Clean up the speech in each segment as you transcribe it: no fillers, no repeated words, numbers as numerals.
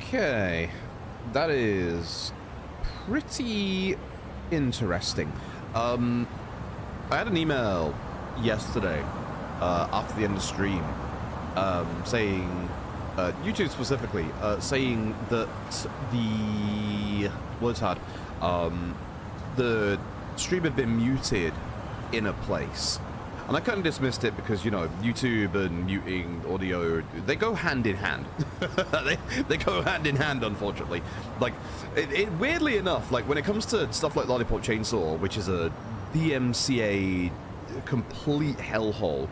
Okay, that is pretty interesting. I had an email yesterday after the end of the stream saying, YouTube specifically, saying that the stream had been muted in a place. And I kind of dismissed it because, you know, YouTube and muting audio, they go hand in hand. they go hand in hand, unfortunately. Like, weirdly enough, like, when it comes to stuff like Lollipop Chainsaw, which is a DMCA complete hellhole,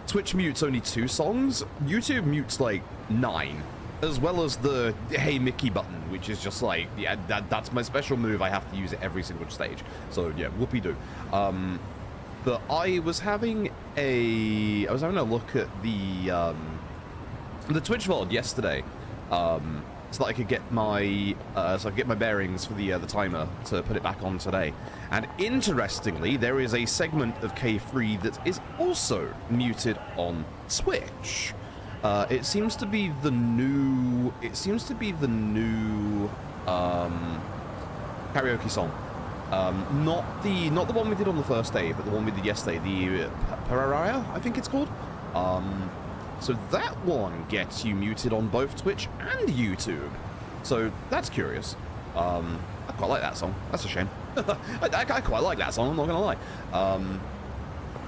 Twitch mutes only 2 songs, YouTube mutes, like, 9. As well as the Hey Mickey button, which is just like, yeah, that's my special move. I have to use it every single stage. So, yeah, whoopee-doo. But I was having a look at the Twitch VOD yesterday, so that I could get my bearings for the timer to put it back on today. And interestingly, there is a segment of K3 that is also muted on Twitch. It seems to be the new karaoke song. Not the one we did on the first day, but the one we did yesterday, the Pararaya, I think it's called. So that one gets you muted on both Twitch and YouTube. So that's curious. I quite like that song. That's a shame. I quite like that song, I'm not gonna lie.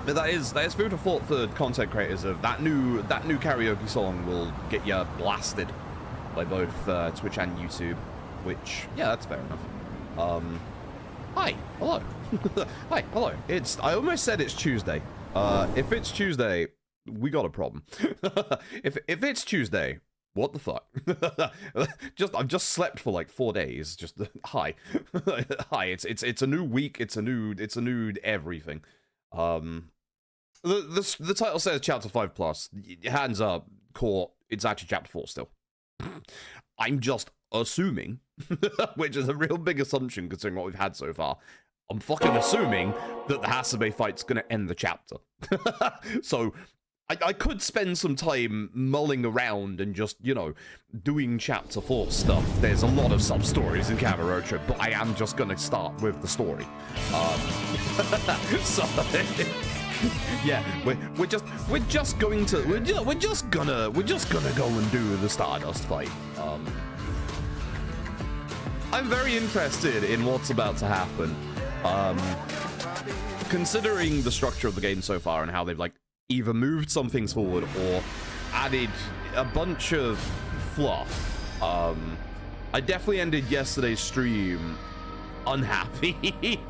But that is food for thought for content creators of that new karaoke song will get you blasted by both Twitch and YouTube, which, yeah, that's fair enough. Hi, hello. Hi, hello. I almost said it's Tuesday. If it's Tuesday, we got a problem. if it's Tuesday, what the fuck? I've just slept for like 4 days. Just hi. Hi, it's a new week, it's a new everything. The title says chapter 5+. Hands up, court, it's actually chapter 4 still. I'm just assuming, which is a real big assumption considering what we've had so far. I'm fucking assuming that the Hasabe fight's gonna end the chapter. So I could spend some time mulling around and just, you know, doing chapter 4 stuff. There's a lot of sub-stories in Kamurocho, but I am just gonna start with the story. So yeah, we're just gonna go and do the Stardust fight. I'm very interested in what's about to happen. Considering the structure of the game so far and how they've like either moved some things forward or added a bunch of fluff. I definitely ended yesterday's stream unhappy.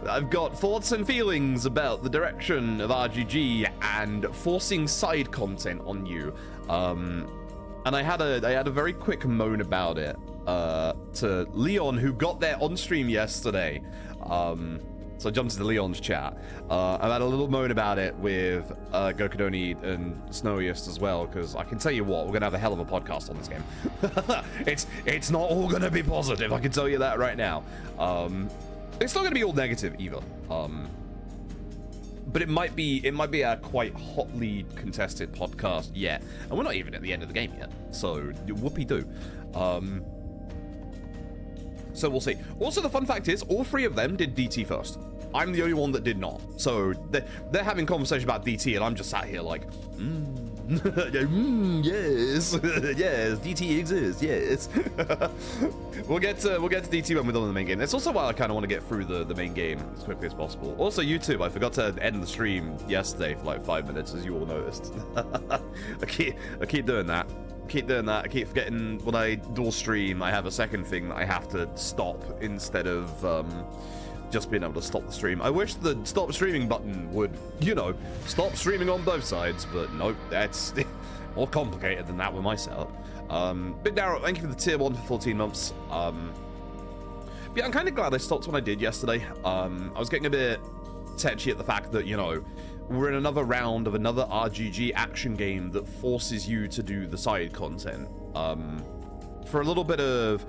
I've got thoughts and feelings about the direction of RGG and forcing side content on you. And I had a very quick moan about it to Leon, who got there on stream yesterday. So I jumped into Leon's chat. I've had a little moan about it with Gokudoni and Snowiest as well, because I can tell you what, we're gonna have a hell of a podcast on this game. It's not all gonna be positive, I can tell you that right now. It's not gonna be all negative either. But it might be a quite hotly contested podcast yet, and we're not even at the end of the game yet. So whoopee-doo. So we'll see. Also, the fun fact is, all 3 of them did DT first. I'm the only one that did not. So they're having conversation about DT, and I'm just sat here like, yes, yes, DT exists, yes. We'll get to DT when we're done in the main game. That's also why I kind of want to get through the main game as quickly as possible. Also, YouTube, I forgot to end the stream yesterday for like 5 minutes, as you all noticed. I keep doing that. I keep forgetting when I dual stream, I have a second thing that I have to stop instead of just being able to stop the stream. I wish the stop streaming button would, you know, stop streaming on both sides, but nope, that's more complicated than that with my setup. Big Darrow, thank you for the tier 1 for 14 months. Yeah, I'm kind of glad I stopped when I did yesterday. I was getting a bit touchy at the fact that, you know, we're in another round of another RGG action game that forces you to do the side content. For a little bit of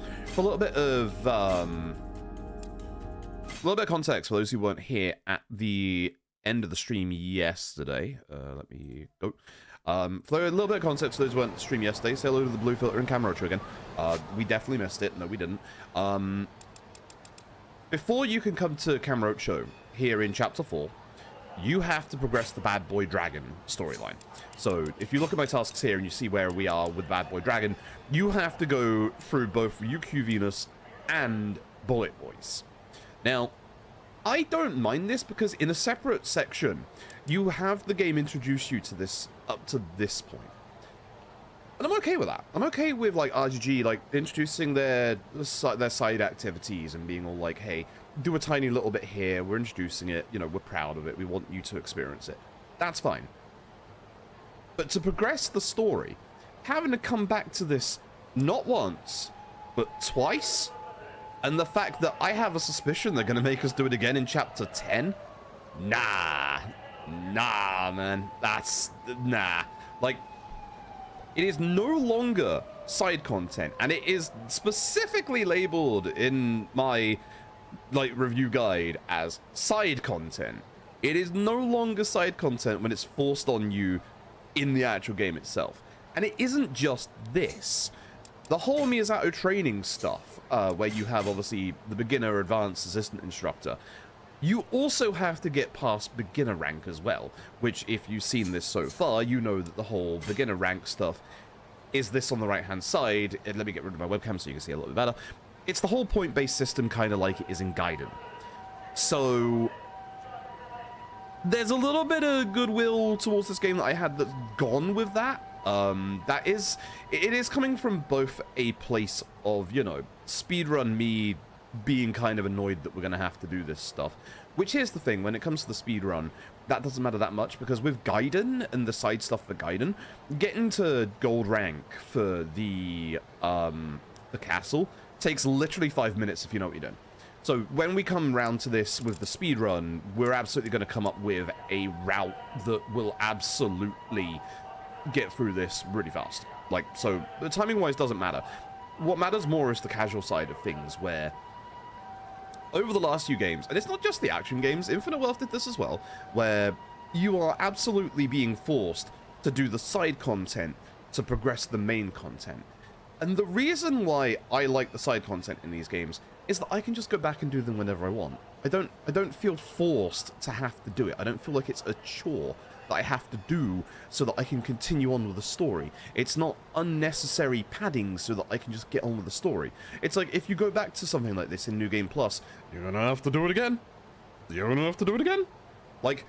context for those who weren't here at the end of the stream yesterday. Let me go. For a little bit of context, for those who weren't stream yesterday, say hello to the blue filter and Camarocho again. We definitely missed it. No, we didn't. Before you can come to Camarocho here in Chapter 4, you have to progress the Bad Boy Dragon storyline. So if you look at my tasks here and you see where we are with Bad Boy Dragon, you have to go through both UQ Venus and Bullet Boys. Now, I don't mind this because in a separate section, you have the game introduce you to this up to this point. And I'm okay with that. I'm okay with like RGG like introducing their side activities and being all like, hey, do a tiny little bit here, we're introducing it, you know, we're proud of it, we want you to experience it. That's fine. But to progress the story, having to come back to this not once, but twice, and the fact that I have a suspicion they're going to make us do it again in Chapter 10? Nah, man, that's, nah. Like, it is no longer side content, and it is specifically labeled in my like review guide as side content. It is no longer side content when it's forced on you in the actual game itself. And it isn't just this. The whole Miyazato training stuff, where you have obviously the beginner, advanced, assistant instructor, you also have to get past beginner rank as well, which if you've seen this so far, you know that the whole beginner rank stuff is this on the right hand side. And let me get rid of my webcam so you can see a little bit better. It's the whole point-based system, kind of like it is in Gaiden. So there's a little bit of goodwill towards this game that I had that's gone with that. It is coming from both a place of, you know, speedrun me being kind of annoyed that we're going to have to do this stuff. Which here's the thing, when it comes to the speedrun, that doesn't matter that much, because with Gaiden and the side stuff for Gaiden, getting to gold rank for the castle takes literally 5 minutes if you know what you're doing. So when we come round to this with the speedrun, we're absolutely going to come up with a route that will absolutely get through this really fast. Like, so the timing wise doesn't matter. What matters more is the casual side of things, where over the last few games, and it's not just the action games, Infinite Wealth did this as well, where you are absolutely being forced to do the side content to progress the main content. And the reason why I like the side content in these games is that I can just go back and do them whenever I want. I don't feel forced to have to do it. I don't feel like it's a chore that I have to do so that I can continue on with the story. It's not unnecessary padding so that I can just get on with the story. It's like if you go back to something like this in New Game Plus, you're gonna have to do it again. You're gonna have to do it again. Like,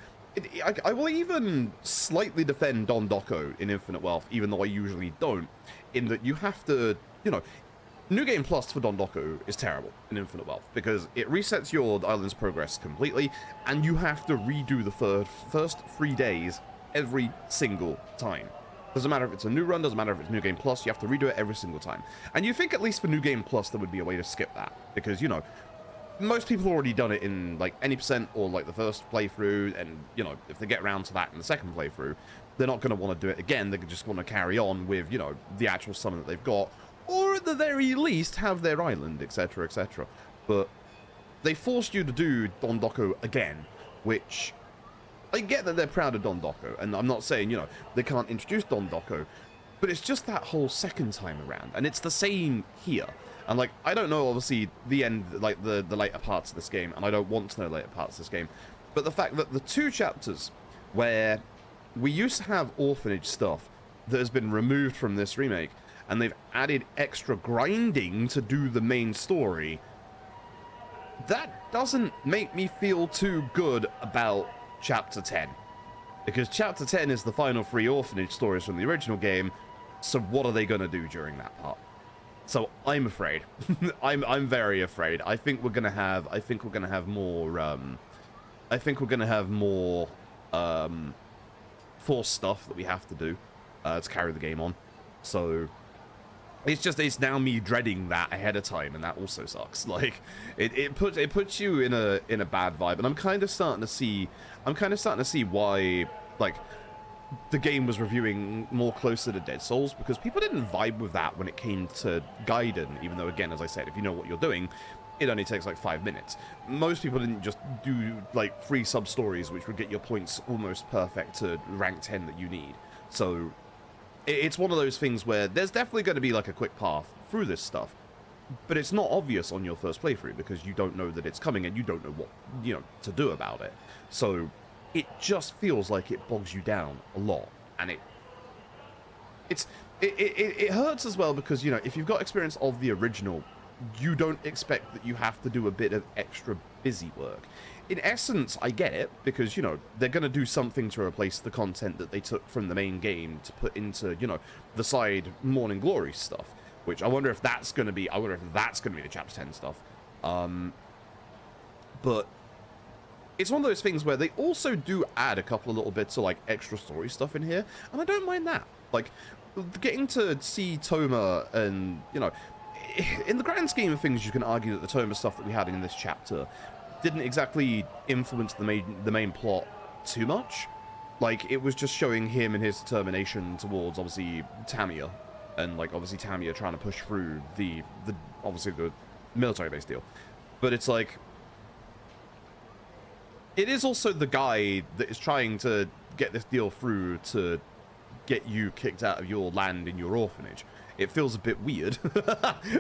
I will even slightly defend Don Doco in Infinite Wealth, even though I usually don't, in that you have to, you know, New Game Plus for Don Doco is terrible in Infinite Wealth, because it resets your island's progress completely, and you have to redo the first 3 days every single time. Doesn't matter if it's a new run, doesn't matter if it's New Game Plus, you have to redo it every single time. And you think at least for New Game Plus there would be a way to skip that, because, you know, most people have already done it in like any percent or like the first playthrough, and you know, if they get around to that in the second playthrough, they're not going to want to do it again. They're just want to carry on with, you know, the actual summon that they've got, or at the very least have their island, etc, etc. But they forced you to do Don Doco again, which I get that they're proud of Don Doco, and I'm not saying, you know, they can't introduce Don Doco, but it's just that whole second time around, and it's the same here. And, like, I don't know, obviously, the end, like, the later parts of this game, and I don't want to know later parts of this game, but the fact that the 2 chapters where we used to have orphanage stuff that has been removed from this remake, and they've added extra grinding to do the main story, that doesn't make me feel too good about Chapter 10. Because Chapter 10 is the final 3 orphanage stories from the original game, so what are they going to do during that part? So I'm afraid. I'm very afraid. I think we're gonna have more forced stuff that we have to do to carry the game on. So it's now me dreading that ahead of time, and that also sucks. Like it puts you in a bad vibe, and I'm kind of starting to see why, like, the game was reviewing more closer to Dead Souls, because people didn't vibe with that when it came to Gaiden, even though, again, as I said, if you know what you're doing, it only takes like 5 minutes. Most people didn't just do like 3 sub-stories, which would get your points almost perfect to rank 10 that you need. So it's one of those things where there's definitely going to be like a quick path through this stuff, but it's not obvious on your first playthrough because you don't know that it's coming and you don't know what, you know, to do about it. So it just feels like it bogs you down a lot, and it hurts as well because, you know, if you've got experience of the original, you don't expect that you have to do a bit of extra busy work. In essence, I get it, because, you know, they're going to do something to replace the content that they took from the main game to put into, you know, the side Morning Glory stuff, which I wonder if that's going to be, the Chapter 10 stuff. But it's one of those things where they also do add a couple of little bits of, like, extra story stuff in here, and I don't mind that. Like, getting to see Toma and, you know, in the grand scheme of things, you can argue that the Toma stuff that we had in this chapter didn't exactly influence the main plot too much. Like, it was just showing him and his determination towards, obviously, Tamiya, and, like, obviously Tamiya trying to push through the military base deal. But it's like, it is also the guy that is trying to get this deal through to get you kicked out of your land in your orphanage. It feels a bit weird.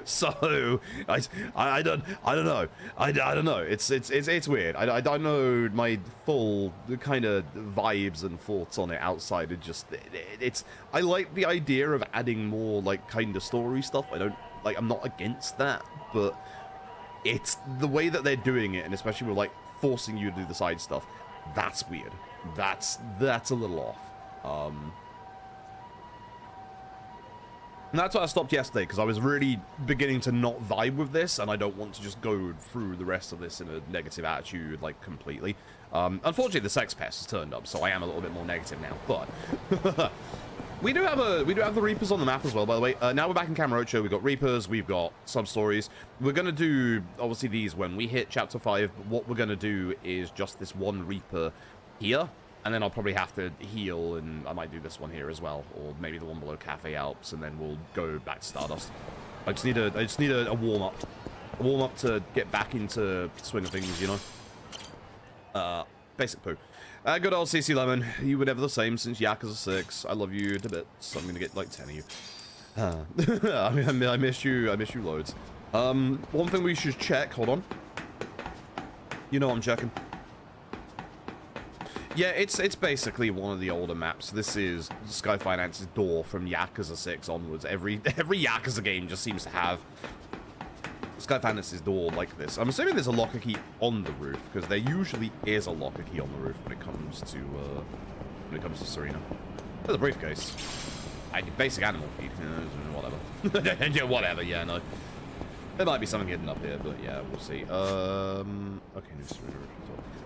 So I don't know. I don't know. It's weird. I don't know my full kind of vibes and thoughts on it outside of just I like the idea of adding more like kind of story stuff. I'm not against that, but it's the way that they're doing it, and especially with like forcing you to do the side stuff. That's weird. That's a little off. And that's why I stopped yesterday, because I was really beginning to not vibe with this, and I don't want to just go through the rest of this in a negative attitude, like, completely. Unfortunately, the Sex Pest has turned up, so I am a little bit more negative now, but we do have the Reapers on the map as well, by the way. Now we're back in Kamurocho. We've got Reapers, we've got sub-stories. We're going to do, obviously, these when we hit Chapter 5, but what we're going to do is just this one Reaper here. And then I'll probably have to heal, and I might do this one here as well, or maybe the one below Cafe Alps, and then we'll go back to Stardust. I just need a warm up to get back into swing of things, you know. Basic poo. Good old CC Lemon, you were never the same since Yakuza 6. I love you to bits. I'm gonna get like 10 of you. I miss you loads. One thing we should check. Hold on. You know I'm checking. Yeah, it's basically one of the older maps. This is Sky Finance's door from Yakuza 6 onwards. Every Yakuza game just seems to have Sky Finance's door like this. I'm assuming there's a locker key on the roof, because there usually is a locker key on the roof when it comes to Serena. There's a briefcase. Basic animal feed. Whatever. Yeah, whatever. Yeah, no. There might be something hidden up here, but yeah, we'll see. Okay, new Serena.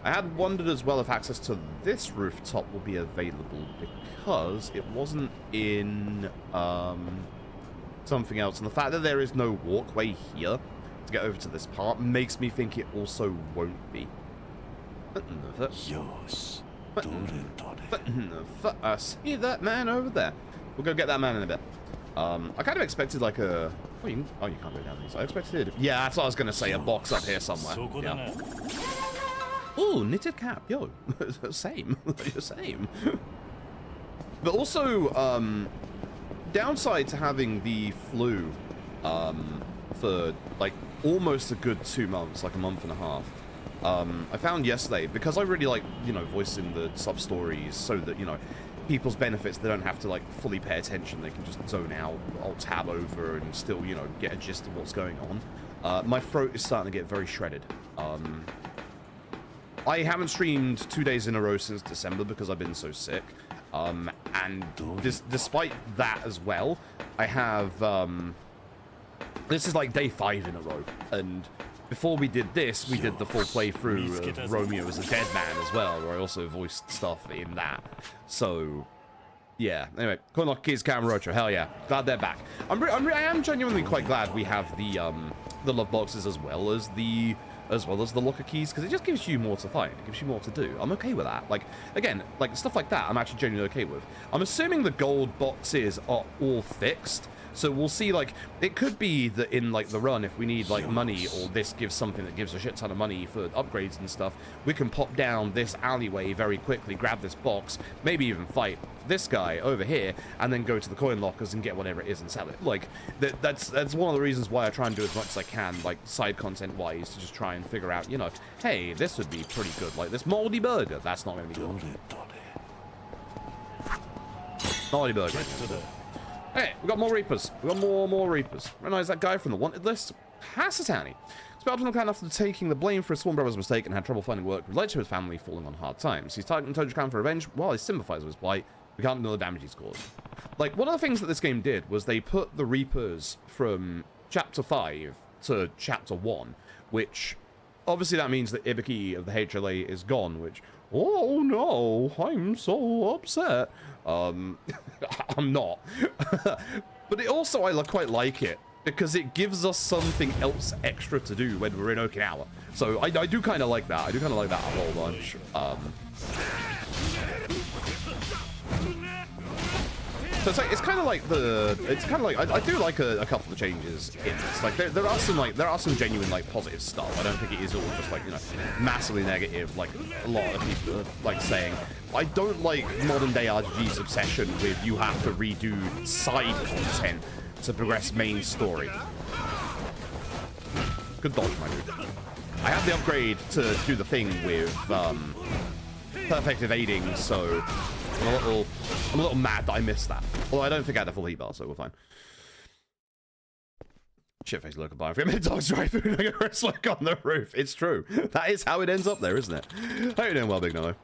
I had wondered as well if access to this rooftop will be available, because it wasn't in something else. And the fact that there is no walkway here to get over to this part makes me think it also won't be. See that man over there? We'll go get that man in a bit. I kind of expected like a... Oh, you can't go down these. I expected... Yeah, that's what I was going to say. A box up here somewhere. Yeah. Oh, knitted cap, yo. Same. Same. But also, downside to having the flu for like almost a good 2 months, like a month and a half. I found yesterday, because I really like, you know, voicing the sub-stories so that, you know, people's benefits, they don't have to like fully pay attention, they can just zone out, I'll tab over and still, you know, get a gist of what's going on. My throat is starting to get very shredded. I haven't streamed 2 days in a row since December because I've been so sick. And despite that as well, I have, this is like day 5 in a row. And before we did this, we did the full playthrough of Romeo as a Dead Man as well, where I also voiced stuff in that. So, yeah. Anyway, Cornlock Keys, Kamurocho, hell yeah. Glad they're back. I am genuinely quite glad we have the love boxes as well as the locker keys, because it just gives you more to find. It gives you more to do. I'm okay with that. Like, again, like stuff like that, I'm actually genuinely okay with. I'm assuming the gold boxes are all fixed, So we'll see, like, it could be that in, like, the run, if we need, like, money, or this gives something that gives a shit ton of money for upgrades and stuff, we can pop down this alleyway very quickly, grab this box, maybe even fight this guy over here, and then go to the coin lockers and get whatever it is and sell it. Like, that's one of the reasons why I try and do as much as I can, like, side content-wise, to just try and figure out, you know, hey, this would be pretty good. Like, this moldy burger, that's not going to be good. Moldy burger. Hey, we got more Reapers. We got more Reapers. Recognize that guy from the wanted list? Hasatani. Spelled Clan after taking the blame for his sworn brother's mistake and had trouble finding work related to his family falling on hard times. He's targeting Tojo Clan for revenge while he sympathizes with his plight. We can't know the damage he's caused. Like, one of the things that this game did was they put the Reapers from Chapter 5 to Chapter 1, which obviously that means that Ibiki of the HLA is gone, which, oh no, I'm so upset. I'm not. But it also, I quite like it, because it gives us something else extra to do when we're in Okinawa. So I do kind of like that. I do kind of like that a whole bunch. So it's kind of like I do like a couple of changes in this. Like there are some genuine like positive stuff. I don't think it is all just like, you know, massively negative like a lot of people are like saying. I don't like modern day RPG's obsession with you have to redo side content to progress main story. Good dodge, my dude. I have the upgrade to do the thing with perfect evading, so I'm a little mad that I missed that. Although I don't think I had a full heat bar, so we're fine. Shitface local bar. If we made dogs dry food like a wrestler on the roof. It's true. That is how it ends up there, isn't it? How you doing, well, Big Noah?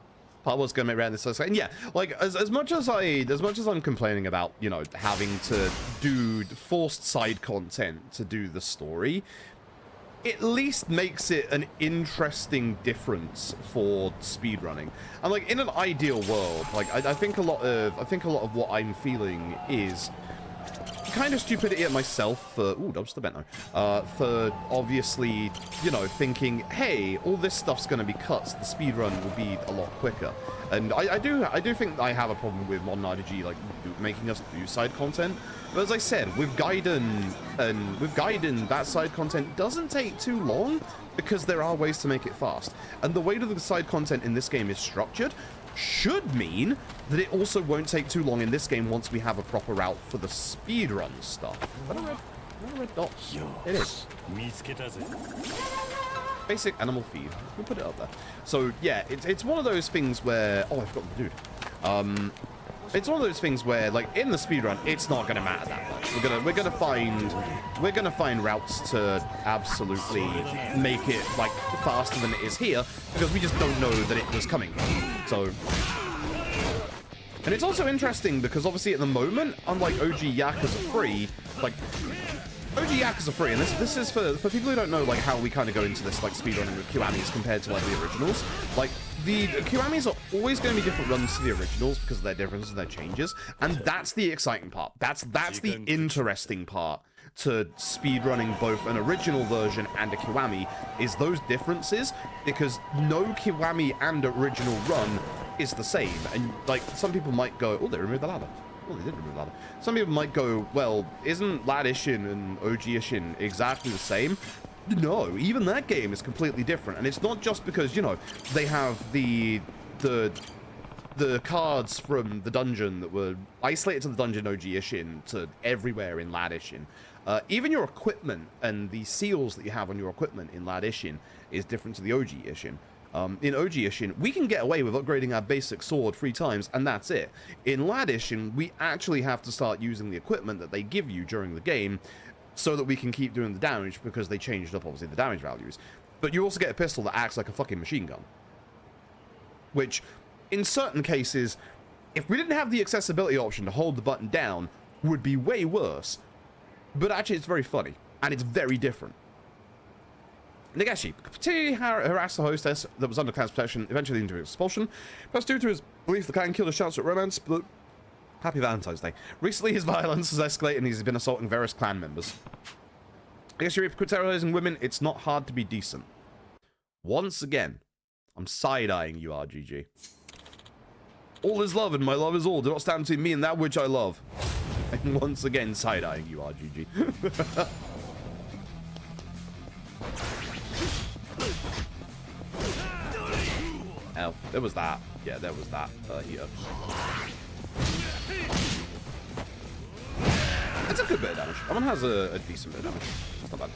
Part was gonna make around this and yeah, like as much as I'm complaining about, you know, having to do forced side content to do the story, it at least makes it an interesting difference for speedrunning. And like in an ideal world, like I think a lot of what I'm feeling is kind of stupidity at myself for dodge the bento, for obviously, you know, thinking, hey, all this stuff's going to be cut, so the speedrun will be a lot quicker. And I do think I have a problem with modern RPG like making us do side content. But as I said, with Gaiden that side content doesn't take too long because there are ways to make it fast. And the way that the side content in this game is structured should mean that it also won't take too long in this game once we have a proper route for the speedrun stuff. What a red dot. It is. Basic animal feed. We'll put it up there. So yeah, it's one of those things where I forgot the dude. It's one of those things where, like, in the speedrun, it's not gonna matter that much. We're gonna find routes to absolutely make it like faster than it is here because we just don't know that it was coming. So, and it's also interesting because obviously at the moment, unlike OG Yakuza 3, like OG Yakuza 3, and this is for people who don't know like how we kind of go into this like speedrunning with Kiwamis compared to like the originals. Like the Kiwamis are always going to be different runs to the originals because of their differences and their changes, and that's the exciting part. That's the interesting part to speedrunning both an original version and a Kiwami, is those differences, because no Kiwami and original run is the same. And like some people might go, oh, they removed the ladder. Oh, they didn't remove the ladder. Some people might go, well, isn't Lad Ishin and OG Ishin exactly the same? No, even that game is completely different. And it's not just because, you know, they have the cards from the dungeon that were isolated to the dungeon OG Ishin to everywhere in Lad Ishin. Even your equipment and the seals that you have on your equipment in Lad Ishin is different to the OG Ishin. In OG Ishin, we can get away with upgrading our basic sword 3 times, and that's it. In Lad Ishin, we actually have to start using the equipment that they give you during the game so that we can keep doing the damage, because they changed up, obviously, the damage values. But you also get a pistol that acts like a fucking machine gun. Which, in certain cases, if we didn't have the accessibility option to hold the button down, would be way worse. But actually, it's very funny, and it's very different. Nagashi continually harassed the hostess that was under clan's protection, eventually into expulsion. Plus, due to his belief the clan killed his chance at romance, but happy Valentine's Day. Recently, his violence has escalated and he's been assaulting various clan members. Nagashi quit terrorizing women. It's not hard to be decent. Once again, I'm side-eyeing you, RGG. All is love and my love is all. Do not stand between me and that which I love. I'm once again side-eyeing you, RGG. Ow, there was that. Yeah, there was that here. That's a good bit of damage. That one has a decent bit of damage. That's not bad.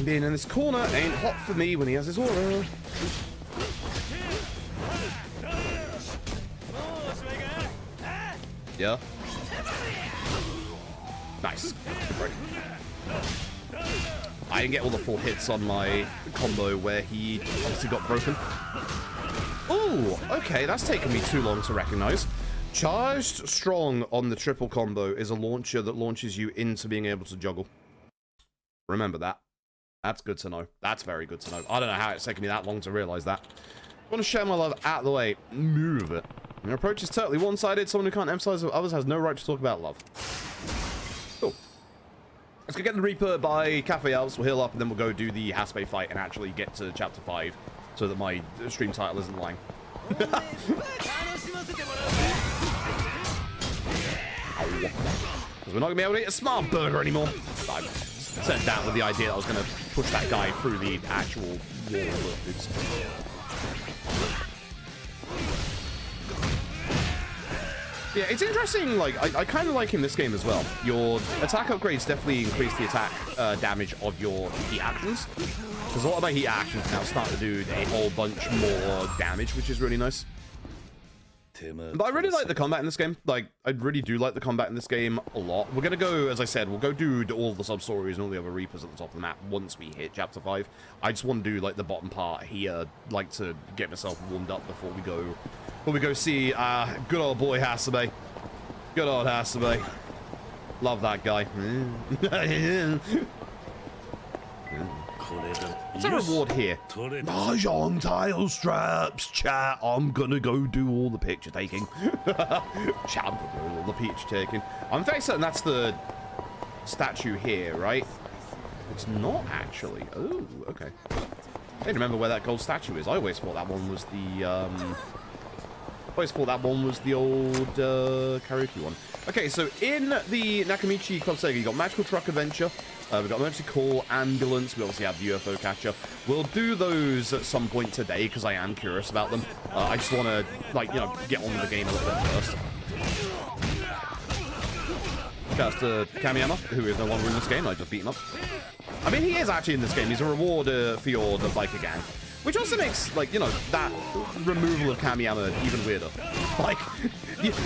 Being in this corner ain't hot for me when he has his aura. Yeah. Nice. Right. I didn't get all the full hits on my combo where he obviously got broken. Oh, okay, that's taken me too long to recognize. Charged Strong on the triple combo is a launcher that launches you into being able to juggle. Remember that. That's good to know. That's very good to know. I don't know how it's taken me that long to realize that. I want to share my love out of the way. Move it. Your approach is totally one-sided. Someone who can't emphasize with others has no right to talk about love. Cool. Let's go get the Reaper by Cafe Elves. We'll heal up and then we'll go do the Haspe fight and actually get to chapter 5 so that my stream title isn't lying. Because we're not going to be able to eat a smart burger anymore. I sent that with the idea that I was going to push that guy through the actual wall. Yeah, it's interesting, like, I kind of like in this game as well. Your attack upgrades definitely increase the attack damage of your heat actions. Because a lot of my heat actions now start to do a whole bunch more damage, which is really nice. But I really like the combat in this game. Like, I really do like the combat in this game a lot. We're going to go, as I said, we'll go do all the sub-stories and all the other Reapers at the top of the map once we hit Chapter 5. I just want to do, like, the bottom part here, like, to get myself warmed up before we go see good old boy Hasebe. Good old Hasebe. Love that guy. What's a reward here? Mahjong tile straps, chat. I'm gonna go do all the picture taking. Chat, I'm gonna do all the picture taking. I'm very certain that's the statue here, right? It's not actually. Oh, okay. I don't remember where that gold statue is. I always thought that one was the old karaoke one. Okay, so in the Nakamichi Club Sega, you got Magical Truck Adventure. We've got Emergency Call, Ambulance. We obviously have the UFO Catcher. We'll do those at some point today because I am curious about them. I just want to, like, you know, get on with the game a little bit first. Shouts to Kamiyama, who is no longer in this game. I just beat him up. I mean, he is actually in this game. He's a reward for the biker gang. Which also makes, like, you know, that removal of Kamiyama even weirder. Like,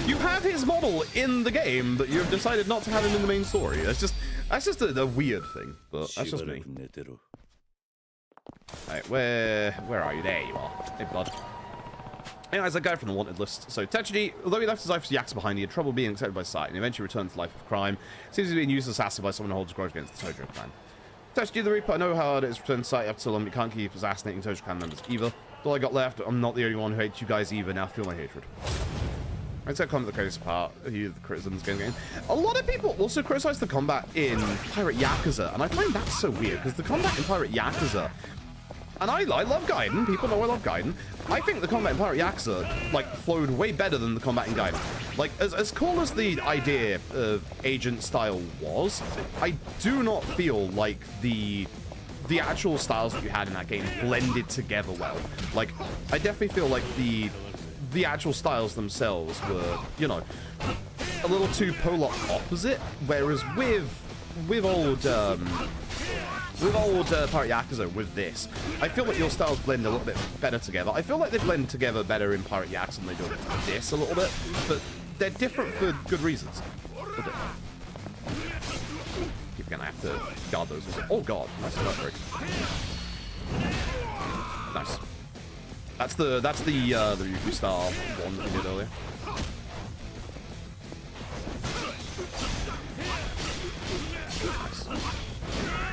you have his model in the game, but you've decided not to have him in the main story. That's just a weird thing, but that's just me. Alright, where are you? There you are. Hey, bud. Anyways, that guy from the wanted list. So, Tetsuji, although he left his life as Yakuza behind, he had trouble being accepted by society and eventually returned to life of crime. Seems to be being used as assassin by someone who holds a grudge against the Tojo clan. Tetsuji the Reaper, I know how hard it is to return to society after so long, but can't keep assassinating Tojo clan members either. All I got left, I'm not the only one who hates you guys either, now feel my hatred. I'd say comment the craziest part, the criticisms game. A lot of people also criticize the combat in Pirate Yakuza, and I find that so weird, because the combat in Pirate Yakuza, and I love Gaiden, people know I love Gaiden, I think the combat in Pirate Yakuza, like, flowed way better than the combat in Gaiden. Like, as cool as the idea of agent style was, I do not feel like the actual styles that you had in that game blended together well. Like, I definitely feel like the actual styles themselves were, you know, a little too polar opposite, whereas with old Pirate Yakuza, with this, I feel like your styles blend a little bit better together. I feel like they blend together better in Pirate Yakuza than they do with this a little bit, but they're different for good reasons. You're gonna have to guard those. Oh god, nice work. Nice. That's the Ryugu style one that we did earlier. Nice.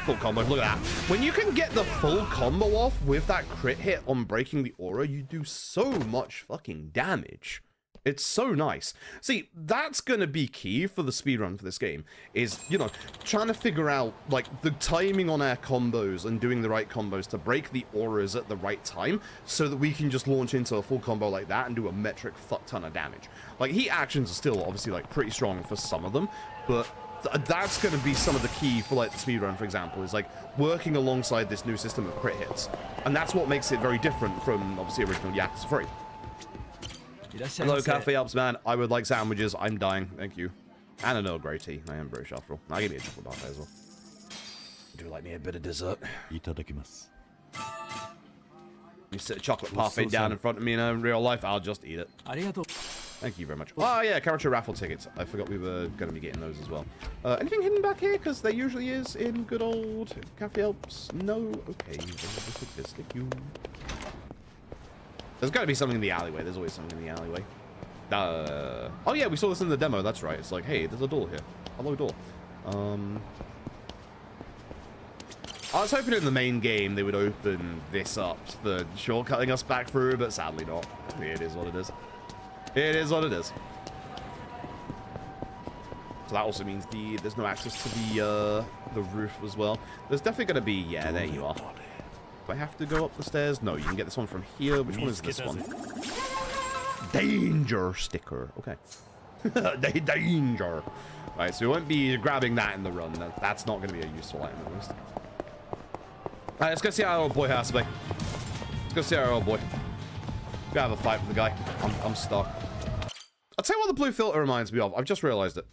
Full combo, look at that. When you can get the full combo off with that crit hit on breaking the aura, you do so much fucking damage. It's so nice. See, that's going to be key for the speedrun for this game, is, you know, trying to figure out, like, the timing on our combos and doing the right combos to break the auras at the right time so that we can just launch into a full combo like that and do a metric fuck ton of damage. Like, heat actions are still, obviously, like, pretty strong for some of them, but that's going to be some of the key for, like, the speedrun, for example, is, like, working alongside this new system of crit hits. And that's what makes it very different from, obviously, original Yakuza 3. Hello, Cafe Ups, man. I would like sandwiches. I'm dying. Thank you. And an Earl Grey tea. I am British after all. I'll give me a chocolate parfait as well. I do like me a bit of dessert. You sit a chocolate parfait down in front of me in real life, I'll just eat it. Thank you very much. Oh, yeah, character raffle tickets. I forgot we were going to be getting those as well. Anything hidden back here? Because there usually is in good old Cafe Ups. No? Okay. Thank you. There's got to be something in the alleyway. There's always something in the alleyway. Oh yeah, we saw this in the demo. That's right. It's like, hey, there's a door here. Hello, door. I was hoping in the main game they would open this up for shortcutting us back through, but sadly not. It is what it is. It is what it is. So that also means there's no access to the roof as well. There's definitely going to be... Yeah, there you are. Do I have to go up the stairs? No, you can get this one from here. Which one is this one? Danger sticker. Okay. Danger. Right, so we won't be grabbing that in the run. That's not going to be a useful item at least. Alright, let's go see our old boy has to be. Let's go see our old boy. Go have a fight with the guy. I'm stuck. I'll tell you what the blue filter reminds me of. I've just realized it.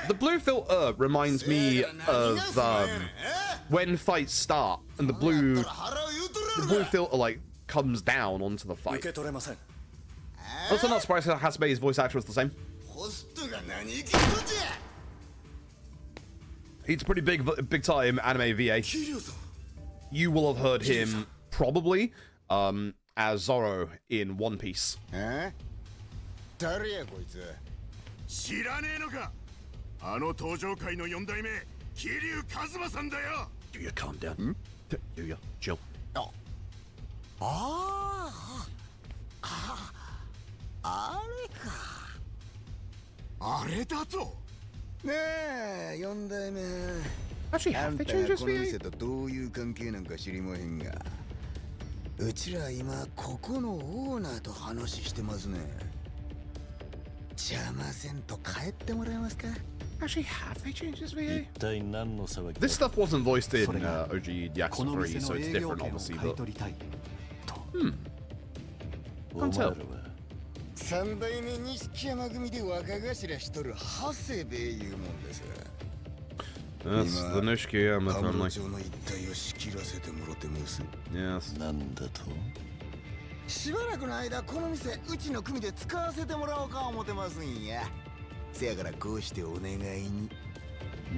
The blue filter reminds me of when fights start and the blue filter like comes down onto the fight. Also not surprised that Hasebe's voice actor was the same. He's pretty big time anime VA. You will have heard him probably as Zoro in One Piece. Do you calm down? Do you chill? Actually, have they changed this VA? Actually, have they changed this VA? This stuff wasn't voiced in OG Yakuza 3, so it's different, obviously, but... Can't tell. That's the Nishikiyama family. Yes. しばらくの間この店うちの組で使わせてもらおうか思ってますんや。せやからこうしてお願いに。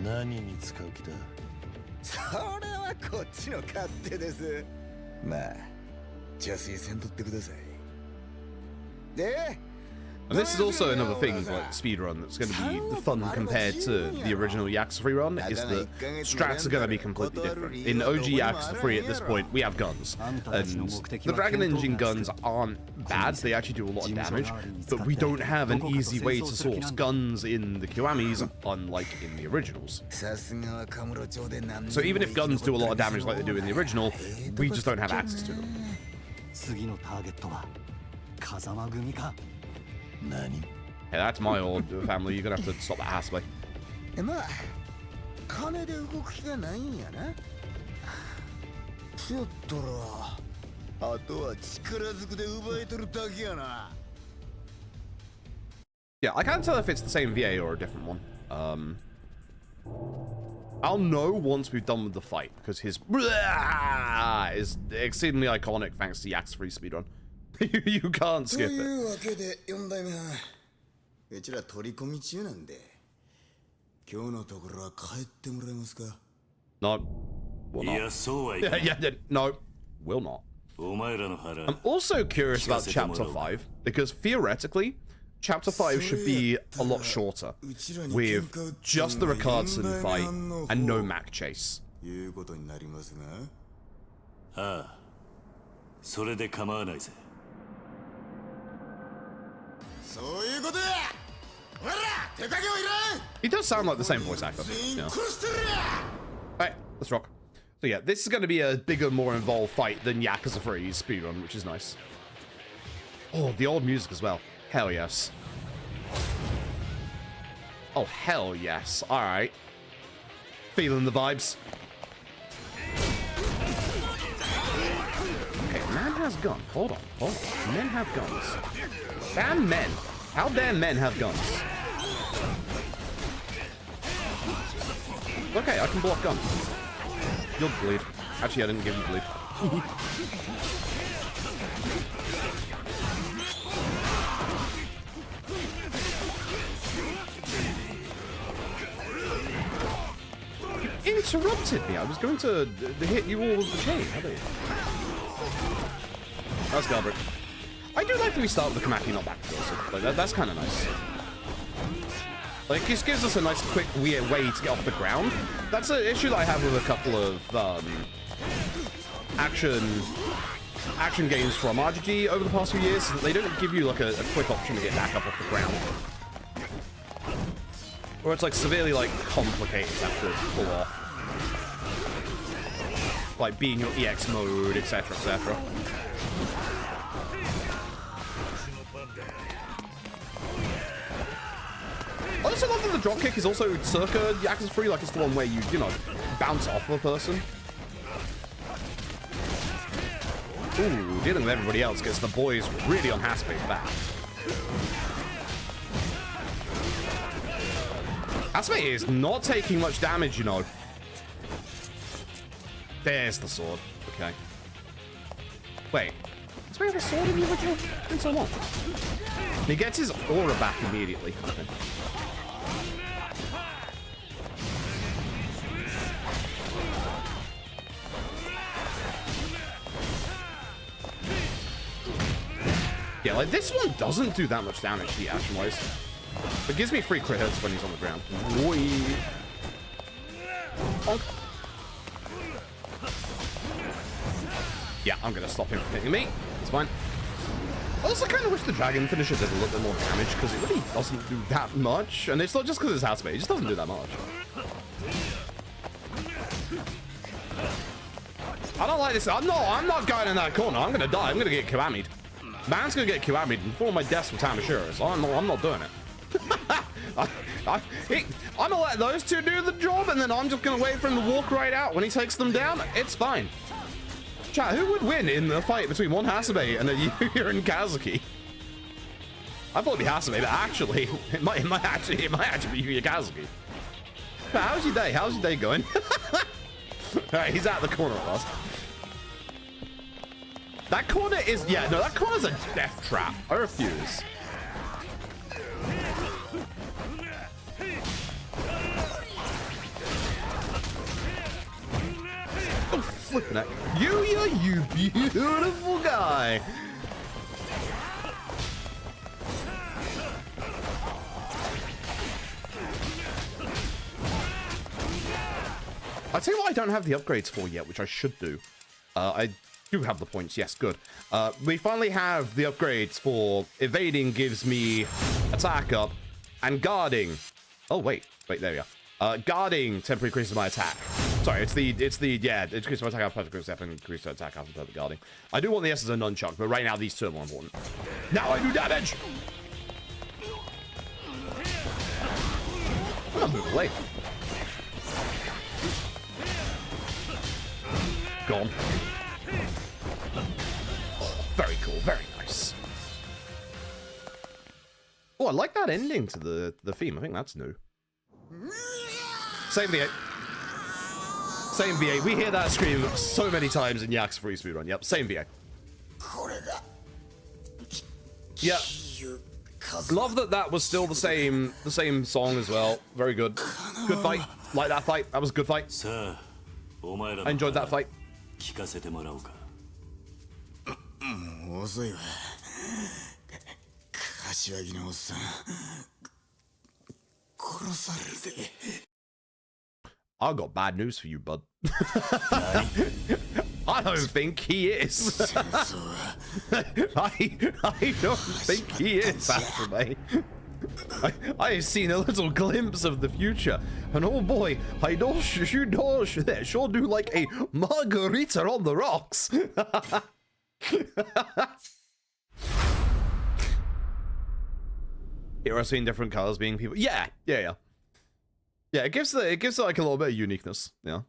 何に使う気だ。それはこっちの勝手です。まあ、邪推せんとってください。で。And this is also another thing, like speedrun, that's going to be fun compared to the original Yakuza 3 run, is that strats are going to be completely different. In OG Yakuza 3 at this point, we have guns, and the Dragon Engine guns aren't bad, they actually do a lot of damage, but we don't have an easy way to source guns in the Kiwamis, unlike in the originals. So even if guns do a lot of damage like they do in the original, we just don't have access to them. Hey, that's my old family. You're gonna have to stop that Hasbe. Yeah, I can't tell if it's the same VA or a different one. I'll know once we've done with the fight, because his is exceedingly iconic thanks to Yakuza 3 speedrun. You can't skip it. No. Will not. Yeah, no. Will not. I'm also curious about Chapter 5, because theoretically, Chapter 5 should be a lot shorter, with just the Richardson fight and no Mac chase. He does sound like the same voice actor. Yeah. Alright, let's rock. So yeah, this is going to be a bigger, more involved fight than Yakuza 3's speedrun, which is nice. Oh, the old music as well. Hell yes. Oh, hell yes. Alright. Feeling the vibes. Okay, man has gun. Hold on, hold on. Men have guns. Damn men. How dare men have guns? Okay, I can block gun. You'll bleed. Actually, I didn't give you bleed. You interrupted me. I was going to hit you all with the chain. That's garbage. I do like that we start with the Kamaki, not backwards also. Like, that's kind of nice. Like, it just gives us a nice, quick, weird way to get off the ground. That's an issue that I have with a couple of action games from RGG over the past few years. They don't give you like a quick option to get back up off the ground. Or it's like severely like complicated to have to pull off. Like being your EX mode, etc., etc. I also love that the dropkick is also circa Yakuza 3, like it's the one where you know, bounce off of a person. Ooh, dealing with everybody else gets the boys really on Haspay's back. Haspay is not taking much damage, you know. There's the sword. Okay. Wait. Does he have a sword in the original? It's been so long. He gets his aura back immediately. Okay. Yeah, like this one doesn't do that much damage to the action-wise. It gives me free crit hits when he's on the ground. Oh. Yeah, I'm gonna stop him from hitting me. It's fine. I also kind of wish the dragon finisher did a little bit more damage because it really doesn't do that much. And it's not just because it's Hatsumei, it just doesn't do that much. I don't like this. I'm not going in that corner. I'm gonna die. I'm gonna get Kiwami'd. Man's gonna get Kiwami'd and fall on my desk with Tamashiro, so I'm not doing it. I'm gonna let those two do the job, and then I'm just gonna wait for him to walk right out when he takes them down. It's fine. Chat, who would win in the fight between one Hatsumei and a Yuya and Kazuki? I thought it'd be Hatsumei, but actually, it might actually be Yuya Kazuki. How's your day? How's your day going? Alright, he's out of the corner at last. That corner is, yeah, no, that corner's a death trap. I refuse. Oh, flipping it. Yuya, you beautiful guy. I'll tell you what I don't have the upgrades for yet, which I should do. I do have the points, yes, good. We finally have the upgrades for evading gives me attack up, and guarding. Oh, wait, there we are. Guarding temporarily increases my attack. Sorry, it increases my attack after perfect step and increases my attack after perfect guarding. I do want the S as a nunchuck, but right now these two are more important. Now I do damage! I'm gonna move away. Gone. Oh, very cool, very nice. Oh, I like that ending to the theme. I think that's new. Same V8. Same V8. We hear that scream so many times in Yakuza 3 speedrun. Yep, same V8. Yeah. Love that was still the same song as well. Very good. Good fight. Like that fight. That was a good fight. I enjoyed that fight. I got bad news for you, bud. I don't think he is. I don't think he is, actually. I've seen a little glimpse of the future, and oh boy, I know sure do like a margarita on the rocks. Here I've seen different colors being people. Yeah. Yeah, it gives it like a little bit of uniqueness. Yeah.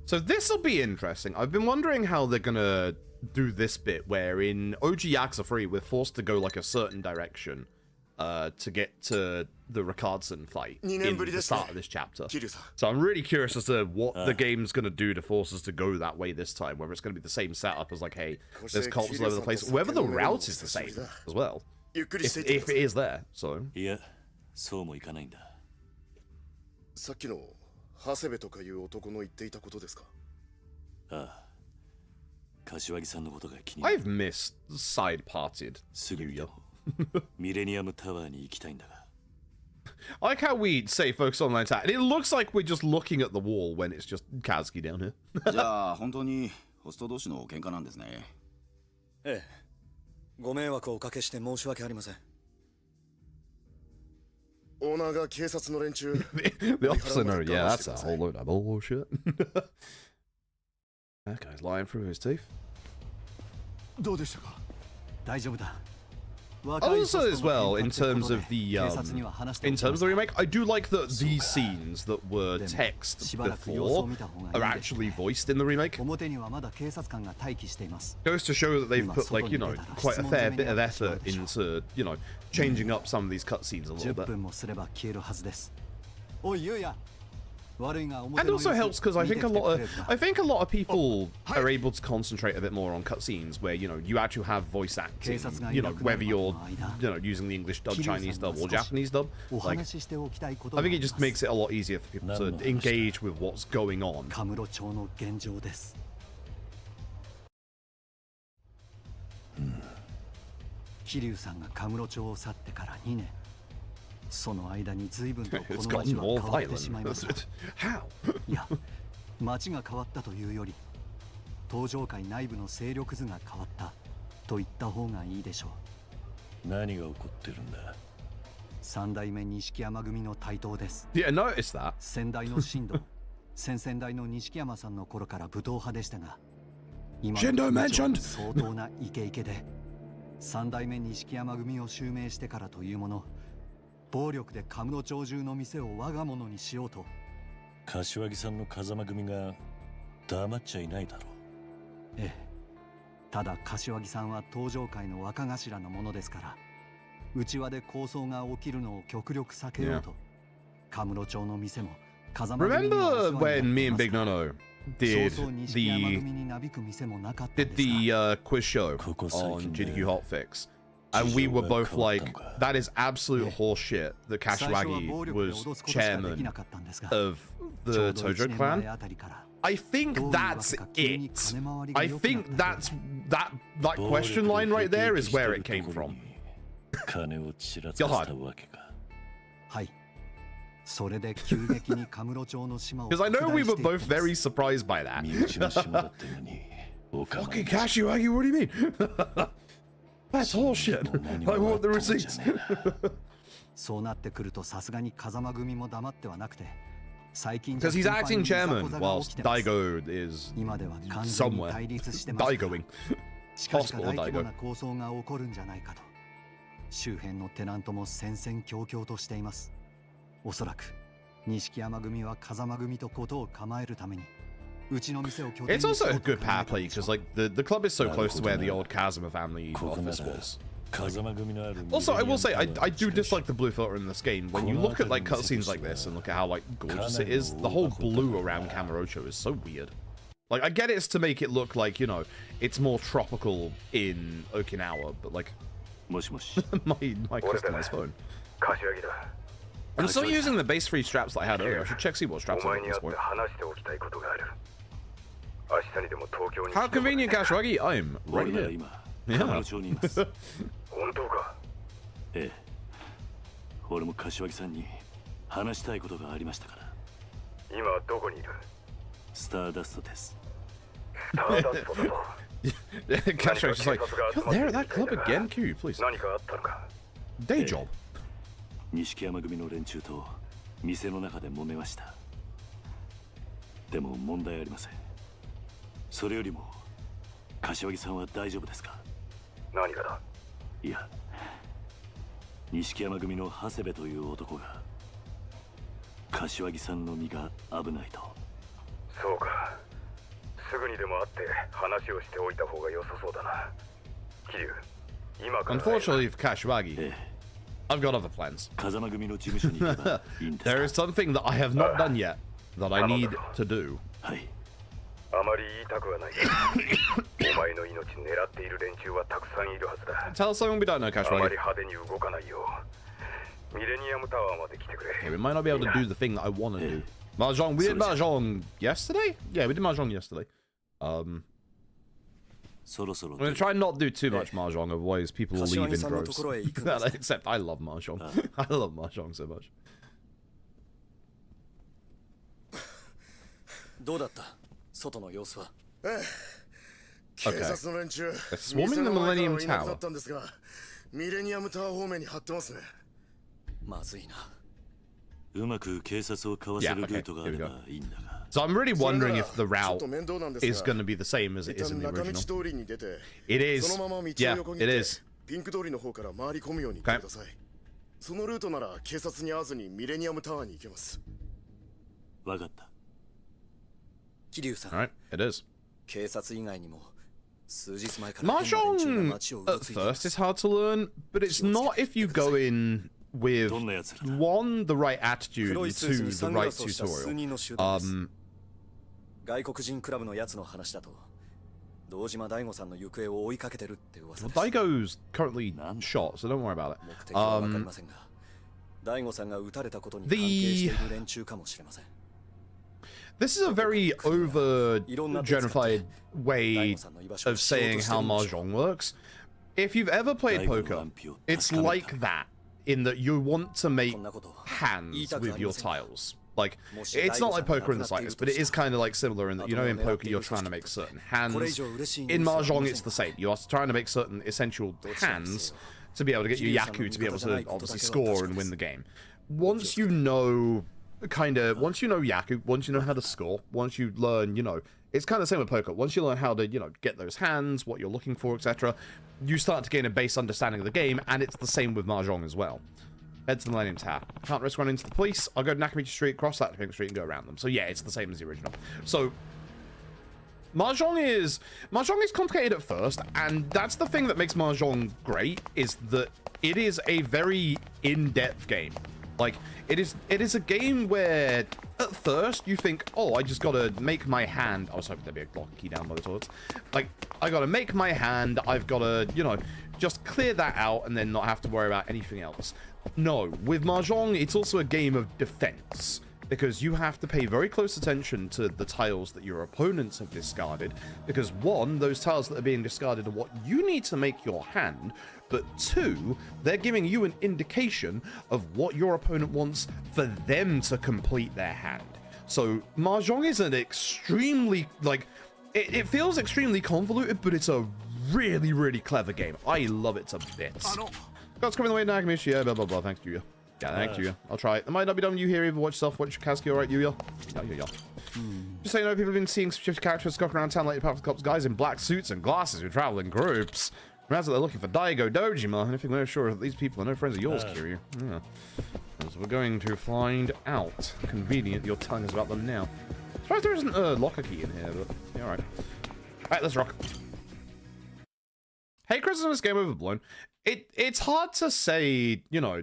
So this will be interesting. I've been wondering how they're gonna do this bit where in OG Yakuza 3 we're forced to go like a certain direction to get to the Richardson fight in the start of this chapter. So I'm really curious as to what the game's gonna do to force us to go that way this time, whether it's gonna be the same setup as like, hey, there's cops all over the place, whether the route is the same as well, if it is there. So yeah, そうもいかないんだ。さっきの長谷部とかいう男の言っていたことですか？ああ。柏木さんのことが気に。I've missed side-parted. すぐにミレニアムタワーに行きたいんだが。I like how we say focus on line attack, and it looks like we're just looking at the wall when it's just Kazuki down here. じゃあ本当にホスト同士の喧嘩なんですね。ええ。ご迷惑をおかけして申し訳ありません。オーナーが警察の連中。The officer know, yeah, that's a whole load of bullshit. That guy's lying through his teeth. どうでしたか？大丈夫だ。 Also, as well, in terms of the remake, I do like that these scenes that were text before are actually voiced in the remake. Goes to show that they've put, like, you know, quite a fair bit of effort into, you know, changing up some of these cutscenes a little bit. And also helps because I think a lot of people are able to concentrate a bit more on cutscenes where, you know, you actually have voice acting, you know, whether you're, you know, using the English dub, Chinese dub, or Japanese dub. Like, I think it just makes it a lot easier for people to engage with what's going on. その間に随分とこの町は変わってしまいました。いや、町が変わったというより、東上界内部の勢力図が変わったと言った方がいいでしょう。何が起こってるんだ。三代目錦山組の台頭です。Yeah, notice that. 先代の神道、先々代の錦山さんの頃から武闘派でしたが、今の相当なイケイケで、三代目錦山組を襲名してからというもの。 暴力でカムロ町中の店を我が物にしようと。柏木さんの風間組が黙っちゃいないだろう。ええ。ただ柏木さんは東上界の若頭のものですから、内輪で抗争が起きるのを極力避けようと。カムロ町の店も風間組には Remember when me and Big Nono did the quiz show on GDQ Hotfix? And we were both like, that is absolute horseshit that Kashiwagi was chairman of the Tojo clan. I think that's it. I think that's that question line right there is where it came from. God. Because I know we were both very surprised by that. Fucking Kashiwagi, what do you mean? That's horseshit. I want the receipts. そうなってくるとさすがに風間組も黙ってはなくて、最近 because he's acting chairman whilst Daigo is somewhere. Daigoing. 近々大規模な抗争が起こるんじゃないかと。周辺のテナントも戦々恐々としています。おそらく錦山組は風間組とことを構えるために。 It's also a good power play because like the club is so close to where the old Kazuma family office was. Also, I will say I do dislike the blue filter in this game. When you look at like cutscenes like this and look at how like gorgeous it is, the whole blue around Kamurocho is so weird. Like I get it's to make it look like, you know, it's more tropical in Okinawa, but like my customized phone. I'm still using the base 3 straps that I had earlier. I should check see what straps I have at this point. How convenient, Kashiwagi. I'm right here. Yeah. ええ。俺も柏木さんに話したいことがありましたから。今どこにいる？スターダストです。スターダストだと。Kashiwagi's just like, you're there at that club again? Q, please. 何かあったのか Day job. 錦山組の連中と店の中で揉めました。でも問題ありません。それよりも柏木さんは大丈夫ですか？何がだいや、錦山組の長谷部という男が柏木さんの身が危ないと。そうかすぐにでも会って話をしておいた方が良さそうだな桐生今から Unfortunately for Kashiwagi, ええ、 I've got other plans. 風間組の事務所に行けばいいんです There か？ is something that I have not done yet that I need to do. はい。あまり言いたくはないお前の命狙っている連中はたくさんいるはずだ Tell us something we don't know, あま Kashiwagi. り派手に動かないよミレニアムタワーまで来てくれ Okay, we might not be able to do the thing that I want to do. Mahjong, we did Mahjong yesterday? Yeah, we did Mahjong yesterday. そろそろ I'm going to try and not do too much Mahjong, otherwise people will leave in droves. 柏木さんのところへ行くんですか？ Except I love Mahjong. I love Mahjong so much. どうだった外の様子は？警察の連中 Swarming the 店の前から Millennium いなくな Tower. ったんですがミレニアムタワー方面に張ってますねまずいな。うまく警察をかわせるルートがあればいいんだが。 So I'm really それな wondering ら if the ちょっ route と面倒なんです is が going to be the same as it 一 is in 旦 the 中道 original. 通りに出て It is. そのまま道を Yeah, 横切 it って is. ピンク通りの方から回り込むように言ってくださいそのルートなら警察に会わずにミレニアムタワーに行けますわかった。桐生さん、 Alright, it is. 警察以外にも数日前から変な連中が Mahjong 街をうろ at ついていま first す is hard to learn, but it's not if you go in with どんな奴らだ？ one, the right attitude, 黒い and スーツ two, に the サング right ラスをした数 tutorial. 人の集団です。外国人クラブのやつの話だと堂島大吾さんの行方を追いかけてるって噂 Well, です。 Daigo's currently shot, so don't worry about 目 it. 的はわかりませんが、大吾さんが撃たれたことに関係している連中かもしれません。 This is a very over-generified way of saying how Mahjong works. If you've ever played poker, it's like that, in that you want to make hands with your tiles. Like, it's not like poker in the slightest, but it is kind of like similar in that, you know, in poker you're trying to make certain hands. In Mahjong it's the same. You're trying to make certain essential hands to be able to get your Yaku to be able to obviously score and win the game. Once you know Yaku, once you know how to score, once you learn, you know, it's kind of the same with poker. Once you learn how to, you know, get those hands, what you're looking for, etc., you start to gain a base understanding of the game, and it's the same with Mahjong as well. Head to the Millennium Tower. Can't risk running into the police. I'll go to Nakamichi Street, cross that to Pink Street, and go around them. So yeah, it's the same as the original. So Mahjong is complicated at first, and that's the thing that makes Mahjong great, is that it is a very in-depth game. Like, it is a game where at first you think, oh, I just gotta make my hand. I was hoping there'd be a lock key down by the toilets. Like, I gotta make my hand, I've gotta, you know, just clear that out and then not have to worry about anything else. No, with Mahjong, it's also a game of defense, because you have to pay very close attention to the tiles that your opponents have discarded, because one, those tiles that are being discarded are what you need to make your hand, but two, they're giving you an indication of what your opponent wants for them to complete their hand. So Mahjong is an extremely, like, it feels extremely convoluted, but it's a really, really clever game. I love it to bits. God's coming the way to Nakamichi, yeah, blah, blah, blah, thanks, Yuya. Yeah, thanks, Yuya. I'll try it. It might not be done you here, either watch yourself, watch Kazuki, alright, Yuya? Yeah. Just so you know, people have been seeing shifty characters skulking around town like powerful cops, guys in black suits and glasses who travel in groups. Imagine they're looking for Daigo Dojima, and if you're not sure that these people are no friends of yours, Kiryu. Yeah. So we're going to find out. Convenient you're telling us about them now. Surprised there isn't a locker key in here, but yeah, alright. Alright, let's rock. Hey, Christmas game overblown. It's hard to say, you know,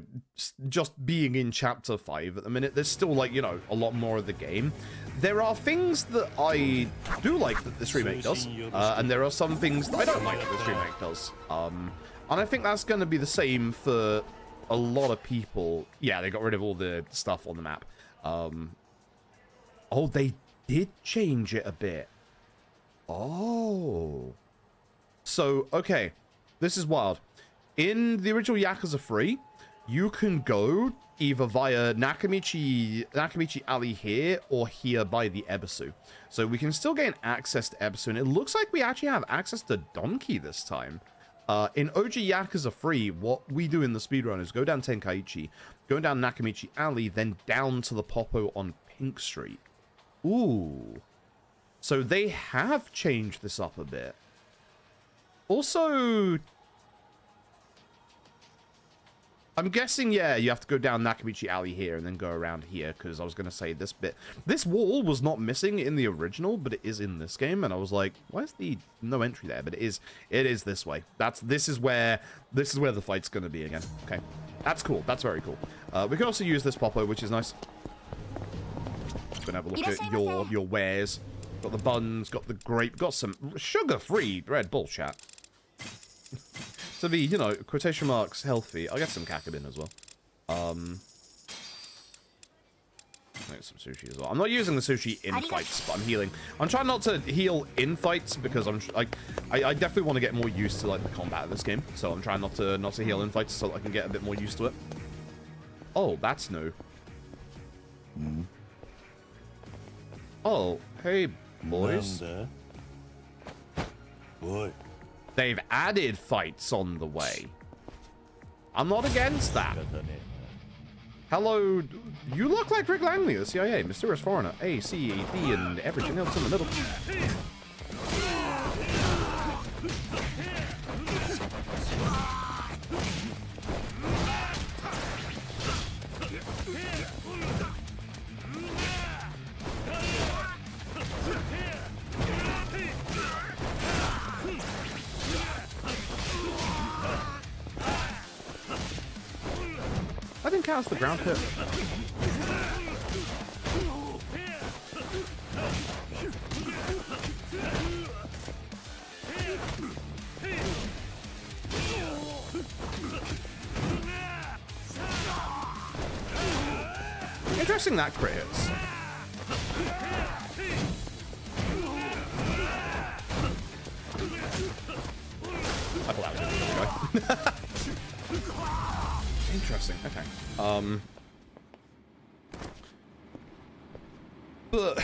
just being in chapter 5 at the minute. There's still, like, you know, a lot more of the game. There are things that I do like that this remake does, and there are some things that I don't like that this remake does. And I think that's going to be the same for a lot of people. Yeah, they got rid of all the stuff on the map. Oh, they did change it a bit. Oh. So, okay. This is wild. In the original Yakuza 3, you can go either via Nakamichi Alley here or here by the Ebisu. So we can still gain access to Ebisu, and it looks like we actually have access to Donkey this time. In OG Yakuza 3, what we do in the speedrun is go down Tenkaichi, go down Nakamichi Alley, then down to the Popo on Pink Street. Ooh. So they have changed this up a bit. Also, I'm guessing, yeah, you have to go down Nakamichi Alley here and then go around here, because I was going to say this bit. This wall was not missing in the original, but it is in this game, and I was like, why is the no entry there? But it is this way. This is where the fight's going to be again. Okay, that's cool. That's very cool. We can also use this Popo, which is nice. Just gonna have a look at your wares. Got the buns, got the grape, got some sugar-free Red Bull, chat. To be, you know, quotation marks, healthy. I'll get some kakabin as well. I'll get some sushi as well. I'm not using the sushi in fights, but I'm healing. I'm trying not to heal in fights because I definitely want to get more used to like the combat of this game. So I'm trying not to heal in fights so that I can get a bit more used to it. Oh, that's new. Oh, hey boys. Boy. They've added fights on the way. I'm not against that. Hello, you look like Rick Langley, the CIA, mysterious foreigner, A, C, A, B, and everything else in the middle. I didn't cast the ground hit. Interesting that crit hits. I thought that was a good guy. Interesting. Okay. But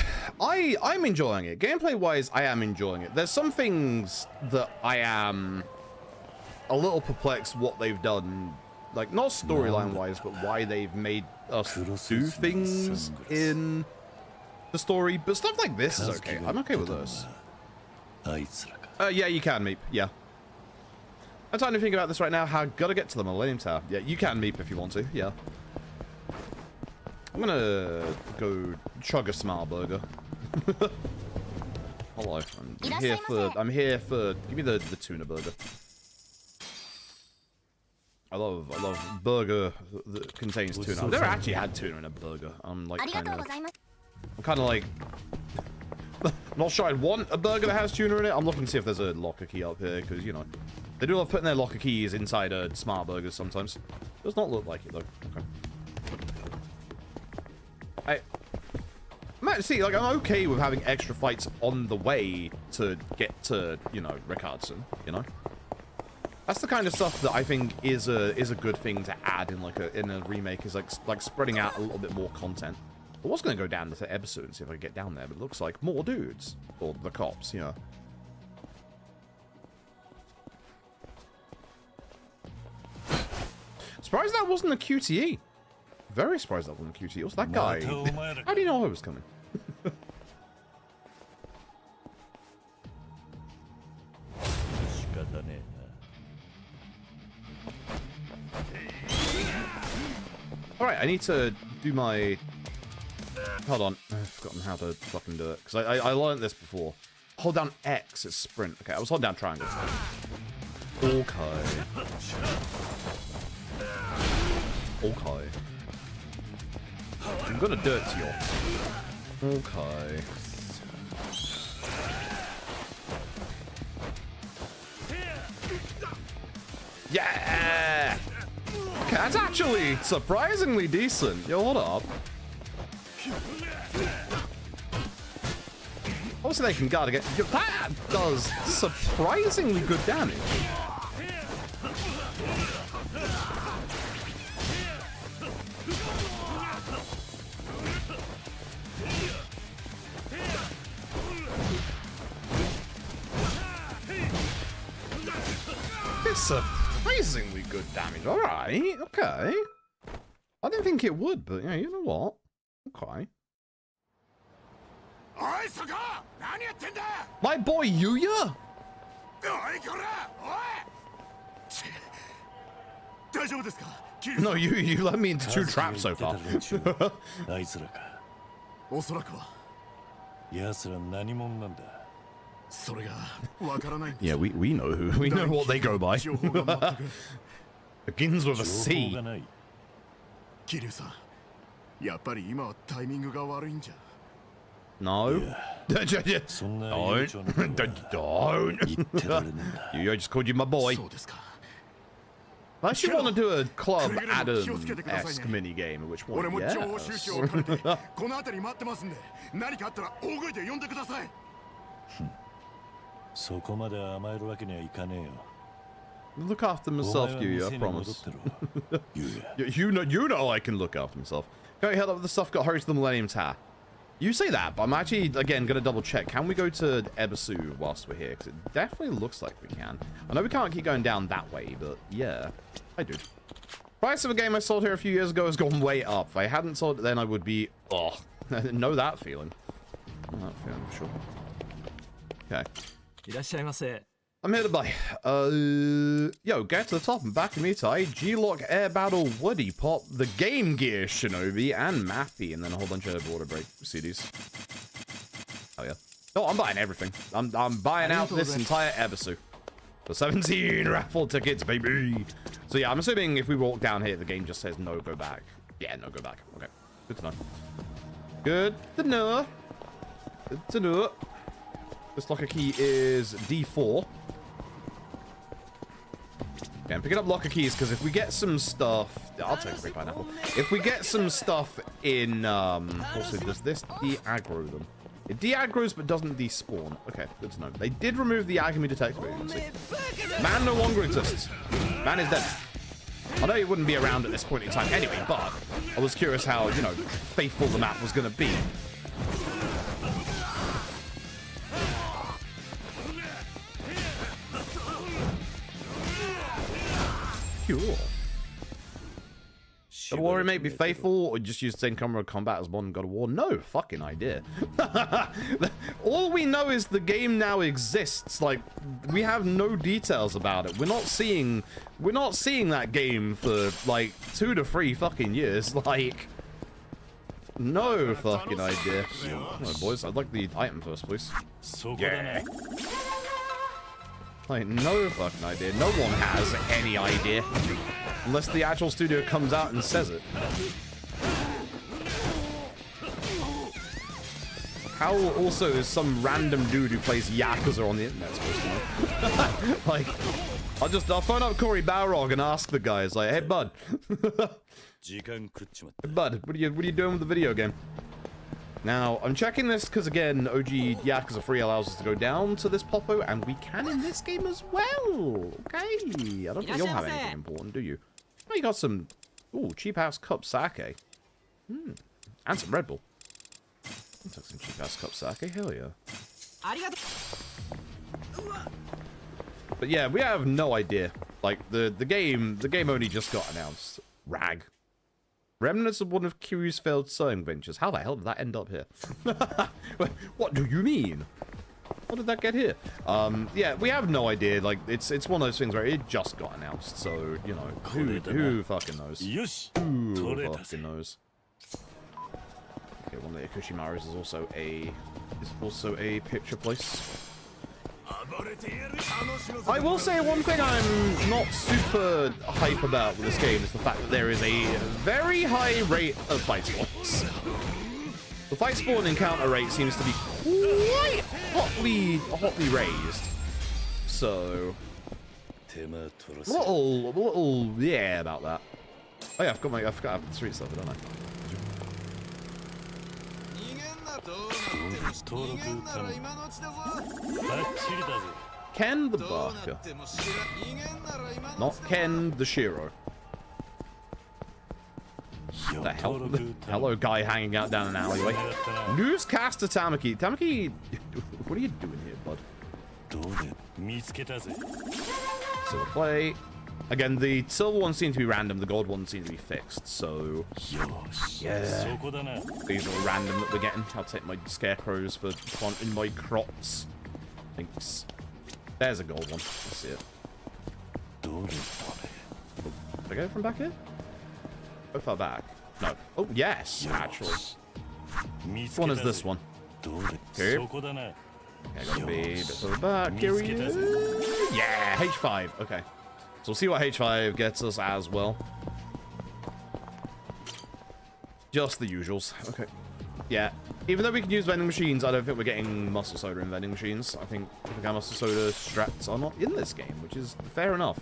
I'm enjoying it. Gameplay wise, I am enjoying it. There's some things that I am a little perplexed what they've done. Like, not storyline wise, but why they've made us do things in the story. But stuff like this is okay. I'm okay with this. Yeah, you can, Meep. Yeah. I'm trying to think about this right now. How gotta get to the Millennium Tower. Yeah, you can Meep if you want to. Yeah. I'm gonna go chug a smile burger. Hello. I'm here for. Give me the tuna burger. I love burger that contains tuna. I've never actually had tuna in a burger. I'm kind of like. Not sure I'd want a burger that has tuna in it. I'm looking to see if there's a locker key up here, because, you know, they do love putting their locker keys inside smart burgers sometimes. Does not look like it, though. Okay. See, like, I'm okay with having extra fights on the way to get to, you know, Richardson, you know? That's the kind of stuff that I think is a good thing to add in, like, in a remake, is, like spreading out a little bit more content. I was going to go down to episode and see if I could get down there, but it looks like more dudes. Or the cops, you know. Surprised that wasn't a QTE. Very surprised that wasn't a QTE. What's that guy? How do you know I was coming? Alright, I need to do my... Hold on, I've forgotten how to fucking do it. Because I learned this before. Hold down X, it's sprint. Okay, I was holding down triangle. Okay. Okay. I'm gonna do it to you. Okay. Yeah! Okay, that's actually surprisingly decent. Yo, hold up. Obviously they can guard against... That does surprisingly good damage. surprisingly good damage. All right, okay. I didn't think it would, but yeah, you know what? Okay. My boy Yuya? No, you let me into 2 traps so far. あいつらか。おそらくは。奴ら何者なんだ。それがわからないんです。 Yeah, we know who. We know what they go by. 情報が全く。 Begins with a 情 C. 報がない。桐生さん、やっぱり今はタイミングが悪いんじゃ。 No. Don't. そんな Don't. 言ってられねえんだ。 I just called you my boy. そうですか。 I actually want to do a Club Adam-esque minigame, which 俺 one? も情報収集を兼ねて Yes. この辺り待ってますんで、何かあったら大声で呼んでください。そこまで甘えるわけにはいかねえよ。 Look after myself, お前は Yuya, I 店に戻っ promise. てろ。You know I can look after myself. Go ahead up with the stuff got hurried to the Millennium Tower. You say that, but I'm actually, again, going to double check. Can we go to Ebisu whilst we're here? Because it definitely looks like we can. I know we can't keep going down that way, but yeah, I do. Price of a game I sold here a few years ago has gone way up. If I hadn't sold it then, I would be, oh, I didn't know that feeling. Know that feeling for sure. Okay. いらっしゃいませ。 I'm here to buy. Yo, get to the top and back of me tie. G-Lock Air Battle Woody Pop, the Game Gear Shinobi, and Mappy, and then a whole bunch of Water Break CDs. Oh yeah. Oh, I'm buying everything. I'm buying out this entire Ebisu. For 17 raffle tickets, baby. So yeah, I'm assuming if we walk down here, the game just says no, go back. Yeah, no, go back. Okay. Good to know. Good to know. Good to know. This locker key is D4. Yeah, I'm picking up locker keys because if we get some stuff, I'll take a free pineapple. If we get some stuff in, also does this de-aggro them? It de-aggroes but doesn't despawn. Okay, good to know. They did remove the agony detector, you can see. Man no longer exists. Man is dead. I know he wouldn't be around at this point in time anyway, but I was curious how, you know, faithful the map was going to be. Cool. God of War remake be faithful or just use the same camera combat as modern God of War? No fucking idea. All we know is the game now exists. Like, we have no details about it. We're not seeing that game for like 2 to 3 fucking years. Like, no fucking idea. Oh, boys, I'd like the item first, please. Yeah. Like, no fucking idea. No one has any idea. Unless the actual studio comes out and says it. How also is some random dude who plays Yakuza on the internet supposed to know? Like, I'll phone up Corey Balrog and ask the guys, like, hey bud. Hey bud, what are you doing with the video game? Now, I'm checking this because, again, OG Yakuza 3 allows us to go down to this Popo, and we can in this game as well. Okay. I don't think you'll have anything important, do you? Oh, you got some, ooh, cheap-ass cup sake. And some Red Bull. I'll take some cheap-ass cup sake. Hell yeah. But yeah, we have no idea. Like, the game only just got announced. Rag. Remnants of one of Kiryu's failed sewing ventures. How the hell did that end up here? What do you mean? How did that get here? Yeah, we have no idea. Like, it's one of those things where it just got announced, so, you know, who fucking knows? Who fucking knows? Okay, one of the Ikushi-Maris is also a picture place. I will say one thing I'm not super hype about with this game is the fact that there is a very high rate of fight spawns. The fight spawn encounter rate seems to be quite hotly raised. So, a little, yeah, about that. Oh yeah, I forgot I have the street stuff, don't I? Ken the Barker. Not Ken the Shiro. The hell? Hello, guy hanging out down an alleyway. Newscaster Tamaki. Tamaki, what are you doing here, bud? Silver plate. Again, the silver ones seem to be random, the gold ones seem to be fixed, so... Yeah. These are all random that we're getting. I'll take my scarecrows for planting my crops. Thanks. There's a gold one. Let's see it. Did I get it from back here? How far back? No. Oh, yes, actually. Which one is this one? Here. Okay, gotta be a bit further back. Here we go. Yeah, H5. Okay. So we'll see what H5 gets us as well. Just the usuals. Okay. Yeah. Even though we can use vending machines, I don't think we're getting muscle soda in vending machines. I think our muscle soda strats are not in this game, which is fair enough.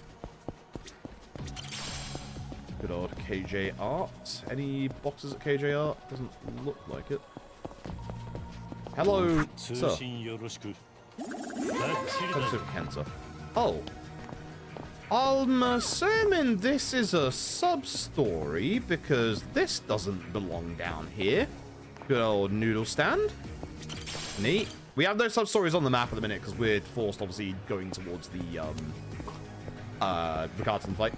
Good old KJ art. Any boxes at KJ art? Doesn't look like it. Hello, sir. Kenta. Oh. I'm assuming this is a sub-story because this doesn't belong down here. Good old noodle stand. Neat. We have no sub-stories on the map at the minute because we're forced, obviously, going towards the Richardson fight.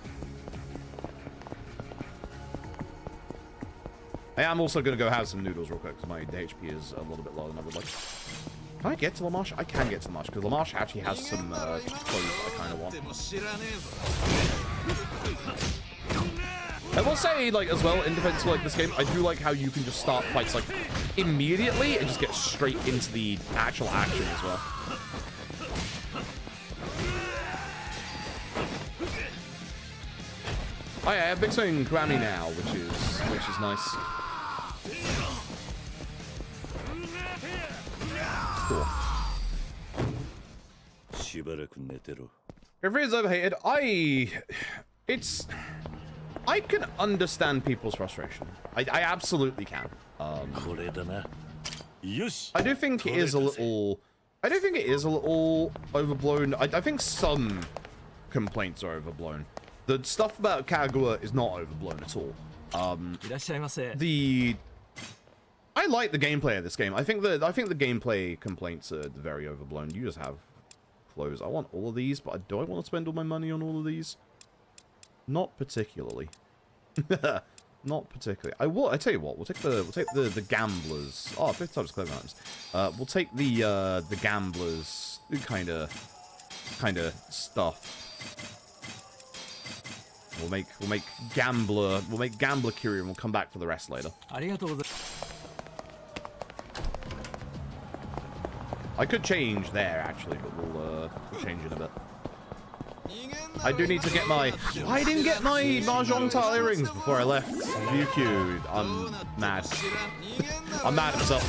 I am also going to go have some noodles real quick because my HP is a little bit lower than I would like. Can I get to La Marche? I can get to La Marche because La Marche actually has some clothes that I kind of want. I will say, like, as well, in defense of like this game, I do like how you can just start fights like immediately and just get straight into the actual action as well. Oh yeah, Big Swing Kiwami now, which is nice. Cool. If it is overhated, I can understand people's frustration. I absolutely can. I do think it is a little. I do think it is a little overblown. I think some complaints are overblown. The stuff about Kagura is not overblown at all. I like the gameplay of this game. I think the gameplay complaints are very overblown. You just have clothes. I want all of these, but do I want to spend all my money on all of these? Not particularly. Not particularly. I tell you what. We'll take the gamblers. Oh, 5th times clothing items. We'll take the gamblers kind of stuff. We'll make gambler Curie, and we'll come back for the rest later. I could change there actually, but we'll change in a bit. I do need to get my. I didn't get my mahjong tile earrings before I left UQ. I'm mad. I'm mad at myself.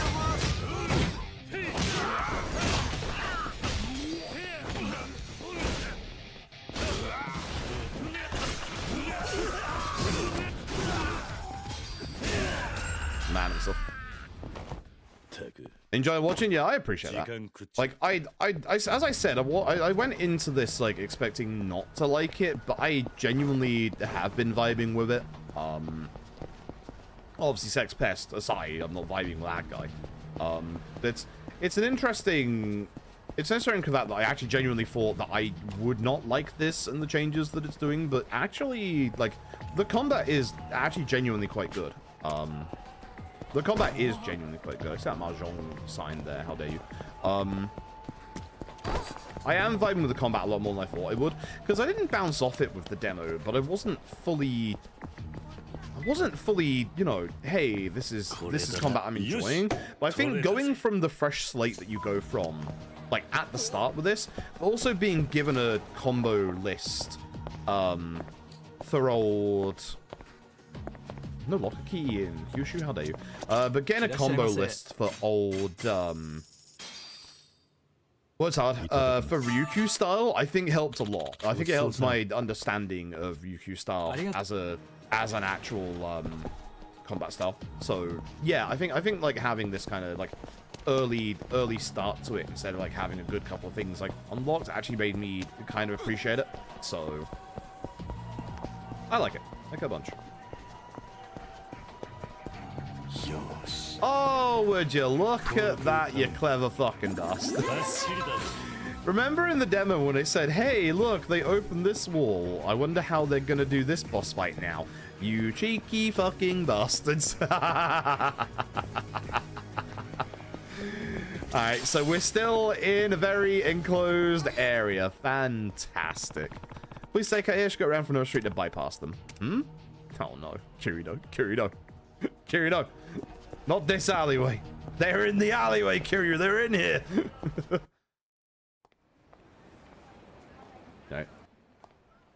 Man himself. Enjoy watching? Yeah, I appreciate that. Like, as I said, I went into this, like, expecting not to like it, but I genuinely have been vibing with it. Obviously, Sex Pest aside, I'm not vibing with that guy. It's an interesting combat that I actually genuinely thought that I would not like this and the changes that it's doing, but actually, like, the combat is actually genuinely quite good. The combat is genuinely quite good. I see that mahjong sign there. How dare you? I am vibing with the combat a lot more than I thought I would, because I didn't bounce off it with the demo, but I wasn't fully, you know, hey, this is combat I'm enjoying. But I think going from the fresh slate that you go from, like at the start with this, but also being given a combo list, for old. No locker key in Kyushu, how dare you? But getting a combo list for old, what's hard? For Ryukyu style, I think helped a lot. I think it helps my understanding of Ryukyu style as an actual combat style. So yeah, I think like having this kind of like early start to it instead of like having a good couple of things like unlocked actually made me kind of appreciate it. So I like it. I like it a bunch. Oh, would you look at that, you clever fucking dust. Remember in the demo when they said, hey, look, they opened this wall. I wonder how they're gonna do this boss fight now. You cheeky fucking bastards. Alright, so we're still in a very enclosed area. Fantastic. Please stay cut here. Should go around from North Street to bypass them. Hmm? Oh no. Kiryu, Kiryu, Kiryu. Not this alleyway. They're in the alleyway, Kiryu. They're in here. No.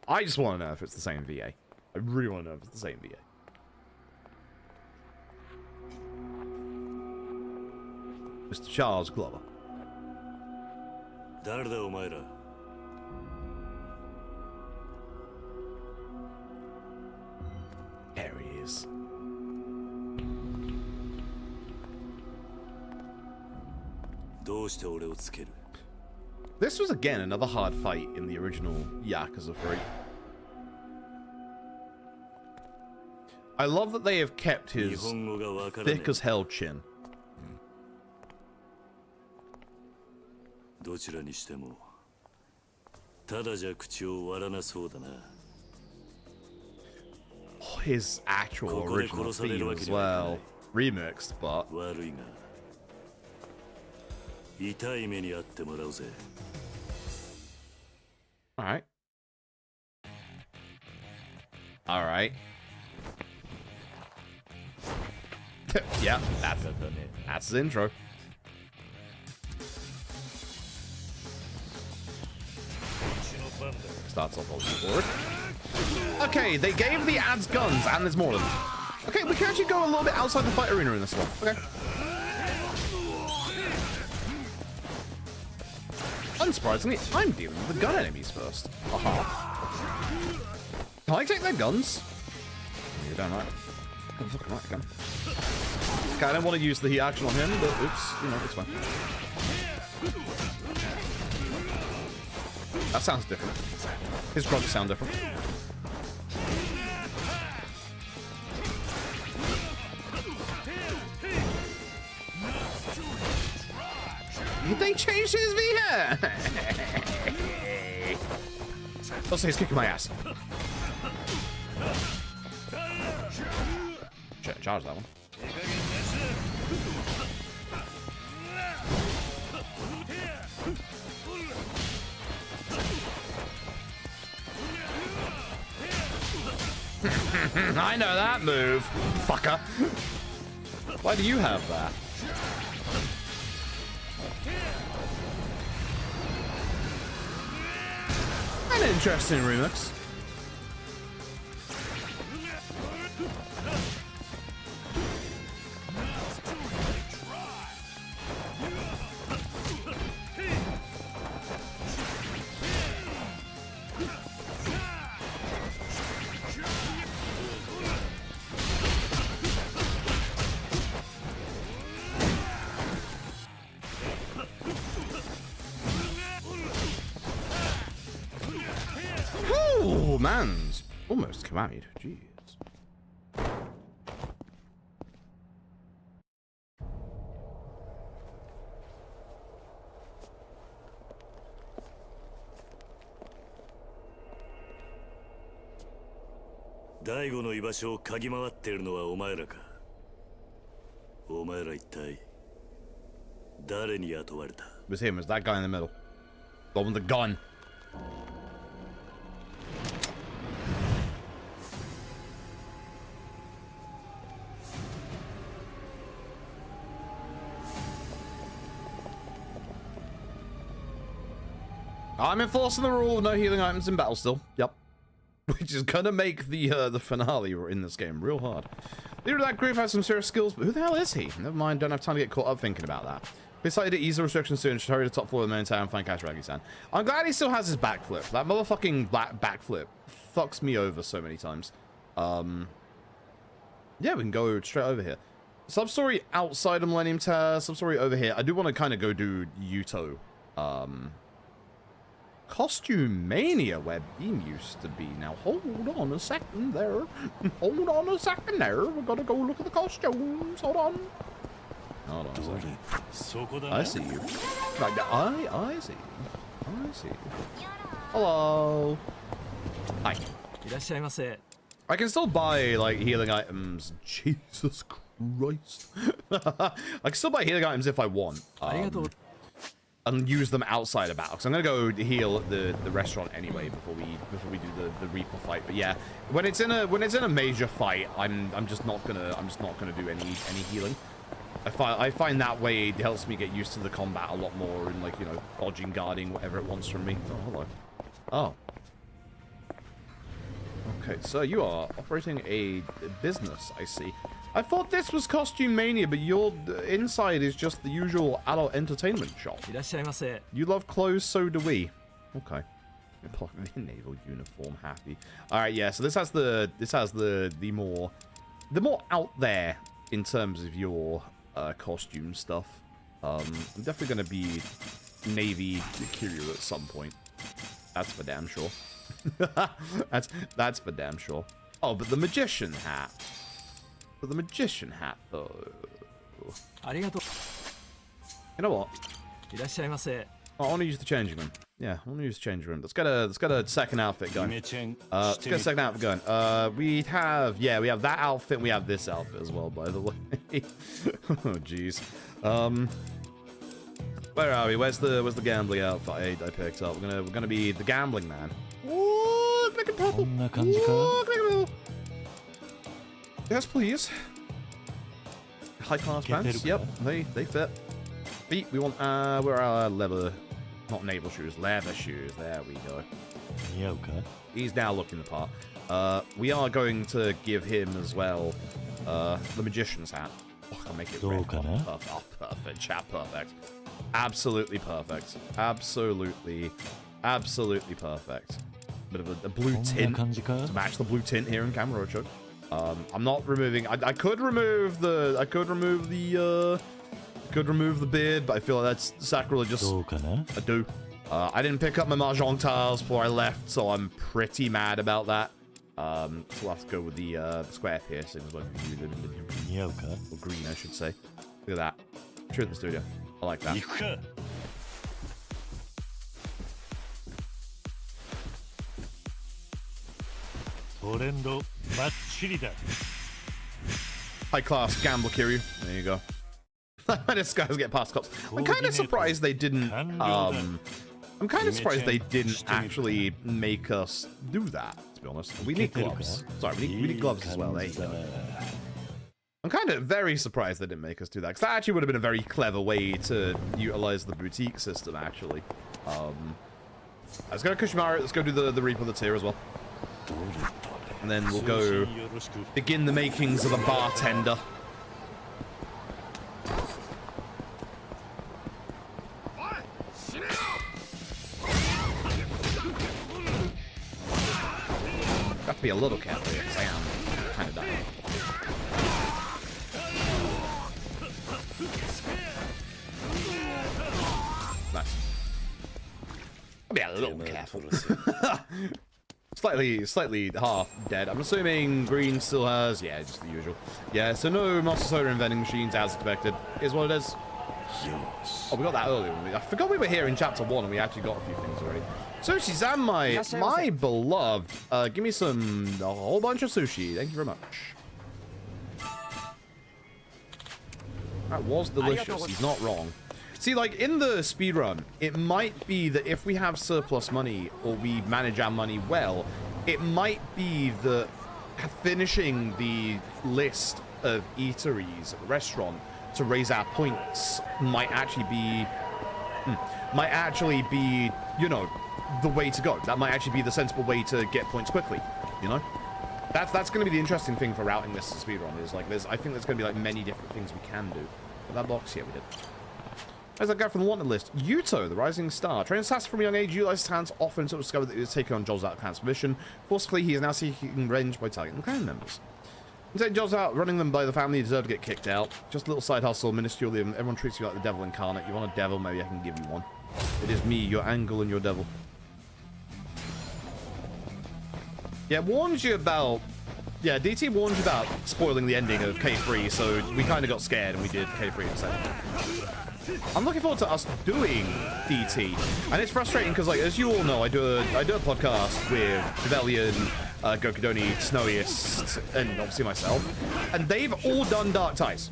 I just want to know if it's the same VA. I really want to know if it's the same VA. Mr. Charles Glover. 誰だお前ら There he is. This was again another hard fight in the original Yakuza 3. I love that they have kept his thick as hell chin. どちらにしてもただじゃ口を割らなそうだな His actual original theme as well. Remixed, but... 悪いが痛い目にあってもらうぜ Alright. Alright. Yeah, that's his intro. Starts off on the board. Okay, they gave the ads guns, and there's more of them. Okay, we can actually go a little bit outside the fight arena in this one. Okay. Unsurprisingly, I'm dealing with the gun enemies first. Can I take their guns? You're damn right. Oh, fucking right, I can. Okay, I don't want to use the heat action on him, but oops, you know, it's fine. That sounds different. His grunts sound different. Did they change his VR? Also, he's kicking my ass. Charge that one. I know that move, fucker. Why do you have that? An interesting remix. Oh, man's almost Kiwami. Jeez. Daigoの居場所を嗅ぎ回っているのはお前らか。お前ら一体誰に雇われた? It was him. It was that guy in the middle. The one with the gun. I'm enforcing the rule of no healing items in battle still. Yep. Which is gonna make the finale in this game real hard. Leader of that group has some serious skills, but who the hell is he? Never mind, don't have time to get caught up thinking about that. We decided to ease the restrictions soon, should hurry to the top floor of the main town and find Kashiwagi-san. I'm glad he still has his backflip. That motherfucking backflip fucks me over so many times. Yeah, we can go straight over here. Substory outside of Millennium Tower, substory over here. I do want to kind of go do Yuto. Costume Mania, where Beam used to be. Now, hold on a second there. Hold on a second there. We're gonna go look at the costumes. Hold on. Hold on a second. I see you. I see you. I see. Hello. Hi. I can still buy, like, healing items. Jesus Christ. I can still buy healing items if I want. And use them outside of battle. So I'm gonna go heal at the restaurant anyway before we do the Reaper fight. But yeah, when it's in a major fight, I'm just not gonna do any healing. I find that way it helps me get used to the combat a lot more and, like, you know, dodging, guarding, whatever it wants from me. Oh, hello. Oh. Okay, so you are operating a business, I see. I thought this was Costume Mania, but your inside is just the usual adult entertainment shop. You love clothes, so do we. Okay. Naval uniform, happy. All right, yeah. So this has the more out there in terms of your costume stuff. I'm definitely gonna be Navy Kiryu at some point. That's for damn sure. that's for damn sure. Oh, but the magician hat. But the magician hat, though. You know what? I want to use the changing room. Yeah, I want to use the changing room. Let's get a second outfit going. Let's get a second outfit going. We have that outfit. And we have this outfit as well, by the way. Oh, jeez. Where are we? Where's the gambling outfit I picked up? We're gonna be the gambling man. Ooh, look at purple. Ooh, look at purple. Yes, please. High class pants. Yep, they fit. Feet. We want where are our leather, not naval shoes, leather shoes. There we go. Yeah, okay. He's now looking the part. We are going to give him as well the magician's hat. Oh, I'll make it red. Oh, perfect, chap, perfect. Absolutely perfect. Absolutely perfect. Bit of a blue tint to match the blue tint here in Kamurocho. I'm not removing. I could remove the. I could remove the beard, but I feel like that's sacrilegious. I do. I didn't pick up my mahjong tiles before I left, so I'm pretty mad about that. So we'll have to go with the square piercings. Or green, I should say. Look at that. Shoot in the studio. I like that. High class gambler Kiryu. There you go. This guy's get past cops. I'm kind of surprised they didn't. I'm kind of surprised they didn't actually make us do that. To be honest, we need gloves. Sorry, we need gloves as well. There you go. I'm kind of very surprised they didn't make us do that, because that actually would have been a very clever way to utilize the boutique system. Actually, let's go to Kushimaru. Let's go do the Reaper that's here as well. And then we'll go begin the makings of a bartender. Got to be a little careful here, because I am kind of dying. Nice. I'll be a little careful. Slightly half dead. I'm assuming green still has, yeah, just the usual. Yeah, so no Monster Soda and vending machines as expected. Is what it is. Oh, we got that earlier. I forgot we were here in chapter 1 and we actually got a few things already. Sushi-san, my beloved. Give me a whole bunch of sushi. Thank you very much. That was delicious. He's not wrong. See, like, in the speedrun, it might be that if we have surplus money, or we manage our money well, it might be that finishing the list of eateries at the restaurant to raise our points might actually be, you know, the way to go. That might actually be the sensible way to get points quickly, you know? That's going to be the interesting thing for routing this speedrun, is, like, I think there's going to be, like, many different things we can do. But that box, yeah, we did. There's that guy from the wanted list. Yuto, the rising star. Trained assassin from a young age, utilized his talents often to discover that he was taking on jobs out of clan's permission. Forcefully, he is now seeking revenge by targeting clan members. Instead, jobs out running them by the family, you deserve to get kicked out. Just a little side hustle, minuscule. Everyone treats you like the devil incarnate. You want a devil? Maybe I can give you one. It is me, your angle and your devil. Yeah, warns you about... Yeah, DT warned you about spoiling the ending of K3, so we kind of got scared and we did K3 instead. I'm looking forward to us doing DT, and it's frustrating because, like, as you all know, I do a podcast with Rebellion, Gokudoni, Snowiest, and obviously myself, and they've all done Dark Ties.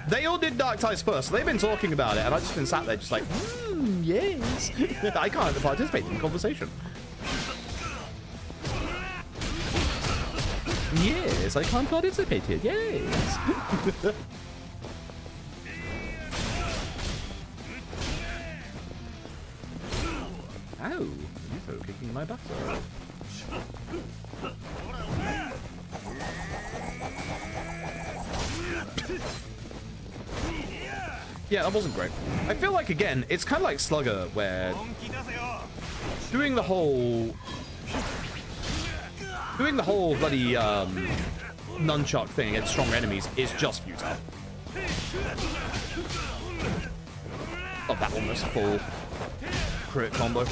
They all did Dark Ties first, so they've been talking about it, and I've just been sat there just like, yes. I can't participate in the conversation. Yes, I can't participate here. Yes. Ow, you kicking my butt. Yeah, that wasn't great. I feel like, again, it's kind of like Slugger, where doing the whole bloody nunchuck thing against strong enemies is just futile. Oh, that almost full crit combo.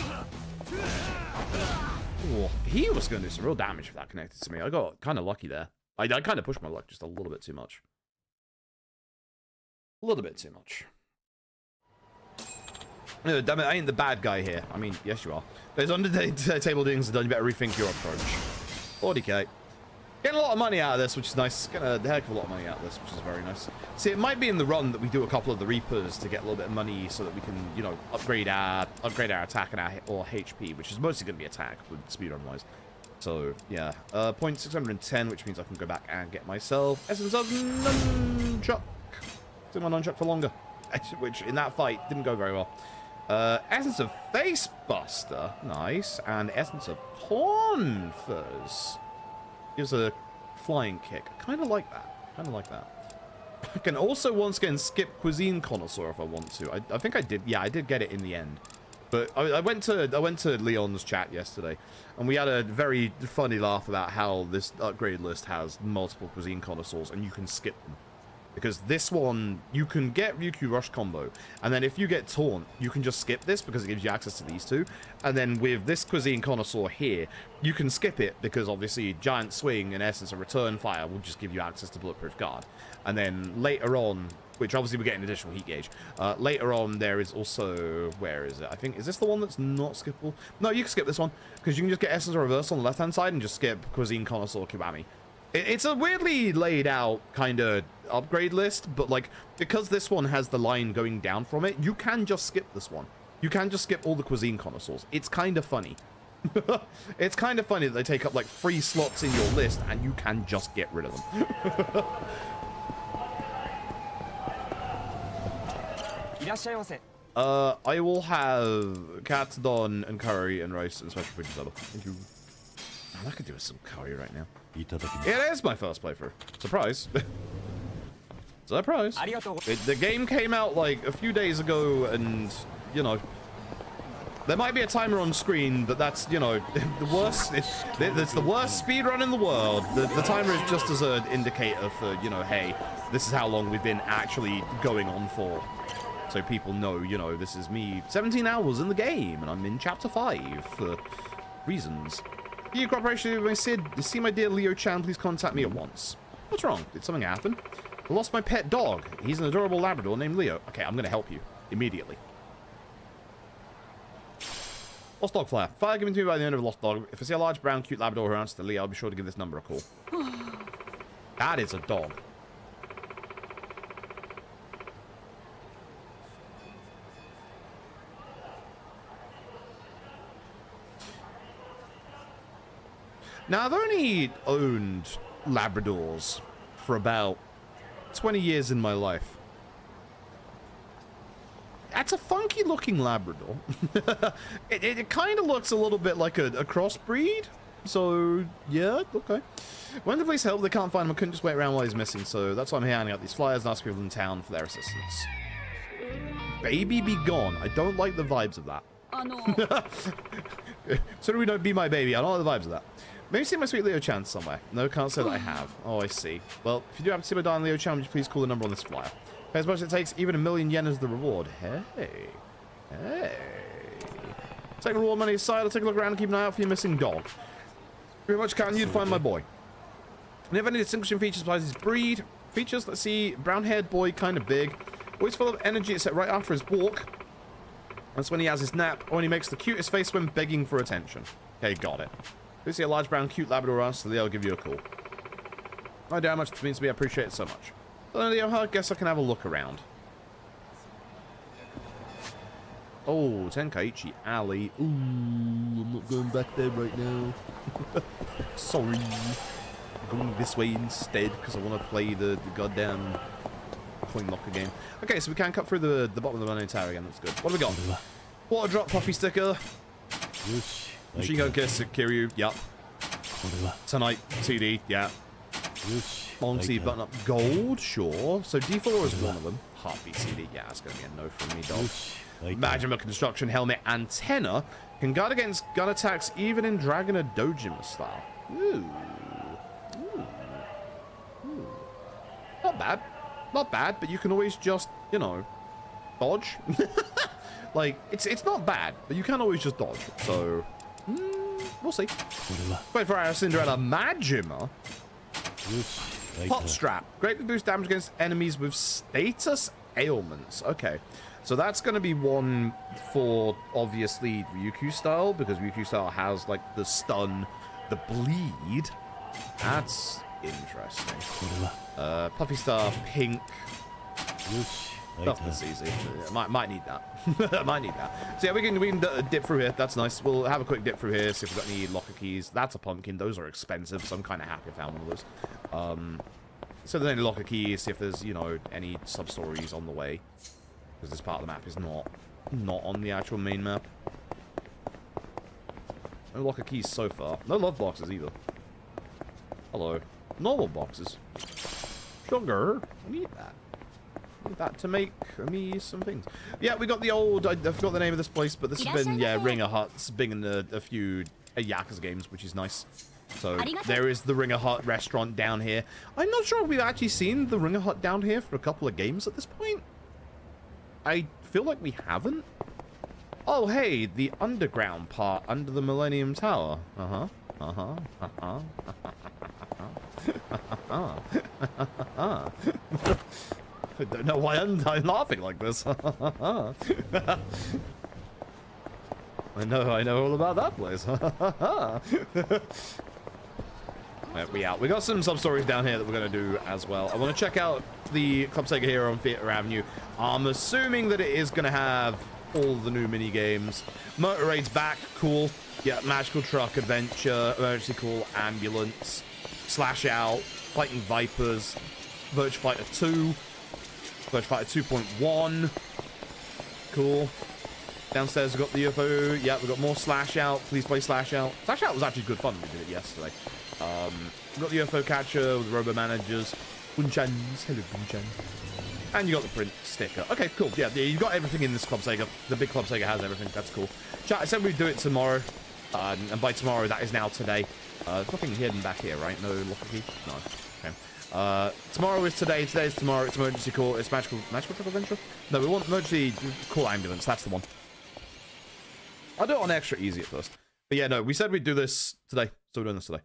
Oh, he was going to do some real damage if that connected to me. I got kind of lucky there. I kind of pushed my luck just a little bit too much. A little bit too much. No, damn it, I ain't the bad guy here. I mean, yes you are. There's under the table doings done, you better rethink your approach. 40k. Getting a lot of money out of this, which is nice. Getting a heck of a lot of money out of this, which is very nice. See, it might be in the run that we do a couple of the Reapers to get a little bit of money so that we can, you know, upgrade our attack and our HP, which is mostly going to be attack with speedrun wise. So, yeah. Point 610, which means I can go back and get myself Essence of Nunchuck. Took my Nunchuck for longer, which in that fight didn't go very well. Essence of Face Buster, nice, and Essence of Horn Fuzz. Gives a flying kick. I kind of like that. Kind of like that. I can also once again skip Cuisine Connoisseur if I want to. I think I did. Yeah, I did get it in the end. But I went to Leon's chat yesterday, and we had a very funny laugh about how this upgrade list has multiple Cuisine Connoisseurs, and you can skip them. Because this one, you can get Ryukyu Rush combo, and then if you get Taunt, you can just skip this because it gives you access to these two. And then with this Cuisine Connoisseur here, you can skip it because obviously Giant Swing and Essence of Return Fire will just give you access to Bulletproof Guard. And then later on, which obviously we get an additional heat gauge, later on there is also, where is it? I think, is this the one that's not skippable? No, you can skip this one because you can just get Essence of Reverse on the left-hand side and just skip Cuisine Connoisseur Kiwami. It's a weirdly laid out kind of upgrade list, but like, because this one has the line going down from it, you can just skip this one. You can just skip all the Cuisine Connoisseurs. It's kind of funny. It's kind of funny that they take up like 3 slots in your list and you can just get rid of them. I will have katsudon and curry and rice and special food double. Thank you. I could do with some curry right now. It is my first playthrough. Surprise. Surprise. The game came out like a few days ago, and, you know, there might be a timer on screen, but that's, you know, the worst. It's the worst speedrun in the world. The timer is just as an indicator for, you know, hey, this is how long we've been actually going on for. So people know, you know, this is me 17 hours in the game, and I'm in chapter 5 for reasons. Your cooperation with my Sid. See my dear Leo-chan, please contact me at once. What's wrong? Did something happen? I lost my pet dog. He's an adorable Labrador named Leo. Okay, I'm going to help you. Immediately. Lost Dog Flyer. Fire given to me by the owner of Lost Dog. If I see a large, brown, cute Labrador who answers to Leo, I'll be sure to give this number a call. That is a dog. Now, I've only owned Labradors for about 20 years in my life. That's a funky looking Labrador. it kind of looks a little bit like a crossbreed. So, yeah, okay. When the police help, they can't find him. I couldn't just wait around while he's missing, so that's why I'm handing out these flyers and asking people in town for their assistance. Baby be gone. I don't like the vibes of that. So do we don't be my baby. I don't like the vibes of that. Maybe see my sweet Leo-chan somewhere. No, can't say that I have. Oh, I see. Well, if you do happen to see my darling Leo-chan, would you please call the number on this flyer? Pay as much as it takes, even 1,000,000 yen as the reward. Hey. Hey. Take the reward money aside, I'll take a look around and keep an eye out for your missing dog. Very much can you to find my boy. And if any distinguishing features besides his breed, features, let's see, brown-haired boy, kind of big. Always full of energy except right after his walk. That's when he has his nap, or when he makes the cutest face when begging for attention. Okay, got it. If you see a large brown cute Labrador ass, they'll give you a call. No idea how much this means to me, I appreciate it so much. Well, I guess I can have a look around. Oh, Tenkaichi Alley. Ooh, I'm not going back there right now. Sorry. I'm going this way instead, because I want to play the goddamn coin locker game. Okay, so we can cut through the bottom of the Mono Tower again. That's good. What have we got? Water drop puffy sticker. Machine gun kiss Kiryu. Yup. Tonight CD. Yeah. Monty button up gold. Sure. So D4 is one of them. Heartbeat CD. Yeah, that's gonna be a no from me, dog. Majima construction helmet antenna can guard against gun attacks even in Dragon or Dojima style. Ooh. Ooh. Not bad. Not bad, but you can always just, you know, dodge. Like, it's not bad, but you can always just dodge. So, we'll see. Wait for our Cinderella Majima. Pot strap. Greatly boost damage against enemies with status ailments. Okay. So that's going to be one for, obviously, Ryukyu style, because Ryukyu style has, like, the stun, the bleed. That's interesting. Puffy Star, pink. Stuff that's easy. Might need that. Might need that. So yeah, we can dip through here. That's nice. We'll have a quick dip through here, see if we've got any locker keys. That's a pumpkin. Those are expensive, so I'm kind of happy I found one of those. So there's any locker keys, see if there's, you know, any sub-stories on the way. Because this part of the map is not on the actual main map. No locker keys so far. No love boxes either. Hello. Normal boxes. Sugar. I need that. I need that to make me some things. Yeah, we got the old... I forgot the name of this place, but this has been, yeah, Ringer Hut. It's been in a few Yakuza games, which is nice. So there is the Ringer Hut restaurant down here. I'm not sure if we've actually seen the Ringer Hut down here for a couple of games at this point. I feel like we haven't. Oh, hey, the underground part under the Millennium Tower. Uh-huh. Uh-huh. Uh-huh. I don't know why I'm laughing like this. I know all about that place. Right, we out. We got some sub-stories down here that we're going to do as well. I want to check out the Club Sega here on Theatre Avenue. I'm assuming that it is going to have all the new mini-games. Motor Raid's back. Cool. Yeah, Magical Truck Adventure. Emergency Call. Ambulance. Slash Out. Fighting Vipers. Virtua Fighter 2. Virtua Fighter 2.1. Cool. Downstairs we've got the UFO. Yeah, we've got more Slash Out. Please play Slash Out. Slash Out was actually good fun. We did it yesterday. We've got the UFO Catcher with Robo Managers. Bunchans. Hello, Bunchan. And you got the print sticker. Okay, cool. Yeah, you've got everything in this Club Sega. The big Club Sega has everything. That's cool. Chat, I said we'd do it tomorrow. And by tomorrow, that is now today. There's nothing hidden back here, right? No locker key? No. Okay. Tomorrow is today. Today is tomorrow. It's Emergency Call. It's Magical Truck Adventure? No, we want Emergency Call Ambulance. That's the one. I'll do it on extra easy at first. But yeah, no, we said we'd do this today. So we're doing this today.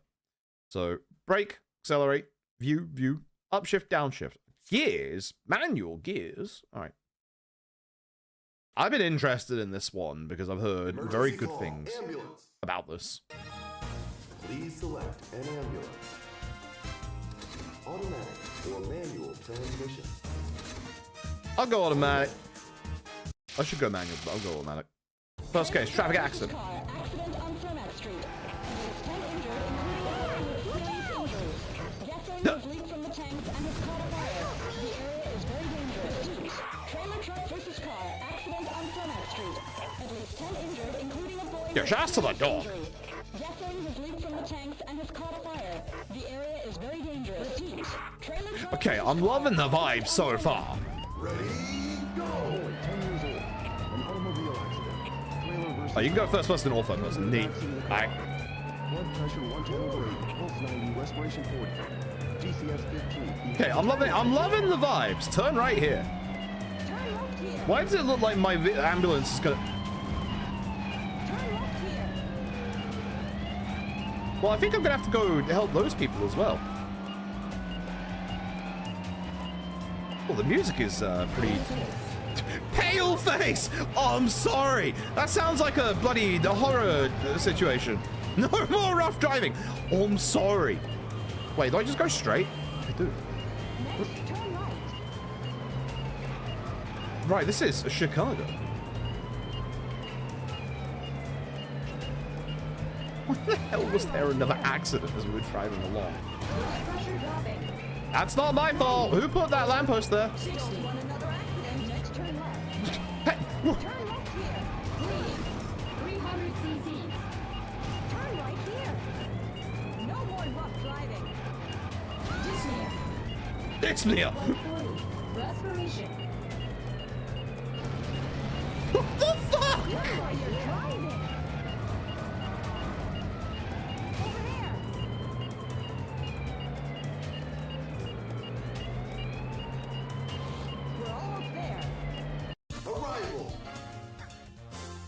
So, brake, accelerate, view, upshift, downshift. Gears, manual gears. All right. I've been interested in this one because I've heard very good things about this. Please select an ambulance. Automatic or manual transmission. I'll go automatic. I should go manual, but I'll go automatic. First case, traffic accident. Your shots to the door. Okay, I'm loving the vibe so far. Oh, you can go first person or third person. Neat. Alright. Okay, I'm loving the vibes. Turn right here. Why does it look like my ambulance is gonna... Well, I think I'm gonna have to go help those people as well. Well, the music is pretty... Pale face! Oh, I'm sorry. That sounds like a bloody horror situation. No more rough driving. Oh, I'm sorry. Wait, do I just go straight? I do. Right, this is Chicago. Why the hell was there another accident as we were driving along? That's not my fault. Who put that lamppost there? Hey. Turn left here. 300 cc's. Turn right here. No more rough driving. Dyspnea. Respiration. What the fuck? Look where you're driving. Over there. We're almost there. Arrival.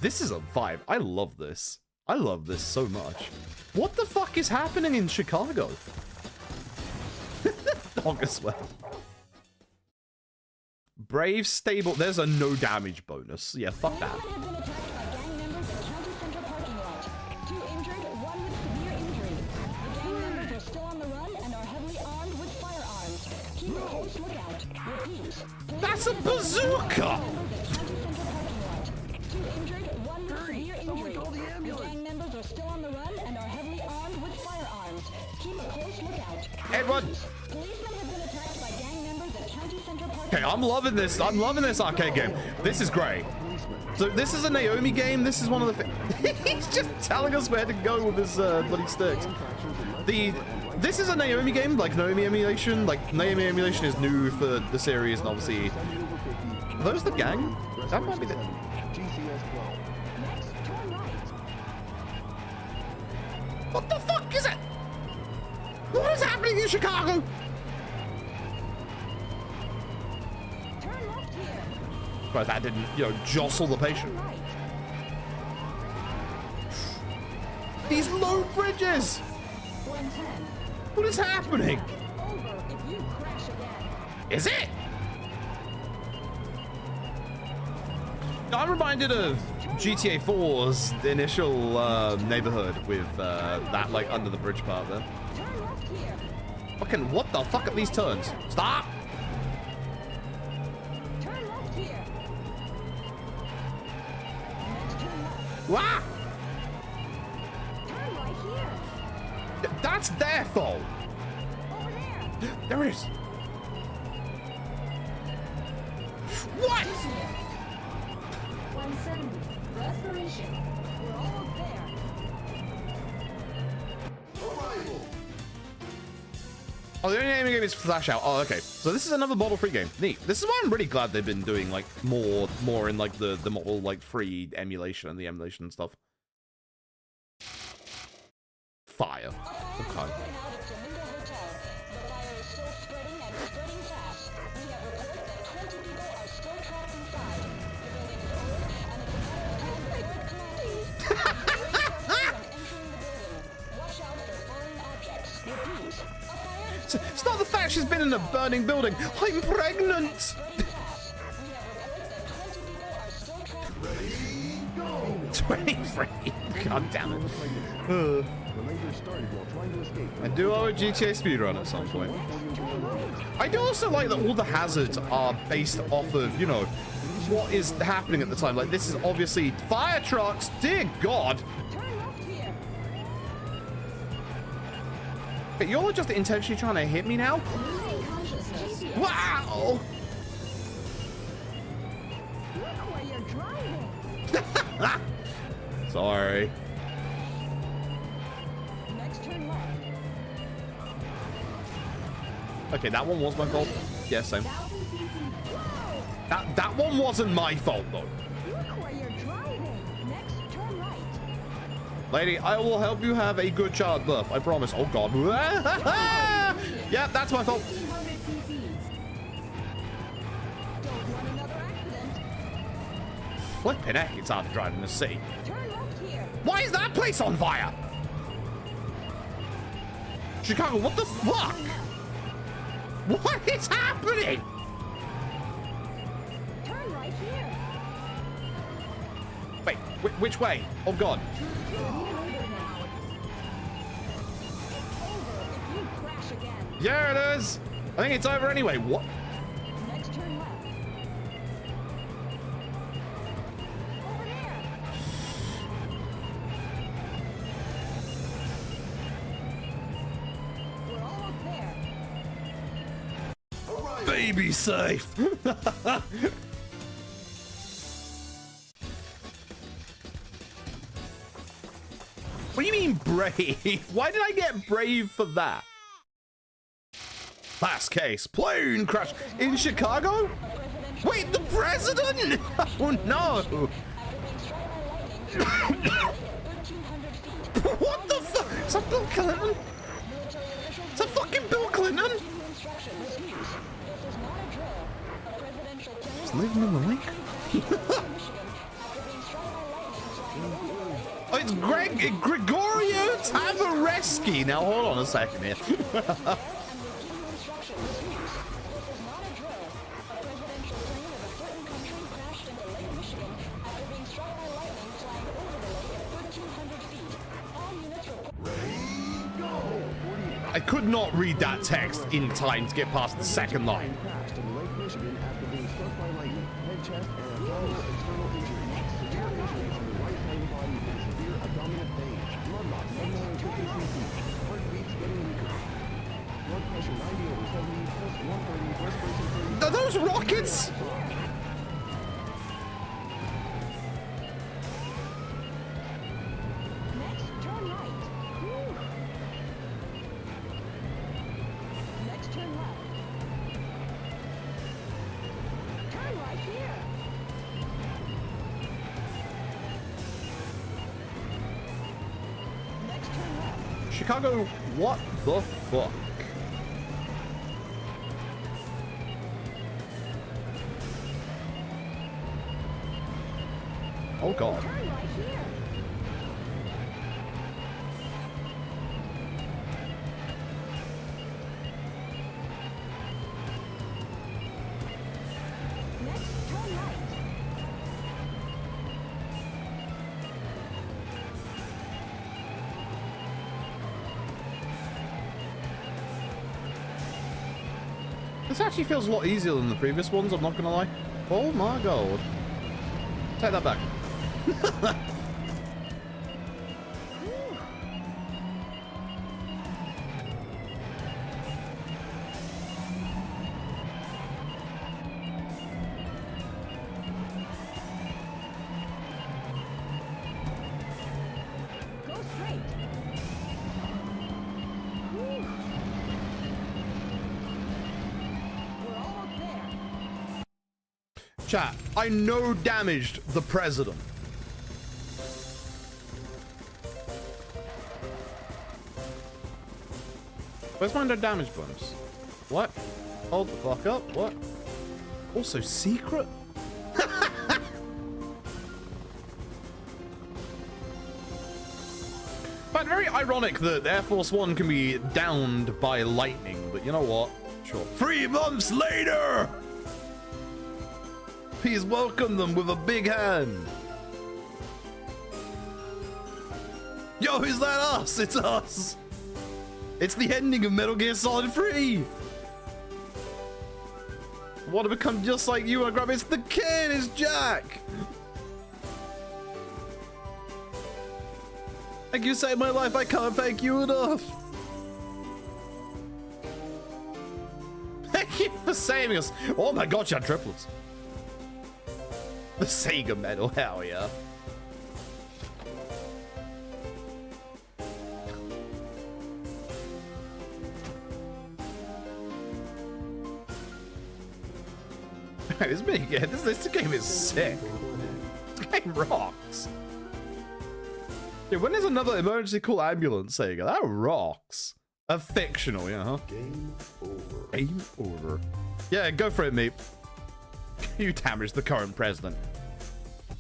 This is a vibe. I love this. I love this so much. What the fuck is happening in Chicago? Dog as well. Brave, stable. There's a no damage bonus. Yeah, fuck that. Have been attacked by gang members at County Central parking lot. 2 injured, 1 with severe injury. The gang members are still on the run and are heavily armed with firearms. Keep a close lookout. Repeat. That's a bazooka! Edward! Okay, I'm loving this. I'm loving this arcade game. This is great. So this is a Naomi game. This is one of the... He's just telling us where to go with his bloody sticks. This is a Naomi game, like Naomi emulation. Like, Naomi emulation is new for the series, and obviously... Are those the gang? That might be the... What the fuck is it? What is happening in Chicago? Turn left here. But that didn't, jostle the patient. These low bridges! 110. What is happening? Over if you crash again. Is it? I'm reminded of GTA 4's initial neighborhood with that like under the bridge part there. Turn left here. Fucking what the fuck are these turns? Stop! Turn left here. Next turn left. Wah! Turn right here. That's their fault. Over there. There it is. What? 170. Respiration. We're almost there. Arrival. Oh, the only name of the game is Flash Out. Oh, okay. So this is another model-free game. Neat. This is why I'm really glad they've been doing like more in like the model like free emulation and the emulation and stuff. Fire. Okay. It's not the fact she's been in a burning building. I'm pregnant. 23. God damn it. I do owe a GTA speedrun at some point. I do also like that all the hazards are based off of, what is happening at the time. Like, this is obviously fire trucks. Dear God. But you're just intentionally trying to hit me now? Wow! Sorry. Okay, that one was my fault. Yeah, same. That one wasn't my fault though. Lady, I will help you have a good childbirth. I promise. Oh God. Yeah, that's my fault. Flipping heck, it's hard to drive in the city. Why is that place on fire? Chicago, what the fuck? What is happening? Which way? Oh god. Yeah, it is. I think it's over anyway. What? Next turn left. Over there. We're almost there. Baby safe. What do you mean brave? Why did I get brave for that? Last case, plane crash in Chicago? Wait, the president? Oh no! What the fuck? Is that Bill Clinton? Is that fucking Bill Clinton? Just leaving him the link. Oh, it's Gregorio Tavareschi. Now hold on a second here. I could not read that text in time to get past the second line. Are those rockets? Chicago, what the fuck? Oh god. This actually feels a lot easier than the previous ones, I'm not gonna lie. Oh my god. Take that back. Chat, I no damaged the president. Where's my no damage bumps? What? Hold the fuck up. What? Also secret? But very ironic that Air Force One can be downed by lightning, but you know what? Sure. 3 months later! He's welcomed them with a big hand. Yo, is that us? It's us. It's the ending of Metal Gear Solid 3. I want to become just like you and grab. It's the kid. It's Jack. Thank you, saved my life. I can't thank you enough. Thank you for saving us. Oh my god, you had triplets. The Sega medal, hell yeah. This game is sick. This game rocks. Yeah, when there's another emergency call ambulance Sega, that rocks. A fictional, yeah, huh? Game over. Game over. Yeah, go for it, mate. You damaged the current president.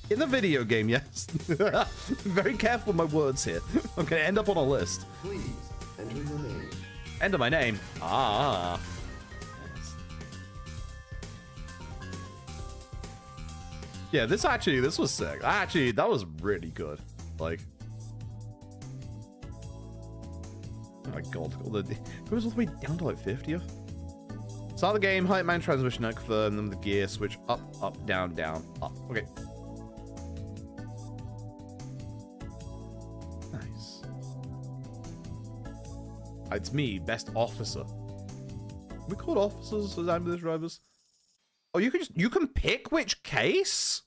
In the video game, yes. Very careful with my words here. I'm gonna end up on a list. Please enter your name. Enter my name. Ah. Yes. Yeah, this was sick. Actually, that was really good. Like, oh my god, it goes all the way down to like 50th. Start the game, height man transmission not confirmed, then the gear switch up, up, down, down, up. Okay. Nice. It's me, best officer. We called officers as ambulance drivers. Oh, you can pick which case?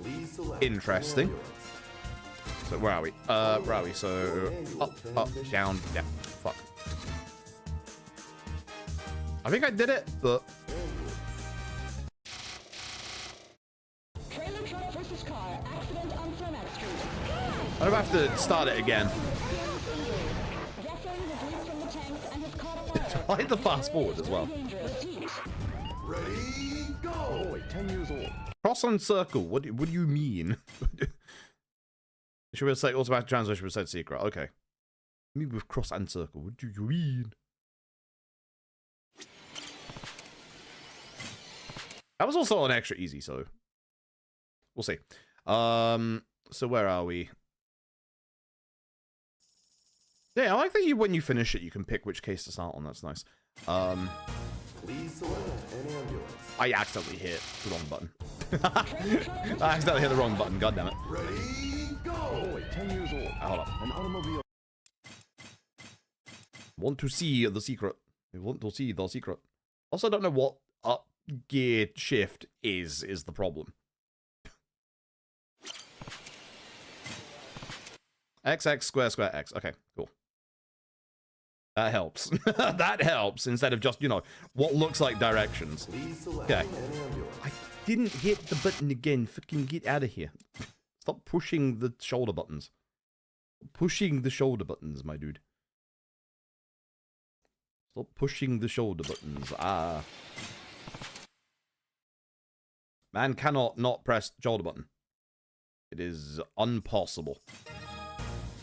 Please select Interesting. So where are we? So up, up, down, down. Fuck. I think I did it, but Trailer truck versus car. Accident on Furnace Street. I don't have to start it again. Gasoline was leaked from the tanks and has caught fire. I like the fast forward as well. Ready, go! Boy, 10 years old. Cross on circle. What do you mean? Should we say automatic transmission was said secret? Okay. Me with cross and circle. What do you mean? That was also on extra easy, so we'll see. So where are we? Yeah, I like that when you finish it, you can pick which case to start on. That's nice. Please select an ambulance. I accidentally hit the wrong button. I accidentally hit the wrong button. God damn it. Ready, go! Boy, 10 years old. Hold up. An automobile. Want to see the secret. We want to see the secret. Also, don't know what up gear shift is the problem. XX square square X. Okay, cool. That helps. That helps instead of just, you know, what looks like directions. Please select Okay. an ambulance. I didn't hit the button again. Fucking get out of here. Stop pushing the shoulder buttons. Pushing the shoulder buttons, my dude. Stop pushing the shoulder buttons. Ah. Man cannot not press shoulder button. It is impossible.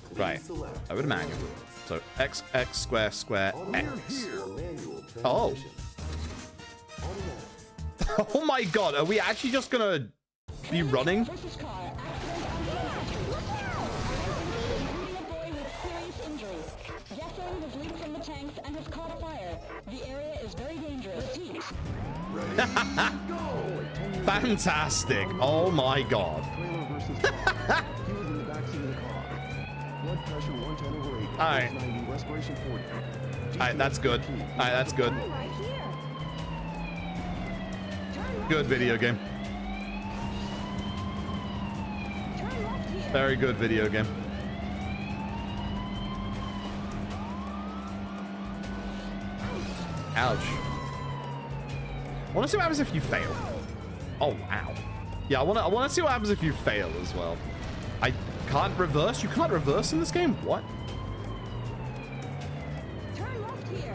Please Right. select I would imagine. So X square square X. or manual Oh. transmission. Automatic. Oh my god, are we actually just gonna be running? Versus car. Accident on Furnace Street. A boy with serious injuries. Gasoline was leaked from the tanks and has caught fire. The area is very dangerous. Repeat. Fantastic. Oh my god. Trailer versus car. He was in the backseat of the car. Blood pressure 110/8. Alright. 90, respiration 40. Alright, that's good. Alright, that's good. Right here. Turn left. Good video game. Turn left here. Very good video game. Ouch. I want to see what happens if you fail. Oh, ow. Yeah, I want to see what happens if you fail as well. I can't reverse. You can't reverse in this game? What? Turn left here.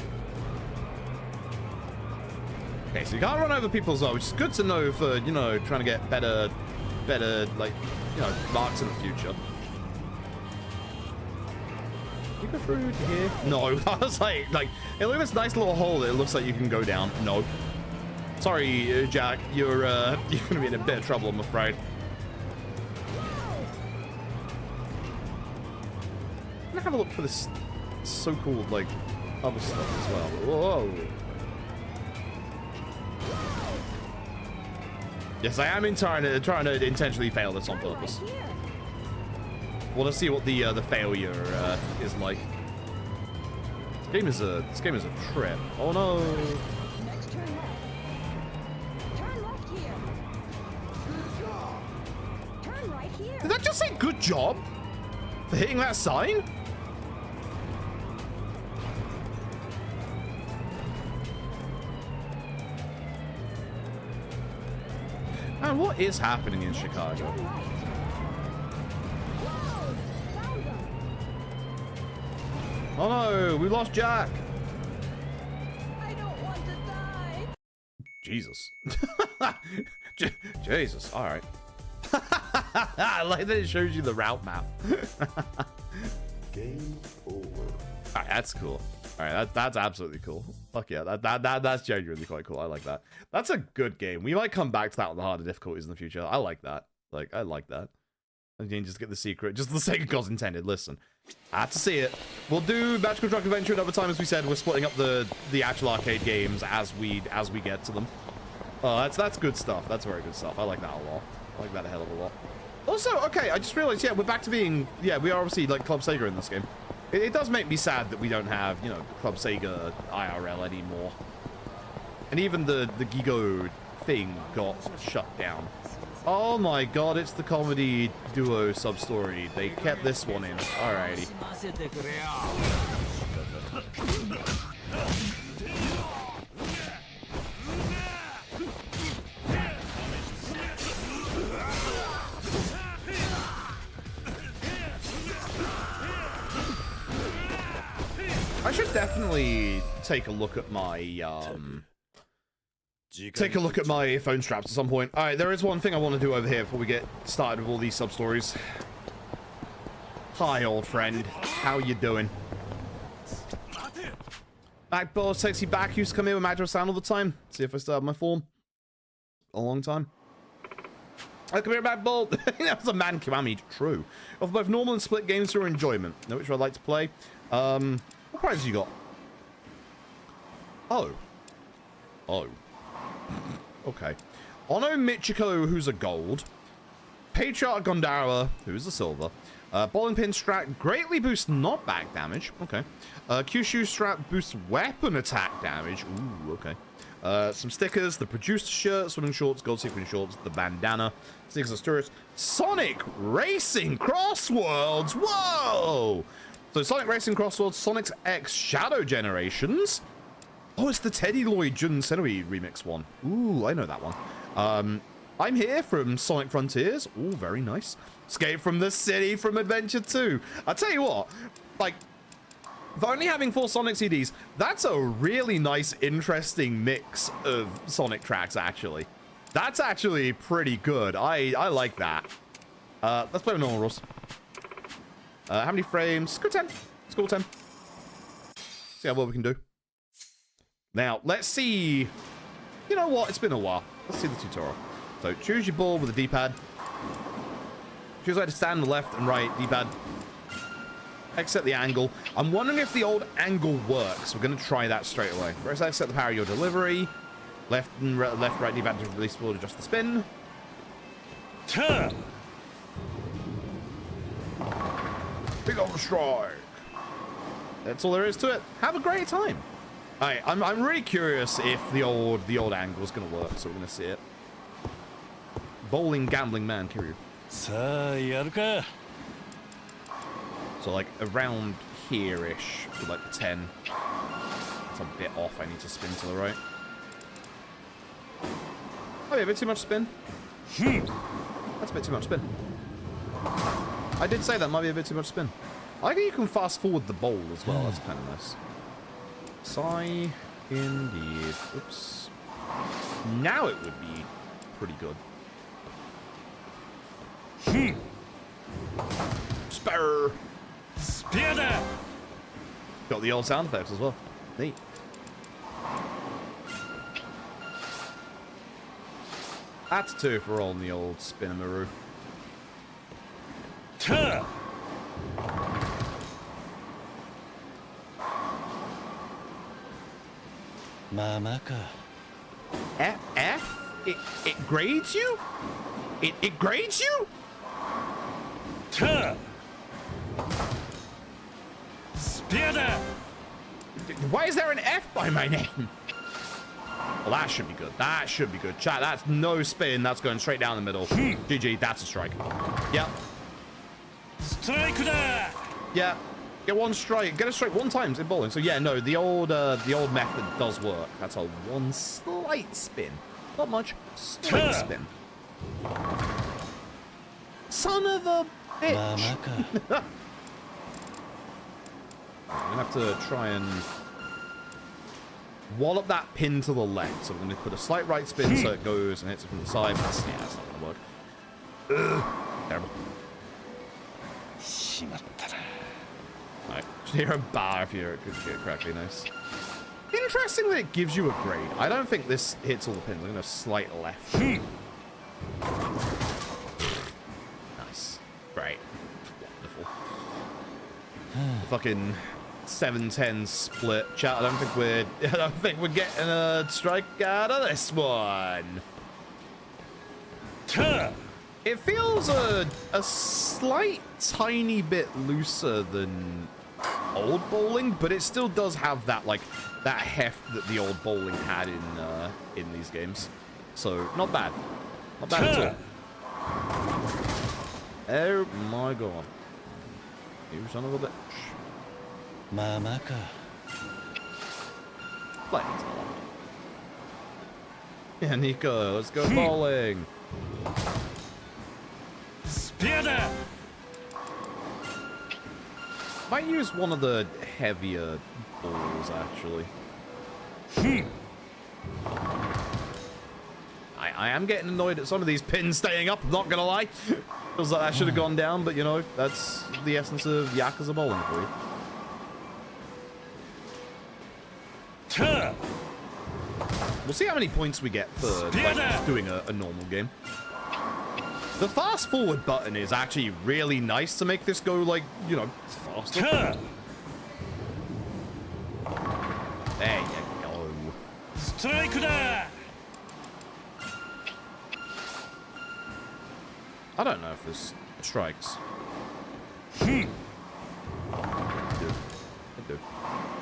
Okay, so you can't run over people as well, which is good to know for, you know, trying to get better, like, you know, marks in the future. Can you go through here? No, I was like, hey, look at this nice little hole that it looks like you can go down. No. Sorry, Jack, you're gonna be in a bit of trouble, I'm afraid. I'm gonna have a look for this so-called, like, other stuff as well. Whoa. Yes, I am trying to intentionally fail this on purpose. Want to see what the failure is like. This game is a trip. Oh no! Next turn left. Turn left here. Good job. Turn right here. Did that just say good job for hitting that sign? Man, what is happening in Chicago? Turn right. Whoa! Found them. Oh no, we lost Jack. I don't want to die. Jesus. Jesus, alright. I like that it shows you the route map. Game over. Alright, that's cool. All right, that's absolutely cool. Fuck yeah, that's genuinely quite cool. I like that. That's a good game. We might come back to that on the harder difficulties in the future. I like that. Like, I like that. And you can just get the secret, just for the sake of God's intended. Listen, I have to see it. We'll do Magical Truck Adventure another time, as we said. We're splitting up the actual arcade games as we get to them. Oh, that's good stuff. That's very good stuff. I like that a lot. I like that a hell of a lot. Also, okay, I just realized, yeah, we're back to being, yeah, we are obviously like Club Sega in this game. It does make me sad that we don't have, you know, Club Sega IRL anymore. And even the Gigo thing got shut down. Oh my god, it's the comedy duo Substory. They kept this one in. Alrighty. I should definitely take a look at my phone straps at some point. All right, there is one thing I want to do over here before we get started with all these sub-stories. Hi, old friend. How you doing? Backball, sexy back used to come here with Magro Sound all the time. See if I still have my form. A long time. I come here, Backball. That was a man Kiwami. True. Of both normal and split games for enjoyment. Know which one I'd like to play. What prizes you got? Oh. Okay. Ono Michiko, who's a gold. Patriarch Gondara, who's a silver. Bowling pin strap greatly boosts knockback damage. Okay. Kyushu strap boosts weapon attack damage. Ooh, okay. Some stickers, the produced shirt, swimming shorts, gold sequin shorts, the bandana, stickers of tourists. Sonic Racing Crossworlds. Whoa! So Sonic Racing Crossworlds, Sonic's X Shadow Generations. Oh, it's the Teddy Lloyd Jun Senoi remix one. Ooh, I know that one. I'm here from Sonic Frontiers. Ooh, very nice. Escape from the City from Adventure 2. I'll tell you what, like, for only having 4 Sonic CDs, that's a really nice, interesting mix of Sonic tracks, actually. That's actually pretty good. I like that. Let's play with normal rules. How many frames? Let's go 10. Let's go 10. See how well we can do. Now, let's see. You know what? It's been a while. Let's see the tutorial. So, choose your ball with the D-pad. Choose where to stand on the left and right D-pad. Exit the angle. I'm wondering if the old angle works. We're going to try that straight away. First, set the power of your delivery. Left and left, right D-pad to release ball, adjust the spin. Turn. Big old strike. That's all there is to it. Have a great time. All right, I'm really curious if the old angle is going to work, so we're going to see it. Bowling gambling man, Kiryu. So like around here-ish, with like the 10. It's a bit off. I need to spin to the right. Oh yeah, a bit too much spin. That's a bit too much spin. I did say that might be a bit too much spin. I like how you can fast forward the bowl as well. That's kind of nice. Sigh, indeed. Oops. Now it would be pretty good. Spur. Spear. Got the old sound effects as well. Neat. That's 2 for all in the old Spinamaroo. Tuh. F? It grades you? It grades you? Tuh. Spear. Why is there an F by my name? Well, that should be good. That should be good. Chat, that's no spin. That's going straight down the middle. GG, that's a strike. Yep. Strike there. Yeah. Get one strike. Get a strike 1 time in bowling. So yeah, no, the old method does work. That's a 1 slight spin. Not much. Slight spin. Son of a bitch. I'm gonna have to try and wallop that pin to the left. So I'm gonna put a slight right spin so it goes and hits it from the side. That's not gonna work. Ugh. Terrible. Alright, near a bar if you could get correctly. Nice. Interesting that it gives you a grade. I don't think this hits all the pins. I'm going to slight left. Nice. Great. Wonderful. Fucking 7-10 split. Chat, I don't think we're getting a strike out of this one. It feels a slight tiny bit looser than old bowling, but it still does have that that heft that the old bowling had in these games. So not bad. Not bad at all. Oh my god. You son of a bitch. Mamaka. Play it. Yeah, Nico, let's go bowling. Spear. Might use one of the heavier balls, actually. I am getting annoyed at some of these pins staying up, I'm not gonna lie. Feels like that should have gone down, but you know, that's the essence of Yakuza bowling for you. We'll see how many points we get for doing a normal game. The fast forward button is actually really nice to make this go, like, you know, faster. There you go. Strike da! I don't know if this strikes. Hmm. I do.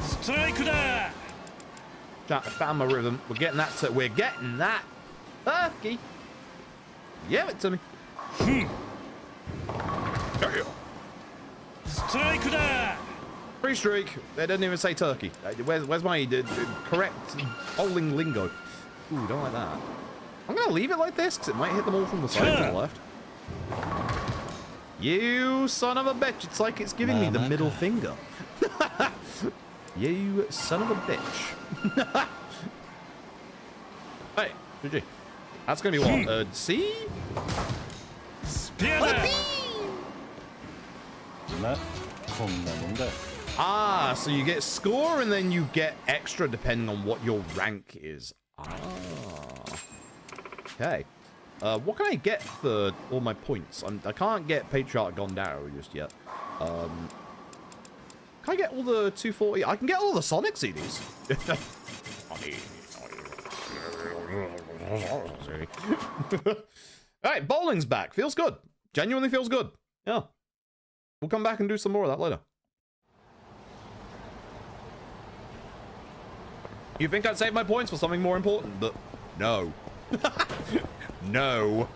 Strike da! Chat, I found my rhythm. We're getting that. We're getting that. Turkey. Give it to me. Strike da! Free streak. They didn't even say turkey. Where's my correct bowling lingo? Ooh, don't like that. I'm gonna leave it like this because it might hit them all from the side to the left. You son of a bitch! It's like it's giving me the middle finger. You son of a bitch. Hey, GG. That's gonna be what? C? Ah, so you get score and then you get extra depending on what your rank is. Ah. Okay. What can I get for all my points? I can't get Patriarch Gondaro just yet. Can I get all the 240? I can get all the Sonic CDs. Alright, bowling's back. Feels good. Genuinely feels good. Yeah. We'll come back and do some more of that later. You think I'd save my points for something more important, but no. No.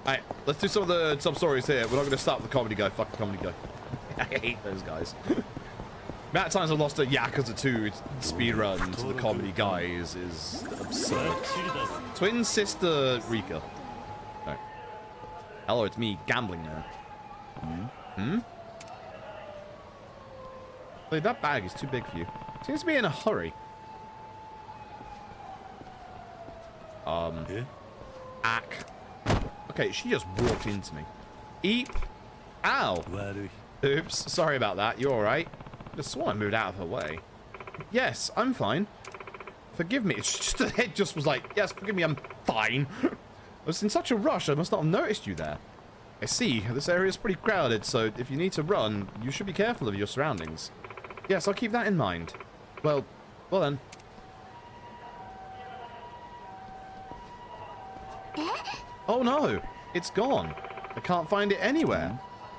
Alright, let's do some of the sub-stories here. We're not going to start with the comedy guy. Fuck the comedy guy. I hate those guys. Amount of times I've lost a Yakuza 2 speedrun to the comedy guy is absurd. Twin sister Rika. Right. Hello, it's me, Gambling Man. Wait, that bag is too big for you. Seems to be in a hurry. Ack. Okay, she just walked into me. Eep. Ow. Oops, sorry about that. You alright? I just swore I moved out of her way. Yes, I'm fine. Forgive me. It's just the head just was like, yes, forgive me, I'm fine. I was in such a rush, I must not have noticed you there. I see, this area is pretty crowded, so if you need to run, you should be careful of your surroundings. Yes, I'll keep that in mind. Well then. Oh no, it's gone. I can't find it anywhere.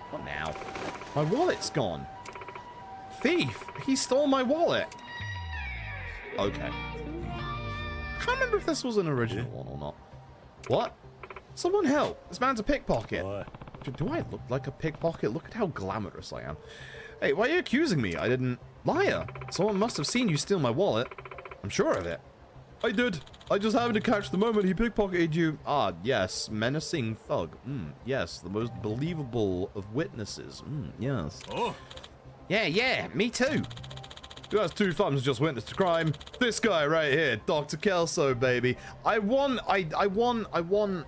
What now? My wallet's gone. Thief! He stole my wallet! Okay. I can't remember if this was an original one or not. What? Someone help! This man's a pickpocket. Do I look like a pickpocket? Look at how glamorous I am. Hey, why are you accusing me? I didn't... Liar! Someone must have seen you steal my wallet. I'm sure of it. I did. I just happened to catch the moment he pickpocketed you. Ah, yes. Menacing thug. Yes. The most believable of witnesses. Yes. Oh. Yeah, me too. Who has 2 thumbs just witnessed a crime? This guy right here, Dr. Kelso, baby. I want the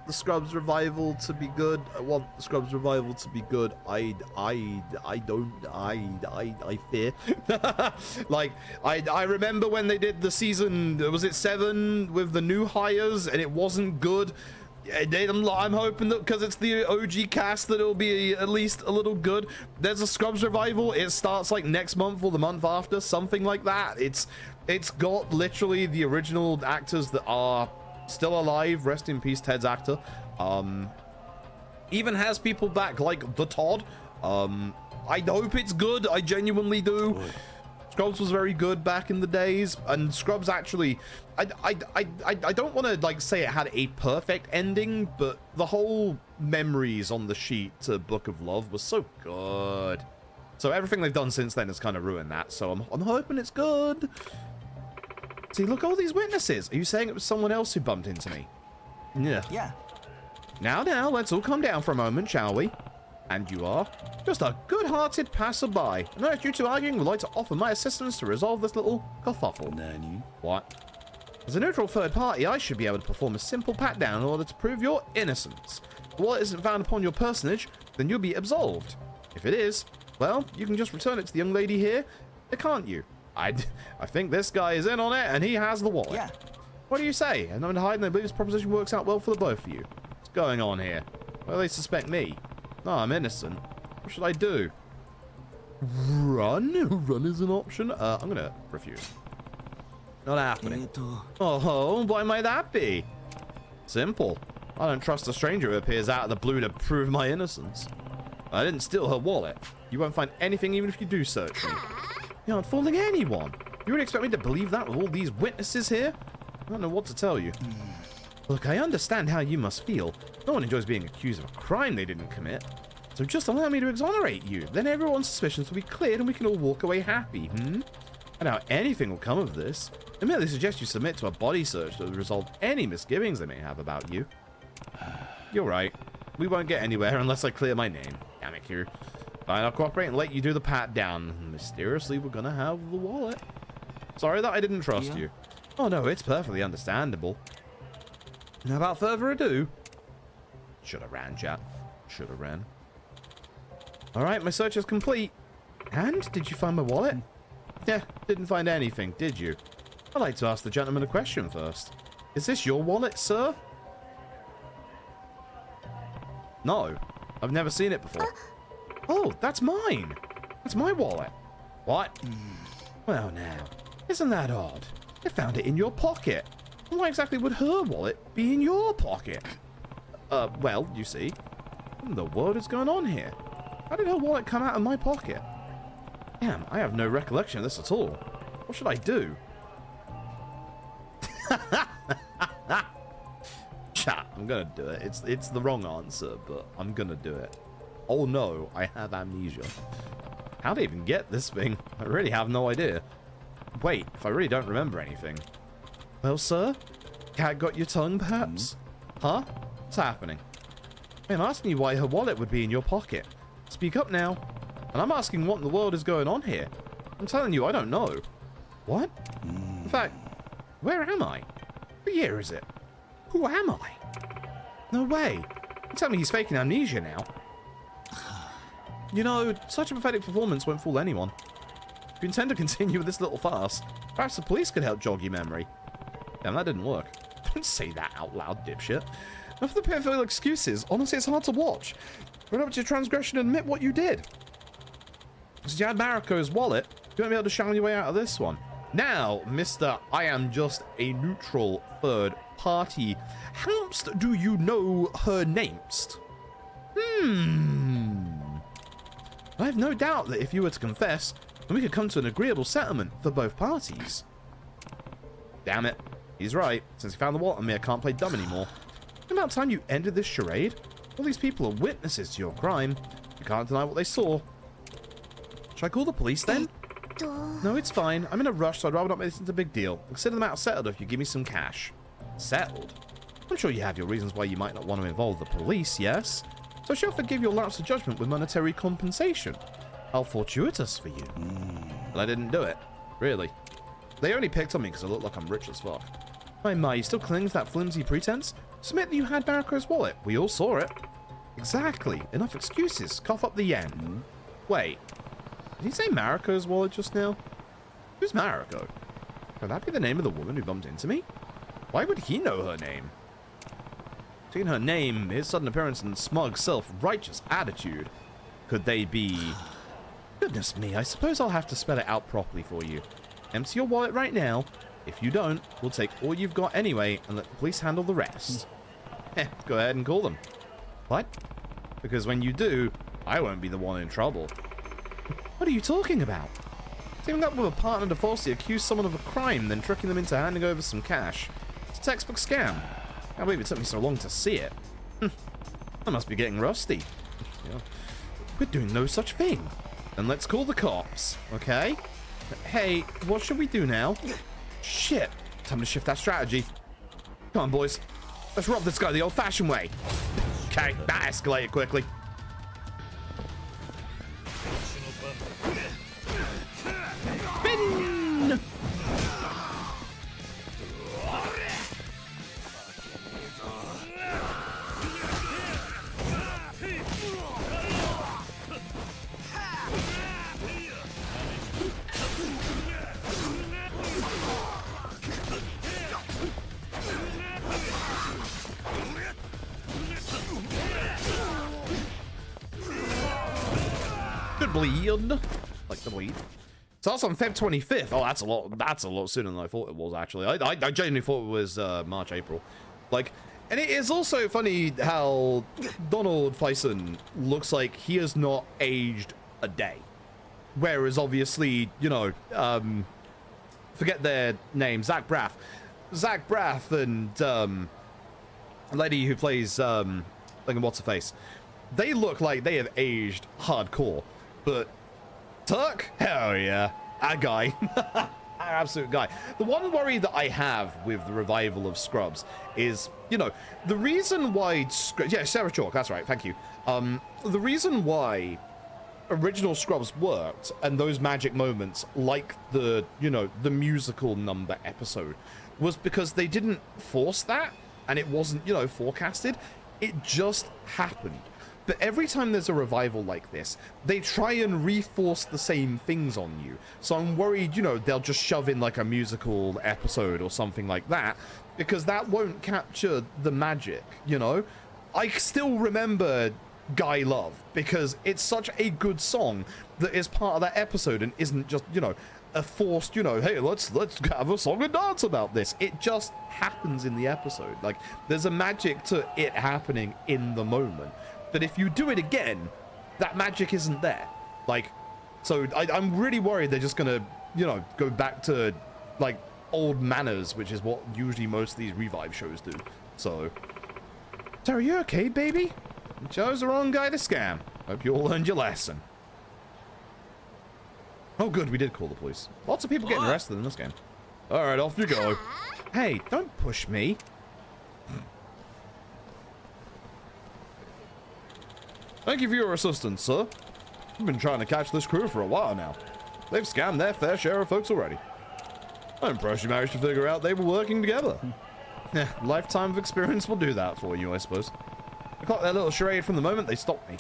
Scrubs revival to be good. I want the Scrubs revival to be good. I fear. Like, I remember when they did the season, was it 7 with the new hires, and it wasn't good. I'm hoping that because it's the OG cast that it'll be at least a little good. There's a Scrubs revival. It starts like next month or the month after, something like that. It's got literally the original actors that are still alive. Rest in peace, Ted's actor. Even has people back like the Todd. I hope it's good. I genuinely do. Scrubs was very good back in the days, and Scrubs actually, I don't want to like say it had a perfect ending, but the whole memories on the sheet to Book of Love was so good. So everything they've done since then has kind of ruined that. So I'm hoping it's good. See, look, all these witnesses. Are you saying it was someone else who bumped into me? Yeah. Now, let's all calm down for a moment, shall we? And you are just a good-hearted passerby. And as you two arguing, would like to offer my assistance to resolve this little kerfuffle. Nani? What? As a neutral third party, I should be able to perform a simple pat-down in order to prove your innocence. If the wallet isn't found upon your personage, then you'll be absolved. If it is, well, you can just return it to the young lady here, can't you? I think this guy is in on it, and he has the wallet. Yeah. What do you say? And I'm hiding. I believe this proposition works out well for the both of you. What's going on here? Well, they suspect me. No, I'm innocent. What should I do? Run? Run is an option? I'm gonna refuse. Not happening. Oh, why might that be? Simple. I don't trust a stranger who appears out of the blue to prove my innocence. I didn't steal her wallet. You won't find anything even if you do search me. You're not fooling anyone. You really expect me to believe that with all these witnesses here? I don't know what to tell you. Look, I understand how you must feel. No one enjoys being accused of a crime they didn't commit. So just allow me to exonerate you. Then everyone's suspicions will be cleared and we can all walk away happy, I doubt anything will come of this. I merely suggest you submit to a body search that will resolve any misgivings they may have about you. You're right. We won't get anywhere unless I clear my name. Damn it, Kiryu. Fine, I'll cooperate and let you do the pat down. Mysteriously, we're gonna have the wallet. Sorry that I didn't trust you. Oh no, it's perfectly understandable. Now, without further ado, should have ran, chat. Should have ran. All right, my search is complete. And did you find my wallet? Yeah, didn't find anything, did you? I'd like to ask the gentleman a question first. Is this your wallet, sir? No, I've never seen it before. Oh, that's mine. That's my wallet. What? Well, now, isn't that odd? I found it in your pocket. Why exactly would her wallet be in your pocket? Well, you see, what in the world is going on here? How did her wallet come out of my pocket? Damn, I have no recollection of this at all. What should I do? Chat, I'm gonna do it. It's the wrong answer, but I'm gonna do it. Oh no, I have amnesia. How to even get this thing? I really have no idea. Wait, if I really don't remember anything. Well, sir? Cat got your tongue, perhaps? Huh? What's happening? I'm asking you why her wallet would be in your pocket. Speak up now. And I'm asking what in the world is going on here. I'm telling you, I don't know. What? In fact, where am I? What year is it? Who am I? No way. You tell me he's faking amnesia now. You know, such a pathetic performance won't fool anyone. If you intend to continue with this little farce, perhaps the police could help jog your memory. Damn, that didn't work. Don't say that out loud, dipshit. Enough of the pitiful excuses. Honestly, it's hard to watch. Run up to your transgression and admit what you did. Since you had Mariko's wallet, you won't be able to shadow your way out of this one. Now, Mr. I am just a neutral third party. Howst do you know her namest? I have no doubt that if you were to confess, then we could come to an agreeable settlement for both parties. Damn it. He's right. Since he found the wallet on me, I can't play dumb anymore. It's about time you ended this charade. All these people are witnesses to your crime. You can't deny what they saw. Should I call the police then? No, it's fine. I'm in a rush, so I'd rather not make this into a big deal. Consider the matter settled if you give me some cash. Settled? I'm sure you have your reasons why you might not want to involve the police, yes? So she'll forgive your lapse of judgment with monetary compensation. How fortuitous for you. but I didn't do it. Really. They only picked on me because I look like I'm rich as fuck. My ma, you still cling to that flimsy pretense? Submit that you had Mariko's wallet. We all saw it. Exactly. Enough excuses. Cough up the yen. Wait. Did he say Mariko's wallet just now? Who's Mariko? Could that be the name of the woman who bumped into me? Why would he know her name? Seeing her name, his sudden appearance, and smug, self-righteous attitude. Could they be... Goodness me, I suppose I'll have to spell it out properly for you. Empty your wallet right now. If you don't, we'll take all you've got anyway and let the police handle the rest. Go ahead and call them. What? Because when you do, I won't be the one in trouble. What are you talking about? Teaming up with a partner to falsely accuse someone of a crime, then tricking them into handing over some cash. It's a textbook scam. I can't believe it took me so long to see it. I must be getting rusty. Yeah. We're doing no such thing. And let's call the cops, okay? Hey, what should we do now? Shit. Time to shift that strategy. Come on, boys. Let's rob this guy the old-fashioned way. Okay, that escalated quickly. Bin! Good bleed. Like the bleed. It's also on Feb 25th. Oh, that's a lot sooner than I thought it was, actually. I genuinely thought it was March, April. Like, and it is also funny how Donald Faison looks like he has not aged a day. Whereas, obviously, you know, forget their name, Zach Braff. Zach Braff and the lady who plays like what's-her-face, they look like they have aged hardcore. But Turk? Hell yeah. Our guy. Our absolute guy. The one worry that I have with the revival of Scrubs is, you know, the reason why... Yeah, Sarah Chalk, that's right, thank you. The reason why original Scrubs worked, and those magic moments, like the, you know, the musical number episode, was because they didn't force that, and it wasn't, you know, forecasted. It just happened. But every time there's a revival like this, they try and reforce the same things on you. So I'm worried, you know, they'll just shove in like a musical episode or something like that, because that won't capture the magic, you know? I still remember Guy Love, because it's such a good song that is part of that episode and isn't just, you know, a forced, you know, hey, let's have a song and dance about this. It just happens in the episode. Like, there's a magic to it happening in the moment. But if you do it again, that magic isn't there. Like, so I'm really worried they're just gonna, you know, go back to, like, old manners, which is what usually most of these revive shows do. So, are you okay, baby? You chose the wrong guy to scam. Hope you all learned your lesson. Oh, good, we did call the police. Lots of people getting arrested in this game. All right, off you go. Hey, don't push me. Thank you for your assistance, sir. I've been trying to catch this crew for a while now. They've scammed their fair share of folks already. I'm impressed you managed to figure out they were working together. Yeah, lifetime of experience will do that for you, I suppose. I caught that little charade from the moment they stopped me.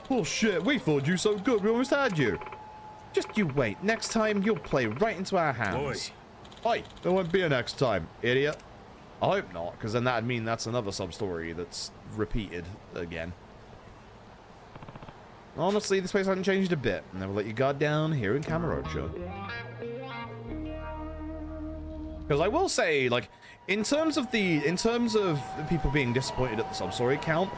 Oh shit, we thought you so good we almost had you. Just you wait, next time you'll play right into our hands. Oi, there won't be a next time, idiot. I hope not, because then that'd mean that's another sub-story that's repeated again. Honestly, this place hasn't changed a bit. Never let your guard down here in Kamurocho. Because I will say, like, in terms of people being disappointed at the sub-story count,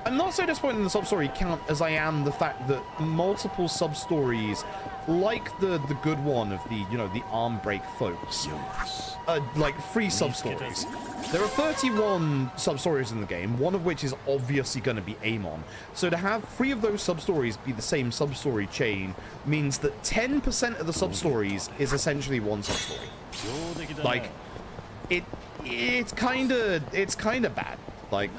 I'm not so disappointed in the sub-story count as I am the fact that multiple sub-stories, like the good one of the, you know, the arm break folks, like 3 sub-stories. There are 31 sub-stories in the game, one of which is obviously going to be Amon. So to have 3 of those sub-stories be the same sub-story chain means that 10% of the sub-stories is essentially one sub-story. Like, it's kind of bad. Like,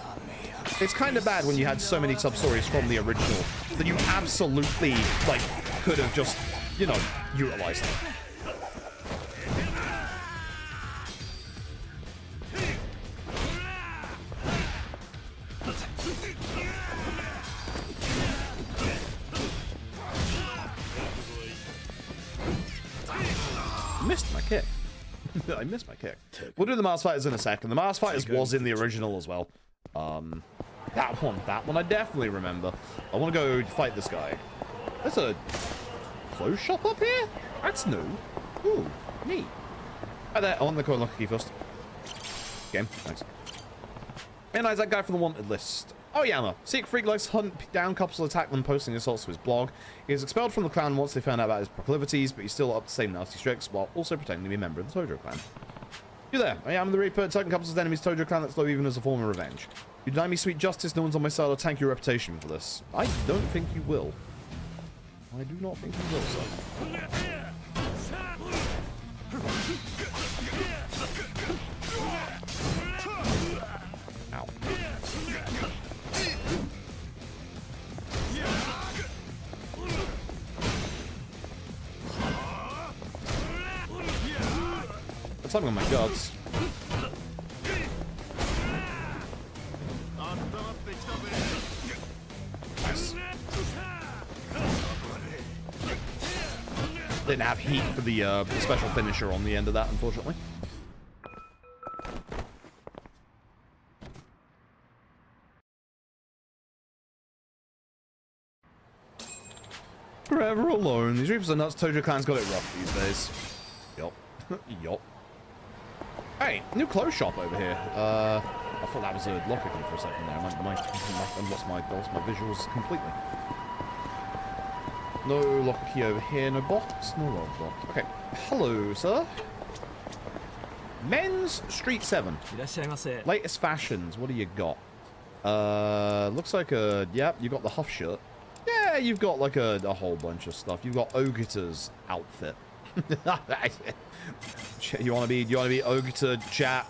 it's kind of bad when you had so many sub-stories from the original that you absolutely, like, could have just you know, utilize them. Missed my kick. I missed my kick. We'll do the Mars Fighters in a second. The Mars Fighters was in the original as well. That one I definitely remember. I want to go fight this guy. There's a clothes shop up here? That's new. Ooh, neat. Right there, I want the coin lock key first. Game, thanks. And that guy from the wanted list. Oh, Yama. Seek Freak likes to hunt down couples, attack them, posting assaults to his blog. He was expelled from the clan once they found out about his proclivities, but he's still up to the same nasty tricks while also pretending to be a member of the Tojo clan. You there. I am the Reaper, attacking couples as enemies Tojo clan that's low even as a form of revenge. You deny me sweet justice, no one's on my side, I'll tank your reputation for this. I don't think you will. I do not think you will, sir. Ow. That's something on my guts. Nice. Didn't have heat for the special finisher on the end of that, unfortunately. Forever alone. These Reapers are nuts. Tojo clan's got it rough these days. Yup. Yup. Hey, new clothes shop over here. I thought that was a locker key for a second there. I lost my visuals completely. No locker key over here. No box. No log box. Okay. Hello, sir. Men's Street 7. Latest fashions. What do you got? Looks like a... Yep, you got the Huff shirt. Yeah, you've got like a whole bunch of stuff. You've got Ogata's outfit. You want to be Ogata, chat?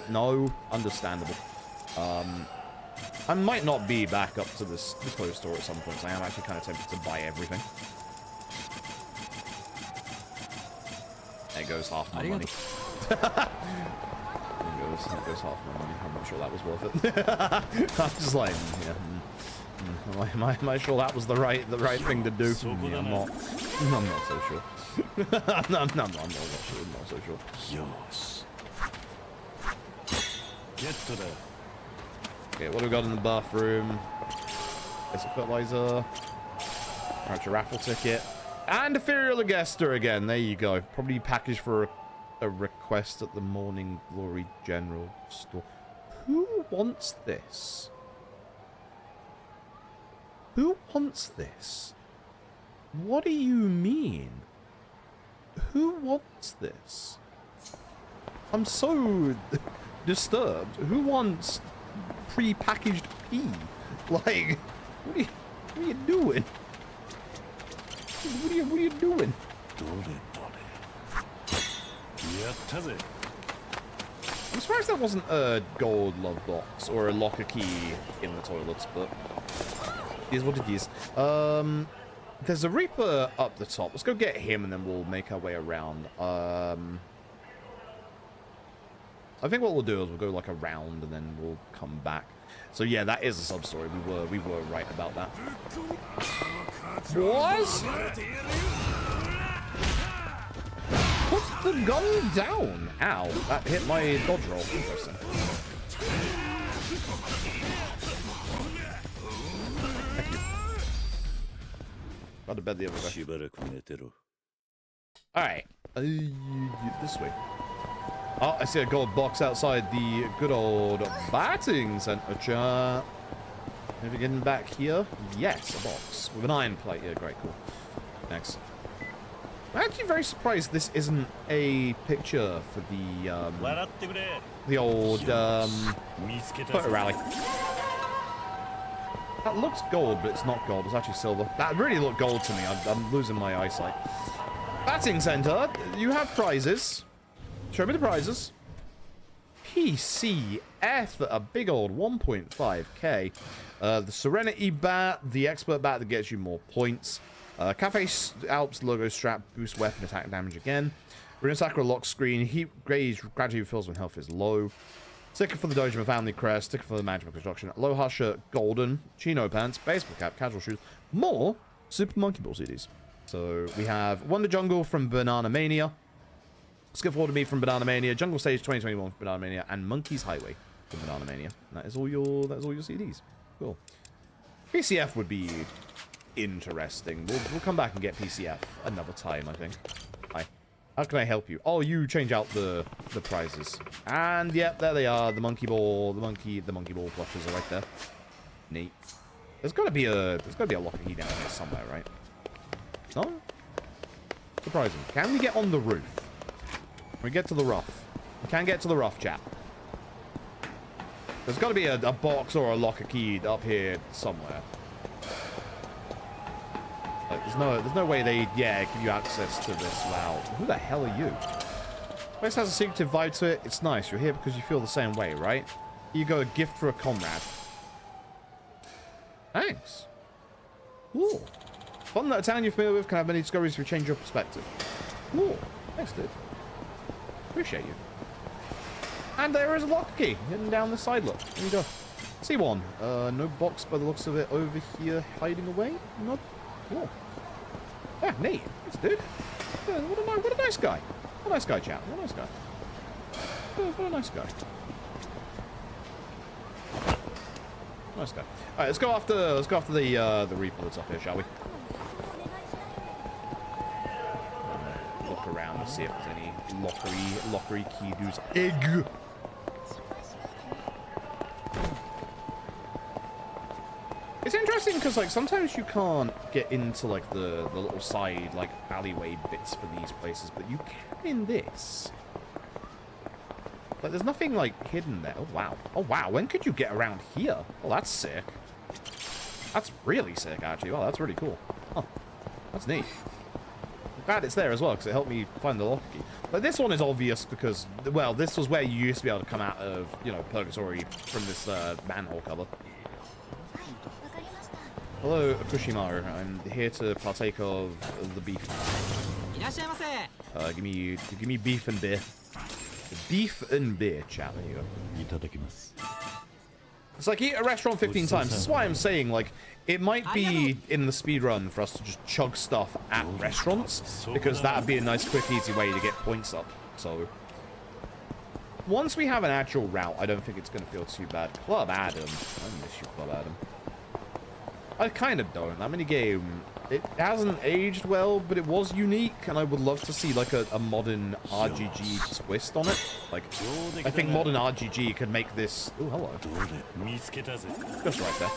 No, understandable. I might not be back up to the clothes store at some point. So I am actually kind of tempted to buy everything. There goes half my money. There goes half my money. I'm not sure that was worth it. I'm just like, yeah. Am I sure that was the right thing to do? Yeah, I'm not so sure. I'm not so sure. Yosh. Get to the... Okay, what do we got in the bathroom? Basic fertilizer. Alright, your raffle ticket. And Ethereal Agester again. There you go. Probably packaged for a request at the Morning Glory General Store. Who wants this? Who wants this? What do you mean? Who wants this? I'm so disturbed. Who wants pre-packaged pee? Like, what are you doing? What are you doing? I'm surprised that wasn't a gold love box or a locker key in the toilets, but it is what it is. There's a Reaper up the top. Let's go get him and then we'll make our way around. I think what we'll do is we'll go like around and then we'll come back. So yeah, that is a sub-story. We were right about that. What? Put the gun down. Ow, that hit my dodge roll. Interesting. Thank you. Got to bed the other way. Alright. This way. Oh, I see a gold box outside the good old batting center chat. Are we getting back here? Yes, a box. With an iron plate. Yeah, great, cool. Next. I'm actually very surprised this isn't a picture for the old photo rally. That looks gold, but it's not gold. It's actually silver. That really looked gold to me. I'm losing my eyesight. Batting center. You have prizes. Show me the prizes. PCF, a big old 1.5k. The Serenity bat, the expert bat that gets you more points. Cafe Alps logo strap boosts weapon attack damage again. Rune Sakura lock screen. Heat graze gradually refills when health is low. Sticker for the Dojima family crest. Sticker for the magical construction. Aloha shirt, golden. Chino pants, baseball cap, casual shoes. More Super Monkey Ball CDs. So we have Wonder Jungle from Banana Mania. Skip Forward to Me from Banana Mania. Jungle Stage 2021 from Banana Mania. And Monkey's Highway from Banana Mania. And that is all your CDs. Cool. PCF would be interesting. We'll come back and get PCF another time, I think. Hi. How can I help you? Oh, you change out the prizes. And yep, there they are. The monkey ball, the monkey ball plushes are right there. Neat. There's gotta be a locker key down here somewhere, right? No? Surprising. Can we get on the roof? Can we get to the rough? We can get to the rough, chap. There's gotta be a box or a locker key up here somewhere. Like, there's no way they, give you access to this. Wow. Who the hell are you? This place has a secretive vibe to it. It's nice. You're here because you feel the same way, right? Here you go, a gift for a comrade. Thanks. Ooh. Fun that a town you're familiar with can have many discoveries to change your perspective. Ooh. Thanks, dude. Appreciate you. And there is a lock key hidden down the side look. There you go. C1. No box by the looks of it over here hiding away. Not cool. Yeah, neat. Thanks, dude. Yeah, what a nice guy. What a nice guy, chap. What a nice guy. What a nice guy. Nice guy. Alright, let's go after the Reaper that's up here, shall we? Look around to see if there's any lockery key do's. Egg! It's interesting because, like, sometimes you can't get into, like, the little side, like, alleyway bits for these places, but you can in this. Like, there's nothing, like, hidden there. Oh, wow. Oh, wow. When could you get around here? Oh, that's sick. That's really sick, actually. Wow, that's really cool. Oh, that's neat. I'm glad it's there as well, because it helped me find the lock key. But this one is obvious because, well, this was where you used to be able to come out of, you know, Purgatory from this manhole cover. Hello, Kushimaru. I'm here to partake of the beef. Give me beef and beer. Beef and beer, chat. There you go. It's like eat at a restaurant 15 times. That's why I'm saying, like, it might be in the speedrun for us to just chug stuff at restaurants, because that'd be a nice, quick, easy way to get points up. So, once we have an actual route, I don't think it's going to feel too bad. Club Adam. I miss you, Club Adam. I kind of don't. That minigame, it hasn't aged well, but it was unique, and I would love to see, like, a modern RGG twist on it. Like, I think modern RGG could make this... Oh, hello. Just right there.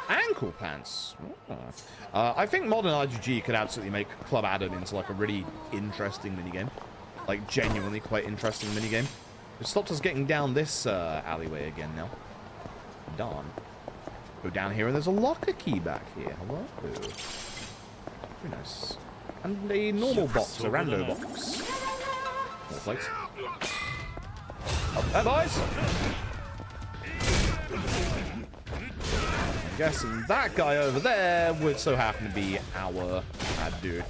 Ankle pants. Oh. I think modern RGG could absolutely make Club Adam into, like, a really interesting minigame. Like, genuinely quite interesting minigame. It stopped us getting down this alleyway again now. Darn. Go down here, and there's a locker key back here. Hello. Very nice. And a normal box, a rando box. More plates. Up there, boys! I'm guessing that guy over there would so happen to be our dude.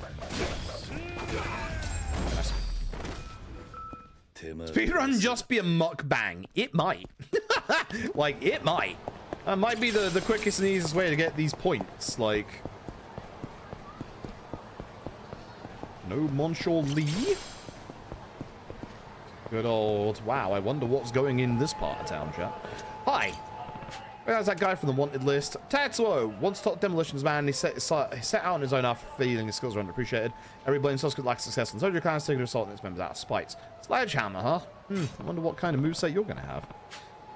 Nice. Speedrun just be a mukbang. It might. Like, it might. That might be the quickest and easiest way to get these points. Like, no Monsieur Lee. Good old. Wow, I wonder what's going in this part of town, chat. Hi. There's that guy from the wanted list. Tetsuo, once top demolitions man, he set out on his own after feeling his skills were underappreciated. Every blame source could lack success, and so your clan's taking assault on its members out of spite. Sledgehammer, huh? I wonder what kind of moveset you're gonna have.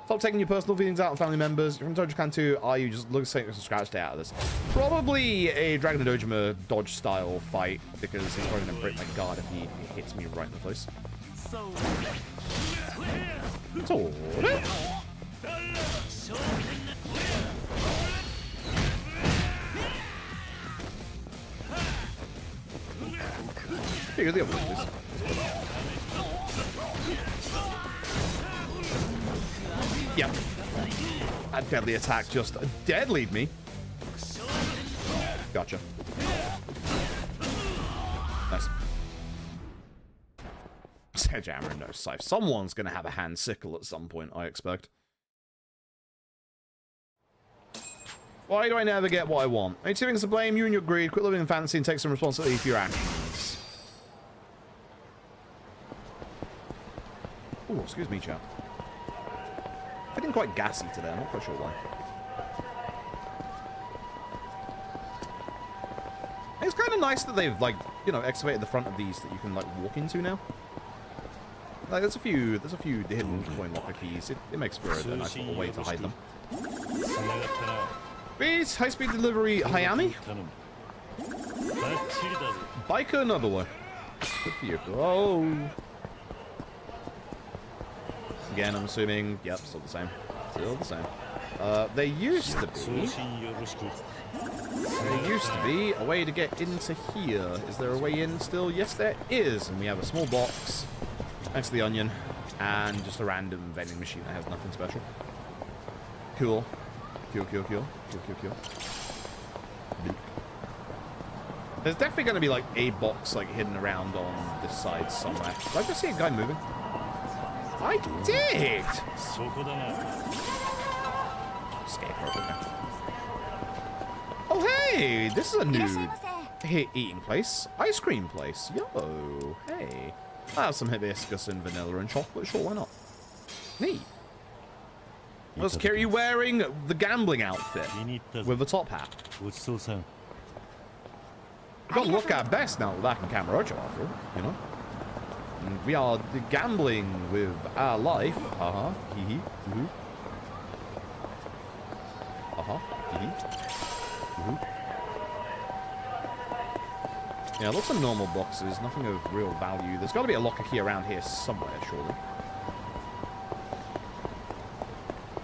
Stop taking your personal feelings out on family members. You're from Tojo Clan 2. Are you just looking to scratch stay out of this? Probably a Dragon and Dojima dodge style fight, because he's probably going to break my guard if he hits me right in the face. Here, the other one, please. Yep. That deadly attack just deadlied me. Gotcha. Nice. Sledgehammer, no scythe. Someone's gonna have a hand sickle at some point, I expect. Why do I never get what I want? Any two things to blame: you and your greed. Quit living in fantasy and take some responsibility for your actions. Oh, excuse me, chap. Feeling quite gassy today. I'm not quite sure why. It's kind of nice that they've, like, you know, excavated the front of these that you can, like, walk into now. Like, there's a few hidden coin locker keys. It makes for a nice little way to hide them. Please, high-speed delivery, Hayami. Biker another one. Good for you. Oh. Again, I'm assuming, yep, still the same. Still the same. There used to be a way to get into here. Is there a way in still? Yes, there is. And we have a small box next to the onion and just a random vending machine that has nothing special. Cool. Cool. There's definitely going to be like a box like hidden around on this side somewhere. Did I just see a guy moving? I did! Scarecrow, okay. Oh hey! This is a new eating place. Ice cream place. Yo, hey. I have some hibiscus and vanilla and chocolate. Sure, why not? Neat. Was Kiri wearing the gambling outfit with a top hat? We've got to look our best now that I can Camarocho after all, you know? And we are gambling with our life. Haha, hee hee, hoo. Haha, hee hee. Yeah, lots of normal boxes, nothing of real value. There's got to be a locker key around here somewhere, surely.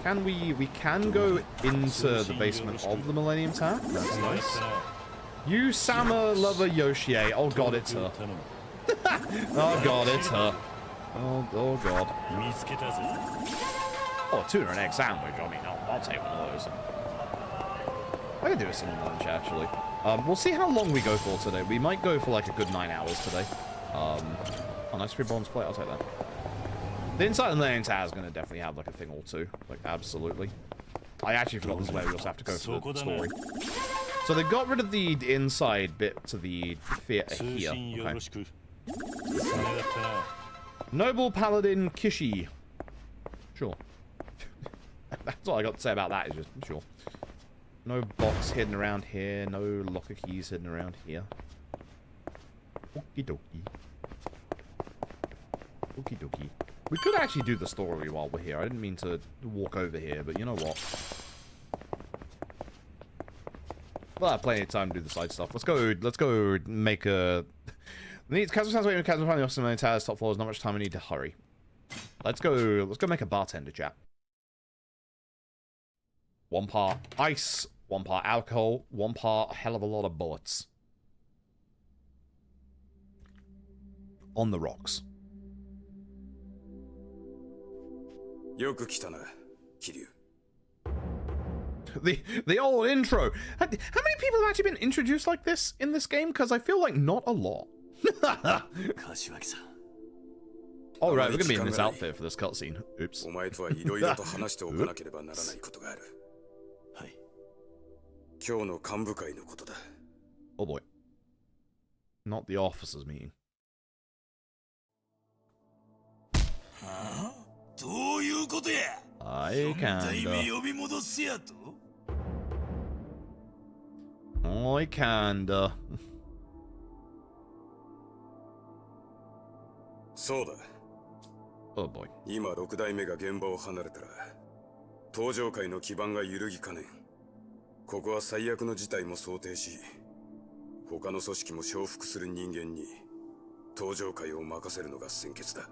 Can we can go into the basement of the Millennium Tower. That's nice. You Sama lover Yoshi. Oh god, it's her. Oh god, it's her. Oh god. Oh, a tuna and egg sandwich. I mean, I'll take one of those. I could do some lunch actually. We'll see how long we go for today. We might go for like a good 9 hours today. Oh, nice free bronze plate. I'll take that. The inside of the Millennium Tower is going to definitely have like a thing or two. Like, absolutely. I actually forgot this is where we also have to go for the story. So they got rid of the inside bit to the theater here. Okay. Noble Paladin Kishi. Sure. That's all I got to say about that, is just sure. No box hidden around here. No locker keys hidden around here. Okie dokie. Okie dokie. We could actually do the story while we're here. I didn't mean to walk over here, but you know what? Well, I have plenty of time to do the side stuff. Let's go make a... Casual sounds waiting. Casual finding awesome towers, top floors. Not much time. I need to hurry. Let's go make a bartender chat. 1 part ice, 1 part alcohol, 1 part a hell of a lot of bullets. On the rocks. よく来たな、桐生。 The old intro. How many people have actually been introduced like this in this game? Because I feel like not a lot. All right, we're gonna be in this outfit for this cutscene. Oops. お前とはいろいろと話しておかなければならないことがある。はい。今日の幹部会のことだ。Oh boy. Not the officers meeting. どういうことや。I kinda. I kinda. そうだ。Oh boy. 今6代目が現場を離れたら、登場界の基盤が揺るぎかねん。ここは最悪の事態も想定し、他の組織も承服する人間に登場界を任せるのが先決だ。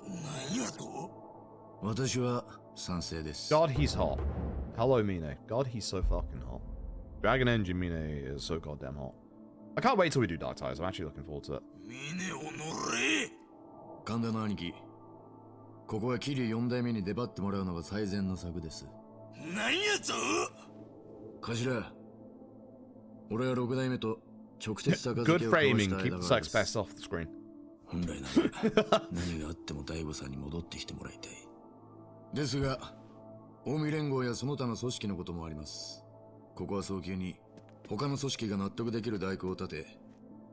何やと？ 私は賛成です。 God, he's hot. Hello, Mine. God, he's so fucking hot. Dragon Engine Mine is so goddamn hot. I can't wait till we do Dark Ties. I'm actually looking forward to it. 神田の兄貴、ここは桐生4代目に出張ってもらうのが最善の策です。何やと？頭、俺は6代目と直接杯 Good を交わし framing. た Keep 間 the 柄 sex です pest off the screen. 本来なら何があっても大悟さんに戻ってきてもらいたい。ですが、近江連合やその他の組織のこともあります。ここは早急に他の組織が納得できる大工を立て、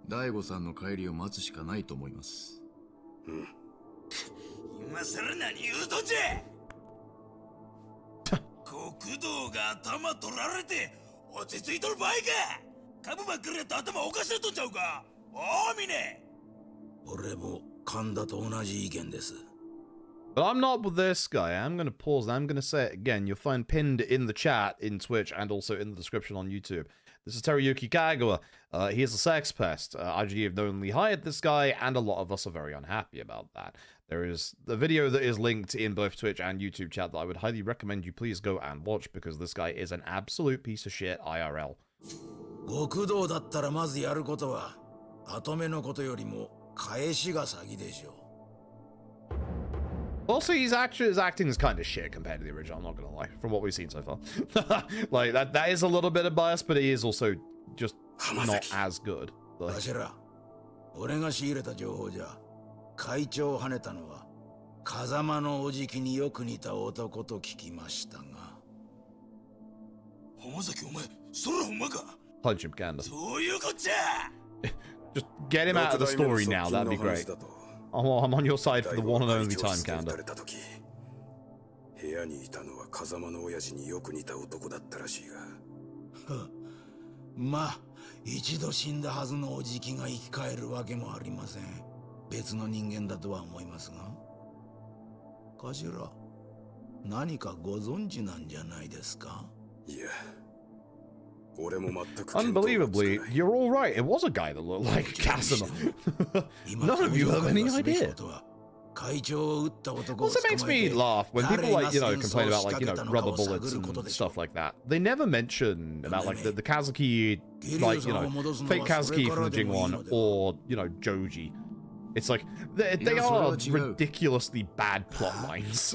大悟さんの帰りを待つしかないと思います。今さら何言うとんじゃ国道が頭取られて落ち着いとる場合か。株ばっかりやったら頭おかしいとんちゃうか。おーみね。俺も神田と同じ意見です。 But I'm not with this guy. I'm going to pause and I'm going to say it again. You'll find pinned in the chat in Twitch and also in the description on YouTube. This is Teruyuki Kagawa. He is a sex pest. IGD have knowingly hired this guy, and a lot of us are very unhappy about that. There is the video that is linked in both Twitch and YouTube chat that I would highly recommend you please go and watch, because this guy is an absolute piece of shit IRL. 極道だったらまずやることは後目のことよりも返しが先でしょう。 Also, his acting is kind of shit compared to the original, I'm not gonna lie, from what we've seen so far. Like, that is a little bit of bias, but he is also just not as good. 頭、俺が仕入れた情報じゃ、会長を跳ねたのは、風間のおじきによく似た男と聞きましたが。浜崎お前、そらほんまか。 Punch him, Kanda. そういうこっちゃ。 Just get him out of the story now, that'd be great. I'm on your side for the one and only time, Kanda. 部屋にいたのは風間の親父によく似た男だったらしいが。まあ、一度死んだはずのおじきが生き返るわけもありません。別の人間だとは思いますが。頭、何かご存知なんじゃないですか？いや。Unbelievably, you're all right. It was a guy that looked like Casanova. None of you have any idea. Also makes me laugh when people, like, you know, complain about, like, you know, rubber bullets and stuff like that. They never mention about, like, the Kazuki, like, you know, fake Kazuki from the Jingwon, or, you know, Joji. It's like, they are ridiculously bad plot lines.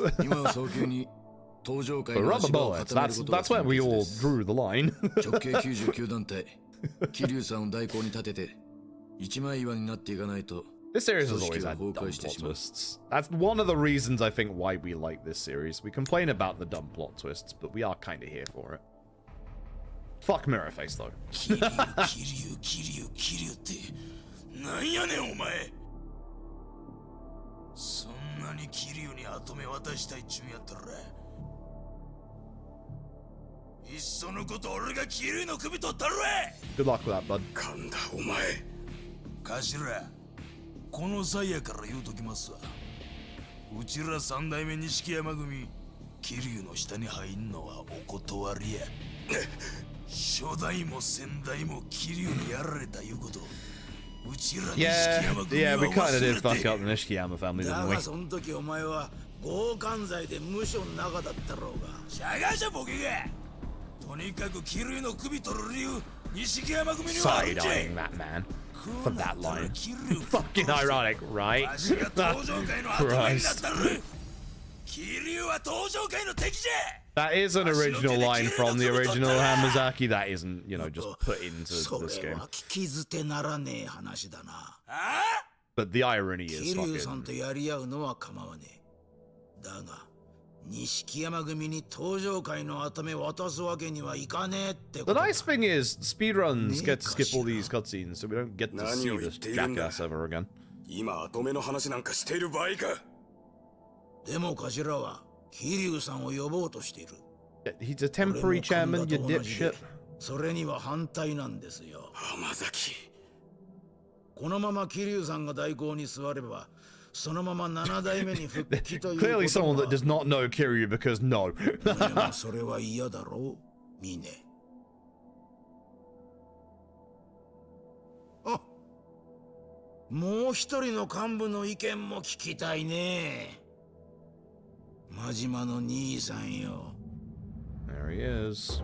But rubber bullets, that's where we all drew the line. This series has always had dumb plot twists. That's one of the reasons I think why we like this series. We complain about the dumb plot twists, but we are kind of here for it. Fuck Mirrorface, though. なんやねんお前。そんなに桐生に後目渡したいっちゅうんやったら。いっそのこと俺が桐生の首取ったるわ。 Good luck with that, bud. 神田お前。頭、この際やから言うときますわ。うちら三代目錦山組、桐生の下に入んのはお断りや。初代も先代も桐生にやられたいうこと。Yeah, we kind of did fuck up the Nishikiyama family, didn't we? その時お前は強姦罪で無所の中だったろうが。しゃがしゃボケが。とにかく桐生の首取る理由、錦山組にはあるんじゃ。 Side-eyeing that man for that line. Fucking ironic, right? Christ. That is an original line from the original Hamazaki. That isn't, you know, just put into this game. But the irony is fucking... The nice thing is, speedruns get to skip all these cutscenes, so we don't get to see this jackass ever again. 今後目の話なんかしている場合か。でも頭は桐生さんを呼ぼうとしている。He's a temporary chairman, you dipshit. それには反対なんですよ。浜崎。このまま桐生さんが代行に座れば、そのまま7代目に復帰ということは。Clearly someone that does not know Kiryu because no. それは嫌だろう、ミネ。あ、もう一人の幹部の意見も聞きたいね。真島の兄さんよ。There he is.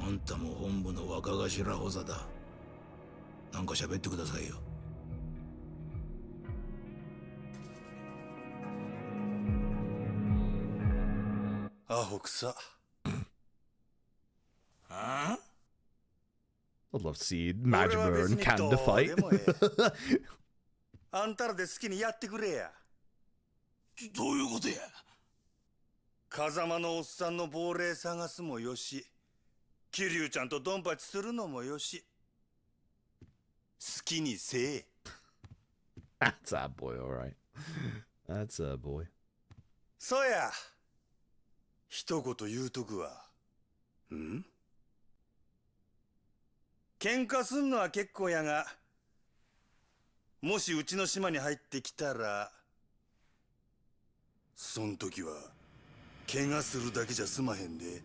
あんたも本部の若頭補佐だ。なんか喋ってくださいよ。アホくさ。あ I'd love to see Majima and Kanda fight. あんたらで好きにやってくれや。どういうことや。風間のおっさんの亡霊探すもよし、桐生ちゃんとドンパチするのもよし、好きにせえ。That's our boy, alright. That's our boy. そうや。一言言うとくわ。ん？喧嘩すんのは結構やが、もしうちの島に入ってきたら、そん時は怪我するだけじゃ済まへんで。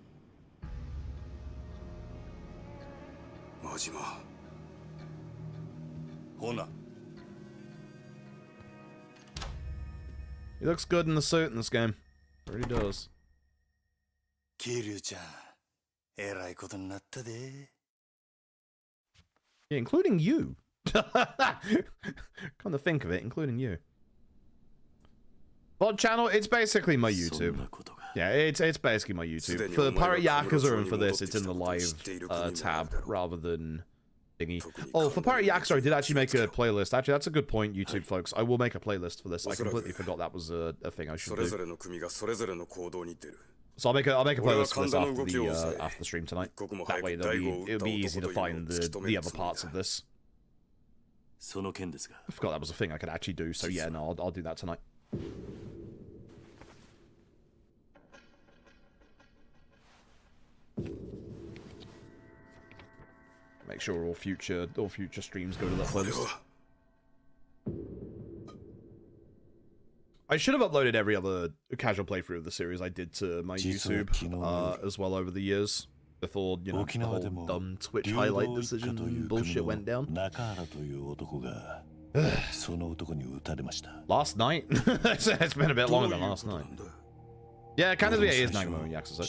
真島。ほな。He looks good in the suit in this game. Really does. 桐生ちゃん、えらいことになったで。Yeah, including you. Come to think of it, including you. Bod channel, it's basically my YouTube. Yeah, it's basically my YouTube. For Pirate Yakuza and for this, it's in the live tab rather than thingy. Oh, for Pirate Yakuza, I did actually make a playlist. Actually, that's a good point, YouTube folks. I will make a playlist for this. I completely forgot that was a thing I should do. So I'll make a playlist for this after the stream tonight. That way it'll be easy to find the other parts of this. I forgot that was a thing I could actually do. So yeah, no, I'll do that tonight. Make sure all future streams go to that playlist. I should have uploaded every other casual playthrough of the series I did to my YouTube as well over the years before, you know, the whole dumb Twitch highlight decision bullshit went down. Last night? It's been a bit longer than last night. Yeah, kind of, yeah, it is Nagamo and Yakuza.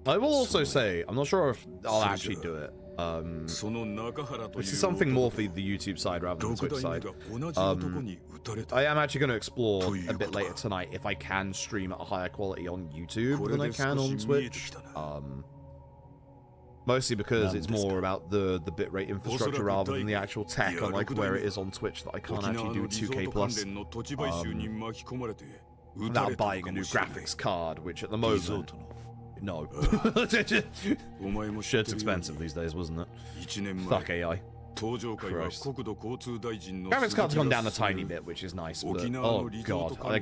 I will also say, I'm not sure if I'll actually do it. This is something more for the YouTube side rather than the Twitch side. I am actually going to explore a bit later tonight if I can stream at a higher quality on YouTube than I can on Twitch. Mostly because it's more about the bitrate infrastructure rather than the actual tech, unlike where it is on Twitch that I can't actually do 2K plus without buying a new graphics card, which at the moment, no. Shit's expensive these days, wasn't it? Fuck AI. Christ. Graphics card's gone down a tiny bit, which is nice, but oh god. I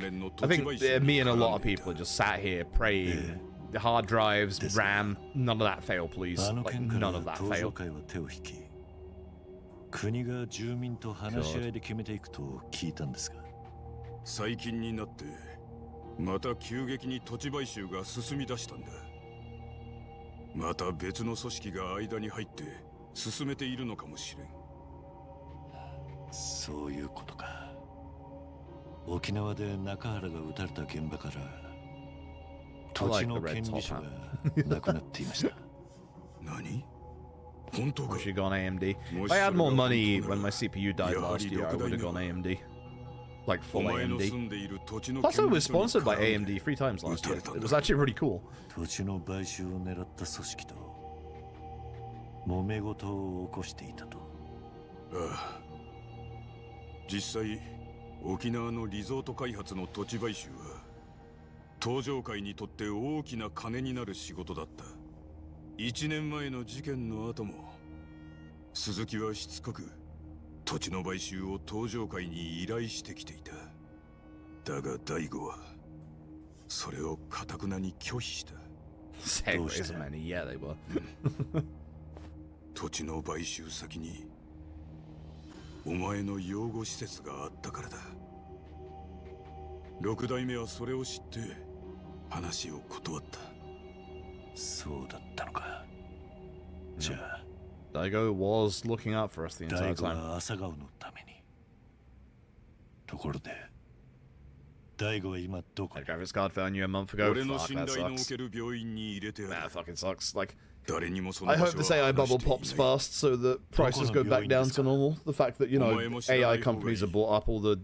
think me and a lot of people are just sat here praying. The hard drives, RAM, none of that fail, please. Like, none of that fail. I like the red top hat. I should have gone AMD. If I had more money when my CPU died last year, I would have gone AMD. Like full AMD. Plus I was sponsored by AMD 3 times last year. It was actually really cool. Segways many, yeah they were. 土地の買収先にお前の養護施設があったからだ。6代目はそれを知って話を断った。そうだったのか。じゃあ Daigo was looking out for us the entire 大悟 time. は朝顔のために。ところで大悟は今どこ？ That graphics card found you a month ago. 俺の Fuck, 信 that 頼のお sucks. ける病院に入れてある。 That fucking sucks. Like, 誰にもその I 場 hope 所 this は AI 話し bubble ていない pops fast so that prices go back down to normal. The fact that, you know, AI companies have bought up all the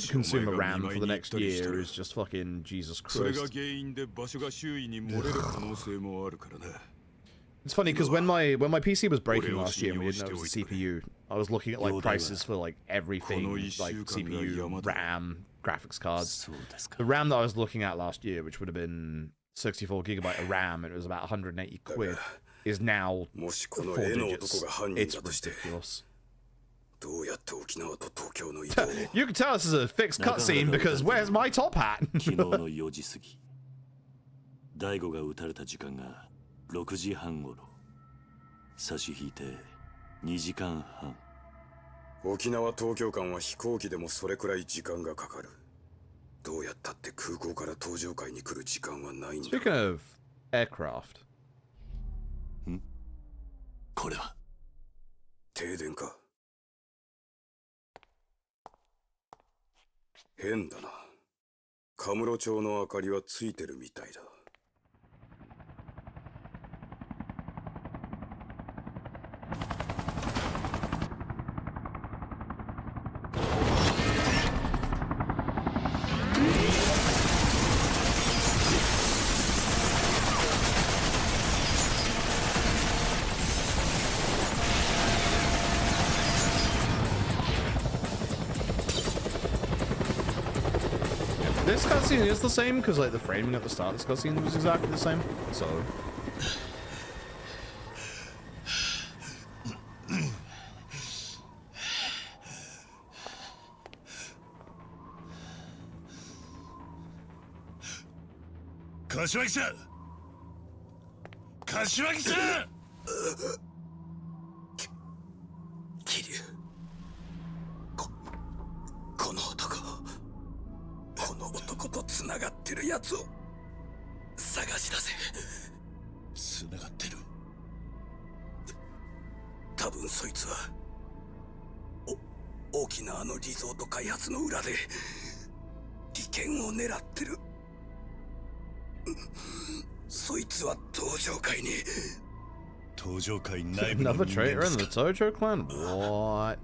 consume a RAM for the next year is just fucking Jesus Christ. It's funny because when my PC was breaking last year and we didn't know it was a CPU, I was looking at like prices for like everything, like CPU, RAM, graphics cards. The RAM that I was looking at last year, which would have been 64GB of RAM, and it was about 180 quid, is now 4 digits. It's ridiculous. You can tell this is a fixed cutscene because where's my top hat? 昨日の4時過ぎ大悟が撃たれた時間が6時半頃差し引いて2時間半沖縄東京間は飛行機でもそれくらい時間がかかるどうやったって空港から搭乗会に来る時間はないんだ Speaking of aircraft これは停電か変だなカムロ町の明かりはついてるみたいだ This cutscene is the same because like the framing at the start of this cutscene was exactly the same. So. Kashiwagi-san! Kashiwagi-san! Kiryu この男と繋がってるやつを探し出せ繋がってる多分そいつは沖縄のリゾート開発の裏で利権を狙ってるそいつは登場会に登場会内部の Another 人間 traitor で in す the か Tojo clan? What?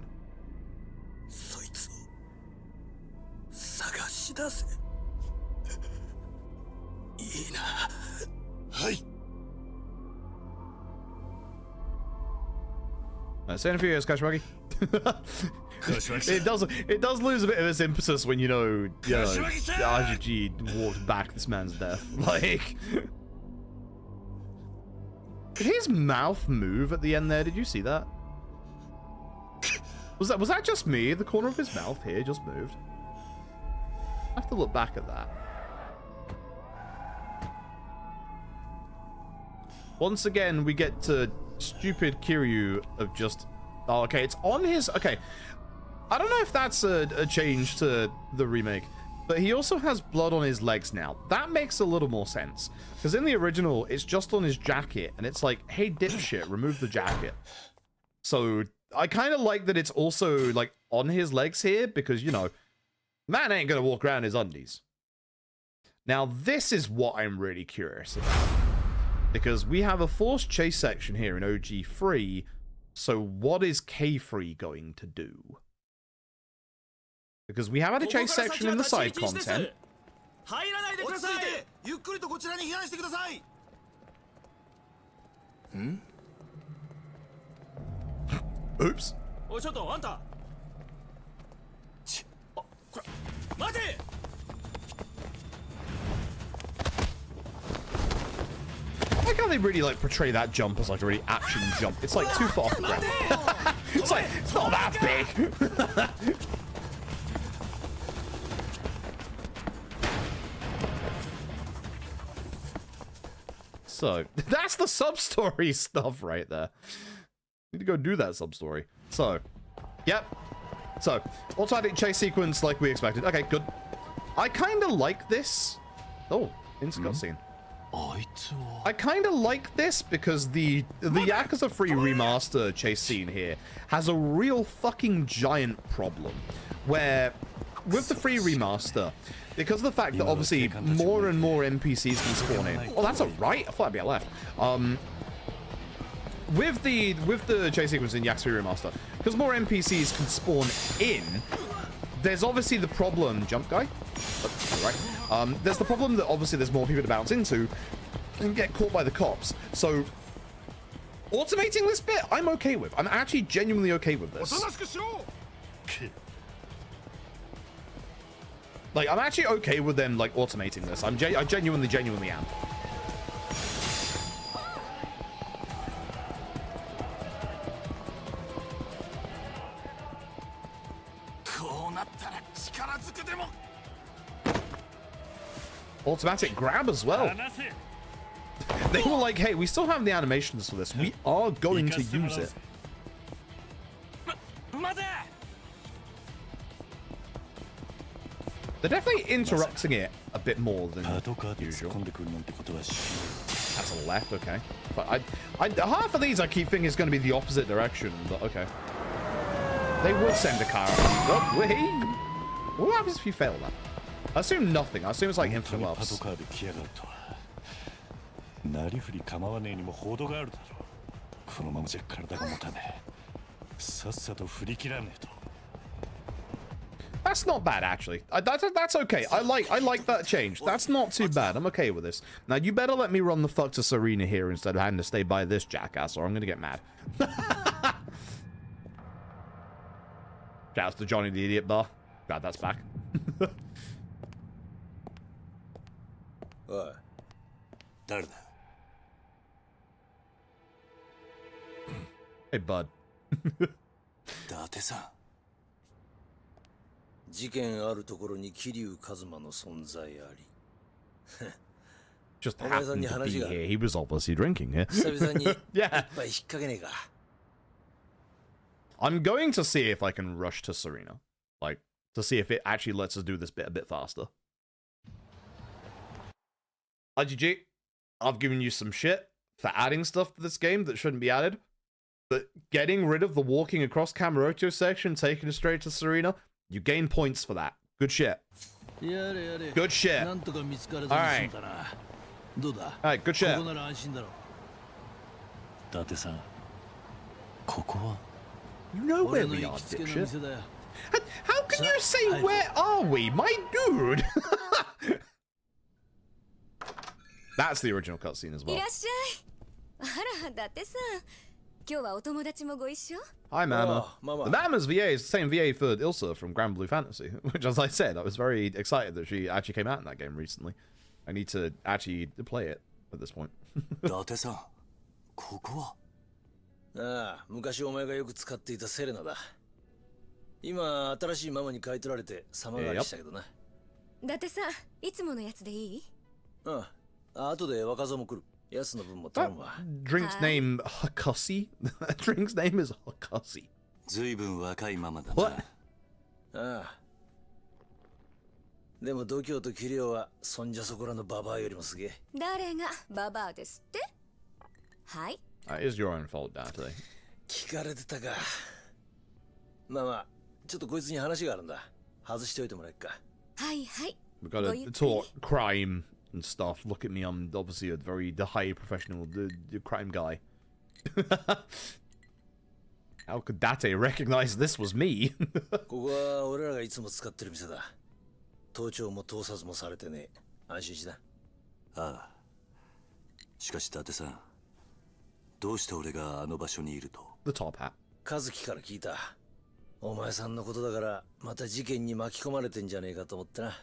そいつを探し出せいいなはい Say in a few years, Kashiwagi. It does lose a bit of its impetus when you know RGG walked back this man's death. Like, did his mouth move at the end there? Did you see that? Was that just me? The corner of his mouth here just moved. I have to look back at that. Once again, we get to stupid Kiryu of just... Oh, okay, it's on his... Okay, I don't know if that's a change to the remake, but he also has blood on his legs now. That makes a little more sense, because in the original, it's just on his jacket, and it's like, hey, dipshit, remove the jacket. So I kind of like that it's also, like, on his legs here, because, you know, man ain't gonna walk around in his undies. Now, this is what I'm really curious about. Because we have a forced chase section here in OG3, so what is K3 going to do? Because we have had a chase section in the side content. Oops. I like how they really like portray that jump as like a really action jump. It's like too far off the ground. It's like, it's not that big. So, that's the sub-story stuff right there. Need to go do that sub-story. So, yep. So, automatic chase sequence like we expected. Okay, good. I kind of like this. Oh, instant cutscene. I kind of like this because the Yakuza 3 remaster chase scene here has a real fucking giant problem where with the 3 remaster, because of the fact that obviously more and more NPCs can spawn in. Oh, that's a right. I thought I'd be a left. With the chase sequence in Yakuza 3 remaster, because more NPCs can spawn in, there's obviously the problem, jump guy. Right. There's the problem that obviously there's more people to bounce into and get caught by the cops. So automating this bit, I'm okay with. I'm actually genuinely okay with this. Like, I'm actually okay with them like automating this. I genuinely am. Automatic grab as well. They were like, hey, we still have the animations for this. We are going to use it. They're definitely interrupting it a bit more than usual. That's a left, okay. But half of these I keep thinking is going to be the opposite direction, but okay. They would send a car. Oh, wait. What happens if you fail that? I assume nothing. I assume it's like infinite wealth. That's not bad, actually. That's okay. I like that change. That's not too bad. I'm okay with this. Now, you better let me run the fuck to Serena here instead of having to stay by this jackass, or I'm gonna get mad. Shouts to Johnny the Idiot Bar. Glad that's back. Hey, bud. 事件あるところに桐生一馬の存在あり。Just happened to be here. He was obviously drinking here. Yeah. I'm going to see if I can rush to Serena. Like, to see if it actually lets us do this bit a bit faster. IGG, I've given you some shit for adding stuff to this game that shouldn't be added. But getting rid of the walking across Kamurocho section, taking it straight to Serena, you gain points for that. Good shit. Good shit. Alright. Alright, good shit. You know where we are, dipshit. How can you say where are we? My dude! That's the original cutscene as well. Hi, Mama. The Mama's VA is the same VA for Ilsa from Grand Blue Fantasy, which, as I said, I was very excited that she actually came out in that game recently. I need to actually play it at this point. Drink's name Hakusi? Drink's name is Hakusi. What? でも度胸と器量はそんじゃそこらのババアよりもすげえ。誰がババアですって？はい。That is your own fault, Dante. 聞かれてたか。まあまあ、ちょっとこいつに話があるんだ。外しておいてもらえっか。はいはい。 We've got to talk crime and stuff. Look at me, I'm obviously a very high professional crime guy. How could Date recognize this was me? ここは俺らがいつも使ってる店だ。盗聴も盗撮もされてねえ。安心しな。ああ。しかし伊達さん、どうして俺があの場所にいると？ The top hat. 和樹から聞いた。お前さんのことだからまた事件に巻き込まれてんじゃねえかと思ってな。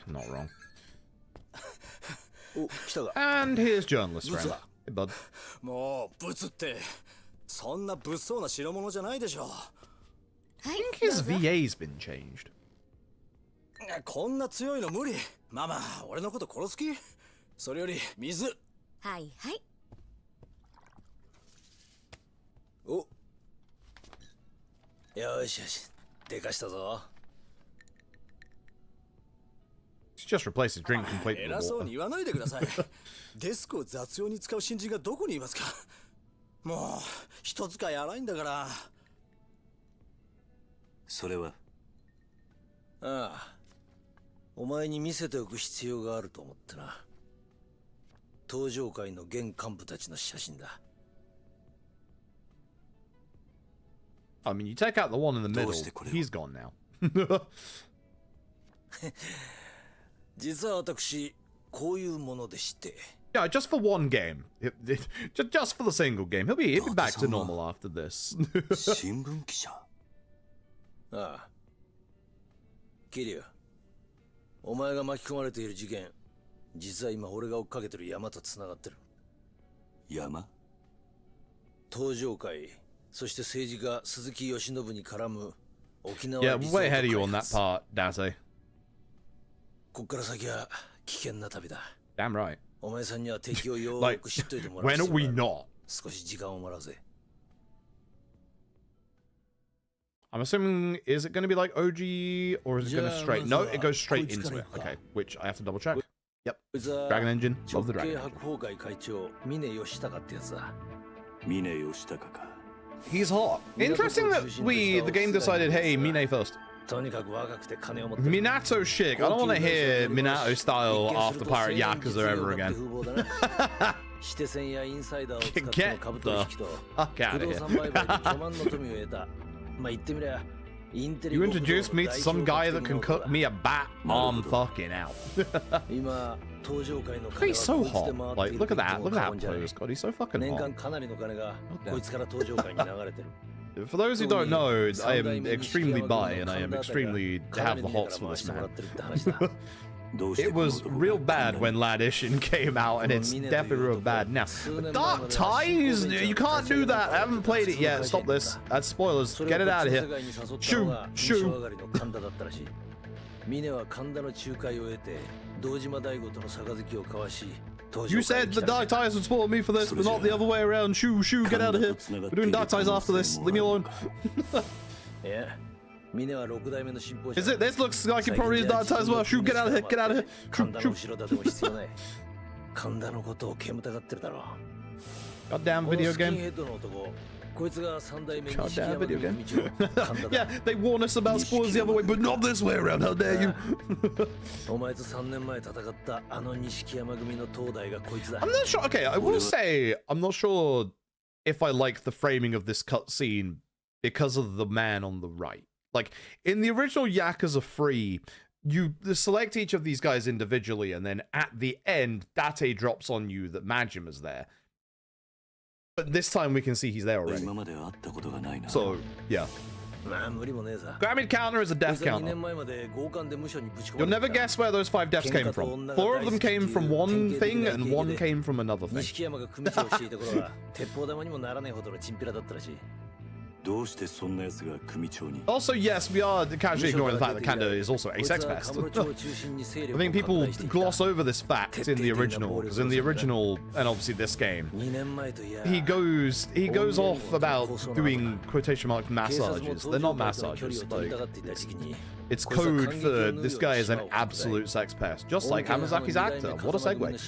Not wrong. お、来たか。And here's journalist friend. Hey, bud. もうブツってそんな物騒な代物じゃないでしょ。I think his VA's been changed. こんな強いの無理。ママ、俺のこと殺す気？それより水。はいはい。お。よしよし、でかしたぞ。Just replace his drink completely. 偉そうに言わないでください。デスクを雑用に使う新人がどこにいますか？もう人使い荒いんだから。それは？ああ。お前に見せておく必要があると思ってな。登場界の現幹部たちの写真だ。I mean, you take out the one in the middle, he's gone now. 実は私こういうものでして。Yeah, just for one game. Just for the single game. He'll be back to normal after this. 新聞記者。ああ。キリュウ。お前が巻き込まれている事件、実は今俺が追っかけてる山と繋がってる。山？東上会、そして政治家鈴木義信に絡む沖縄 Yeah, way ahead of you on that part, Date. こっから先は危険な旅だ。Damn right. お前さんには敵をよく知っといてもらう。When are we not? 少し時間をもらうぜ。I'm assuming, is it going to be like OG, or is it going to straight? No, it goes straight into it. Okay, which I have to double check. Yep. Dragon Engine. Love the Dragon Engine. He's hot. Interesting that the game decided, hey, Mine first. Minato chic. I don't want to hear Minato style after Pirate Yakuza ever again. Get the fuck out of here. You introduced me to some guy that can cook me a bat. I'm fucking out. He's so hot. Like, look at that. Look at that pose. God, he's so fucking hot. For those who don't know, I am extremely bi and I am extremely have the hots for this man. It was real bad when Ladishin came out, and it's definitely real bad now. Dark Ties? You can't do that. I haven't played it yet. Stop this. That's spoilers. Get it out of here. Shoo. Shoo. You said the Dark Ties would spoil me for this, but not the other way around. Shoo. Shoo. Get out of here. We're doing Dark Ties after this. Leave me alone. Yeah. Is it? This looks like it probably is Dark Ties as well. Shoo, get out of here, get out of here. Shoo, Goddamn video game. Goddamn video game. Yeah, they warn us about spoilers the other way, but not this way around. How dare you? I'm not sure. Okay, I will say, I'm not sure if I like the framing of this cutscene because of the man on the right. Like, in the original Yakuza 3, you select each of these guys individually, and then at the end, Date drops on you that Majima's there. But this time we can see he's there already. So, yeah. Grammy counter is a death counter. You'll never guess where those 5 deaths came from. 4 of them came from one thing, and 1 came from another thing. Also, yes, we are casually ignoring the fact that Kanda is also a sex pest. I think people gloss over this fact in the original, because in the original, and obviously this game, he goes off about doing quotation mark massages. They're not massages. Like, it's code for this guy is an absolute sex pest, just like Hamazaki's actor. What a segue.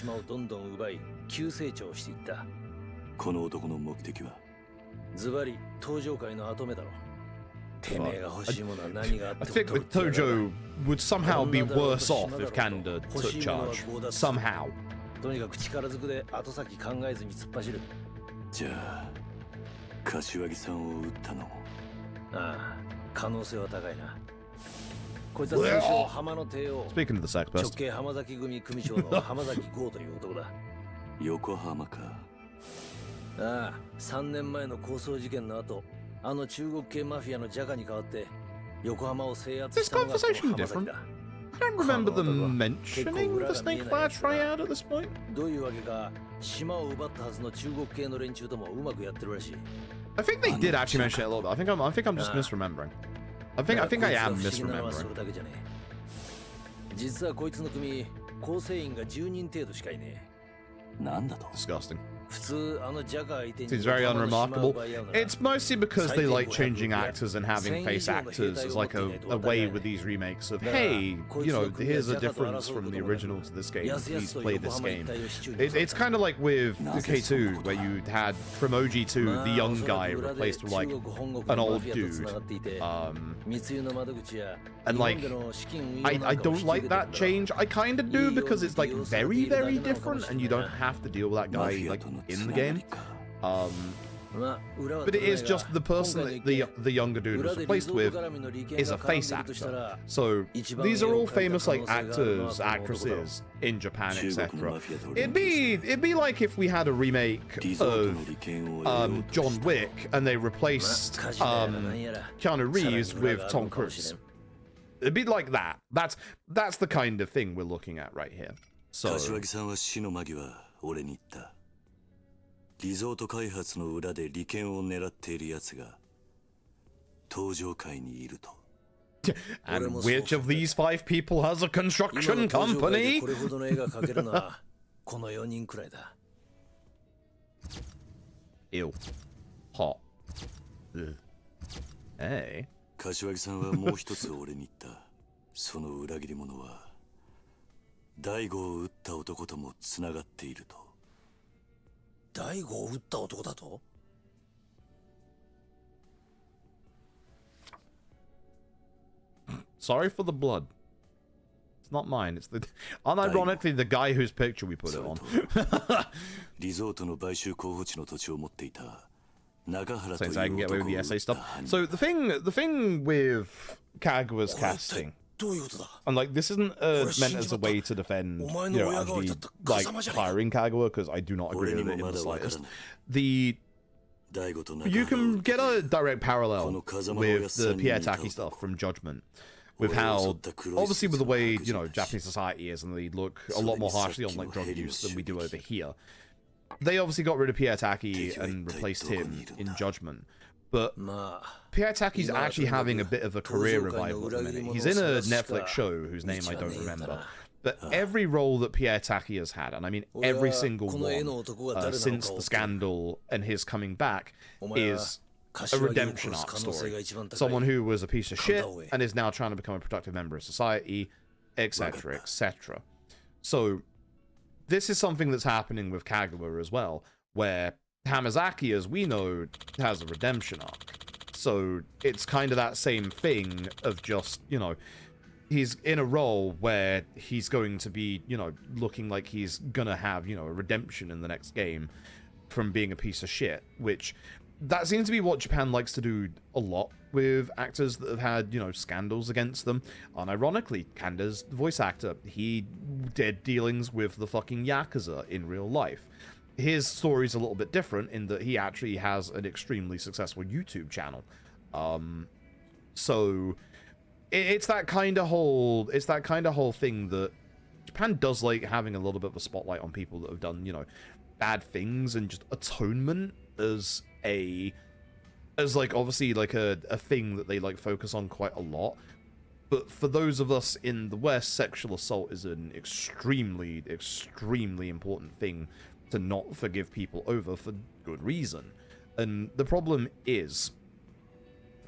I think with Tojo would somehow be worse off if Kanda took charge. Somehow. Speaking of the sex pest. Ah, 3年前の抗争事件の後、あの中国系マフィアのジャカに代わって横浜を制圧したのが浜崎だ。I don't remember them mentioning the Snake Fire tryout at this point. どういうわけか、島を奪ったはずの中国系の連中ともうまくやってるらしい。I think they did actually mention it a little bit. I think I'm just misremembering. I think I am misremembering. 実はこいつの組、構成員が10人程度しかいねえ。なんだと？ Disgusting. Seems very unremarkable. It's mostly because they like changing actors and having face actors as like a way with these remakes of, hey, you know, here's a difference from the original to this game. Please play this game. It's kind of like with K2, where you had from OG2 the young guy replaced with like an old dude. And like, I don't like that change. I kind of do because it's like very, very different, and you don't have to deal with that guy like in the game. But it is just the person that the younger dude was replaced with is a face actor. So these are all famous like actors, actresses in Japan, etc. It'd be like if we had a remake of John Wick and they replaced Keanu Reeves with Tom Cruise. It'd be like that. That's the kind of thing we're looking at right here. So リゾート開発の裏で利権を狙っている奴が登場界にいると。And which of these 5 people has a construction company? これほどの絵が描けるのはこの4人くらいだ。Ew. Hot. Hey. 柏木さんはもう一つ俺に言った。その裏切り者は大悟を撃った男ともつながっていると。大悟を撃った男だと？Sorry for the blood. It's not mine. It's the unironically the guy whose picture we put it on. リゾートの買収候補地の土地を持っていた中原という Since I can get away with the essay stuff. 犯人。 So the thing with Kagawa's casting, どういうことだ and like this isn't meant as a way to defend, you know, actually like hiring Kagawa, because I do not agree with it in the slightest. You can get a direct parallel with the Pierre Taki stuff from Judgment, with how obviously with the way, you know, Japanese society is, and they look a lot more harshly on like drug use than we do over here. They obviously got rid of Pierre Taki and replaced him in Judgment. But Pierre Taki's actually having a bit of a career revival at the minute. He's in a Netflix show whose name I don't remember. But every role that Pierre Taki has had, and I mean every single one, since the scandal and his coming back, is a redemption arc story. Someone who was a piece of shit and is now trying to become a productive member of society, etc., etc. So this is something that's happening with Kagawa as well, where Hamazaki, as we know, has a redemption arc. So it's kind of that same thing of just, you know, he's in a role where he's going to be, you know, looking like he's gonna have, you know, a redemption in the next game from being a piece of shit, which that seems to be what Japan likes to do a lot with actors that have had, you know, scandals against them. Unironically, Kanda's voice actor, he did dealings with the fucking Yakuza in real life. His story's a little bit different in that he actually has an extremely successful YouTube channel. So it's that kind of whole thing that Japan does like having a little bit of a spotlight on people that have done, you know, bad things, and just atonement as like obviously like a thing that they like focus on quite a lot. But for those of us in the West, sexual assault is an extremely, extremely important thing to not forgive people over for good reason. And the problem is,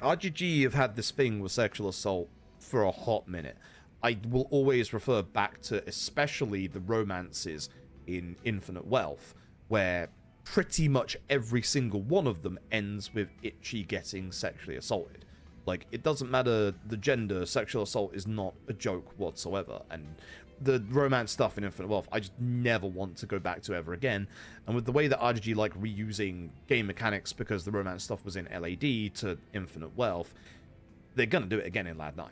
RGG have had this thing with sexual assault for a hot minute. I will always refer back to especially the romances in Infinite Wealth, where pretty much every single one of them ends with Ichi getting sexually assaulted. Like, it doesn't matter the gender, sexual assault is not a joke whatsoever. And the romance stuff in Infinite Wealth, I just never want to go back to ever again. And with the way that RGG like reusing game mechanics because the romance stuff was in LAD to Infinite Wealth, they're gonna do it again in LAD 9.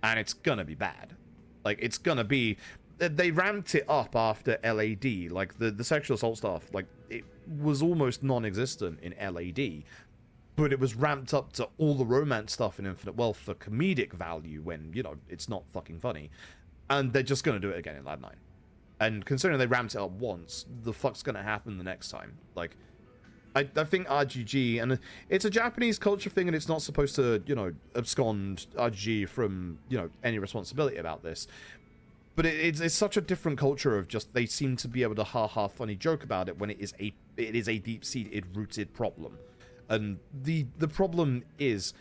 And it's gonna be bad. Like, it's gonna be... They ramped it up after LAD. Like, the sexual assault stuff, like, it was almost non-existent in LAD. But it was ramped up to all the romance stuff in Infinite Wealth for comedic value when, you know, it's not fucking funny. And they're just going to do it again in LAD 9. And considering they ramped it up once, the fuck's going to happen the next time? Like, I think RGG, and it's a Japanese culture thing, and it's not supposed to, you know, abscond RGG from, you know, any responsibility about this. But it's such a different culture of just, they seem to be able to ha-ha funny joke about it when it is a deep-seated, rooted problem. And the problem is,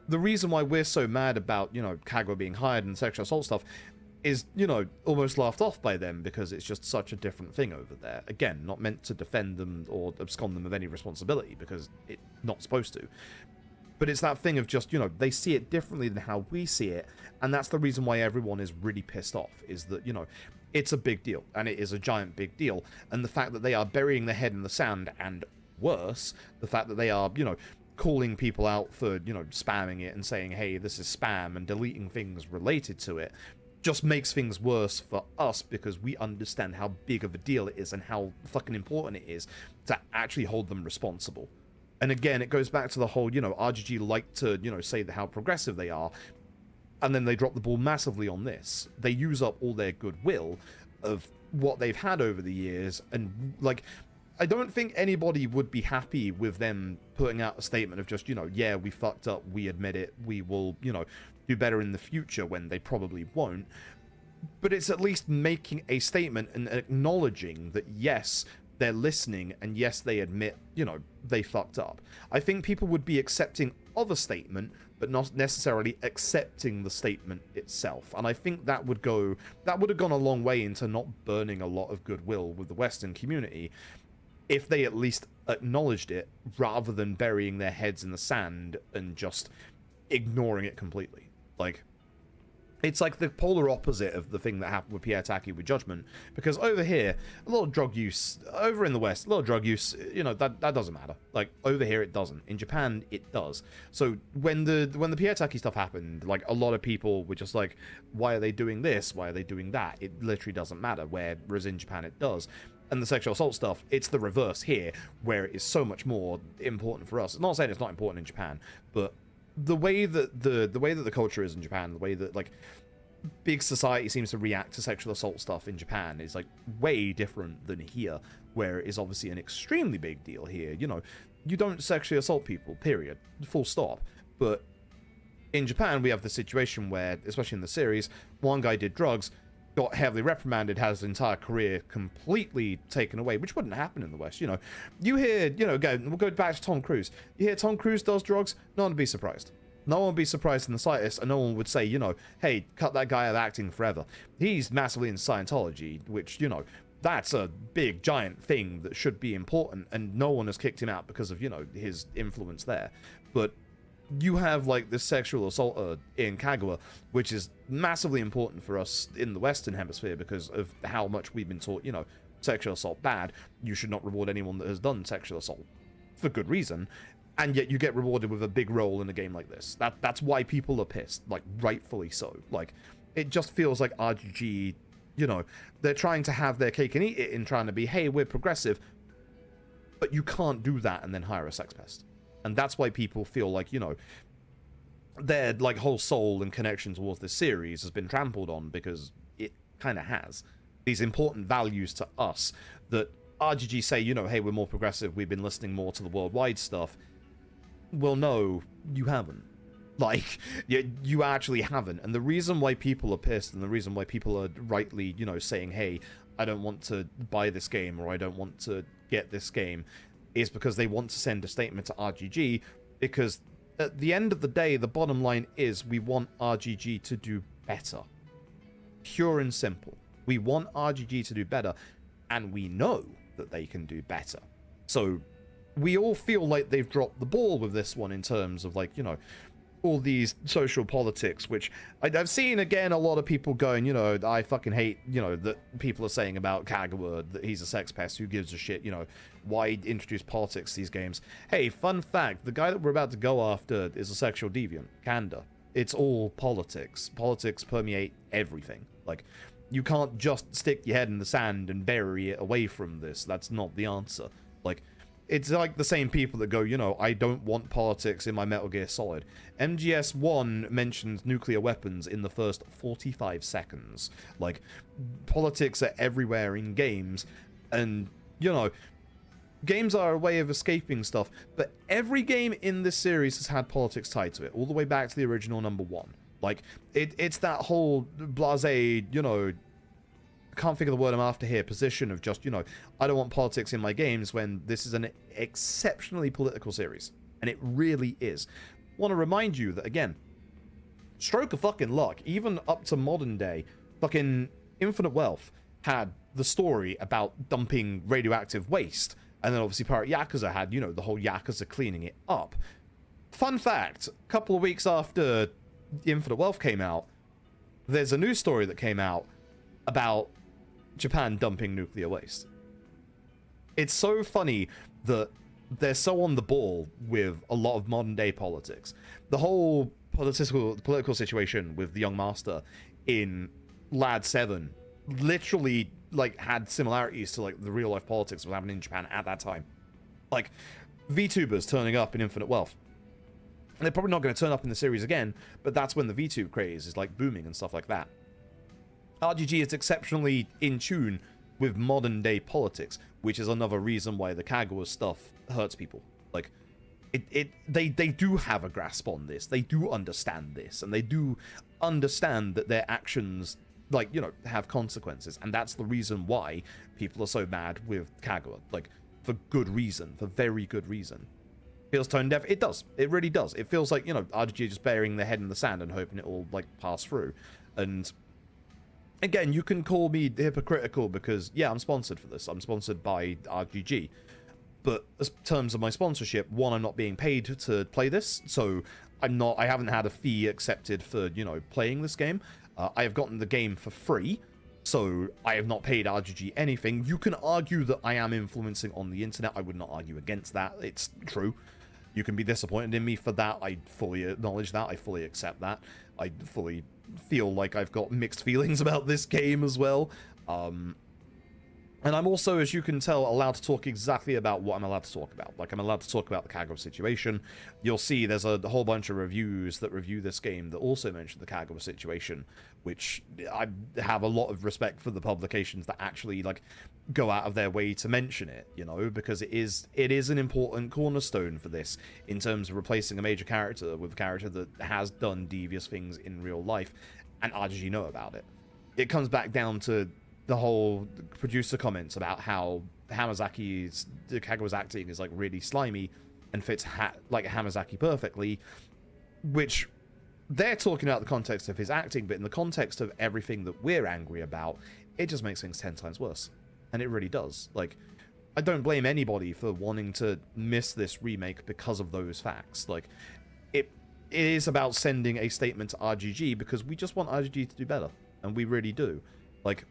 the reason why we're so mad about, you know, Kagawa being hired and sexual assault stuff is, you know, almost laughed off by them because it's just such a different thing over there. Again, not meant to defend them or abscond them of any responsibility because it's not supposed to. But it's that thing of just, you know, they see it differently than how we see it. And that's the reason why everyone is really pissed off, is that, you know, it's a big deal. And it is a giant big deal. And the fact that they are burying their head in the sand and worse. The fact that they are, you know, calling people out for, you know, spamming it and saying, hey, this is spam, and deleting things related to it, just makes things worse for us, because we understand how big of a deal it is and how fucking important it is to actually hold them responsible. And again, it goes back to the whole, you know, RGG like to, you know, say how progressive they are, and then they drop the ball massively on this. They use up all their goodwill of what they've had over the years, and, like, I don't think anybody would be happy with them putting out a statement of just, you know, yeah, we fucked up, we admit it, we will, you know, do better in the future, when they probably won't. But it's at least making a statement and acknowledging that, yes, they're listening, and yes, they admit, you know, they fucked up. I think people would be accepting of a statement, but not necessarily accepting the statement itself. And I think that would have gone a long way into not burning a lot of goodwill with the Western community, if they at least acknowledged it, rather than burying their heads in the sand and just ignoring it completely. Like, it's like the polar opposite of the thing that happened with Pierre Taki with Judgment, because over here, a lot of drug use, over in the West, a lot of drug use, you know, that doesn't matter. Like, over here it doesn't. In Japan, it does. So when the Pierre Taki stuff happened, like, a lot of people were just like, why are they doing this? Why are they doing that? It literally doesn't matter, whereas in Japan it does. And the sexual assault stuff, it's the reverse here, where it is so much more important for us. I'm not saying it's not important in Japan, but the way that the culture is in Japan, the way that, like, big society seems to react to sexual assault stuff in Japan is, like, way different than here, where it is obviously an extremely big deal here. You know, you don't sexually assault people, period, full stop. But in Japan, we have the situation where, especially in the series, one guy did drugs, got heavily reprimanded, has his entire career completely taken away, which wouldn't happen in the West. You know, you hear, you know, again, we'll go back to Tom Cruise. You hear Tom Cruise does drugs, no one would be surprised. No one would be surprised in the slightest, and no one would say, you know, hey, cut that guy out of acting forever. He's massively in Scientology, which, you know, that's a big, giant thing that should be important, and no one has kicked him out because of, you know, his influence there. But you have, like, this sexual assault in Kaguya, which is massively important for us in the Western Hemisphere because of how much we've been taught, you know, sexual assault bad. You should not reward anyone that has done sexual assault, for good reason. And yet you get rewarded with a big role in a game like this. That's why people are pissed, like, rightfully so. Like, it just feels like RGG, you know, they're trying to have their cake and eat it in trying to be, hey, we're progressive, but you can't do that and then hire a sex pest. And that's why people feel like, you know, their, like, whole soul and connection towards this series has been trampled on, because it kind of has. These important values to us that RGG say, you know, hey, we're more progressive, we've been listening more to the worldwide stuff. Well, no, you haven't. Like, you actually haven't. And the reason why people are pissed, and the reason why people are rightly, you know, saying, hey, I don't want to buy this game, or I don't want to get this game, is because they want to send a statement to RGG, because at the end of the day, the bottom line is we want RGG to do better. Pure and simple. We want RGG to do better, and we know that they can do better. So we all feel like they've dropped the ball with this one in terms of, like, you know, all these social politics, which I've seen, again, a lot of people going, you know, I fucking hate, you know, that people are saying about Kaguya, that he's a sex pest, who gives a shit, you know, why introduce politics to these games? Hey, fun fact, the guy that we're about to go after is a sexual deviant, Kanda. It's all politics. Politics permeate everything. Like, you can't just stick your head in the sand and bury it away from this. That's not the answer. Like, it's like the same people that go, you know, I don't want politics in my Metal Gear Solid. MGS1 mentions nuclear weapons in the first 45 seconds. Like, politics are everywhere in games, and, you know, games are a way of escaping stuff, but every game in this series has had politics tied to it, all the way back to the original #1. Like, it's that whole blasé, you know, I can't think of the word I'm after here, position of just, you know, I don't want politics in my games, when this is an exceptionally political series. And it really is. Want to remind you that, again, stroke of fucking luck, even up to modern day, fucking Infinite Wealth had the story about dumping radioactive waste. And then obviously Pirate Yakuza had, you know, the whole Yakuza cleaning it up. Fun fact, a couple of weeks after Infinite Wealth came out, there's a news story that came out about Japan dumping nuclear waste. It's so funny that they're so on the ball with a lot of modern day politics. The whole political situation with the young master in Lad 7 literally like had similarities to like the real life politics that was happening in Japan at that time. Like VTubers turning up in Infinite Wealth. And they're probably not going to turn up in the series again, but that's when the VTube craze is like booming and stuff like that. RGG is exceptionally in tune with modern day politics, which is another reason why the Kaguya stuff hurts people. Like they do have a grasp on this. They do understand this, and they do understand that their actions, like, you know, have consequences, and that's the reason why people are so mad with Kaguya. Like, for good reason, for very good reason. Feels tone deaf? It does. It really does. It feels like, you know, RGG just burying their head in the sand and hoping it will, like, pass through. And again, you can call me hypocritical because, yeah, I'm sponsored for this. I'm sponsored by RGG. But in terms of my sponsorship, one, I'm not being paid to play this, so I haven't had a fee accepted for, you know, playing this game. I have gotten the game for free, so I have not paid RGG anything. You can argue that I am influencing on the internet. I would not argue against that. It's true. You can be disappointed in me for that. I fully acknowledge that. I fully accept that. I fully feel like I've got mixed feelings about this game as well. And I'm also, as you can tell, allowed to talk exactly about what I'm allowed to talk about. Like, I'm allowed to talk about the Kaguya situation. You'll see there's a whole bunch of reviews that review this game that also mention the Kaguya situation, which I have a lot of respect for the publications that actually, like, go out of their way to mention it, you know, because it is an important cornerstone for this in terms of replacing a major character with a character that has done devious things in real life, and RGG know about it. It comes back down to the whole producer comments about how Kaguya's acting is like really slimy and fits like Hamazaki perfectly, which they're talking about the context of his acting, but in the context of everything that we're angry about, it just makes things 10 times worse. And it really does. Like, I don't blame anybody for wanting to miss this remake because of those facts. Like, it is about sending a statement to RGG because we just want RGG to do better, and we really do. Like,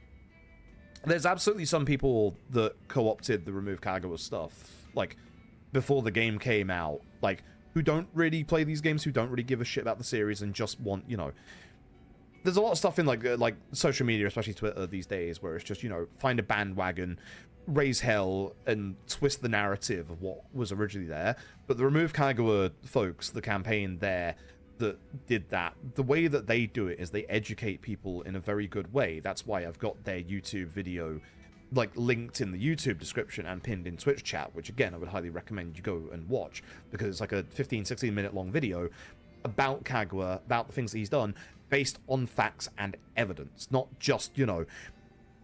there's absolutely some people that co-opted the Remove Kaguya stuff, like, before the game came out, like, who don't really play these games, who don't really give a shit about the series, and just want, you know... There's a lot of stuff in, like social media, especially Twitter these days, where it's just, you know, find a bandwagon, raise hell, and twist the narrative of what was originally there. But the Remove Kaguya folks, the campaign there, that did that, the way that they do it is they educate people in a very good way. That's why I've got their YouTube video like linked in the YouTube description and pinned in Twitch chat, which again I would highly recommend you go and watch, because it's like a 15-16 minute long video about Kaguya, about the things that he's done, based on facts and evidence, not just, you know,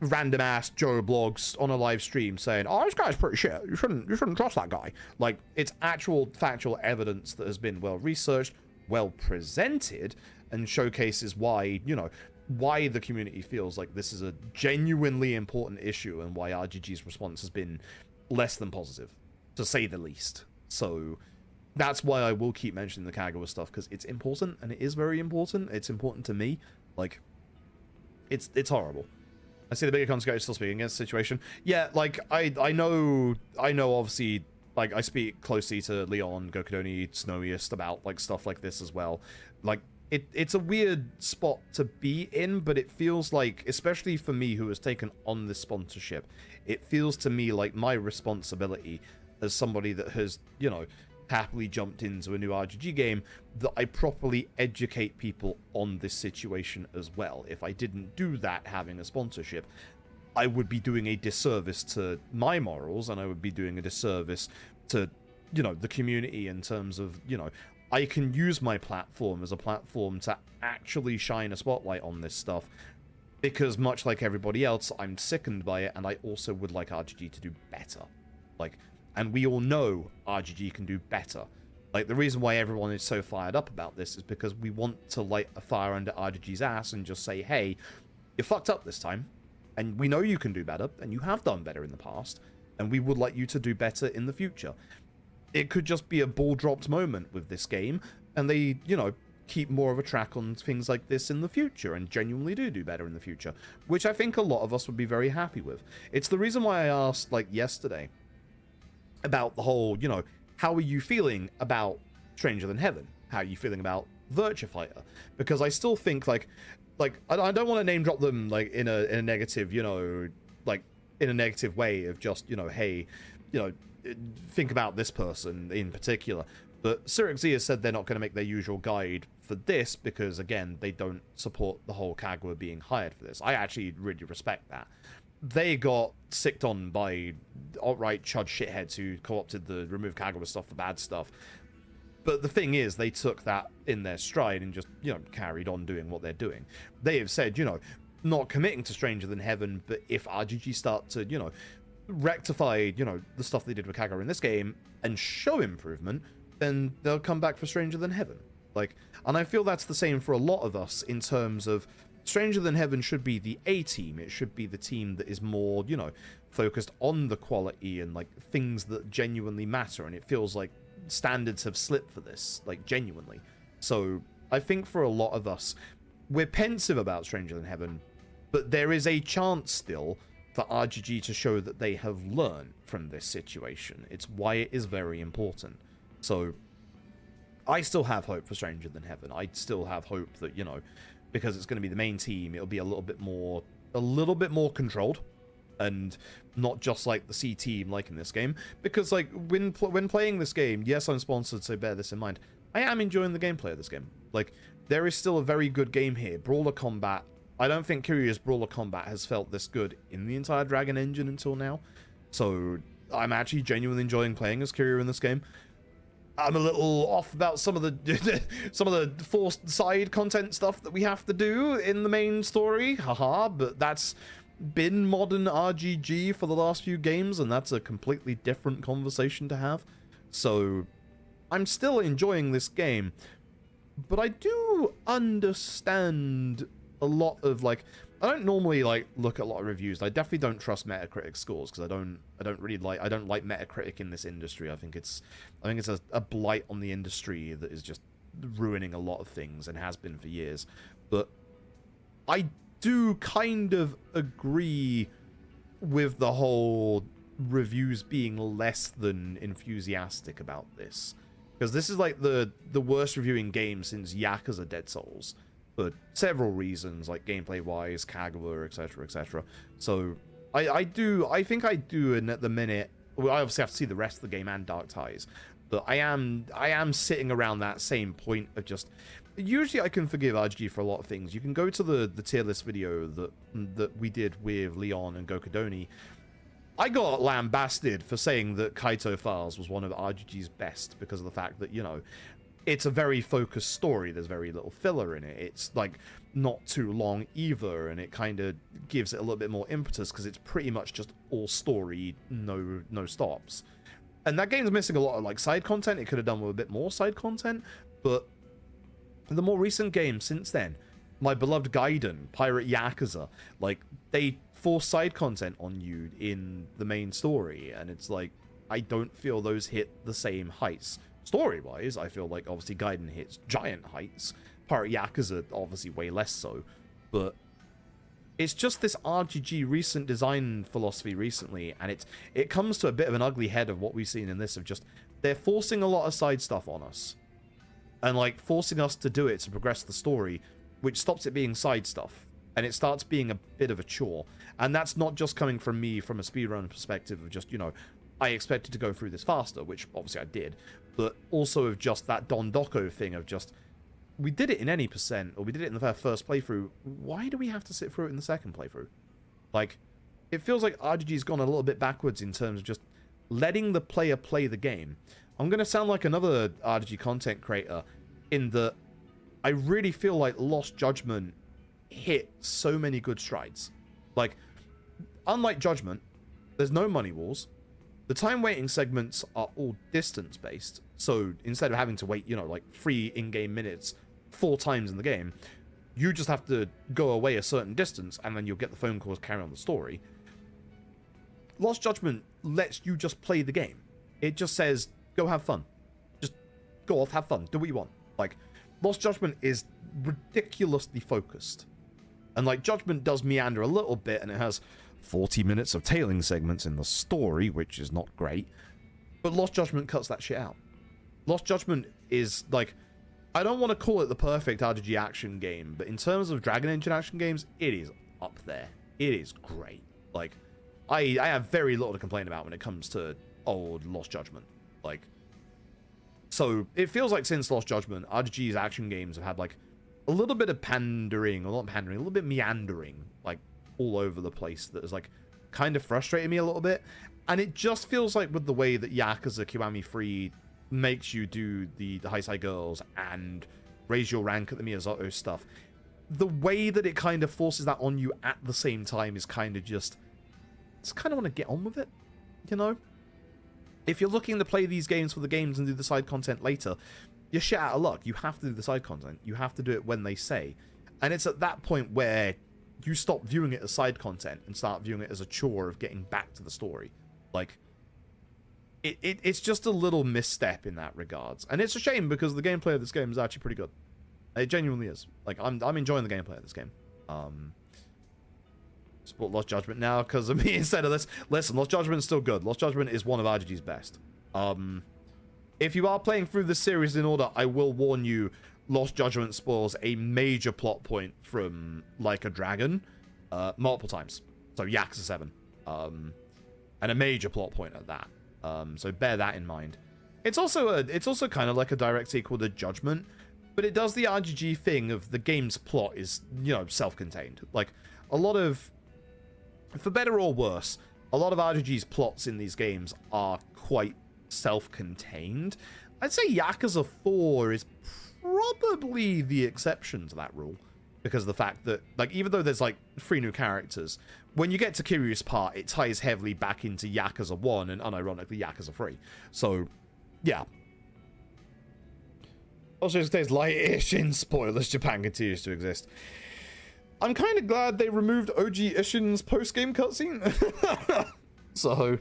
random ass Joe blogs on a live stream saying, oh, this guy's pretty shit, you shouldn't trust that guy. Like, it's actual factual evidence that has been well researched, well presented, and showcases why, you know, why the community feels like this is a genuinely important issue, and why RGG's response has been less than positive, to say the least. So that's why I will keep mentioning the Kaguya stuff, because it's important, and it is very important. It's important to me. Like, it's horrible. I see the bigger consequences still speaking against the situation. Yeah, like, I know obviously, like, I speak closely to Leon, Gokudoni, Snowiest about, like, stuff like this as well. Like, it's a weird spot to be in, but it feels like, especially for me who has taken on this sponsorship, it feels to me like my responsibility as somebody that has, you know, happily jumped into a new RGG game, that I properly educate people on this situation as well. If I didn't do that, having a sponsorship, I would be doing a disservice to my morals, and I would be doing a disservice to, you know, the community in terms of, you know, I can use my platform as a platform to actually shine a spotlight on this stuff, because much like everybody else, I'm sickened by it, and I also would like RGG to do better. Like, and we all know RGG can do better. Like, the reason why everyone is so fired up about this is because we want to light a fire under RGG's ass and just say, hey, you fucked up this time, and we know you can do better, and you have done better in the past, and we would like you to do better in the future. It could just be a ball-dropped moment with this game, and they, you know, keep more of a track on things like this in the future, and genuinely do better in the future, which I think a lot of us would be very happy with. It's the reason why I asked, like, yesterday, about the whole, you know, how are you feeling about Stranger Than Heaven? How are you feeling about Virtua Fighter? Because I still think like I don't want to name drop them like in a negative, you know, like in a negative way of just, you know, hey, you know, think about this person in particular. But Cyrix has said they're not going to make their usual guide for this because, again, they don't support the whole Kagura being hired for this. I actually really respect that. They got sicked on by alt-right chud shitheads who co-opted the remove Kagura stuff for bad stuff. But the thing is, they took that in their stride and just, you know, carried on doing what they're doing. They have said, you know, not committing to Stranger Than Heaven, but if RGG start to, you know, rectify, you know, the stuff they did with Kagura in this game and show improvement, then they'll come back for Stranger Than Heaven. Like, and I feel that's the same for a lot of us in terms of Stranger Than Heaven should be the A team. It should be the team that is more, you know, focused on the quality and like things that genuinely matter. And it feels like standards have slipped for this, like genuinely. So I think for a lot of us, we're pensive about Stranger Than Heaven, but there is a chance still for RGG to show that they have learned from this situation. It's why it is very important. So I still have hope for Stranger Than Heaven. I still have hope that, you know, because it's going to be the main team, it'll be a little bit more controlled and not just like the C team like in this game. Because like when playing this game, yes, I'm sponsored, so bear this in mind. I am enjoying the gameplay of this game. Like, there is still a very good game here. Brawler combat, I don't think Kiryu's Brawler combat has felt this good in the entire Dragon Engine until now. So I'm actually genuinely enjoying playing as Kiryu in this game. I'm a little off about some of the forced side content stuff that we have to do in the main story, haha, but that's been modern RGG for the last few games, and that's a completely different conversation to have. So I'm still enjoying this game, but I do understand a lot of, like, I don't normally like look at a lot of reviews. I definitely don't trust Metacritic scores because I don't like Metacritic in this industry. I think it's a blight on the industry that is just ruining a lot of things and has been for years. But I do kind of agree with the whole reviews being less than enthusiastic about this, because this is like the worst reviewing game since Yakuza Dead Souls. For several reasons, like gameplay-wise, Kagura, etc., etc. So, I think I do, and at the minute, well, I obviously have to see the rest of the game and Dark Ties, but I am sitting around that same point of just, usually I can forgive RGG for a lot of things. You can go to the tier list video that we did with Leon and Gokudoni. I got lambasted for saying that Kaito Files was one of RGG's best because of the fact that, you know, it's a very focused story. There's very little filler in it. It's like not too long either, and it kind of gives it a little bit more impetus because it's pretty much just all story, no stops. And that game's missing a lot of like side content. It could have done with a bit more side content, but the more recent games since then, my beloved Gaiden, Pirate Yakuza, like they force side content on you in the main story, and it's like I don't feel those hit the same heights. Story-wise, I feel like obviously Gaiden hits giant heights. Pirate Yakuza obviously way less so, but it's just this RGG recent design philosophy recently, and it comes to a bit of an ugly head of what we've seen in this of just they're forcing a lot of side stuff on us, and like forcing us to do it to progress the story, which stops it being side stuff, and it starts being a bit of a chore. And that's not just coming from me from a speedrun perspective of just, you know, I expected to go through this faster, which obviously I did, but also of just that Don Doco thing of just, we did it in any percent, or we did it in the first playthrough, why do we have to sit through it in the second playthrough? Like, it feels like RGG's gone a little bit backwards in terms of just letting the player play the game. I'm going to sound like another RGG content creator in that I really feel like Lost Judgment hit so many good strides. Like, unlike Judgment, there's no money walls. The time waiting segments are all distance based, so instead of having to wait, you know, like 3 in-game minutes 4 times in the game, you just have to go away a certain distance and then you'll get the phone calls, carry on the story. Lost Judgment lets you just play the game. It just says, go have fun. Just go off, have fun, do what you want. Like, Lost Judgment is ridiculously focused. And like, Judgment does meander a little bit, and it has 40 minutes of tailing segments in the story, which is not great. But Lost Judgment cuts that shit out. Lost Judgment is like, I don't want to call it the perfect RPG action game, but in terms of Dragon Engine action games, it is up there. It is great. Like, I have very little to complain about when it comes to old Lost Judgment. Like, so it feels like since Lost Judgment, RG's action games have had like a little bit of pandering, or not pandering, a little bit meandering, like all over the place that is like kind of frustrating me a little bit. And it just feels like with the way that Yakuza Kiwami 3 makes you do the Heisei Girls and raise your rank at the Miyazato stuff, the way that it kind of forces that on you at the same time is kind of just kind of want to get on with it, you know? If you're looking to play these games for the games and do the side content later, you're shit out of luck. You have to do the side content. You have to do it when they say. And it's at that point where you stop viewing it as side content and start viewing it as a chore of getting back to the story. Like, it's just a little misstep in that regards. And it's a shame because the gameplay of this game is actually pretty good. It genuinely is. Like, I'm enjoying the gameplay of this game. Support Lost Judgment now because of me instead of this. Listen, Lost Judgment is still good. Lost Judgment is one of RGG's best. If you are playing through this series in order, I will warn you, Lost Judgment spoils a major plot point from Like a Dragon multiple times. So Yakuza 7. And a major plot point at that. So bear that in mind. It's also kind of like a direct sequel to Judgment, but it does the RGG thing of the game's plot is, you know, self-contained. Like, a lot of, for better or worse, a lot of RGG's plots in these games are quite self-contained. I'd say Yakuza 4 is probably the exception to that rule, because of the fact that, like, even though there's, like, 3 new characters, when you get to Kiryu's part, it ties heavily back into Yakuza 1 and, unironically, Yakuza 3. So, yeah. Also, it stays light-ish in spoilers. Japan continues to exist. I'm kind of glad they removed OG Ishin's post-game cutscene. So,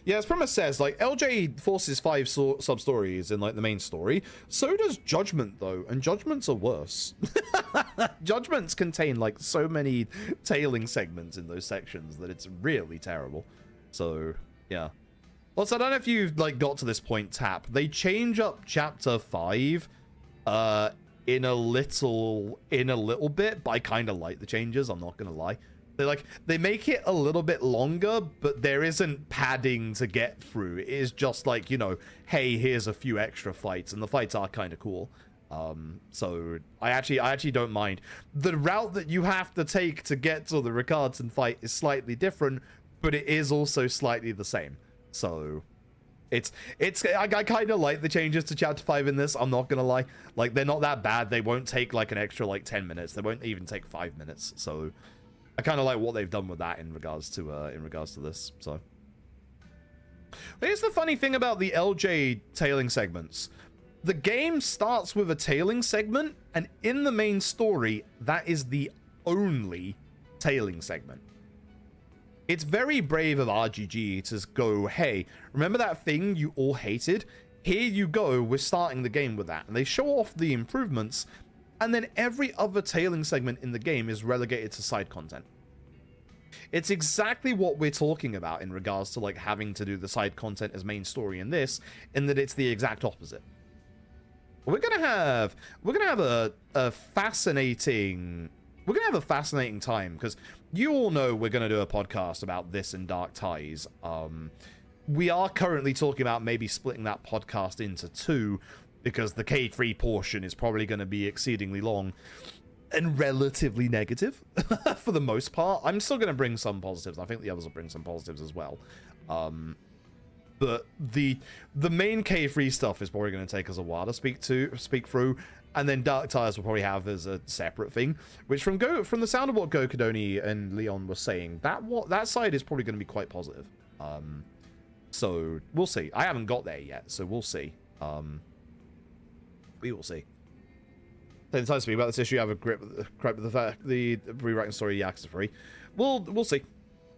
yeah, as Premise says, like, LJ forces 5 sub-stories in, like, the main story. So does Judgment, though, and Judgments are worse. Judgments contain, like, so many tailing segments in those sections that it's really terrible. So, yeah. Also, I don't know if you've, like, got to this point, Tap. They change up Chapter 5, in a little bit, but I kind of like the changes, I'm not gonna lie. They make it a little bit longer, but there isn't padding to get through. It is just like, you know, hey, here's a few extra fights, and the fights are kind of cool. So I actually don't mind. The route that you have to take to get to the Richardson fight is slightly different, but it is also slightly the same. So I kind of like the changes to Chapter 5 in this, I'm not gonna lie. Like, they're not that bad. They won't take, like, an extra, like, 10 minutes. They won't even take 5 minutes. So I kind of like what they've done with that in regards to this. So here's the funny thing about the LJ tailing segments. The game starts with a tailing segment, and in the main story, that is the only tailing segment. It's very brave of RGG to go, hey, remember that thing you all hated? Here you go, we're starting the game with that. And they show off the improvements, and then every other tailing segment in the game is relegated to side content. It's exactly what we're talking about in regards to, like, having to do the side content as main story in this, in that it's the exact opposite. We're gonna have a fascinating time, because you all know we're gonna do a podcast about this and Dark Ties. We are currently talking about maybe splitting that podcast into 2, because the K3 portion is probably going to be exceedingly long and relatively negative for the most part. I'm still going to bring some positives. I think the others will bring some positives as well. But the main K3 stuff is probably going to take us a while to speak through, and then Dark Tires will probably have as a separate thing, which from the sound of what Gokodoni and Leon were saying, that side is probably going to be quite positive. So we'll see. I haven't got there yet, so we'll see. We will see. Take the time to speak about this issue. I have a gripe with the fact the rewriting story of Yakuza 3. We'll see.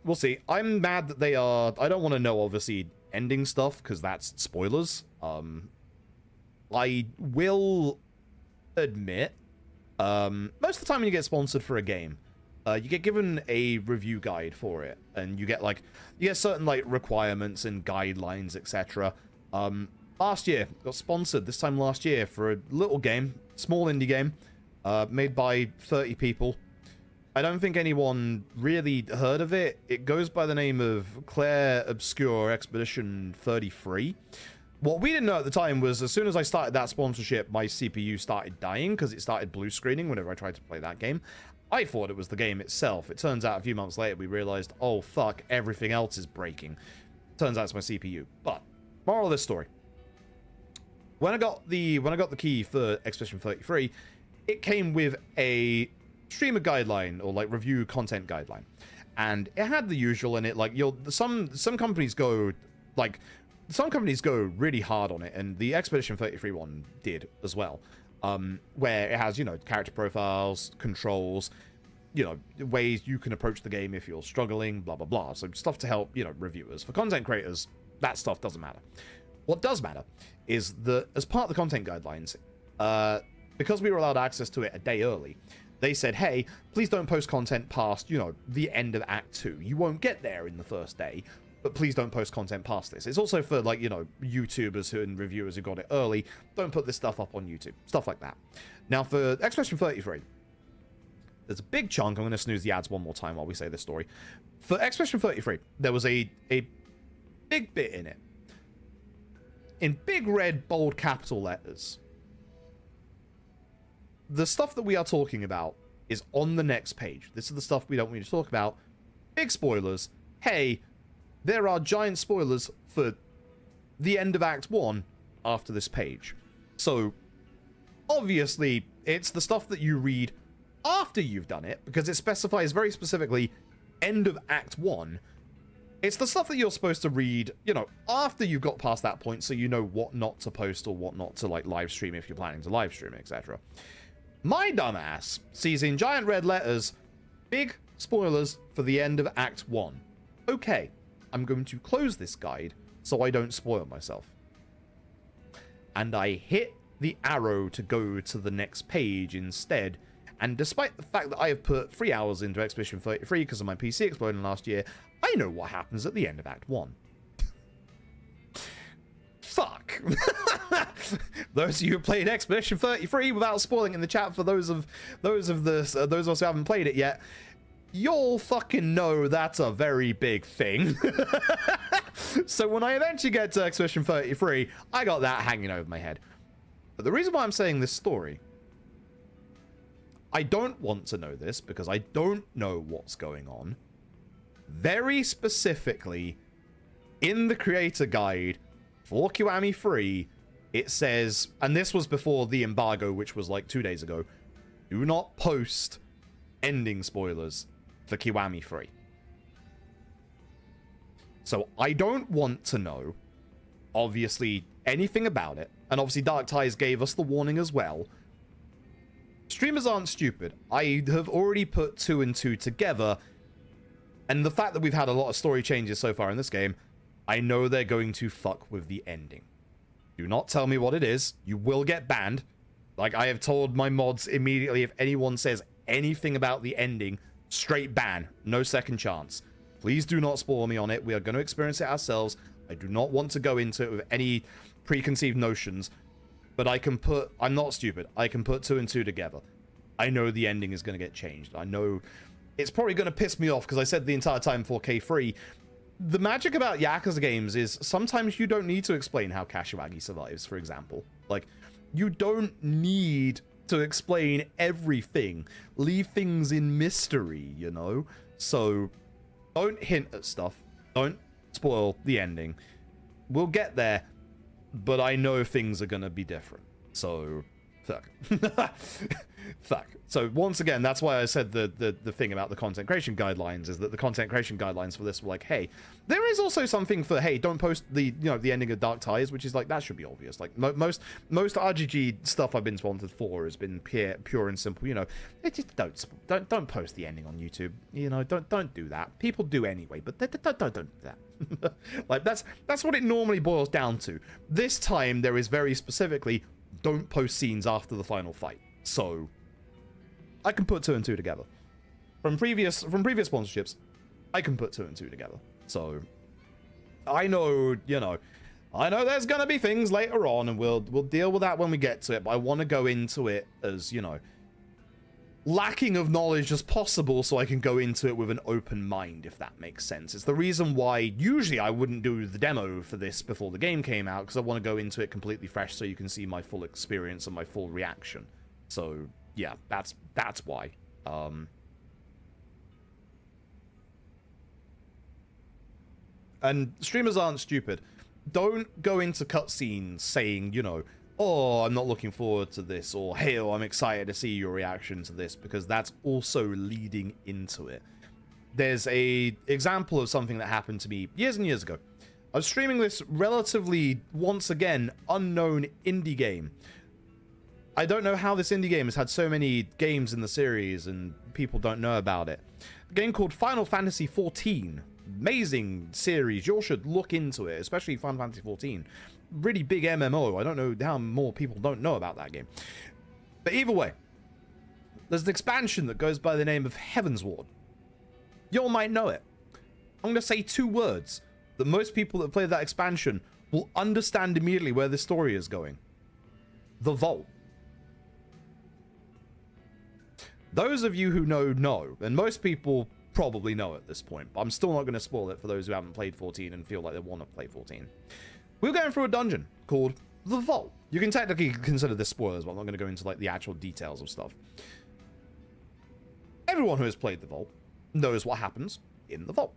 We'll see. I'm mad that they are. I don't want to know, obviously, ending stuff, because that's spoilers. I will admit, most of the time when you get sponsored for a game, you get given a review guide for it, and you get certain like requirements and guidelines, etc. Last year got sponsored this time last year for a little game, small indie game, made by 30 people. I don't think anyone really heard of it. It goes by the name of Claire Obscure Expedition 33. What we didn't know at the time was as soon as I started that sponsorship, my CPU started dying because it started blue screening whenever I tried to play that game. I thought it was the game itself. It turns out a few months later we realized, oh fuck, everything else is breaking. Turns out it's my CPU. But moral of this story: when I got the key for Expedition 33, it came with a streamer guideline or like review content guideline, and it had the usual in it. Like some companies go really hard on it, and the Expedition 33 one did as well, where it has, you know, character profiles, controls, you know, ways you can approach the game if you're struggling, blah blah blah. So stuff to help, you know, reviewers. For content creators, that stuff doesn't matter. What does matter is that as part of the content guidelines, because we were allowed access to it a day early, they said, hey, please don't post content past, you know, the end of Act 2. You won't get there in the first day, but please don't post content past this. It's also for, like, you know, YouTubers and reviewers who got it early. Don't put this stuff up on YouTube. Stuff like that. Now, for Expedition 33, there's a big chunk. I'm going to snooze the ads one more time while we say this story. For Expedition 33, there was a big bit in it. In big red, bold capital letters. The stuff that we are talking about is on the next page. This is the stuff we don't want to talk about. Big spoilers. Hey, there are giant spoilers for the end of Act 1 after this page. So, obviously, it's the stuff that you read after you've done it, because it specifies very specifically end of Act 1. It's the stuff that you're supposed to read, you know, after you've got past that point, so you know what not to post or what not to, like, live stream if you're planning to live stream, etc. My dumbass sees in giant red letters, big spoilers for the end of Act 1. Okay, I'm going to close this guide so I don't spoil myself. And I hit the arrow to go to the next page instead, and despite the fact that I have put 3 hours into Expedition 33 because of my PC exploding last year, I know what happens at the end of Act 1. Fuck. Those of you who played Expedition 33 without spoiling in the chat, for those of us who haven't played it yet, you'll fucking know that's a very big thing. So when I eventually get to Expedition 33, I got that hanging over my head. But the reason why I'm saying this story, I don't want to know this because I don't know what's going on. Very specifically, in the creator guide for Kiwami 3, it says, and this was before the embargo, which was like 2 days ago, do not post ending spoilers for Kiwami 3. So I don't want to know, obviously, anything about it. And obviously Dark Ties gave us the warning as well. Streamers aren't stupid. I have already put 2 and 2 together. And the fact that we've had a lot of story changes so far in this game, I know they're going to fuck with the ending. Do not tell me what it is. You will get banned. Like, I have told my mods immediately, if anyone says anything about the ending, straight ban. No second chance. Please do not spoil me on it. We are going to experience it ourselves. I do not want to go into it with any preconceived notions. But I can put... I'm not stupid. I can put 2 and 2 together. I know the ending is going to get changed. I know... It's probably going to piss me off because I said the entire time for K3, the magic about Yakuza games is sometimes you don't need to explain how Kashiwagi survives, for example. Like, you don't need to explain everything. Leave things in mystery, you know? So, don't hint at stuff. Don't spoil the ending. We'll get there, but I know things are going to be different. So, fuck. Fuck. So once again, that's why I said the thing about the content creation guidelines is that the content creation guidelines for this were like, hey, there is also something for, hey, don't post the the ending of Dark Ties, which is like, that should be obvious. Like most RGG stuff I've been sponsored for has been pure and simple. You know, it just don't post the ending on YouTube. You know, don't do that. People do anyway, but don't do that. Like that's what it normally boils down to. This time there is very specifically, don't post scenes after the final fight. So I can put 2 and 2 together. from previous sponsorships, I can put 2 and 2 together. So I know, I know there's gonna be things later on, and we'll deal with that when we get to it. But I want to go into it as, lacking of knowledge as possible, so I can go into it with an open mind, if that makes sense. It's the reason why usually I wouldn't do the demo for this before the game came out, because I want to go into it completely fresh so you can see my full experience and my full reaction. So yeah, that's why. And streamers aren't stupid. Don't go into cutscenes saying, oh, I'm not looking forward to this, or hey, I'm excited to see your reaction to this, because that's also leading into it. There's a example of something that happened to me years and years ago. I was streaming this relatively, once again, unknown indie game. I don't know how this indie game has had so many games in the series and people don't know about it. A game called Final Fantasy XIV. Amazing series. You all should look into it, especially Final Fantasy XIV. Really big MMO. I don't know how more people don't know about that game. But either way, there's an expansion that goes by the name of Heavensward. You all might know it. I'm going to say 2 words that most people that play that expansion will understand immediately where the story is going. The Vault. Those of you who know, and most people probably know at this point, but I'm still not going to spoil it for those who haven't played 14 and feel like they want to play 14. We're going through a dungeon called The Vault. You can technically consider this spoilers, but I'm not going to go into like the actual details of stuff. Everyone who has played The Vault knows what happens in The Vault.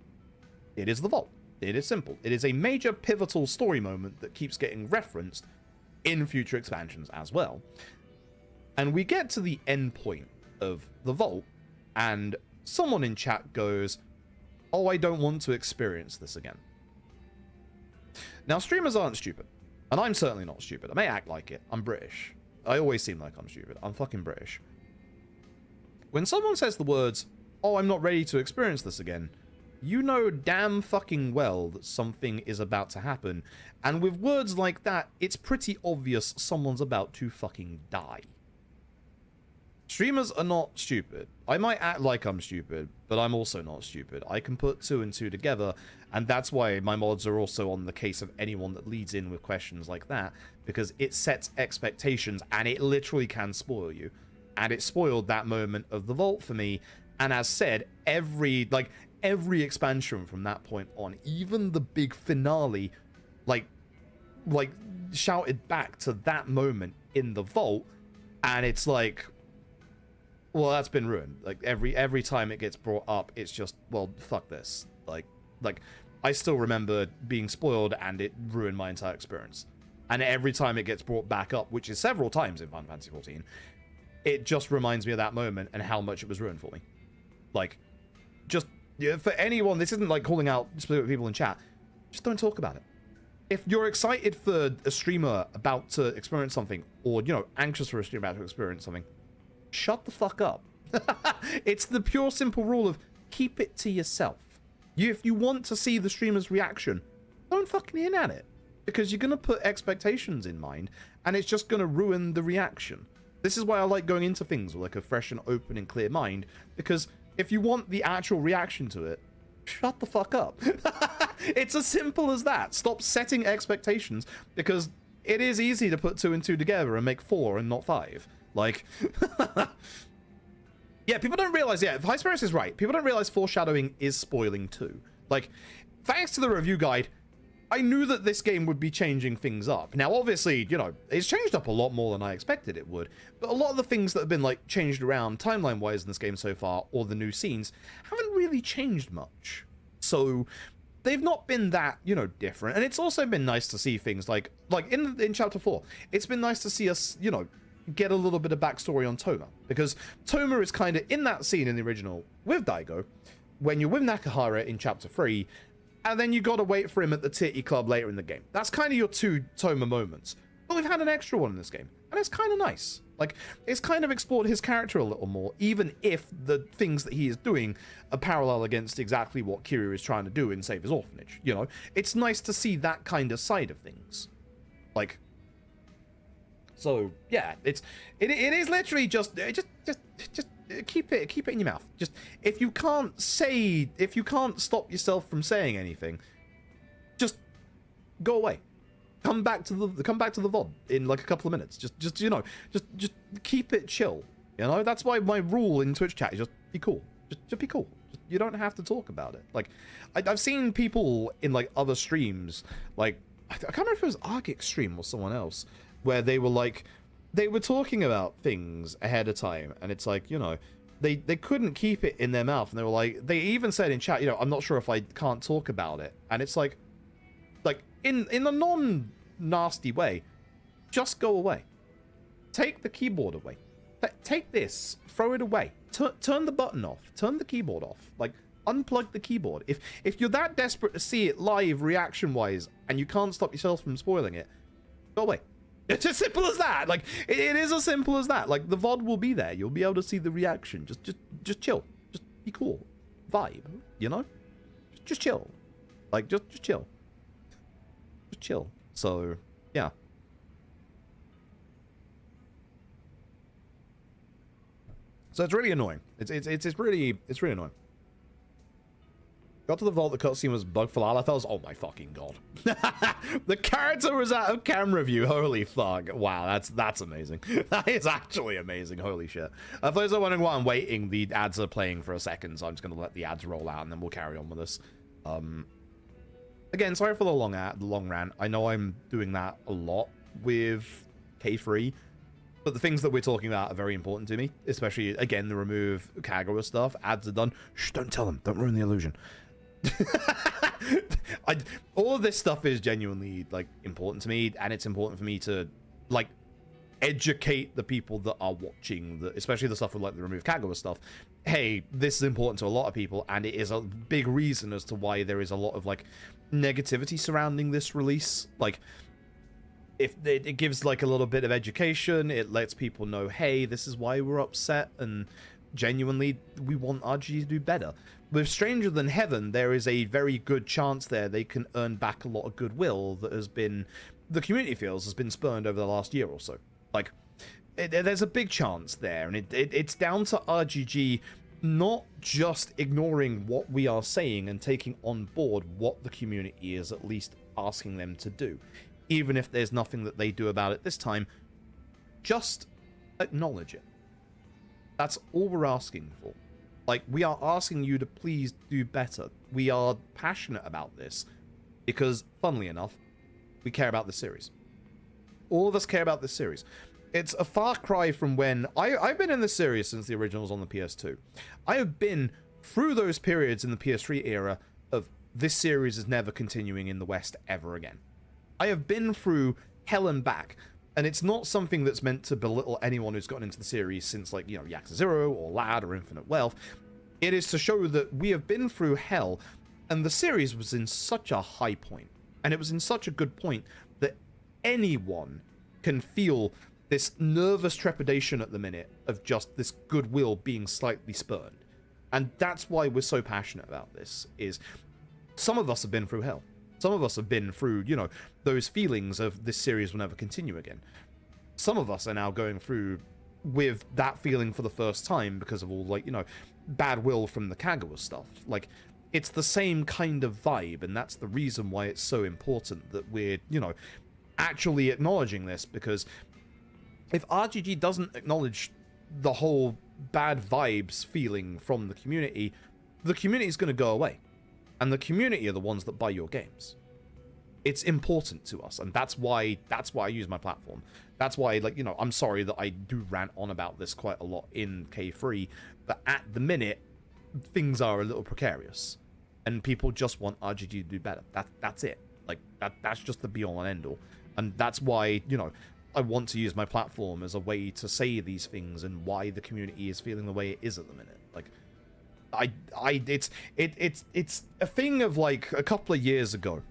It is The Vault. It is simple. It is a major pivotal story moment that keeps getting referenced in future expansions as well. And we get to the end point of The Vault, and someone in chat goes, oh, I don't want to experience this again. Now, streamers aren't stupid, and I'm certainly not stupid. I may act like it. I'm British. I always seem like I'm stupid. I'm fucking British. When someone says the words, oh, I'm not ready to experience this again, you know damn fucking well that something is about to happen. And with words like that, it's pretty obvious someone's about to fucking die. Streamers are not stupid. I might act like I'm stupid, but I'm also not stupid. I can put 2 and 2 together, and that's why my mods are also on the case of anyone that leads in with questions like that, because it sets expectations, and it literally can spoil you. And it spoiled that moment of The Vault for me, and as said, every expansion from that point on, even the big finale, like shouted back to that moment in The Vault, and it's like, well, that's been ruined. Like every time it gets brought up, it's just, well, fuck this. Like I still remember being spoiled, and it ruined my entire experience. And every time it gets brought back up, which is several times in Final Fantasy XIV, it just reminds me of that moment and how much it was ruined for me. Like, just for anyone, this isn't like calling out specific people in chat. Just don't talk about it. If you're excited for a streamer about to experience something, or anxious for a streamer about to experience something, shut the fuck up. It's the pure simple rule of keep it to yourself. If you want to see the streamer's reaction, don't fucking hint at it, because you're going to put expectations in mind, and it's just going to ruin the reaction. This is why I like going into things with like a fresh and open and clear mind, because if you want the actual reaction to it, shut the fuck up. It's as simple as that. Stop setting expectations, because it is easy to put 2 and 2 together and make 4 and not 5. Like, yeah, people don't realize, High Spirits is right. People don't realize foreshadowing is spoiling too. Like, thanks to the review guide, I knew that this game would be changing things up. Now, obviously, it's changed up a lot more than I expected it would, but a lot of the things that have been, like, changed around timeline-wise in this game so far, or the new scenes, haven't really changed much. So, they've not been that, different. And it's also been nice to see things like in Chapter 4, it's been nice to see us, get a little bit of backstory on Toma, because Toma is kind of in that scene in the original with Daigo, when you're with Nakahara in Chapter 3, and then you gotta wait for him at the Titty Club later in the game. That's kind of your 2 Toma moments. But we've had an extra one in this game, and it's kind of nice. Like, it's kind of explored his character a little more, even if the things that he is doing are parallel against exactly what Kiryu is trying to do in Save His Orphanage. It's nice to see that kind of side of things. Like, So yeah, it is literally just keep it in your mouth. Just if you can't stop yourself from saying anything, just go away. Come back to the VOD in like a couple of minutes. Just you know, just keep it chill. You know, that's why my rule in Twitch chat is just be cool. Just be cool. You don't have to talk about it. Like, I've seen people in like other streams, like I can't remember if it was Argic stream or someone else, where they were talking about things ahead of time, and it's like, you know, they couldn't keep it in their mouth, and they were like, they even said in chat, you know, I'm not sure if I can't talk about it, and it's like in a non-nasty way, just go away. Take the keyboard away. Take this, throw it away. Turn the button off. Turn the keyboard off. Like, unplug the keyboard. If you're that desperate to see it live, reaction-wise, and you can't stop yourself from spoiling it, go away. It's as simple as that. Like, it is as simple as that. Like, the VOD will be there. You'll be able to see the reaction. Just chill. Just be cool. Vibe. You know? Just chill. Like, just chill. Just chill. So, yeah. So it's really annoying. It's really annoying. Got to the vault, the cutscene was bug for Lalathos. Oh my fucking god. The character was out of camera view. Holy fuck. Wow, that's amazing. That is actually amazing. Holy shit. For those who are wondering why I'm waiting, the ads are playing for a second, so I'm just gonna let the ads roll out and then we'll carry on with this. Again, sorry for the long rant. I know I'm doing that a lot with K3. But the things that we're talking about are very important to me, especially, again, the remove Kagura stuff. Ads are done. Shh, don't tell them. Don't ruin the illusion. All of this stuff is genuinely, like, important to me, and it's important for me to, like, educate the people that are watching, especially the stuff with, like, the remove Kagura stuff. Hey, this is important to a lot of people, and it is a big reason as to why there is a lot of, like, negativity surrounding this release. Like, if it gives like a little bit of education, it lets people know, hey, this is why we're upset, and genuinely we want RG to do better. With Stranger Than Heaven, there is a very good chance there they can earn back a lot of goodwill that has been, the community feels, has been spurned over the last year or so. Like, there's a big chance there, and it's down to RGG not just ignoring what we are saying and taking on board what the community is at least asking them to do. Even if there's nothing that they do about it this time, just acknowledge it. That's all we're asking for. Like, we are asking you to please do better. We are passionate about this because, funnily enough, we care about this series. All of us care about this series. It's a far cry from when... I've been in this series since the originals on the PS2. I have been through those periods in the PS3 era of this series is never continuing in the West ever again. I have been through hell and back, and it's not something that's meant to belittle anyone who's gotten into the series since, like, you know, Yakuza 0 or Lad or Infinite Wealth. It is to show that we have been through hell, and the series was in such a high point, and it was in such a good point that anyone can feel this nervous trepidation at the minute of just this goodwill being slightly spurned. And that's why we're so passionate about this, is some of us have been through hell. Some of us have been through, you know, those feelings of this series will never continue again. Some of us are now going through with that feeling for the first time because of all, like, you know, bad will from the Kagura stuff. Like, it's the same kind of vibe, and that's the reason why it's so important that we're, you know, actually acknowledging this, because if RGG doesn't acknowledge the whole bad vibes feeling from the community is going to go away. And the community are the ones that buy your games. It's important to us, and that's why I use my platform. That's why, like, you know, I'm sorry that I do rant on about this quite a lot in K3, but at the minute, things are a little precarious, and people just want RGG to do better. That's it. Like, that's just the be-all and end-all, and that's why, you know, I want to use my platform as a way to say these things and why the community is feeling the way it is at the minute. Like, it's a thing of, like, a couple of years ago,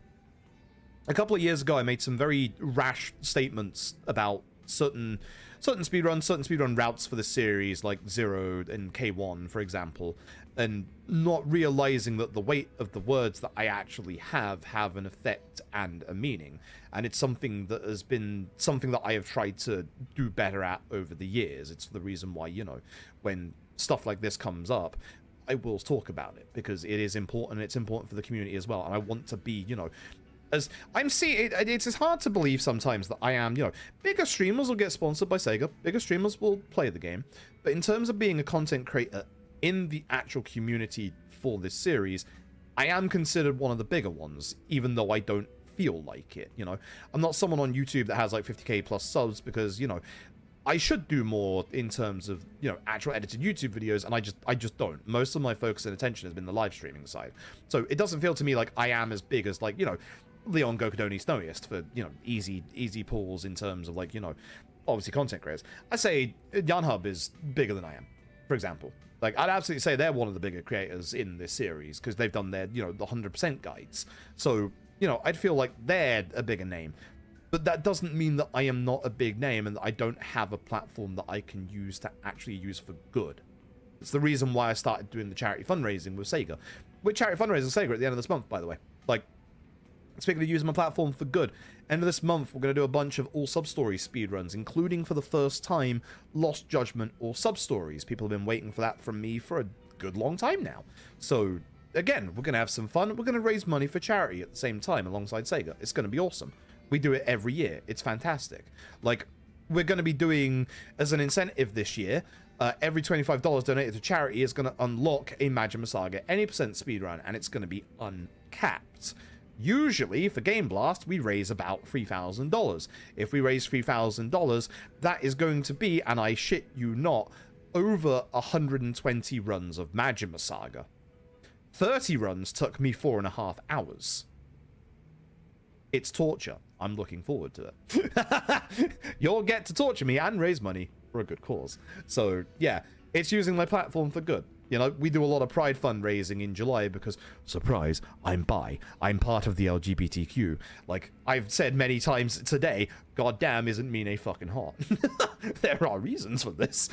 I made some very rash statements about certain speedrun routes for the series, like Zero and K1, for example, and not realizing that the weight of the words that I actually have an effect and a meaning. And it's something that has been something that I have tried to do better at over the years. It's the reason why, you know, when stuff like this comes up, I will talk about it, because it is important. It's important for the community as well. And I want to be, you know, as I'm seeing, it's hard to believe sometimes that I am, you know, bigger streamers will get sponsored by Sega, bigger streamers will play the game, but in terms of being a content creator in the actual community for this series, I am considered one of the bigger ones, even though I don't feel like it, you know. I'm not someone on YouTube that has like 50k plus subs, because, you know, I should do more in terms of, you know, actual edited YouTube videos, and I just don't. Most of my focus and attention has been the live streaming side. So it doesn't feel to me like I am as big as, like, you know, Leon Gokudoni Snowiest for, you know, easy pulls in terms of, like, you know, obviously content creators. I say Yanhub is bigger than I am, for example. Like, I'd absolutely say they're one of the bigger creators in this series, because they've done their, you know, the 100% guides. So, you know, I'd feel like they're a bigger name. But that doesn't mean that I am not a big name and that I don't have a platform that I can use to actually use for good. It's the reason why I started doing the charity fundraising with Sega. With charity fundraising with Sega at the end of this month, by the way. Like, speaking of using my platform for good, end of this month, we're going to do a bunch of all Substory speedruns, including for the first time, Lost Judgment or Substories. People have been waiting for that from me for a good long time now. So, again, we're going to have some fun. We're going to raise money for charity at the same time alongside Sega. It's going to be awesome. We do it every year. It's fantastic. Like, we're going to be doing, as an incentive this year, every $25 donated to charity is going to unlock a Majima Saga any percent speedrun, and it's going to be uncapped. Usually, for Game Blast, we raise about $3,000. If we raise $3,000, that is going to be, and I shit you not, over 120 runs of Majima Saga. 30 runs took me 4.5 hours. It's torture. I'm looking forward to it. You'll get to torture me and raise money for a good cause. So, yeah, it's using my platform for good. You know, we do a lot of Pride fundraising in July because, surprise, I'm bi. I'm part of the LGBTQ. Like, I've said many times today, goddamn, isn't Mine fucking hot? There are reasons for this.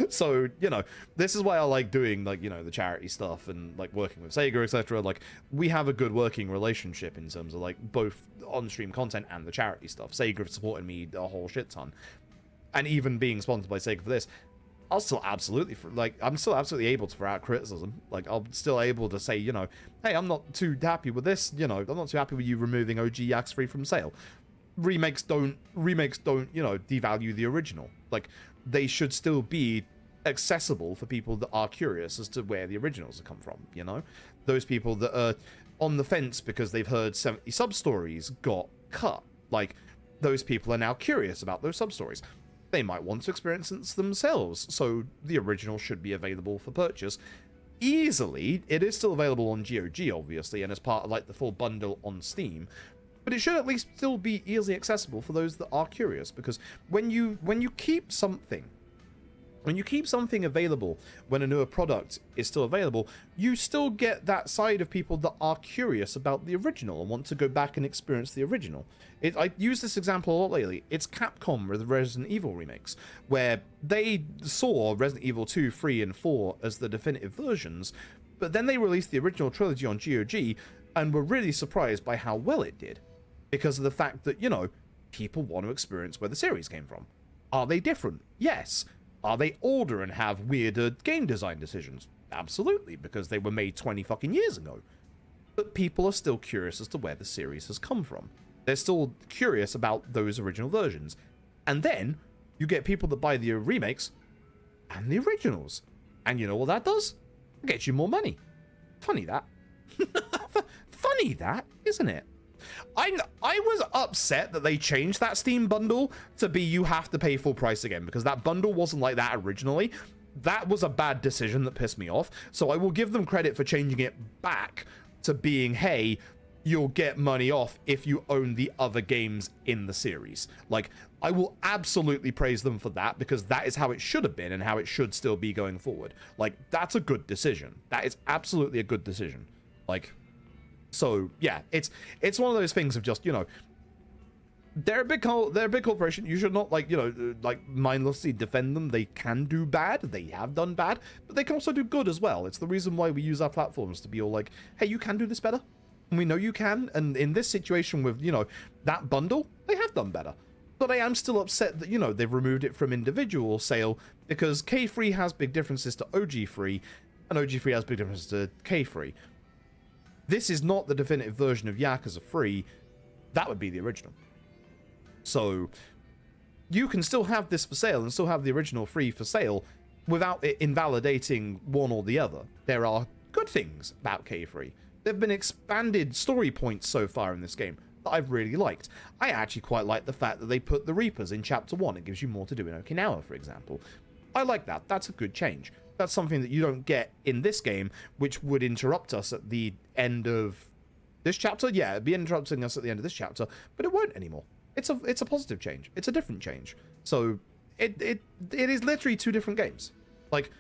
So, you know, this is why I like doing, like, you know, the charity stuff and, like, working with Sega, etc. Like, we have a good working relationship in terms of, like, both on-stream content and the charity stuff. Sega have supported me a whole shit ton. And even being sponsored by Sega for this, I'm still absolutely able to throw out criticism. Like, I'm still able to say, you know, hey, I'm not too happy with this. You know, I'm not too happy with you removing OG Yaks Free from sale. Remakes don't, you know, devalue the original. Like, they should still be accessible for people that are curious as to where the originals have come from, you know? Those people that are on the fence because they've heard 70 sub-stories got cut. Like, those people are now curious about those sub-stories. They might want to experience it themselves, so the original should be available for purchase easily. It is still available on GOG, obviously, and as part of, like, the full bundle on Steam, but it should at least still be easily accessible for those that are curious, because when you keep something available, when a newer product is still available, you still get that side of people that are curious about the original and want to go back and experience the original. I use this example a lot lately. It's Capcom with the Resident Evil remakes, where they saw Resident Evil 2, 3, and 4 as the definitive versions, but then they released the original trilogy on GOG and were really surprised by how well it did, because of the fact that, you know, people want to experience where the series came from. Are they different? Yes. Are they older and have weirder game design decisions? Absolutely, because they were made 20 fucking years ago. But people are still curious as to where the series has come from. They're still curious about those original versions. And then, you get people that buy the remakes and the originals. And you know what that does? It gets you more money. Funny that. Funny that, isn't it? I was upset that they changed that Steam bundle to be you have to pay full price again, because that bundle wasn't like that originally. That was a bad decision that pissed me off. So I will give them credit for changing it back to being, hey, you'll get money off if you own the other games in the series. Like, I will absolutely praise them for that, because that is how it should have been and how it should still be going forward. Like, that's a good decision. That is absolutely a good decision. Like, so yeah, it's one of those things of just, you know, they're a big corporation. You should not, like, you know, like, mindlessly defend them. They can do bad. They have done bad, but they can also do good as well. It's the reason why we use our platforms to be all like, hey, you can do this better. And we know you can. And in this situation with, you know, that bundle, they have done better. But I am still upset that, you know, they've removed it from individual sale because K3 has big differences to OG3 and OG3 has big differences to K3. This is not the definitive version of Yakuza 3. That would be the original. So you can still have this for sale and still have the original 3 for sale without it invalidating one or the other. There are good things about K3. There have been expanded story points so far in this game that I've really liked. I actually quite like the fact that they put the Reapers in Chapter 1. It gives you more to do in Okinawa, for example. I like that. That's a good change. That's something that you don't get in this game, which would interrupt us at the end of this chapter. Yeah, it'd be interrupting us at the end of this chapter, but it won't anymore. It's a positive change. It's a different change. So it is literally two different games. Like,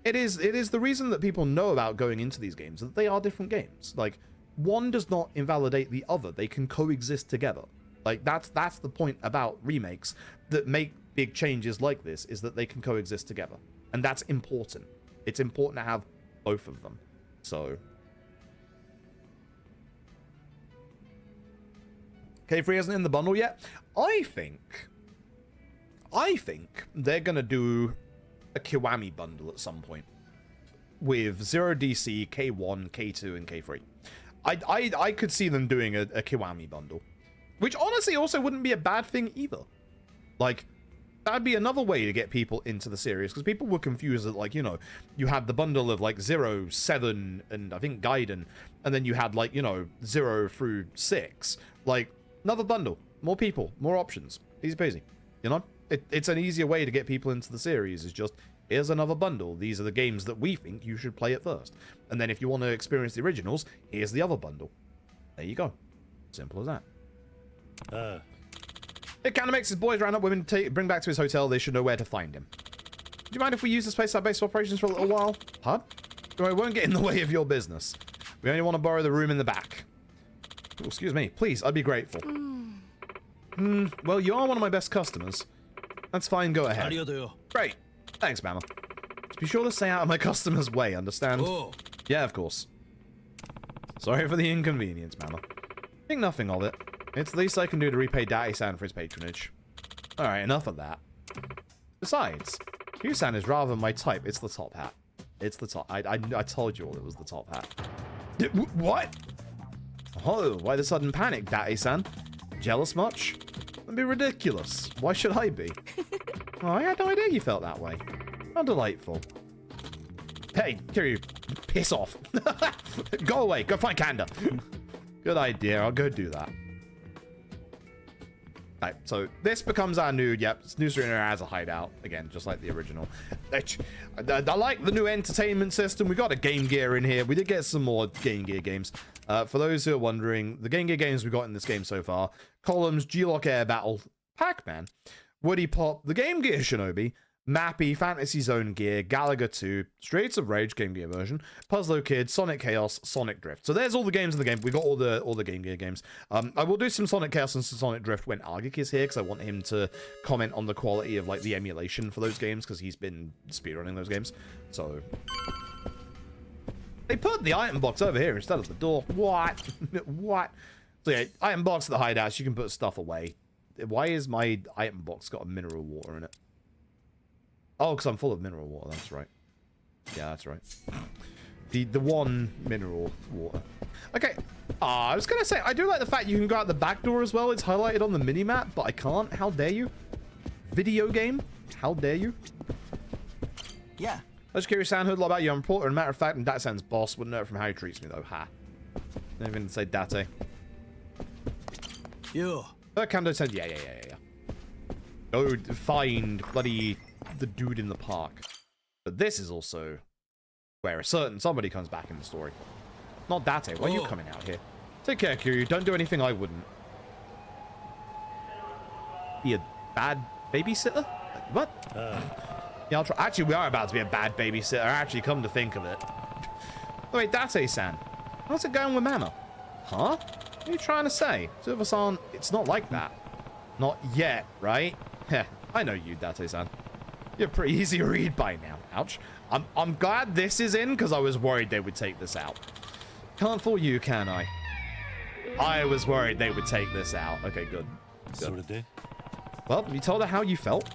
it is the reason that people know about going into these games, that they are different games. Like, one does not invalidate the other. They can coexist together. Like, that's the point about remakes that make big changes like this, is that they can coexist together. And that's important. It's important to have both of them. So K3 isn't in the bundle yet. I think they're gonna do a Kiwami bundle at some point with 0DC, K1, K2, and K3. I could see them doing a Kiwami bundle, which honestly also wouldn't be a bad thing either. Like, that'd be another way to get people into the series, because people were confused that, like, you know, you had the bundle of like 0, 7, and I think Gaiden, and then you had, like, you know, 0 through 6. Like, another bundle, more people, more options, easy peasy. You know, it's an easier way to get people into the series. Is just, here's another bundle. These are the games that we think you should play at first, and then if you want to experience the originals, here's the other bundle. There you go. Simple as that. It kind of makes his boys round up women to bring back to his hotel. They should know where to find him. Do you mind if we use the space our base of operations for a little while? Huh? I won't get in the way of your business. We only want to borrow the room in the back. Oh, excuse me. Please, I'd be grateful. Well, you are one of my best customers. That's fine. Go ahead. Great. Thanks, Mama. Just be sure to stay out of my customer's way, understand? Oh. Yeah, of course. Sorry for the inconvenience, Mama. Think nothing of it. It's the least I can do to repay Daddy-san for his patronage. Alright, enough of that. Besides, Q-san is rather my type. It's the top hat. It's the top. I told you all it was the top hat. What? Oh, why the sudden panic, Daddy-san? Jealous much? That'd be ridiculous. Why should I be? Oh, I had no idea you felt that way. How delightful. Hey, Kiryu, piss off. Go away. Go find Kanda. Good idea. I'll go do that. Right, so this becomes our new, new Serena as a hideout, again, just like the original. I like the new entertainment system. We got a Game Gear in here. We did get some more Game Gear games. For those who are wondering, the Game Gear games we got in this game so far: Columns, G-Lock Air Battle, Pac-Man, Woody Pop, the Game Gear Shinobi, Mappy, Fantasy Zone Gear, Galaga 2, Streets of Rage Game Gear version, Puzzlo Kid, Sonic Chaos, Sonic Drift. So there's all the games in the game. We got all the Game Gear games. I will do some Sonic Chaos and some Sonic Drift when Argik is here, because I want him to comment on the quality of, like, the emulation for those games, because he's been speedrunning those games. So they put the item box over here instead of the door. What? What? So yeah, item box at the hideouts. You can put stuff away. Why is my item box got a mineral water in it? Oh, because I'm full of mineral water. That's right. Yeah, that's right. The one mineral water. Okay. I was going to say, I do like the fact you can go out the back door as well. It's highlighted on the mini-map, but I can't. How dare you? Video game? How dare you? Yeah. I was curious, San, heard a lot about you. I'm a reporter, and matter of fact, and Date-san's boss. Wouldn't know it from how he treats me, though. Ha. Didn't even say Date. Yo. Kando said, yeah. Go find bloody the dude in the park. But this is also where a certain somebody comes back in the story. Not Date. Why are you coming out here? Take care, Kiryu. Don't do anything I wouldn't. Be a bad babysitter? What? Yeah, I'll try. Actually, we are about to be a bad babysitter. Actually, come to think of it. Oh, wait, Date-san. How's it going with Mama? Huh? What are you trying to say? Two of us aren't... It's not like that. Not yet, right? Heh, I know you, Date-san. You're pretty easy to read by now. Ouch. I'm glad this is in, because I was worried they would take this out. Can't fool you, can I? I was worried they would take this out. Okay, good. Well, you told her how you felt?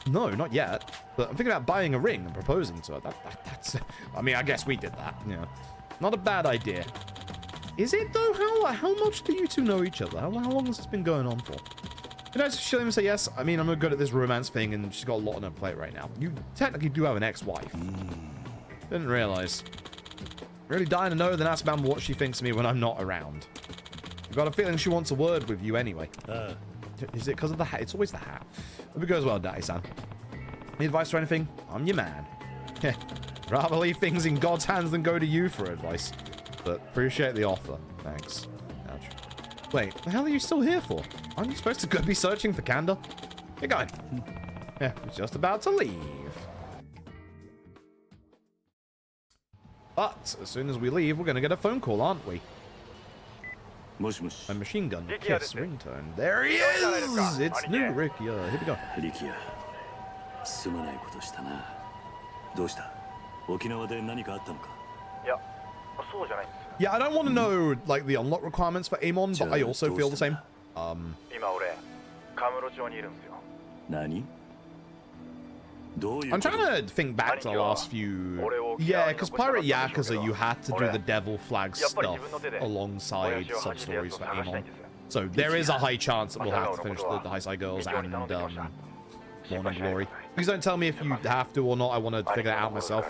No, not yet. But I'm thinking about buying a ring and proposing to her. That's... I mean, I guess we did that. Yeah. Not a bad idea. Is it, though? How much do you two know each other? How long has this been going on for? You know, she'll even say yes. I mean, I'm not good at this romance thing, and she's got a lot on her plate right now. You technically do have an ex-wife. Didn't realize. Really dying to know the last about what she thinks of me when I'm not around. I've got a feeling she wants a word with you anyway. Is it because of the hat? It's always the hat. Hope it goes well, Daddy-san. Any advice or anything? I'm your man. Rather leave things in God's hands than go to you for advice. But appreciate the offer. Thanks. Ouch. Wait, the hell are you still here for? Aren't you supposed to go be searching for Kanda? Get going. Yeah, we're just about to leave. But as soon as we leave, we're going to get a phone call, aren't we? A machine gun kiss ringtone. There he is! It's new Rick. Yeah, here we go. Yeah, I don't want to know, like, the unlock requirements for Amon, but I also feel the same. I'm trying to think back to the last few... Yeah, because Pirate Yakuza, you had to do the Devil Flag stuff alongside Substories for Amon. So there is a high chance that we'll have to finish the High Side Girls and Morning Glory. Please don't tell me if you have to or not. I want to figure that out myself.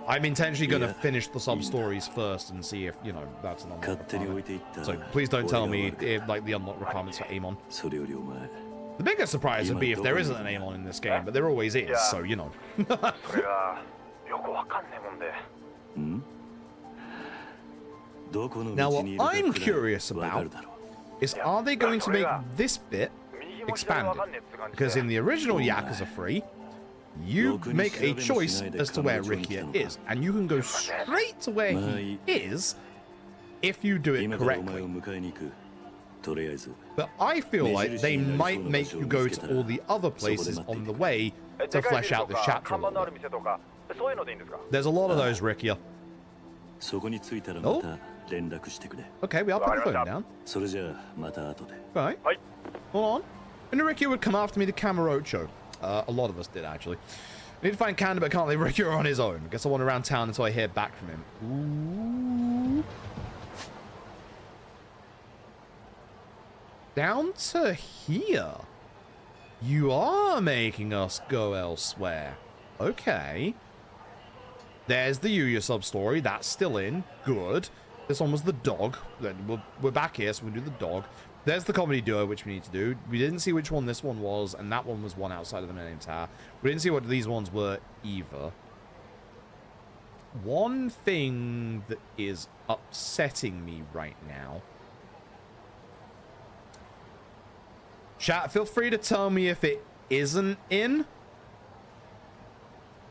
I'm intentionally going to finish the sub-stories first and see if, you know, that's an unlock requirement. So please don't tell me, like, the unlock requirements for Amon. The biggest surprise would be if there isn't an Amon in this game, but there always is, so, you know. Now, what I'm curious about is, are they going to make this bit expanded? Because in the original Yakuza 3, you make a choice as to where Rikia is, and you can go straight to where he is if you do it correctly. But I feel like they might make you go to all the other places on the way to flesh out this chapter a little bit. There's a lot of those, Rikia. Oh. Okay, we are putting the phone down. Right. Hold on. And Rikia would come after me to Kamurocho. A lot of us did, actually. I need to find Kanda, but can't leave Rikia on his own. Guess I want around town until I hear back from him. Ooh. Down to here. You are making us go elsewhere. Okay. There's the Yuya sub-story. That's still in. Good. This one was the dog. We're back here, so we do the dog. There's the comedy duo, which we need to do. We didn't see which one this one was, and that one was one outside of the Millennium Tower. We didn't see what these ones were either. One thing that is upsetting me right now. Chat, feel free to tell me if it isn't in.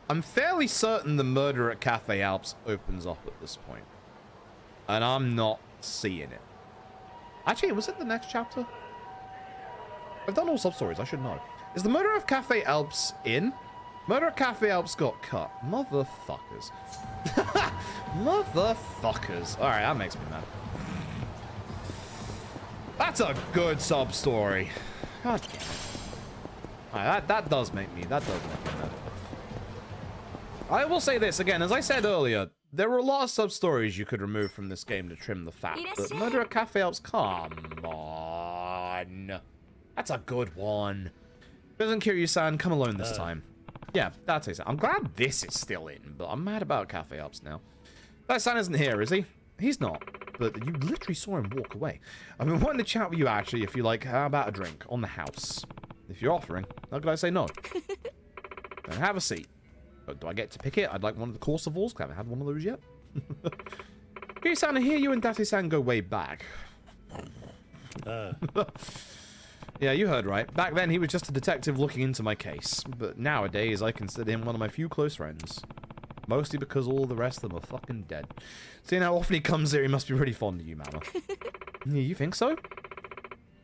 I'm fairly certain the Murder at Cafe Alps opens up at this point. And I'm not seeing it. Actually, was it the next chapter? I've done all sub-stories, I should know. Is the Murder of Cafe Alps in? Murder at Cafe Alps got cut. Motherfuckers. Motherfuckers. Alright, that makes me mad. That's a good sub-story. God damn it. Alright, that does make me mad. I will say this again, as I said earlier, there were a lot of sub-stories you could remove from this game to trim the fat, but Murder at Cafe Alps, come on. That's a good one. Doesn't Kiryu-san, come alone this time. Yeah, that's it. I'm glad this is still in, but I'm mad about Cafe Alps now. That san isn't here, is he? He's not, but you literally saw him walk away. I've been wanting to chat with you, actually, if you like, how about a drink on the house? If you're offering, how could I say no? Then have a seat. But do I get to pick it? I'd like one of the Corsivals, because I haven't had one of those yet. Kiryu-san, I hear you and Date-san go way back. Yeah, you heard right. Back then, he was just a detective looking into my case. But nowadays, I consider him one of my few close friends. Mostly because all the rest of them are fucking dead. Seeing how often he comes here, he must be really fond of you, Mama. Yeah, you think so?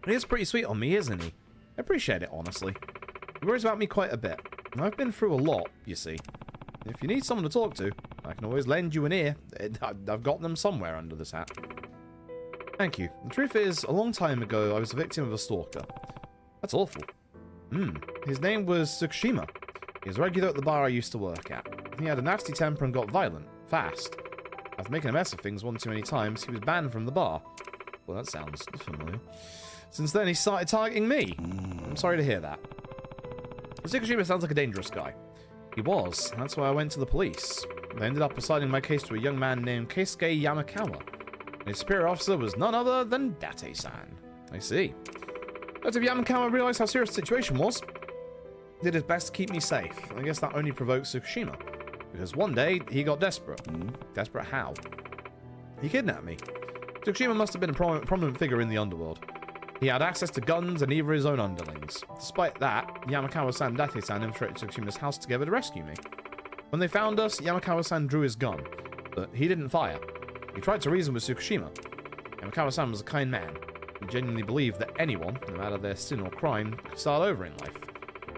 He is pretty sweet on me, isn't he? I appreciate it, honestly. He worries about me quite a bit. And I've been through a lot, you see. If you need someone to talk to, I can always lend you an ear. I've got them somewhere under this hat. Thank you. The truth is, a long time ago, I was a victim of a stalker. That's awful. His name was Tsukushima. He was regular at the bar I used to work at. He had a nasty temper and got violent, fast. After making a mess of things one too many times, he was banned from the bar. Well, that sounds familiar. Since then, he started targeting me. I'm sorry to hear that. Tsukushima sounds like a dangerous guy. He was. That's why I went to the police. They ended up assigning my case to a young man named Keisuke Yamakawa. And his superior officer was none other than Date-san. I see. But if Yamakawa realized how serious the situation was, he did his best to keep me safe. I guess that only provoked Tsukushima. Because one day, he got desperate. Desperate how? He kidnapped me. Tsukushima must have been a prominent figure in the underworld. He had access to guns and neither his own underlings. Despite that, Yamakawa-san and Date-san infiltrated Tsukushima's house together to rescue me. When they found us, Yamakawa-san drew his gun, but he didn't fire. He tried to reason with Tsukushima. Yamakawa-san was a kind man. He genuinely believed that anyone, no matter their sin or crime, could start over in life.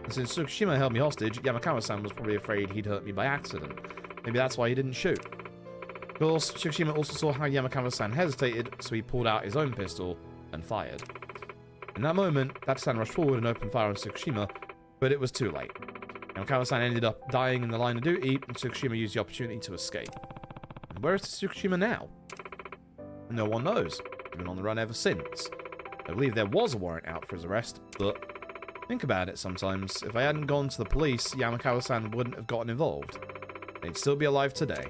And since Tsukushima held me hostage, Yamakawa-san was probably afraid he'd hurt me by accident. Maybe that's why he didn't shoot. Of course, Tsukushima also saw how Yamakawa-san hesitated, so he pulled out his own pistol and fired. In that moment, Date-san rushed forward and opened fire on Tsukushima, but it was too late. Yamakawa-san ended up dying in the line of duty, and Tsukushima used the opportunity to escape. And where is Tsukushima now? No one knows. He's been on the run ever since. I believe there was a warrant out for his arrest, but think about it sometimes. If I hadn't gone to the police, Yamakawa-san wouldn't have gotten involved. He'd still be alive today.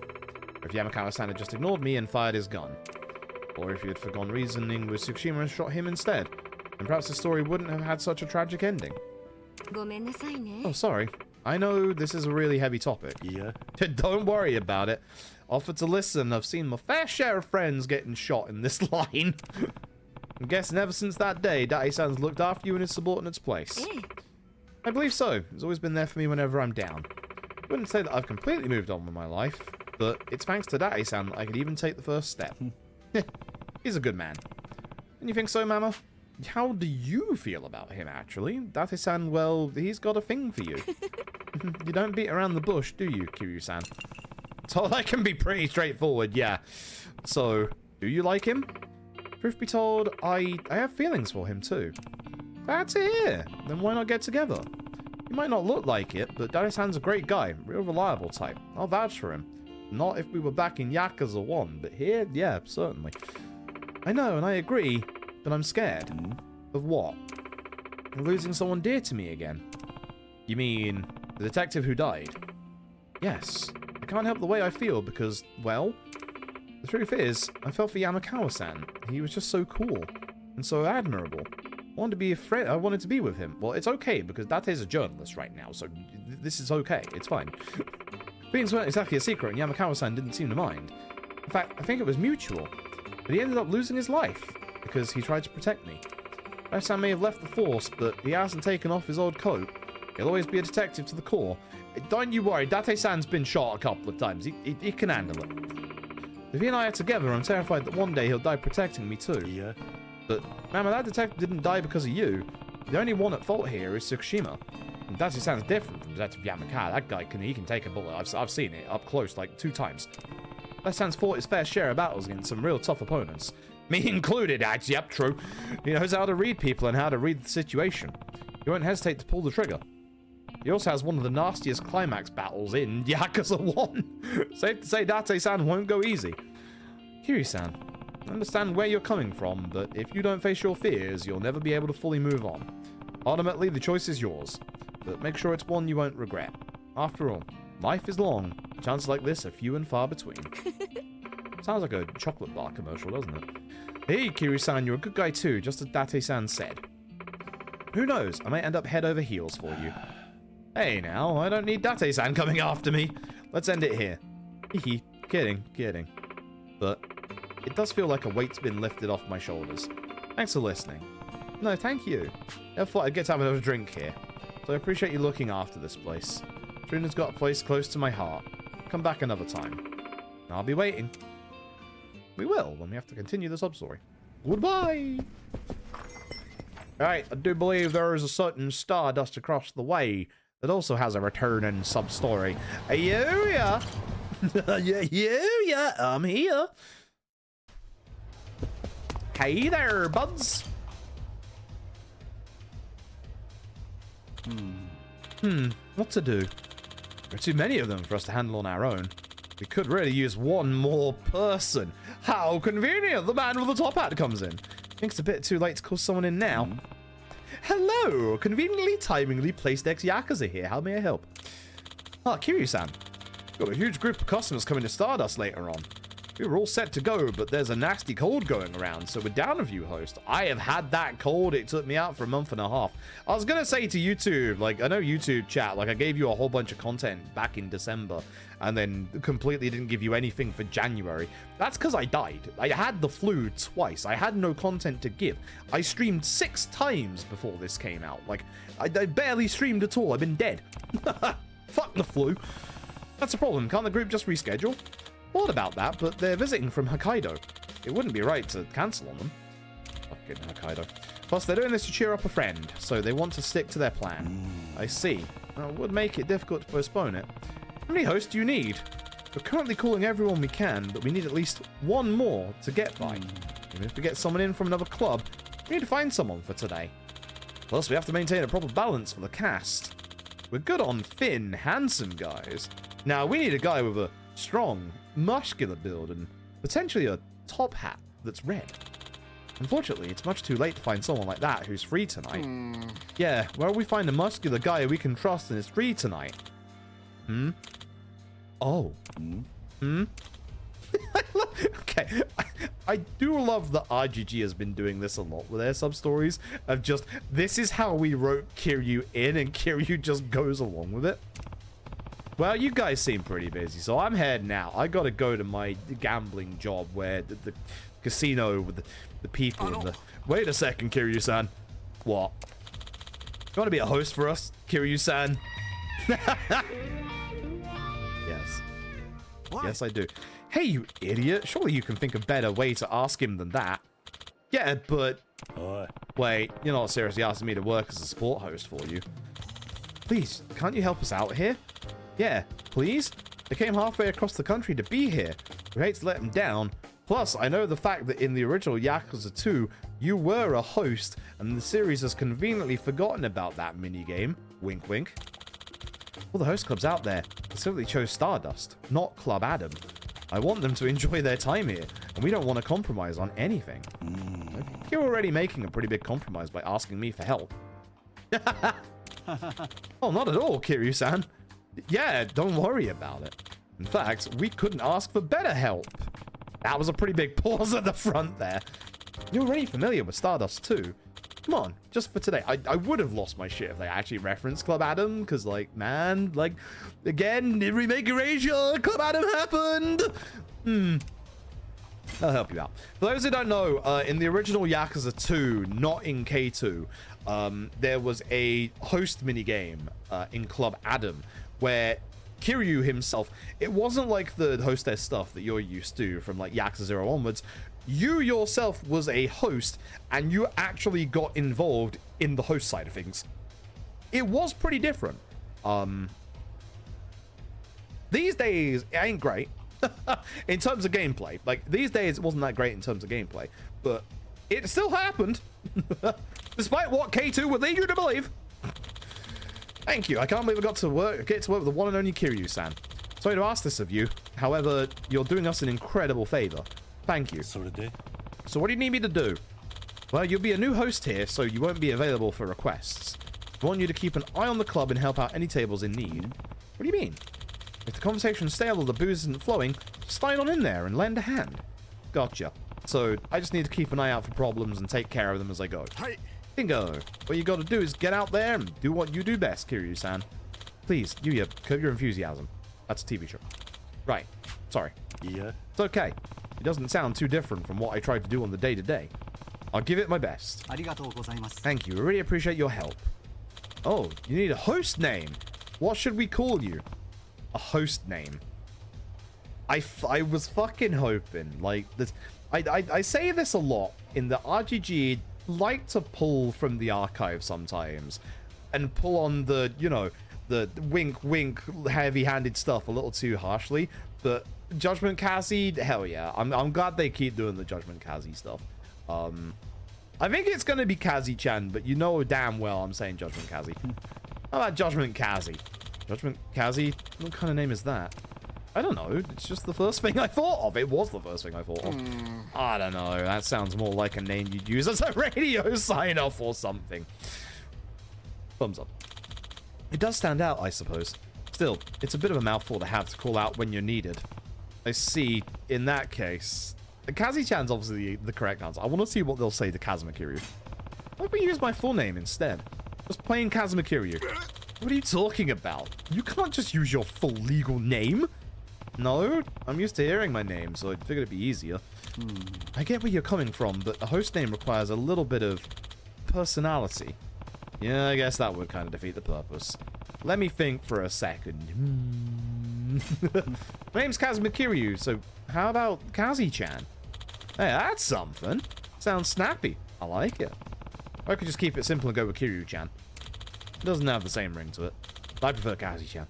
Or if Yamakawa-san had just ignored me and fired his gun. Or if he had forgone reasoning with Tsukushima and shot him instead. And perhaps the story wouldn't have had such a tragic ending. Oh, sorry. I know this is a really heavy topic. Yeah. Don't worry about it. Offer to listen. I've seen my fair share of friends getting shot in this line. I'm guessing ever since that day, Date-san's looked after you in his subordinate's place. I believe so. He's always been there for me whenever I'm down. I wouldn't say that I've completely moved on with my life, but it's thanks to Date-san that I could even take the first step. He's a good man. And you think so, Mama? How do you feel about him, actually? Date-san, well, he's got a thing for you. You don't beat around the bush, do you, Kiryu-san? So that can be pretty straightforward, yeah. So, do you like him? Truth be told, I have feelings for him, too. Glad to hear. Then why not get together? He might not look like it, but Date-san's a great guy. Real reliable type. I'll vouch for him. Not if we were back in Yakuza 1, but here, yeah, certainly. I know, and I agree. But I'm scared. Of what? Of losing someone dear to me again. You mean the detective who died? Yes. I can't help the way I feel because, well, the truth is, I felt for Yamakawa-san. He was just so cool. And so admirable. I wanted to be with him. Well, it's okay because Date's a journalist right now, so this is okay. It's fine. Feelings weren't exactly a secret and Yamakawa-san didn't seem to mind. In fact, I think it was mutual. But he ended up losing his life. Because he tried to protect me. Date-san may have left the force, but he hasn't taken off his old coat. He'll always be a detective to the core. Don't you worry, Date-san's been shot a couple of times. He can handle it. If he and I are together, I'm terrified that one day he'll die protecting me too. Yeah. But, Mama, that detective didn't die because of you. The only one at fault here is Tsukushima. And Date-san's different from Detective Yamakawa. That guy he can take a bullet. I've seen it up close like 2 times. Date-san's fought his fair share of battles against some real tough opponents. Me included, actually. Yep, true. He knows how to read people and how to read the situation. He won't hesitate to pull the trigger. He also has one of the nastiest climax battles in Yakuza 1. Safe to say Date-san won't go easy. Kiryu-san, I understand where you're coming from, but if you don't face your fears, you'll never be able to fully move on. Ultimately, the choice is yours, but make sure it's one you won't regret. After all, life is long. Chances like this are few and far between. Sounds like a chocolate bar commercial, doesn't it? Hey, Kiryu-san, you're a good guy too, just as Date-san said. Who knows, I might end up head over heels for you. Hey now, I don't need Date-san coming after me. Let's end it here. Hehe, kidding. But it does feel like a weight's been lifted off my shoulders. Thanks for listening. No, thank you. I thought I'd get to have another drink here. So I appreciate you looking after this place. Trina's got a place close to my heart. Come back another time. I'll be waiting. We will when we have to continue the sub-story. Goodbye! Right, I do believe there is a certain Stardust across the way that also has a return in Substory. Yeah. Yeah, I'm here. Hey there, buds. What to do? There are too many of them for us to handle on our own. We could really use one more person. How convenient! The man with the top hat comes in. I think it's a bit too late to call someone in now. Hello! Conveniently, timingly placed ex-Yakuza here. How may I help? Ah, Kiryu-san. Got a huge group of customers coming to Stardust later on. We were all set to go, but there's a nasty cold going around, so we're down a few hosts. I have had that cold. It took me out for a month and a half. I was going to say to YouTube, like, I know YouTube chat, like, I gave you a whole bunch of content back in December, and then completely didn't give you anything for January. That's because I died. I had the flu twice. I had no content to give. I streamed 6 times before this came out. Like, I barely streamed at all. I've been dead. Fuck the flu. That's a problem. Can't the group just reschedule? Thought about that, but they're visiting from Hokkaido. It wouldn't be right to cancel on them. Fucking Hokkaido. Plus, they're doing this to cheer up a friend, so they want to stick to their plan. I see. Well, it would make it difficult to postpone it. How many hosts do you need? We're currently calling everyone we can, but we need at least one more to get by. Even if we get someone in from another club, we need to find someone for today. Plus, we have to maintain a proper balance for the cast. We're good on thin, handsome guys. Now, we need a guy with a strong, muscular build and potentially a top hat that's red. Unfortunately, it's much too late to find someone like that who's free tonight. Yeah, where will we find a muscular guy we can trust and is free tonight? Oh. Okay, I do love that RGG has been doing this a lot with their sub-stories of just, this is how we wrote Kiryu in, and Kiryu just goes along with it. Well, you guys seem pretty busy, so I'm heading out. I gotta go to my gambling job where the casino with the people and the... Wait a second, Kiryu-san. What? You want to be a host for us, Kiryu-san? Yes. What? Yes, I do. Hey, you idiot. Surely you can think of a better way to ask him than that. Yeah, but... Wait, you're not seriously asking me to work as a support host for you. Please, can't you help us out here? Yeah, please? They came halfway across the country to be here. We hate to let them down. Plus, I know the fact that in the original Yakuza 2, you were a host, and the series has conveniently forgotten about that minigame. Wink, wink. All the host clubs out there specifically chose Stardust, not Club Adam. I want them to enjoy their time here, and we don't want to compromise on anything. I think you're already making a pretty big compromise by asking me for help. Oh, not at all, Kiryu-san. Yeah, don't worry about it. In fact, we couldn't ask for better help. That was a pretty big pause at the front there. You're already familiar with Stardust too. Come on, just for today. I would have lost my shit if they actually referenced Club Adam, because, like, man, like, again, remake erasure, Club Adam happened! I'll help you out. For those who don't know, in the original Yakuza 2, not in K2, there was a host minigame in Club Adam, where Kiryu himself, it wasn't like the hostess stuff that you're used to from like Yakuza 0 onwards. You yourself was a host and you actually got involved in the host side of things. It was pretty different. These days, it ain't great in terms of gameplay. Like, these days, it wasn't that great in terms of gameplay, but it still happened. Despite what K2 would lead you to believe. Thank you. I can't believe I get to work with the one and only Kiryu-san. Sorry to ask this of you. However, you're doing us an incredible favor. Thank you. So what do you need me to do? Well, you'll be a new host here, so you won't be available for requests. I want you to keep an eye on the club and help out any tables in need. What do you mean? If the conversation's stale or the booze isn't flowing, slide on in there and lend a hand. Gotcha. So I just need to keep an eye out for problems and take care of them as I go. Hey. Bingo. What you gotta do is get out there and do what you do best, Kiryu-san. Please, Yuya, curb your enthusiasm. That's a TV show. Right. Sorry. Yeah. It's okay. It doesn't sound too different from what I tried to do on the day-to-day. I'll give it my best. Thank you. I really appreciate your help. Oh, you need a host name. What should we call you? A host name. I was fucking hoping, like, this. I say this a lot in the RGG like to pull from the archive sometimes and pull on the, you know, the wink, wink, heavy-handed stuff a little too harshly. But Judgment Kazi, hell yeah. I'm glad they keep doing the Judgment Kazi stuff. I think it's going to be Kazi-chan, but you know damn well I'm saying Judgment Kazi. How about Judgment Kazi? Judgment Kazi? What kind of name is that? I don't know. It's just the first thing I thought of. It was the first thing I thought of. I don't know. That sounds more like a name you'd use as a radio sign-off or something. Thumbs up. It does stand out, I suppose. Still, it's a bit of a mouthful to have to call out when you're needed. I see. In that case, Kazi-chan's obviously the correct answer. I want to see what they'll say to Kazuma Kiryu. Why don't we use my full name instead? Just plain Kazuma Kiryu. What are you talking about? You can't just use your full legal name. No, I'm used to hearing my name, so I figured it'd be easier. I get where you're coming from, but the host name requires a little bit of personality. Yeah, I guess that would kind of defeat the purpose. Let me think for a second. My name's Kazuma Kiryu, so how about Kazi-chan? Hey, that's something. Sounds snappy. I like it. Or I could just keep it simple and go with Kiryu-chan. It doesn't have the same ring to it. I prefer Kazi-chan.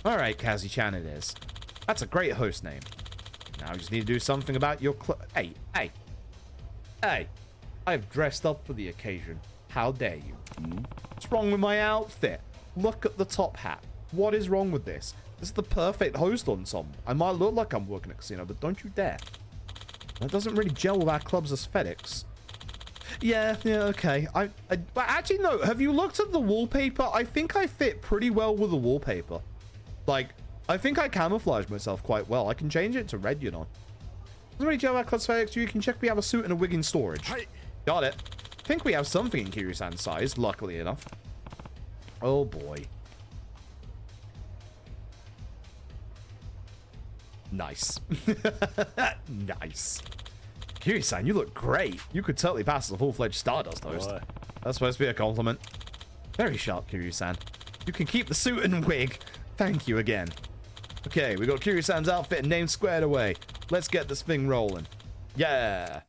Alright, Kazi-chan it is. That's a great host name. Now we just need to do something about your Hey. I've dressed up for the occasion. How dare you? What's wrong with my outfit? Look at the top hat. What is wrong with this? This is the perfect host ensemble. I might look like I'm working at a casino, but don't you dare. That doesn't really gel with our club's aesthetics. Yeah, okay. But actually, no. Have you looked at the wallpaper? I think I fit pretty well with the wallpaper. Like, I think I camouflage myself quite well. I can change it to red, you know. Doesn't really gel with our club's aesthetics. You can check we have a suit and a wig in storage. Hey. Got it. I think we have something in Kiryu-san's size, luckily enough. Oh, boy. Nice. Nice. Kiryu-san, you look great. You could totally pass as a full-fledged Stardust host. Boy. That's supposed to be a compliment. Very sharp, Kiryu-san. You can keep the suit and wig. Thank you again. Okay, we got Kiryu-san's outfit and name squared away. Let's get this thing rolling. Yeah.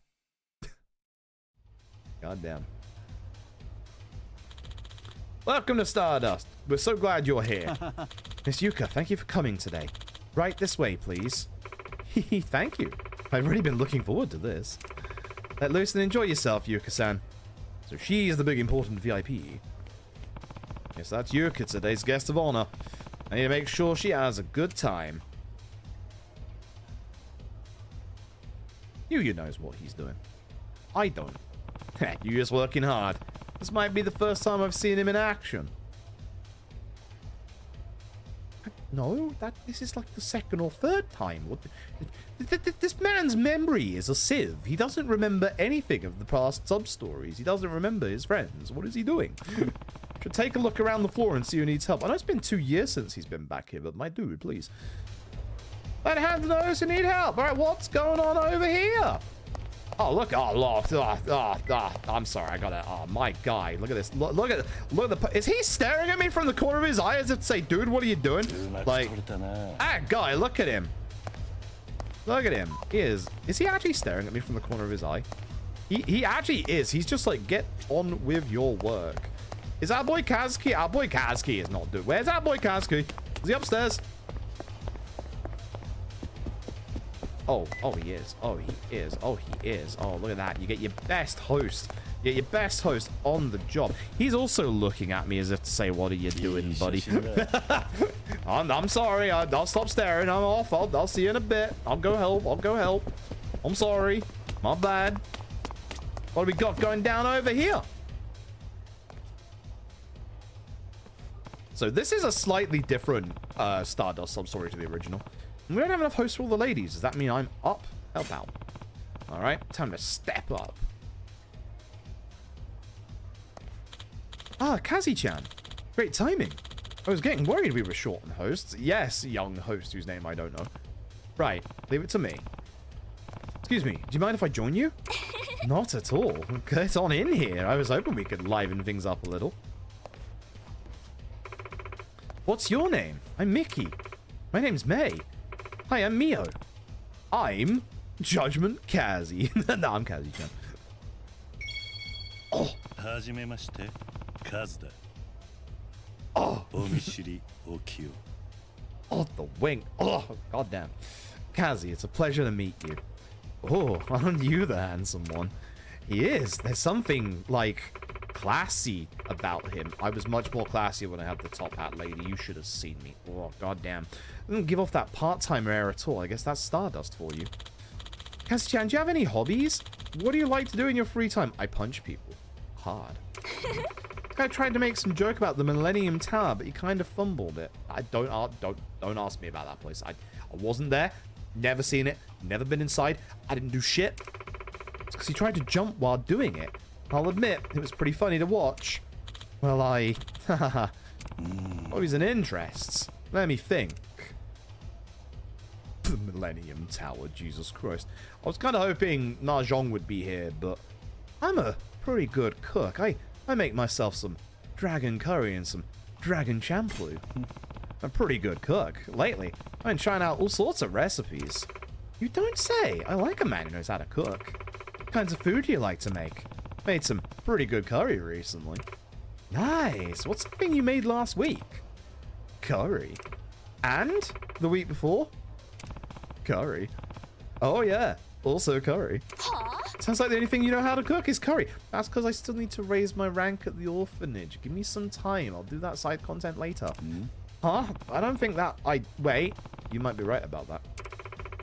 Goddamn. Welcome to Stardust. We're so glad you're here. Miss Yuka, thank you for coming today. Right this way, please. Thank you. I've really been looking forward to this. Let loose and enjoy yourself, Yuka-san. So she's the big important VIP. Yes, that's Yuka, today's guest of honor. I need to make sure she has a good time. Yuya knows what he's doing. I don't. Yuya's working hard. This might be the first time I've seen him in action. No, this is like the second or third time. This man's memory is a sieve. He doesn't remember anything of the past sub-stories. He doesn't remember his friends. What is he doing? Should take a look around the floor and see who needs help. I know it's been 2 years since he's been back here, but my dude, please. Let hand to those who need help. All right, what's going on over here? Oh, look. I'm sorry. I got it. Oh, my guy. Look at this. Look at the... Is he staring at me from the corner of his eye as if to say, dude, what are you doing? Like, that guy, look at him. Look at him. Is he actually staring at me from the corner of his eye? He actually is. He's just like, get on with your work. Is our boy Kazuki? Our boy Kazuki is not doing... Where's our boy Kazuki? Is he upstairs? Oh, he is. Oh, he is. Oh, he is. Oh, look at that. You get your best host. You get your best host on the job. He's also looking at me as if to say, what are you doing, buddy? I'm sorry. I'll stop staring. I'm off. I'll see you in a bit. I'll go help. I'm sorry. My bad. What do we got going down over here? So this is a slightly different Stardust sub-story to the original. We don't have enough hosts for all the ladies. Does that mean I'm up? Help out. All right, time to step up. Ah, Kazi-chan. Great timing. I was getting worried we were short on hosts. Yes, young host whose name I don't know. Right, leave it to me. Excuse me, do you mind if I join you? Not at all. Get on in here. I was hoping we could liven things up a little. What's your name? I'm Mickey. My name's May. Hi, I'm Mio. I'm Judgment Kazi. No, I'm Kazi-chan. はじめまして、カズだ。Oh, お見知りおきよ。 oh, the wing. Oh, goddamn. Kazi, it's a pleasure to meet you. Oh, aren't you the handsome one? He is. There's something, like, classy about him. I was much more classy when I had the top hat lady. You should have seen me. Oh, goddamn. I didn't give off that part-time air at all. I guess that's Stardust for you. Kazi-chan, do you have any hobbies? What do you like to do in your free time? I punch people. Hard. I tried to make some joke about the Millennium Tower, but he kind of fumbled it. Don't ask me about that place. I wasn't there. Never seen it. Never been inside. I didn't do shit. It's because he tried to jump while doing it. I'll admit, it was pretty funny to watch. Well, hobbies and interests. Let me think. The Millennium Tower, Jesus Christ. I was kind of hoping Mahjong would be here, but I'm a pretty good cook. I make myself some dragon curry and some dragon champloo. I'm a pretty good cook. Lately, I've been trying out all sorts of recipes. You don't say. I like a man who knows how to cook. What kinds of food do you like to make? Made some pretty good curry recently. Nice. What's something you made last week? Curry. And the week before? Curry. Oh yeah, also curry. Sounds like the only thing you know how to cook is curry. That's because I still need to raise my rank at the orphanage. Give me some time. I'll do that side content later. Huh? I don't think that wait, you might be right about that.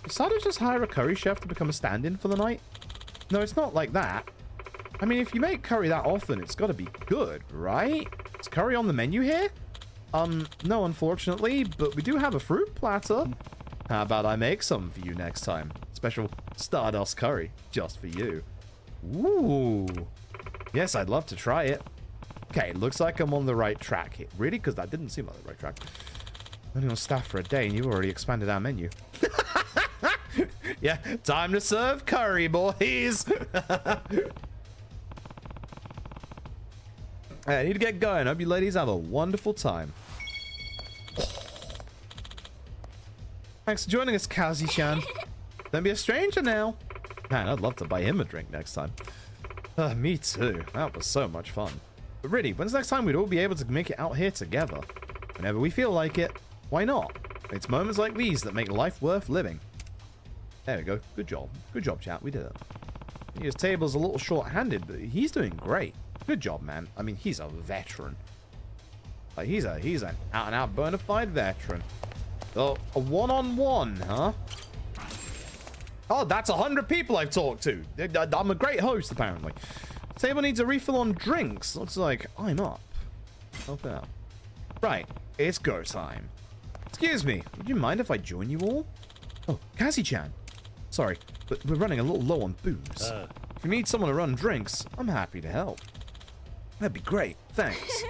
Did Stardust just hire a curry chef to become a stand-in for the night? No, it's not like that. I mean, if you make curry that often, it's got to be good, right? Is curry on the menu here? No, unfortunately, but we do have a fruit platter. How about I make some for you next time? Special Stardust curry, just for you. Ooh. Yes, I'd love to try it. Okay, looks like I'm on the right track here. Really? Because that didn't seem like the right track. Only on staff for a day, and you've already expanded our menu. Yeah, time to serve curry, boys. I need to get going. Hope you ladies have a wonderful time. Thanks for joining us, Kazi-chan. Don't be a stranger now. Man, I'd love to buy him a drink next time. Me too. That was so much fun. But really, when's the next time we'd all be able to make it out here together? Whenever we feel like it. Why not? It's moments like these that make life worth living. There we go. Good job. Good job, chat. We did it. His table's a little short-handed, but he's doing great. Good job, man. I mean, he's a veteran. He's an out-and-out bona fide veteran. Oh, a one-on-one, huh? Oh, that's 100 people I've talked to. I'm a great host, apparently. Table needs a refill on drinks. Looks like I'm up. Help out. Right, it's go time. Excuse me, would you mind if I join you all? Oh, Kazi-chan. Sorry, but we're running a little low on booze. If you need someone to run drinks, I'm happy to help. That'd be great, thanks.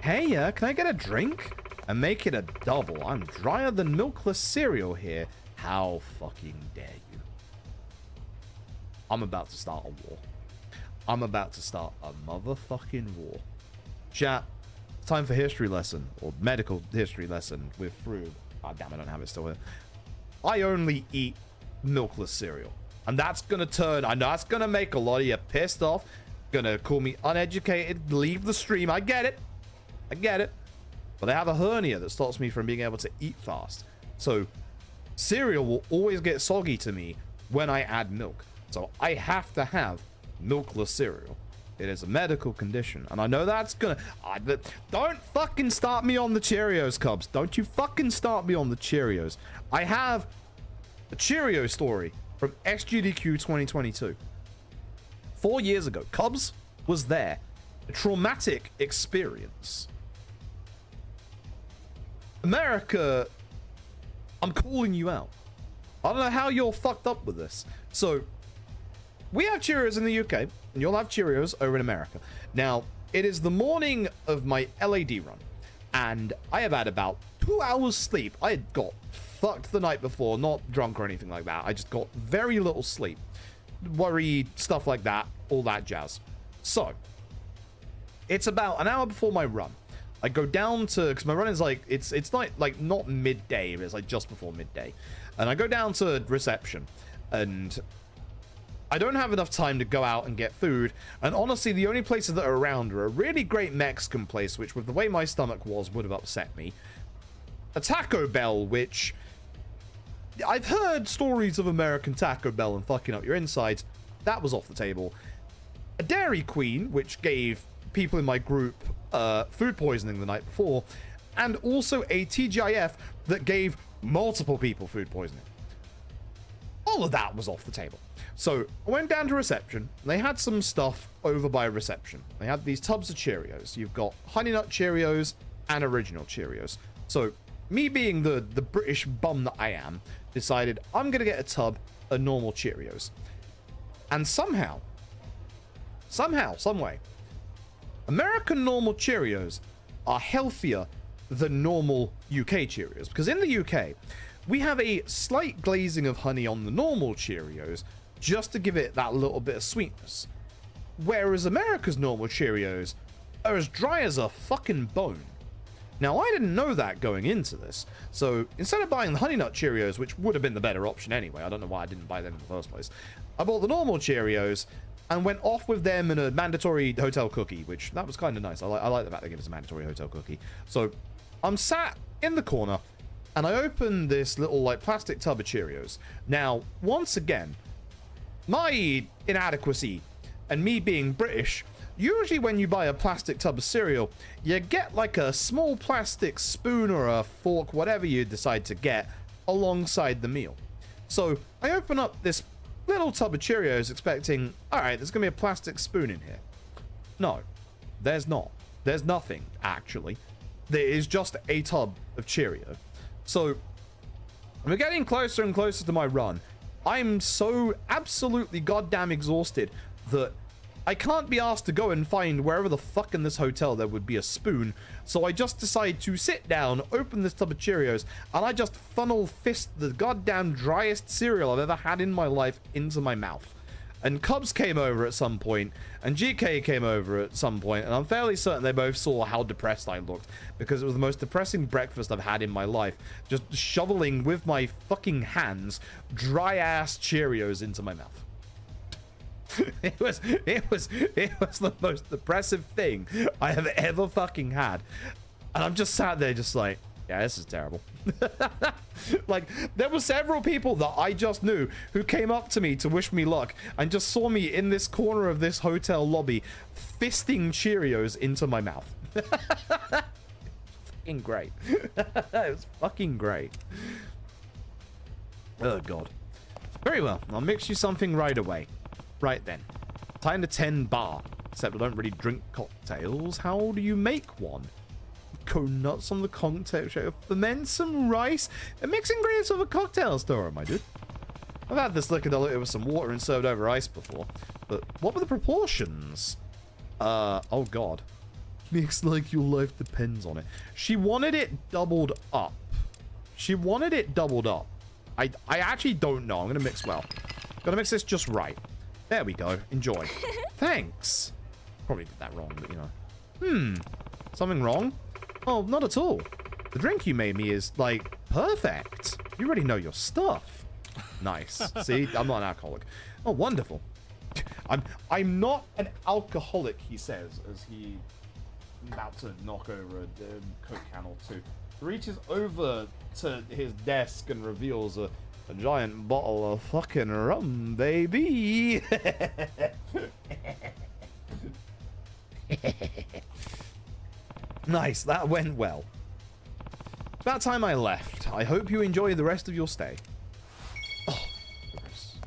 Hey, can I get a drink? And make it a double. I'm drier than milkless cereal here. How fucking dare you? I'm about to start a war. I'm about to start a motherfucking war. Chat, time for history lesson. Or medical history lesson with Frube. Ah, damn, I don't have it still here. I only eat milkless cereal. And that's gonna turn, I know that's gonna make a lot of you pissed off. Gonna call me uneducated, leave the stream. I get it. I get it. But I have a hernia that stops me from being able to eat fast. So cereal will always get soggy to me when I add milk. So I have to have milkless cereal. It is a medical condition. And I know that's gonna... don't fucking start me on the Cheerios, Cubs. Don't you fucking start me on the Cheerios. I have a Cheerio story from SGDQ 2022. 4 years ago. Cubs was there. A traumatic experience. America, I'm calling you out. I don't know how you're fucked up with this. So, we have Cheerios in the UK, and you'll have Cheerios over in America. Now, it is the morning of my LAD run, and I have had about 2 hours sleep. I had got fucked the night before, not drunk or anything like that. I just got very little sleep. Worry, stuff like that, all that jazz. So, it's about an hour before my run. I go down to, because my run is like, it's like not midday, but it's like just before midday. And I go down to reception, and I don't have enough time to go out and get food, and honestly, the only places that are around are a really great Mexican place, which with the way my stomach was, would have upset me. A Taco Bell, which... I've heard stories of American Taco Bell and fucking up your insides. That was off the table. A Dairy Queen, which gave people in my group food poisoning the night before, and also a TGIF that gave multiple people food poisoning. All of that was off the table. So I went down to reception. They had some stuff over by reception. They had these tubs of Cheerios. You've got Honey Nut Cheerios and Original Cheerios. So me being the British bum that I am, decided I'm going to get a tub of normal Cheerios. And somehow, some way, American normal Cheerios are healthier than normal UK Cheerios. Because in the UK, we have a slight glazing of honey on the normal Cheerios just to give it that little bit of sweetness. Whereas America's normal Cheerios are as dry as a fucking bone. Now, I didn't know that going into this, so instead of buying the Honey Nut Cheerios, which would have been the better option anyway, I don't know why I didn't buy them in the first place, I bought the normal Cheerios and went off with them in a mandatory hotel cookie, which that was kind of nice. I like the fact they gave us a mandatory hotel cookie. So I'm sat in the corner and I open this little like plastic tub of Cheerios. Now, once again, my inadequacy and me being British, usually when you buy a plastic tub of cereal, you get like a small plastic spoon or a fork, whatever you decide to get, alongside the meal. So I open up this little tub of Cheerios expecting, all right, there's going to be a plastic spoon in here. No, there's not. There's nothing, actually. There is just a tub of Cheerio. So we're getting closer and closer to my run. I'm so absolutely goddamn exhausted that I can't be asked to go and find wherever the fuck in this hotel there would be a spoon, so I just decide to sit down, open this tub of Cheerios, and I just funnel fist the goddamn driest cereal I've ever had in my life into my mouth. And Cubs came over at some point, and GK came over at some point, and I'm fairly certain they both saw how depressed I looked, because it was the most depressing breakfast I've had in my life, just shoveling with my fucking hands dry-ass Cheerios into my mouth. It was the most depressive thing I have ever fucking had. And I'm just sat there just like, yeah, this is terrible. Like, there were several people that I just knew who came up to me to wish me luck and just saw me in this corner of this hotel lobby fisting Cheerios into my mouth. Fucking great. It was fucking great. Oh, God. Very well. I'll mix you something right away. Right then. Time to 10 bar. Except I don't really drink cocktails. How do you make one? Go nuts on the cocktail show. Ferment some rice. And mix ingredients of a cocktail store, my dude. I've had this liquor diluted with some water and served over ice before. But what were the proportions? Oh god. Mix like your life depends on it. She wanted it doubled up. She wanted it doubled up. I actually don't know. I'm gonna mix well. Gotta mix this just right. There we go. Enjoy. Thanks. Probably did that wrong, but you know. Something wrong? Oh, not at all. The drink you made me is, like, perfect. You already know your stuff. Nice. See? I'm not an alcoholic. Oh, wonderful. I'm not an alcoholic, he says, as he about to knock over a Coke can or two. Reaches over to his desk and reveals a giant bottle of fucking rum, baby. Nice, that went well. It's about time I left. I hope you enjoy the rest of your stay. Oh, gross.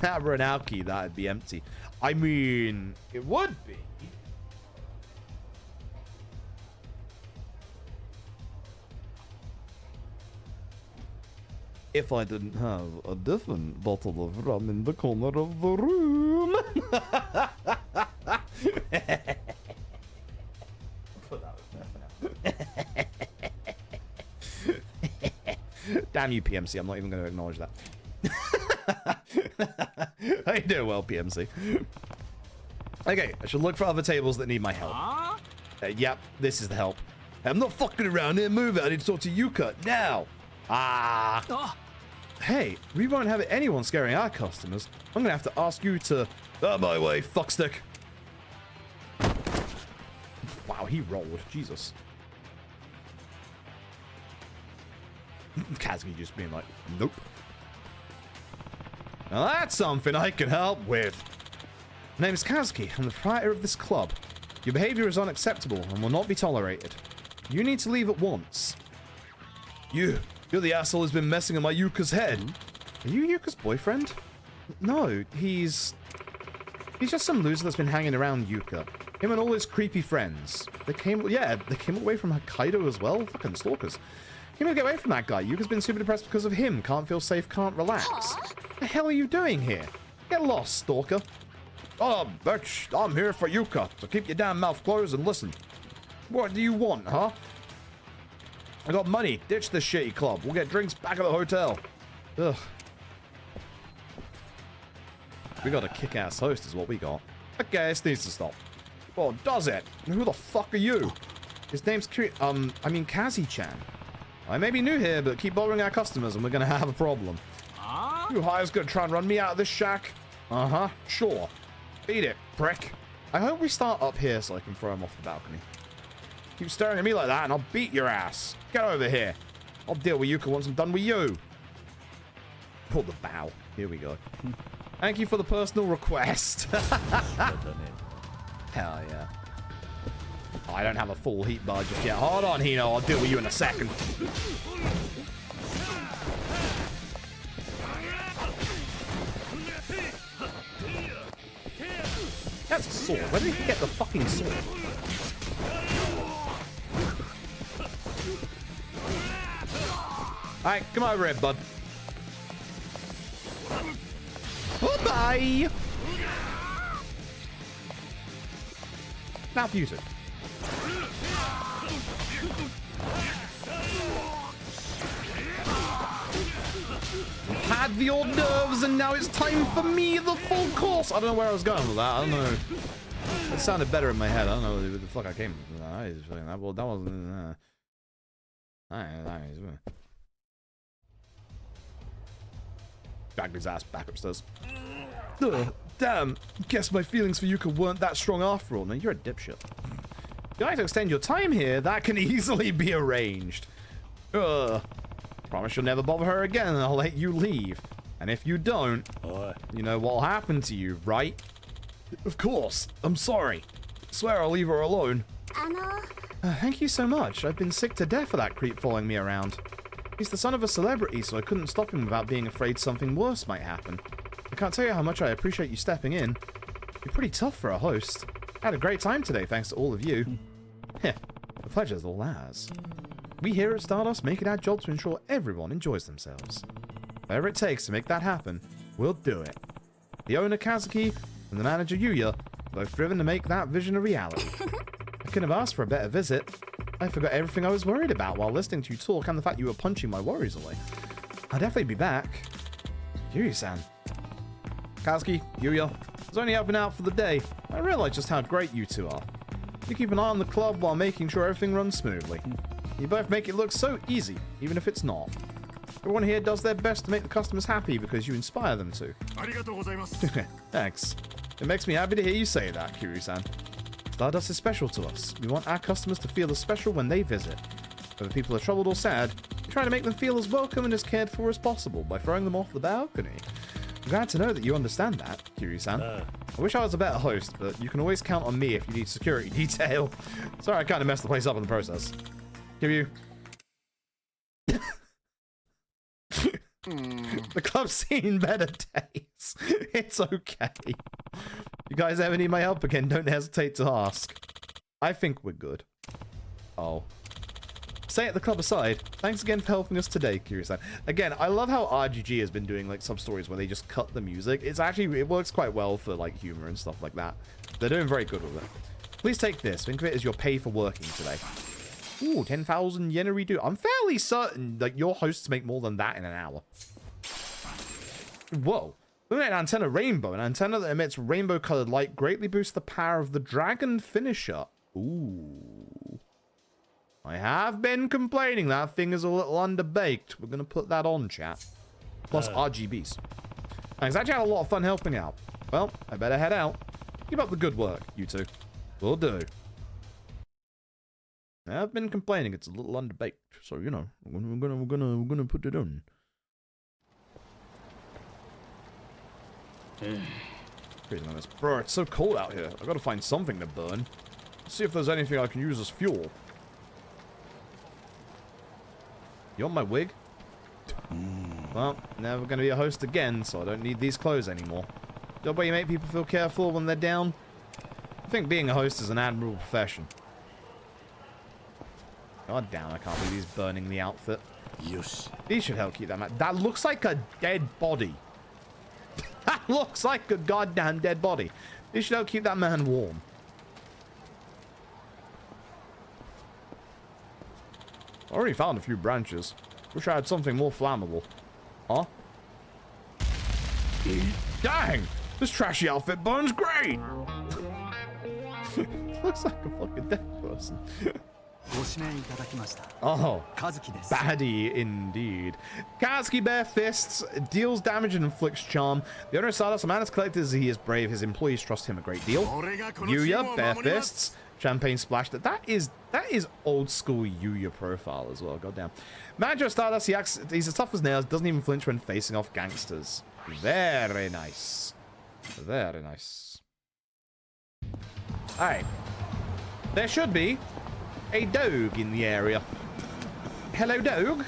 That were an alky, that'd be empty. I mean, it would be. If I didn't have a different bottle of rum in the corner of the room. Damn you, PMC. I'm not even going to acknowledge that. How you doing well, PMC? Okay, I should look for other tables that need my help. Yep, this is the help. I'm not fucking around here. Move it. I need to talk to Yuka now. Hey, we won't have anyone scaring our customers. I'm gonna have to ask you to... Out my way, fuckstick. Wow, he rolled. Jesus. Kazuki just being like, nope. Now that's something I can help with. My name is Kazuki. I'm the proprietor of this club. Your behavior is unacceptable and will not be tolerated. You need to leave at once. You're the asshole who's been messing in my Yuka's head. Are you Yuka's boyfriend? No, he's just some loser that's been hanging around Yuka. Him and all his creepy friends. They came away from Hokkaido as well. Fucking stalkers. You need to get away from that guy. Yuka's been super depressed because of him. Can't feel safe, can't relax. What the hell are you doing here? Get lost, stalker. Oh, bitch, I'm here for Yuka. So keep your damn mouth closed and listen. What do you want, huh? I got money. Ditch this shitty club. We'll get drinks back at the hotel. Ugh. We got a kick-ass host is what we got. Okay, this needs to stop. Oh, does it? Who the fuck are you? His name's Kazi-chan. I may be new here, but keep bothering our customers and we're gonna have a problem. You hire's gonna try and run me out of this shack? Uh-huh, sure. Beat it, prick. I hope we start up here so I can throw him off the balcony. Keep staring at me like that and I'll beat your ass. Get over here. I'll deal with Yuka once I'm done with you. Pull the bow. Here we go. Thank you for the personal request. Hell yeah. Oh, I don't have a full heat bar just yet. Hold on, Hino. I'll deal with you in a second. That's a sword. Where did he get the fucking sword? Alright, come over here, bud. Bye-bye! Now fuse it. Had the hors d'oeuvres and now it's time for me, the full course. I don't know where I was going with that. I don't know. It sounded better in my head. I don't know where the fuck I came from. That wasn't... Dragged his ass back upstairs. Ugh, damn. Guess my feelings for Yuka weren't that strong after all. Now you're a dipshit. If you like to extend your time here, that can easily be arranged. Promise you'll never bother her again and I'll let you leave. And if you don't, you know what'll happen to you, right? Of course. I'm sorry. Swear I'll leave her alone. Thank you so much. I've been sick to death of that creep following me around. He's the son of a celebrity, so I couldn't stop him without being afraid something worse might happen. I can't tell you how much I appreciate you stepping in. You're pretty tough for a host. I had a great time today thanks to all of you. Heh, the pleasure's all ours. We here at Stardust make it our job to ensure everyone enjoys themselves. Whatever it takes to make that happen, we'll do it. The owner Kazuki and the manager Yuya are both driven to make that vision a reality. I couldn't have asked for a better visit. I forgot everything I was worried about while listening to you talk and the fact you were punching my worries away. I'll definitely be back. Yuya-san. Kazuki, Yuya, I was only helping out for the day. I realized just how great you two are. You keep an eye on the club while making sure everything runs smoothly. You both make it look so easy, even if it's not. Everyone here does their best to make the customers happy because you inspire them to. Thanks. It makes me happy to hear you say that, Kiryu-san. Stardust is special to us. We want our customers to feel as special when they visit. Whether people are troubled or sad, we try to make them feel as welcome and as cared for as possible by throwing them off the balcony. I'm glad to know that you understand that, Kiryu-san. I wish I was a better host, but you can always count on me if you need security detail. Sorry, I kind of messed the place up in the process. Kiryu. The club's seen better days. It's okay. You guys ever need my help again, don't hesitate to ask. I think we're good. Oh. Stay at the club aside. Thanks again for helping us today, Kiryu-san. Again, I love how RGG has been doing like sub-stories where they just cut the music. It's actually, it works quite well for like humor and stuff like that. They're doing very good with it. Please take this. Think of it as your pay for working today. Ooh, 10,000 yen a redo. I'm fairly certain that your hosts make more than that in an hour. Whoa. Look at an antenna rainbow. An antenna that emits rainbow-colored light greatly boosts the power of the dragon finisher. Ooh. I have been complaining that thing is a little underbaked. We're going to put that on, chat. plus RGBs. Thanks, actually had a lot of fun helping out. Well, I better head out. Keep up the good work, you two. Will do. I've been complaining it's a little underbaked, so you know we're gonna put it on. Bro, it's so cold out here. I gotta find something to burn. Let's see if there's anything I can use as fuel. You want my wig? Well, never gonna be a host again, so I don't need these clothes anymore. Job where you make people feel careful when they're down. I think being a host is an admirable profession. God damn, I can't believe he's burning the outfit. Yes. These should help keep that man. That looks like a dead body. That looks like a goddamn dead body. These should help keep that man warm. I already found a few branches. Wish I had something more flammable. Huh? Dang! This trashy outfit burns great! Looks like a fucking dead person. Oh, baddie indeed. Kazuki bare fists, deals damage and inflicts charm. The owner of Stardust, a man as collected as he is brave. His employees trust him a great deal. Yuya, bare fists, champagne splash. That is old school Yuya profile as well. Goddamn. Manager of Stardust, he's as tough as nails. Doesn't even flinch when facing off gangsters. Very nice. Very nice. All right. There should be a dog in the area. Hello, dog.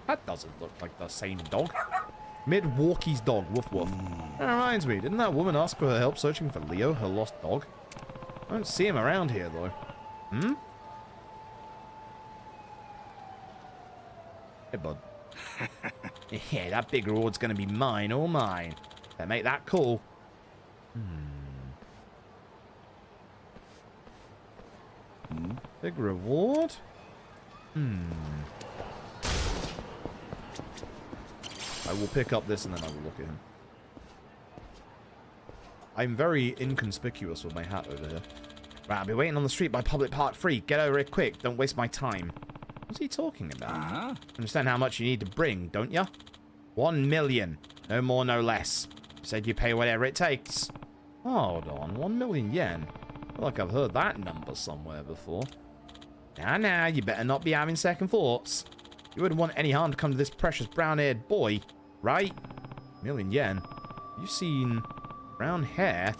That doesn't look like the same dog. Milwaukee's dog. Woof woof. That reminds me, didn't that woman ask for her help searching for Leo, her lost dog? I don't see him around here, though. Hmm? Hey, bud. Yeah, that big reward's gonna be mine, all mine. Better make that call. Big reward? I will pick up this and then I will look at him. I'm very inconspicuous with my hat over here. Right, I'll be waiting on the street by Public Park 3. Get over it quick. Don't waste my time. What's he talking about? Understand how much you need to bring, don't you? 1 million. No more, no less. Said you pay whatever it takes. Hold on. 1 million yen? I feel like I've heard that number somewhere before. Now, you better not be having second thoughts. You wouldn't want any harm to come to this precious brown-haired boy, right? 1 million yen? You've seen brown hair?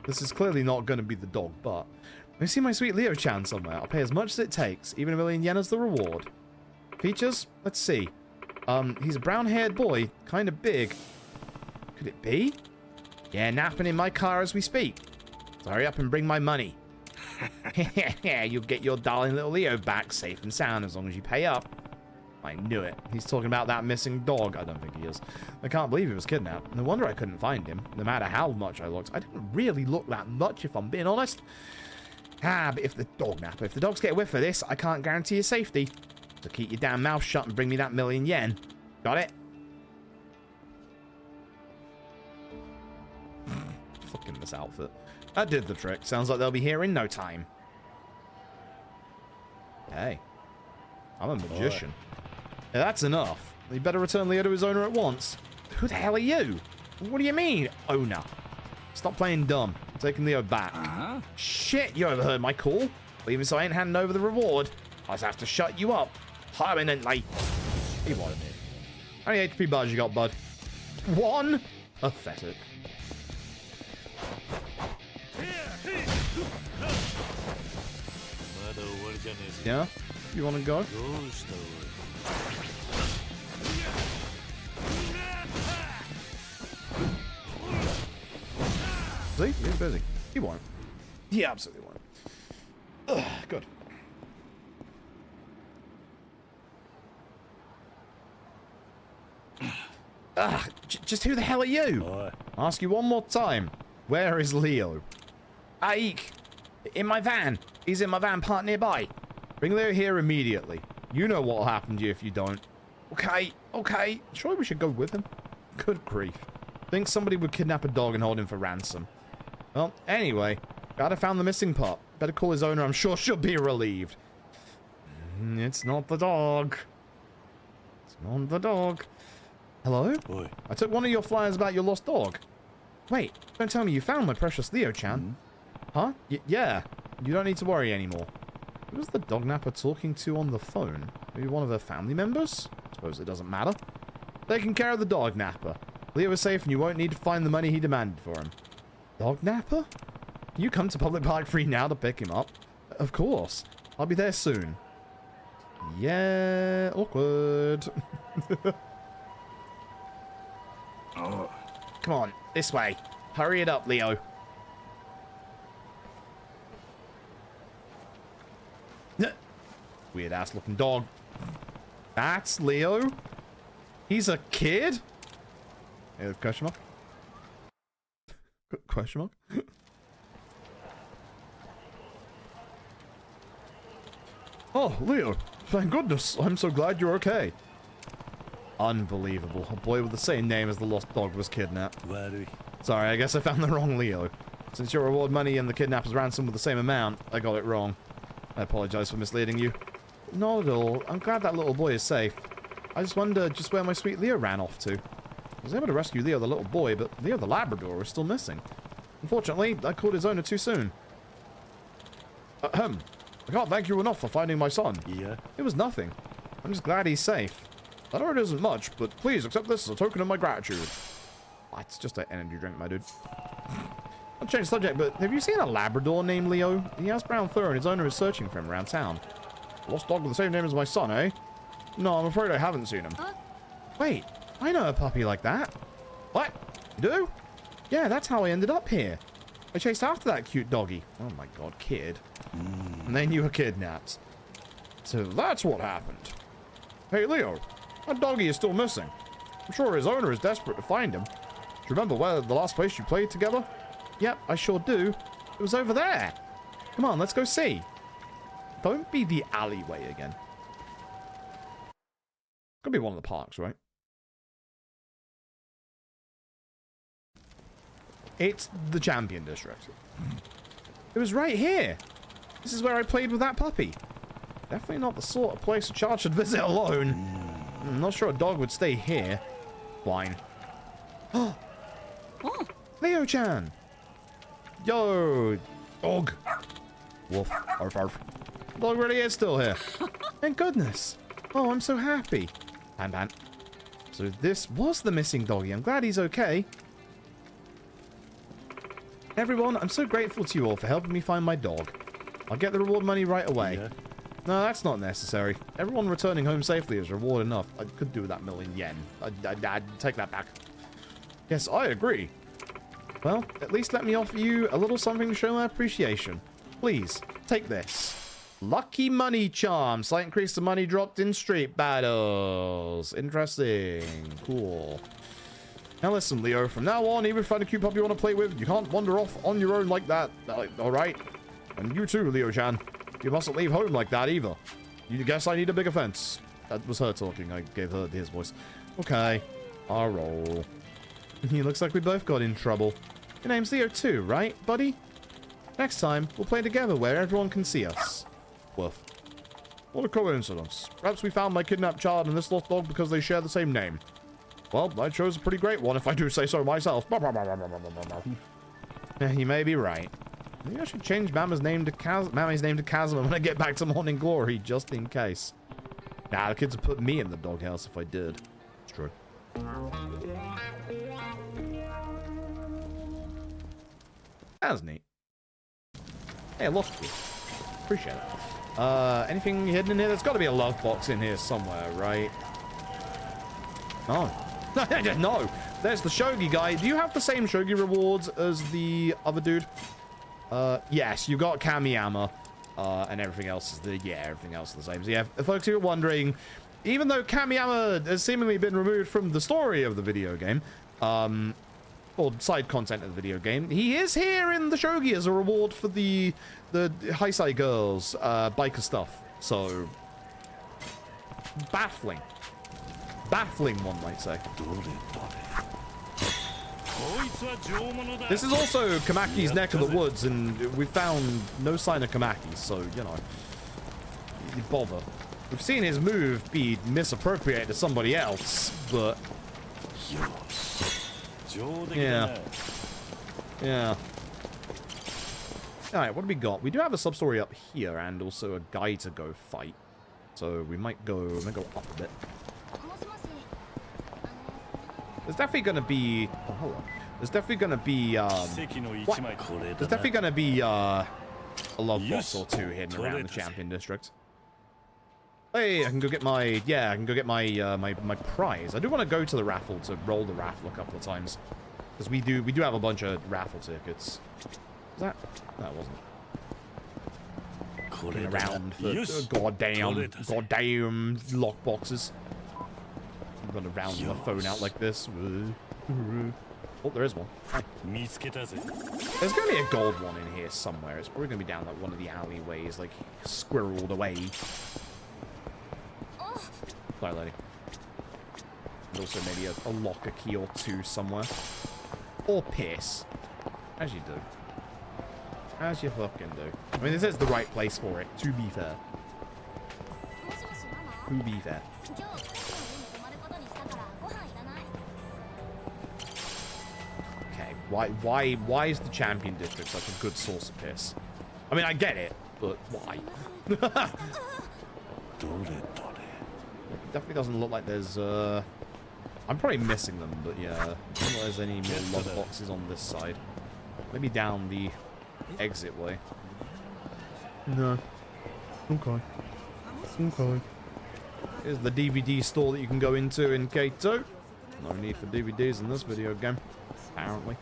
This is clearly not going to be the dog, but I see my sweet Leo-chan somewhere. I'll pay as much as it takes, even 1 million yen as the reward. Features? Let's see. He's a brown-haired boy, kind of big. Could it be? Yeah, napping in my car as we speak. So hurry up and bring my money. Yeah, you'll get your darling little Leo back safe and sound as long as you pay up. I knew it. He's talking about that missing dog. I don't think he is. I can't believe he was kidnapped. No wonder I couldn't find him, no matter how much I looked. I didn't really look that much, if I'm being honest. But if the dogs get a whiff of this, I can't guarantee your safety. So keep your damn mouth shut and bring me that 1 million yen. Got it? Fucking this outfit. That did the trick. Sounds like they'll be here in no time. Hey. I'm a magician. Yeah, that's enough. You better return Leo to his owner at once. Who the hell are you? What do you mean, owner? Stop playing dumb. I'm taking Leo back. Shit, you overheard my call. Leaving so I ain't handing over the reward. I just have to shut you up. Permanently. He wanted it. How many HP bars you got, bud? 1? Pathetic. Yeah? You want to go? See? He's busy. He won't. He absolutely won't. Ugh, good. Just who the hell are you? I'll ask you one more time. Where is Leo? Aik! In my van. He's in my van parked nearby. Bring Leo here immediately. You know what'll happen to you if you don't. Okay. Surely we should go with him. Good grief. Think somebody would kidnap a dog and hold him for ransom. Well, anyway. Gotta found the missing pup. Better call his owner. I'm sure she'll be relieved. It's not the dog. On the dog. Hello? Oi. I took one of your flyers about your lost dog. Wait, don't tell me you found my precious Leo-chan. Huh? Yeah. You don't need to worry anymore. Who was the dog napper talking to on the phone? Maybe one of her family members? I suppose it doesn't matter. Taking care of the dog napper. Leo is safe and you won't need to find the money he demanded for him. Dog napper? Can you come to Public Park 3 now to pick him up? Of course. I'll be there soon. Yeah, awkward. Oh. Come on, this way. Hurry it up, Leo. Weird ass looking dog. That's Leo? He's a kid? Question mark? Question mark? Oh, Leo. Thank goodness. I'm so glad you're okay. Unbelievable. A boy with the same name as the lost dog was kidnapped. Sorry, I guess I found the wrong Leo. Since your reward money and the kidnapper's ransom were the same amount, I got it wrong. I apologize for misleading you. Not at all. I'm glad that little boy is safe. I just wondered just where my sweet Leo ran off to. I was able to rescue Leo the little boy, but Leo the Labrador is still missing. Unfortunately, I caught his owner too soon. Ahem. I can't thank you enough for finding my son. Yeah? It was nothing. I'm just glad he's safe. I know it isn't much, but please accept this as a token of my gratitude. Oh, it's just an energy drink, my dude. I'll change the subject, but have you seen a Labrador named Leo? He has brown fur and his owner is searching for him around town. A lost dog with the same name as my son, eh? No, I'm afraid I haven't seen him. Wait, I know a puppy like that. What? You do? Yeah, that's how I ended up here. I chased after that cute doggy. Oh my god, kid. And then you were kidnapped. So that's what happened. Hey, Leo. That doggy is still missing. I'm sure his owner is desperate to find him. Do you remember where the last place you played together? Yep, I sure do. It was over there. Come on, let's go see. Don't be the alleyway again. Could be one of the parks, right? It's the Champion District. It was right here. This is where I played with that puppy. Definitely not the sort of place a child should visit alone. I'm not sure a dog would stay here. Fine. Oh, Leo-chan. Yo, dog. Woof. Arf, arf. Dog really is still here. Thank goodness. Oh, I'm so happy. Pan. So this was the missing doggy. I'm glad he's okay. Everyone, I'm so grateful to you all for helping me find my dog. I'll get the reward money right away. Yeah. No, that's not necessary. Everyone returning home safely is reward enough. I could do with that million yen. I'd take that back. Yes, I agree. Well, at least let me offer you a little something to show my appreciation. Please, take this. Lucky money charm. Slight increase the money dropped in street battles. Interesting. Cool. Now listen, Leo. From now on, even if you find a cute puppy you want to play with, you can't wander off on your own like that. Alright? And you too, Leo-chan. You mustn't leave home like that either. You guess I need a bigger fence. That was her talking. I gave her his voice. Okay. I'll roll. He looks like we both got in trouble. Your name's Leo too, right, buddy? Next time, we'll play together where everyone can see us. Woof. What a coincidence. Perhaps we found my kidnapped child and this lost dog because they share the same name. Well, I chose a pretty great one if I do say so myself. Yeah, you may be right. Maybe I should change Mama's name to Kazuma when I get back to Morning Glory, just in case. Nah, the kids would put me in the doghouse if I did. It's true. That was neat. Hey, I lost you. Appreciate it. Anything hidden in here? There's got to be a love box in here somewhere, right? No. No. There's the shogi guy. Do you have the same shogi rewards as the other dude? Yes, you got Kamiyama. And everything else is everything else is the same. So yeah, folks who are wondering, even though Kamiyama has seemingly been removed from the story of the video game, or side content of the video game, he is here in the shogi as a reward for the Heisei girls biker stuff. So baffling, one might say. This is also Kamaki's neck of the woods, and we found no sign of Kamaki, so you know, you bother. We've seen his move be misappropriated to somebody else, but... Yeah. Yeah. Alright, what do we got? We do have a sub-story up here and also a guy to go fight. So we might go up a bit. There's definitely gonna be... Oh, hold on. There's definitely gonna be, what? There's definitely gonna be, a love box or two hidden around the champion district. Hey, I can go get my, yeah, I can go get my, my prize. I do want to go to the raffle to roll the raffle a couple of times. Because we do have a bunch of raffle tickets. Was that? That wasn't. Looking around for goddamn lock boxes. I'm gonna round my phone out like this. Oh, there is one. Hi. There's gonna be a gold one in here somewhere. It's probably gonna be down like one of the alleyways, like squirreled away. Sorry, lady. And also maybe a locker key or two somewhere. Or piss. As you do. As you fucking do. I mean, this is the right place for it, to be fair. To be fair. Okay, why is the champion district such a good source of piss? I mean, I get it, but why? It definitely doesn't look like there's, I'm probably missing them, but yeah. I don't know if there's any more love boxes on this side. Maybe down the exit way. No. Okay. Okay. Here's the DVD store that you can go into in K2. No need for DVDs in this video game, apparently.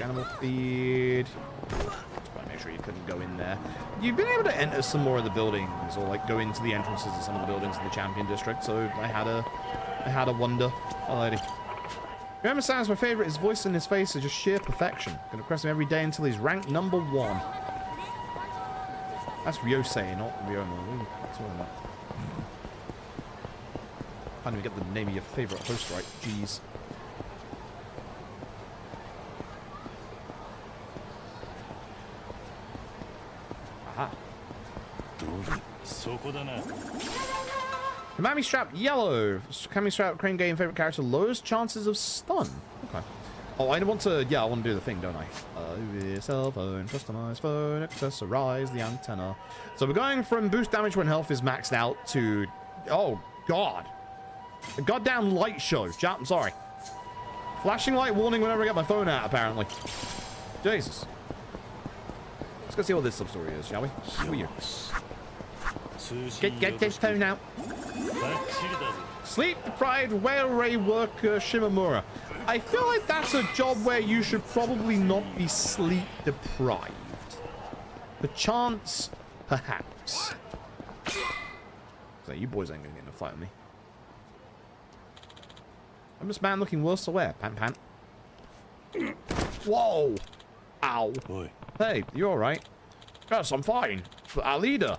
Animal feed. Just make sure you couldn't go in there. You've been able to enter some more of the buildings, or like go into the entrances of some of the buildings in the champion district. So I had a wonder. Oh, lady. Remember, Sam's my favorite. His voice and his face are just sheer perfection. Gonna press him every day until he's ranked #1. That's Ryosei, not Ryoma. What's all that? Can't even get the name of your favorite host right. Jeez. Aha. Kiwami strap yellow. Kiwami strap crane game favorite character lowest chances of stun. Okay. Oh, I want to. Yeah, I want to do the thing, don't I? Cell phone, customize phone, accessorize the antenna. So we're going from boost damage when health is maxed out to. Oh God. A goddamn light show. I'm sorry. Flashing light warning whenever I get my phone out. Apparently. Jesus. Let's go see what this substory is, shall we? Who are you? Get this phone out. Sleep deprived railway worker Shimamura. I feel like that's a job where you should probably not be sleep deprived. The chance, perhaps. So you boys ain't gonna get in a fight with me. I'm this man looking worse aware. Pant pant. Whoa! Ow! Boy. Hey, you alright? Yes, I'm fine. But our leader.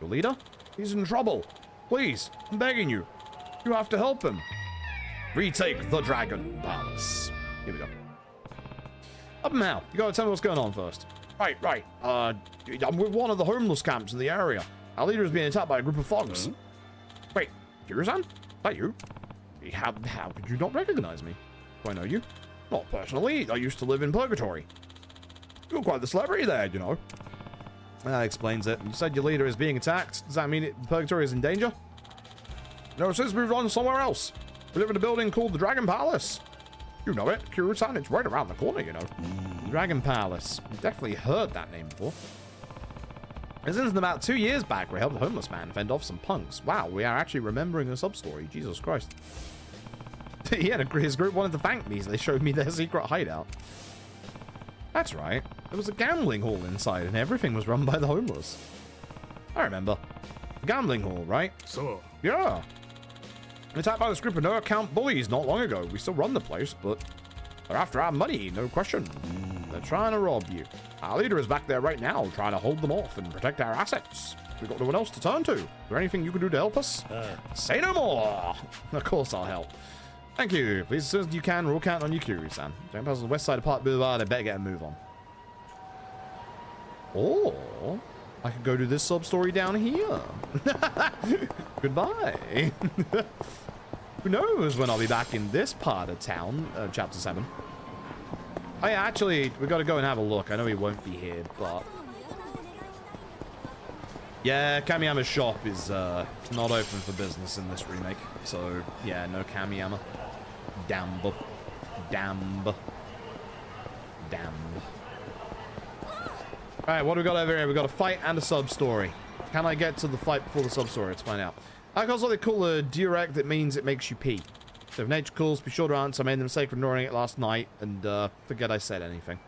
Your leader? He's in trouble. Please, I'm begging you. You have to help him. Retake the Dragon Palace. Here we go. Up and now. You gotta tell me what's going on first. Right. I'm with one of the homeless camps in the area. Our leader is being attacked by a group of thugs. Wait, Kiryu-san? Is that you? How could you not recognize me? Do I know you? Not personally. I used to live in Purgatory. You're quite the celebrity there, you know. That explains it. You said your leader is being attacked. Does that mean Purgatory is in danger? No, since moved on somewhere else. We live in a building called the Dragon Palace. You know it. Kiryu-san, it's right around the corner, you know. Dragon Palace. I've definitely heard that name before. This is about 2 years back, we helped a homeless man fend off some punks. Wow, we are actually remembering a sub-story. Jesus Christ. Yeah, his group wanted to thank me, so they showed me their secret hideout. That's right. There was a gambling hall inside, and everything was run by the homeless. I remember. A gambling hall, right? So? Yeah. Attacked by this group of no-account bullies not long ago. We still run the place, but they're after our money, no question. They're trying to rob you. Our leader is back there right now, trying to hold them off and protect our assets. We've got no one else to turn to. Is there anything you can do to help us? Say no more. Of course I'll help. Thank you. Please, as soon as you can, we'll count on you, Kiryu-san. Don't pass on the west side of Park Boulevard. I better get a move on. Or I could go to this sub-story down here. Goodbye. Who knows when I'll be back in this part of town, chapter 7. Oh yeah, actually, we gotta go and have a look. I know he won't be here, but... Yeah, Kamiyama's shop is not open for business in this remake. So, yeah, no Kamiyama. Damn. Alright, what do we got over here? We got a fight and a sub-story. Can I get to the fight before the sub-story? Let's find out. I got what they call a direct that means it makes you pee. So if nature calls, be sure to answer. I made the mistake of ignoring it last night and forget I said anything.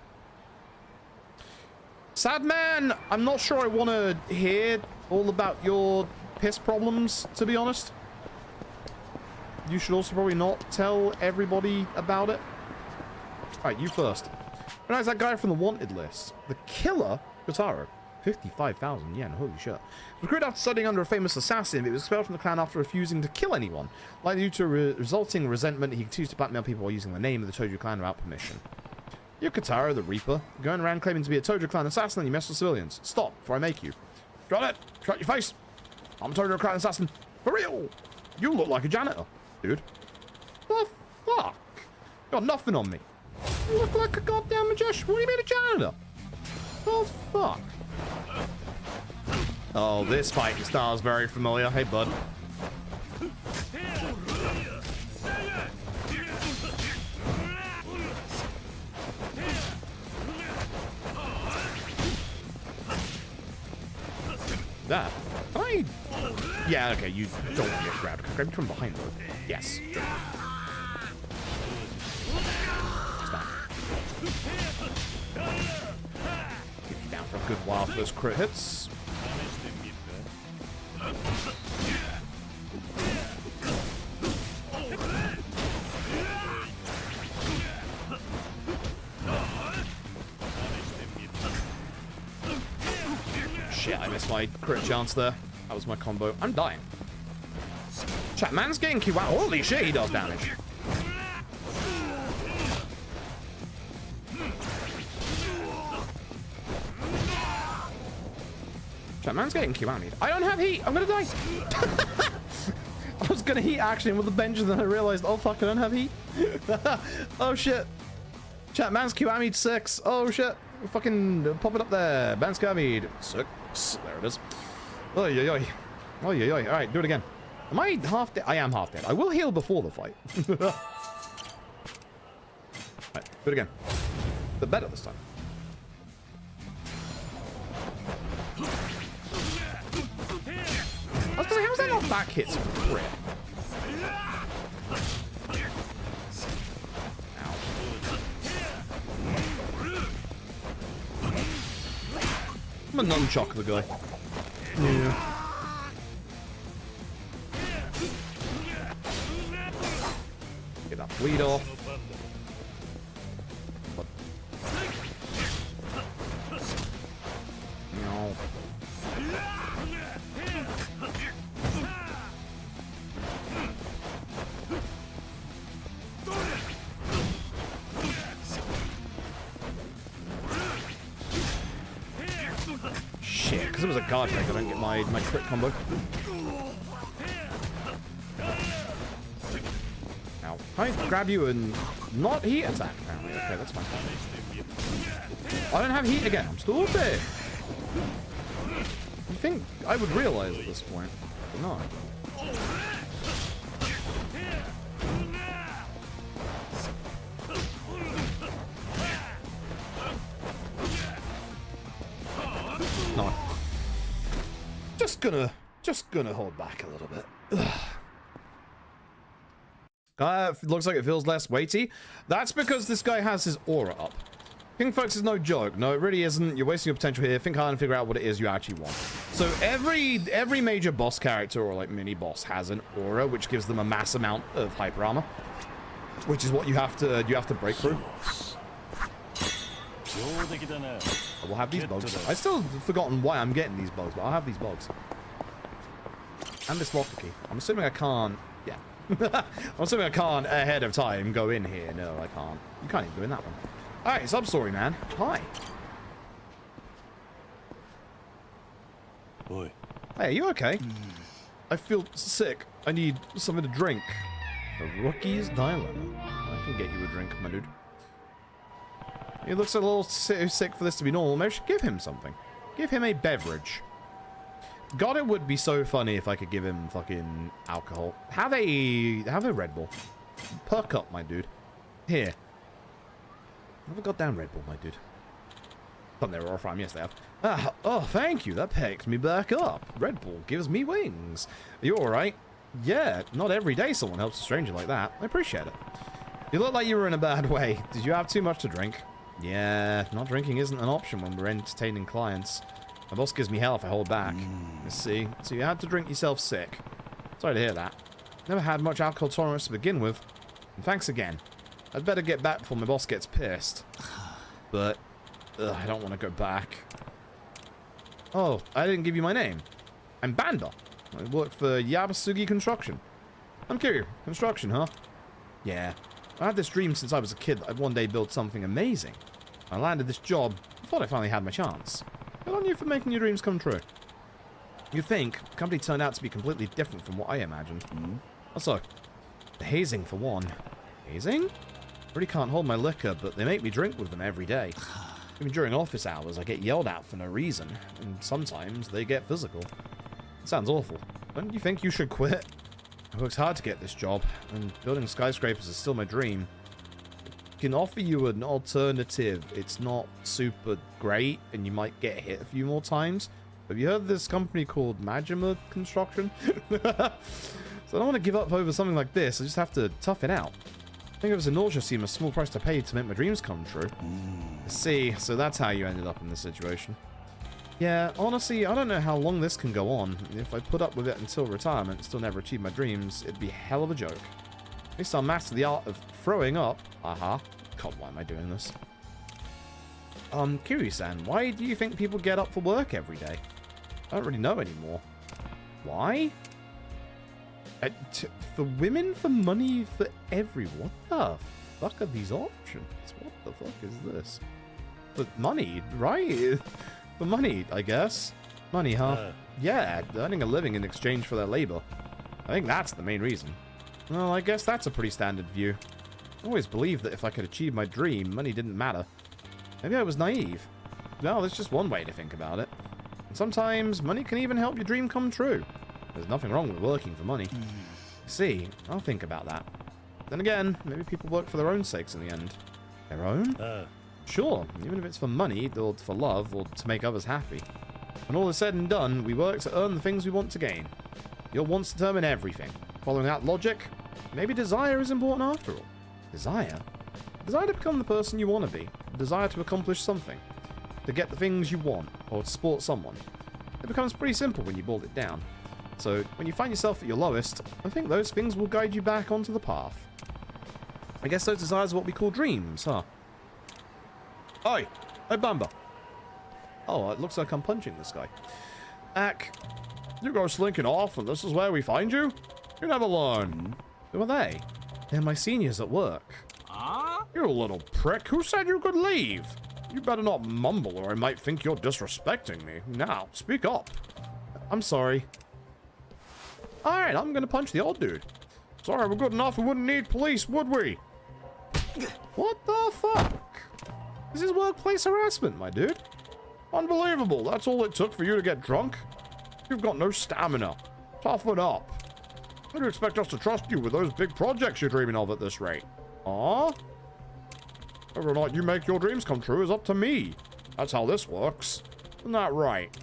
Sad man, I'm not sure I want to hear all about your piss problems, to be honest. You should also probably not tell everybody about it. Alright, you first. Recognize that guy from the wanted list. The killer, Kotaro. 55,000 yen, holy shit. Recruited after studying under a famous assassin, but was expelled from the clan after refusing to kill anyone. Likely due to resulting resentment, he continues to blackmail people while using the name of the Tojo clan without permission. You're Kotaro, the Reaper. You're going around claiming to be a Tojo clan assassin and you mess with civilians. Stop, before I make you. Drop it! Shut your face! I'm Tojo clan assassin. For real! You look like a janitor, dude. The fuck? You got nothing on me. You look like a goddamn magician. What do you mean a janitor? Oh, fuck. Oh, this fighting style is very familiar. Hey, bud. That. Can I... Yeah, okay, you don't want to get grabbed. Can I grab you from behind, though? Yes. Sure. Keep you down for a good while for those crit hits. Shit, I missed my crit chance there. That was my combo. I'm dying. Chat, man's getting Kiwami. Holy shit, he does damage. Chat, man's getting Kiwami. I don't have heat. I'm gonna die. I was gonna heat action with the bench and then I realized, oh fuck, I don't have heat. Oh shit. Chat, man's Kiwami 6. Oh shit. Fucking pop it up there. Man's Kiwami 6. There it is. Oh yeah, yeah. Oh yeah, yeah. All right, do it again. Am I half dead? I am half dead. I will heal before the fight. All right, do it again. But better this time. I was gonna say, how's that not back hits crit? Ow. I'm a nunchuck the guy. Yeah. Get that bleed off. What? No. Shit, because it was a guard break, I don't get my crit combo. Now, can I grab you and not heat attack? Apparently. Okay, that's fine. I don't have heat again. I'm still dead. You think I would realize at this point, but no. No. Just gonna hold back a little bit. Looks like it feels less weighty. That's because this guy has his aura up. King Fox is no joke. No, it really isn't. You're wasting your potential here. Think hard and figure out what it is you actually want. So every major boss character or like mini boss has an aura, which gives them a mass amount of hyper armor, which is what you have to break through. We'll have these bugs. I still have forgotten why I'm getting these bugs, but I'll have these bugs. And this locker key. I'm assuming I can't. Yeah. I'm assuming I can't ahead of time go in here. No, I can't. You can't even go in that one. Alright, Substory, man. Hi. Hey, are you okay? I feel sick. I need something to drink. The rookie's dilemma. I can get you a drink, my dude. He looks a little sick for this to be normal. Maybe I should give him something. Give him a beverage. God, it would be so funny if I could give him fucking alcohol. Have a Red Bull. Perk up, my dude. Here. Have a goddamn Red Bull, my dude. They were off. Yes, they have. Oh, thank you. That picks me back up. Red Bull gives me wings. Are you alright? Yeah, not every day someone helps a stranger like that. I appreciate it. You look like you were in a bad way. Did you have too much to drink? Yeah, not drinking isn't an option when we're entertaining clients. My boss gives me hell if I hold back. Let's see. So you had to drink yourself sick. Sorry to hear that. Never had much alcohol tolerance to begin with. And thanks again. I'd better get back before my boss gets pissed. But I don't want to go back. Oh, I didn't give you my name. I'm Banda. I work for Yakuza Construction. I'm curious. Construction, huh? Yeah. I had this dream since I was a kid that I'd one day build something amazing. When I landed this job, I thought I finally had my chance. Good on you for making your dreams come true. You'd think the company turned out to be completely different from what I imagined. Also, the hazing for one. Hazing? I really can't hold my liquor, but they make me drink with them every day. Even during office hours, I get yelled at for no reason, and sometimes they get physical. It sounds awful. Don't you think you should quit? I worked hard to get this job, and building skyscrapers is still my dream. I can offer you an alternative. It's not super great, and you might get hit a few more times. Have you heard of this company called Majima Construction? So I don't want to give up over something like this. I just have to tough it out. I think it was a nausea seem a small price to pay to make my dreams come true. See, so that's how you ended up in this situation. Yeah, honestly, I don't know how long this can go on. If I put up with it until retirement and still never achieve my dreams, it'd be hell of a joke. At least I'll master the art of throwing up. God, why am I doing this? Kiryu-san, why do you think people get up for work every day? I don't really know anymore. Why? For women, for money, for everyone. What the fuck are these options? What the fuck is this? But money, right? For money, I guess. Money, huh? Yeah, earning a living in exchange for their labor. I think that's the main reason. Well, I guess that's a pretty standard view. I always believed that if I could achieve my dream, money didn't matter. Maybe I was naive. No, there's just one way to think about it. And sometimes money can even help your dream come true. There's nothing wrong with working for money. See, I'll think about that. Then again, maybe people work for their own sakes in the end. Their own? Sure, even if it's for money, or for love, or to make others happy. When all is said and done, we work to earn the things we want to gain. Your wants determine everything. Following that logic, maybe desire is important after all. Desire? Desire to become the person you want to be. Desire to accomplish something. To get the things you want, or to support someone. It becomes pretty simple when you boil it down. So, when you find yourself at your lowest, I think those things will guide you back onto the path. I guess those desires are what we call dreams, huh? Oi! Hey, Bamba! Oh, it looks like I'm punching this guy. Ack, you go slinking off and this is where we find you? You never learn. Who are they? They're my seniors at work. You little prick, who said you could leave? You better not mumble or I might think you're disrespecting me. Now, speak up. I'm sorry. Alright, I'm gonna punch the old dude. Sorry, we're good enough, we wouldn't need police, would we? What the fuck? This is workplace harassment, my dude. Unbelievable, that's all it took for you to get drunk? You've got no stamina. Toughen up. How do you expect us to trust you with those big projects you're dreaming of at this rate? Whether or not you make your dreams come true is up to me. That's how this works. Isn't that right?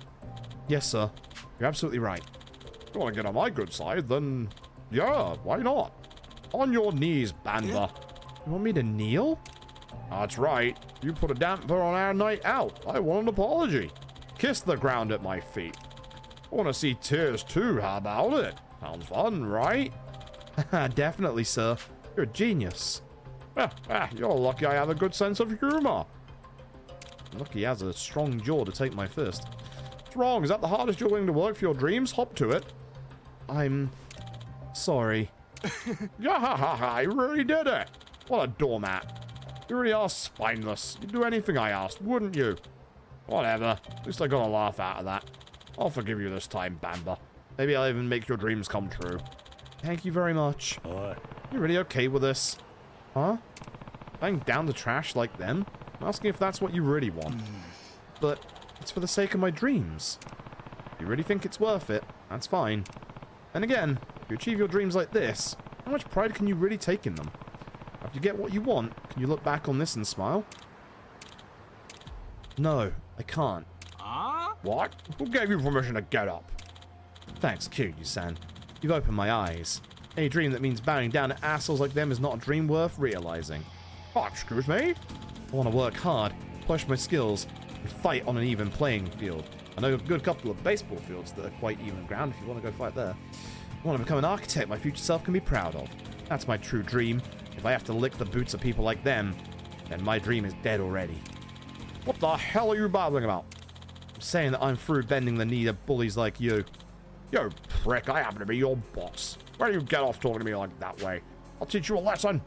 Yes, sir. You're absolutely right. If you want to get on my good side, then yeah, why not? On your knees, Banda. You want me to kneel? That's right. You put a damper on our night out. I want an apology. Kiss the ground at my feet. I want to see tears too, how about it? Sounds fun, right? Definitely, sir. You're a genius. You're lucky I have a good sense of humor. Lucky he has a strong jaw to take my fist. What's wrong? Is that the hardest you're willing to work for your dreams? Hop to it. I'm sorry. I really did it. What a doormat. You really are spineless. You'd do anything I asked, wouldn't you? Whatever. At least I got a laugh out of that. I'll forgive you this time, Bamba. Maybe I'll even make your dreams come true. Thank you very much. You really okay with this? Huh? Laying down the trash like them? I'm asking if that's what you really want. But it's for the sake of my dreams. If you really think it's worth it, that's fine. And again, if you achieve your dreams like this, how much pride can you really take in them? After you get what you want, can you look back on this and smile? No, I can't. What? Who gave you permission to get up? Thanks, Kiryu-san. You've opened my eyes. Any dream that means bowing down to assholes like them is not a dream worth realizing. Oh, excuse me? I want to work hard, push my skills, and fight on an even playing field. I know a good couple of baseball fields that are quite even ground if you want to go fight there. I want to become an architect my future self can be proud of. That's my true dream. If I have to lick the boots of people like them, then my dream is dead already. What the hell are you babbling about? I'm saying that I'm through bending the knee of bullies like you. You prick, I happen to be your boss. Why do you get off talking to me like that way? I'll teach you a lesson.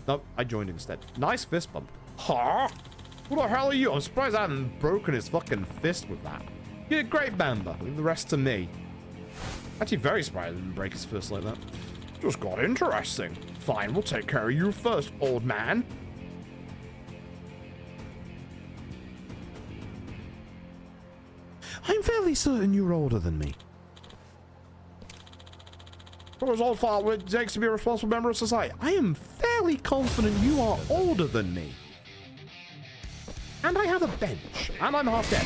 Nope, I joined instead. Nice fist bump. Huh? Who the hell are you? I'm surprised I haven't broken his fucking fist with that. You did great, Bamba. Leave the rest to me. Actually, very surprised I didn't break his fist like that. Just got interesting. Fine, we'll take care of you first, old man. I'm fairly certain you're older than me. What was old father it takes to be a responsible member of society? I am fairly confident you are older than me. And I have a bench. And I'm half dead.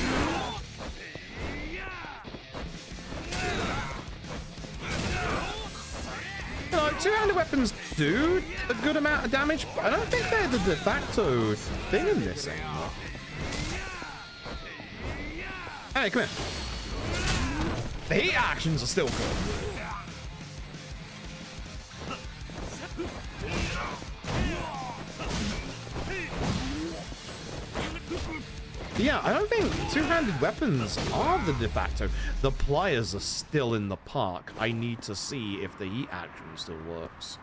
You know, two-handed weapons do a good amount of damage, but I don't think they're the de facto thing in this anymore. Hey, come here. The heat actions are still good. Yeah, I don't think two-handed weapons are the de facto. The pliers are still in the park. I need to see if the heat action still works.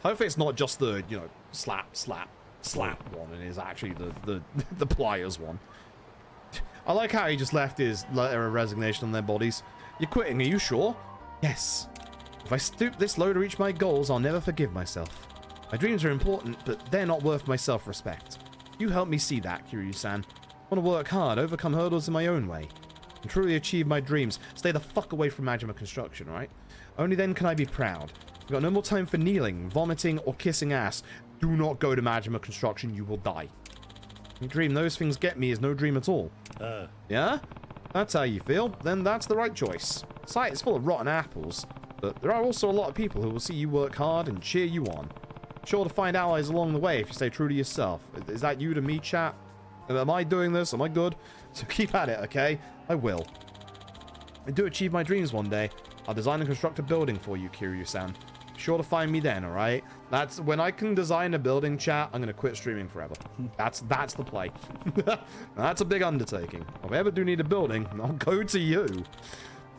Hopefully it's not just the, you know, slap, slap, slap one, and it's actually the pliers one. I like how he just left his letter of resignation on their bodies. You're quitting, are you sure? Yes. If I stoop this low to reach my goals, I'll never forgive myself. My dreams are important, but they're not worth my self-respect. You help me see that, Kiryu-san. I want to work hard, overcome hurdles in my own way, and truly achieve my dreams. Stay the fuck away from Majima Construction, right? Only then can I be proud. I've got no more time for kneeling, vomiting, or kissing ass. Do not go to Majima Construction, you will die. The dream those things get me is no dream at all. Yeah? That's how you feel? Then that's the right choice. Sight is full of rotten apples, but there are also a lot of people who will see you work hard and cheer you on. Sure to find allies along the way if you stay true to yourself. Is that you to me, chat? Am I doing this? Am I good? So keep at it, okay? I will. I do achieve my dreams one day. I'll design and construct a building for you, Kiryu-san. Be sure to find me then, alright? That's when I can design a building, chat, I'm gonna quit streaming forever. That's the play. That's a big undertaking. If I ever do need a building, I'll go to you.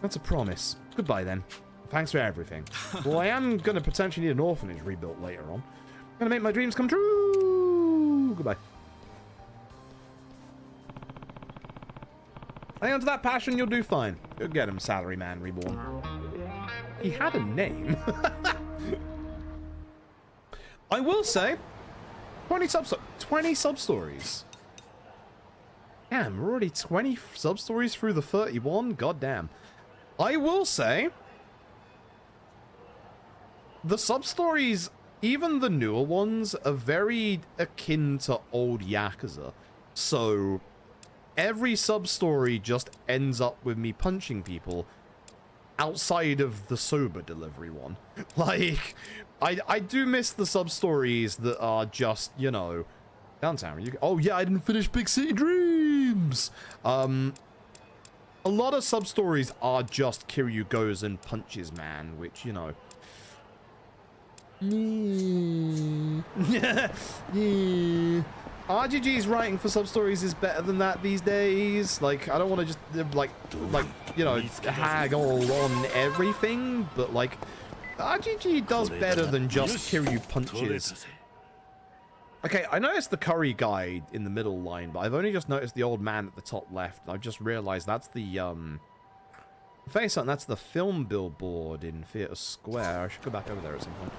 That's a promise. Goodbye then. Thanks for everything. Well, I am gonna potentially need an orphanage rebuilt later on. I'm gonna make my dreams come true. Goodbye. Hang on to that passion, you'll do fine. Go get him, Salaryman Reborn. He had a name. I will say, 20 sub-stories. Damn, we're already 20 sub-stories through the 31? God damn. I will say, the sub-stories, even the newer ones, are very akin to old Yakuza. So, every sub-story just ends up with me punching people outside of the sober delivery one. Like, I do miss the sub-stories that are just, you know, downtown. Oh yeah, I didn't finish Big City Dreams! A lot of sub-stories are just Kiryu goes and punches man, which, you know. Yeah. RGG's writing for Substories is better than that these days. Like, I don't want to just, like, you know, hag all on everything, but, like, RGG does better than just Kiryu punches. Okay, I noticed the curry guy in the middle line, but I've only just noticed the old man at the top left. I've just realized that's the, face on, that's the film billboard in Theatre Square. I should go back over there at some point.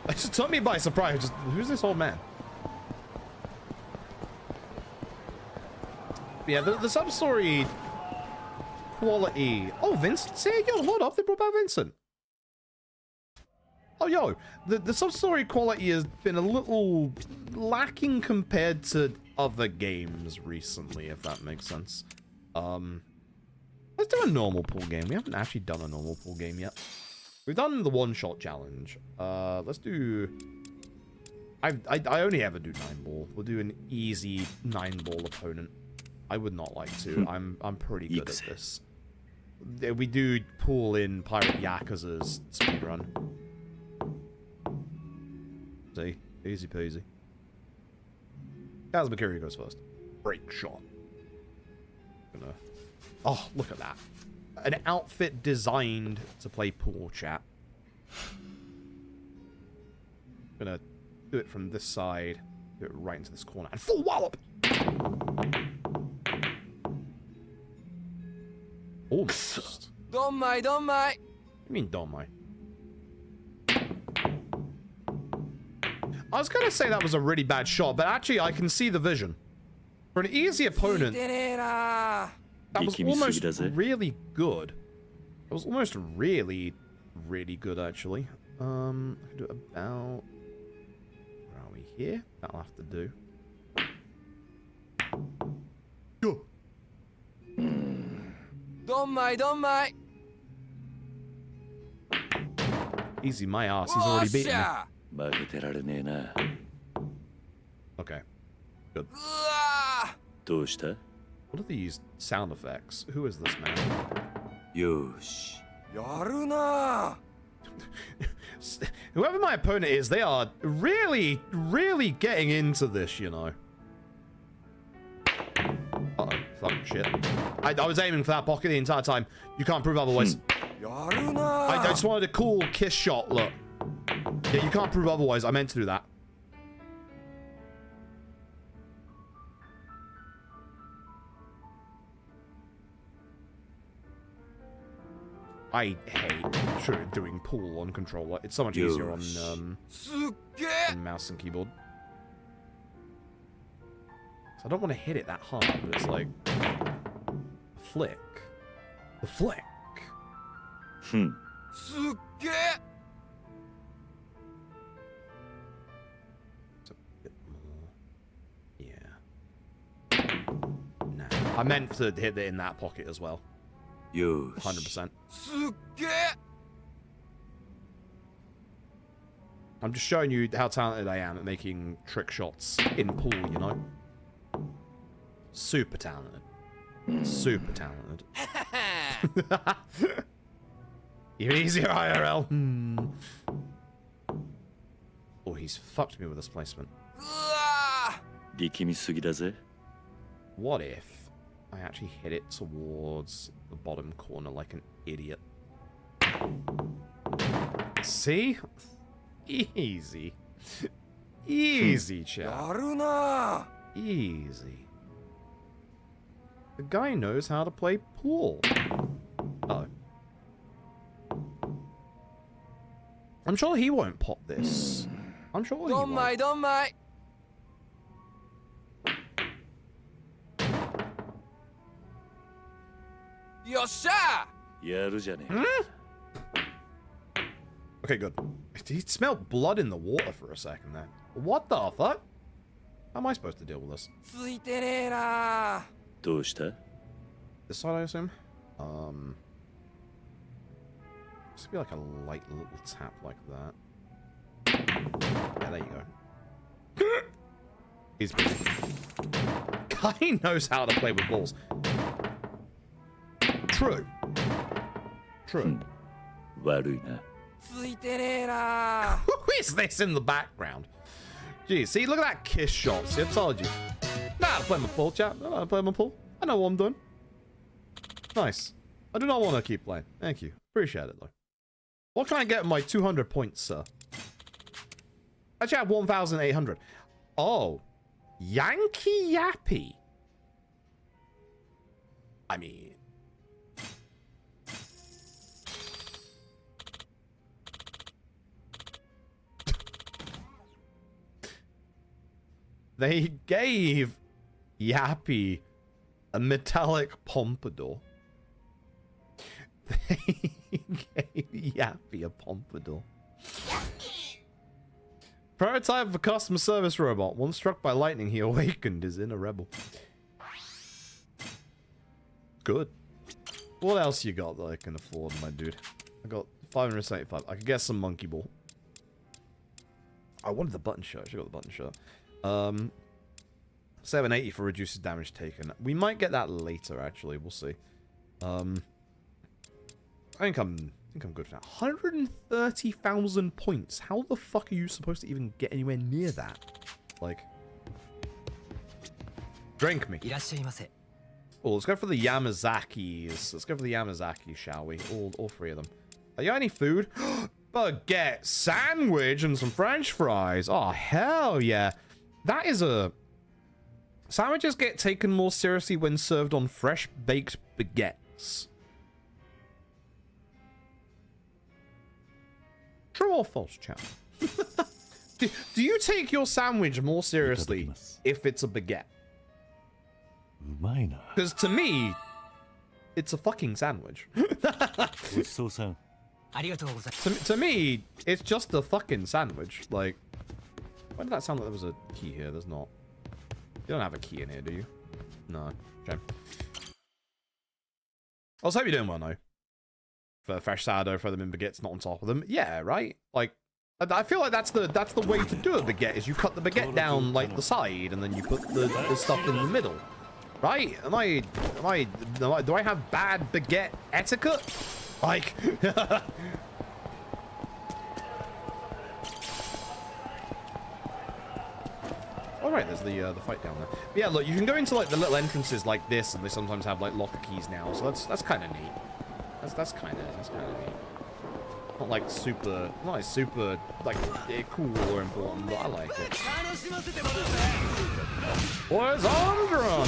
It just took me by surprise. Just, who's this old man? Yeah, the sub-story quality. Oh, Vincent. See, yo, hold up. They brought back Vincent. Oh, yo. The sub-story quality has been a little lacking compared to other games recently, if that makes sense. Let's do a normal pool game. We haven't actually done a normal pool game yet. We've done the one-shot challenge. Let's do... I only ever do 9-ball. We'll do an easy 9-ball opponent. I would not like to. I'm pretty good at this. We do pull in Pirate Yakuza's speedrun. See? Easy peasy. Kazuma Kiryu goes first. Break shot. Gonna... Oh, look at that. An outfit designed to play pool, chat. Gonna do it from this side. Do it right into this corner. And full wallop! Almost. Don't mind, don't mind. What do you mean, don't mind? I was gonna say that was a really bad shot, but actually I can see the vision. For an easy opponent, that was almost really good. It was almost really, really good, actually. I can do it about... Where are we here? That'll have to do. Go! Don't mind. Easy, my ass. He's already beaten me. Okay. Good. What are these sound effects? Who is this man? Yosh. Yaruna. Whoever my opponent is, they are really, really getting into this, you know. Uh-oh. Fuck, shit. I was aiming for that pocket the entire time. You can't prove otherwise. I just wanted a cool kiss shot, look. Yeah, you can't prove otherwise. I meant to do that. I hate doing pool on controller. It's so much easier on mouse and keyboard. So I don't want to hit it that hard, but it's like... Flick. The flick. It's a bit more... Yeah. Nah. I meant to hit it in that pocket as well. 100%. I'm just showing you how talented I am at making trick shots in pool, you know? Super talented. Super talented. Even easier IRL. Oh, he's fucked me with this placement. What if I actually hit it towards the bottom corner like an idiot? See? Easy. Easy, chat. Easy. The guy knows how to play pool. Oh. I'm sure he won't pop this. I'm sure he won't. Don't mind. Yosha! Okay, good. He smelled blood in the water for a second there. What the fuck? How am I supposed to deal with this? This side, I assume? Just be like a light little tap like that. Yeah, there you go. He's busy. Guy knows how to play with balls. True. True. Who is this in the background? Geez, see, look at that kiss shot. See, I told you. Nah, I'll play my pool, chat. I'll play my pool. I know what I'm doing. Nice. I do not want to keep playing. Thank you. Appreciate it, though. What can I get my 200 points, sir? Actually, I have 1,800. Oh. Yankee Yappy. I mean... They gave Yappy a metallic pompadour. They gave Yappy a pompadour. Prototype of a customer service robot. Once struck by lightning, he awakened his inner rebel. Good. What else you got that I can afford, my dude? I got 575. I could get some monkey ball. I wanted the button shirt. I should have got the button shirt. 780 for reduces damage taken. We might get that later, actually. We'll see. I think I'm good for now. 130,000 points. How the fuck are you supposed to even get anywhere near that? Like, drink me. Oh, let's go for the Yamazakis. Let's go for the Yamazaki, shall we? All three of them. Are you got any food? Baguette sandwich and some French fries. Oh, hell yeah. That is a... Sandwiches get taken more seriously when served on fresh baked baguettes. True or false, chat? do you take your sandwich more seriously if it's a baguette? Because to me, it's a fucking sandwich. To me, it's just a fucking sandwich. Like, why did that sound like there was a key here? There's not. You don't have a key in here, do you? No. Okay. I was hope you're doing well, though. For fresh sourdough, throw them in baguettes, not on top of them. Yeah, right? Like, I feel like that's the way to do a baguette, is you cut the baguette down, like, the side, and then you put the stuff in the middle. Right? Do I have bad baguette etiquette? Like... Alright, there's the fight down there. But yeah, look, you can go into like the little entrances like this, and they sometimes have like locker keys now, so that's kind of neat. That's kind of neat. Not like super like cool or important, but I like it. Boys on the run.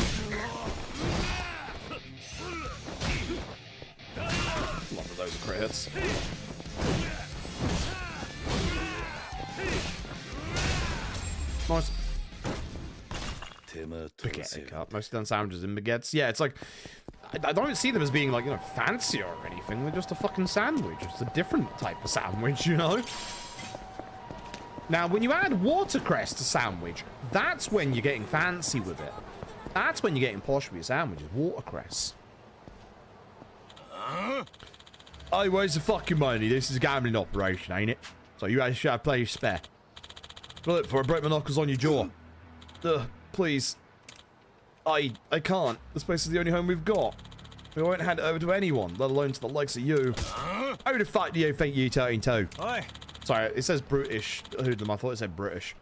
Love of those crits. Nice. Baguette cut. Most done sandwiches in baguettes. Yeah, it's like I don't see them as being like, you know, fancy or anything. They're just a fucking sandwich. It's a different type of sandwich, you know. Now, when you add watercress to sandwich, that's when you're getting fancy with it. That's when you're getting posh with your sandwiches. Watercress. Oh, where's the fucking money? This is a gambling operation, ain't it? So you actually have plenty spare. Look, before I break my knuckles on your jaw. Please. I can't. This place is the only home we've got. We won't hand it over to anyone, let alone to the likes of you. Who the fuck do you think you're turning to? Sorry, it says British. Hoodlum, I thought it said British.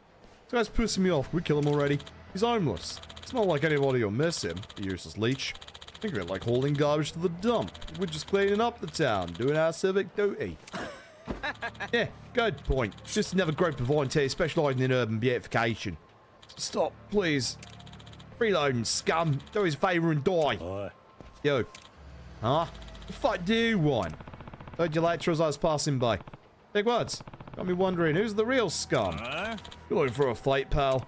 This guy's pissing me off. Can we kill him already? He's homeless. It's not like anybody will miss him, you useless leech. Think of it like hauling garbage to the dump. We're just cleaning up the town, doing our civic duty. Yeah, good point. Just another group of volunteers specialising in urban beautification. Stop, please. Reloading, scum. Do us a favour and die. Yo. Huh? The fuck do you want? Heard your lecture as I was passing by. Big words. Got me wondering, who's the real scum? You looking for a fight, pal?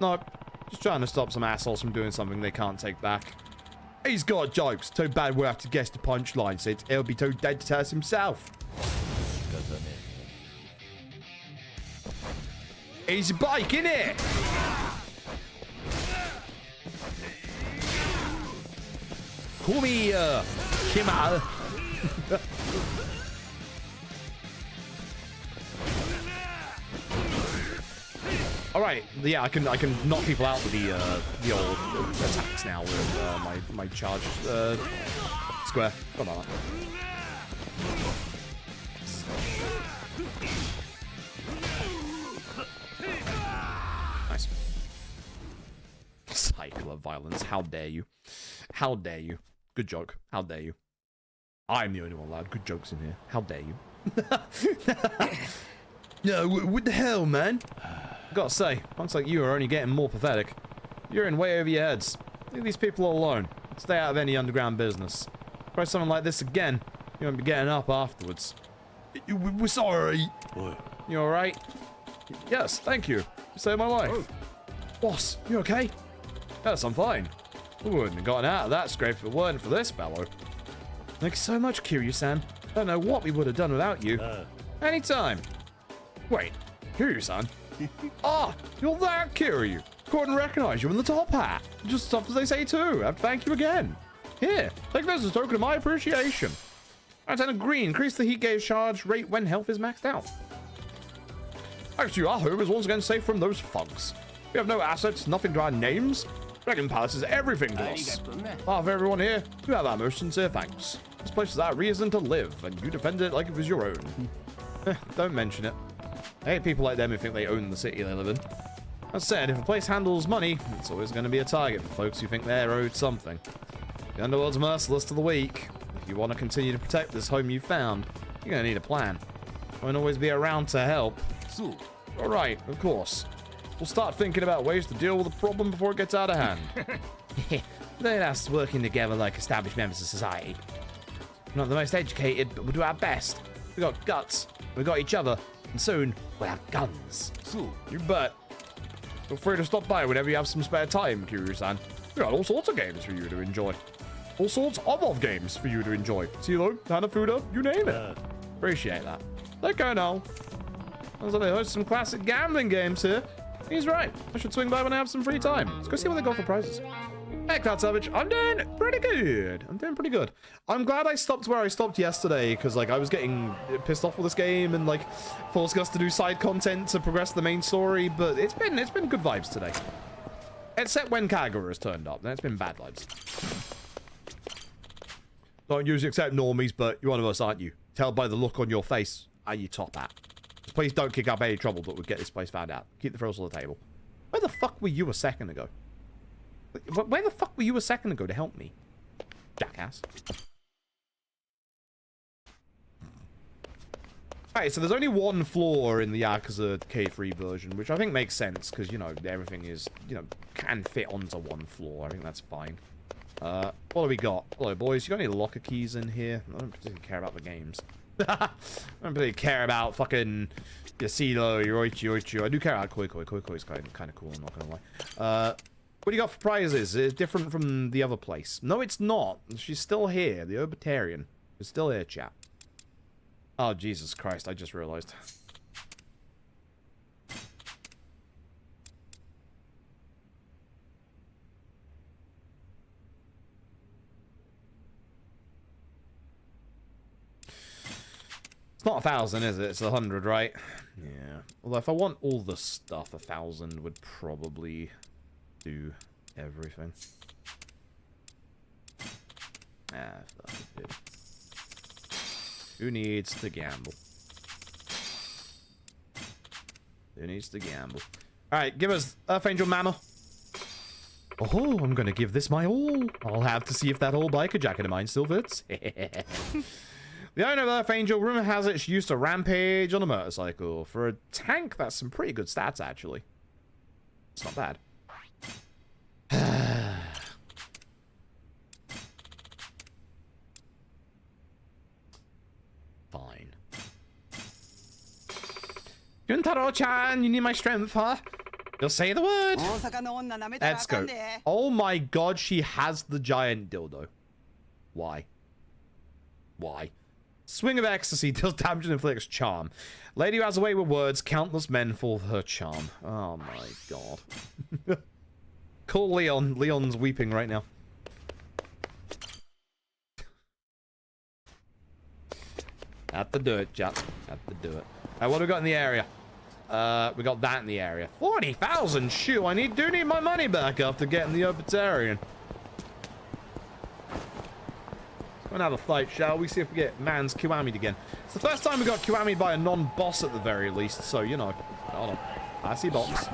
Nope. Just trying to stop some assholes from doing something they can't take back. He's got jokes. Too bad we'll have to guess the punchline since he'll be too dead to tell us himself. Easy bike, innit? Call me, Kimal. Alright, yeah, I can knock people out with the old attacks now with my charge square. Come on. violence. How dare you? How dare you? Good joke. How dare you? I'm the only one allowed good jokes in here. How dare you? No, what the hell, man? Gotta say, punks like you are only getting more pathetic. You're in way over your heads. Leave these people alone. Stay out of any underground business. Try something like this again, you won't be getting up afterwards. We're sorry. What? You alright? Yes, thank you. You saved my life. Oh. Boss, you okay? Yes, I'm fine. We wouldn't have gotten out of that scrape if it weren't for this fellow. Thanks so much, Kiryu-san. Don't know what we would have done without you. Anytime. Wait, Kiryu-san? Ah, you're that Kiryu. Couldn't recognize you in the top hat. Just stuff as they say too. I have to thank you again. Here, take this as a token of my appreciation. Lieutenant Green, increase the heat gauge charge rate when health is maxed out. Thanks to you, our home is once again safe from those funks. We have no assets, nothing to our names. Dragon Palace is everything to us. On behalf of everyone here, you have our most sincere thanks. This place is our reason to live, and you defend it like it was your own. Don't mention it. I hate people like them who think they own the city they live in. That said, if a place handles money, it's always going to be a target for folks who think they're owed something. The underworld's merciless to the weak. If you want to continue to protect this home you found, you're going to need a plan. Won't always be around to help. So, alright, of course. We'll start thinking about ways to deal with the problem before it gets out of hand. Let us working together like established members of society. We're not the most educated, but we'll do our best. We got guts, we got each other, and soon we'll have guns. So, you bet. Feel free to stop by whenever you have some spare time, Kiryu-san. We got all sorts of games for you to enjoy. All sorts of games for you to enjoy. CeeLo, Hanafuda, you name it. Appreciate that. Let go now. Sounds like they host some classic gambling games here. He's right. I should swing by when I have some free time. Let's go see what they got for prizes. Hey, Cloud Savage. I'm doing pretty good. I'm glad I stopped where I stopped yesterday, because, like, I was getting pissed off with this game and, like, forcing us to do side content to progress the main story, but it's been good vibes today. Except when Kagura has turned up. Then it's been bad vibes. Don't usually accept normies, but you're one of us, aren't you? Tell by the look on your face, are you top hat? Just please don't kick up any trouble that would get this place found out. Keep the thrills on the table. Where the fuck were you a second ago? Where the fuck were you a second ago to help me? Jackass. Alright, so there's only one floor in the Yakuza K3 version, which I think makes sense, because, you know, everything is, you know, can fit onto one floor. I think that's fine. What do we got? Hello, boys. You got any locker keys in here? I don't particularly care about the games. I don't really care about fucking Yasido, Yoichi. I do care about Koi. Koi is kind of cool, I'm not gonna lie. What do you got for prizes? It's different from the other place. No, it's not. She's still here. The Obitarian is still here, chat. Oh, Jesus Christ. I just realized. It's not 1,000, is it? It's 100, right? Yeah. Although if I want all the stuff, 1,000 would probably do everything. Ah, fuck it, dude. Who needs to gamble? Who needs to gamble? Alright, give us Earth Angel Mammal. Oh, I'm gonna give this my all. I'll have to see if that old biker jacket of mine still fits. The owner of Earth Angel, rumor has it she used to rampage on a motorcycle. For a tank, that's some pretty good stats, actually. It's not bad. Fine. Guntaro-chan, you need my strength, huh? You'll say the word. Let's go. Oh my god, she has the giant dildo. Why? Why? Swing of Ecstasy deals damage and inflicts charm. Lady who has a way with words, countless men fall for her charm. Oh my god. Call Leon. Leon's weeping right now. Have to do it, chat. Have to do it. What do we got in the area? We got that in the area. 40,000. Shoot, I do need my money back after getting the Obitarian. Let's go and have a fight, shall we? See if we get man's Kiwami'd again. It's the first time we got Kiwami'd by a non-boss at the very least, so, you know. Hold on. I see box.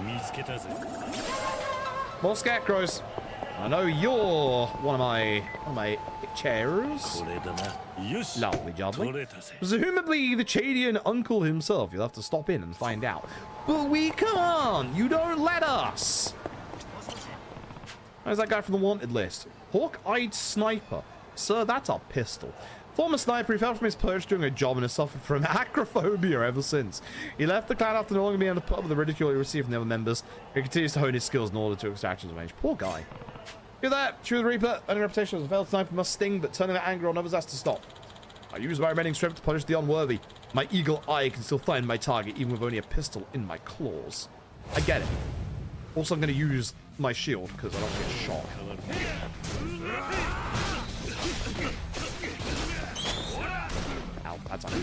More scarecrows. I know you're one of my chairs. Lovely jubbly. Presumably the Chadian uncle himself. You'll have to stop in and find out. But we can't. You don't let us. Where's that guy from the wanted list? Hawk-eyed sniper. Sir, that's a pistol. Former sniper, he fell from his perch during a job and has suffered from acrophobia ever since. He left the clan after no longer being able to put up with the ridicule he received from the other members. He continues to hone his skills in order to extract his range. Poor guy. Hear that? True the Reaper, earning reputation as a failed sniper must sting, but turning that anger on others has to stop. I use my remaining strength to punish the unworthy. My eagle eye can still find my target, even with only a pistol in my claws. I get it. Also, I'm going to use my shield, because I don't get shot. Ow, that's on it.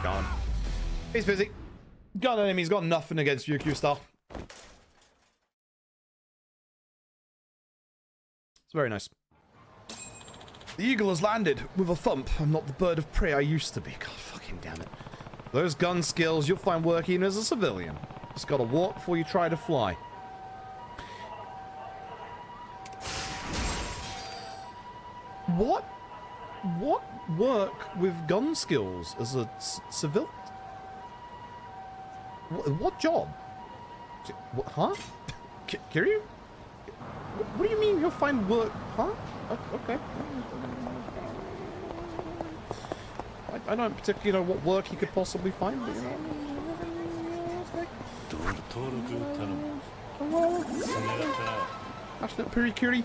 Gone. He's busy. Got on him, he's got nothing against UQ style. It's very nice. The eagle has landed with a thump. I'm not the bird of prey I used to be. God fucking damn it. Those gun skills you'll find working as a civilian. Just gotta walk before you try to fly. What work with gun skills as a civil? What job? What, huh? Kiryu? What do you mean you'll find work? Huh? Okay. I don't particularly know what work he could possibly find, but you know. Passionate Purikuri.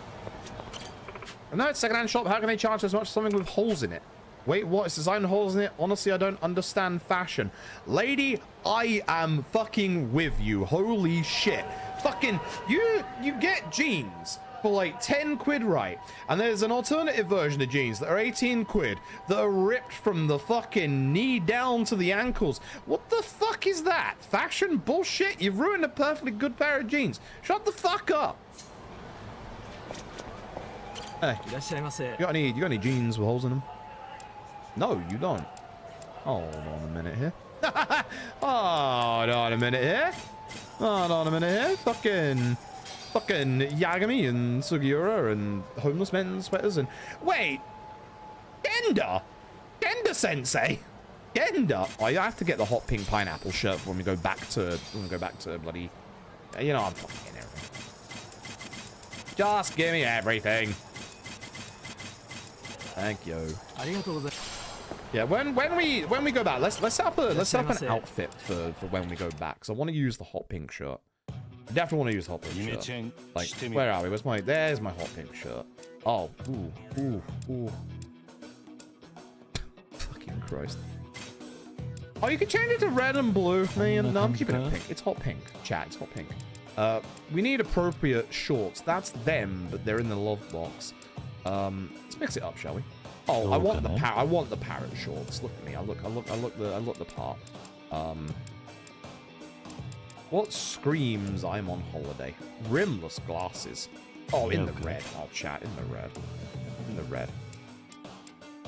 No, it's second-hand shop. How can they charge as much for something with holes in it? Wait, what? It's designed holes in it? Honestly, I don't understand fashion. Lady, I am fucking with you. Holy shit. Fucking, you get jeans for like 10 quid, right? And there's an alternative version of jeans that are 18 quid that are ripped from the fucking knee down to the ankles. What the fuck is that? Fashion bullshit? You've ruined a perfectly good pair of jeans. Shut the fuck up. Hey, you got any jeans with holes in them? No, you don't. Hold on a minute here. Hold on a minute here. Hold on a minute here. Fucking Yagami and Sugiura and homeless men's sweaters and wait, Genda Sensei. Genda. Oh, you have to get the hot pink pineapple shirt when we go back to bloody. You know I'm fucking getting everything. Just give me everything. Thank you. Yeah, when we go back, let's set up an outfit for when we go back. Cause I want to use the hot pink shirt. I definitely want to use the hot pink shirt. Like, where are we? There's my hot pink shirt. Oh, ooh. Fucking Christ. Oh, you can change it to red and blue. No, I'm keeping it pink. It's hot pink. Chat, it's hot pink. We need appropriate shorts. That's them, but they're in the love box. Let's mix it up, shall we? Oh, I want the parrot shorts. Look at me. I look the part. What screams I'm on holiday? Rimless glasses. Oh, in the red. Oh, chat, in the red.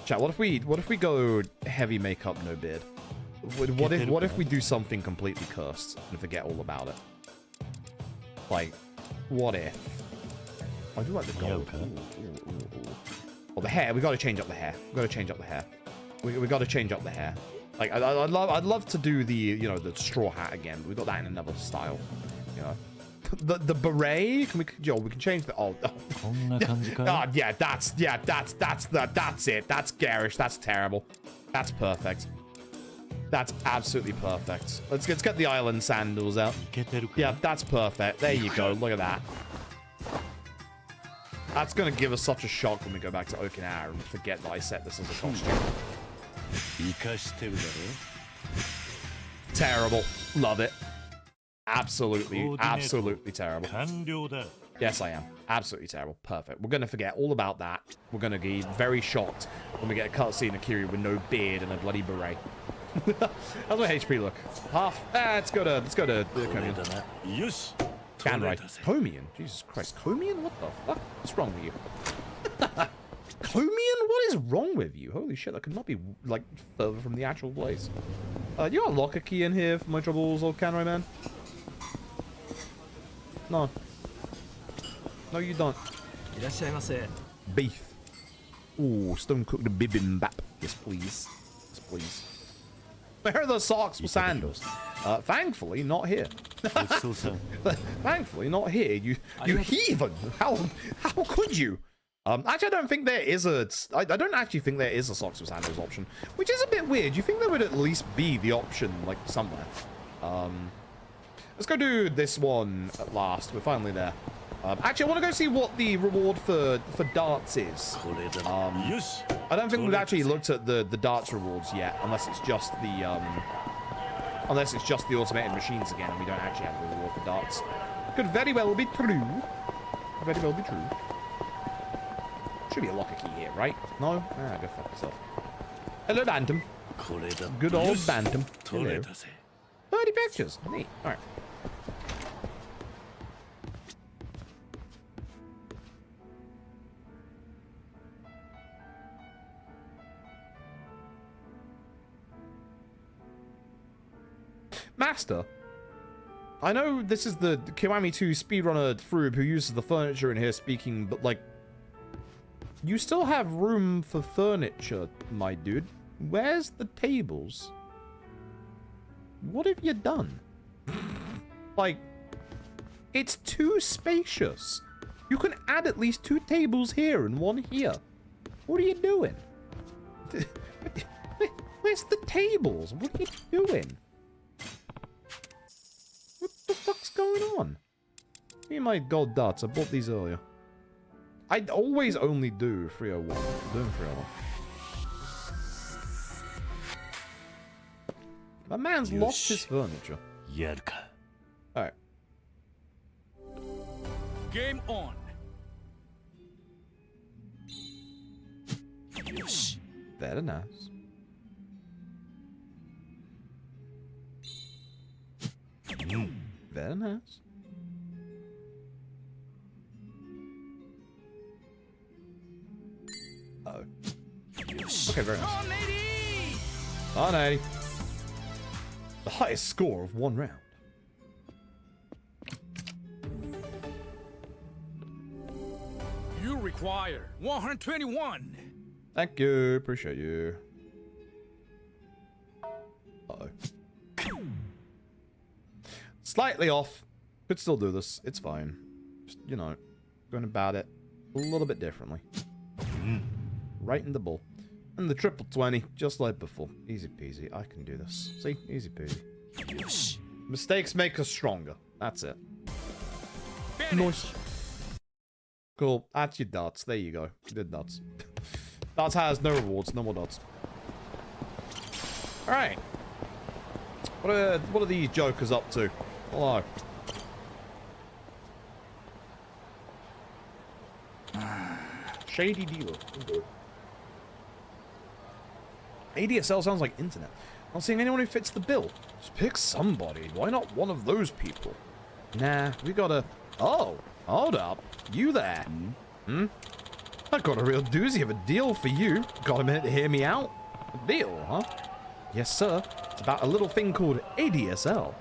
Chat, what if we go heavy makeup, no beard? What if we do something completely cursed and forget all about it? Like, what if? I do like the gold. Well, the hair. We got to change up the hair. We got to change up the hair. Like, I'd love to do the the straw hat again. But we got that in another style. You know, the beret. We can change the. Oh, yeah. That's it. That's garish. That's terrible. That's perfect. That's absolutely perfect. Let's get the island sandals out. Yeah, that's perfect. There you go. Look at that. That's going to give us such a shock when we go back to Okinawa and forget that I set this as a costume. Terrible. Love it. Absolutely terrible. Yes, I am. Absolutely terrible. Perfect. We're going to forget all about that. We're going to be very shocked when we get a cutscene of Kiryu with no beard and a bloody beret. How's my HP look? Half. Let's go to Comian. Right. Comian? Jesus Christ. Comian? What the fuck? What's wrong with you? Comian? What is wrong with you? Holy shit, that could not be, like, further from the actual place. Do you got a locker key in here for my troubles, old Canray man? No. No, you don't. Beef. Ooh, stone-cooked bibimbap. Yes, please. Yes, please. Where are the socks with sandals? Thankfully, not here. Thankfully, not here. You heathen! How could you? Actually, I don't think there is a. I don't actually think there is a socks with sandals option, which is a bit weird. You think there would at least be the option, like, somewhere. Let's go do this one at last. We're finally there. Actually, I want to go see what the reward for darts is. I don't think we've actually looked at the darts rewards yet, unless it's just the automated machines again, and we don't actually have a reward for darts. Could very well be true. Very well be true. Should be a locker key here, right? No? Ah, go fuck yourself. Hello, Bantam. Good old Bantam. Hello. 30 pictures. Neat. All right. Master, I know this is the Kiwami 2 speedrunner Froob who uses the furniture in here speaking, but, like, you still have room for furniture, my dude. Where's the tables? What have you done? Like, it's too spacious. You can add at least 2 tables here and 1 here. What are you doing? Where's the tables? What are you doing? What the fuck's going on? Me and my gold darts. I bought these earlier. I always only do 301. I'm doing 301. My man's lost his furniture. Alright. Game on. Very nice. Very nice. Oh. Okay, very nice. 180. The highest score of 1 round. You require 121. Thank you. Appreciate you. Uh-oh. Slightly off. Could still do this. It's fine. Just, you know, going about it a little bit differently. Right in the ball. And the triple 20, just like before. Easy peasy. I can do this. See? Easy peasy. Mistakes make us stronger. That's it. Nice. Cool. That's your darts. There you go. You did darts. Darts has no rewards. No more darts. Alright. What are these jokers up to? Hello. Shady dealer. ADSL sounds like internet. Not seeing anyone who fits the bill. Just pick somebody. Why not one of those people? Nah, we gotta... Oh, hold up. You there? I got a real doozy of a deal for you. Got a minute to hear me out? A deal, huh? Yes, sir. It's about a little thing called ADSL.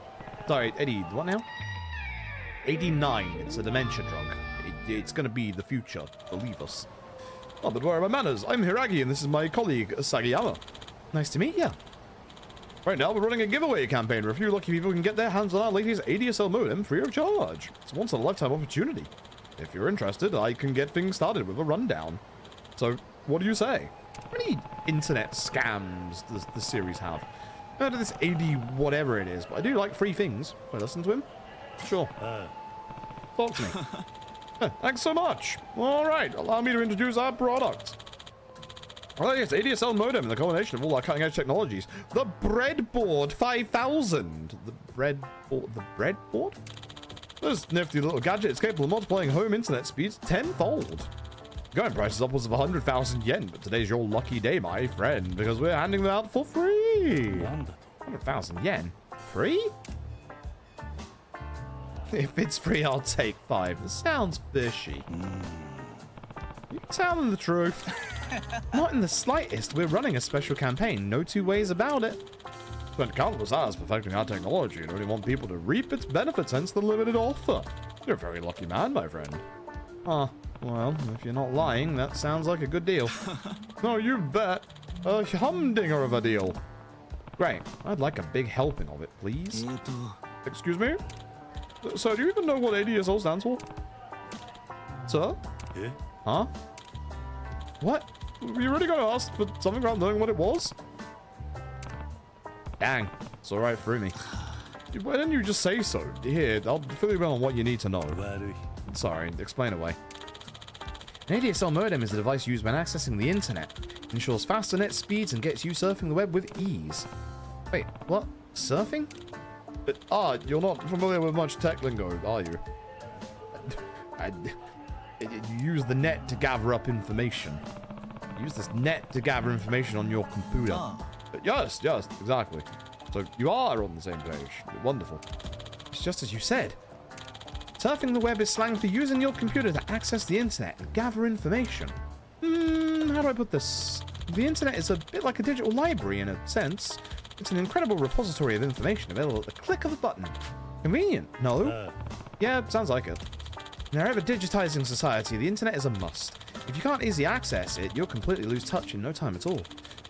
Sorry, 80... What now? 89. It's a dementia drug. It's gonna be the future. Believe us. Oh, but where are my manners? I'm Hiragi, and this is my colleague, Sagayama. Nice to meet ya. Right now, we're running a giveaway campaign where a few lucky people can get their hands on our latest ADSL modem free of charge. It's a once-in-a-lifetime opportunity. If you're interested, I can get things started with a rundown. So, what do you say? How many internet scams does the series have? I heard of this AD whatever it is, but I do like free things. Can I listen to him? Sure. Talk to me. Thanks so much. All right, allow me to introduce our product. Oh yes, ADSL modem and the combination of all our cutting-edge technologies. The Breadboard 5000. The breadboard? This nifty little gadget is capable of multiplying home internet speeds tenfold. Going prices upwards of 100,000 yen, but today's your lucky day, my friend, because we're handing them out for free. 100,000 yen? Free? If it's free, I'll take 5. This sounds fishy. You tell them the truth. Not in the slightest. We're running a special campaign. No two ways about it. Spent countless hours perfecting our technology and only want people to reap its benefits, hence the limited offer. You're a very lucky man, my friend. Huh. Well, if you're not lying, that sounds like a good deal. No, you bet. A humdinger of a deal. Great. I'd like a big helping of it, please. Excuse me? Sir, do you even know what ADSL stands for? Sir? Yeah? Huh? What? Were you really going to ask for something without knowing what it was? Dang. It's alright through me. Why didn't you just say so? Here, I'll fill you in on what you need to know. Sorry, explain away. An ADSL modem is a device used when accessing the internet. It ensures faster net speeds and gets you surfing the web with ease. Wait, what? Surfing? You're not familiar with much tech lingo, are you? You use the net to gather up information. Use this net to gather information on your computer. Yes, exactly. So you are on the same page. Wonderful. It's just as you said. Surfing the web is slang for using your computer to access the internet and gather information. How do I put this? The internet is a bit like a digital library in a sense. It's an incredible repository of information available at the click of a button. Convenient, no? Yeah, sounds like it. In our ever-digitizing society, the internet is a must. If you can't easily access it, you'll completely lose touch in no time at all.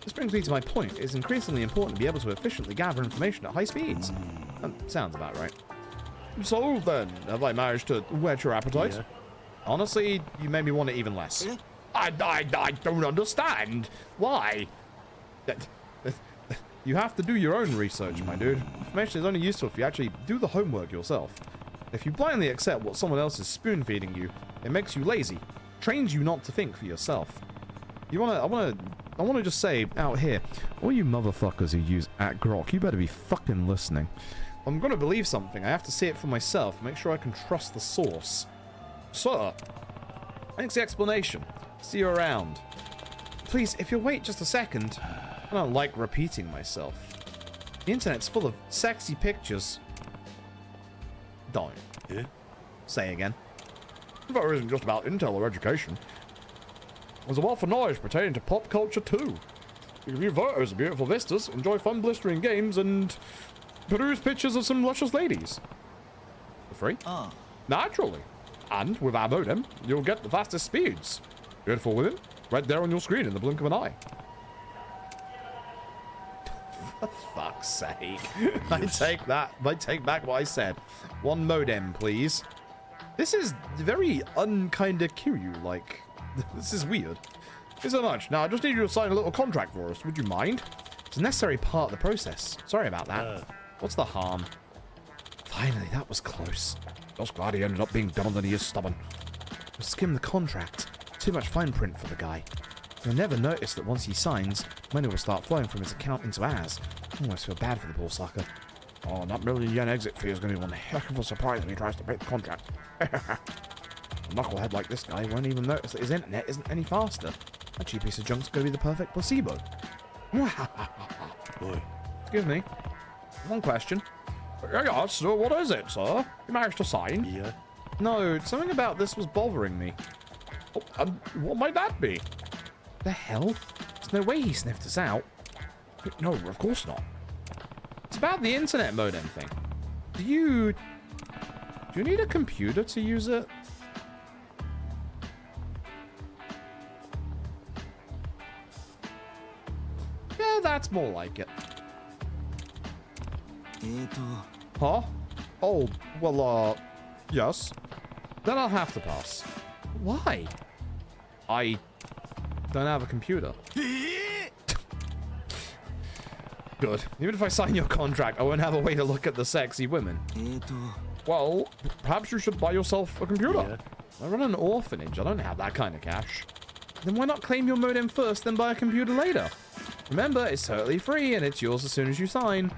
This brings me to my point. It is increasingly important to be able to efficiently gather information at high speeds. Sounds about right. So then, have I managed to whet your appetite? Yeah. Honestly, you made me want it even less. I don't understand. Why? You have to do your own research, my dude. Information is only useful if you actually do the homework yourself. If you blindly accept what someone else is spoon-feeding you, it makes you lazy, trains you not to think for yourself. I wanna just say out here, all you motherfuckers who use @grok, you better be fucking listening. I'm gonna believe something. I have to see it for myself. Make sure I can trust the source. Sir, thanks for the explanation. See you around. Please, if you'll wait just a second. I don't like repeating myself. The internet's full of sexy pictures. Don't. Yeah? Say again. Info isn't just about intel or education. There's a wealth of knowledge pertaining to pop culture too. You can view photos of beautiful vistas, enjoy fun blistering games, and peruse pictures of some luscious ladies. For free? Naturally. And with our modem, you'll get the fastest speeds. Beautiful women, right there on your screen in the blink of an eye. For fuck's sake. I take back what I said. One modem, please. This is very unkinda Kiryu-like. This is weird. Thanks so much. Now, I just need you to sign a little contract for us. Would you mind? It's a necessary part of the process. Sorry about that. What's the harm? Finally, that was close. Just glad he ended up being dumber than he is stubborn. We'll skim the contract. Too much fine print for the guy. You'll never notice that once he signs, money will start flowing from his account into ours. I almost feel bad for the poor sucker. Oh, that million yen exit fee is going to be one heck of a surprise when he tries to break the contract. A knucklehead like this guy won't even notice that his internet isn't any faster. That cheap piece of junk's going to be the perfect placebo. Boy. Excuse me. One question. Yes, so what is it, sir? You managed to sign? Yeah. No, something about this was bothering me. Oh, what might that be? The hell? There's no way he sniffed us out. No, of course not. It's about the internet modem thing. Do you need a computer to use it? Yeah, that's more like it. Huh? Oh, well, yes. Then I'll have to pass. Why? I don't have a computer. Good. Even if I sign your contract, I won't have a way to look at the sexy women. Well, perhaps you should buy yourself a computer. Yeah. I run an orphanage. I don't have that kind of cash. Then why not claim your modem first, then buy a computer later? Remember, it's totally free, and it's yours as soon as you sign.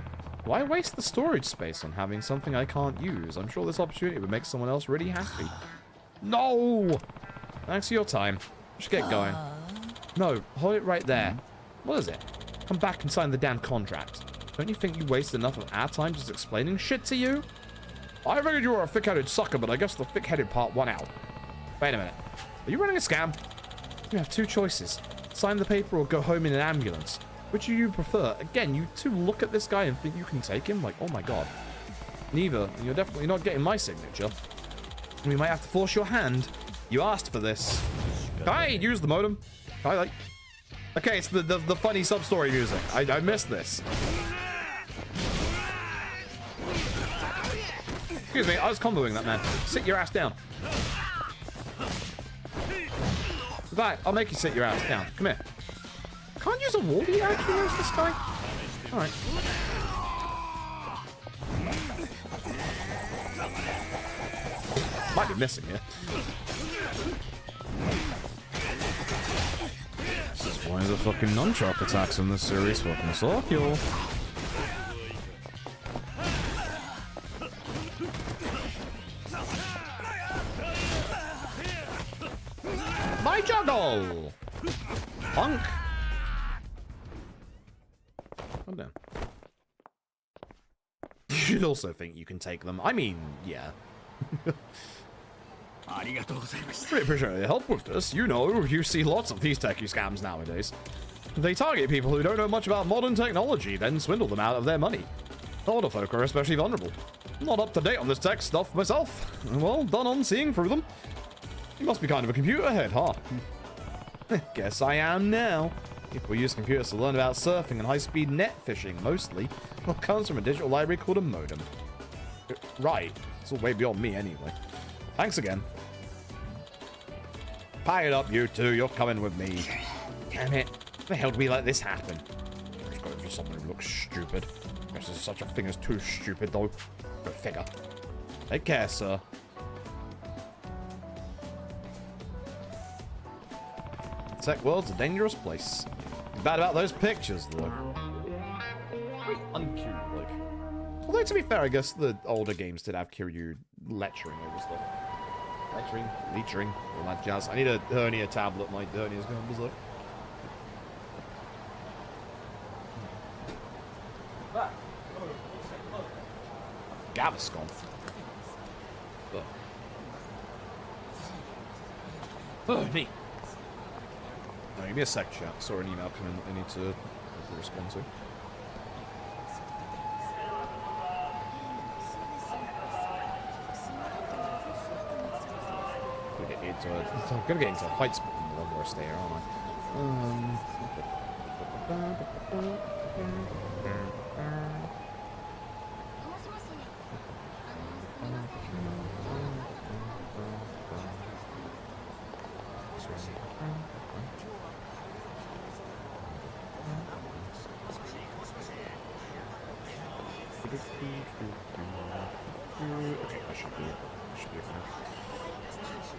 Why waste the storage space on having something I can't use? I'm sure this opportunity would make someone else really happy. No! Thanks for your time. Just get going. No, hold it right there. What is it? Come back and sign the damn contract. Don't you think you wasted enough of our time just explaining shit to you? I figured you were a thick-headed sucker, but I guess the thick-headed part won out. Wait a minute. Are you running a scam? You have two choices. Sign the paper or go home in an ambulance. Which do you prefer? Again, you two look at this guy and think you can take him? Like, oh my god. Neither, and you're definitely not getting my signature. We might have to force your hand. You asked for this. Hi, use the modem. Hi, like. Okay, it's the funny sub-story music. I missed this. Excuse me, I was comboing that man. Sit your ass down. In fact, I'll make you sit your ass down. Come here. Can't use a wall to actually use this guy? Alright. Might be missing here. This is why the fucking nunchuck attacks in this series fucking suck, yo. My juggle! Punk! Oh, damn. You should also think you can take them. I mean, yeah. Really appreciate your help with this. You know, you see lots of these techie scams nowadays. They target people who don't know much about modern technology, then swindle them out of their money. A lot of folk are especially vulnerable. I'm not up to date on this tech stuff myself. Well, done on seeing through them. You must be kind of a computer head, huh? Guess I am now. People use computers to learn about surfing and high-speed net fishing, mostly. What comes from a digital library called a modem. Right. It's all way beyond me, anyway. Thanks again. Pie it up, you two. You're coming with me. Damn it. How the hell did we let this happen? Just going for someone who looks stupid. Guess there's such a thing as too stupid, though. Go figure. Take care, sir. Tech world's a dangerous place. Bad about those pictures, though. Very uncute, like. Although, to be fair, I guess the older games did have Kiryu lecturing over stuff. Lecturing, all that jazz. I need a hernia tablet. My hernia's going berserk. Gaviscon. Oh, neat. No, give me a sec, chat. Saw an email come in that I need to respond to. I'm gonna get into a fight spot in one more stay here, aren't Okay, that should be it.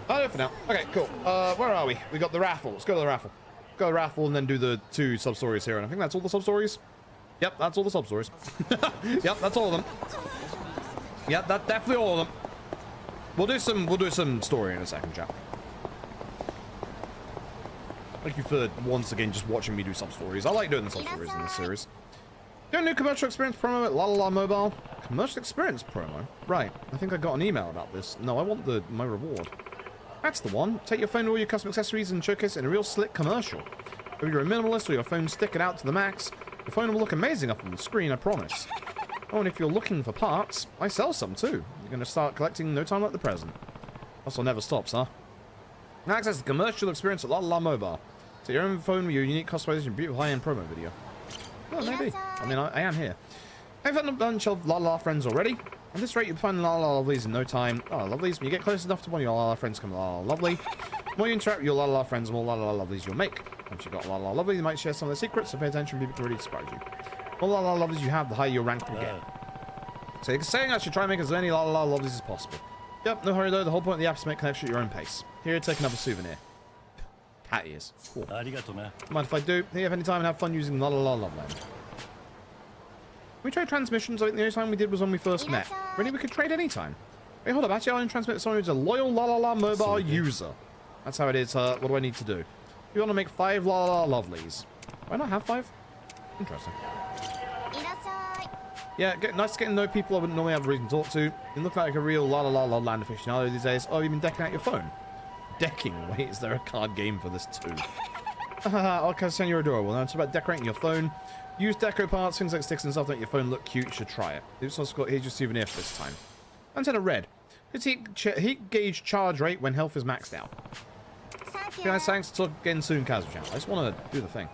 I'll do it for now. Okay, cool. Where are we? We got the raffle. Let's go to the raffle. Go to the raffle and then do the 2 sub-stories here. And I think that's all the sub-stories. Yep, that's all the sub-stories. Yep, that's all of them. Yep, that's definitely all of them. We'll do some story in a second, chat. Thank you for once again just watching me do sub-stories. I like doing the sub-stories in this series. Got a new commercial experience promo at La Mobile. Commercial experience promo? Right. I think I got an email about this. No, I want my reward. That's the one. Take your phone with all your custom accessories and showcase it in a real slick commercial. Whether you're a minimalist or your phone sticking out to the max, your phone will look amazing up on the screen, I promise. Oh, and if you're looking for parts, I sell some too. You're going to start collecting no time like the present. Also never stops, huh? Access the commercial experience at La Mobile. Take your own phone with your unique customization beautiful high-end promo video. Oh, maybe. I mean, I am here. I've found a bunch of La friends already. At this rate, you'll find La Lovelies in no time. Oh, Lovelies, when you get close enough to one of your La friends come La Lovely. The more you interact with your La friends, the more La Lovelies you'll make. Once you've got La Lovely, you might share some of their secrets, so pay attention, people can really surprise you. The more La Lovelies you have, the higher your rank will get. So you're saying I should try and make as many La Lovelies as possible. Yep, no hurry though, the whole point of the app is to make connections at your own pace. Here, take another souvenir. Cat ears. Cool. Mind if I do? Here, have any time and have fun using La Loveland. We trade transmissions. I think the only time we did was when we first met. Really, we could trade anytime. Wait, hold up. Actually, I'll transmit to someone who's a loyal La Mobile user. That's how it is. What do I need to do? You want to make 5 la la la lovelies. Why not have 5? Interesting. Yeah, nice getting to know people I wouldn't normally have a reason to talk to. You look like a real la la la la land aficionado these days. Oh, you've been decking out your phone. Decking? Wait, is there a card game for this too? Okay, send you're adorable. Now it's about decorating your phone. Use deco parts, things like sticks and stuff that make your phone look cute. You should try it. Here's your souvenir for this time. Antenna red. It's heat gauge charge rate when health is maxed out. Guys, thanks. Talk again soon, Kazuchan. I just want to do the thing.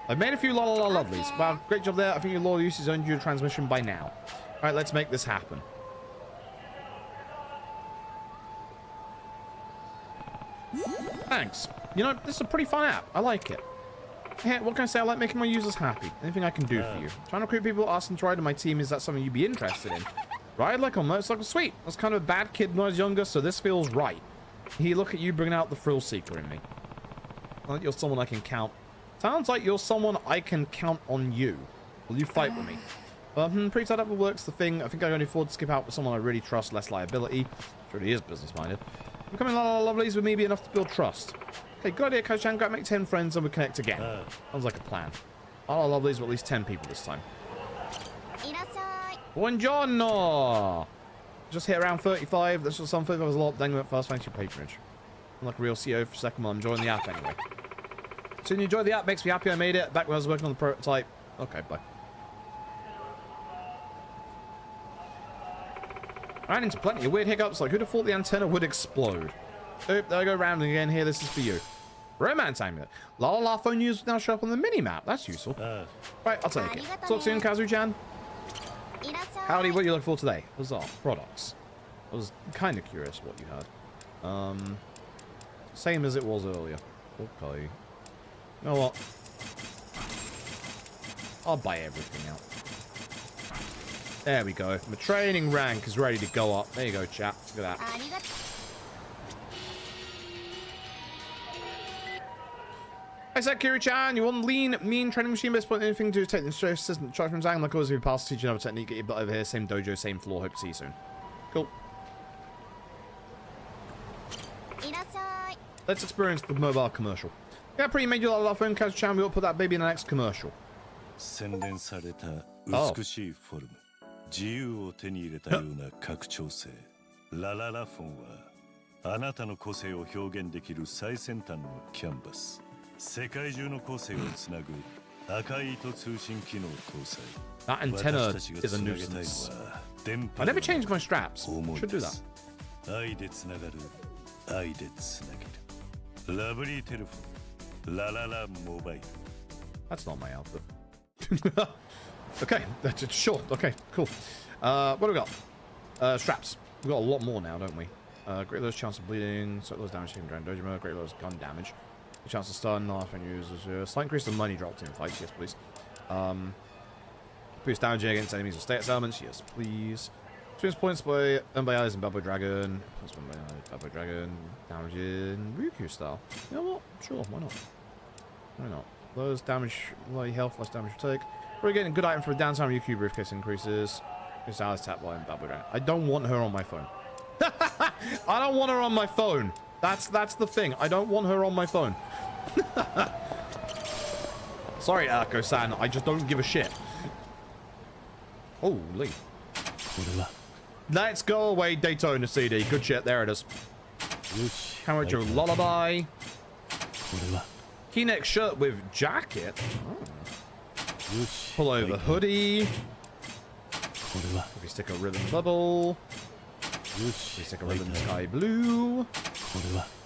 I've made a few la la la lovelies. Wow, great job there. I think your loyal use has earned you a transmission by now. Alright, let's make this happen. Thanks. You know, this is a pretty fun app. I like it. Hey, what can I say? I like making my users happy. Anything I can do for you. Trying to recruit people, ask them to ride on my team. Is that something you'd be interested in? Ride like on motorcycle? Sweet. I was kind of a bad kid when I was younger, so this feels right. Here, look at you bringing out the thrill seeker in me. Like you're someone I can count. Sounds like you're someone I can count on you. Will you fight with me? Pretty tied up with work's the thing. I think I can only afford to skip out with someone I really trust, less liability. Which really is business-minded. Becoming la la lovelies with me be enough to build trust. Hey, good idea, Coach-chan. Go out and make 10 friends and we'll connect again. Sounds like a plan. La la lovelies with at least 10 people this time. Buongiorno! Just hit around 35. That's just something I was a lot. Dang it, fast. Thanks for your patronage. I'm like a real CEO for a second while I'm enjoying the app anyway. So you enjoy the app, makes me happy I made it. Back when I was working on the prototype. Okay, bye. I ran into plenty of weird hiccups, like who'd have thought the antenna would explode? Oop, there I go round again here. This is for you. Romance amulet. La la la phone users now show up on the mini-map. That's useful. Right, I'll take it. Talk soon, Kazu-chan. Howdy, what are you looking for today? Bizarre. Products. I was kind of curious what you had. Same as it was earlier. Okay. You know what? I'll buy everything out. There we go. My training rank is ready to go up. There you go, chap. Look at that. I said, Kiri-chan, you want lean, mean training machine based on anything to take the stress assistant charge from Zang? Like always, if you pass, teach you another technique, get your butt over here. Same dojo, same floor. Hope to see you soon. Cool. Let's experience the mobile commercial. Yeah, pretty made you lot of phone, Kazu-chan. We will put that baby in the next commercial. 洗練された美しいフォルム、自由を手に入れたような拡張性。ラララフォンはあなたの個性を表現できる最先端のキャンバス。世界中の個性をつなぐ赤い糸通信機能搭載。That antenna is a nuisance. I never changed my straps. Should do that. 愛でつながる、愛でつなげる。ラブリーテレフォン、ラララモバイル。 That's not my outfit. Okay, that's it. Sure. Okay, cool. What do we got? Straps. We've got a lot more now, don't we? Great Low's chance of bleeding, slight loss damage taken during dojo mode, great Low's gun damage. The chance to stun, knife and users. Slight increase in money dropped in fights, yes please. Boost damage against enemies or status elements, yes please. Experience points by earned by allies in Babo Dragon. Plus one by Babo Dragon. Damage in Ryukyu style. You know what? Sure, why not? Why not? Lowers damage, low health, less damage you take. We're getting a good item for a downtime Ryukyu briefcase increases. This allies tap by Babo Dragon. I don't want her on my phone. I don't want her on my phone. That's the thing. I don't want her on my phone. Sorry, Arko-san. I just don't give a shit. Holy. Let's go away, Daytona CD. Good shit. There it is. Kamacho Lullaby. Key-neck shirt with jacket. Oh. Pullover hoodie. If you stick a ribbon bubble. If you stick a ribbon sky blue.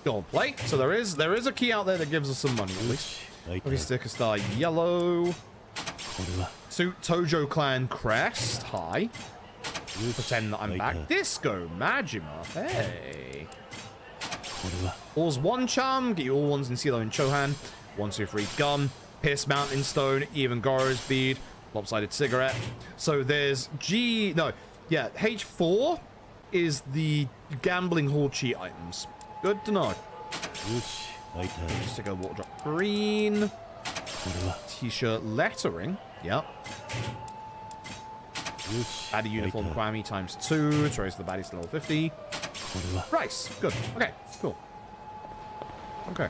Gold plate. So there is a key out there that gives us some money at least. If you stick a star yellow. Suit Tojo Clan crest. Hi. Pretend that I'm back. Disco Majima. Hey. All's one charm. Get you all ones in CeeLo and Chohan. 1, 2, 3 gun. Pierce Mountain Stone. Even Goro's bead. Lopsided cigarette. So there's H4 is the gambling hall cheat items. Good to know. Stick a water drop green. T-shirt lettering. Yep. Baddie uniform Kiwami ×2 to raise the baddies to level 50. Rice. Good. Okay, cool. Okay.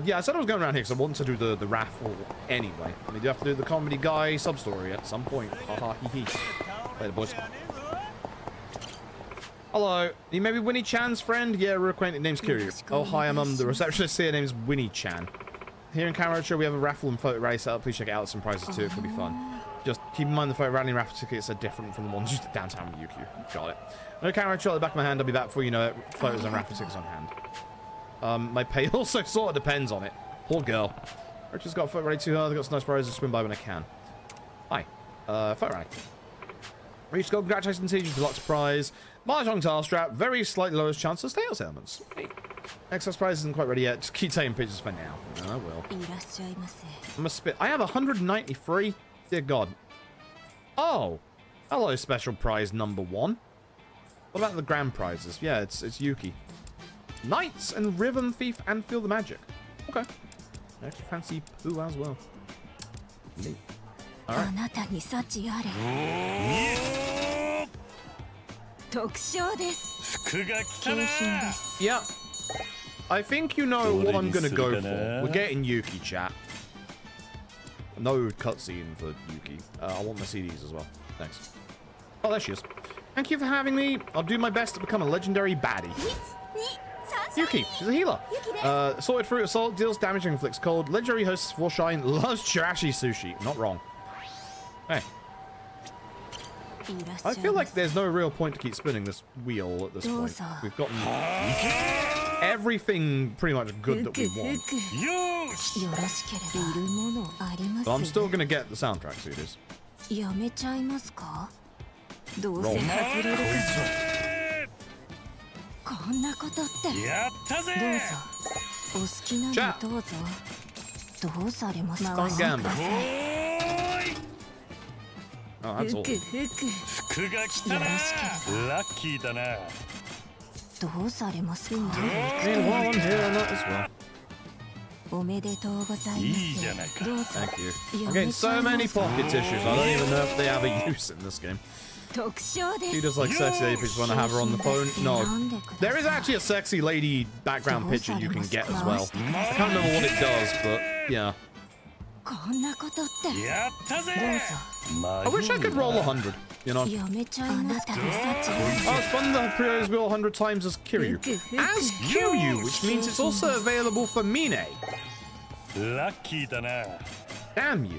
Yeah, I said I was going around here because I want to do the raffle anyway. I mean, you have to do the comedy guy sub-story at some point. Haha, hee hee. Later, boys. Hello. You maybe Winnie Chan's friend? Yeah, we're acquainted. Name's Kiryu. Oh, hi, I'm the receptionist here. Name's Winnie Chan. Here in Kamurocho, we have a raffle and photo rally set up. Please check it out. Some prizes too. It could be fun. Just keep in mind the photo rally and raffle tickets are different from the ones used at downtown UQ. Got it. No Kamurocho at the back of my hand. I'll be back before you know it. Photos and raffle tickets on hand. My pay also sort of depends on it. Poor girl. Richard's got a photo rally too hard. I've got some nice prizes to swim by when I can. Hi. Photo rally. Richard's got congratulations to you. Deluxe prize. Mahjong tile strap. Very slightly lowest chance of stay-out elements. Hey. Excess prize isn't quite ready yet. Just keep taking pictures for now. I will. I'm a spit. I have 193. Dear God. Oh. Hello, special prize number 1. What about the grand prizes? Yeah, it's Yuki. Knights and Rhythm Thief and Feel the Magic. Okay. Extra fancy poo as well. Neat. Alright. Yeah. I think you know what I'm gonna go for. We're getting Yuki, chat. No cutscene for Yuki. I want my CDs as well. Thanks. Oh, there she is. Thank you for having me. I'll do my best to become a legendary baddie. Yuki, she's a healer. Sorted fruit assault, deals damage and inflicts cold. Legendary host for shine, loves chirashi sushi. Not wrong. Hey. I feel like there's no real point to keep spinning this wheel at this point. We've gotten everything pretty much good that we want. But I'm still gonna get the soundtrack, so it is. Roll. Chat. Don't gamble. Oh, that's all. Meanwhile, I'm here on that as well. Thank you. I'm getting so many pocket tissues, I don't even know if they have a use in this game. She does like sexy lady pictures when I have her on the phone. No. There is actually a sexy lady background picture you can get as well. I can't remember what it does, but yeah. I wish I could roll 100, you know. Oh, it's fun to pre-orders wheel 100 times as Kiryu. As Kiryu, which means it's also available for Mine. Damn you. Damn you.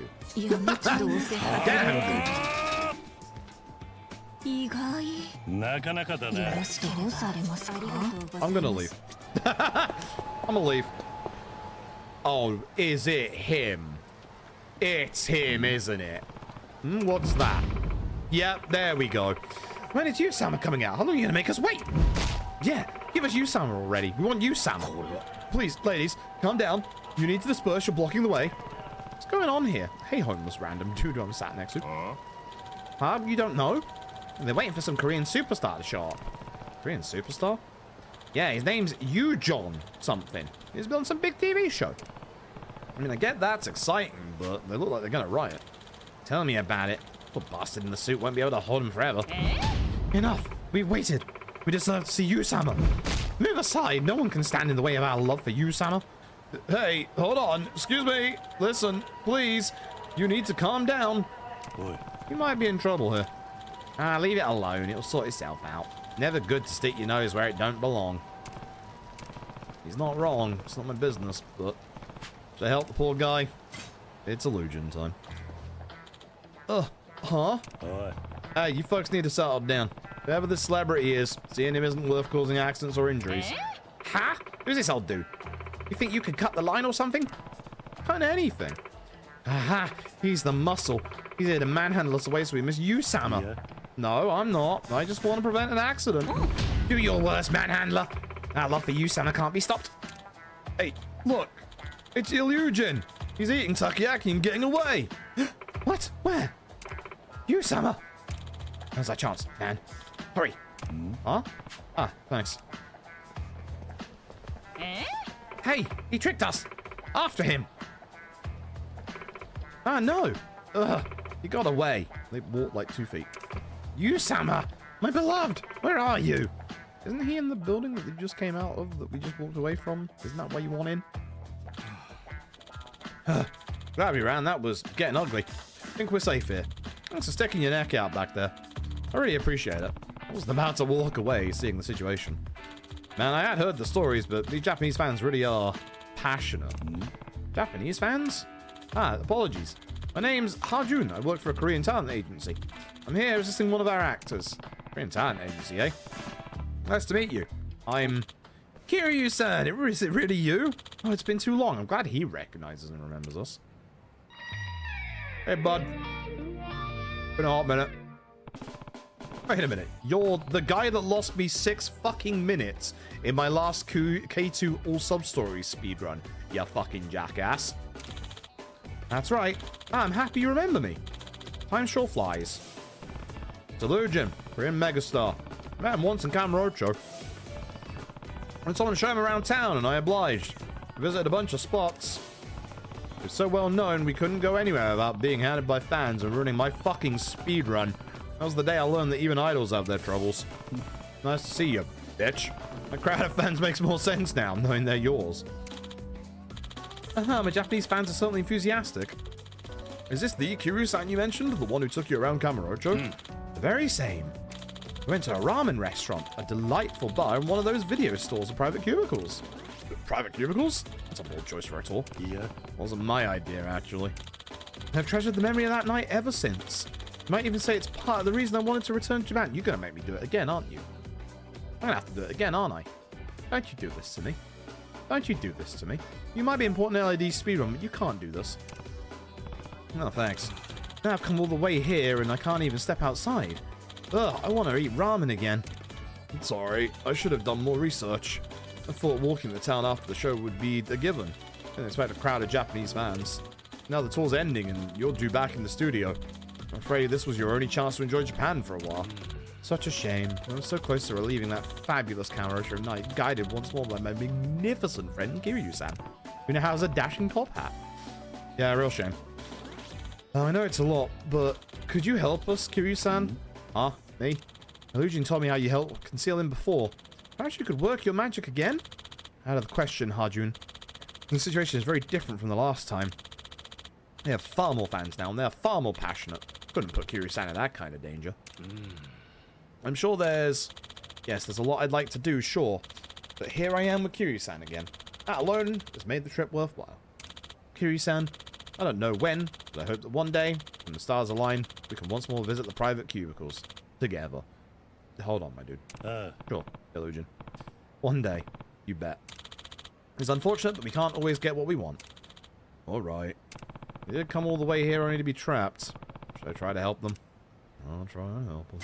I'm gonna leave. I'm gonna leave. Oh, is it him? It's him, isn't it? What's that? Yep, there we go. When is Usama coming out? How long are you gonna make us wait? Yeah, give us Usama already. We want Usama. Please, ladies, calm down. You need to disperse. You're blocking the way. What's going on here? Hey, homeless random dude I'm sat next to. Huh? You don't know? They're waiting for some Korean superstar to show up. Korean superstar? Yeah, his name's Yoo-John something. He's been on some big TV show. I mean, I get that's exciting, but they look like they're gonna riot. Tell me about it. Poor bastard in the suit won't be able to hold him forever. Enough. We've waited. We deserve to see Usama. Move aside. No one can stand in the way of our love for Usama. Hey, hold on. Excuse me. Listen, please. You need to calm down. Boy. You might be in trouble here. Leave it alone. It'll sort itself out. Never good to stick your nose where it don't belong. He's not wrong. It's not my business, but to help the poor guy, it's illusion time. Huh? Hey, you folks need to settle down. Whoever this celebrity is, seeing him isn't worth causing accidents or injuries. Huh? Who's this old dude? You think you could cut the line or something? Kind of anything. Aha, he's the muscle. He's here to manhandle us away so we miss Usama. Yeah. No, I'm not. I just want to prevent an accident. Do your worst, manhandler. Our love for Usama can't be stopped. Hey, look. It's Illusion. He's eating takoyaki and getting away. What? Where? Usama. Now's our chance, man. Hurry. Huh? Ah, thanks. Hey, he tricked us. After him. Ah, no. Ugh, he got away. They walked like 2 feet. Usama, my beloved, where are you? Isn't he in the building that we just came out of, that we just walked away from? Isn't that why you want in? Glad we ran. That was getting ugly. I think we're safe here. Thanks for sticking your neck out back there. I really appreciate it. I wasn't about to walk away seeing the situation. Man, I had heard the stories, but the Japanese fans really are passionate. Japanese fans? Ah, apologies. My name's Hajun. I work for a Korean talent agency. I'm here assisting one of our actors. Korean talent agency, eh? Nice to meet you. I'm Kiryu-san. Is it really you? Oh, it's been too long. I'm glad he recognizes and remembers us. Hey, bud. Been a hot minute. Wait a minute. You're the guy that lost me 6 fucking minutes in my last K2 all Substory speedrun. You fucking jackass. That's right. I'm happy you remember me. Time sure flies. Delusion. Korean megastar. Met him once in Kamurocho. Went on to show him around town, and I obliged. Visited a bunch of spots. It was so well known we couldn't go anywhere without being hounded by fans and ruining my fucking speedrun. That was the day I learned that even idols have their troubles. Nice to see you, bitch. My crowd of fans makes more sense now, knowing they're yours. My Japanese fans are certainly enthusiastic. Is this the Kiryu-san you mentioned? The one who took you around Kamurocho? The very same. We went to a ramen restaurant, a delightful bar, and one of those video stores with private cubicles. Private cubicles? That's a bold choice for a tour. Yeah. Wasn't my idea, actually. I've treasured the memory of that night ever since. You might even say it's part of the reason I wanted to return to Japan. You're going to make me do it again, aren't you? I'm going to have to do it again, aren't I? Don't you do this to me. Don't you do this to me. You might be important in LED speedrun, but you can't do this. No, thanks. Now I've come all the way here and I can't even step outside. Ugh, I want to eat ramen again. Sorry, I should have done more research. I thought walking the town after the show would be a given. Didn't expect a crowd of Japanese fans. Now the tour's ending and you're due back in the studio. I'm afraid this was your only chance to enjoy Japan for a while. Such a shame. I was so close to relieving that fabulous Kamurocho night, guided once more by my magnificent friend Kiryu-san, who now has a dashing top hat. Yeah, real shame. I know it's a lot, but could you help us, Kiryu-san? Ah, me? Illusion told me how you helped conceal him before. Perhaps you could work your magic again? Out of the question, Hajun. The situation is very different from the last time. They have far more fans now, and they are far more passionate. Couldn't put Kiryu-san in that kind of danger. I'm sure there's a lot I'd like to do, sure. But here I am with Kiryu-san again. That alone has made the trip worthwhile. Kiryu-san, I don't know when, but I hope that one day, when the stars align, we can once more visit the private cubicles. Together. Hold on, my dude. Sure, Illusion. One day. You bet. It's unfortunate, but we can't always get what we want. Alright. We did come all the way here only to be trapped. Should I try to help them? I'll try to help them.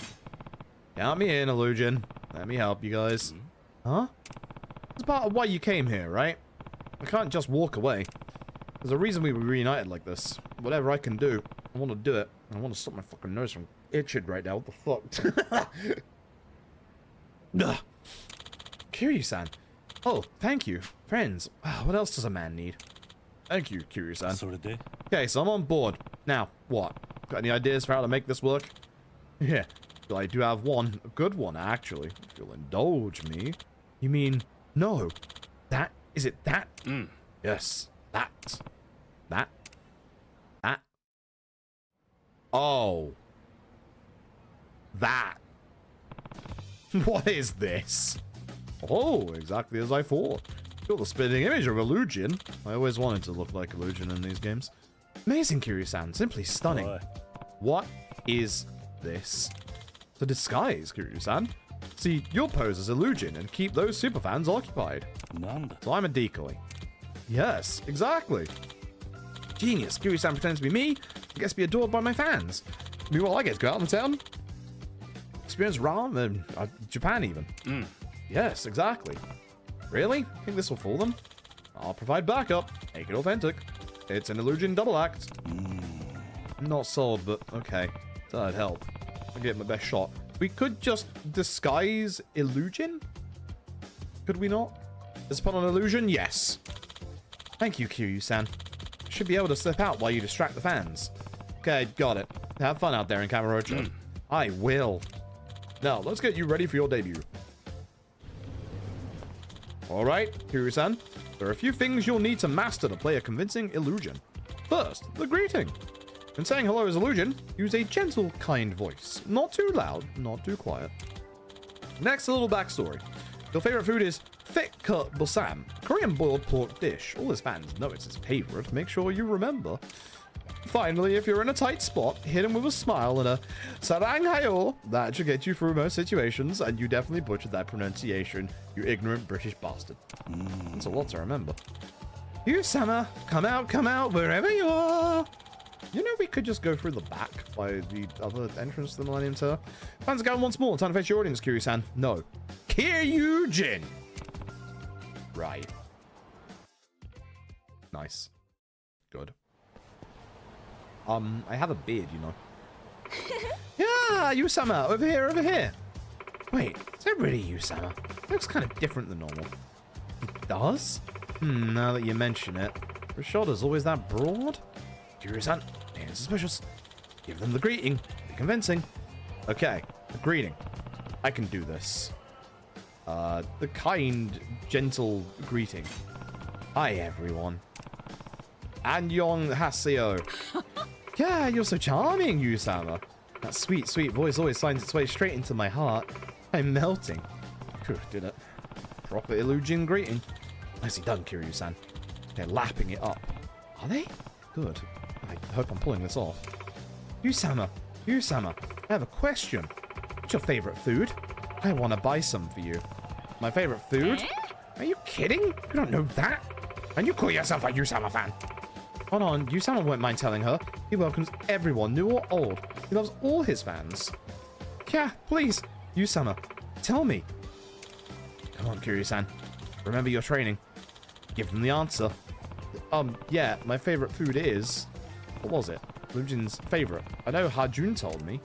Count me in, Illusion. Let me help you guys. Huh? It's part of why you came here, right? I can't just walk away. There's a reason we were reunited like this. Whatever I can do, I want to do it. I want to stop my fucking nose from itching right now. What the fuck? Ugh. Kiryu-san. Oh, thank you. Friends. What else does a man need? Thank you, Kiryu-san. Okay, so I'm on board. Now, what? Got any ideas for how to make this work? Yeah, I do have one. A good one, actually. If you'll indulge me. You mean, no. That? Is it that? Yes. That. That. That. Oh. That. What is this? Oh, exactly as I thought. You're the spitting image of Illusion. I always wanted to look like Illusion in these games. Amazing, Kiryu-san. Simply stunning. Boy. What is this? The disguise, Kiryu-san. See, you'll pose as Illusion and keep those superfans occupied. So I'm a decoy. Yes, exactly. Genius. Kiryu-san pretends to be me. I guess be adored by my fans. Meanwhile, I get to go out in town. Experience ramen, Japan even. Yes, exactly. Really? Think this will fool them? I'll provide backup. Make it authentic. It's an Illusion double act. Not sold, but okay. That'd help. I'll give it my best shot. We could just disguise Illusion? Could we not? Is put on Illusion? Yes. Thank you, Kiryu-san. Should be able to slip out while you distract the fans. Okay, got it. Have fun out there in Kamurocho. I will. Now, let's get you ready for your debut. Alright, Kiryu-san. There are a few things you'll need to master to play a convincing illusion. First, the greeting. When saying hello as illusion, use a gentle, kind voice. Not too loud, not too quiet. Next, a little backstory. Your favorite food is thick cut bosam, Korean boiled pork dish. All his fans know it's his favorite. Make sure you remember. Finally, if you're in a tight spot, hit him with a smile and a saranghayo. That should get you through most situations, and you definitely butchered that pronunciation, you ignorant British bastard. That's a lot to remember. You, Sama, come out, wherever you are. You know, we could just go through the back by the other entrance to the Millennium Tower. Fans are going once more. Time to face your audience, Kiryu-san. No. Kiryu-jin. Right. Nice. Good. I have a beard, you know. Yeah, Yu-sama, over here. Wait, is that really Yu-sama? Looks kind of different than normal. It does? Now that you mention it. Her shoulder's always that broad? Kiryu-san, ain't suspicious. Give them the greeting. Be convincing. Okay, the greeting. I can do this. The kind, gentle greeting. Hi, everyone. Annyeong haseo. Yeah, you're so charming, Yu-sama. That sweet, sweet voice always finds its way straight into my heart. I'm melting. Phew, did it. Proper illusion greeting. Nicely done, Kiryu-san. They're lapping it up. Are they? Good. I hope I'm pulling this off. Yu-sama, I have a question. What's your favorite food? I want to buy some for you. My favorite food? Are you kidding? You don't know that? And you call yourself a Yu-sama fan? Hold on, Yu-sama won't mind telling her. He welcomes everyone, new or old. He loves all his fans. Yeah, please, Yu-sama, tell me. Come on, Kiryu-san. Remember your training. Give them the answer. Yeah, my favorite food is... What was it? Lujin's favorite. I know Hajun told me.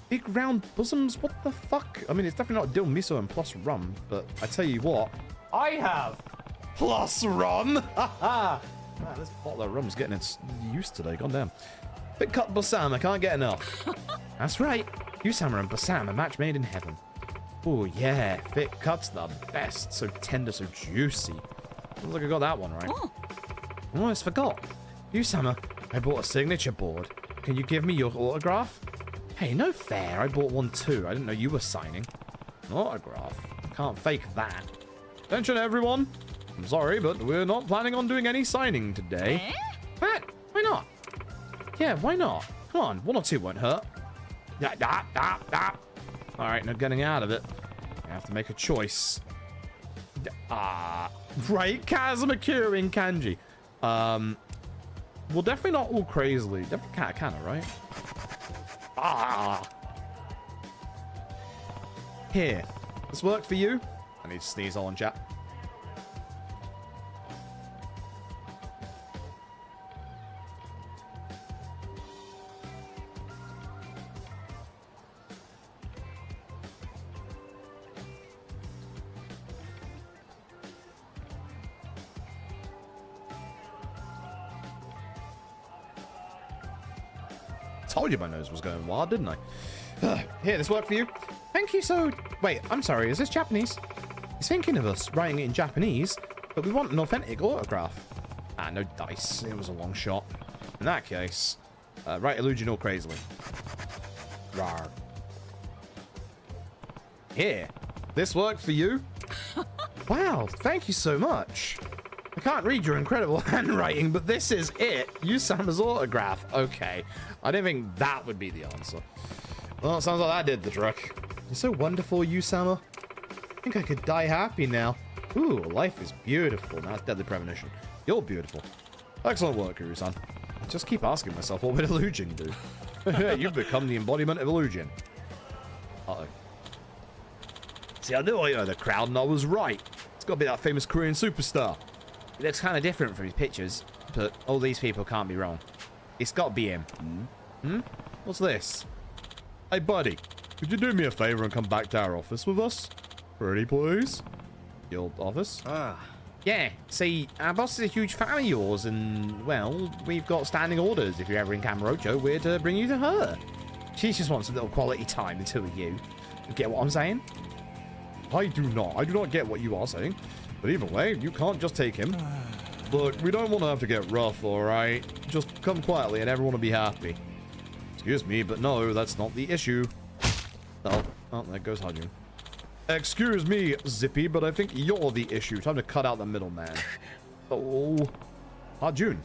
Big round bosoms? What the fuck? I mean, it's definitely not dill miso and plus rum, but I tell you what. I have plus rum! Haha! Man, this bottle of rum's getting its use today. Goddamn. Big cut Basam, I can't get enough. That's right. Yu-sama and Basam, a match made in heaven. Oh yeah, thick cut's the best. So tender, so juicy. Looks like I got that one right. Oh. I almost forgot. Yu-sama, I bought a signature board. Can you give me your autograph? Hey, no fair. I bought one too. I didn't know you were signing. An autograph? Can't fake that. Attention, everyone. I'm sorry, but we're not planning on doing any signing today. What? Why not? Yeah, why not? Come on, one or two won't hurt. Alright, no getting out of it. I have to make a choice. Right, Kazumakura in kanji. Well, definitely not all crazily. Definitely katakana, right? Here. This work for you? I need to sneeze on chat. Told you my nose was going wild, didn't I? Here, this work for you? Thank you so... Wait, I'm sorry, is this Japanese? He's thinking of us, writing it in Japanese, but we want an authentic autograph. No dice. It was a long shot. In that case, write illusion or crazily. Rawr. Here, this work for you? Wow, thank you so much. I can't read your incredible handwriting, but this is it. Yu-sama's autograph. Okay. I didn't think that would be the answer. Well, it sounds like that did the trick. You're so wonderful, Yu-sama. I think I could die happy now. Ooh, life is beautiful. Now it's deadly premonition. You're beautiful. Excellent work, Kiryu-san. I just keep asking myself, what would illusion do? You've become the embodiment of illusion. Uh-oh. See, I knew the crowd and I was right. It's got to be that famous Korean superstar. It looks kind of different from his pictures, but all these people can't be wrong. It's got to be him. What's this? Hey, buddy. Could you do me a favor and come back to our office with us? Pretty please? Your office? Yeah, see, our boss is a huge fan of yours, and, well, we've got standing orders. If you're ever in Kamurocho, we're to bring you to her. She just wants a little quality time, the two of you. You get what I'm saying? I do not. I do not get what you are saying. But either way, you can't just take him. Look, we don't want to have to get rough, alright? Just come quietly and everyone will be happy. Excuse me, but no, that's not the issue. Oh, there goes Hajun. Excuse me, Zippy, but I think you're the issue. Time to cut out the middleman. Oh. Hajun.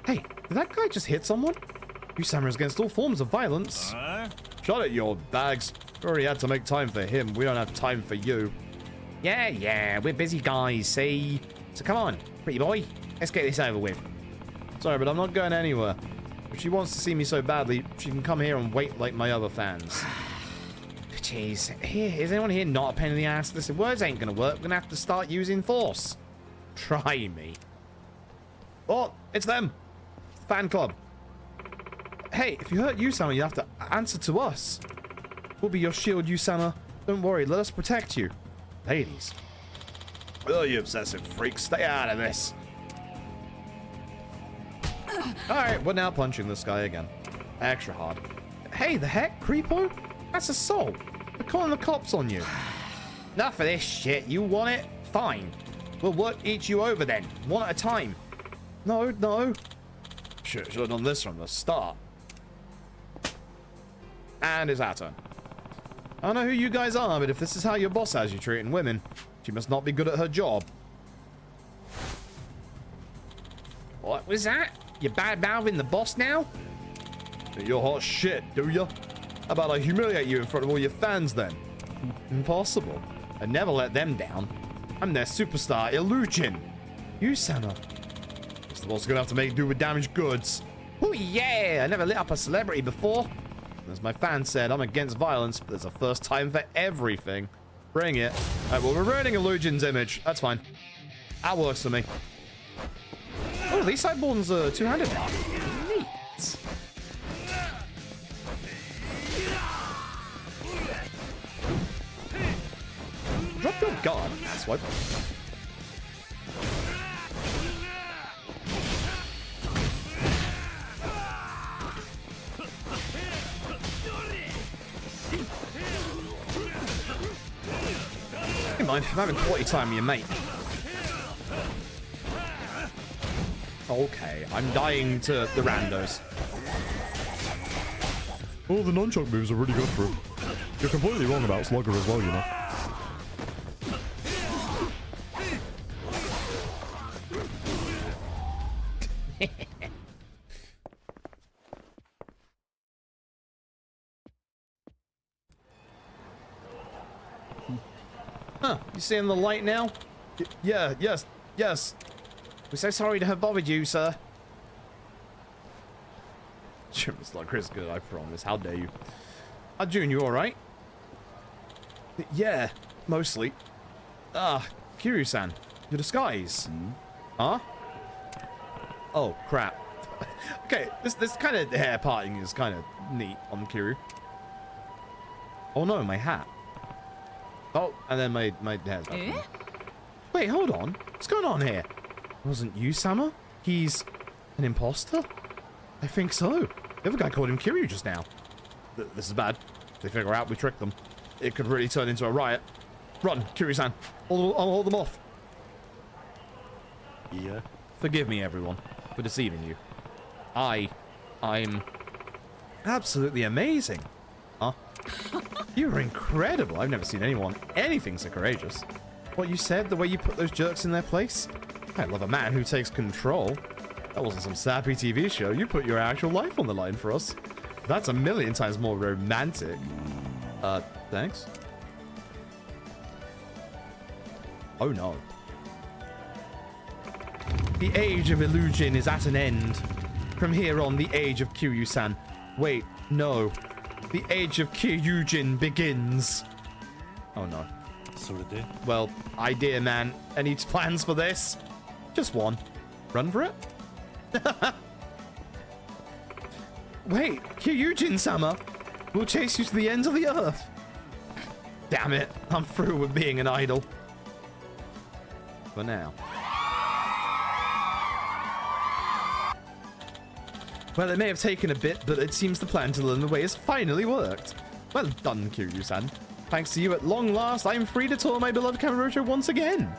Hey, did that guy just hit someone? You samurais against all forms of violence. Shut it, your bags. We already had to make time for him. We don't have time for you. Yeah, we're busy guys, see? So come on, pretty boy. Let's get this over with. Sorry, but I'm not going anywhere. If she wants to see me so badly, she can come here and wait like my other fans. Jeez, is anyone here not a pain in the ass? Listen, words ain't gonna work. We're gonna have to start using force. Try me. Oh, it's them. Fan club. Hey, if you hurt Usama, you have to answer to us. We'll be your shield, Usama. Don't worry, let us protect you. Ladies. Oh, you obsessive freak. Stay out of this. Alright, we're now punching this guy again. Extra hard. Hey, the heck, creepo? That's assault. We're calling the cops on you. Enough of this shit. You want it? Fine. We'll work each you over then. One at a time. No. Should have done this from the start. And it's our turn. I don't know who you guys are, but if this is how your boss has you treating women, she must not be good at her job. What was that? You bad-mouthing the boss now? You're hot shit, do you? How about I humiliate you in front of all your fans then? Impossible. I never let them down. I'm their superstar, Illusion. Usama. Guess the boss is gonna have to make do with damaged goods. Oh yeah! I never lit up a celebrity before. As my fan said, I'm against violence, but there's a first time for everything. Bring it. Alright, well, we're ruining Illusion's image. That's fine. That works for me. Oh, these sideboards are two-handed now. Neat. Drop your guard. Swipe. Never mind, I'm having quality time with your mate. Okay, I'm dying to the randos. Oh, the nunchuck moves are really good for him. You're completely wrong about Slugger as well, you know. Huh, you seeing the light now? Yeah, yes. We're so sorry to have bothered you, sir. It's like Chris good, I promise. How dare you? June, you alright? Yeah, mostly. Kiryu-san, your disguise. Huh? Oh, crap. Okay, this kind of hair parting is kind of neat on Kiryu. Oh no, my hat. Oh, and then my hair's back. Wait, hold on. What's going on here? Wasn't Usama? He's an imposter? I think so. The other guy called him Kiryu just now. This is bad. If they figure out we tricked them, it could really turn into a riot. Run, Kiryu-san. I'll hold them off. Yeah. Forgive me, everyone, for deceiving you. I'm absolutely amazing. Huh? You're incredible. I've never seen anything so courageous. What you said, the way you put those jerks in their place? I love a man who takes control. That wasn't some sappy TV show. You put your actual life on the line for us. That's a million times more romantic. Thanks. Oh no. The age of illusion is at an end. From here on, the age of Kiryu-san. Wait, no. The age of Kyujin begins. Oh no. Well, idea, man. Any plans for this? Just one. Run for it? Wait, Kyujin-sama will chase you to the ends of the earth. Damn it, I'm through with being an idol. For now. Well, it may have taken a bit, but it seems the plan to learn the way has finally worked. Well done, Kiryu-san. Thanks to you at long last, I am free to tour my beloved Kamurocho once again.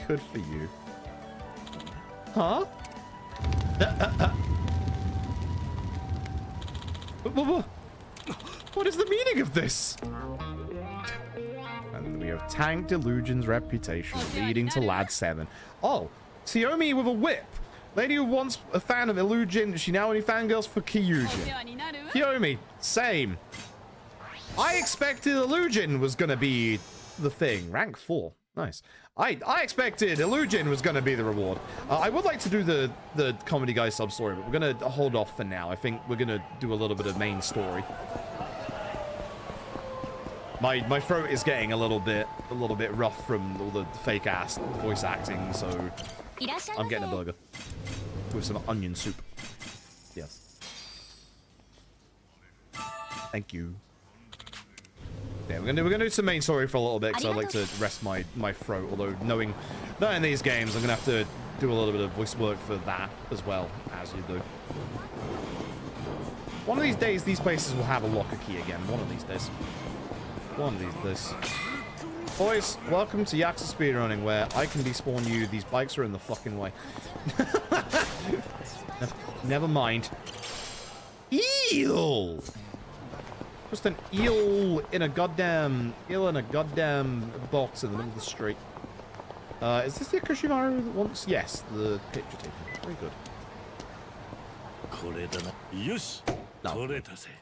Good for you. Huh? What is the meaning of this? And we have tanked Illusion's reputation, leading to Lad 7. Oh, Xiaomi with a whip. Lady who once a fan of Illusion, she now only fangirls for Kyujin. Xiaomi, same. I expected Illusion was gonna be the thing. Rank 4. Nice. I expected Illusion was gonna be the reward. I would like to do the comedy guy sub story, but we're gonna hold off for now. I think we're gonna do a little bit of main story. My throat is getting a little bit rough from all the fake ass voice acting, so I'm getting a burger with some onion soup. Yes. Thank you. Yeah, we're gonna do some main story for a little bit because I'd like to rest my throat. Although knowing these games, I'm gonna have to do a little bit of voice work for that as well as you do. One of these days, these places will have a locker key again. One of these days. One of these days. Boys, welcome to Yakuza speedrunning, where I can despawn you. These bikes are in the fucking way. Never mind. Eel. Just an eel in a goddamn box in the middle of the street. Is this the Kushimaru that wants? Yes, the picture taken. Very good. No.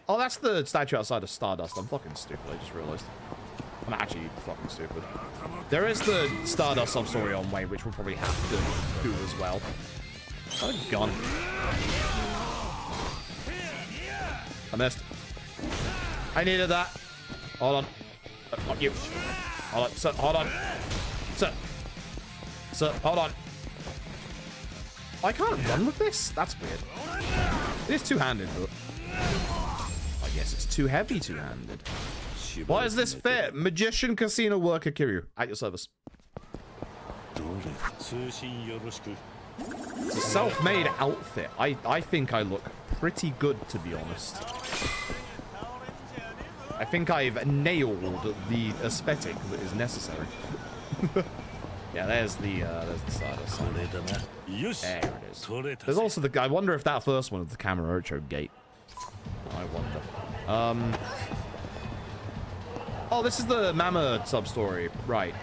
Oh, that's the statue outside of Stardust. I'm fucking stupid. I just realized. I'm actually fucking stupid. There is the Stardust sub-story on way, which we'll probably have to do as well. Oh, gun. I missed. I needed that. Hold on. Not you. Hold on. Sir, hold on. Sir, hold on. I can't run with this? That's weird. It is two-handed, but I guess it's too heavy two-handed. Why is this fit? Magician Casino Worker Kiryu. At your service. It's a self-made outfit. I think I look pretty good, to be honest. I think I've nailed the aesthetic that is necessary. Yeah, there's the Stardust. There it is. There's also the... I wonder if that first one is the Kamurocho gate. I wonder. Oh, this is the Mama sub-story. Right.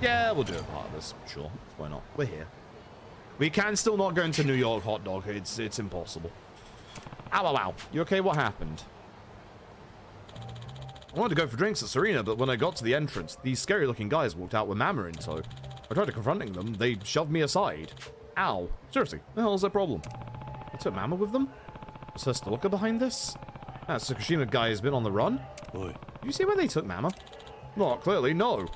Yeah, we'll do a part of this. Sure. Why not? We're here. We can still not go into New York hot dog. It's impossible. Ow, ow, ow. You okay? What happened? I wanted to go for drinks at Serena, but when I got to the entrance, these scary-looking guys walked out with Mama in tow. I tried to confronting them. They shoved me aside. Ow. Seriously, the hell's their problem? They took Mama with them? Was her stalker behind this? That Tsukushima guy has been on the run? Boy. You see where they took Mama? Not clearly, no.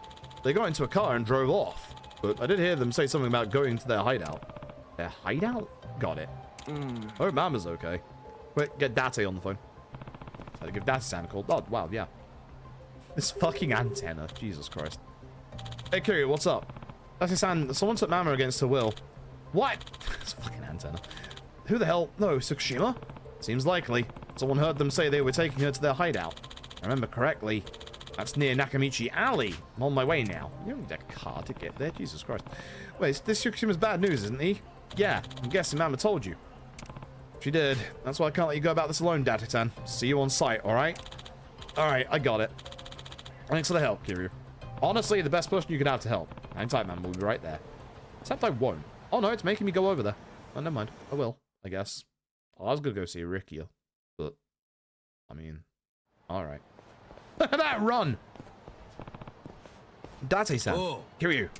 They got into a car and drove off. But I did hear them say something about going to their hideout. Their hideout? Got it. Oh, Mama's okay. Wait, get Date on the phone. I'll give Date a call. Oh, wow, yeah. This fucking antenna. Jesus Christ. Hey, Kiryu, what's up? Date-san, someone took Mama against her will. What? This fucking antenna. Who the hell? No, Tsukushima? Seems likely. Someone heard them say they were taking her to their hideout. I remember correctly. That's near Nakamichi Alley. I'm on my way now. You don't need a car to get there. Jesus Christ. Wait, this Tsukushima's bad news, isn't he? Yeah, I'm guessing Mama told you. She did. That's why I can't let you go about this alone, Date-san. See you on site, alright? Alright, I got it. Thanks for the help, Kiryu. Honestly, the best person you could have to help. Hang tight, man. We'll be right there. Except I won't. Oh, no, it's making me go over there. Oh, never mind. I will, I guess. Oh, I was going to go see Rikia. But, I mean, alright. Look at that run! Date-san. Oh. Kiryu.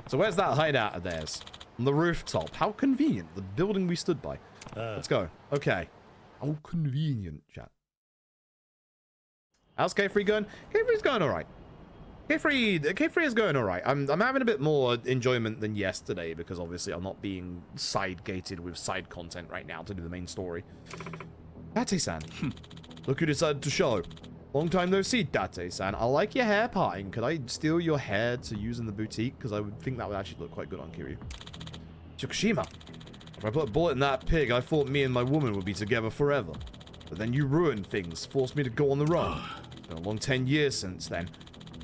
So where's that hideout of theirs? On the rooftop. How convenient. The building we stood by. Let's go. Okay. How convenient, chat. How's K3 going? K3's going alright. K3 is going alright. I'm having a bit more enjoyment than yesterday because obviously I'm not being side-gated with side content right now to do the main story. Date-san. Look who decided to show. Long time no see, Date-san. I like your hair parting. Could I steal your hair to use in the boutique? Because I would think that would actually look quite good on Kiryu. Tsukushima. If I put a bullet in that pig, I thought me and my woman would be together forever. But then you ruined things, forced me to go on the run. been a long 10 years since then.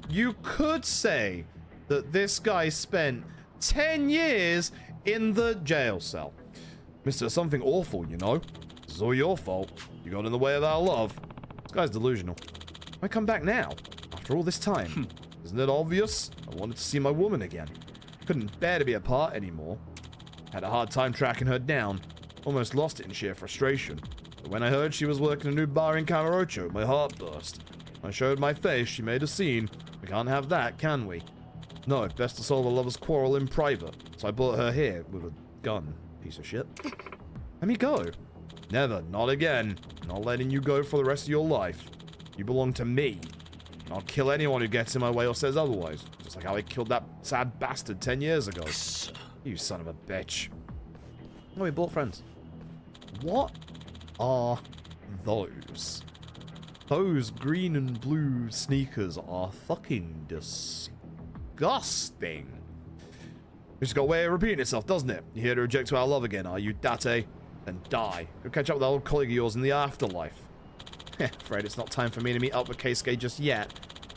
You could say that this guy spent 10 years in the jail cell. Mr. Something awful, you know. This is all your fault. You got in the way of our love. This guy's delusional. Why come back now? After all this time? Isn't it obvious? I wanted to see my woman again. Couldn't bear to be apart anymore. Had a hard time tracking her down. Almost lost it in sheer frustration. But when I heard she was working a new bar in Kamurocho, my heart burst. When I showed my face, she made a scene. We can't have that, can we? No, best to solve a lover's quarrel in private. So I brought her here with a gun. Piece of shit. Let me go. Never. Not again. Not letting you go for the rest of your life. You belong to me. And I'll kill anyone who gets in my way or says otherwise. Just like how I killed that sad bastard 10 years ago. You son of a bitch. Oh, we bought friends. What are those? Those green and blue sneakers are fucking disgusting. It's got a way of repeating itself, doesn't it? You're here to reject our love again, are you, Date? Then die. Go catch up with that old colleague of yours in the afterlife. Afraid it's not time for me to meet up with Keisuke just yet.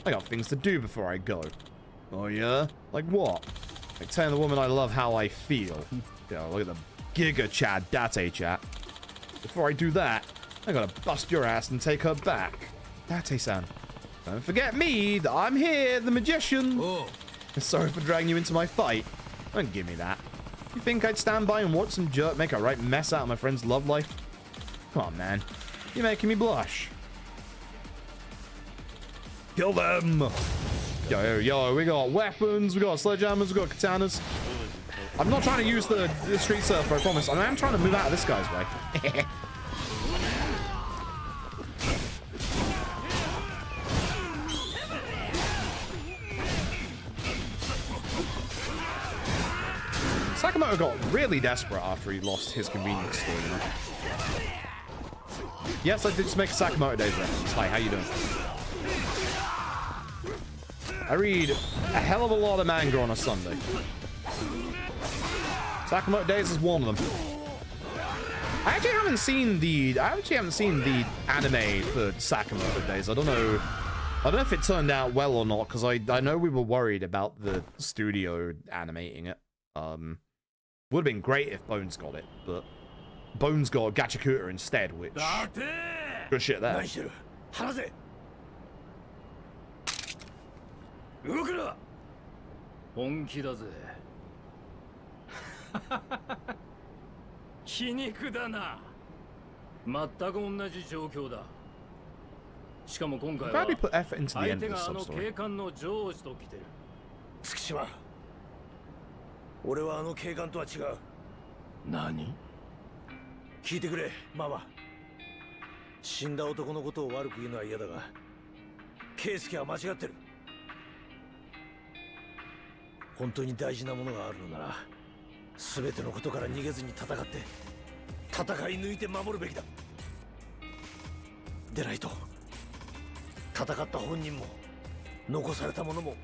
I got things to do before I go. Oh yeah? Like what? Like telling the woman I love how I feel. Yeah, look at the Giga Chad Date chat. Before I do that, I gotta bust your ass and take her back. Date-san. Don't forget me, that I'm here, the magician. Oh. Sorry for dragging you into my fight. Don't give me that. You think I'd stand by and watch some jerk make a right mess out of my friend's love life? Come on, man. You're making me blush. Kill them! Yo, we got weapons, we got sledgehammers, we got katanas. I'm not trying to use the street surfer, I promise. I am trying to move out of this guy's way. Sakamoto got really desperate after he lost his convenience store, you know? Yes, I did just make a Sakamoto Days reference. Hi, how you doing? I read a hell of a lot of manga on a Sunday. Sakamoto Days is one of them. I actually haven't seen the anime for Sakamoto Days. I don't know if it turned out well or not, because I know we were worried about the studio animating it. Would have been great if Bones got it, but Bones got Gachakuta instead, which good shit there. 本気だぜ皮肉だな全く同じ状況だしかも今回は Glad we put effort into the 相 end 手 of が this あの substory. 警官の上司と来てる月島俺はあの警官とは違う何聞いてくれママ死んだ男のことを悪く言うのは嫌だが圭介は間違ってる本当に大事なものがあるのなら全てのことから逃げずに戦って戦い抜いて守るべきだでないと戦った本人も残されたものも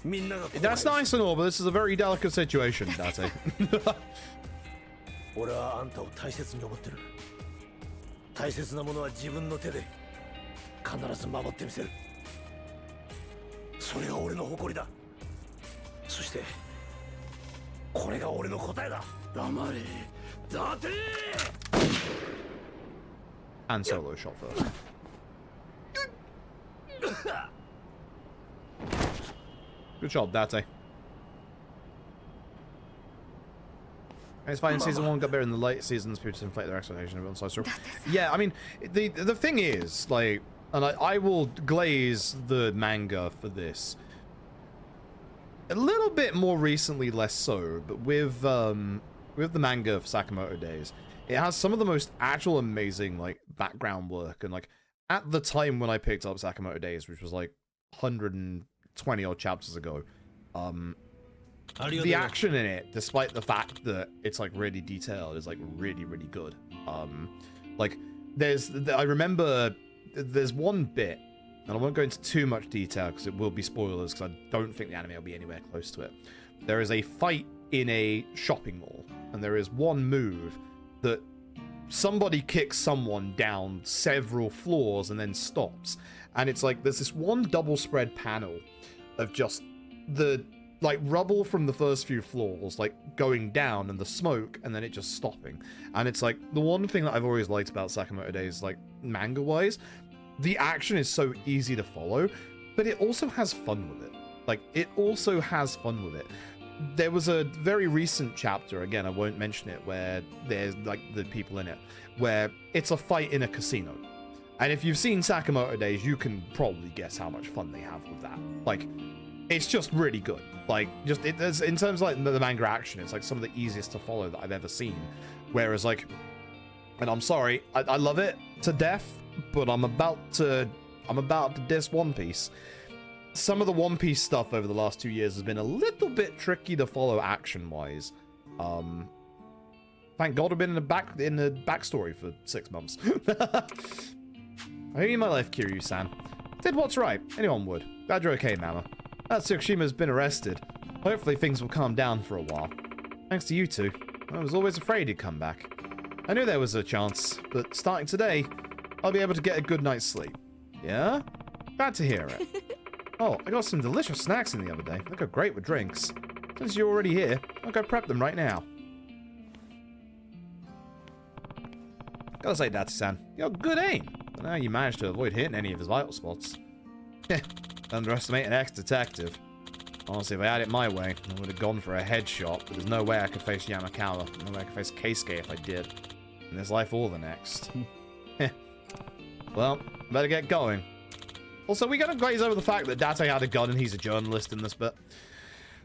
みんなが That's nice and all, but this is a very delicate situation, Date. 俺はあんたを大切に思ってる大切なものは自分の手で必ず守ってみせるそれが俺の誇りだそしてこれが俺の答えだ黙れだて And solo shot first. Good job, Date. It's fine in season 1, got better in the late seasons, people to inflate their expectation of on story. Yeah, I mean, the thing is, like, and I will glaze the manga for this. A little bit more recently, less so, but with the manga of Sakamoto Days, it has some of the most actual amazing, like, background work, and, like, at the time when I picked up Sakamoto Days, which was, like, 120 odd chapters ago, the action in it, despite the fact that it's, like, really detailed, is, like, really, really good. Like, I remember there's one bit, and I won't go into too much detail because it will be spoilers, because I don't think the anime will be anywhere close to it. There is a fight in a shopping mall, and there is one move that somebody kicks someone down several floors and then stops. And it's like there's this one double spread panel of just the like rubble from the first few floors like going down and the smoke and then it just stopping. And it's like the one thing that I've always liked about Sakamoto Days, like manga wise, the action is so easy to follow, but it also has fun with it. Like it also has fun with it. There was a very recent chapter, again I won't mention it, where there's like the people in it where it's a fight in a casino. And if you've seen Sakamoto Days, you can probably guess how much fun they have with that. Like, it's just really good. Like, just in terms of like the manga action, it's like some of the easiest to follow that I've ever seen. Whereas like, and I'm sorry, I love it to death, but I'm about to diss One Piece. Some of the One Piece stuff over the last 2 years has been a little bit tricky to follow action-wise. Thank God I've been in the backstory for 6 months. I owe you my life, Kiryu-san. Did what's right. Anyone would. Glad you're okay, Mama. That Tsukushima's been arrested. Hopefully things will calm down for a while. Thanks to you two. I was always afraid he'd come back. I knew there was a chance, but starting today, I'll be able to get a good night's sleep. Yeah? Glad to hear it. Oh, I got some delicious snacks in the other day. They go great with drinks. Since you're already here, I'll go prep them right now. Gotta say, Dati-san, you're good aim. But now you managed to avoid hitting any of his vital spots. Heh, underestimate an ex-detective. Honestly, if I had it my way, I would have gone for a headshot, but there's no way I could face Yamakawa. No way I could face Keisuke if I did. In this life or the next. Heh. Well, better get going. Also, we gotta glaze over the fact that Date had a gun and he's a journalist in this bit.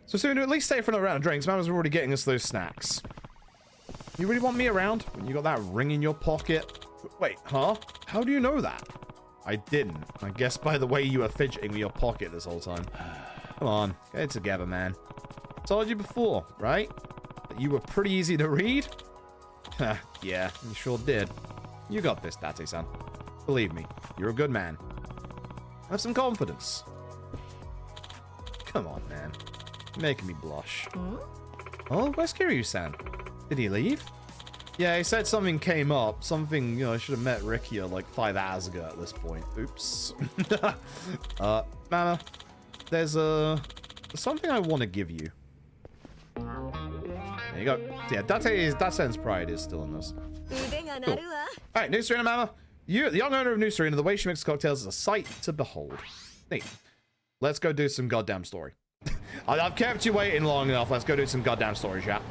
So soon to at least stay for another round of drinks. Mama's already getting us those snacks. You really want me around when you got that ring in your pocket? Wait, huh? How do you know that? I didn't. I guess by the way you were fidgeting with your pocket this whole time. Come on, get it together, man. I told you before, right? That you were pretty easy to read? Yeah, you sure did. You got this, Date-san. Believe me, you're a good man. Have some confidence. Come on, man. You're making me blush. Oh, where's Kiryu-san? Did he leave? Yeah, he said something came up. Something, you know, I should have met Rikia like 5 hours ago at this point. Oops. Mama, there's something I want to give you. There you go. Yeah, Daten's pride is still in this. Cool. Alright, New Serena Mama. You, the young owner of New Serena, the way she makes cocktails is a sight to behold. Neat. Let's go do some goddamn story. I've kept you waiting long enough. Let's go do some goddamn story, chat.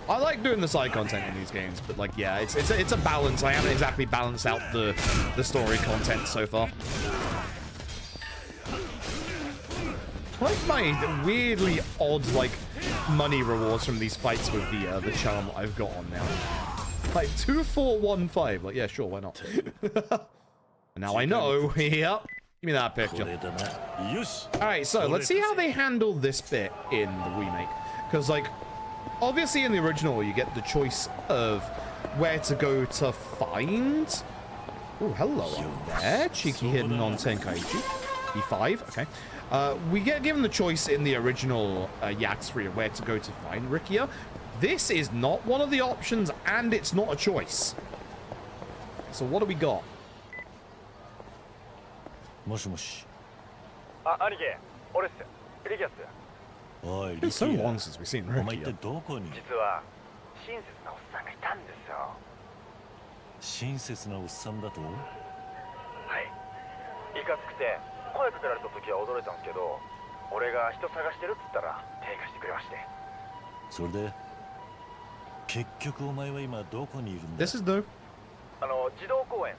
I like doing the side content in these games, but like, yeah, it's a balance. I haven't exactly balanced out the story content so far. I like my weirdly odd, like, money rewards from these fights with the charm that I've got on now. Like 2415. Like, yeah, sure, why not? Now I know. Yep. Give me that picture. Alright, so let's see how they handle this bit in the remake. Because, like, obviously in the original you get the choice of where to go to find. Oh, hello on there. Cheeky hidden on Tenkaichi. E5, okay. We get given the choice in the original Yakuza 3 of where to go to find Rikia. This is not one of the options, and it's not a choice. So what do we got? It's been so long since we've seen Rikia. 親切なおっさんだと？はい。いかつくて声かけられた時は驚いたんですけど、俺が人探してるっつったら手貸してくれまして。それで結局お前は今どこにいるんだ？ This is new. 児童公園。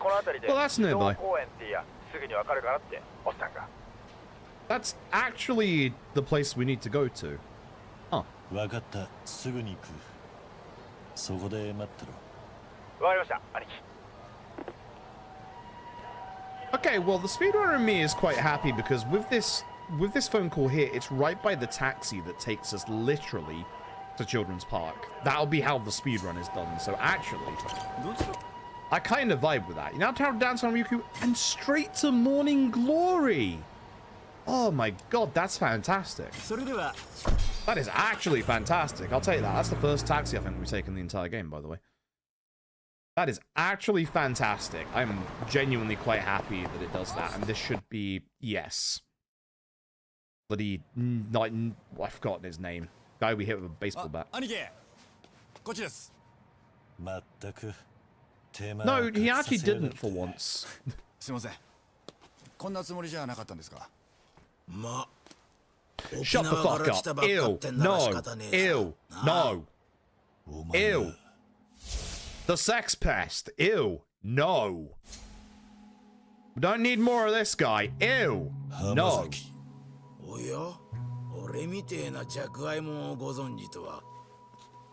この辺りで児童公園っていやすぐにわかるかなっておっさんが。That's actually the place we need to go to. Huh. わかった。すぐに行く。そこで待ってろ。 Okay, well, the speedrunner in me is quite happy because with this phone call here, it's right by the taxi that takes us literally to Children's Park. That'll be how the speedrun is done. So actually, I kind of vibe with that. You know, to dance on Ryukyu and straight to Morning Glory. Oh my god, that's fantastic. That is actually fantastic. I'll take that. That's the first taxi I think we've taken the entire game, by the way. That is actually fantastic. I'm genuinely quite happy that it does that. And this should be, yes. Bloody, like, I've forgotten his name. Guy we hit with a baseball bat. No, he actually didn't for once. Shut the fuck up. Ew. No. Ew. No. Ew. The sex pest. Ew. No. We don't need more of this guy. Ew. No. おや、俺みてえな着愛もご存知とは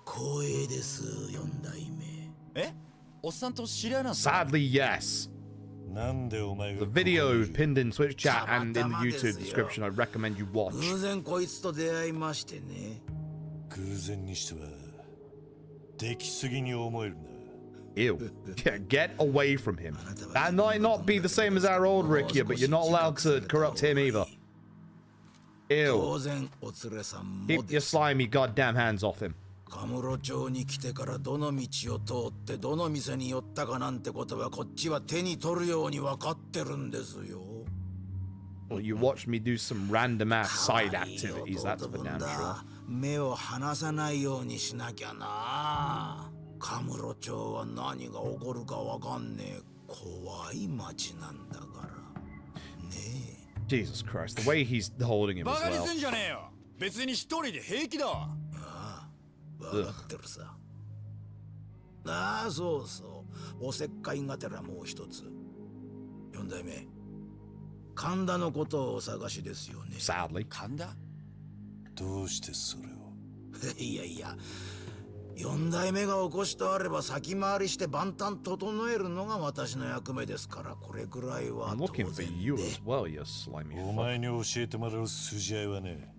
光栄です、四代目。え、おっさんと知り合いなんですか? Sadly, yes. The video pinned in Twitch chat and in the YouTube description. I recommend you watch. 偶然こいつと出会いましてね。偶然にしては出来すぎに思えるな。 Ew. Yeah, get away from him. That might not be the same as our old Ricky, but you're not allowed to corrupt him either. Ew. Keep your slimy goddamn hands off him. カムロ町に来てからどの道を通ってどの店に寄ったかなんてことはこっちは手に取るように分かってるんですよ。Well, you watched me do some random ass side activities, that's for damn sure. 目を離さないようにしなきゃな。カムロ町は何が起こるかわかんねえ怖い町なんだからねえ。Jesus Christ, the way he's holding him as well. バカにすんじゃねえよ。別に一人で平気だ。ああ、分かってるさ。ああ、そうそう。おせっかいがてらもう一つ。四代目。神田のことをお探しですよね。Sadly. 神田？どうしてそれを？いやいや。四代目が起こしとあれば先回りして万端整えるのが私の役目ですからこれくらいは当然で。お前に教えてもらう筋合いはね。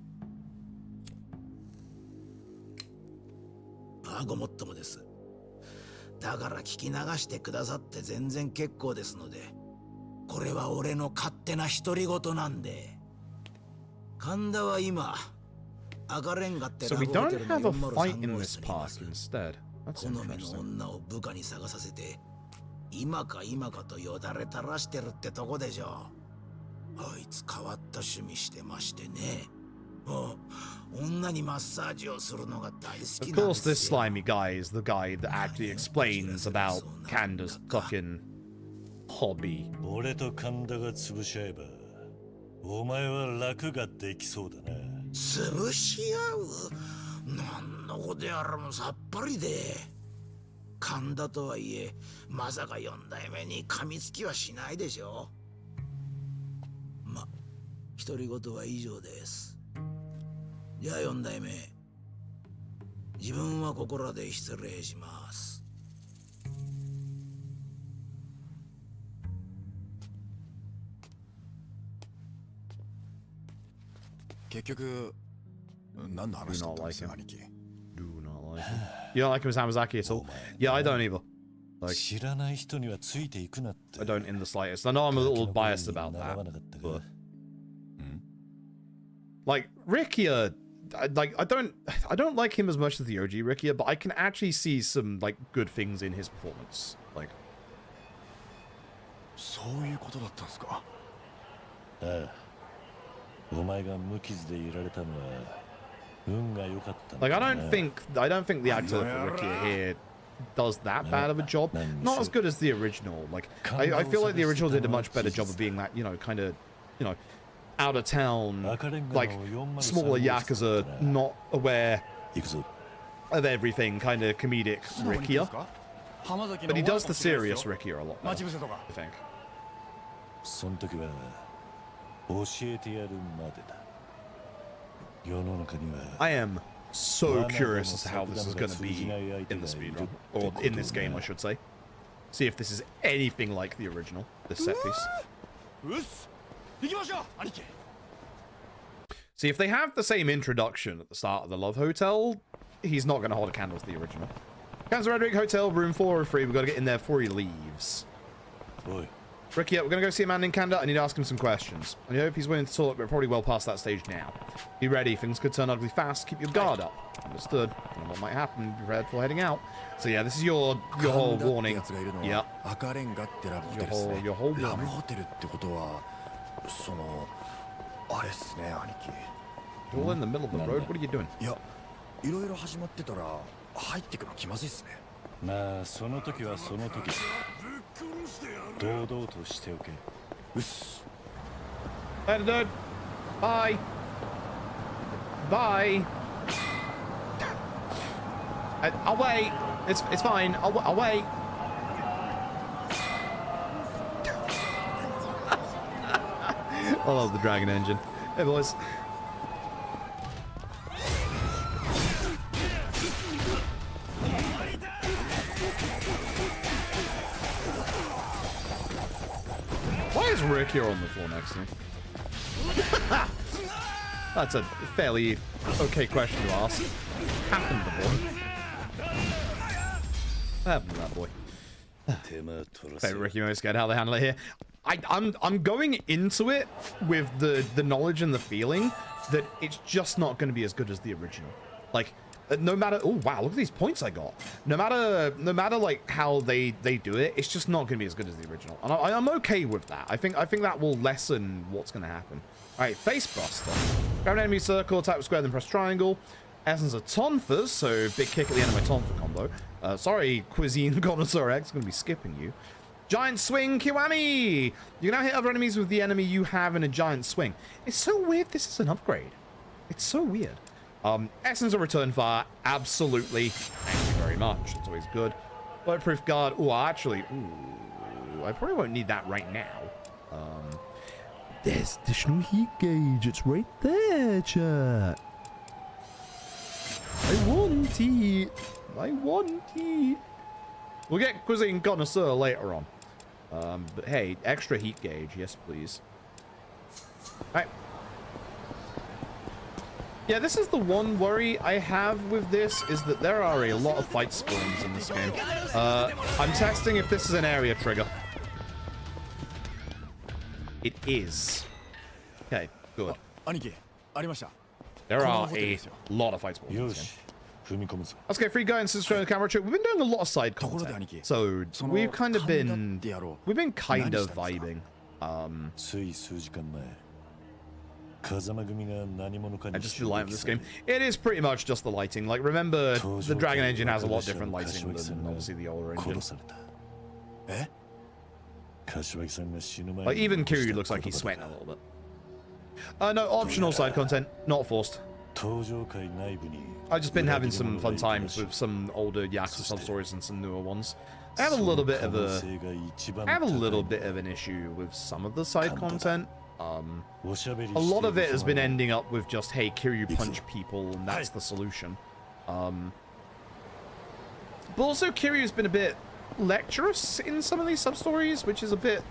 ごもっともです。だから聞き流してくださって全然結構ですので、これは俺の勝手な独り言なんで。神田は今。So we don't have a fight in this park instead. That's interesting. 女を部下に探させて今かとよだれ垂らしてるってとこでしょ。あいつ変わった趣味してましてね。女にマッサージをするのが大好きなんですよ。Of course, this slimy guy is the guy that actually explains about Kanda's fucking hobby. 俺と神田が潰し合えば、お前は楽ができそうだな。潰し合う何のことやらもさっぱりで神田とはいえまさか四代目に噛みつきはしないでしょ。ま、独り言は以上です。じゃあ四代目自分はここらで失礼します。結局何の話だったんですか、兄貴。Do not like him. You don't like him as Hamazaki at all? Yeah, I don't either. Like, 知らない人にはついていくなって。 I don't in the slightest. I know I'm a little biased about that. But, like Rikia, I don't like him as much as the OG Rikia, but I can actually see some like good things in his performance. Like, そういうことだったんですか。ああ。お前が無傷でいられたのは運が良かった。Like, I don't think the actor for Rikia here does that bad of a job. Not as good as the original. Like, I feel like the original did a much better job of being that, you know, kind of, you know, out of town, like smaller Yakuza, not aware of everything, kind of comedic Rikia. But he does the serious Rikia a lot better, I think. その時は教えてやるまでだ。世の中には I am so curious as to how this is going to be in the speedrun, or in this game, I should say. See if this is anything like the original, this set piece. See, if they have the same introduction at the start of the Love Hotel, he's not going to hold a candle to the original. Kansas Redrick Hotel, room 403. We've got to get in there before he leaves. Ricky, we're going to go see a man named Kanda. I need to ask him some questions. I hope he's willing to talk, but we're probably well past that stage now. Be ready. Things could turn ugly fast. Keep your guard up. Understood. I don't know what might happen. Be prepared for heading out. So yeah, this is your whole warning. Yep. Your whole warning. You're all in the middle of the road. What are you doing? Later, dude. Bye. Bye. I'll wait. It's fine. I'll wait. I love the dragon engine. Hey, boys. Why is Rick here on the floor next to me? That's a fairly okay question to ask. What happened to the boy? What happened to that boy? Favorite Ricky most scared how they handle it here. I'm going into it with the knowledge and the feeling that it's just not going to be as good as the original. Like, no matter, oh wow, look at these points I got. No matter like how they do it, it's just not going to be as good as the original. And I'm okay with that. I think that will lessen what's going to happen. All right, face buster. Grab an enemy circle, attack with square, then press triangle. Essence of tonfas, so big kick at the end of my tonfa combo. Sorry, Cuisine Connoisseur X, going to be skipping you. Giant swing, Kiwami! You can now hit other enemies with the enemy you have in a giant swing. It's so weird this is an upgrade. It's so weird. Essence of return fire, absolutely. Thank you very much. It's always good. Bulletproof guard. Oh, actually, I probably won't need that right now. There's additional heat gauge. It's right there, chat. I want it. I want it. We'll get Cuisine Connoisseur later on. But hey, extra heat gauge. Yes, please. Alright. Yeah, this is the one worry I have with this, is that there are a lot of fight spawns in this game. I'm testing if this is an area trigger. It is. Okay, good. There are a lot of fight spawns in this game. Let's get free going since the camera trip. We've been doing a lot of side content, so we've kind of been kind of vibing. I just do light on this game. It is pretty much just the lighting. Like, remember, the Dragon engine has a lot different lighting than obviously the older engine. Like, even Kiryu looks like he's sweating a little bit. No, optional side content, not forced. I've just been having some fun times with some older Yakuza sub-stories and some newer ones. I have a little bit of an issue with some of the side content. A lot of it has been ending up with just, hey, Kiryu punch people and that's the solution. But also Kiryu's been a bit lecturous in some of these sub-stories, which is a bit,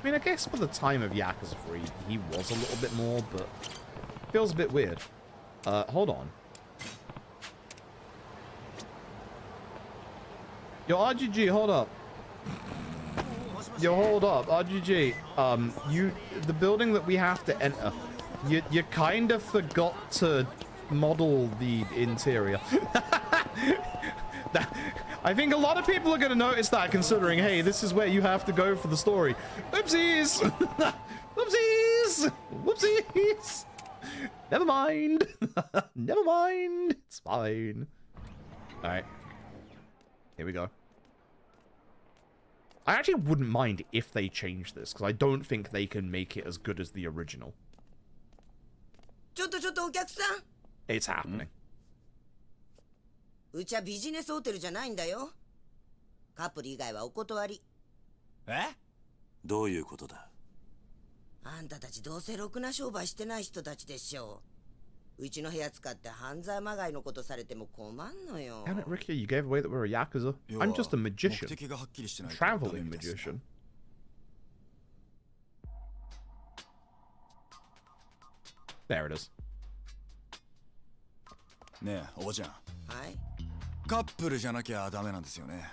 I mean, I guess for the time of Yakuza 3, he was a little bit more, but feels a bit weird. Hold on. Yo, RGG, hold up. Yo, hold up, RGG. The building that we have to enter, you kind of forgot to model the interior. I think a lot of people are going to notice that, considering, hey, this is where you have to go for the story. Whoopsies! Whoopsies! Whoopsies! Never mind. Never mind. It's fine. All right. Here we go. I actually wouldn't mind if they change this, because I don't think they can make it as good as the original. It's happening. うちはビジネスホテルじゃないんだよ。カップル以外はお断り。え？どういうことだ？あんたたちどうせろくな商売してない人たちでしょう。うちの部屋使って犯罪まがいのことされても困んのよ。Damn it, Ricky, you gave away that we're a Yakuza. I'm just a magician. Traveling magician. There it is. ねえ、おばちゃん。はい。カップルじゃなきゃダメなんですよね。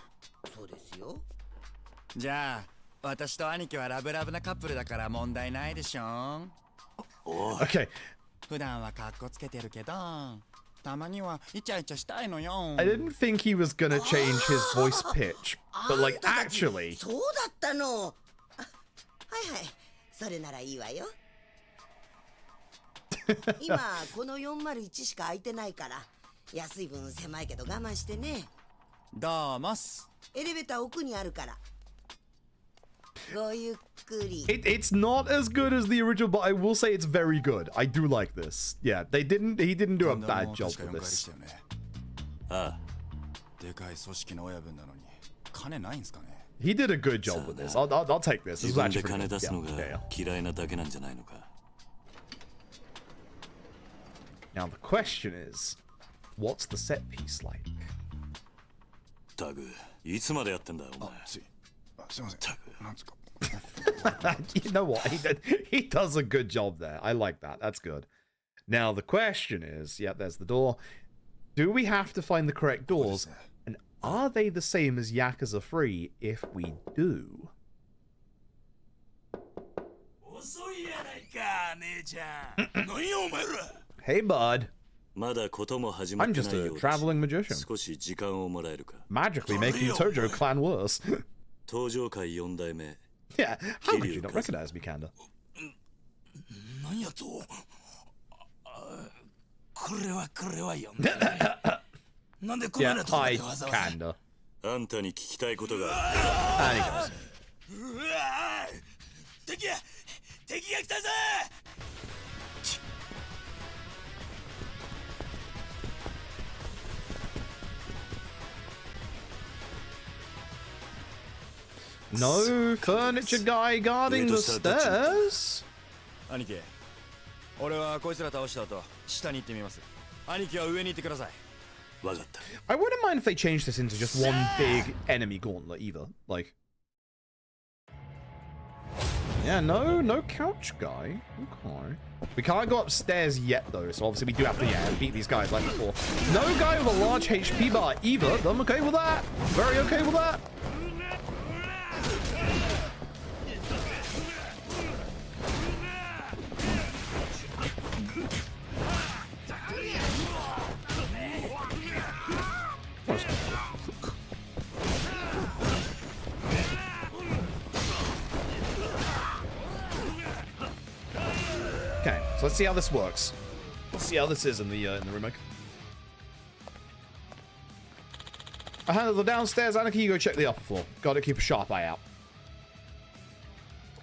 そうですよ。じゃあ私と兄貴はラブラブなカップルだから問題ないでしょ。 Okay. 普段はカッコつけてるけど、たまにはイチャイチャしたいのよ。 I didn't think he was gonna change his voice pitch, but like actually. そうだったの。はいはい。それならいいわよ。今この401しか空いてないから、安い分狭いけど我慢してね。どうもっす。エレベーター奥にあるから。ごゆっくり。It's not as good as the original, but I will say it's very good. I do like this. Yeah, he didn't do a bad job with this. ああ。でかい組織の親分なのに金ないんすかね。 He did a good job with this. I'll take this. This 自 is 分で actually 金 pretty 出 good. すのが Yeah. 嫌いなだけなんじゃないのか。Now the question is, what's the set piece like? タグ、いつまでやってんだお前。すいません。なんですか。You know what? He does a good job there. I like that. That's good. Now the question is, yeah, there's the door. Do we have to find the correct doors? And are they the same as Yakuza 3 if we do? Hey, bud. I'm just a traveling magician. Magically making Tojo clan worse. Yeah, how could you not recognize me, Kanda? Yeah, hi, Kanda. And he goes. No furniture guy guarding the stairs. 兄貴、俺はこいつら倒した後、下に行ってみます。兄貴は上に行ってください。わかった。 I wouldn't mind if they changed this into just one big enemy gauntlet either. Like, yeah, no couch guy. Okay. We can't go upstairs yet though, so obviously we do have to beat these guys like before. No guy with a large HP bar either. I'm okay with that. Very okay with that. Okay, so let's see how this works. Let's see how this is in the remake. I handle the downstairs. Anarchy, you go check the upper floor. Gotta keep a sharp eye out.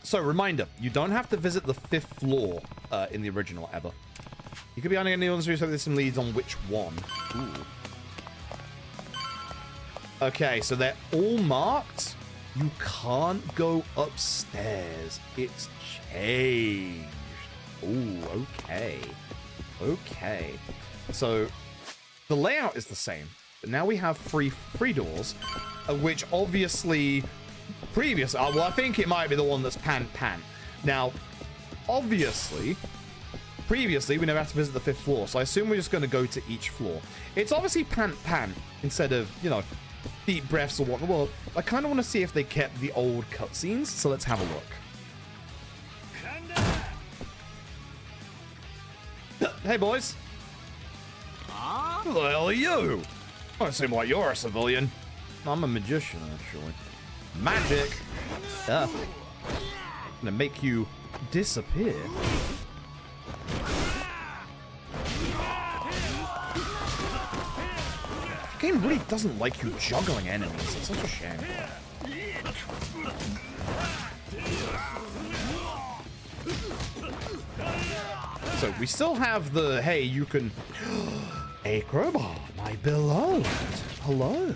So, reminder, you don't have to visit the 5th floor in the original ever. You could be on any other street, so there's some leads on which one. Ooh. Okay, so they're all marked. You can't go upstairs. It's changed. Ooh, okay. Okay. So, the layout is the same. But now we have three doors, which obviously... Previous... well, I think it might be the one that's pan. Now, obviously... Previously, we never had to visit the 5th floor, so I assume we're just going to go to each floor. It's obviously pan instead of, you know, deep breaths or whatnot. Well, I kind of want to see if they kept the old cutscenes, so let's have a look. Hey, boys. Who the hell are you? Don't seem like you're a civilian. I'm a magician, actually. Magic. I'm gonna make you disappear. The game really doesn't like you juggling enemies. It's such a shame. So we still have the, hey, you can... A crowbar, my beloved. Hello.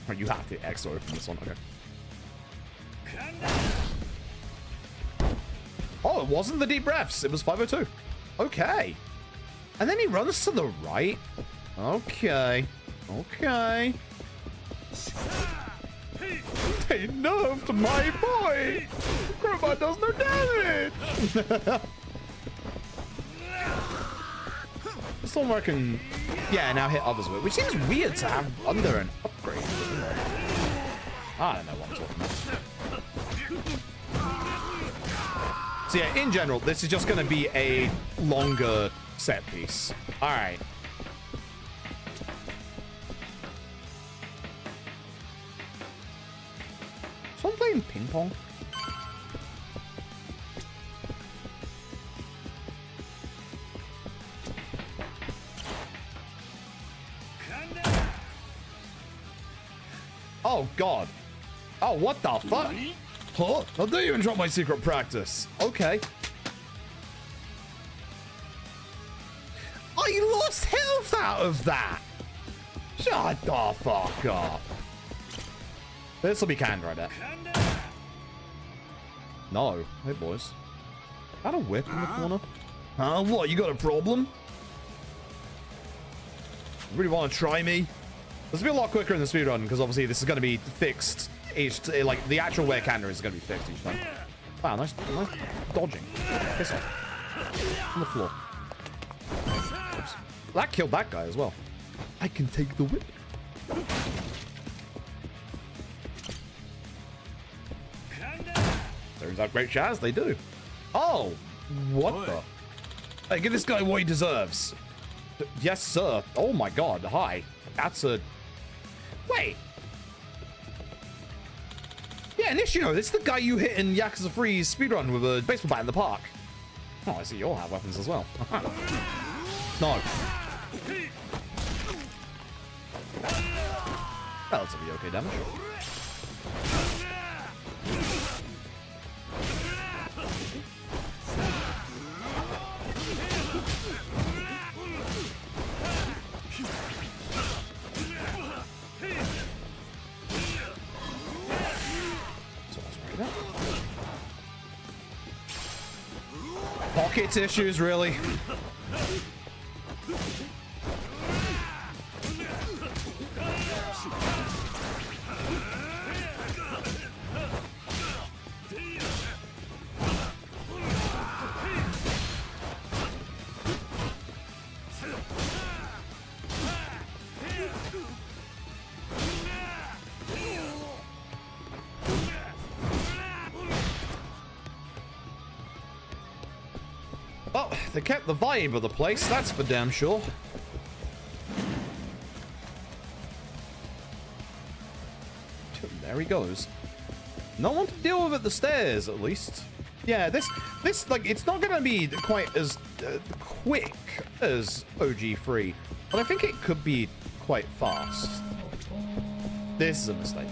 Oh, you have to X open this one, okay. Oh, it wasn't the deep breaths. It was 502. Okay. And then he runs to the right. Okay. Okay. They nerfed my boy! Crowbar does no damage! This one where I can, yeah, now hit others with, which seems weird to have under an upgrade. I don't know what I'm talking about. So yeah, in general, this is just going to be a longer set piece. All right. Someone playing ping pong? Oh, God. Oh, what the fuck? Huh? I didn't even drop my secret practice. Okay. I lost health out of that. Shut the fuck up. This will be Kanda, I bet. No. Hey, boys. Got a whip in the corner? Huh? What? You got a problem? You really want to try me? This will be a lot quicker in the speedrun, because obviously this is going to be fixed each... Like, the actual way Kanda is going to be fixed each time. Wow, nice dodging. Piss off. On the floor. Oops. That killed that guy as well. I can take the whip. Turns out great shots, they do. Oh, what the? Hey, give this guy what he deserves. Yes, sir. Oh my god, hi. That's a... Wait. Yeah, Nishino, this is the guy you hit in Yakuza 3's speedrun with a baseball bat in the park. Oh, I see you all have weapons as well. No. Relatively okay damage. Pocket tissues, really? Well, they kept the vibe of the place, that's for damn sure. There he goes. No one to deal with at the stairs, at least. Yeah, this like, it's not gonna be quite as quick as OG3, but I think it could be quite fast. This is a mistake.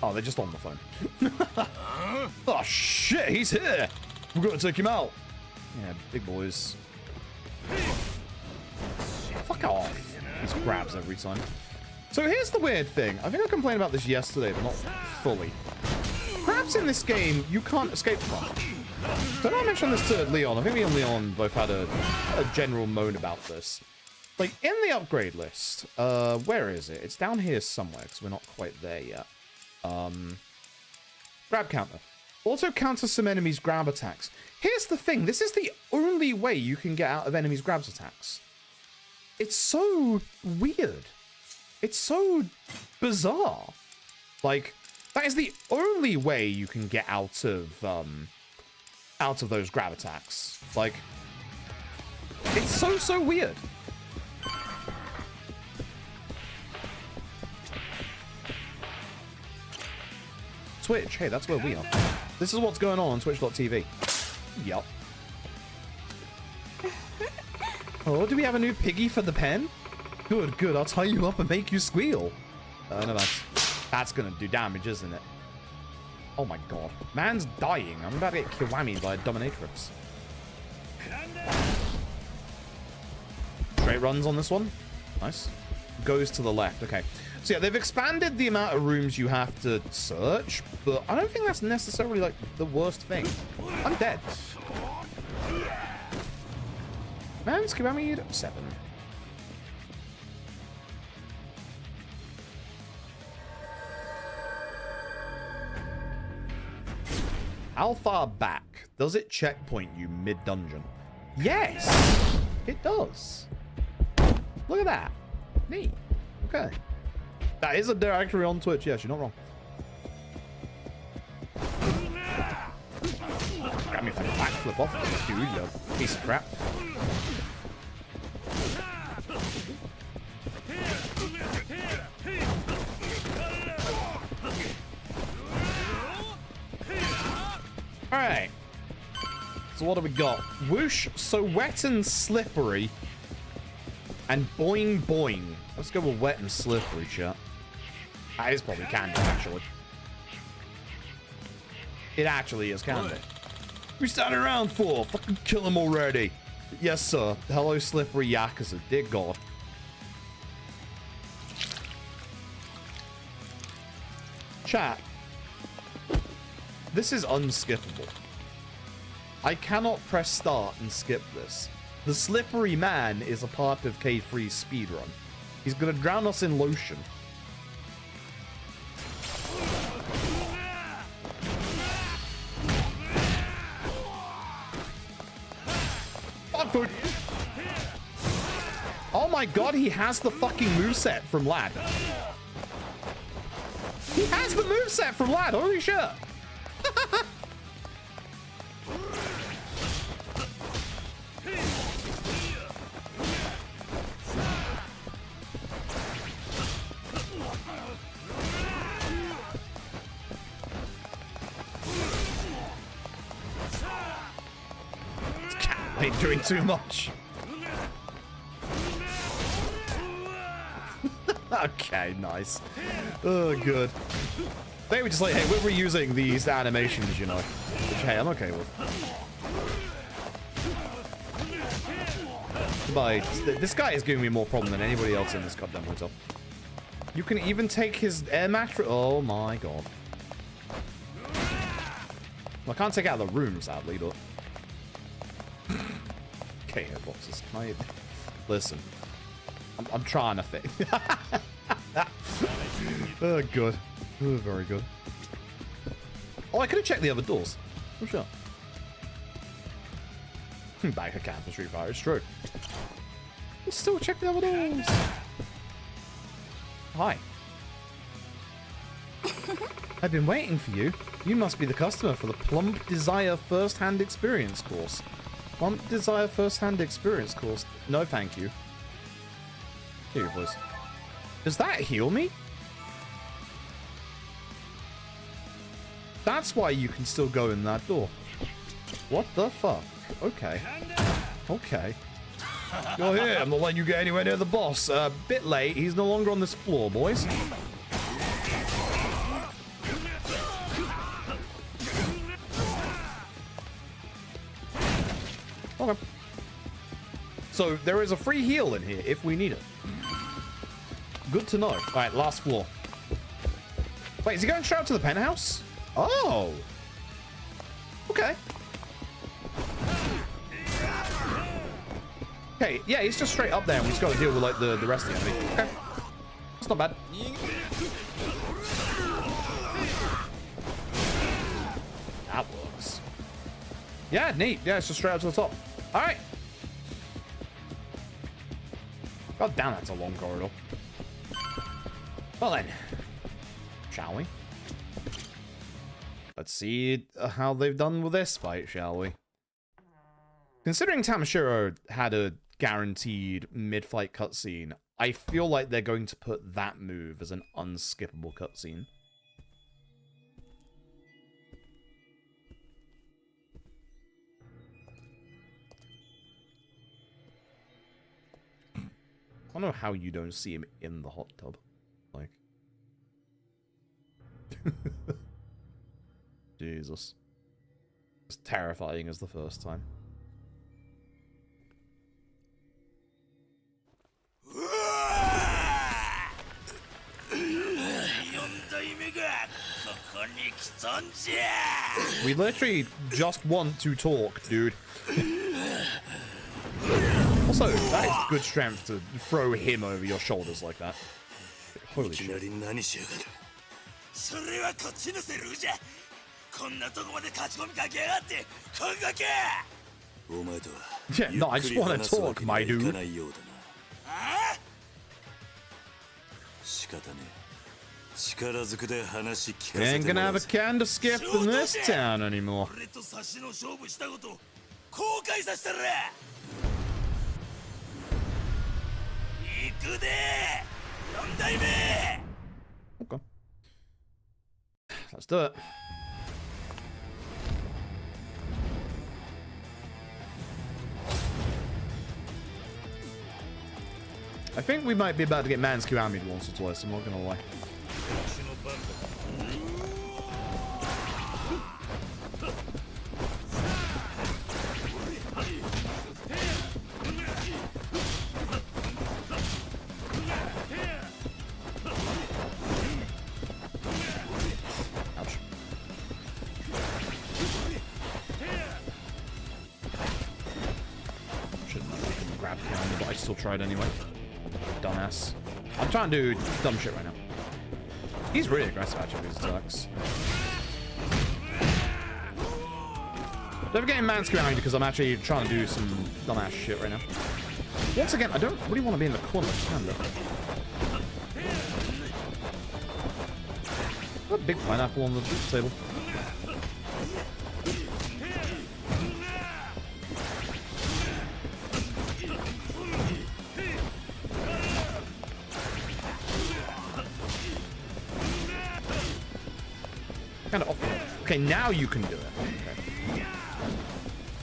Oh, they're just on the phone. Oh, shit, he's here. We're going to take him out. Yeah, big boys. Fuck off. These grabs every time. So here's the weird thing. I think I complained about this yesterday, but not fully. Grabs in this game, you can't escape from. Don't I mention this to Leon? I think me and Leon both had a general moan about this. Like, in the upgrade list, where is it? It's down here somewhere, because we're not quite there yet. Grab counter. Also counters some enemies' grab attacks. Here's the thing. This is the only way you can get out of enemies' grabs attacks. It's so weird. It's so bizarre. Like, that is the only way you can get out of those grab attacks. Like, it's so weird. Twitch, hey, that's where we are. This is what's going on Twitch.tv. Yup. Oh, do we have a new piggy for the pen? Good, good, I'll tie you up and make you squeal. No, that's gonna do damage, isn't it? Oh my god. Man's dying. I'm about to get Kiwami by a dominatrix. Straight runs on this one. Nice. Goes to the left, okay. So yeah, they've expanded the amount of rooms you have to search, but I don't think that's necessarily, like, the worst thing. I'm dead. Man's Kiwami 7. How far back does it checkpoint you mid-dungeon? Yes! It does. Look at that. Neat. Okay. That is a directory on Twitch. Yes, you're not wrong. Grab me if I backflip off of this dude, you piece of crap. Alright. So what do we got? Whoosh, so wet and slippery. And boing boing. Let's go with wet and slippery, chat. That is probably Kanda, actually. It actually is Kanda. We standing around for? Fucking kill him already. Yes, sir. Hello, slippery Yakuza. Dear God. Chat. This is unskippable. I cannot press start and skip this. The slippery man is a part of K3's speedrun. He's gonna drown us in lotion. Fuck. Oh my god, he has the fucking moveset from Lad. He has the moveset from Lad, holy shit. Ain't doing too much. Okay, nice. Oh, good. They were just like, hey, we're reusing these animations, you know. Which, hey, I'm okay with. But this guy is giving me more problem than anybody else in this goddamn hotel. You can even take his air mattress. Oh my god. Well, I can't take it out of the room, sadly, but. Okay, hitboxes. Can I... Listen. I'm trying to fit. Oh, good. Oh, very good. Oh, I could have checked the other doors. Oh, sure. Back account for Street Fighter. It's true. Let's still check the other doors. Hi. I've been waiting for you. You must be the customer for the Plump Desire First-Hand Experience course. Plump Desire First-Hand Experience course. No, thank you. Here, please. Does that heal me? That's why you can still go in that door. What the fuck? Okay. Okay. You're here. I'm not letting you get anywhere near the boss. Bit late. He's no longer on this floor, boys. Okay. So there is a free heal in here if we need it. Good to know. All right, last floor. Wait, is he going straight up to the penthouse? Oh. Okay. Okay, yeah, he's just straight up there and we just got to deal with like the rest of the enemy. Okay. It's not bad. That works. Yeah, neat. Yeah, it's just straight up to the top. All right. God damn, that's a long corridor. Well then, shall we? Let's see how they've done with this fight, shall we? Considering Tamashiro had a guaranteed mid-fight cutscene, I feel like they're going to put that move as an unskippable cutscene. I don't know how you don't see him in the hot tub. Like. Jesus. As terrifying as the first time. We literally just want to talk, dude. Also, that is good strength to throw him over your shoulders like that. Holy shit. Yeah, no, I just want to talk, my dude. Ain't gonna have a Kanda skip in this town anymore. Okay. Let's do it. I think we might be about to get Man's Kiwami once or twice, I'm not gonna lie. Ouch. Shouldn't have grabbed Kiwami, but I still tried anyway. Dumbass. I'm trying to do dumb shit right now. He's really aggressive actually with his attacks. Don't forget Man's Kiwami because I'm actually trying to do some dumbass shit right now. Once again, I don't really want to be in the corner of Kanda. A big pineapple on the table. Kind of off. Okay, now you can do it. Okay.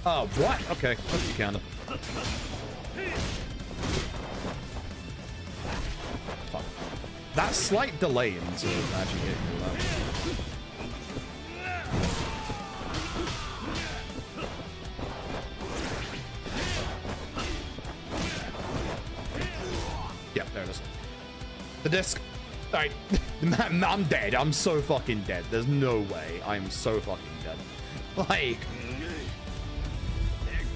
Oh, what? Okay, fuck you, Kanda. Fuck. That slight delay into actually getting that. Yep, there it is. The disc. Alright, I'm dead. I'm so fucking dead. There's no way. I'm so fucking dead. Like,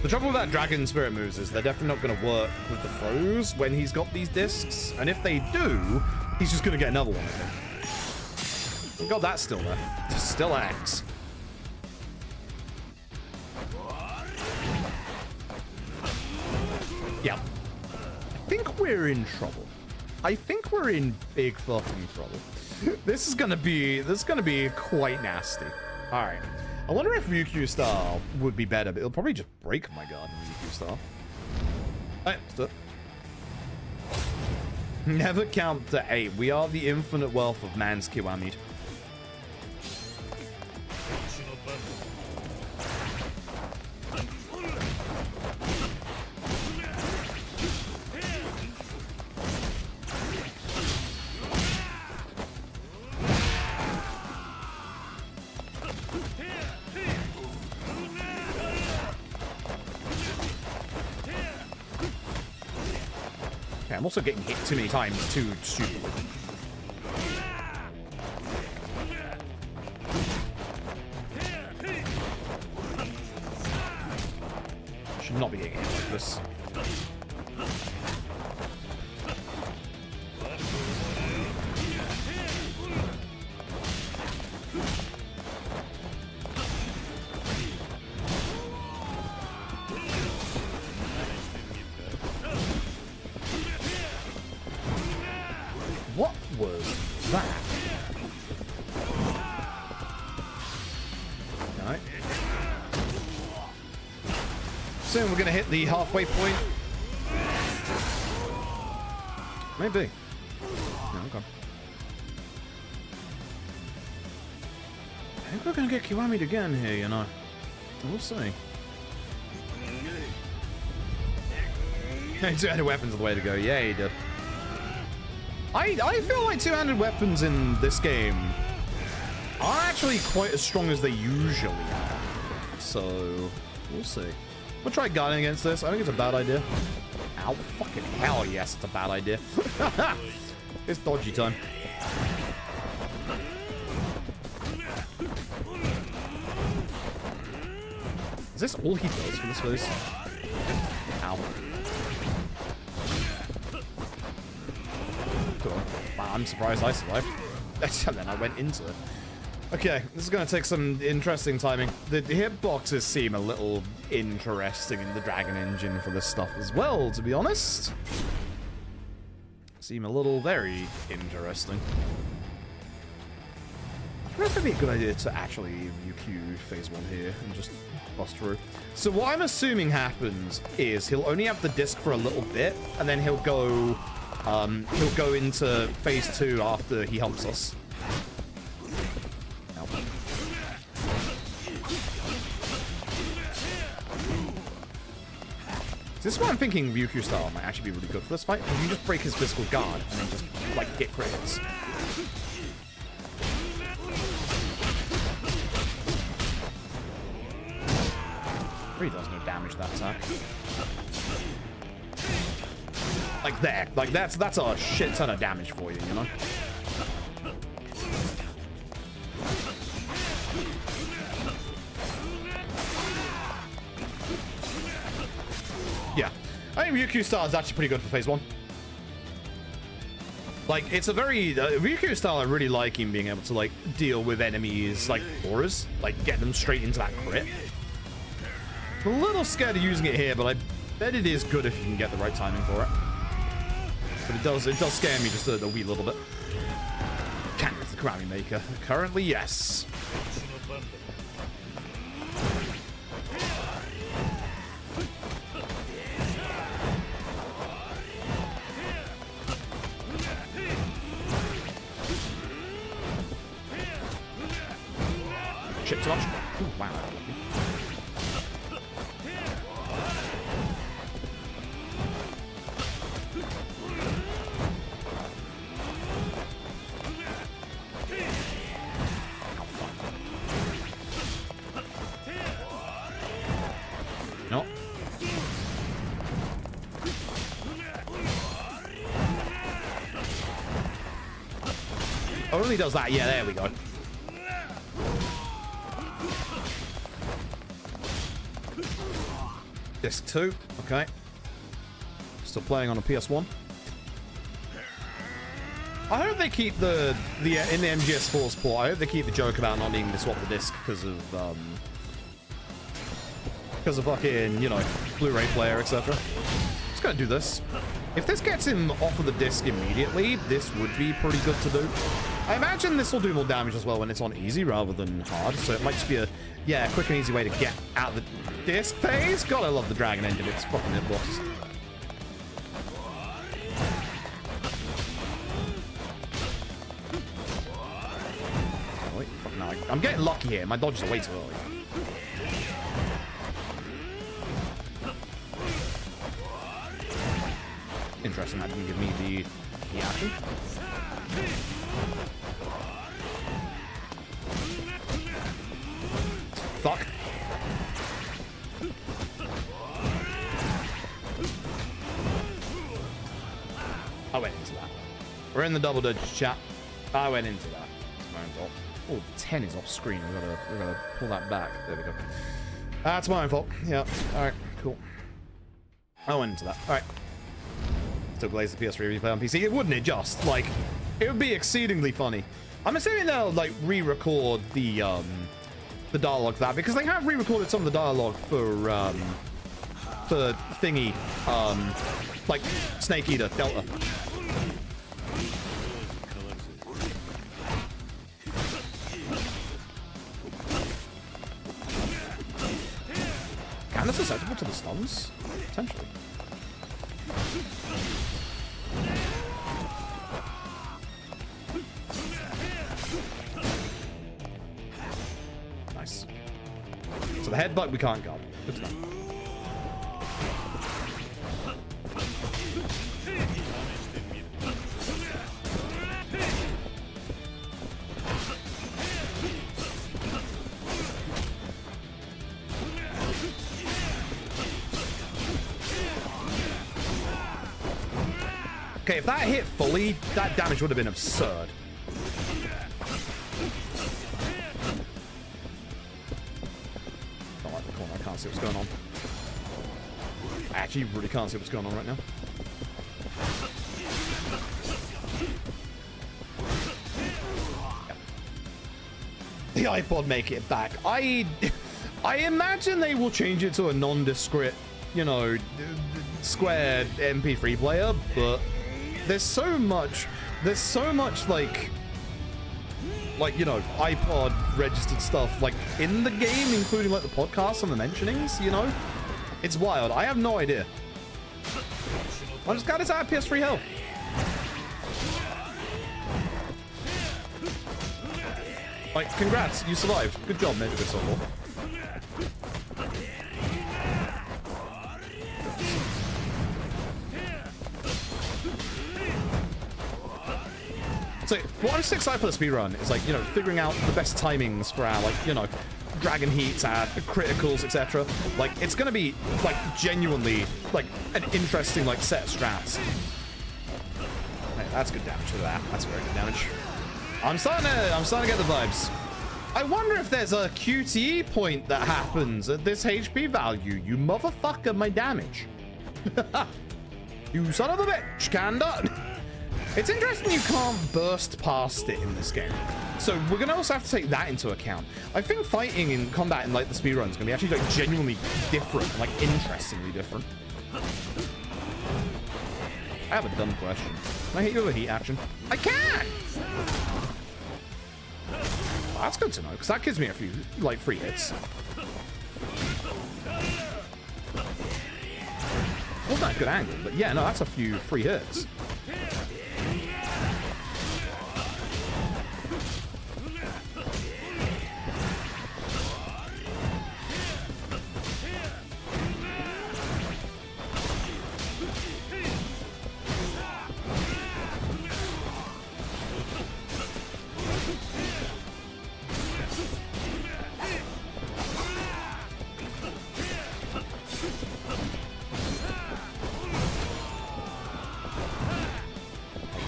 the trouble with that Dragon Spirit moves is they're definitely not going to work with the foes when he's got these discs. And if they do, he's just going to get another one, I think. We've got that still there. Still X. Yep. I think we're in trouble. I think we're in big fucking trouble. This is gonna be quite nasty. All right. I wonder if Ryukyu style would be better, but it'll probably just break my god in Ryukyu style. All right, let's do it. Never count to 8. We are the infinite wealth of Man's Kiwami. I'm also getting hit too many times, too stupidly. Should not be getting hit like this. What was that? Alright. Soon we're gonna hit the halfway point. Maybe. No, okay. I think we're gonna get Kiwami'd again here, you know. We'll see. 2-handed weapons are the way to go. Yeah, he did. I feel like two-handed weapons in this game are actually quite as strong as they usually are. So, we'll see. We'll try guarding against this. I think it's a bad idea. Ow, fucking hell yes, it's a bad idea. It's dodgy time. Is this all he does for this face? Ow. Wow, I'm surprised I survived. And then I went into it. Okay, this is going to take some interesting timing. The hitboxes seem a little interesting in the Dragon Engine for this stuff as well, to be honest. seem a little very interesting. I wonder if it'd be a good idea to actually UQ phase 1 here and just bust through. So what I'm assuming happens is he'll only have the disc for a little bit, and then he'll go into phase 2 after he helps us. Help. This is why I'm thinking Ryukyu style might actually be really good for this fight, because you just break his physical guard and then just like get crit hits. Really does no damage that attack. Like there, like that's a shit ton of damage for you, you know? Yeah, I think Ryukyu style is actually pretty good for phase 1. Like, it's a very Ryukyu style. I really like him being able to like deal with enemies like auras, like get them straight into that crit. I'm a little scared of using it here, but I bet it is good if you can get the right timing for it. But it does scare me just a wee little bit. Kanda's the Kiwami maker. Currently, yes. Shit, too much. Ooh, wow. No. Only does that. Yeah, there we go. Disc 2, okay. Still playing on a PS1. I hope they keep in the MGS4 support. I hope they keep the joke about not needing to swap the disc because of fucking, you know, Blu-ray player, etc. Just gonna do this. If this gets him off of the disc immediately, this would be pretty good to do. I imagine this will do more damage as well when it's on easy rather than hard, so it might just be a, yeah, quick and easy way to get out of the disc phase. God, I love the Dragon Engine. It's fucking hitbox. Oh, wait, fuck no. I'm getting lucky here. My dodges are way too early. Interesting, that didn't give me the action. Fuck. I went into that. We're in the double digits, chat. I went into that. It's my own fault. Oh, 10 is off screen. We're gonna pull that back. There we go. That's my own fault. Yeah. Alright, cool. I went into that. Alright. Still glaze the PS3 replay on PC. It wouldn't it just? Like, it would be exceedingly funny. I'm assuming they'll like re-record the dialogue for that, because they have re-recorded some of the dialogue for thingy, like Snake Eater Delta. Kind of susceptible to the stuns, potentially. Nice. So the headbutt we can't go. Good to know. Okay, if that hit fully, that damage would have been absurd. Don't like the corner, I can't see what's going on. I actually really can't see what's going on right now. The iPod make it back. I imagine they will change it to a nondescript, you know, square MP3 player, but there's so much like you know, iPod registered stuff like in the game, including like the podcasts and the mentionings, you know? It's wild. I have no idea. I just got his out of PS3 hell. Like, congrats, you survived. Good job, mate. Good so far. So, what I'm so excited for the speedrun is, like, you know, figuring out the best timings for our, like, you know, dragon heats, our criticals, etc. Like, it's gonna be, like, genuinely, like, an interesting, like, set of strats. Hey, that's good damage for that. That's very good damage. I'm starting to get the vibes. I wonder if there's a QTE point that happens at this HP value. You motherfucker, my damage. You son of a bitch, Kanda. It's interesting you can't burst past it in this game. So we're going to also have to take that into account. I think fighting in combat in like the speedrun is going to be actually like genuinely different, like interestingly different. I have a dumb question. Can I hit you with a heat action? I can! Well, that's good to know, because that gives me a few, like, free hits. Wasn't that a good angle, but yeah, no, that's a few free hits.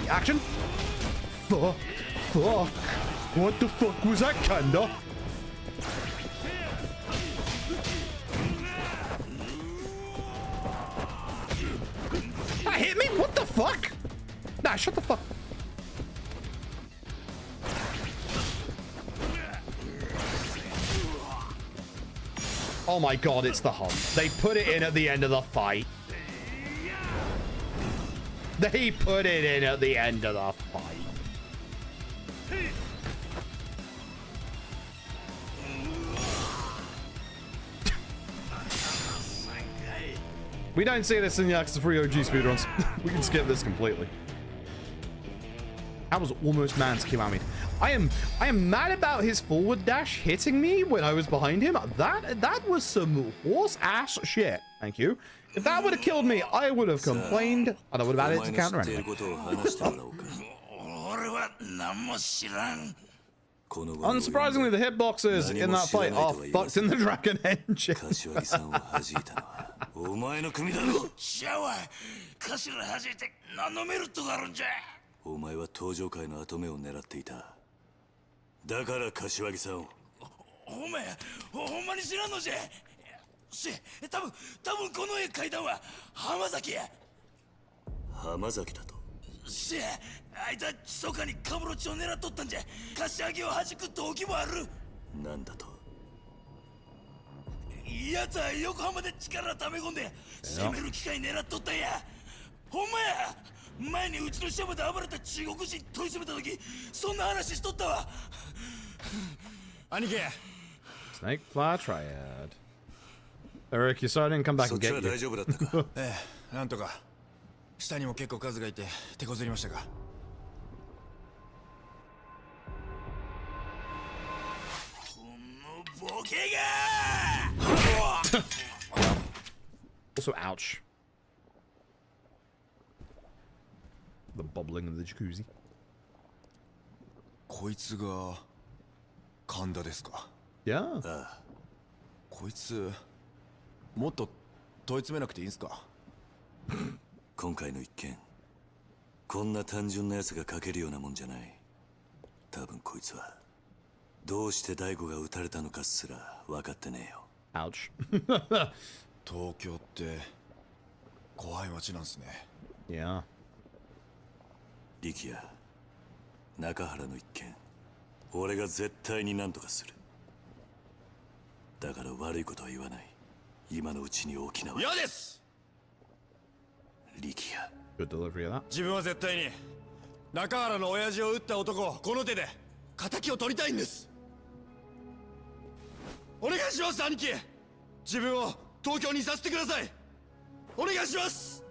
Action. Fuck. What the fuck was that, Kanda? That hit me? What the fuck? Nah, shut the fuck. Oh my god, it's the hunt. They put it in at the end of the fight. They put it in at the end of the fight. We don't see this in the Yakuza 3 OG speedruns. We can skip this completely. That was almost man's Kiwami. I am mad about his forward dash hitting me when I was behind him. That was some horse ass shit. Thank you. If that would have killed me, I would have complained, and I would have added it to counter anyway. Unsurprisingly, the hitboxes in that fight are fucked in the Dragon Engine. Snake Fly Triad. Eric, you saw I didn't come back and get you. なんとか下にも結構数がいて手こずりましたが Also, ouch. The bubbling of the jacuzzi. こいつが神田ですか Yeah. こいつもっと問い詰めなくていいんすか今回の一件こんな単純な奴が書けるようなもんじゃない。多分こいつはどうして大悟が撃たれたのかすら分かってねえよ。 Ouch. 東京って怖い街なんすね Yeah. 力也、中原の一件俺が絶対に何とかする。だから悪いことは言わない。今のうちに大きな嫌です力也。Good delivery of that. 自分は絶対に中原の親父を撃った男をこの手で仇を取りたいんです。お願いします兄貴。自分を東京にさせてください。お願いします。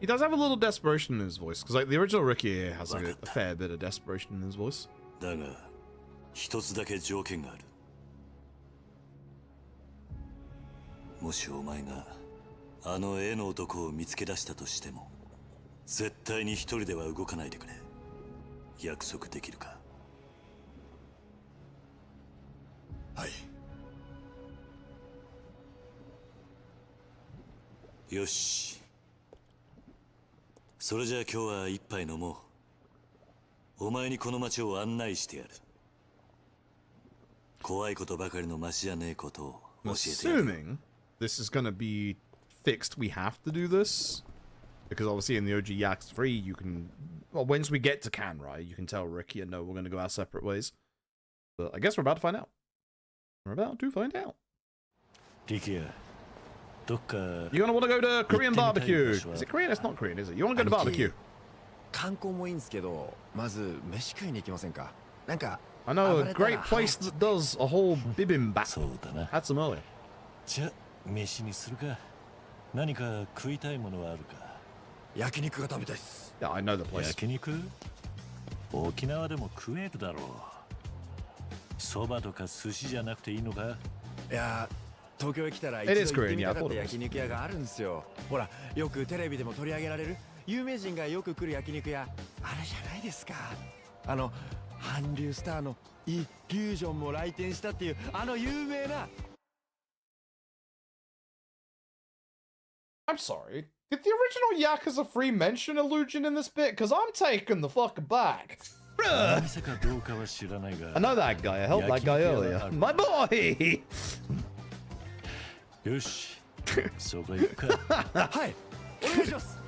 He does have a little desperation in his voice, because like the original Ricky here has like a fair bit of desperation in his voice. だが一つだけ条件がある。もしお前があの絵の男を見つけ出したとしても、絶対に一人では動かないでくれ。約束できるか？はい。よし。それじゃあ今日は一杯飲もう。お前にこの街を案内してやる。怖いことばかりの街じゃねえことを教えてやる。 Assuming this is gonna be fixed, we have to do this. Because obviously in the OG Yakuza 3, you can... Well, once we get to Kanrai, you can tell Ricky and no, we're gonna go our separate ways. But I guess we're about to find out. We're about to find out. Ricky, you're gonna want to go to Korean barbecue. Is it Korean? It's not Korean, is it? You want to go to barbecue? 観光もいいんですけど、まず飯食いに行きませんか？なんか I know a great place that does a whole bibimbap. そうだな。 Had some earlier. じゃあ飯にするか。何か食いたいものはあるか？焼肉が食べたいっす。 Yeah, I know the place. 焼肉？沖縄でも食えるだろう。そばとか寿司じゃなくていいのか？いや、東京へ来たら一 It 度 is 行って Korean, み yeah, た I かっ thought た it was. 焼肉屋があるんですよ。ほら、よくテレビでも取り上げられる有名人がよく来る焼肉屋あるじゃないですか。韓流スターのイリュージョンも来店したっていう有名な。 I'm sorry. Did the original Yakuza 3 mention illusion in this bit? Because I'm taken the fuck aback. Bruh. I know that guy. I helped that guy earlier. My boy! よし。そこ行くか。はい。お願いします。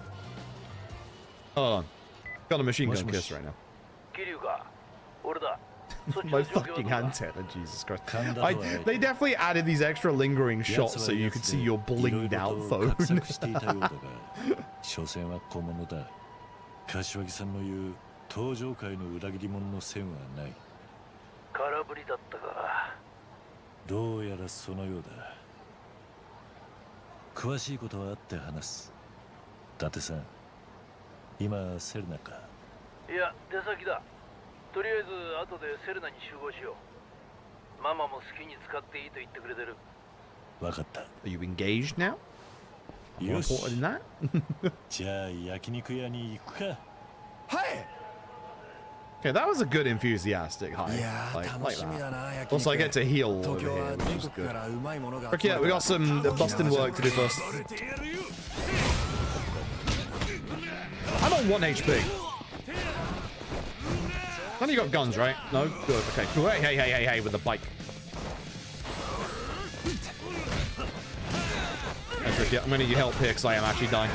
Hold on. Got a machine gun kiss right now. My fucking antenna, Jesus Christ. They definitely added these extra lingering shots so you could see your blinged out phone. 所詮は小物だ。柏木さんの言う登場界の裏切り者の線はない。空振りだったが。どうやらそのようだ。詳しいことはあって話す。伊達さん、今セルナか？いや、出先だ。とりあえず後でセルナに集合しよう。ママも好きに使っていいと言ってくれてる。わかった。Are you engaged now? You important in that? じゃあ焼肉屋に行くか。はい。 Okay, that was a good enthusiastic hi. Like that. Also, I get to heal over here, which is good. Okay, yeah, we got some busting work to do first. I'm on 1 HP. None of you got guns, right? No? Good. Okay, cool. Hey, with the bike. Thanks, Ricky. I'm gonna need your help here because I am actually dying.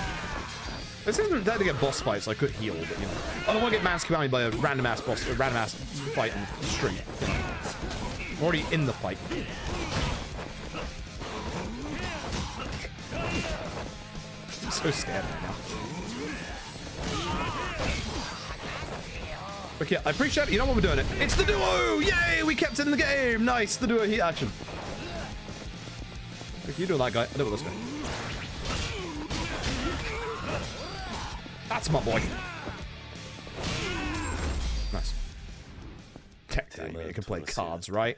This isn't there to get boss fights, so I could heal, but you know. I don't want to get Yakuza Kiwami by a random ass boss, a random ass fight in the street. You know. I'm already in the fight. I'm so scared right now. Okay, I appreciate it. You know what we're doing it. It's the duo! Yay! We kept it in the game! Nice, the duo heat action. Okay, you do that guy. I do it this guy. That's my boy. Nice. Tech day, you can play cards, right?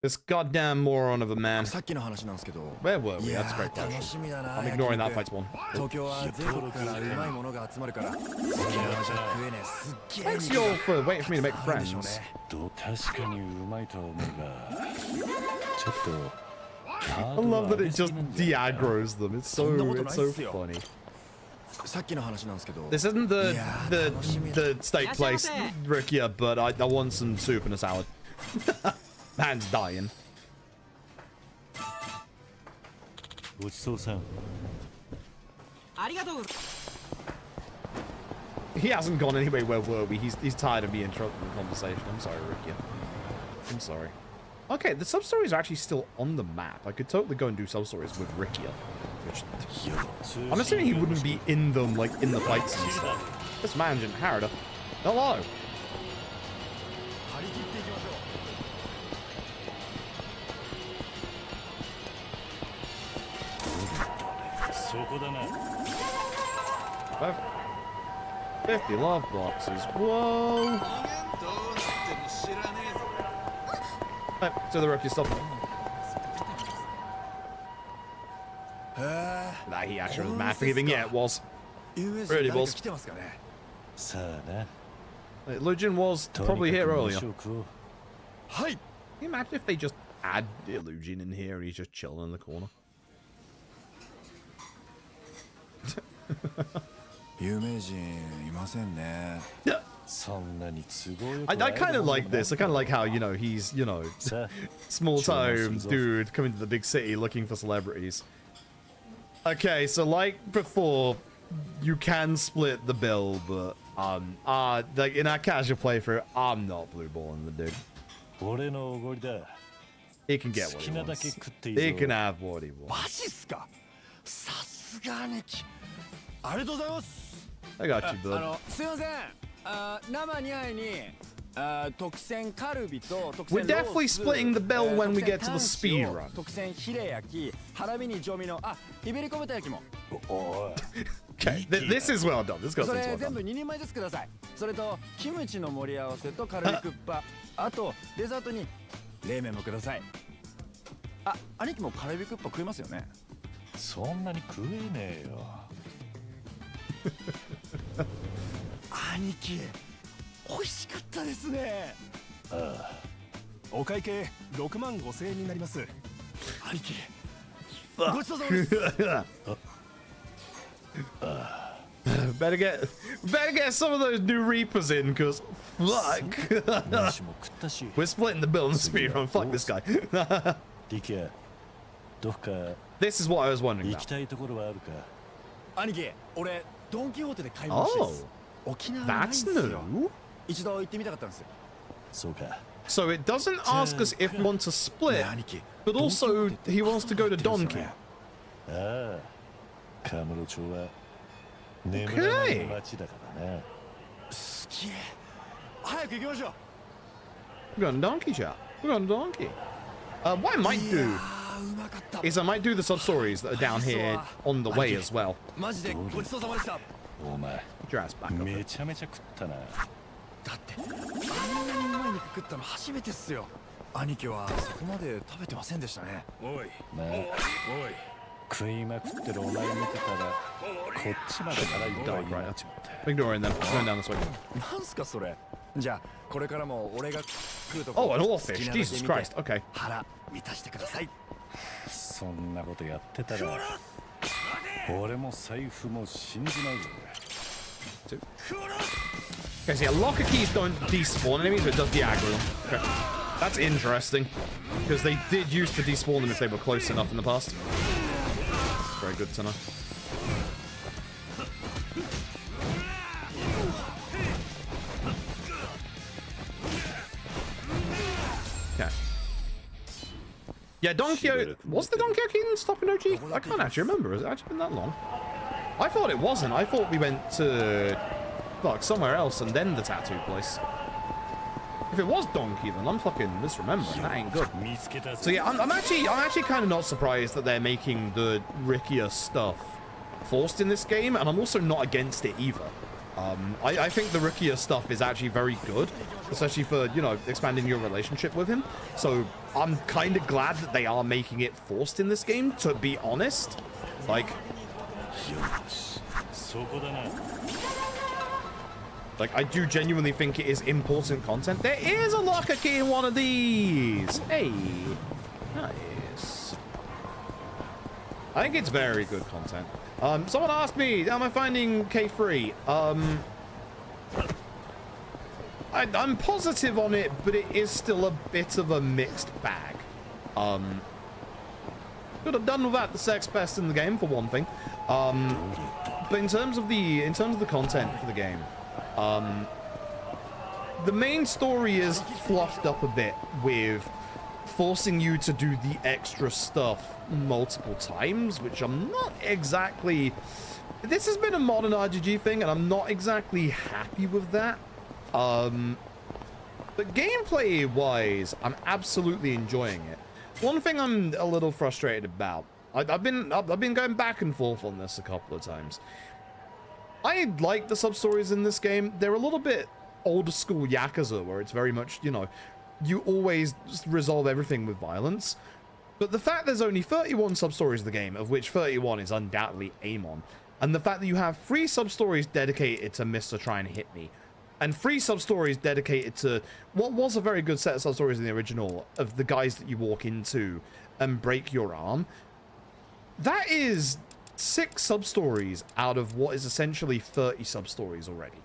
This goddamn moron of a man. Where were we? That's a great question. I'm ignoring that fight's one. Thanks y'all for waiting for me to make friends. I love that it just de-aggroes them. It's so funny. This isn't the steak place, Rick, yeah, but I want some soup and a salad. Man's dying. He hasn't gone anywhere. Where were we? He's tired of being interrupting the conversation. I'm sorry, Rick. I'm sorry. Okay, the sub-stories are actually still on the map. I could totally go and do sub-stories with Rikia. Which, I'm assuming he wouldn't be in them, like, in the fights and stuff. This man's in Harada. Hello! Five, 50 love boxes. Whoa! Right, so the rookie stuff. Nah, he actually was mad forgiving. Yeah, it was. Really was. Illusion was probably here earlier. Hi! Can you imagine if they just add Illusion in here and he's just chilling in the corner? I kind of like this. I kind of like how, you know, he's, you know, small time dude coming to the big city looking for celebrities. Okay, so like before, you can split the bill, but like in our casual playthrough, I'm not blue balling the dude. He can get what he wants. He can have what he wants. I got you, bud. We're definitely splitting the bill when we get to the speed run. Okay, this is well done. This goes well done. Better get some of those new Reapers in, cause fuck. We're splitting the bill in the speed run. Fuck this guy. This is what I was wondering about. Oh, that's new. So it doesn't ask us if we want to split, but also he wants to go to Donkey. Okay. We're going to Donkey Chat. We're going to Donkey. What I might do is I might do the sub-stories that are down here on the way as well. Put your ass back up. Ignoring them. Going down this way. Oh, an oarfish. Jesus Christ. Okay. Okay, see, locker keys don't despawn enemies, but it does de-aggro them. Okay. That's interesting, because they did used to despawn them if they were close enough in the past. Very good to know. Okay. Yeah, Donkey... Was the Donkey King stopping OG? I can't actually remember. Has it actually been that long? I thought it wasn't. I thought we went to... Fuck, somewhere else and then the tattoo place. If it was Donkey, then I'm fucking misremembering. That ain't good. So yeah, I'm actually kind of not surprised that they're making the Rickier stuff forced in this game, and I'm also not against it either. I think the Rickier stuff is actually very good, especially for, you know, expanding your relationship with him. So I'm kind of glad that they are making it forced in this game, to be honest. Like, I do genuinely think it is important content. There is a locker key in one of these. Hey, nice. I think it's very good content. Someone asked me, am I finding K3? I'm positive on it, but it is still a bit of a mixed bag. Could have done without the sex pest in the game, for one thing. But in terms of the content for the game, the main story is fluffed up a bit with forcing you to do the extra stuff multiple times, which I'm not exactly... This has been a modern RPG thing, and I'm not exactly happy with that. But gameplay-wise, I'm absolutely enjoying it. One thing I'm a little frustrated about, I've been going back and forth on this a couple of times. I like the sub-stories in this game. They're a little bit old school Yakuza, where it's very much, you know, you always resolve everything with violence. But the fact there's only 31 sub-stories of the game, of which 31 is undoubtedly Amon, and the fact that you have 3 sub-stories dedicated to Mr. Try and Hit Me, and 3 sub-stories dedicated to what was a very good set of sub-stories in the original, of the guys that you walk into and break your arm. That is 6 sub-stories out of what is essentially 30 sub-stories already.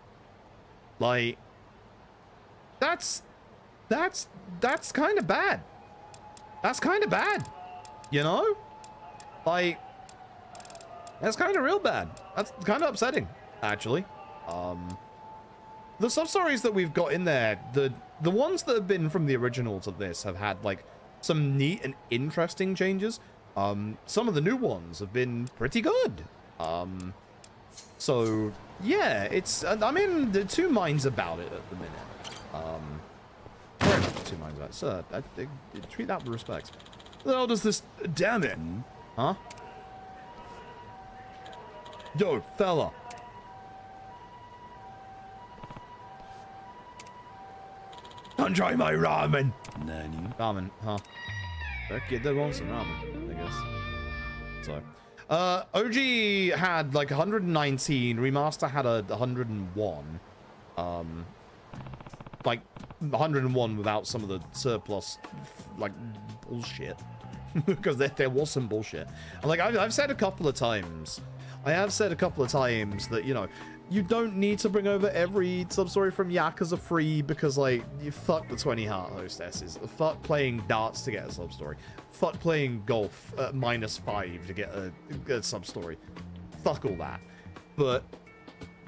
Like, that's kind of bad. That's kind of bad, you know? Like, that's kind of real bad. That's kind of upsetting, actually. The sub-stories that we've got in there, the ones that have been from the original to this have had, like, some neat and interesting changes. Some of the new ones have been pretty good. So, yeah, it's... I'm in the 2 minds about it at the minute. Very much 2 minds about it. Sir, I treat that with respect. What the hell does this... Damn it! Huh? Yo, fella. Don't try my ramen. Nani? Ramen, huh? That kid that wants some ramen, I guess. So, OG had like 119. Remaster had a 101. Like 101 without some of the surplus, like bullshit, because there was some bullshit. And like I've said a couple of times. I have said a couple of times that, you know, you don't need to bring over every sub-story from Yakuza 3 because, like, you fuck the 20 heart hostesses. Fuck playing darts to get a sub-story. Fuck playing golf at -5 to get a sub-story. Fuck all that. But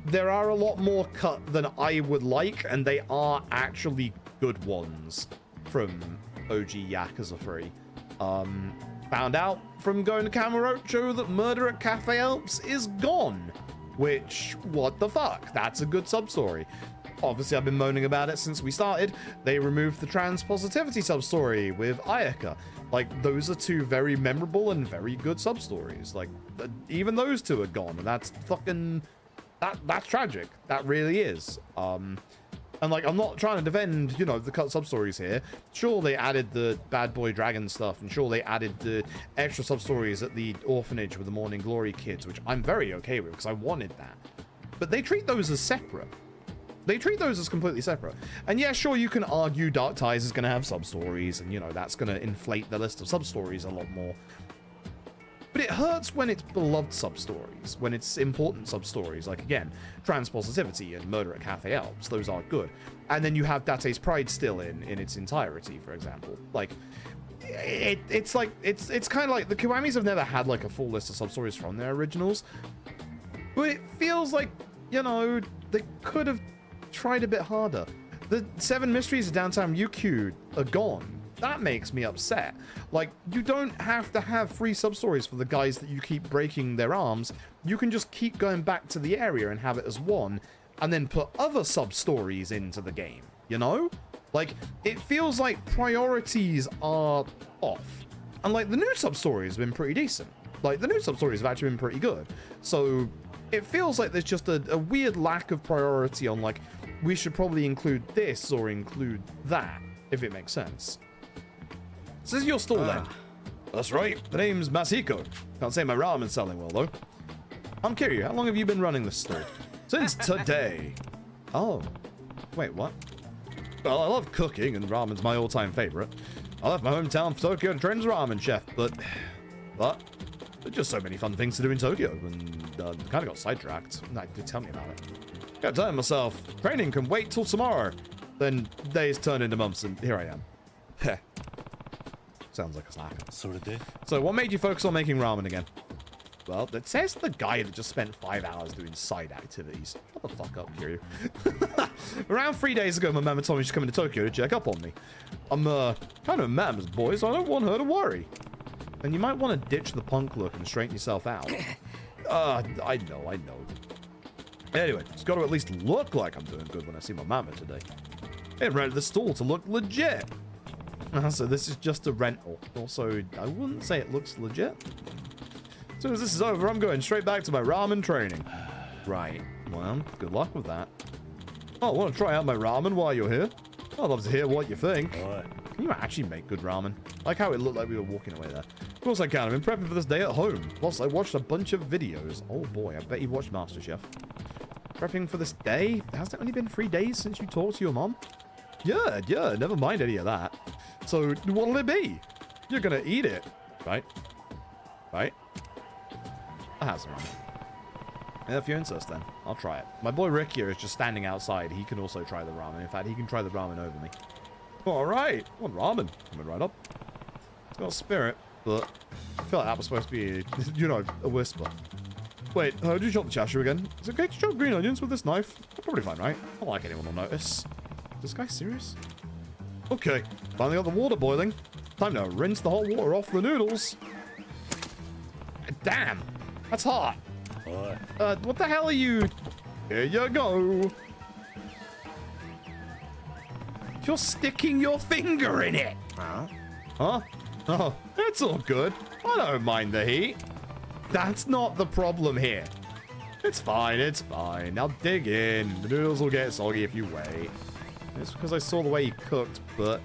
there are a lot more cut than I would like, and they are actually good ones from OG Yakuza 3. Found out from going to Kamurocho that Murder at Cafe Alps is gone. Which, what the fuck? That's a good sub-story. Obviously, I've been moaning about it since we started. They removed the trans positivity sub-story with Ayaka. Like, those are 2 very memorable and very good sub-stories. Like, even those 2 are gone, and that's fucking... That's tragic. That really is. And, like, I'm not trying to defend, you know, the cut sub-stories here. Sure, they added the Bad Boy Dragon stuff, and sure, they added the extra sub-stories at the orphanage with the Morning Glory kids, which I'm very okay with, because I wanted that. But they treat those as separate. They treat those as completely separate. And yeah, sure, you can argue Dark Ties is going to have sub-stories, and, you know, that's going to inflate the list of sub-stories a lot more. But it hurts when it's beloved sub-stories, when it's important sub-stories, like, again, Transpositivity and Murder at Cafe Alps. Those are good. And then you have Date's Pride still in its entirety, for example. Like, it's like, it's kind of like, the Kiwamis have never had, like, a full list of sub-stories from their originals. But it feels like, you know, they could have tried a bit harder. The 7 Mysteries of Downtown Ryukyu are gone. That makes me upset. Like, you don't have to have 3 sub-stories for the guys that you keep breaking their arms. You can just keep going back to the area and have it as 1, and then put other sub-stories into the game, you know? Like, it feels like priorities are off. And, like, the new sub-stories have been pretty decent. Like, the new sub-stories have actually been pretty good. So, it feels like there's just a weird lack of priority on, like, we should probably include this or include that, if it makes sense. This is your stall, then. That's right. The name's Masiko. Can't say my ramen's selling well, though. I'm Kiryu. How long have you been running this store? Since today. Oh. Wait, what? Well, I love cooking, and ramen's my all-time favorite. I left my hometown for Tokyo to train as a ramen chef, but there's just so many fun things to do in Tokyo, and kind of got sidetracked. Tell me about it. Gotta tell myself, training can wait till tomorrow. Then days turn into months, and here I am. Heh. Sounds like a slacker. So what made you focus on making ramen again? Well, it says the guy that just spent 5 hours doing side activities. Shut the fuck up, Kiryu. Around 3 days ago, my mama told me she's coming to Tokyo to check up on me. I'm kind of a mammo's boy, so I don't want her to worry. And you might want to ditch the punk look and straighten yourself out. I know. Anyway, it's got to at least look like I'm doing good when I see my mama today. It rented the stall to look legit. So this is just a rental. Also, I wouldn't say it looks legit. As soon as this is over, I'm going straight back to my ramen training. Right. Well, good luck with that. Oh, want to try out my ramen while you're here? I'd love to hear what you think. Can you actually make good ramen? Like how it looked like we were walking away there. Of course I can. I've been prepping for this day at home. Plus, I watched a bunch of videos. Oh boy, I bet you watched MasterChef. Prepping for this day? Hasn't it only been 3 days since you talked to your mom? Yeah, never mind any of that. So, what'll it be? You're gonna eat it, right? Right? I have some ramen. If you insist, then I'll try it. My boy Rick here is just standing outside. He can also try the ramen. In fact, he can try the ramen over me. All right, one ramen coming right up. It's got spirit, but I feel like that was supposed to be, you know, a whisper. Wait, did you chop the chashu again? Is it okay to chop green onions with this knife? Probably fine, right? Not like anyone will notice. Is this guy serious? Okay, finally got the water boiling. Time to rinse the hot water off the noodles. Damn, that's hot. What the hell are you? Here you go. You're sticking your finger in it. Huh? Oh, it's all good. I don't mind the heat. That's not the problem here. It's fine. I'll dig in. The noodles will get soggy if you wait. It's because I saw the way he cooked, but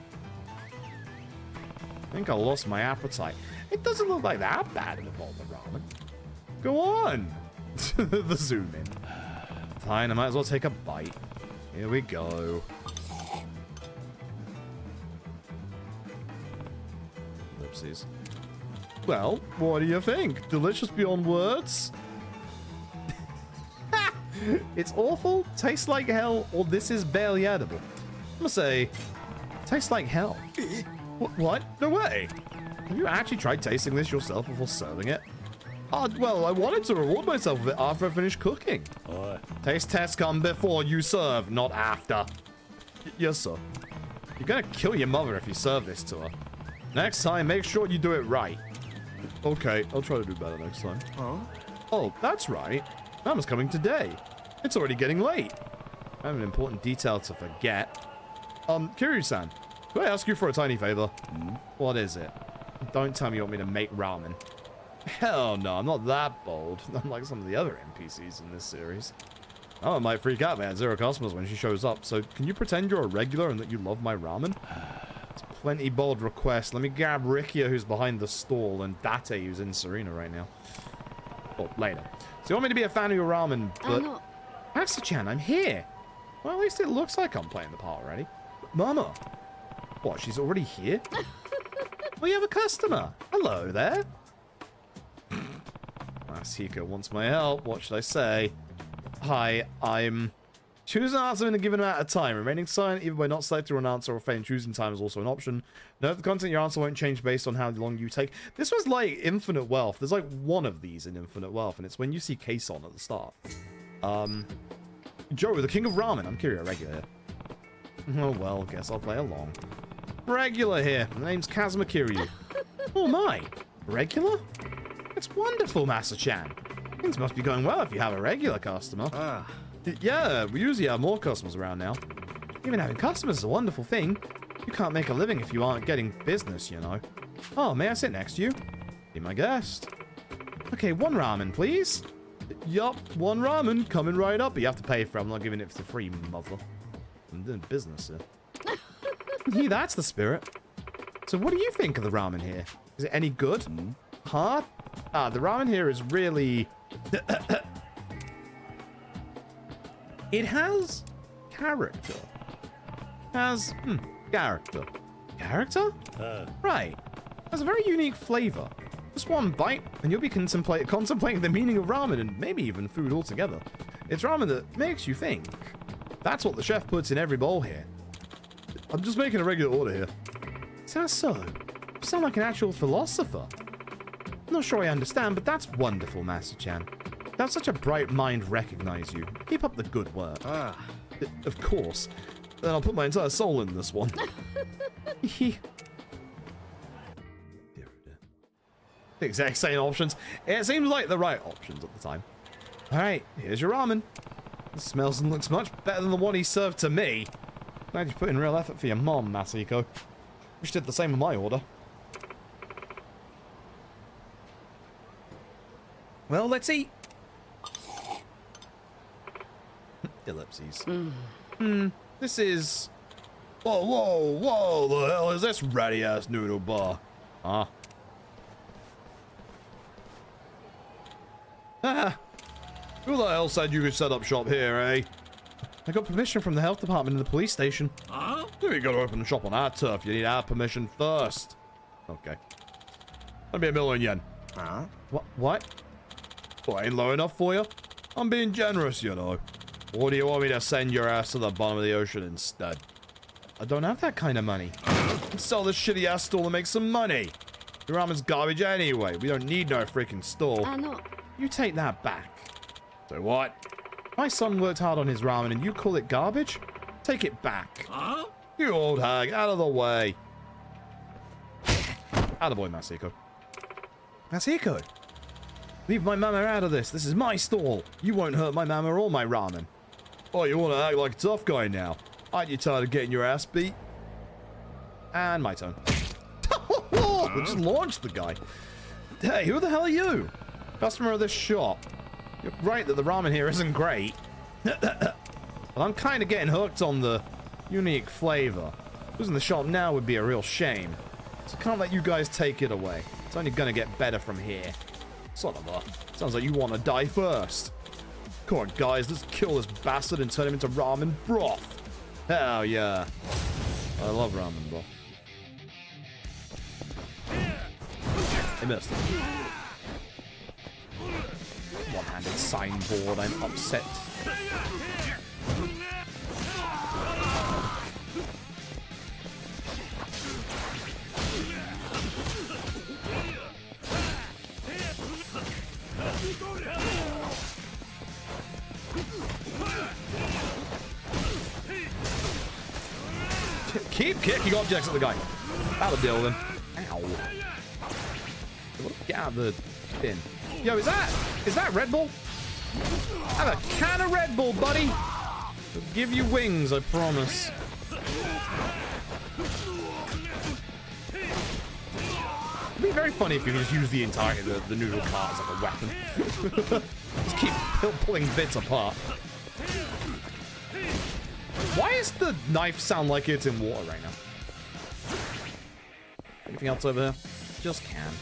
I think I lost my appetite. It doesn't look like that bad in a bowl of ramen. Go on. The zoom in. Fine, I might as well take a bite. Here we go. Oopsies. Well, what do you think? Delicious beyond words? It's awful, tastes like hell, or this is barely edible. I'm gonna say, tastes like hell. What? No way. Have you actually tried tasting this yourself before serving it? Oh, well, I wanted to reward myself with it after I finished cooking. Taste tests come before you serve, not after. Yes, sir. You're gonna kill your mother if you serve this to her. Next time, make sure you do it right. Okay, I'll try to do better next time. Oh, that's right. Mama's coming today. It's already getting late. I have an important detail to forget. Kiryu-san, could I ask you for a tiny favor? What is it? Don't tell me you want me to make ramen. Hell no, I'm not that bold. Unlike some of the other NPCs in this series. Oh, I might freak out, man. 0 customers when she shows up. So, can you pretend you're a regular and that you love my ramen? It's a plenty bold request. Let me grab Rikia, who's behind the stall, and Date, who's in Serena right now. Well, later. So you want me to be a fan of your ramen, but... Master-chan, I'm here. Well, at least it looks like I'm playing the part already. Mama. What, she's already here? Well, you have a customer. Hello there. Hiko wants my help. What should I say? Hi, I'm... Choose an answer in a given amount of time. Remaining silent either by not selecting an answer or failing choosing time is also an option. Note the content of your answer won't change based on how long you take. This was like Infinite Wealth. There's like one of these in Infinite Wealth, and it's when you see Kason at the start. Joe, the king of ramen. I'm Kiryu, regular here. Oh well, guess I'll play along. Regular here. My name's Kazuma Kiryu. Oh my. Regular? It's wonderful, Master-chan. Things must be going well if you have a regular customer. Yeah, we usually have more customers around now. Even having customers is a wonderful thing. You can't make a living if you aren't getting business, you know. Oh, may I sit next to you? Be my guest. Okay, 1 ramen, please. Yup, 1 ramen coming right up. But you have to pay for it. I'm not giving it for free, mother. I'm doing business here. Yeah, that's the spirit. So what do you think of the ramen here? Is it any good? Huh? The ramen here is really... It has character. Character. Character? Right. Has a very unique flavor. Just one bite, and you'll be contemplating the meaning of ramen and maybe even food altogether. It's ramen that makes you think. That's what the chef puts in every bowl here. I'm just making a regular order here. Is that so? You sound like an actual philosopher. I'm not sure I understand, but that's wonderful, Master-chan. To have such a bright mind recognize you. Keep up the good work. Of course. Then I'll put my entire soul in this one. The exact same options. It seems like the right options at the time. Alright, here's your ramen. It smells and looks much better than the one he served to me. Glad you put in real effort for your mom, Masako. Wish did the same with my order. Well, let's eat. Ellipses. This is... Whoa, whoa, whoa, the hell is this ratty-ass noodle bar? Huh? Ah! Who the hell said you could set up shop here, eh? I got permission from the health department in the police station. Huh? You gotta open the shop on our turf. You need our permission first. Okay. That'd be $1,000,000 yen. Huh? What? Well, ain't low enough for you? I'm being generous, you know. Or do you want me to send your ass to the bottom of the ocean instead? I don't have that kind of money. Let's sell this shitty ass stall and make some money. Your ramen's garbage anyway. We don't need no freaking stall. No. You take that back. So what? My son worked hard on his ramen and you call it garbage? Take it back. Huh? You old hag, out of the way. Attaboy, Masako. Masako! Leave my mama out of this. This is my stall. You won't hurt my mama or my ramen. Oh, you want to act like a tough guy now? Aren't you tired of getting your ass beat? And my turn. We just launched the guy. Hey, who the hell are you? Customer of this shop. You're right that the ramen here isn't great. But I'm kind of getting hooked on the unique flavor. Losing the shop now would be a real shame. So can't let you guys take it away. It's only gonna get better from here. Son of a. Sounds like you want to die first. Come on, guys. Let's kill this bastard and turn him into ramen broth. Hell yeah. I love ramen broth. He missed. One-handed signboard. I'm upset. Keep kicking objects at the guy. That'll deal with him. Ow. Get out of the bin. Yo, is that Red Bull? I have a can of Red Bull, buddy. It'll give you wings, I promise. It'd be very funny if you could just use the entire the noodle cart as like a weapon. Just keep pulling bits apart. Why does the knife sound like it's in water right now? Anything else over here? Just can.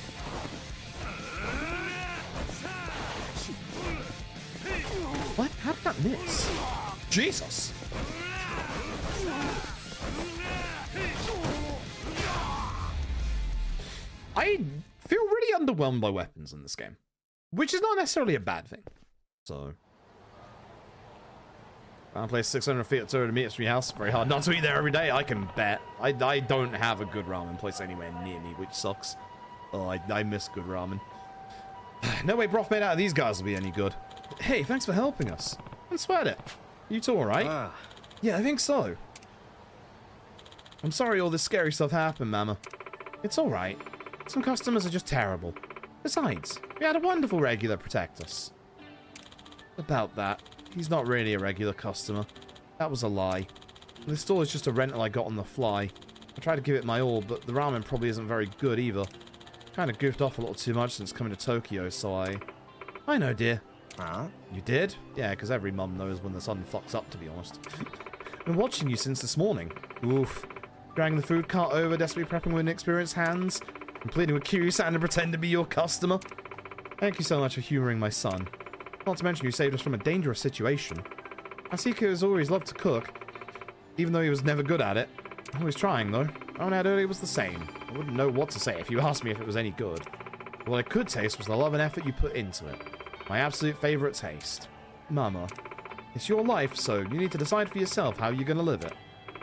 What? How did that miss? Jesus! I feel really underwhelmed by weapons in this game, which is not necessarily a bad thing. So, I play 600 feet at 200 meters from your house. Very hard not to eat there every day, I can bet. I don't have a good ramen place anywhere near me, which sucks. Oh, I miss good ramen. No way broth made out of these guys will be any good. Hey, thanks for helping us. Don't sweat it. You two alright? Yeah, I think so. I'm sorry all this scary stuff happened, Mama. It's alright. Some customers are just terrible. Besides, we had a wonderful regular protect us. About that, he's not really a regular customer. That was a lie. This store is just a rental I got on the fly. I tried to give it my all, but the ramen probably isn't very good either. Kind of goofed off a little too much since coming to Tokyo, so I know, dear. Huh? You did? Yeah, because every mum knows when the son fucks up, to be honest. I've been watching you since this morning. Oof. Dragging the food cart over, desperately prepping with inexperienced hands, and pleading with Kiryu-san to pretend to be your customer. Thank you so much for humoring my son. Not to mention you saved us from a dangerous situation. Masako has always loved to cook, even though he was never good at it. Always trying, though. When I had earlier was the same. I wouldn't know what to say if you asked me if it was any good. What I could taste was the love and effort you put into it. My absolute favorite taste. Mama, it's your life, so you need to decide for yourself how you're going to live it.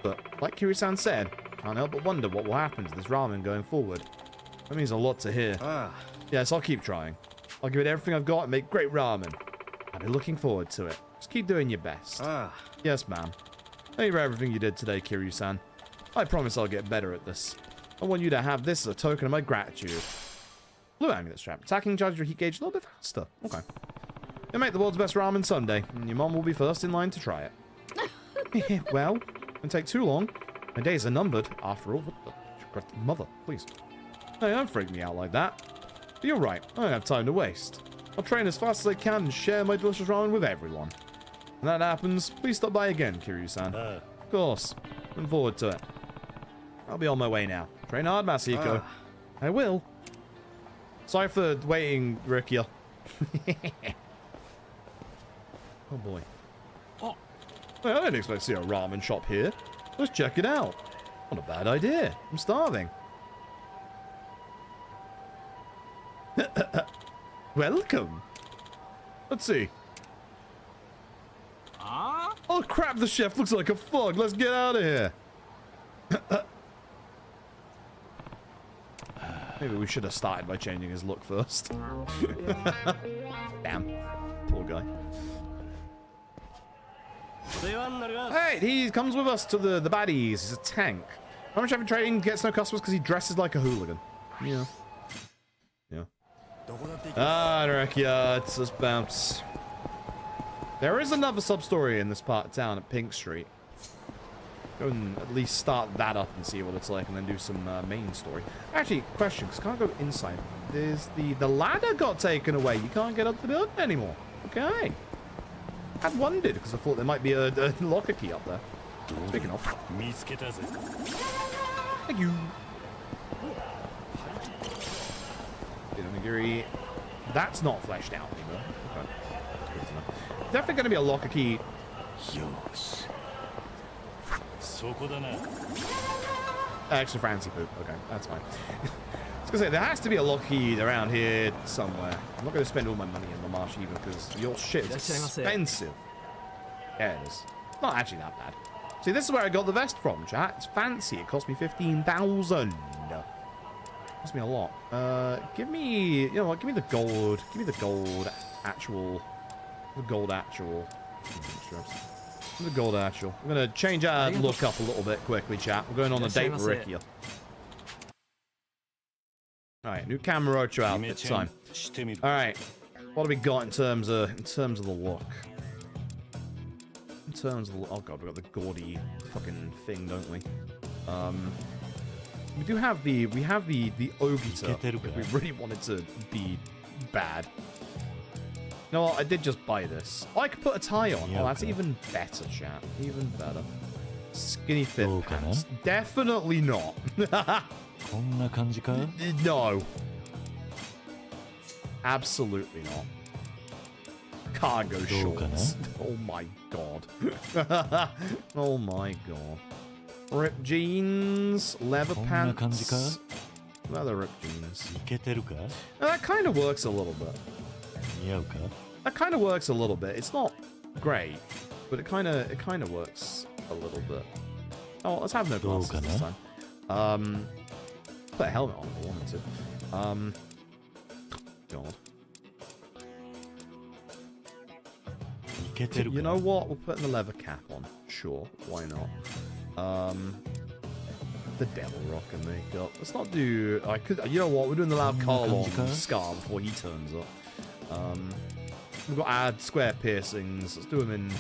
But, like Kiryu-san said, can't help but wonder what will happen to this ramen going forward. That means a lot to hear. Yes, I'll keep trying. I'll give it everything I've got and make great ramen. I'll be looking forward to it. Just keep doing your best. Yes, ma'am. Thank you for everything you did today, Kiryu-san. I promise I'll get better at this. I want you to have this as a token of my gratitude. Blue amulet strap. Attacking charge your heat gauge a little bit faster. Okay. You'll make the world's best ramen sundae, and your mom will be first in line to try it. Well, it won't take too long. My days are numbered, after all. What the... Mother, please. Hey, don't freak me out like that. But you're right, I don't have time to waste. I'll train as fast as I can and share my delicious ramen with everyone. When that happens, please stop by again, Kiryu-san. Of course. Looking forward to it. I'll be on my way now. Train hard, Masahiko. I will. Sorry for waiting, Rukia. Oh boy. Oh, I didn't expect to see a ramen shop here. Let's check it out. Not a bad idea. I'm starving. Welcome. Let's see. Oh crap, the chef looks like a fog. Let's get out of here. Maybe we should have started by changing his look first. Damn. Poor guy. Hey, he comes with us to the baddies. He's a tank. How much having trading gets no customers because he dresses like a hooligan. Yeah. Yeah. Ah, Rekia, it's just bounce. There is another sub-story in this part of town at Pink Street. Go and at least start that up and see what it's like, and then do some main story. Actually, question, because can't go inside. There's the ladder got taken away. You can't get up the building anymore. Okay. I wondered, because I thought there might be a locker key up there. Speaking of. Thank you. Onigiri. That's not fleshed out either. Okay. That's good to know. Definitely going to be a locker key. Extra fancy poop. Okay, that's fine. I was going to say, there has to be a locker key around here somewhere. I'm not going to spend all my money in the marsh either because your shit is expensive. Yeah, it is. It's not actually that bad. See, this is where I got the vest from, chat. It's fancy. It cost me 15,000. Cost me a lot. Give me, you know what? Give me the gold. Give me the gold actual. The gold actual. The gold actual. I'm gonna change our look up a little bit quickly, chat. We're going on a date with Ricky. Alright, new Kamurocho outfit time. Alright. What do we got in terms of the look? In terms of the, oh god, we got the gaudy fucking thing, don't we? We do have the Ogita if we really wanted to be bad. You know what? I did just buy this. Oh, I could put a tie on. Oh, that's even better, chat. Even better. Skinny fit pants. Definitely not. No. Absolutely not. Cargo shorts. Oh my god. Oh my god. Ripped jeans, leather pants. Leather ripped jeans. Now, that kind of works a little bit. That kind of works a little bit. It's not great, but it kind of works a little bit. Oh, let's have no glasses this time. Put a helmet on if I wanted to. God. You know what? We'll put the leather cap on. Sure, why not? The devil rocker makeup. Let's not do. I could. You know what? We're doing the loud Carl on Scar before he turns up. We've got to add square piercings. Let's do them in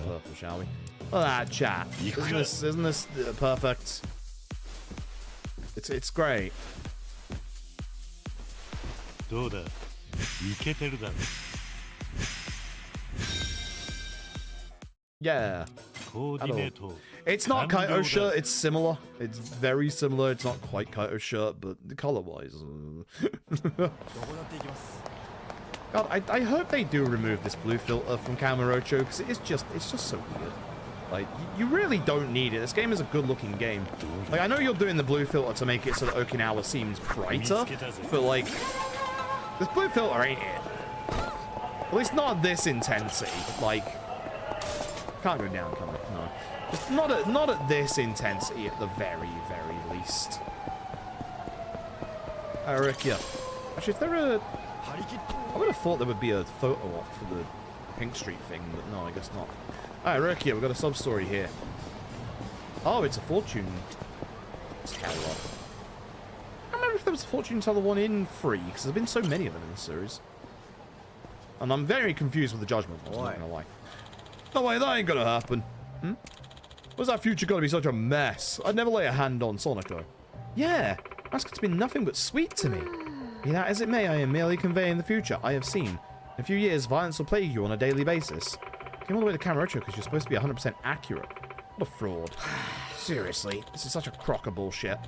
purple, shall we? Look at that, chat. Isn't this perfect? It's great. Yeah. It's not Kaito's shirt, it's similar. It's very similar. It's not quite Kaito's shirt, but color-wise. God, I hope they do remove this blue filter from Kamurocho, because it's just so weird. Like, you really don't need it. This game is a good-looking game. Like, I know you're doing the blue filter to make it so that Okinawa seems brighter, but, like, this blue filter ain't it. At least not this intensity. Like, can't go down, can I? No. Just not at this intensity at the very, very least. Rikia. Actually, if there are... I would have thought there would be a photo op for the Pink Street thing, but no, I guess not. Alright, Rikia, we've got a sub-story here. Oh, it's a fortune teller. I don't remember if there was a fortune teller one in 3, because there's been so many of them in the series. And I'm very confused with the judgment. I'm not gonna lie. No way, that ain't gonna happen. Was that future gonna be such a mess? I'd never lay a hand on Sonico. Yeah, that's going to be nothing but sweet to me. Be that as it may, I am merely conveying the future I have seen. In a few years, violence will plague you on a daily basis. Came all the way to Camarocho because you're supposed to be 100% accurate. What a fraud. Seriously, this is such a crock of bullshit.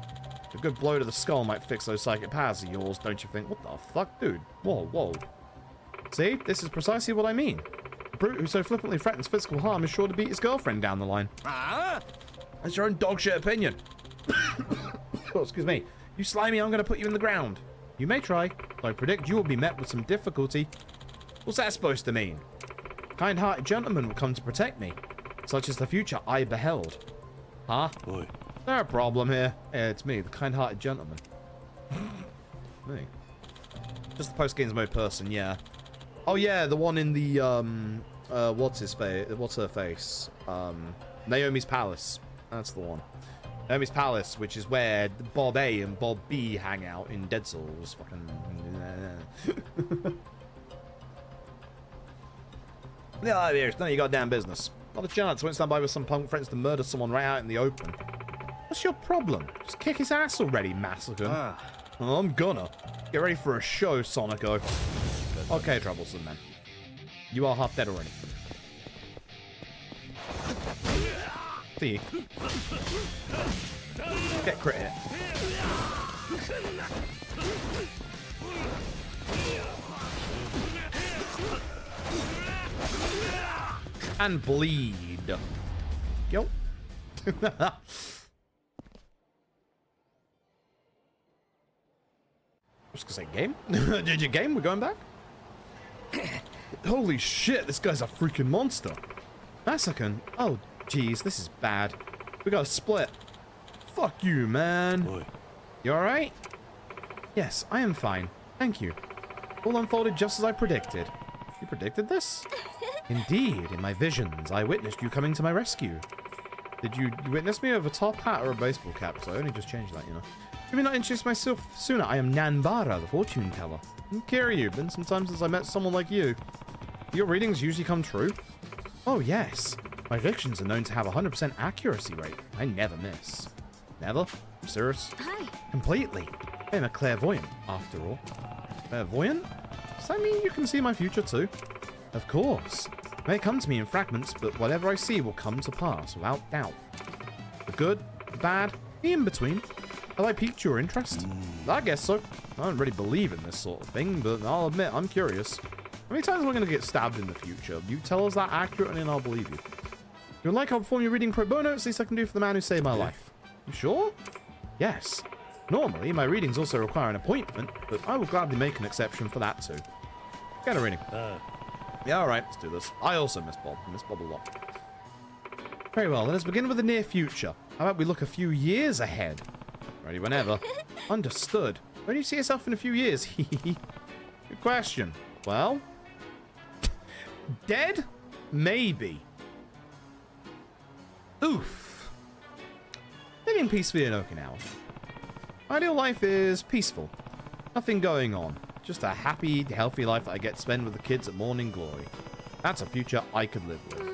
A good blow to the skull might fix those psychic powers of yours, don't you think? What the fuck, dude? Whoa, whoa. See, this is precisely what I mean. A brute who so flippantly threatens physical harm is sure to beat his girlfriend down the line. Ah! That's your own dog shit opinion. Oh, excuse me. You slimy, I'm going to put you in the ground. You may try, but I predict you will be met with some difficulty. What's that supposed to mean? Kind-hearted gentleman will come to protect me. Such is the future I beheld. Huh? Oi. Is there a problem here? Yeah, it's me, the kind-hearted gentleman. Me. Just the post-games mode person, yeah. Oh yeah, the one in the, what's her face? Naomi's Palace. That's the one. Naomi's Palace, which is where Bob A and Bob B hang out in Dead Souls. Fucking... Yeah, it's none of your goddamn business. Not a chance. I won't stand by with some punk friends to murder someone right out in the open. What's your problem? Just kick his ass already, Massacre. Oh, I'm gonna. Get ready for a show, Sonico. Okay, Troublesome, man. You are half dead already. See. Get crit hit. And bleed. Yo. I was gonna say game? Did you game? We're going back? Holy shit, this guy's a freaking monster. Massacre. Oh, jeez, this is bad. We got a split. Fuck you, man. Boy. You alright? Yes, I am fine. Thank you. All unfolded just as I predicted. You predicted this? Indeed, in my visions, I witnessed you coming to my rescue. Did you witness me with a top hat or a baseball cap? Because I only just changed that, you know. Let me not introduce myself sooner. I am Nanbara, the fortune teller. I'm Kiryu. Been some time since I met someone like you. Your readings usually come true? Oh, yes. My predictions are known to have a 100% accuracy rate. I never miss. Never? I'm serious? Hi. Completely. I am a clairvoyant, after all. Clairvoyant? Does that mean you can see my future too? Of course. It may come to me in fragments, but whatever I see will come to pass, without doubt. The good, the bad, the in-between. Have I piqued your interest? I guess so. I don't really believe in this sort of thing, but I'll admit, I'm curious. How many times am I going to get stabbed in the future? You tell us that accurately and I'll believe you. If you'd like, I'll perform your reading pro bono. It's the least I can do for the man who saved my life. You sure? Yes. Normally, my readings also require an appointment, but I will gladly make an exception for that too. Get a reading. Yeah, alright, let's do this. I also miss Bob. I miss Bob a lot. Very well, let us begin with the near future. How about we look a few years ahead? Ready whenever. Understood. Where do you see yourself in a few years? Good question. Well, dead? Maybe. Oof. Living peacefully in Okinawa. Ideal life is peaceful. Nothing going on. Just a happy, healthy life that I get to spend with the kids at Morning Glory. That's a future I could live with.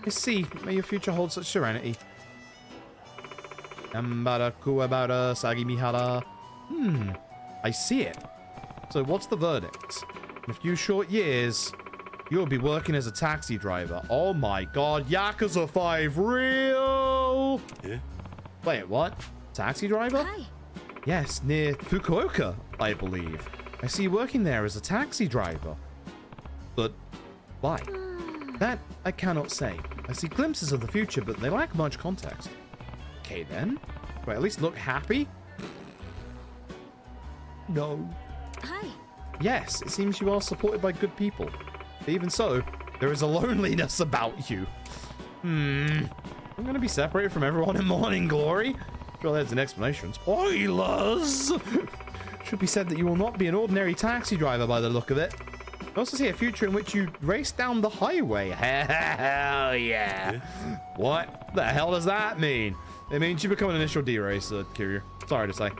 I see. May your future hold such serenity. Nambara kuwabara sagimihara. I see it. So what's the verdict? In a few short years, you'll be working as a taxi driver. Oh my god, Yakuza 5, real? Yeah? Wait, what? Taxi driver? Hi. Yes, near Fukuoka, I believe. I see you working there as a taxi driver. But why? That I cannot say. I see glimpses of the future, but they lack much context. Okay then. Do I at least look happy? No. Hi. Yes, it seems you are supported by good people. But even so, there is a loneliness about you. I'm going to be separated from everyone in Morning Glory? Sure, there's an explanation. Spoilers! Should be said that you will not be an ordinary taxi driver by the look of it. I also see a future in which you race down the highway. Hell yeah. What the hell does that mean? It means you become an initial D racer, Kiryu. Sorry to say.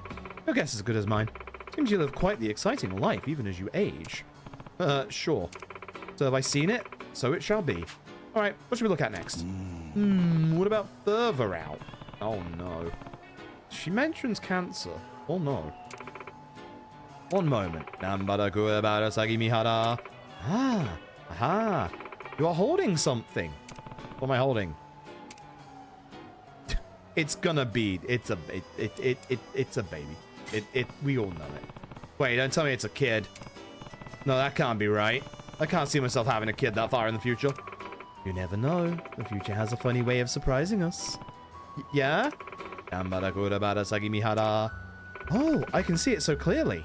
Your guess is as good as mine. Seems you live quite the exciting life, even as you age. Sure. So have I seen it? So it shall be. Alright, what should we look at next? What about further out? Oh no. She mentions cancer. Oh no. One moment. Ah, aha. You are holding something. What am I holding? It's gonna be. It's a baby. We all know it. Wait, don't tell me it's a kid. No, that can't be right. I can't see myself having a kid that far in the future. You never know. The future has a funny way of surprising us. Yeah? Oh, I can see it so clearly.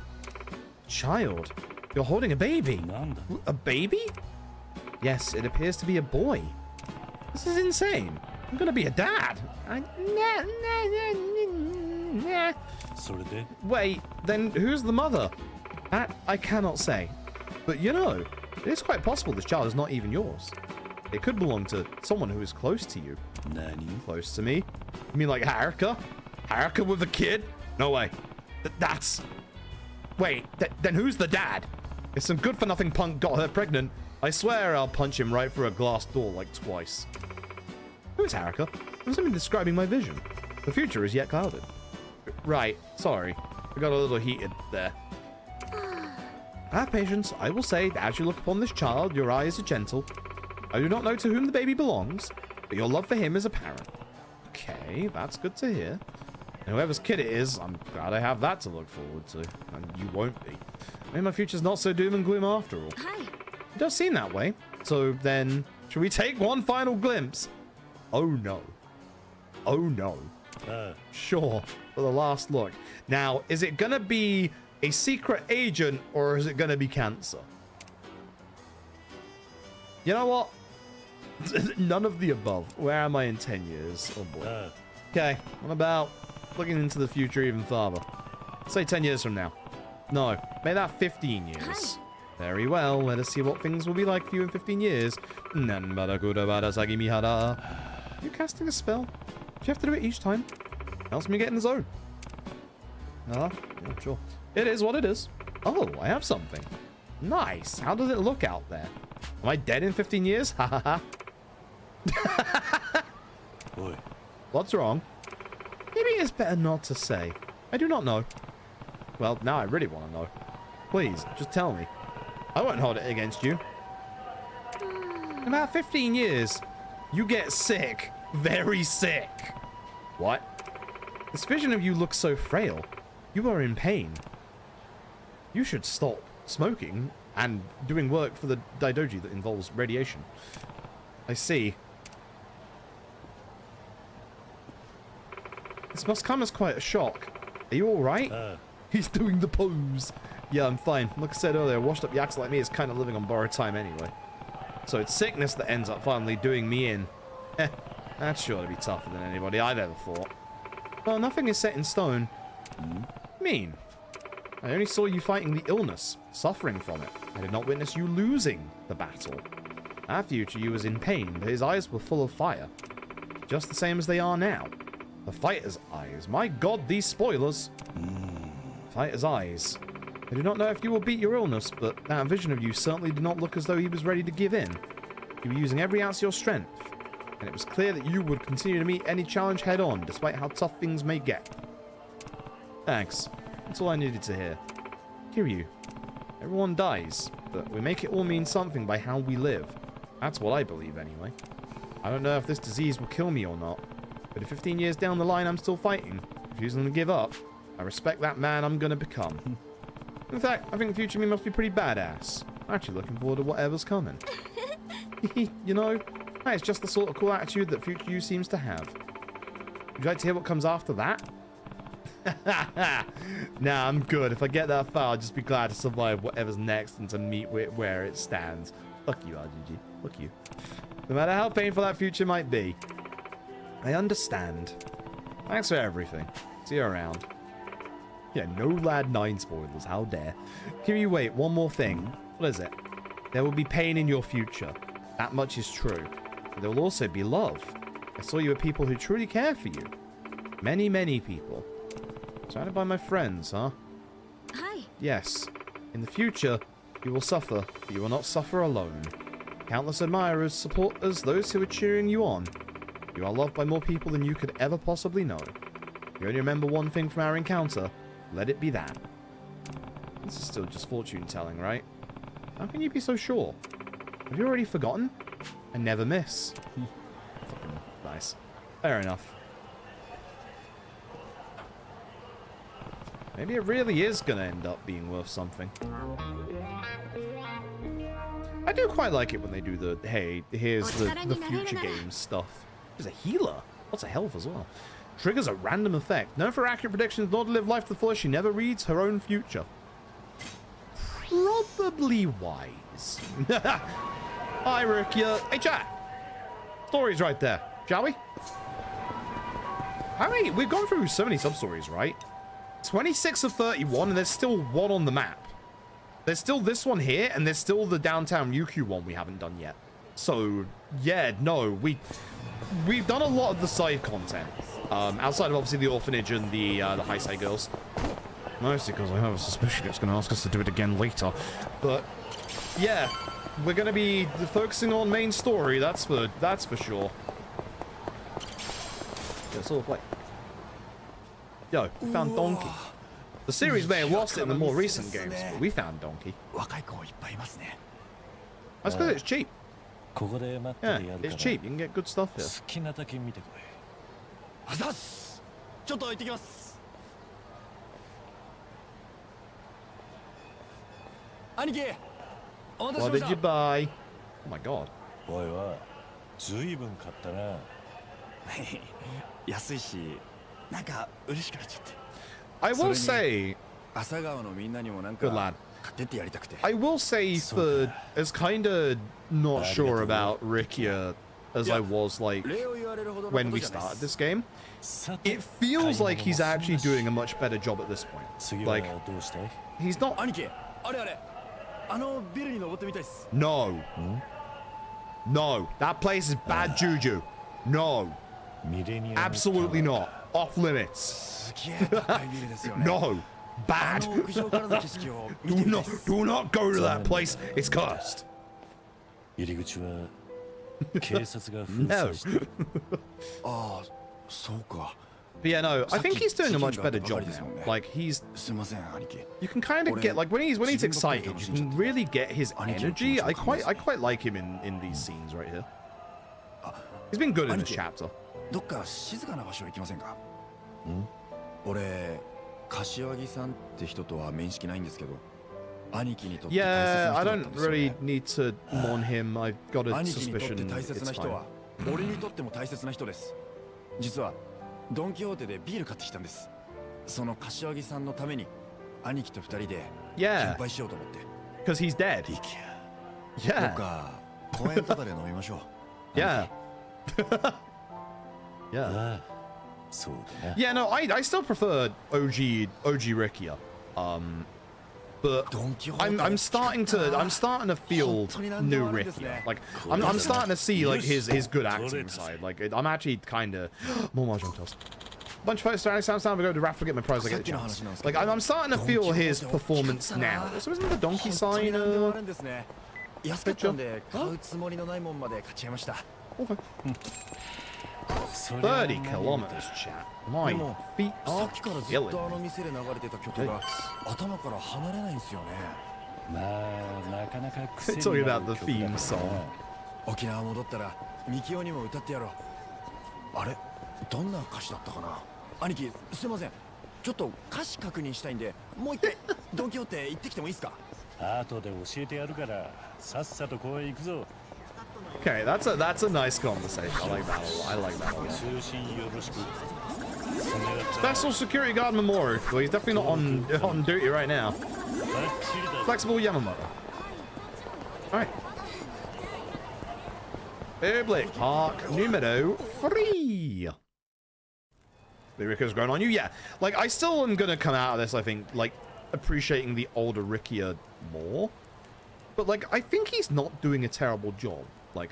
Child, you're holding a baby. A baby? Yes, it appears to be a boy. This is insane. I'm gonna be a dad. Wait, then who's the mother? That I cannot say. But you know, it is quite possible this child is not even yours. It could belong to someone who is close to you. Close to me? You mean like Haruka? Haruka with a kid? No way. That's... Wait, then who's the dad? If some good-for-nothing punk got her pregnant, I swear I'll punch him right through a glass door like twice. Who is Haruka? I'm simply describing my vision. The future is yet clouded. Right, sorry. I got a little heated there. Have patience. I will say that as you look upon this child, your eyes are gentle. I do not know to whom the baby belongs, but your love for him is apparent. Okay, that's good to hear. And whoever's kid it is, I'm glad I have that to look forward to. And you won't be. Maybe my future's not so doom and gloom after all. Hi. It does seem that way. So then, should we take one final glimpse? Oh no. Oh no. Sure, for the last look. Now, is it gonna be a secret agent or is it gonna be cancer? You know what? None of the above. Where am I in 10 years? Oh boy. Okay, what about looking into the future even farther? Say 10 years from now. No, make that 15 years. Very well, let us see what things will be like for you in 15 years. You casting a spell? Do you have to do it each time? Helps me get in the zone. Yeah, sure. It is what it is. Oh, I have something. Nice. How does it look out there? Am I dead in 15 years? Ha ha ha. What's wrong? Maybe it's better not to say. I do not know. Well, now I really want to know. Please, just tell me. I won't hold it against you. In about 15 years, you get sick. Very sick. What? This vision of you looks so frail. You are in pain. You should stop smoking and doing work for the Daidoji that involves radiation. I see. This must come as quite a shock. Are you alright? He's doing the pose. Yeah, I'm fine. Like I said earlier, a washed up yaks like me is kind of living on borrowed time anyway. So it's sickness that ends up finally doing me in. That's sure to be tougher than anybody I've ever fought. Well, nothing is set in stone. Mean. I only saw you fighting the illness, suffering from it. I did not witness you losing the battle. Our future, you was in pain, but his eyes were full of fire. Just the same as they are now. The fighter's eyes. My god, these spoilers. Fighter's eyes. I do not know if you will beat your illness, but that vision of you certainly did not look as though he was ready to give in. You were using every ounce of your strength, and it was clear that you would continue to meet any challenge head-on, despite how tough things may get. Thanks. That's all I needed to hear. Kiryu, everyone dies, but we make it all mean something by how we live. That's what I believe, anyway. I don't know if this disease will kill me or not, but if 15 years down the line I'm still fighting, refusing to give up, I respect that man I'm gonna become. In fact, I think future me must be pretty badass. I'm actually looking forward to whatever's coming. You know, that is just the sort of cool attitude that future you seems to have. Would you like to hear what comes after that? Nah, I'm good. If I get that far, I'll just be glad to survive whatever's next and to meet where it stands. Fuck you, RGG. Fuck you. No matter how painful that future might be. I understand. Thanks for everything. See you around. Yeah, no Lad 9 spoilers. How dare. Kiryu, wait, one more thing. What is it? There will be pain in your future. That much is true. But there will also be love. I saw you with people who truly care for you. Many, many people. Surrounded by my friends, huh? Hi. Yes. In the future, you will suffer, but you will not suffer alone. Countless admirers, supporters, those who are cheering you on. You are loved by more people than you could ever possibly know. You only remember one thing from our encounter. Let it be that. This is still just fortune telling, right? How can you be so sure? Have you already forgotten? I never miss. Fucking nice. Fair enough. Maybe it really is gonna end up being worth something. I do quite like it when they do the, hey, here's the future games stuff. There's a healer. Lots of health as well. Triggers a random effect. Known for accurate predictions, nor to live life to the fullest, she never reads her own future. Probably wise. Hi, Rukia. Hey, chat. Stories right there, shall we? How many? We've gone through so many sub-stories, right? 26 of 31, and there's still one on the map. There's still this one here, and there's still the downtown Ryukyu one we haven't done yet. So, yeah, no, we've done a lot of the side content. Outside of, obviously, the orphanage and the Heisei girls. Mostly because I have a suspicion it's going to ask us to do it again later. But, yeah, we're going to be focusing on main story, that's for sure. Yeah, so play. Yo, we found Donkey. The series may have lost it in the more recent games, but we found Donkey. That's because it's cheap. Yeah, it's cheap. You can get good stuff here. What did you buy? Oh my god. I will say, good lad. I will say, for as kind of not sure about Rikia as I was like when we started this game, it feels like he's actually doing a much better job at this point. Like, he's not. No. No, that place is bad juju. No. Absolutely not. Off limits. No. Bad. do not go to that place. It's cursed. No. But yeah, no, I think he's doing a much better job now. Like, he's... You can kind of get, like, when he's excited, you can really get his energy. I quite like him in these scenes right here. He's been good in this chapter. Yeah, I don't really need to mourn him. I've got a suspicion it's fine. ドン・キホーテでビール買ってきたんです。その柏木さんのために兄貴と二人で乾杯しようと思って。Because he's dead. Yeah. どっか公園とかで飲みましょう。Yeah. Yeah. Yeah, no, I still prefer OG Rikia. But I'm starting to feel new Rikia. Like I'm starting to see like his good acting side. Like I'm actually kind of more mahjong toss. Bunch of photos to sounds time. We go to Raffle, get my prize. I get the chance. Like I'm starting to feel his performance now. So isn't the donkey sign picture? Okay. 30 kilometers, chat. My feet are killing me. Talking about the theme song. 沖縄戻ったらミキオにも歌ってやろう。あれ、どんな歌詞だったかな。兄貴、すいません。ちょっと歌詞確認したいんで、もう一回ドンキホーテ行ってきてもいいですか。後で教えてやるから、さっさと公園行くぞ。 Okay, that's a nice conversation. I like that a lot. I like that a lot. Special security guard Memorial. Well, he's definitely not on duty right now. Flexible Yamamoto. All right. Public Park numero 3. Rika's growing on you, yeah. Like I still am gonna come out of this. I think like appreciating the older Rikia more, but like I think he's not doing a terrible job. Like,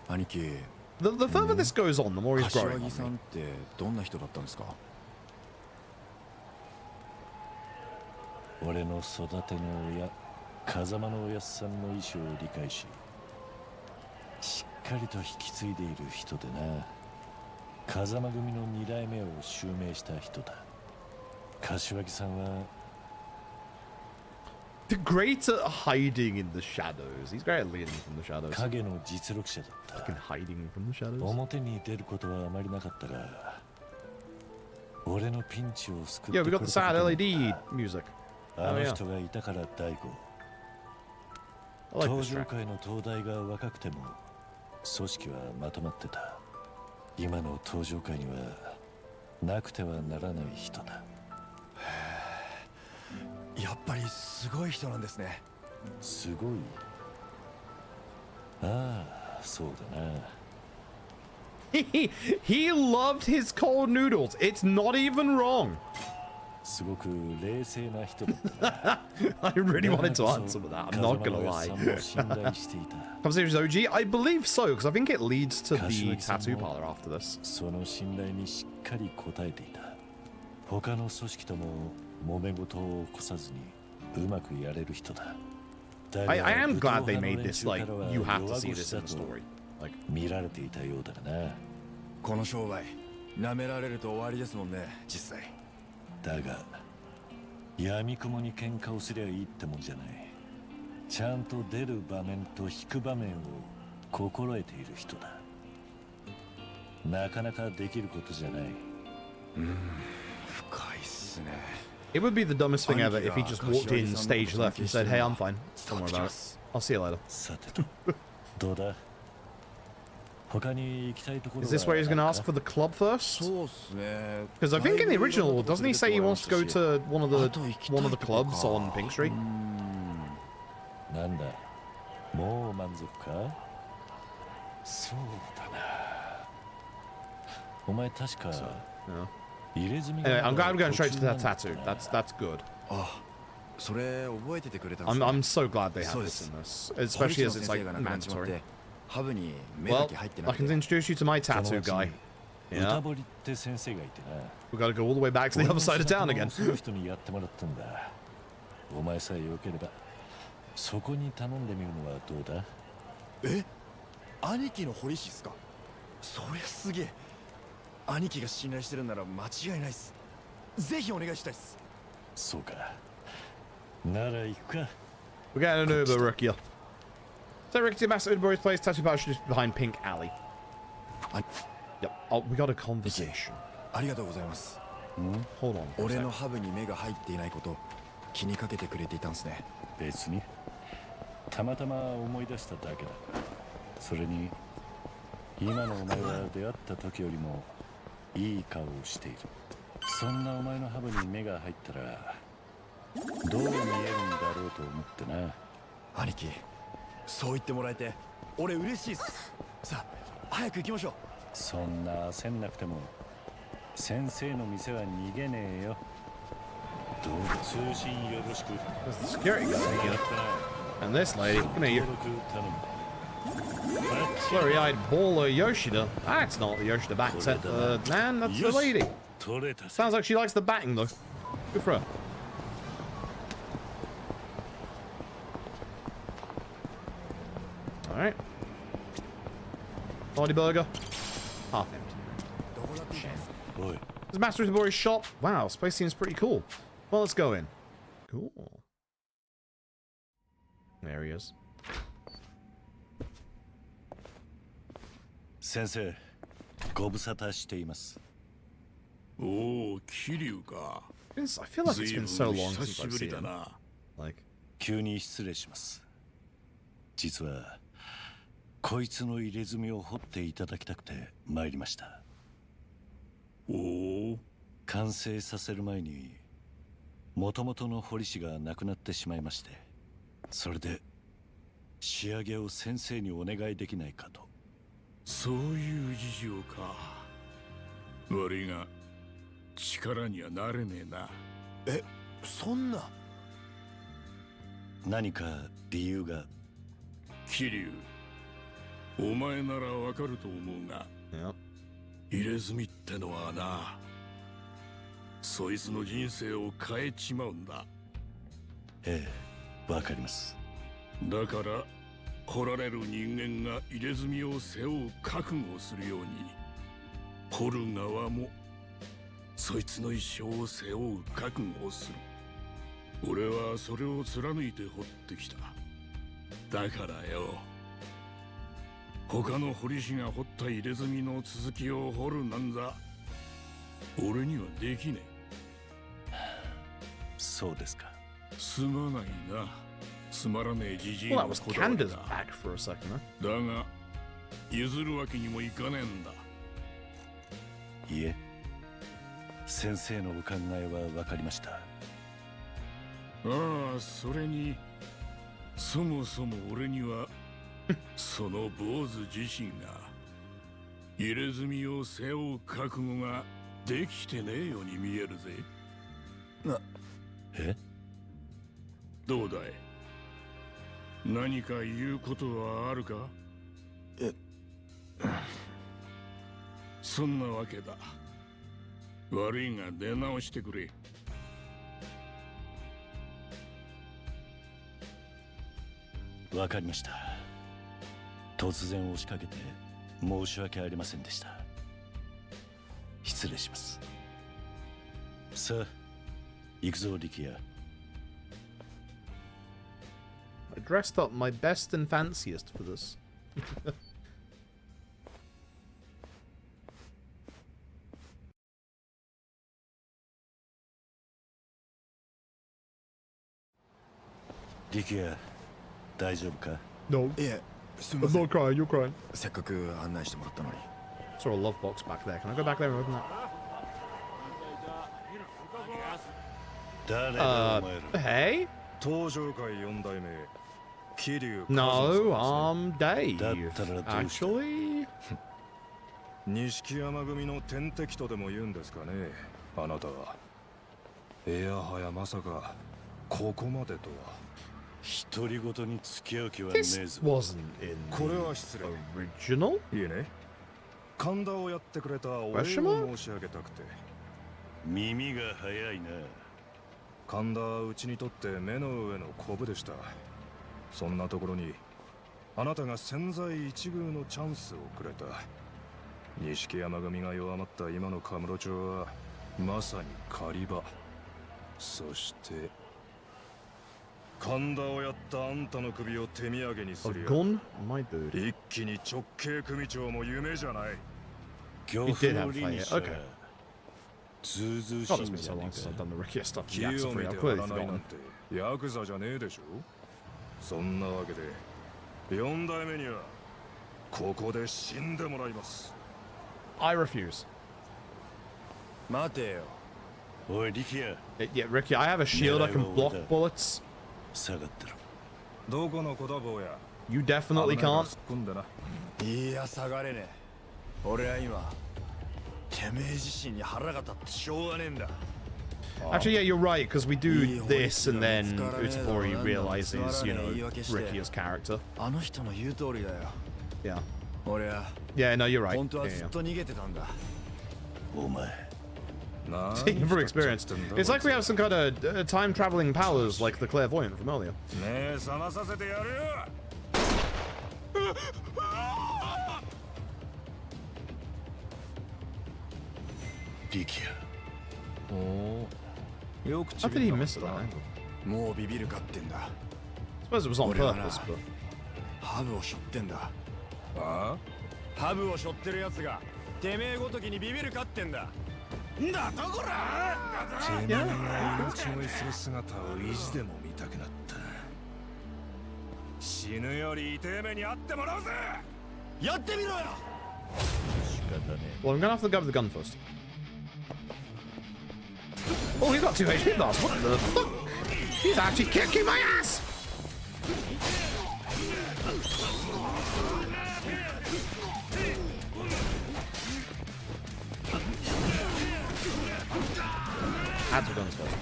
兄貴、The further this goes on, the more he's growing 柏木さ on ん me. ってどんな人だったんですか？俺の育ての親風間のおやっさんの意思を理解し、しっかりと引き継いでいる人でな。風間組の2代目を襲名した人だ。柏木さんは Great at hiding in the shadows. He's great at leading from the shadows. 影の実力者だった。 Fucking hiding from the shadows. 表に出ることはあまりなかったが、俺のピンチを救っ Yeah, て we く got れ the た sad ことも LED music. あ Oh の yeah. 人がいたから大悟。 I like 登 this 場 track. 界の東大が若くても組織はまとまってた。今の登場界にはなくてはならない人だ。やっぱりすごい人なんですね。すごい。ああ、そうだな。He loved his cold noodles. It's not even wrong. すごく冷静な人だったな。 I really wanted to answer with that. I'm not gonna lie. 風間のおやっさんも信頼していた。 Conversations OG? I believe so, because I think it leads to the tattoo parlor after this. その信頼にしっかり応えていた。他の組織とも揉め事を起こさずにうまくやれる人だ。 I am glad they made this, like, you have to see this in the story. Like, 見られていたようだな。この商売舐められると終わりですもんね、実際。だが闇雲に喧嘩をすりゃいいってもんじゃない。ちゃんと出る場面と引く場面を心得ている人だ。なかなかできることじゃない。深いっすね。 it would be the dumbest thing ever if he just walked in stage left and said, "Hey, I'm fine. Don't worry about it. I'll see you later." さてと、どうだ？他に行きたいところは Is this where he's going to ask for the club first? そうっすね。 Because I think in the original, doesn't he say he wants to go to one of the clubs on Pink Street? なんだ、もう満足か？そうだな。お前確か Yeah. 入れ墨 Anyway, が I'm glad we're going straight to that tattoo. That's good. あ、それ覚えててくれたんですね。 I'm so glad they have そうで this す。 in this, especially as it's like 堀内の先生が亡くなっちまっ mandatory. てハブに目だ Well, け入ってな I くて。 can introduce you to my この tattoo 町 guy. に歌 Yeah, 堀って先生がいてな。 we got to go all the way back to the other side of town 俺 again. もその人にやってもらったんだ。お前さえよければそこに頼んでみるのはどうだ？え、兄貴の堀氏っすか？そりゃすげえ。兄貴が信頼してるなら間違いないっす。ぜひお願いしたいっす。そうか。なら行くか。 We're getting an Uber, Ricky. So Ricky, Master Uber's place, tattoo parlor just behind Pink Alley. Yep. Oh, we got a conversation. ありがとうございます。 Hold on. For a 俺 sec. のハブに目が入っていないこと気にかけてくれていたんですね。別にたまたま思い出しただけだ。それに今のお前は出会った時よりもいい顔をしている。そんなお前のハブに目が入ったらどう見えるんだろうと思ってな。兄貴、そう言ってもらえて俺嬉しいっす。さあ早く行きましょう。そんな焦んなくても先生の店は逃げねえよ。どうぞ通信よろしく。 There's the security guy here. And this lady, come here, you. 登録頼む。 Blurry-eyed baller Yoshida. That's not the Yoshida back man, that's the lady. 取れた。 Sounds like she likes the batting though. Good for her. Alright. Body burger. Half empty. おい。There's Master Itabori's shop. Wow, this place seems pretty cool. Well, let's go in. Cool. There he is. 先生、ご無沙汰しています。おお、桐生か。 I feel like it's been so long 久 since し I've ぶり seen だ him. な。 Like, 急に失礼します。実はこいつの入れ墨を掘っていただきたくて参りました。おお。完成させる前に元々の彫り師が亡くなってしまいまして、それで仕上げを先生にお願いできないかと。そういう事情か。悪いが力にはなれねえな。え、そんな。何か理由が？桐お前ならわかると思うが、 Yep. 入れ墨ってのはな、そいつの人生を変えちまうんだ。ええ、わかります。だから掘られる人間が入れ墨を背負う覚悟をするように、掘る側もそいつの一生を背負う覚悟をする。俺はそれを貫いて掘ってきた。だからよ、他の掘り師が掘った入れ墨の続きを掘るなんざ俺にはできねえ。そうですか。すまないな。つまらねえじじい Well, の that was こだわり Kanda's だ。 back for a second, huh? だが譲るわけにもいかねえんだ。いえ、先生のお考えはわかりました。ああ、それにそもそも俺にはその坊主自身が入れ墨を背負う覚悟ができてねえように見えるぜ。え？どうだい？何か言うことはあるか？そんなわけだ。悪いが出直してくれ。わかりました。突然押しかけて申し訳ありませんでした。失礼します。さあ、行くぞ力也。I dressed up my best and fanciest for this.力也、大丈夫か？ No. いえ、す I'm みません。 not crying, you're crying. せっかく案内してもらったのに。 Saw a love box back there. Can I go back there and open that? 誰だお前ら。 Hey? 東上界4代目桐生 No, I'm Dave. だったらどうした？ Actually? 錦山組の天敵とでも言うんですかね、あなたは。いやはやまさかここまでとは。独り言に付き合う気はねえ This ぞ。 wasn't in これは失礼。 the original? いいね。神田をやってくれたお礼を申し上げたくて。耳が早いな。神田はうちにとって目の上のコブでした。そんなところにあなたが千載一遇のチャンスをくれた。錦山組が弱まった今のカムロ町はまさに狩り場。そして神田をやったあんたの首を手土産にす A るよ。 gun? My dude. 一気に直系組長も夢じゃない。漁 He 夫 did の have リ fire. ンシャ Okay. ずうずう God, し it's いん been じ so ゃね long え since I've か。 done the Rickiest stuff. 気 Yakuza を free. 見 I've て clearly 割らないな forgotten. んてヤクザじゃねえでしょ。そんなわけで4代目にはここで死んでもらいます。 I refuse. 待てよ。おい力也、 Yeah, Ricky, I have a shield. I can block bullets. 下がってろ。どこの子だ坊や。 You definitely 危ないから can't. 突っ込んでな。いや、下がれねえ。俺は今、てめえ自身に腹が立ってしょうがねえんだ。 Actually, yeah, you're right, because we do this and then Utsubori realizes, you know, Ricky as character. あの人の言う通りだよ。 Yeah. 俺は Yeah, no, you're right. 本当は Yeah, ずっ yeah. と逃げてたんだ。お前。Speaking from experience, it's like we have some kind of time traveling powers like the clairvoyant from earlier. ねえ、覚まさせてやるよ。力也。 よく How did he miss it that angle? もうビビるかってんだ。 I suppose it was on 俺はな purpose, but ハブを背負ってんだ。あハブを背負ってるやつがてめえごときにビビるかってんだ。んだとこら。てめえが命乞いする姿を意地でも見たくなった。死ぬより痛え目にあってもらうぜ。やってみろよ。仕方ね well, I'm gonna have to go with the gun first. Oh, he's got 2 HP bars. What the fuck? He's actually kicking my ass. Add the guns first.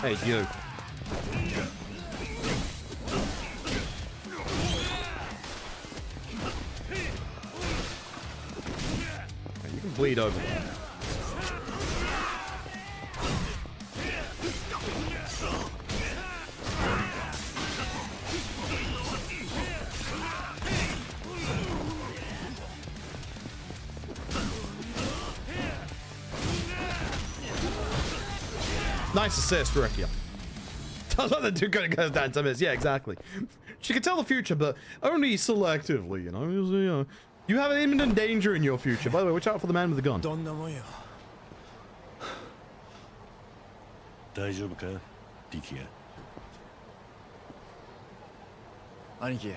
Hey, you. You can bleed over. Nice assist, Rukia. That's what the two goes down 10 minutes. Yeah, exactly. She can tell the future, but only selectively, you know. You have imminent danger in your future. By the way, watch out for the man with the gun. 大丈夫か、リキヤ。兄貴、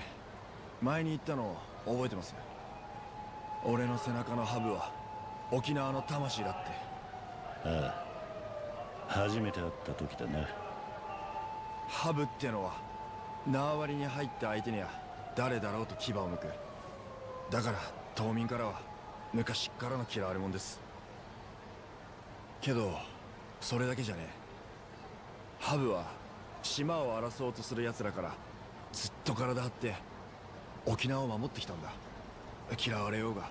前に言ったの覚えてます？俺の背中のハブは沖縄の魂だって。ああ。初めて会った時だな。ハブってのは縄張りに入った相手には誰だろうと牙を向く。だから島民からは昔っからの嫌われ者です。けどそれだけじゃねえ。ハブは島を荒らそうとする奴らからずっと体張って沖縄を守ってきたんだ。嫌われようが、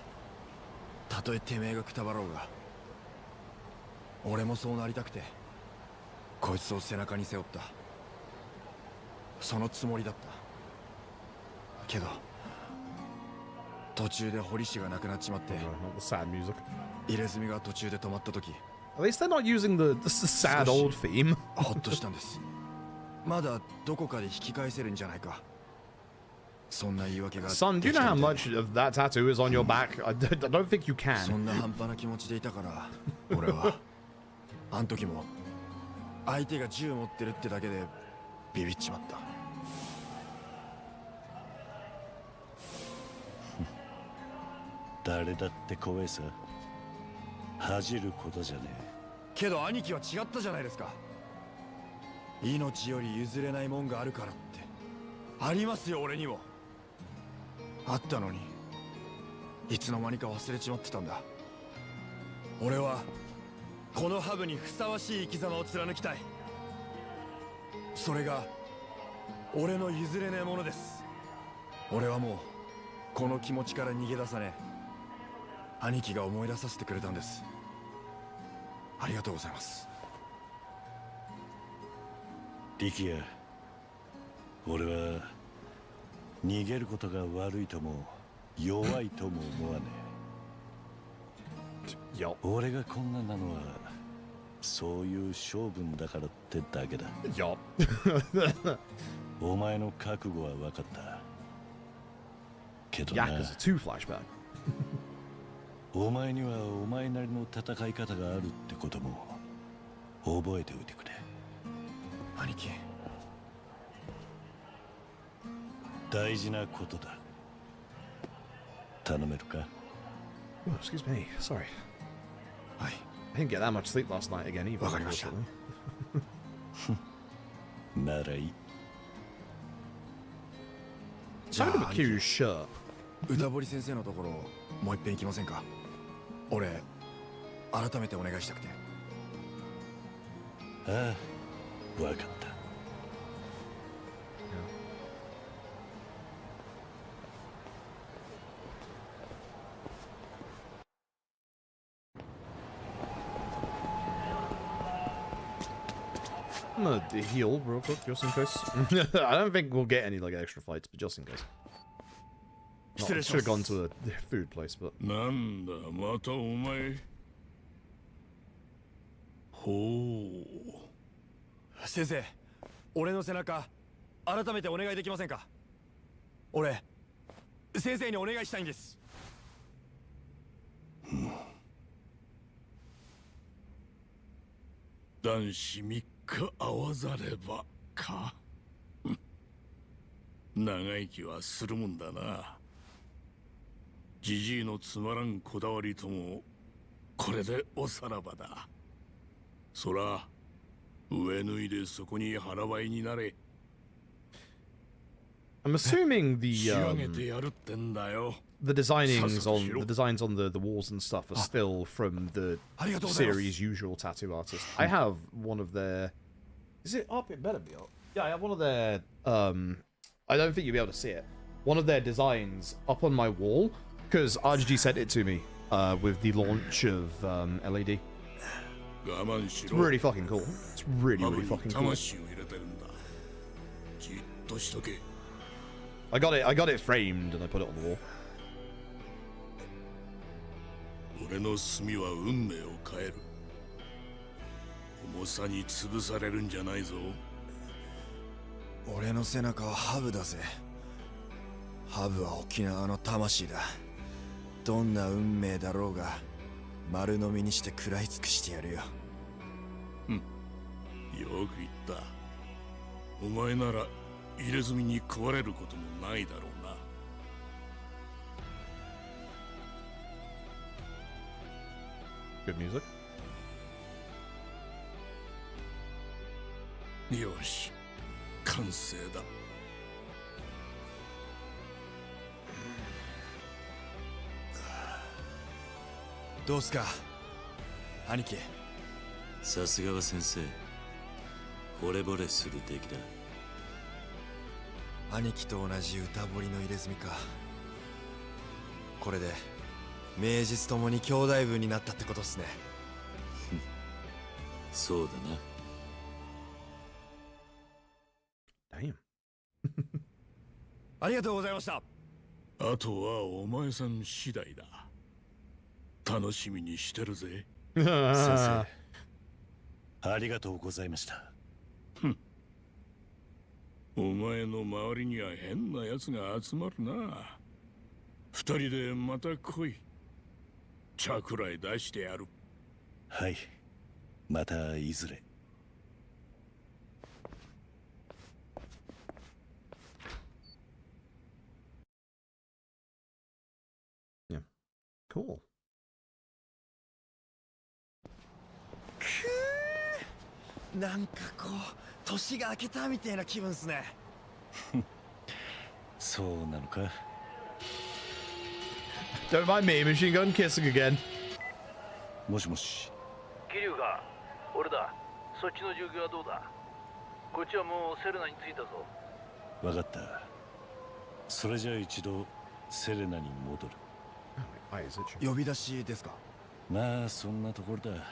たとえてめえがくたばろうが。俺もそうなりたくてこいつを背中に背負った。そのつもりだった。けど途中で堀氏が亡くなっちまって、入れ墨が途中で止まった時、 At least they're not using the sad old theme. ほっとしたんです。まだどこかで引き返せるんじゃないか。そんな言い訳が。 Son, do you know how much of that tattoo is on your back? I don't think you can. そんな半端な気持ちでいたから俺はあん時も相手が銃持ってるってだけでビビっちまった。誰だって怖いさ。恥じることじゃねえ。けど兄貴は違ったじゃないですか。命より譲れないもんがあるからって。ありますよ、俺にも。あったのにいつの間にか忘れちまってたんだ。俺はこのハブにふさわしい生き様を貫きたい。それが俺の譲れねえものです。俺はもうこの気持ちから逃げ出さねえ。兄貴が思い出させてくれたんです。ありがとうございます。リキヤ、俺は逃げることが悪いとも弱いとも思わねえ。俺がこんななのはそういう性分だからってだけだ。お前の覚悟は分かった。けどな、 Yakuza 2 Flashback. お前にはお前なりの戦い方があるってことも覚えておいてくれ。兄貴、大事なことだ。頼めるか？ Oh, excuse me. Sorry. はい。I didn't get that much sleep last night again either. わかりました。ならいい。Sorry to be curious, shirt. 歌堀先生のところもう一遍行きませんか？俺改めてお願いしたくて。ああ、わかった。I'm gonna heal real quick, just in case. I don't think we'll get any like extra fights, but just in case. I should have gone to a food place, but. なんだ、またお前。ほう。先生、俺の背中改めてお願いできませんか？俺先生にお願いしたいんです。男子3日会わざればか。長生きはするもんだな。じじいのつまらんこだわりともこれでおさらばだ。そら上脱いでそこに腹ばいになれ。 I'm assuming the 仕上げてやるってんだよ。 the designs on the walls and stuff are still from the series' usual tattoo artist. I have one of their. Is it up? It better be up. Yeah, I have one of their. I don't think you'll be able to see it. One of their designs up on my wall because RGG sent it to me with the launch of LED. It's really fucking cool. It's really, really fucking cool. I got it framed and I put it on the wall. 俺の墨は運命を変える。重さに潰されるんじゃないぞ。俺の背中はハブだぜ。ハブは沖縄の魂だ。どんな運命だろうが丸飲みにして食らい尽くしてやるよ。よく言った。お前なら入れ墨に食われることもないだろうな。Good music. よし、完成だ。どうすか、兄貴。さすがは先生。惚れ惚れする出来だ。兄貴と同じ歌彫りの入れ墨か。これで名実ともに兄弟分になったってことっすね。そうだな。Damn. ありがとうございました。あとはお前さん次第だ。楽しみにしてるぜ。先生、ありがとうございました。お前の周りには変な奴が集まるな。二人でまた来い。茶くらい出してやる。はい、またいずれ。Yeah. Cool. なんかこう年が明けたみたいな気分っすね。そうなのか。Don't mind me, machine gun kissing again. もしもし。桐生か、俺だ。そっちの状況はどうだ。こっちはもうセレナに着いたぞ。わかった。それじゃあ一度セレナに戻る。呼び出しですか。まあそんなところだ。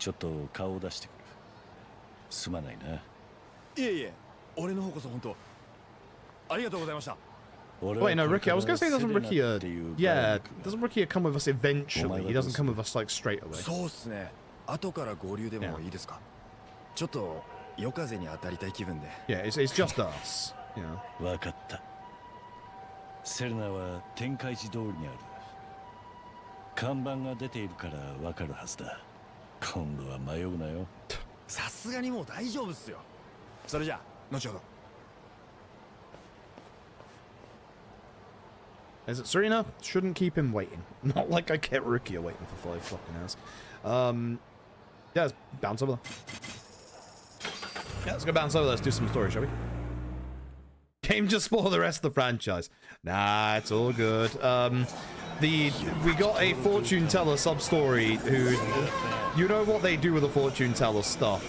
ちょっと顔を出してくる。すまないな。いえいえ、俺の方こそ本当ありがとうございました。 Wait, no, Ricky. I was gonna say, doesn't Ricky? Yeah, doesn't Ricky come with us eventually? He doesn't come with us like straight away. そうっすね。後から合流でもいいですか。ちょっと夜風に当たりたい気分で。Yeah, it's just us. Yeah. わかった。セレナは天海寺通りにある。看板が出ているからわかるはずだ。今度は迷うなよ。さすがにもう大丈夫っすよ。それじゃあ後ほど。Is it Serena? Shouldn't keep him waiting. Not like I kept Rukia waiting for 5 fucking hours. Yeah, let's bounce over there. Yeah, let's go bounce over there. Let's do some story, shall we? Game just spoil the rest of the franchise. Nah, it's all good. We got a fortune teller sub-story who... You know what they do with the fortune teller stuff?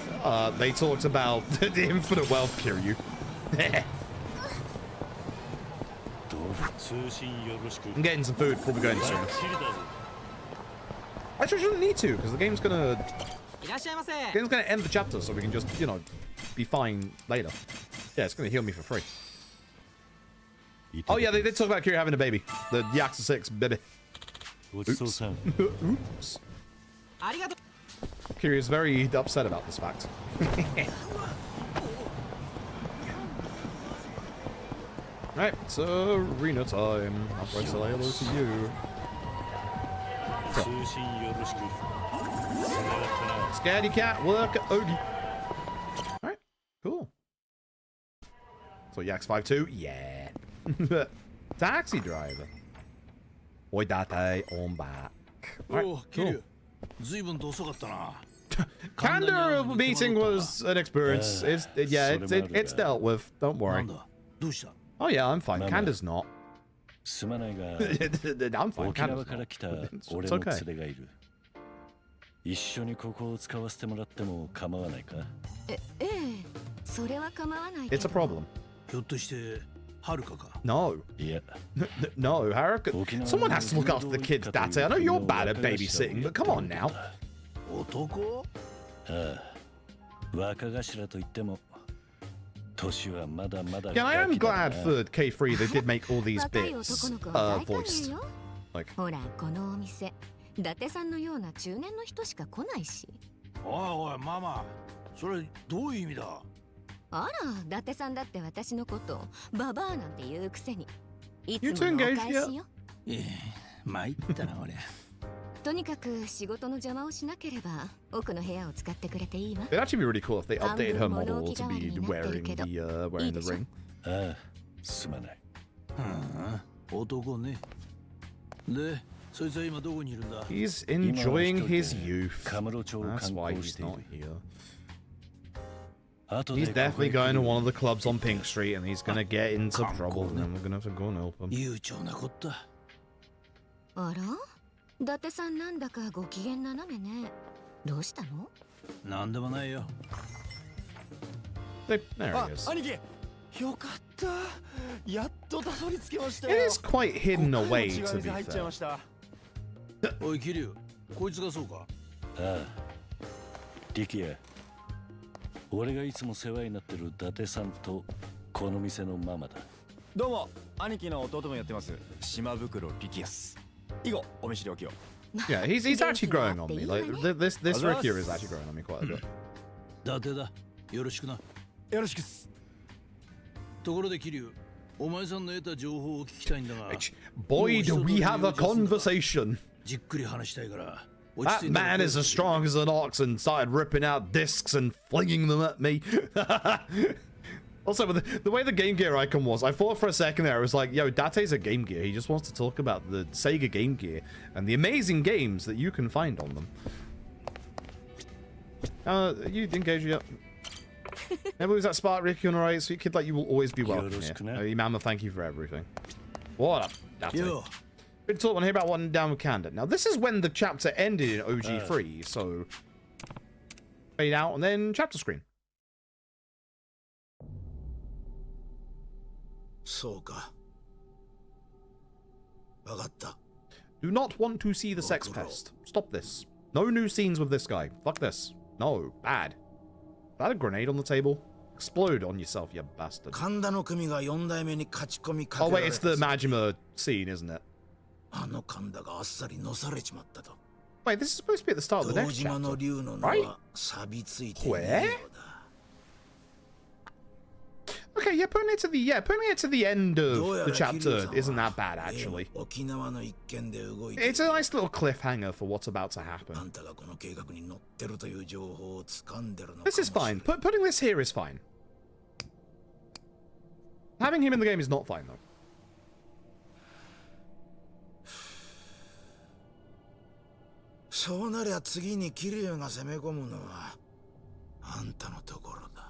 They talked about the infinite wealth Kiryu. I'm getting some food before we go in soon. Actually, I shouldn't need to, because the game's gonna end the chapter, so we can just, you know, be fine later. Yeah, it's gonna heal me for free. Oh yeah, they did talk about Kiryu having a baby. The Yakuza 6 baby. Oops. Oops. Kiryu is very upset about this fact. Alright, so arena time. After I say hello to you. Scaredy cat, work at Ogie. Alright, cool. So Yaks 5-2, yeah. Taxi driver. Oi date, on back. Alright, cool. Kanda meeting was an experience. It's dealt with. Don't worry. Oh yeah, I'm fine. Kanda's not. I'm fine. Kanda's not. It's okay. 一緒にここを使わせてもらっても構わないか？ええ、それは構わないけど。 It's a problem. ひょっとして No. Yeah. No, Haruka. Someone has to look after the kids, Date. I know you're bad at babysitting, but come on now. 男? ああ、若頭と言っても年はまだまだ Yeah, I am glad for K3 they did make all these bits voiced. Like, ほら、このお店、伊達さんのような中年の人しか来ないし。おいおいママ、それどういう意味だ？あら、伊達さんだって私のことババアなんて言うくせに。いつ you も two のお engaged 返 yet? しよ。参ったな俺。とにかく仕事の邪魔をしなければ奥の部屋を使ってくれていいわ。 It'd actually be really cool if they updated her model to be wearing the ring. ああ、すまない。男ね。で、そいつは今どこにいるんだ？ He's enjoying his youth. That's why he's not here. He's definitely going to one of the clubs on Pink Street and he's gonna get into trouble and then we're gonna have to go and help him. 悠長なこった。あら、伊達さんなんだかご機嫌斜めね。どうしたの？なんでもないよ。There he is. 兄貴、よかった。やっとたどり着けました It よ。 is quite hidden away, to be 入っちゃいま fair. した。おい、桐生、こいつがそうか？ああ、力也。俺がいつも世話になってる伊達さんとこの店のママだ。どうも、兄貴の弟もやってます。島袋力也っす。以後、お見知りおきを。Yeah, he's actually growing on me. Like this Ricky is actually growing on me quite a bit. 伊達だ。よろしくな。よろしくっす。ところで桐生、お前さんの得た情報を聞きたいんだが。Boy, do we have a conversation. じっくり話したいから。 That man is as strong as an ox and started ripping out discs and flinging them at me. Also, with the way the Game Gear icon was, I thought for a second there, I was like, yo, Date's a Game Gear. He just wants to talk about the Sega Game Gear and the amazing games that you can find on them. You engage yet? Never lose that spark, Ricky, alright? Sweet kid like you will always be welcome here. Mama, thank you for everything. What up, Date? Good talk. Want to hear about one down with Kanda. Now, this is when the chapter ended in OG3, so fade out and then chapter screen. そうか。わかった。 Do not want to see the sex pest. Stop this. No new scenes with this guy. Fuck this. No, bad. Is that a grenade on the table? Explode on yourself, you bastard. 神田の組が4代目に勝ち込みか Oh けられ wait, た。 it's the Majima scene, isn't it? あの神田があっさりのされちまったと。 Wait, this is supposed to be at the start of the 堂 next 島の chapter. 竜の名 Right? は錆びついているようだ。 Okay, yeah, putting it to the end of the chapter isn't that bad, actually. 沖縄の一件で動いている。 It's a nice little cliffhanger for what's about to happen. あんたがこの計画に乗ってるという情報を掴んでるのかも This is fine. Putting this here is fine. Having him in the game is not fine, though. そうなりゃ次に桐生が攻め込むのはあんたのところだ。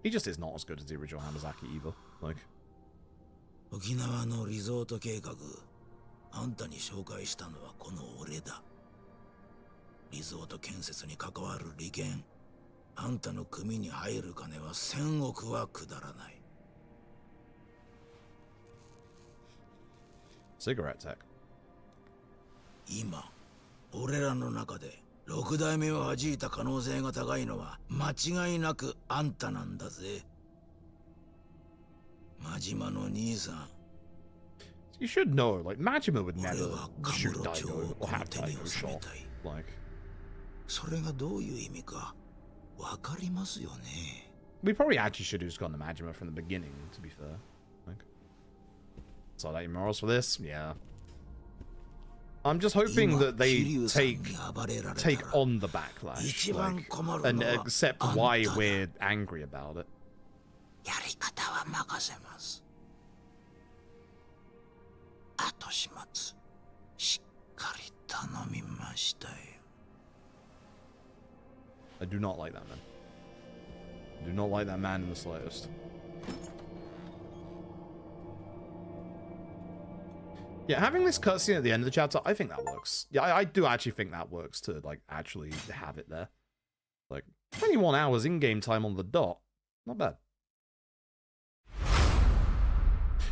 He just is not as good as the original Hamazaki either. Like, 沖縄のリゾート計画、あんたに紹介したのはこの俺だ。リゾート建設に関わる利権、あんたの組に入る金は1000億はくだらない。 cigarette tech. 今、俺らの中で6代目を弾いた可能性が高いのは間違いなくあんたなんだぜ。真島の兄さん。 You should know, like, Majima would never shoot Daigo or have Daigo shot. Like, それがどういう意味かわかりますよね。 we probably actually should have just gone to Majima from the beginning, to be fair. Like, so like morals for this? Yeah. I'm just hoping that they take on the backlash, like, and accept why we're angry about it. やり方は任せます。後始末、しっかり頼みましたよ。 I do not like that man. I do not like that man in the slightest. Yeah, having this cutscene at the end of the chapter, I think that works. Yeah, I do actually think that works to, like, actually have it there. Like, 21 hours in-game time on the dot. Not bad.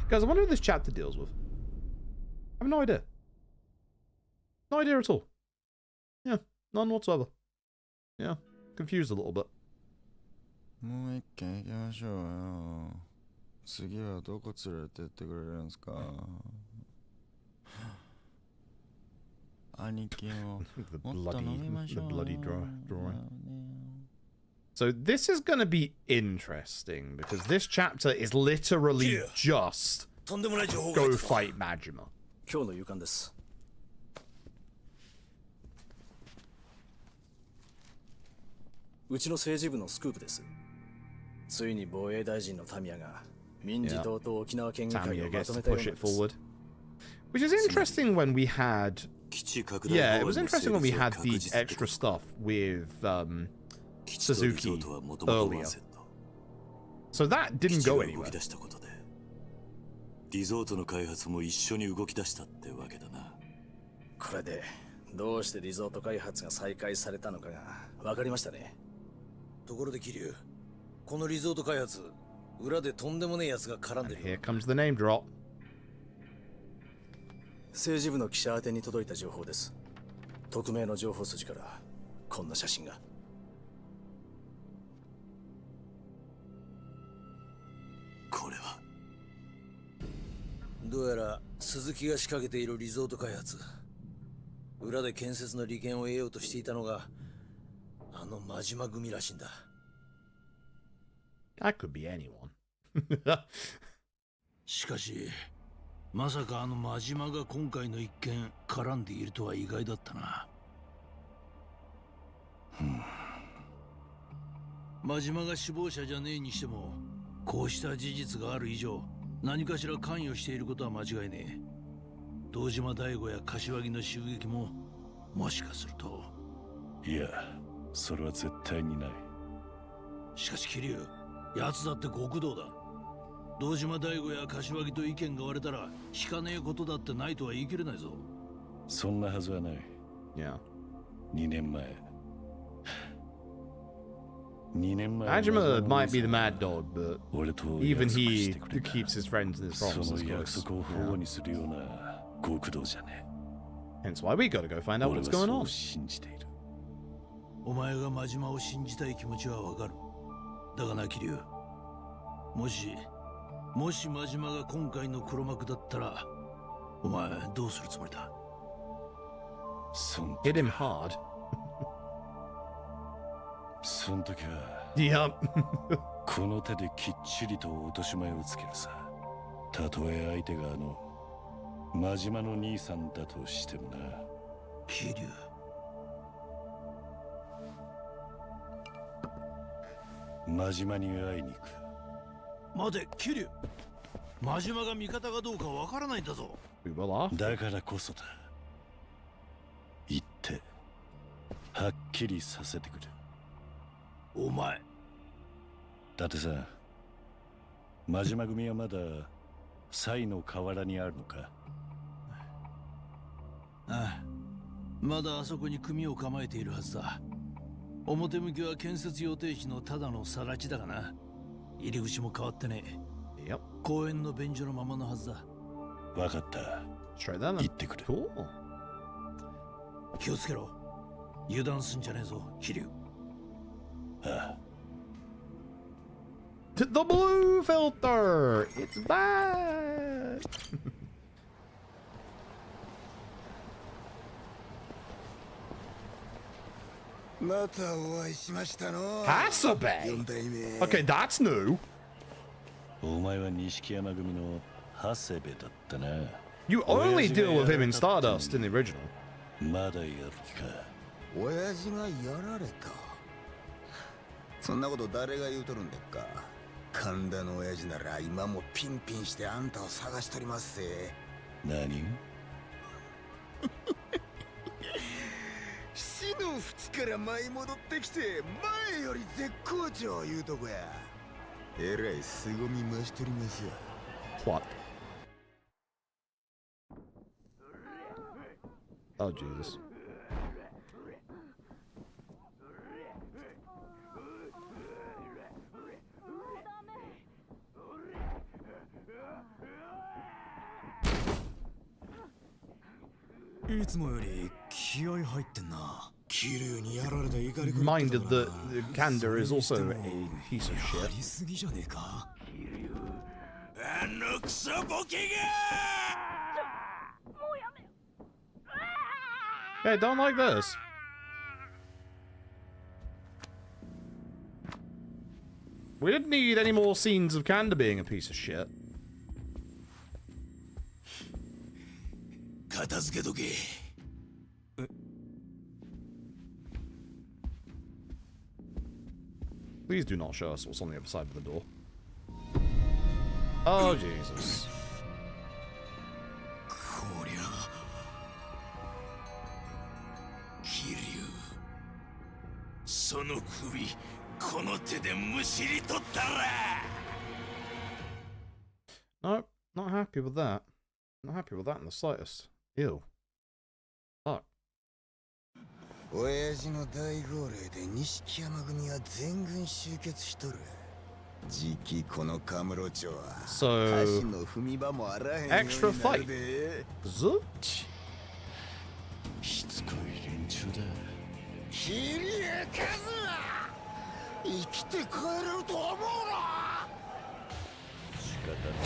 Guys, I wonder what this chapter deals with. I have no idea. No idea at all. Yeah, none whatsoever. Yeah, confused a little bit. もう一軒行きましょうよ。次はどこ連れてってくれるんですか。兄貴も the もっと飲みましょう。 bloody drawing. So this is going to be interesting because this chapter is literally just go fight Majima. 今日の夕刊です。うちの政治部のスクープです。ついに防衛大臣のタミヤが民事党と沖縄県議会をまとめたようなんです。Which is interesting when we had... Yeah, it was interesting when we had the extra stuff with Suzuki earlier. So that didn't go anywhere. リゾートの開発も一緒に動き出したってわけだな。これでどうしてリゾート開発が再開されたのかが分かりましたね。ところで桐生、このリゾート開発、裏でとんでもねえやつが絡んでる。 Here comes the name drop. 政治部の記者宛てに届いた情報です。匿名の情報筋からこんな写真が。これはどうやら鈴木が仕掛けているリゾート開発、裏で建設の利権を得ようとしていたのがあの真島組らしいんだ。 That could be anyone. しかしまさかあの真島が今回の一件絡んでいるとは意外だったな。真島が首謀者じゃねえにしても、こうした事実がある以上何かしら関与していることは間違いねえ。堂島大吾や柏木の襲撃ももしかすると。いや、それは絶対にない。しかし桐生、奴だって極道だ。堂島大吾や柏木と意見が割れたら引かねえことだってないとは言い切れないぞ。そんなはずはない。Yeah. 2年前。Majima might be the mad dog, but even he keeps his friends and his promises close. Hence why we gotta go find out what's going on. お前が真島を信じたい気持ちはわかる。だがな桐生、もし真島が今回の黒幕だったらお前どうするつもりだ。 Hit him hard. その時は Yep. この手できっちりと落とし前をつけるさ。たとえ相手があの真島の兄さんだとしてもな。桐生、真島に会いに行く。待て桐生、真島が味方かどうかわからないんだぞ。だからこそだ。言ってはっきりさせてくれ。お前だってさ、真島組はまだサイの河原にあるのか。ああ、まだあそこに組を構えているはずだ。表向きは建設予定地のただの更地だがな。入り口も変わってねえ。公園の便所のままのはずだ。わかった。行ってくれ。気をつけろ。油断すんじゃねえぞ、桐生。ああ。The blue filter! It's back! またお会いしましたの。Hasabe? Okay, that's new. お前は錦山組の長谷部だったな。You only deal with him in Stardust in the original. まだやる気か。親父がやられた。そんなこと誰が言うとるんでっか。神田の親父なら今もピンピンしてあんたを探しとりますぜ。何？死の淵から舞い戻ってきて前より絶好調いうとこや。えらい凄み増しとりますよ。 What? Oh, Jesus. Minded that Kanda is also a piece of shit. Hey, don't like this. We didn't need any more scenes of Kanda being a piece of shit. Please do not show us what's on the other side of the door. Oh, Jesus. Nope, not happy with that. Not happy with that in the slightest. Ew. Fuck. 親父の大号令で錦山組は全軍集結しとる。次期このカムロ町は So 箸の踏み場もあらへんようになる extra fight. で。 Zuch? しつこい連中だ。キリエカズは生きて帰れると思うな。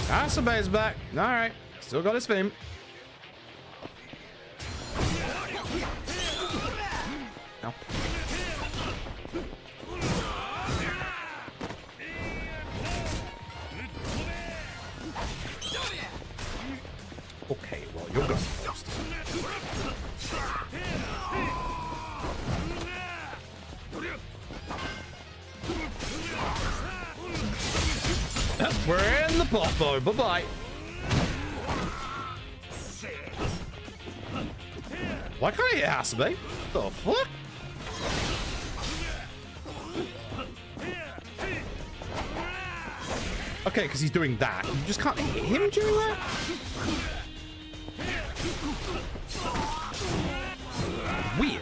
Asabe's back. Alright. Still got his fame. No. Okay, well, you're going first. We're in the popo. Bye-bye. Why can't I hit Hasabe? The fuck? Okay, because he's doing that. You just can't hit him doing that? Weird.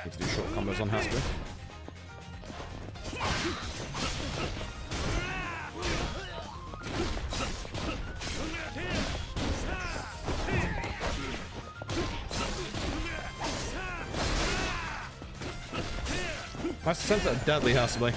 Need to do short combos on Hasbro. Nice attempt at a deadly Hasbro.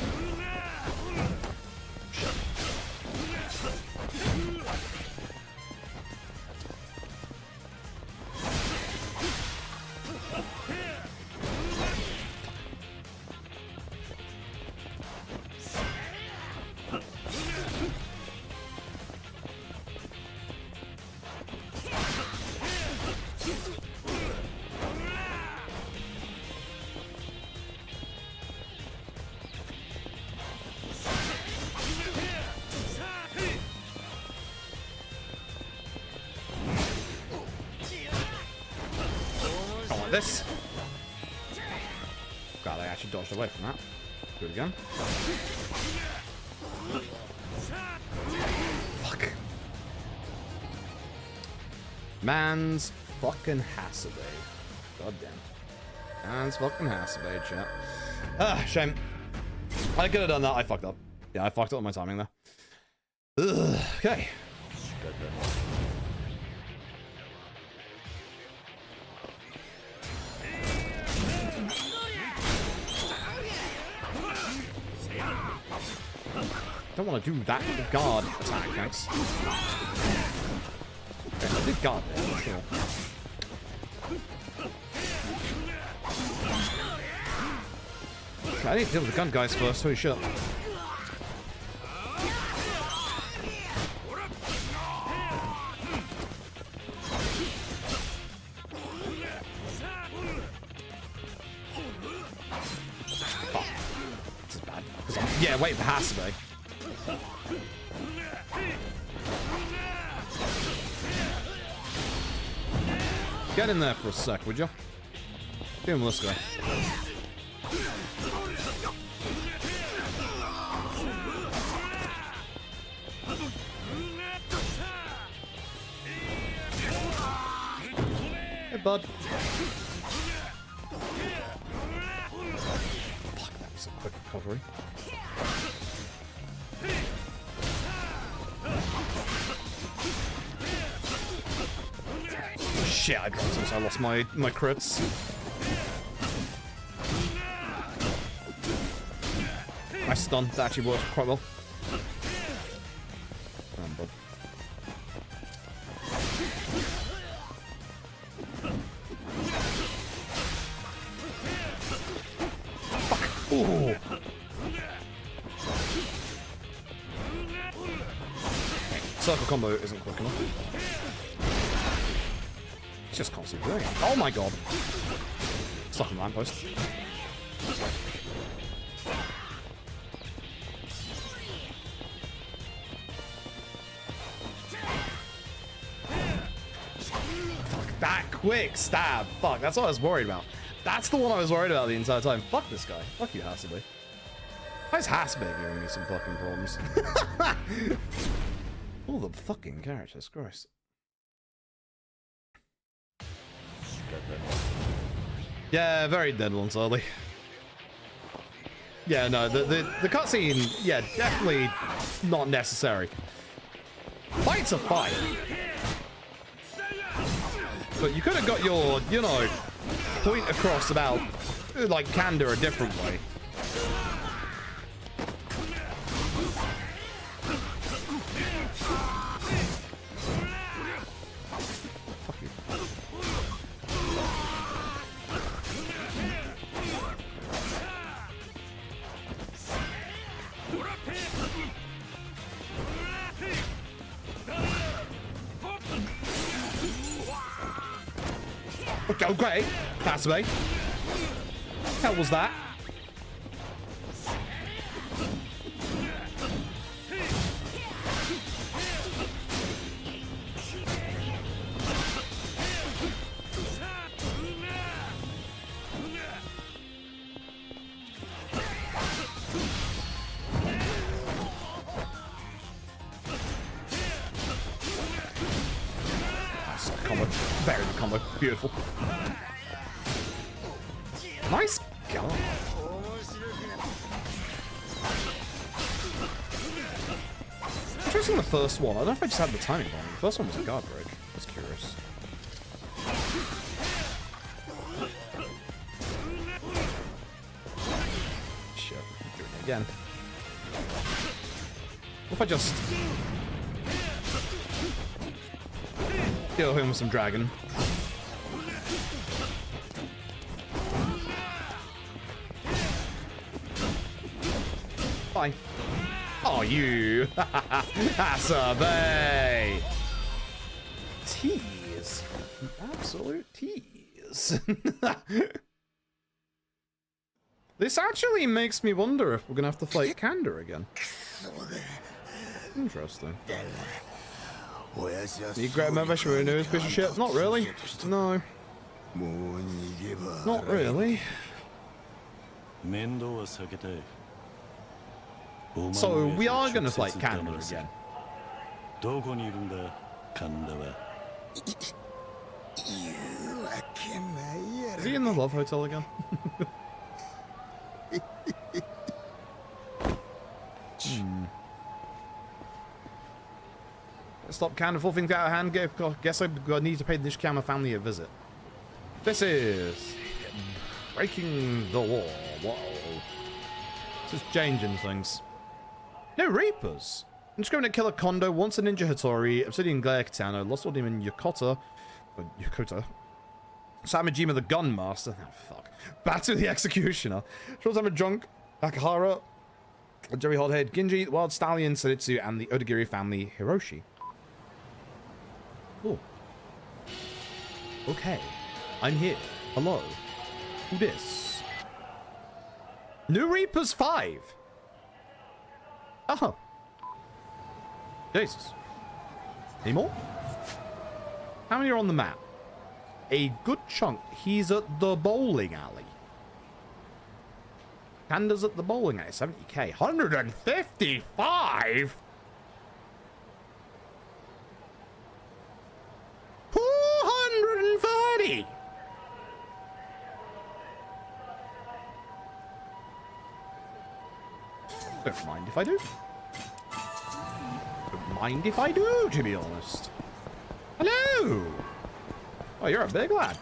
This. God, I actually dodged away from that. Do it again. Fuck. Man's fucking Hasabe. God damn. Man's fucking Hasabe, chat. Ah, shame. I could have done that. I fucked up. Yeah, I fucked up on my timing there. Ugh, okay. Don't want to do that guard attack, thanks. Okay, I did guard there, sure. I need to deal with the gun guys first, holy shit. Oh, this is bad. Yeah, wait for Hasabe. Get in there for a sec, would you? Give him this guy. Hey, bud. Fuck, that was a quick recovery. Shit, I dropped since I lost my crits. My stun, that actually works quite well. Bud. Fuck. Ooh. Circle combo isn't quick enough. It's just constantly doing it. Oh my god. Stuck in the lamppost. Fuck, that quick stab. Fuck, that's what I was worried about. That's the one I was worried about the entire time. Fuck this guy. Fuck you, Hasselby. Why is Hasselby giving me some fucking problems? All the fucking characters, Christ. Yeah, very dead ones, early. Yeah, no, the cutscene, yeah, definitely not necessary. Fight's a fight. But you could have got your, you know, point across about, like, Kanda a different way. Oh, great. That's me. Hell was that? That's combo. Very good combo. Beautiful. Nice gun. Interesting the first one. I don't know if I just had the timing wrong. The first one was a guard break. I was curious. Shit. I'm doing it again. What if I just kill him with some dragon? Bye. Oh, you. Hasabe. Tease. Absolute tease. This actually makes me wonder if we're going to have to fight Kanda again. Interesting. You grab my vegetable in his piece of shit? Not really. No. Not really. So we are going to fight Kanda again. Is he in the Love Hotel again? Stop Kanda, full things out of hand. Guess I need to pay the Nishikiyama family a visit. This is breaking the wall. Whoa. This is changing things. No Reapers. I'm just going to kill a Kondo, once a Ninja Hattori, Obsidian Glare Katana, Lost World Demon Yokota, Samajima the Gunmaster, oh fuck, Batu the Executioner, Short-Timer Drunk, Akahara, Jerry Hardhead, Ginji, the Wild Stallion, Senitsu, and the Odagiri family, Hiroshi. Oh. Okay. I'm here. Hello. Who this? New Reapers 5. Oh. Jesus. Any more? How many are on the map? A good chunk. He's at the bowling alley. Kanda's at the bowling alley. 70k. 155? 230. Don't mind if I do. Don't mind if I do, to be honest. Hello! Oh, you're a big lad.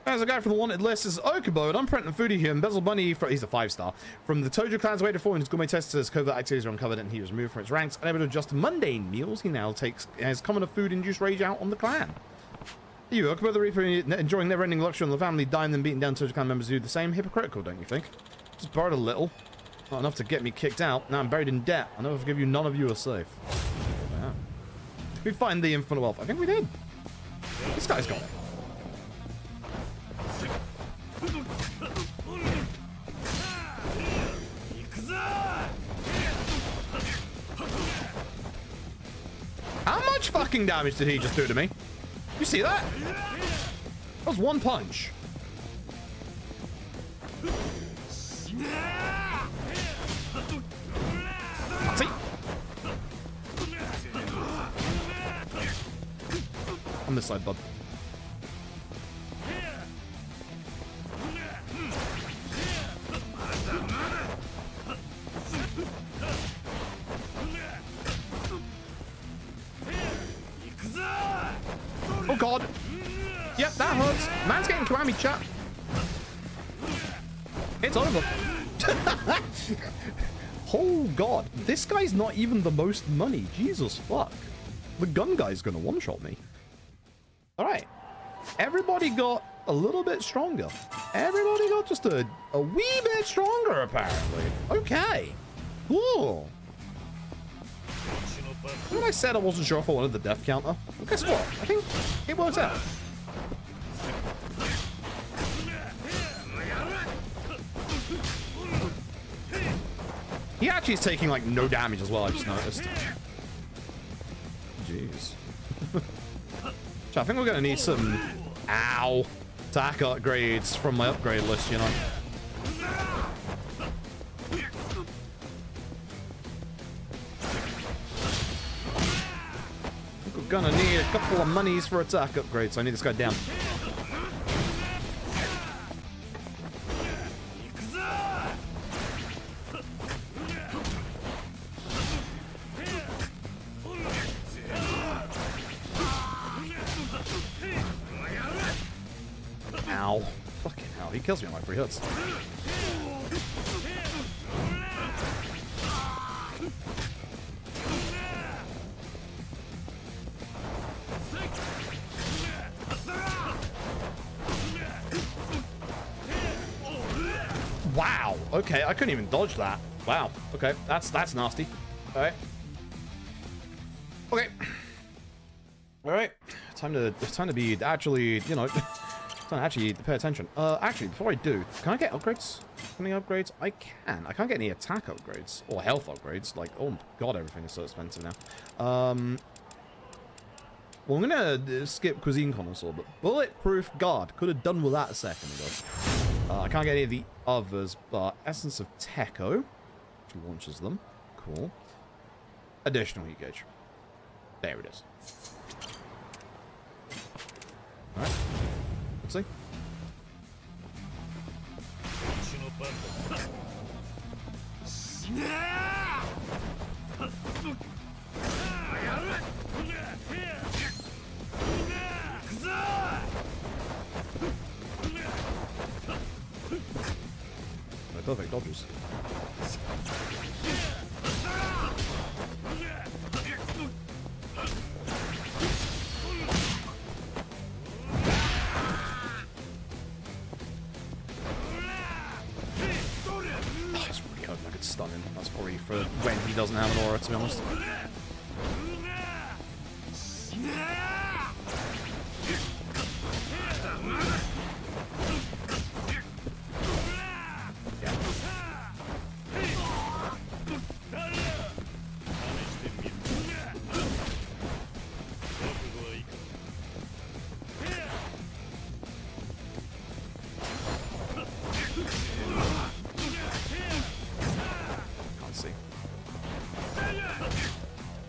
There's a guy from the wanted list. This is Okubo, and I'm printing foodie here. Embezzled money for, he's a 5-star. From the Tojo clan's waited for, and his gourmet test says covert activities are uncovered, and he was removed from its ranks. Unable to adjust to mundane meals, he now has commoner food-induced rage out on the clan. You, Okubo the Reaper, enjoying never-ending luxury on the family, dying and beating down Tojo clan members do the same. Hypocritical, don't you think? Just borrowed a little. Not enough to get me kicked out. Now I'm buried in debt. I'll never forgive you. None of you are safe. Wow. Did we find the infinite wealth? I think we did. This guy's got it. How much fucking damage did he just do to me? You see that? That was one punch. See? On this side, bud. Oh god. Yep, that hurts. Man's getting Kiwami, chat. It's over. Oh god. This guy's not even the most money. Jesus fuck. The gun guy's gonna one-shot me. Alright. Everybody got a little bit stronger. Everybody got just a wee bit stronger, apparently. Okay. Cool. When I said I wasn't sure if I wanted the death counter, well, guess what? I think it works out. He actually is taking like no damage as well, I just noticed. Jeez. So I think we're gonna need some attack upgrades from my upgrade list, you know. We're gonna need a couple of monies for attack upgrades, so I need this guy down. Ow. Fucking hell, he kills me on like 3 hits. Wow. Okay, I couldn't even dodge that. Wow. Okay, that's nasty. All right. Okay. All right. Time to be actually, you know, time to actually pay attention. Actually, before I do, can I get upgrades? Any upgrades? I can. I can't get any attack upgrades or health upgrades. Like, oh god, everything is so expensive now. Well, I'm gonna skip Cuisine Connoisseur, but Bulletproof Guard could have done with that a second ago. I can't get any of the others, but Essence of Techo, which launches them. Cool. Additional heat gauge. There it is. Alright. Let's see. Perfect dodges. That's really hoping I could stun him. That's probably for when he doesn't have an aura, to be honest.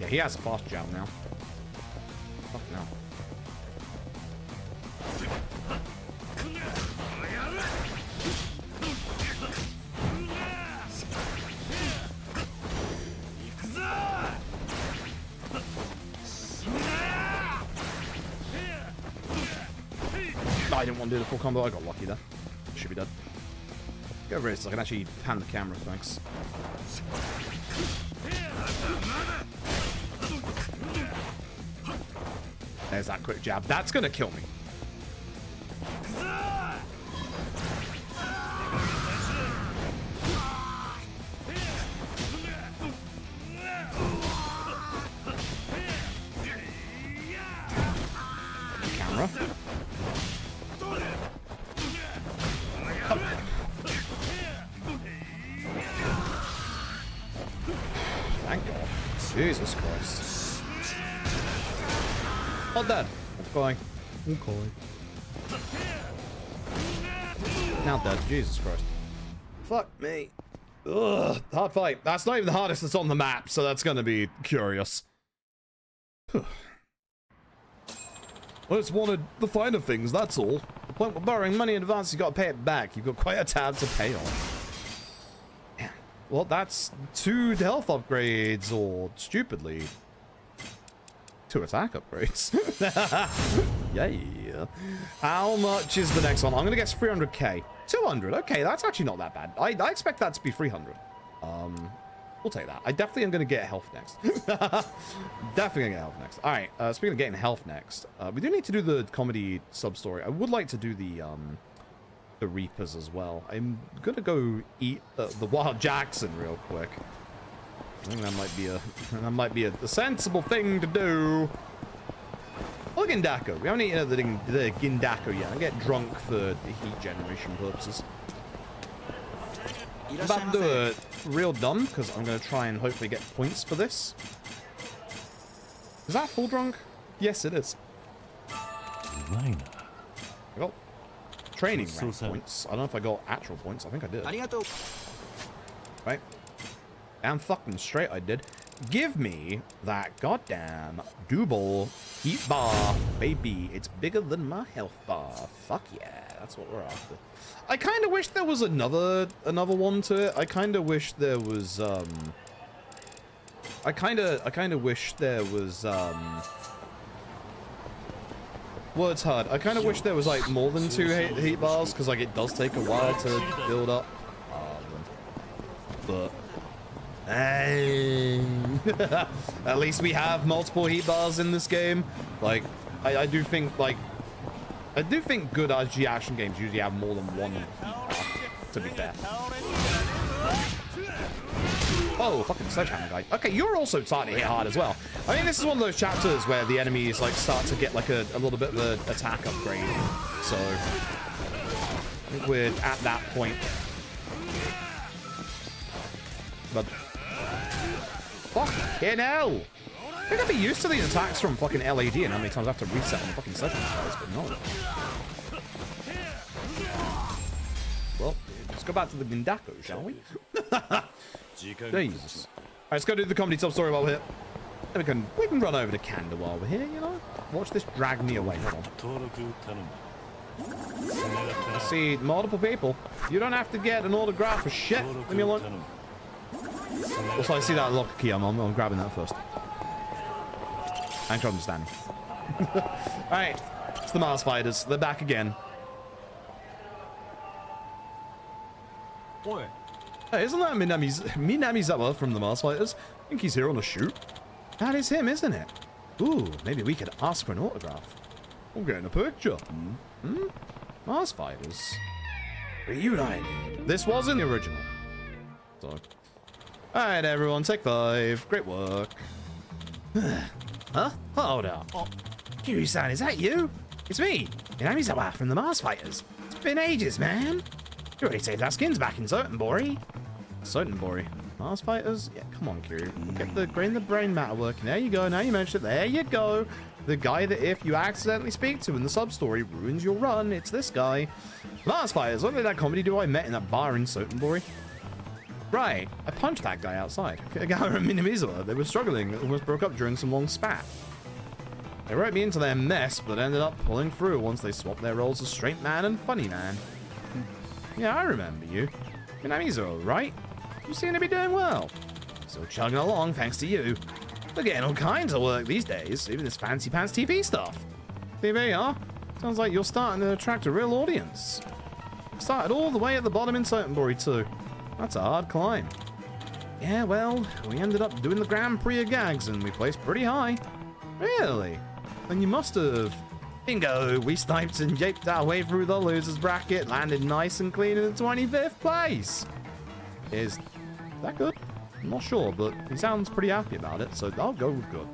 He has a fast jump now. Fucking hell. I didn't want to do the full combo. I got lucky there. Should be dead. Go wrist. I can actually pan the camera, thanks. There's that quick jab. That's gonna kill me. Camera. Thank God. Jesus Christ. Not dead. Okay. Now dead. Jesus Christ. Fuck me. Ugh. Hard fight. That's not even the hardest that's on the map, so that's gonna be curious. I just wanted the finer things, that's all. The point with borrowing money in advance, you gotta pay it back. You've got quite a tab to pay on. Man. Well, that's 2 health upgrades, or stupidly, 2 attack upgrades. Yeah. How much is the next one? I'm gonna guess 300k. 200. Okay, that's actually not that bad. I expect that to be 300. We'll take that. I definitely am gonna get health next. Definitely gonna get health next. All right. Speaking of getting health next, we do need to do the comedy sub story. I would like to do the Reapers as well. I'm gonna go eat the Wild Jackson real quick. I think that might be a sensible thing to do. Or Gindako. We haven't eaten the Gindako yet. I get drunk for the heat generation purposes. I'm about to do it real dumb because I'm going to try and hopefully get points for this. Is that full drunk? Yes, it is. I got training rank points. I don't know if I got actual points. I think I did. Right. Damn fucking straight I did. Give me that goddamn double heat bar, baby. It's bigger than my health bar. Fuck yeah, that's what we're after. I kind of wish there was another one to it. I kind of wish there was I kind of wish there was words hard. I kind of wish there was like more than 2 heat bars because like it does take a while to build up. But hey, at least we have multiple heat bars in this game. Like, I do think good RG action games usually have more than 1 heat bar, to be fair. Oh, fucking sledgehammer guy. Okay, you're also starting to hit hard as well. I mean, this is one of those chapters where the enemies like start to get like a little bit of an attack upgrade. So I think we're at that point. But fucking hell! I think I'd be used to these attacks from fucking LAD and how many times I have to reset on the fucking sledgehammer guys, but no. Well, let's go back to the Gindako, shall we? Jesus. Alright, let's go do the comedy sub story while we're here. Then we can run over to Kanda while we're here, you know? Watch this drag me away. Hold on. I see multiple people. You don't have to get an autograph for shit. Leave me alone. Also, I see that locker key. I'm grabbing that first. Thanks for understanding. Alright, it's the Mars Fighters. They're back again. Boy. Hey, isn't that Minamizawa from the Mars Fighters? I think he's here on a shoot. That is him, isn't it? Ooh, maybe we could ask for an autograph. I'm getting a picture. Mars Fighters. Reunited. This wasn't the original. So. Alright, everyone, take 5. Great work. Huh? Hold up. Oh, Kiryu-san, is that you? It's me, Minamizawa from the Mars Fighters. It's been ages, man. You already saved our skins back in Sotenbori. Sotenbori. Mars Fighters? Yeah, come on, Kiryu. We'll get the brain matter working. There you go. Now you mentioned it. There you go. The guy that if you accidentally speak to in the sub-story ruins your run. It's this guy. Mars Fighters. What did that comedy duo I met in that bar in Sotenbori? Right. I punched that guy outside. Gara and Minamizawa. They were struggling. Almost broke up during some long spat. They wrote me into their mess, but ended up pulling through once they swapped their roles as straight man and funny man. Yeah, I remember you. Minamizawa, right? You seem to be doing well. Still chugging along thanks to you. We're getting all kinds of work these days, even this fancy pants TV stuff. TV, huh? Sounds like you're starting to attract a real audience. Started all the way at the bottom in Sotenbury too. That's a hard climb. Yeah, well, we ended up doing the Grand Prix of Gags and we placed pretty high. Really? Then you must have. Bingo! We sniped and japed our way through the losers bracket, landed nice and clean in the 25th place. Is that good? I'm not sure, but he sounds pretty happy about it, so I'll go with good.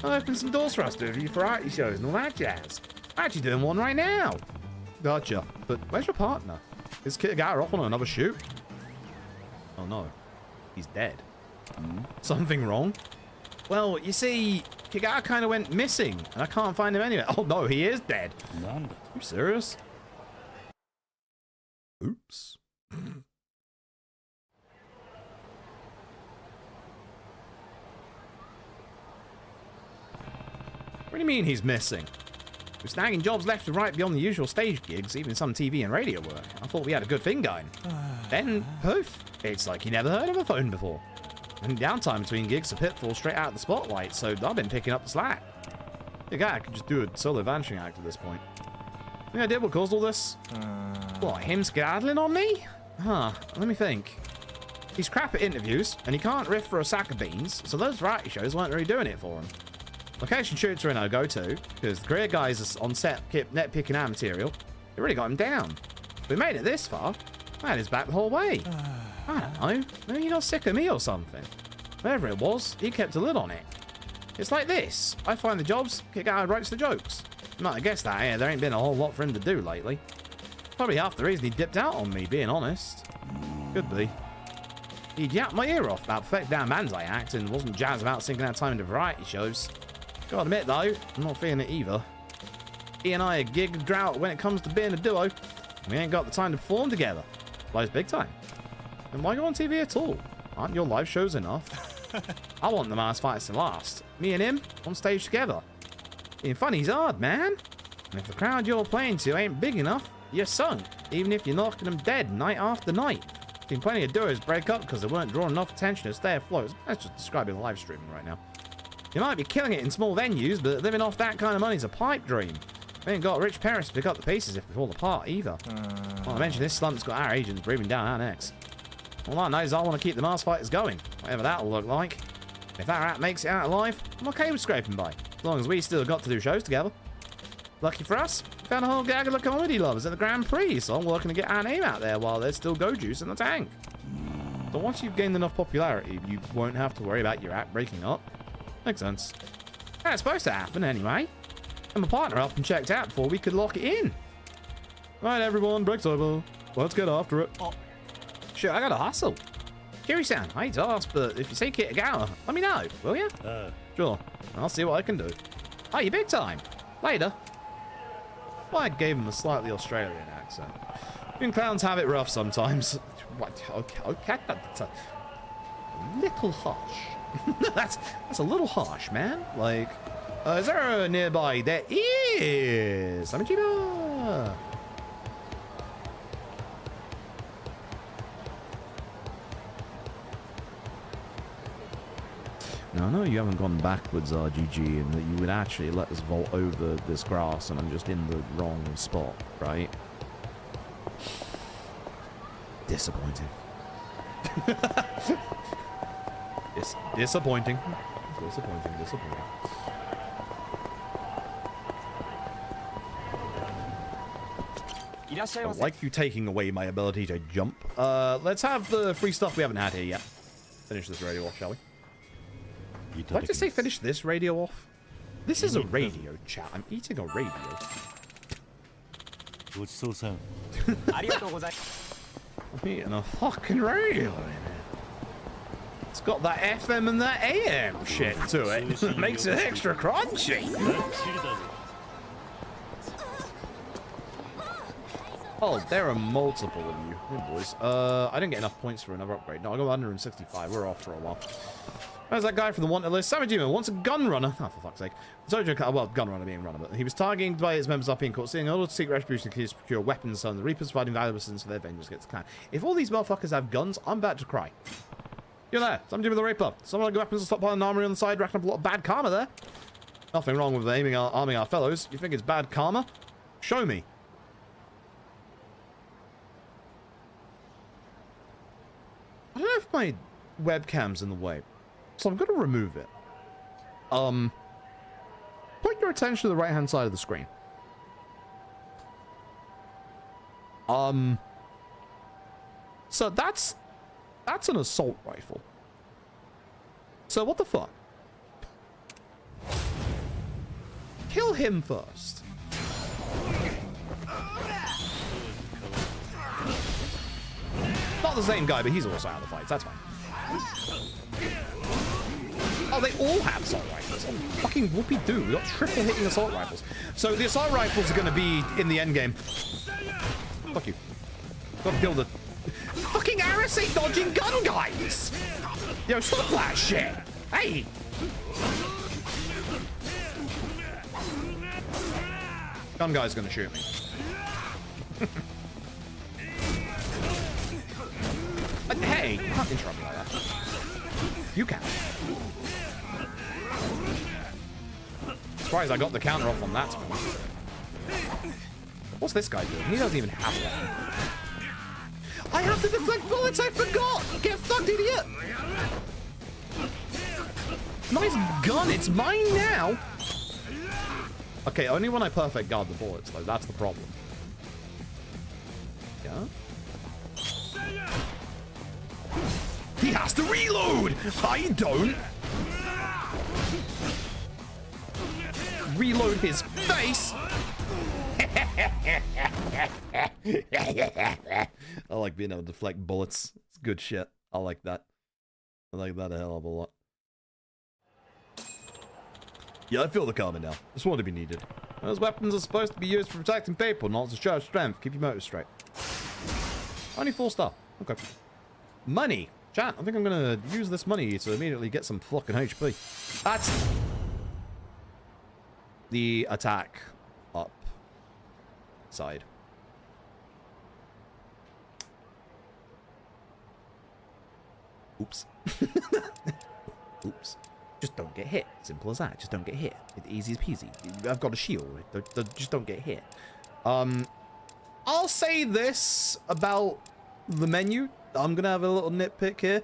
I'll open some doors for us to review variety shows and all that jazz. I'm actually doing one right now. Gotcha. But where's your partner? Is Kitagawa off on another shoot? Oh no. He's dead. Something wrong? Well, you see, Kitagawa kind of went missing, and I can't find him anywhere. Oh no, he is dead. Are you serious? Oops. What do you mean he's missing? We're snagging jobs left and right beyond the usual stage gigs, even some TV and radio work. I thought we had a good thing going. Then, poof, it's like you never heard of a phone before. And downtime between gigs are pitfall straight out of the spotlight, so I've been picking up the slack. The guy could just do a solo vanishing act at this point. Any idea what caused all this? What, him skedaddling on me? Huh, let me think. He's crap at interviews, and he can't riff for a sack of beans, so those variety shows weren't really doing it for him. Location shoots are in our go-to, because the career guys on set kept net picking our material. It really got him down. We made it this far. I had his back the whole way. I don't know. Maybe he got sick of me or something. Whatever it was, he kept a lid on it. It's like this. I find the jobs, Kitagawa writes the jokes. You might have guessed that, yeah, there ain't been a whole lot for him to do lately. Probably half the reason he dipped out on me, being honest. Could be. He'd yapped my ear off about perfect damn Manzai act and wasn't jazzed about sinking our time into variety shows. Gotta admit though, I'm not feeling it either. He and I are gig drought when it comes to being a duo. We ain't got the time to perform together. Blows big time. Then why go on TV at all? Aren't your live shows enough? I want the mass fights to last. Me and him on stage together. Being funny's hard, man. And if the crowd you're playing to ain't big enough, you're sunk. Even if you're knocking them dead night after night. Seen plenty of duos break up because they weren't drawing enough attention to stay afloat. That's just describing live streaming right now. You might be killing it in small venues, but living off that kind of money's a pipe dream. We ain't got rich parents to pick up the pieces if we fall apart either. Not to mention this slump's got our agents breathing down our necks. All I know is I want to keep the mass fighters going, whatever that'll look like. If that rat makes it out alive, I'm okay with scraping by, as long as we still got to do shows together. Lucky for us, we found a whole gaggle of comedy lovers at the Grand Prix, so I'm working to get our name out there while there's still go juice in the tank. So once you've gained enough popularity, you won't have to worry about your act breaking up. Makes sense. That's supposed to happen anyway. And my partner up and checked out before we could lock it in. Right, everyone, break's over. Let's get after it. Oh. Shit, I gotta hustle. Kiri-san, I hate to ask, but if you see Kitagawa, let me know, will you? Sure. I'll see what I can do. Oh, you big time. Later. Well, I gave him a slightly Australian accent. You clowns have it rough sometimes. What? Okay, that's a little harsh. that's a little harsh, man. Like, is there a nearby? There is. Samichiba. No, no, you haven't gone backwards, RGG, and that you would actually let us vault over this grass, and I'm just in the wrong spot, right? Disappointing. It's disappointing. Disappointing. I like you taking away my ability to jump. Let's have the free stuff we haven't had here yet. Finish this radio off, shall we? Why did I say finish this radio off? This is a radio, chat. I'm eating a radio. I'm eating a fucking radio. It's got that FM and that AM shit to it. Makes it extra crunchy. Oh, there are multiple of you. Oh, boys. I didn't get enough points for another upgrade. No, I got 165. We're off for a while. There's that guy from the wanted list. Savage Demon wants a gun runner. Oh, for fuck's sake. Well, gun runner being runner, but he was targeted by his members up being caught, seeing all to seek retribution to procure weapons, so the Reapers providing valuable assistance for their vengeance against the clan. If all these motherfuckers have guns, I'm about to cry. You're there. Savage Demon the Reaper. Someone like weapons and stockpile and armory on the side, racking up a lot of bad karma there. Nothing wrong with arming our fellows. You think it's bad karma? Show me. I don't know if my webcam's in the way, so I'm gonna remove it. Point your attention to the right-hand side of the screen. So that's an assault rifle. So what the fuck? Kill him first. Not the same guy, but he's also out of the fights. That's fine. Oh, they all have assault rifles. Oh, fucking whoopee-doo. We got triple hitting assault rifles. So the assault rifles are going to be in the end game. Fuck you. Got to deal with the fucking RSA dodging gun guys. Yo, stop that shit. Hey. Gun guy's going to shoot me. Hey, you can't interrupt me like that. You can. Surprised I got the counter off on that one. What's this guy doing? He doesn't even have one. I have to deflect bullets, I forgot! Get fucked, idiot! Nice gun, it's mine now! Okay, only when I perfect guard the bullets, though. That's the problem. Yeah? He has to reload! I don't! Reload his face! I like being able to deflect bullets. It's good shit. I like that. I like that a hell of a lot. Yeah, I feel the karma now. Just want to be needed. Those weapons are supposed to be used for protecting people, not to charge strength. Keep your motive straight. Only 4-star. Okay. Money. Chat, I think I'm gonna use this money to immediately get some fucking HP. That's the attack up side. Oops. Oops. Just don't get hit. Simple as that. Just don't get hit. It's easy as peasy. I've got a shield. Just don't get hit. I'll say this about the menu. I'm gonna have a little nitpick here.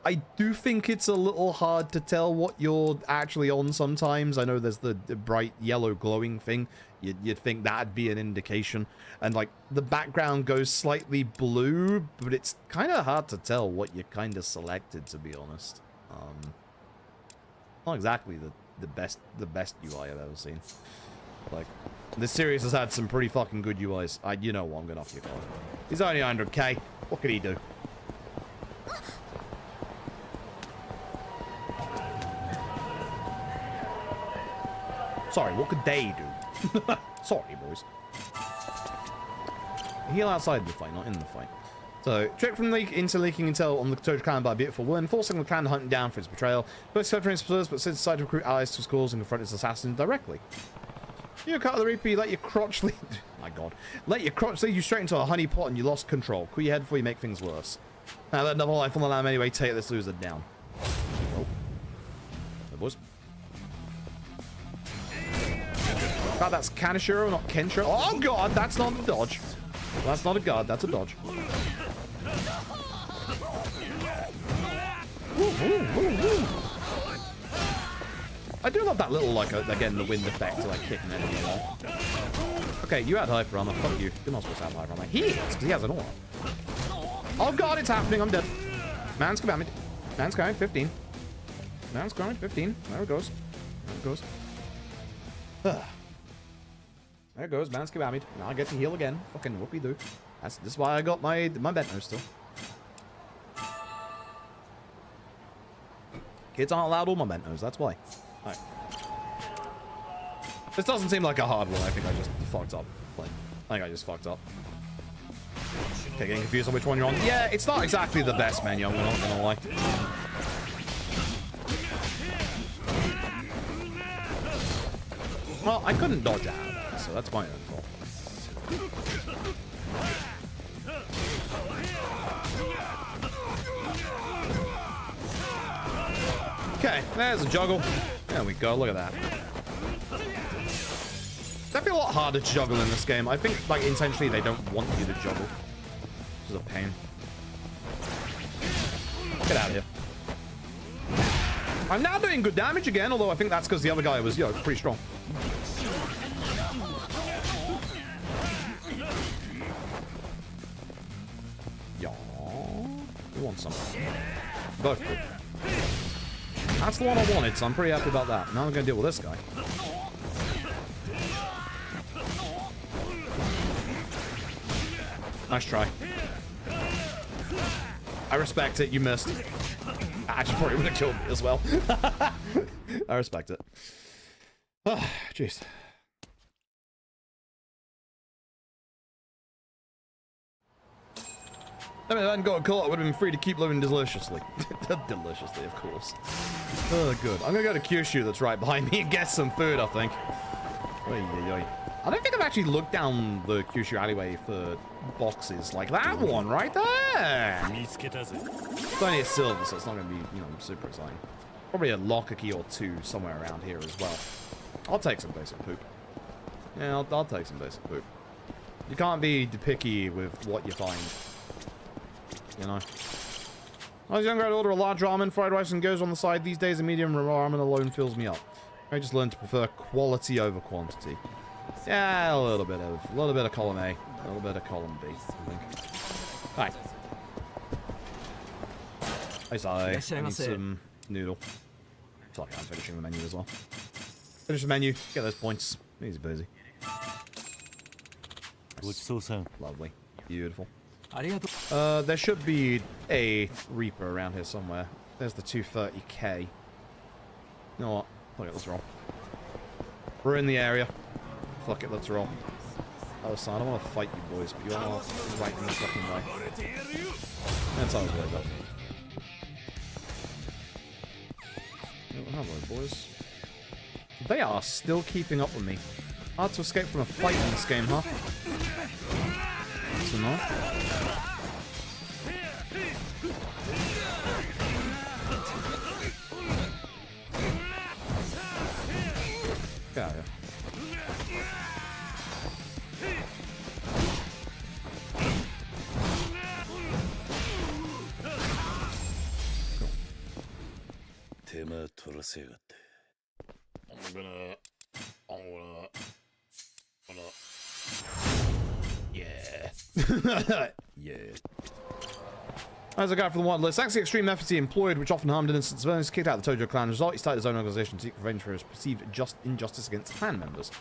I do think it's a little hard to tell what you're actually on sometimes. I know there's the bright yellow glowing thing. You'd think that'd be an indication. And like the background goes slightly blue, but it's kind of hard to tell what you kind of selected, to be honest. Not exactly the best UI I've ever seen. Like, this series has had some pretty fucking good UIs. You know what, I'm gonna off your card. He's only 100k. What could he do? Sorry, what could they do? Sorry, boys. Heal outside the fight, not in the fight. So, trick from into leaking intel on the Toad clan by a beautiful woman, forcing the clan to hunt him down for his betrayal. Both fled from his pursuers, but since decided to recruit allies to his cause and confront his assassin directly. You cut the Reaper, you let your crotch lead. My god. Let your crotch lead you straight into a honey pot and you lost control. Cool your head before you make things worse. Now, let another life on the lamb anyway, take this loser down. Oh. There, boys. God, that's Kanashiro, not Kenshiro. Oh god, that's not a dodge. That's not a guard, that's a dodge. Woo, woo, woo, woo. I do love that little, like, again, the wind effect to, like, kick an enemy along. Okay, you had hyper armor. Fuck you. You're not supposed to have hyper armor. He is, because he has an aura. Oh god, it's happening. I'm dead. Man's Kiwami. Man's Kiwami, 15. Man's Kiwami, 15. There it goes. There it goes. There it goes. Man's Kiwami. Now I get to heal again. Fucking whoopee-doo. This is why I got my bento still. Kids aren't allowed all my bentos, that's why. Right. This doesn't seem like a hard one. I think I just fucked up. Like, I think I just fucked up. Okay, getting confused on which one you're on. Yeah, it's not exactly the best menu, I'm not gonna lie. Well, I couldn't dodge out of that, so that's my own fault. Okay, there's a juggle. There we go, look at that. definitely a lot harder to juggle in this game. I think, like, intentionally they don't want you to juggle. Which is a pain. Get out of here. I'm now doing good damage again, although I think that's because the other guy was, pretty strong. Yeah. You want some? Both good. That's the one I wanted, so I'm pretty happy about that. Now I'm going to deal with this guy. Nice try. I respect it. You missed. I actually probably would have killed me as well. I respect it. Oh, jeez. I mean, if I hadn't got a call, I would have been free to keep living deliciously. Deliciously, of course. Oh, good. I'm gonna go to Kyushu that's right behind me and get some food, I think. Oy, oy, oy. I don't think I've actually looked down the Kyushu alleyway for boxes like that one right there. It's only a silver, so it's not gonna be, super exciting. Probably a locker key or two somewhere around here as well. I'll take some basic poop. Yeah, I'll take some basic poop. You can't be picky with what you find. You know. When I was younger, I'd order a large ramen, fried rice, and goes on the side. These days, a medium ramen alone fills me up. I just learned to prefer quality over quantity. Yeah, a little bit of column A, a little bit of column B, I think. Alright. I need some noodle. Fuck it, I'm finishing the menu as well. Finish the menu, get those points. Easy busy. Lovely. Beautiful. There should be a Reaper around here somewhere. There's the 230k. You know what? Fuck it, let's roll. We're in the area. Fuck it, let's roll. Oh, so I don't want to fight you boys, but you are right in the fucking way. That's how I was worried about. Hello, boys. They are still keeping up with me. Hard to escape from a fight in this game, huh? So not. Get out of here. Yeah. Yeah. As a guy for the one list, thanks to the extreme efforts he employed, which often harmed innocent civilians, kicked out the Tojo clan. As a result, he started his own organization to seek revenge for his perceived injustice against clan members.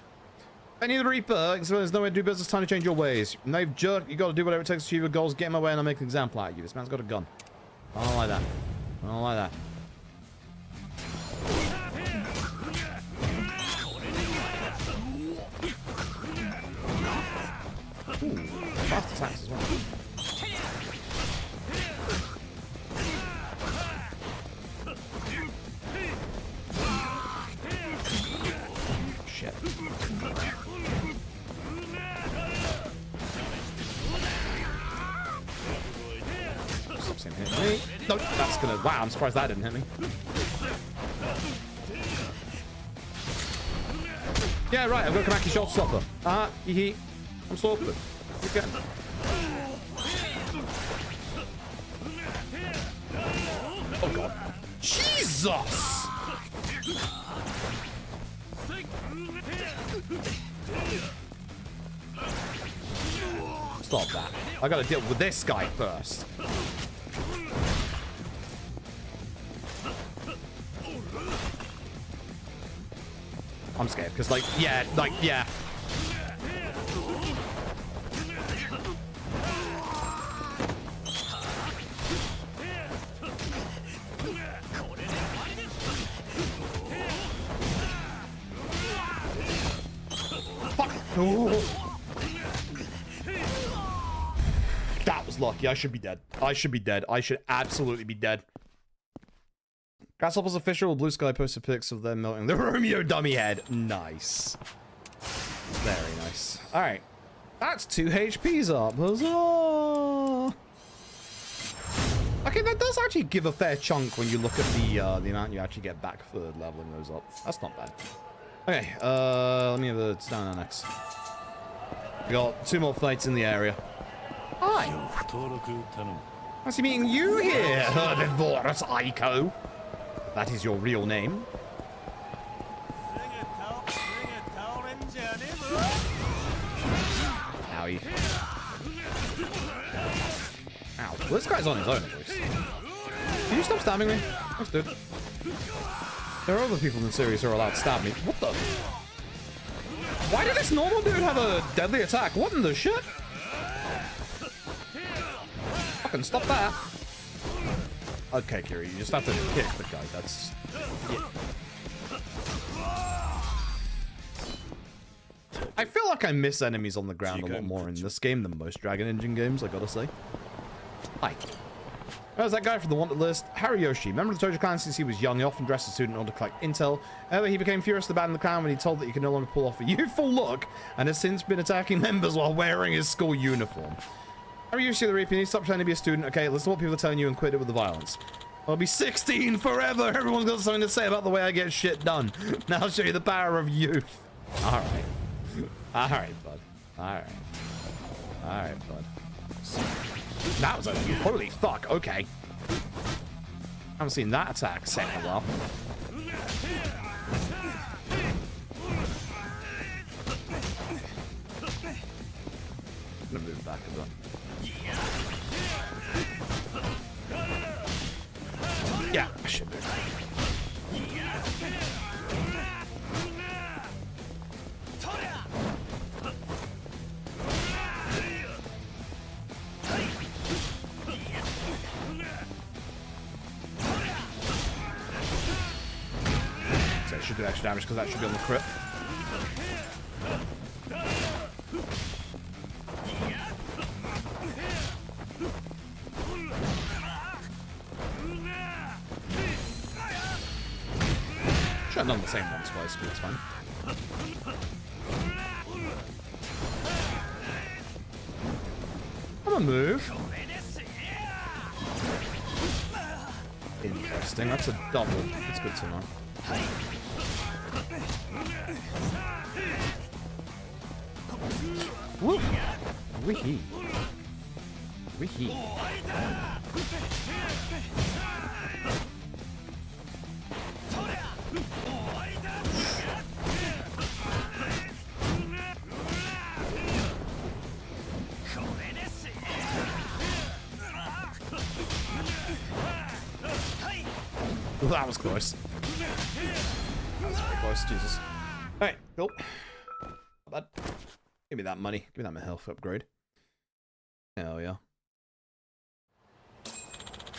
Any of the Reaper, civilians know where to do business, time to change your ways. Knave jerk, you gotta do whatever it takes to achieve your goals, get in my way and I'll make an example out of you. This man's got a gun. I don't like that. I don't like that. Ooh, fast attacks as well. Shit. Stop seeing hit me. No, that's gonna. Wow, I'm surprised that didn't hit me. Yeah, right, I've got a Kamaki shot stopper. I'm stupid. Okay. Oh god. Jesus! Stop that. I gotta deal with this guy first. I'm scared, because yeah. That was lucky. I should be dead. I should be dead. I should absolutely be dead. Grasshoppers official Blue Sky posted pics of them melting the Romeo dummy head. Nice. Very nice. Alright. That's 2 HPs up. Huzzah! Okay, that does actually give a fair chunk when you look at the amount you actually get back for leveling those up. That's not bad. Okay, let me have a stand next. We got 2 more fights in the area. Hi. Nice meeting you here, Herbivorous Aiko. That is your real name. Owie. Ow. Well, this guy's on his own, at least. Can you stop stabbing me? Thanks, dude. There are other people in the series who are allowed to stab me. What the? Why did this normal dude have a deadly attack? What in the shit? Fucking stop that. Okay, Kiri, you just have to kick the guy. That's... Yeah. I feel like I miss enemies on the ground a lot more in this game than most Dragon Engine games, I gotta say. Hi. There's that guy from the wanted list, Hariyoshi. Member of the Tojo clan since he was young. He often dressed as a student in order to collect intel. However, he became furious to abandon the clan when he told that he could no longer pull off a youthful look, and has since been attacking members while wearing his school uniform. Hariyoshi the Reaper, you need to stop pretending to be a student. Okay, listen to what people are telling you and quit it with the violence. I'll be 16 forever. Everyone's got something to say about the way I get shit done. Now I'll show you the power of youth. Alright. Alright, bud. Alright. Alright, bud. That was a holy fuck. Okay. Haven't seen that attack set in a while. I'm gonna move back a bit. Yeah, I should move. So it should do extra damage because that should be on the crit. Should have done the same one twice, but it's fine. I'm gonna move. Interesting, that's a double. That's good to know. Woo! Wee-hee. Wee-hee. Ooh, that was close. That was very close, Jesus. Alright, cool. Not bad. Give me that money. Give me that my health upgrade. Hell yeah. To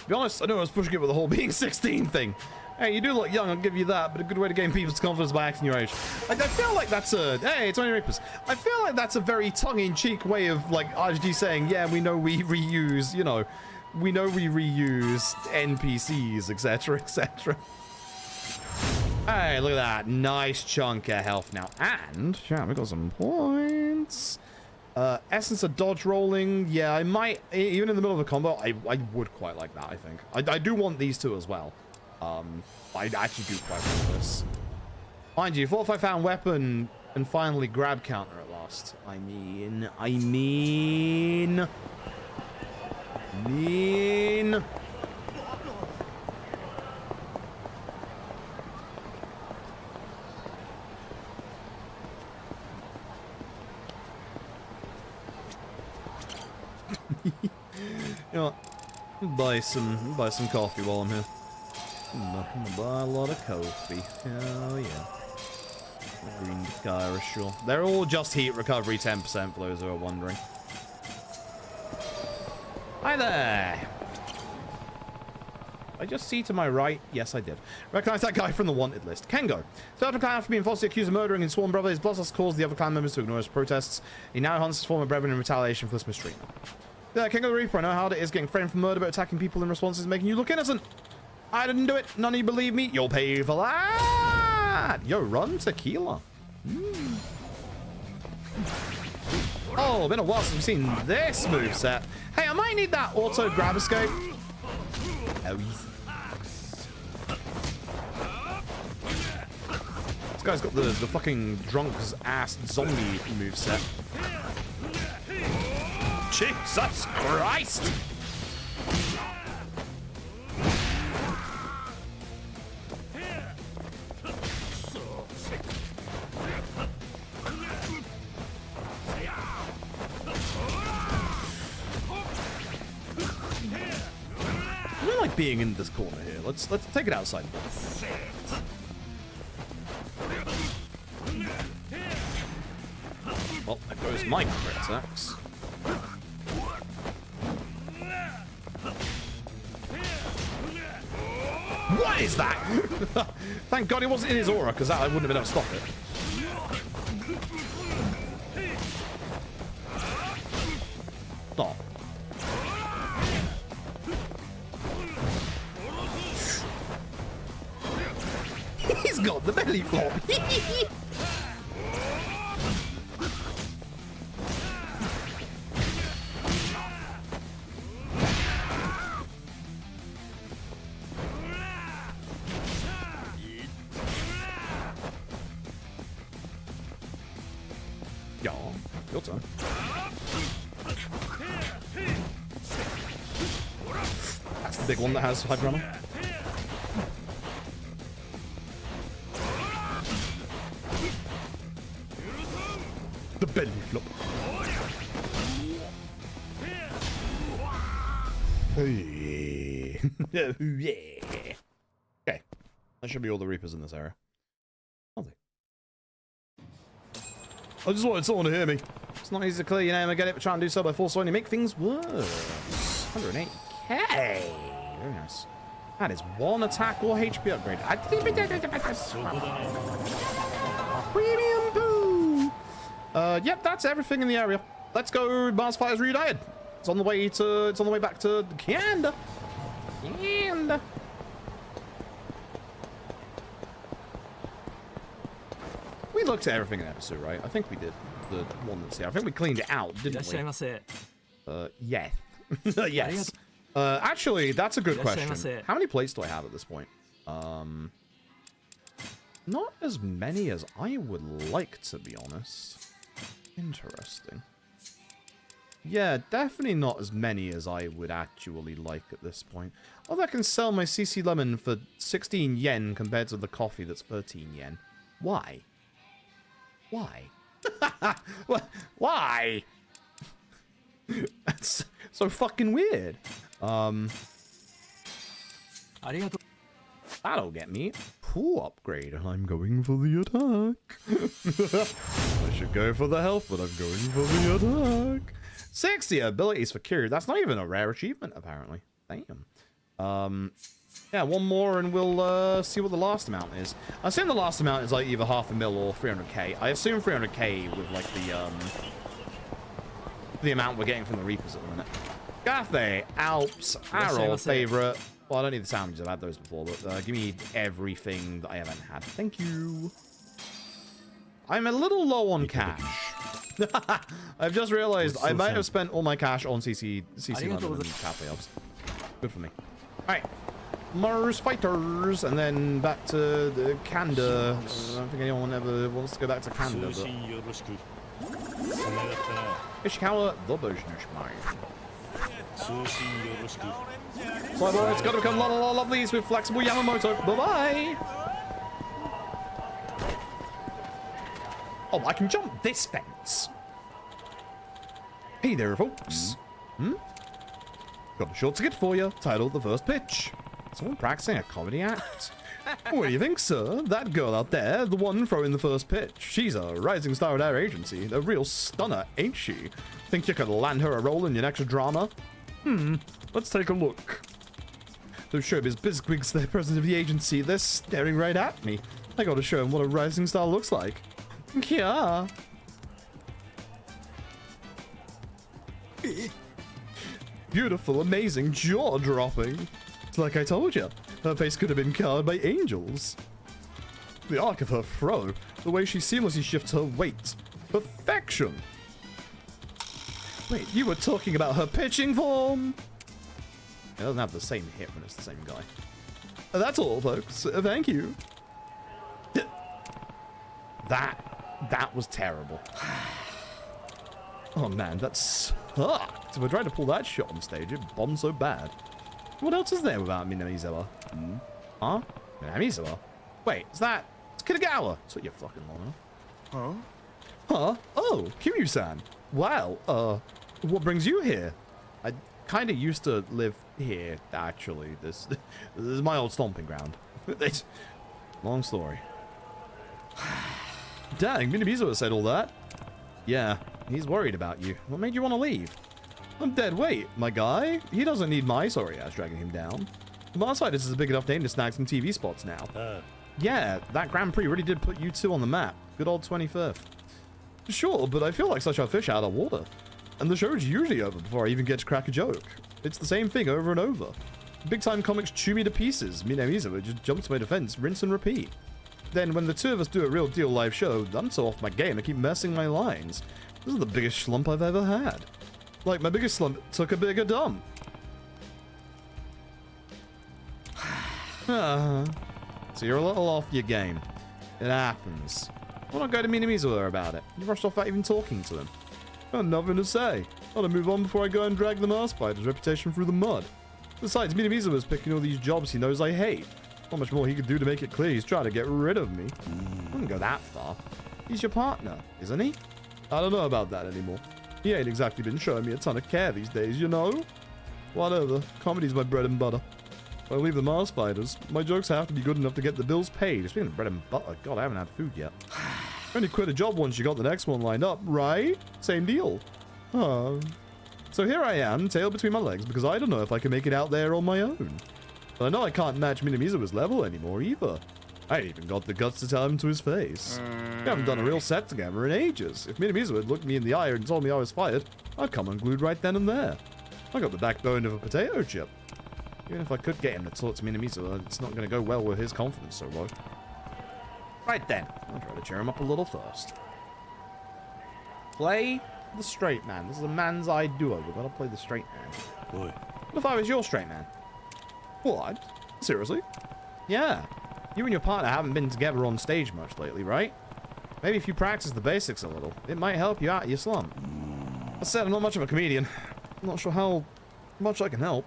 be honest, I know I was pushing it with the whole being 16 thing. Hey, you do look young, I'll give you that, but a good way to gain people's confidence by acting your age. Like, I feel like that's a... Hey, it's only Reapers. I feel like that's a very tongue-in-cheek way of, like, RG saying, yeah, we know we reuse, you know, we know we reuse NPCs, etc., etc. Hey, look at that. Nice chunk of health now. And, yeah, we got some points. Essence of dodge rolling. Yeah, I might, even in the middle of a combo, I would quite like that, I think. I do want these two as well. I actually do quite want this. Mind you, 4 if I found weapon and finally grab counter at last. I mean. You know what? Buy some coffee while I'm here. I'm gonna buy a lot of coffee. Hell yeah. Green Kyra, sure. They're all just heat recovery 10% for those who are wondering. Hi there! I just see to my right? Yes, I did. Recognize that guy from the wanted list. Kengo. So after clan after being falsely accused of murdering his sworn brother, his boss has caused the other clan members to ignore his protests. He now hunts his former brethren in retaliation for this mistreatment. Yeah, Kengo the Reaper, I know how hard it is getting framed for murder, but attacking people in response is making you look innocent. I didn't do it. None of you believe me. You'll pay for that. Yo, run tequila. Mm. Oh, been a while since we've seen this moveset. Hey, I might need that auto grab escape. Oh, This guy's got the fucking drunk's ass zombie moveset. Jesus Christ! I don't like being in this corner here. Let's take it outside. Well, there goes my crit attacks. What is that? Thank God it wasn't in his aura, because I wouldn't have been able to stop it. Stop. He's got the belly flop. Yeah, your turn. That's the big one that has hyper armor. The belly flop. Hey. Yeah. Okay. That should be all the Reapers in this area. Are they? I just wanted someone to hear me. It's not easy to clear your name and get it, but try and do so by force, so only make things worse. 108k. Very nice. That is one attack or HP upgrade. Premium boo. Yep, that's everything in the area. Let's go. Mars Fire's reunited. It's on the way back to Kanda. Kanda. We looked at everything in episode, right? I think we did. The one that's here. I think we cleaned it out, didn't we? Yeah. Yes. Actually, that's a good question. How many plates do I have at this point? Not as many as I would like, to be honest. Interesting. Yeah, definitely not as many as I would actually like at this point. Although I can sell my CC lemon for 16 yen compared to the coffee that's 13 yen. Why? Why? Why? That's so fucking weird. That'll get me pool upgrade, and I'm going for the attack. I should go for the health, but I'm going for the attack. 60 abilities for Kiryu. That's not even a rare achievement, apparently. Damn. Yeah, one more and we'll see what the last amount is. I assume the last amount is like either 500 mil or 300k. I assume 300k with like the amount we're getting from the Reapers at the minute. Cathay, Alps, Arrow, favorite. Well, I don't need the sandwiches. I've had those before, but give me everything that I haven't had. Thank you. I'm a little low on cash. I've just realized I might have spent all my cash on CC London and Cathay Alps. Good for me. All right. Mars Fighters, and then back to the Kanda. I don't think anyone ever wants to go back to Kanda, but... Ishikawa, the Bushman. So it's got to become la la la lovelies with flexible Yamamoto. Bye-bye! Oh, I can jump this fence. Hey there, folks. Got a short ticket for you, titled The First Pitch. Someone practicing a comedy act? What do you think, sir? That girl out there, the one throwing the first pitch. She's a rising star at our agency. A real stunner, ain't she? Think you could land her a role in your next drama? Let's take a look. Those showbiz bizwigs, they're president of the agency. They're staring right at me. I gotta show them what a rising star looks like. Yeah. Beautiful, amazing, jaw-dropping. It's like I told you, her face could have been carved by angels. The arc of her throw, the way she seamlessly shifts her weight. Perfection! Wait, you were talking about her pitching form? It doesn't have the same hit when it's the same guy. That's all, folks. Thank you. That was terrible. Oh man, that sucked. If I tried to pull that shot on stage, it bombed so bad. What else is there without Minamizawa? Huh? Minamizawa? Wait, is that... It's Kitagawa. That's what you're fucking lying. Huh? Huh? Oh, Kiryu-san. Wow, what brings you here? I kind of used to live here, actually. This is my old stomping ground. It's long story. Dang, Minamizawa said all that. Yeah, he's worried about you. What made you want to leave? I'm dead weight, my guy. He doesn't need my sorry ass dragging him down. The Mars Fighters is a big enough name to snag some TV spots now. Yeah, that Grand Prix really did put you two on the map. Good old 25th. Sure, but I feel like such a fish out of water. And the show's usually over before I even get to crack a joke. It's the same thing over and over. Big time comics chew me to pieces. Minamizawa just jumps to my defense, rinse and repeat. Then when the two of us do a real deal live show, I'm so off my game I keep messing my lines. This is the biggest slump I've ever had. Like, my biggest slump took a bigger dump. So you're a little off your game. It happens. Why not go to Minamizawa about it? You rushed off without even talking to him. I had nothing to say. I ought to move on before I go and drag the Mars Fighter's reputation through the mud. Besides, Minamizawa's picking all these jobs he knows I hate. Not much more he could do to make it clear he's trying to get rid of me. I wouldn't go that far. He's your partner, isn't he? I don't know about that anymore. He ain't exactly been showing me a ton of care these days, you know? Whatever. Comedy's my bread and butter. If I leave the Mars Fighters, my jokes have to be good enough to get the bills paid. Speaking of bread and butter, God, I haven't had food yet. Only quit a job once you got the next one lined up, right? Same deal. So here I am, tail between my legs, because I don't know if I can make it out there on my own. But I know I can't match Minamizawa's level anymore either. I ain't even got the guts to tell him to his face. We haven't done a real set together in ages. If Minamizawa had looked me in the eye and told me I was fired, I'd come unglued right then and there. I got the backbone of a potato chip. Even if I could get him to talk to Minamizawa, it's not going to go well with his confidence so low. Right then, I'll try to cheer him up a little first. Play the straight man. This is a man's eye duo. We've got to play the straight man. Boy. What if I was your straight man? What? Seriously? Yeah. You and your partner haven't been together on stage much lately, right? Maybe if you practice the basics a little, it might help you out of your slump. I said I'm not much of a comedian. I'm not sure how much I can help.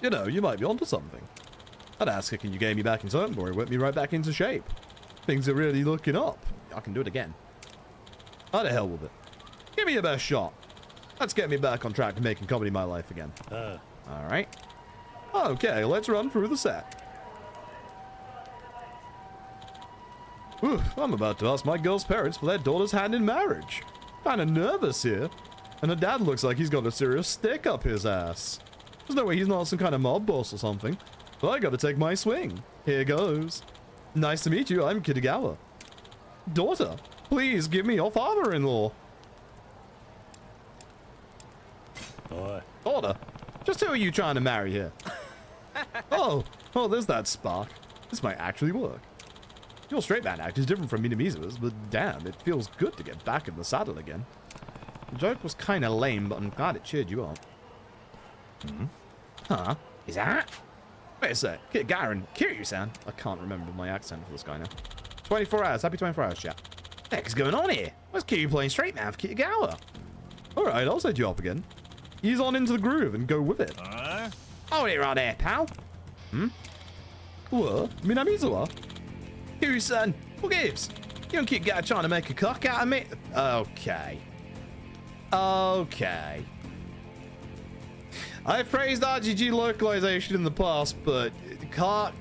You know, you might be onto something. That ass kicking you gave me back in Turnbury whipped me right back into shape. Things are really looking up. I can do it again. How the hell with it? Give me your best shot. Let's get me back on track to making comedy my life again. Alright. Okay, let's run through the set. Ooh, I'm about to ask my girl's parents for their daughter's hand in marriage. Kinda nervous here. And her dad looks like he's got a serious stick up his ass. There's no way he's not some kind of mob boss or something. But I gotta take my swing. Here goes. Nice to meet you, I'm Kitagawa. Daughter, please give me your father-in-law. Daughter, just who are you trying to marry here? Oh, there's that spark. This might actually work. Your straight man act is different from Minamizawa's, but damn, it feels good to get back in the saddle again. The joke was kinda lame, but I'm glad it cheered you up. Huh? Is that? Wait a sec. Garen, Kiryu-san. I can't remember my accent for this guy now. 24 hours. Happy 24 hours, chat. What the heck is going on here? Why's Kiryu playing straight man for Kitagawa? Alright, I'll set you up again. Ease on into the groove and go with it. Hold it right there, pal. What? Minamizawa? Kiryu-san, what gives? You and Kitagawa trying to make a cock out of me? Okay. Okay. I've praised RGG localization in the past, but cock,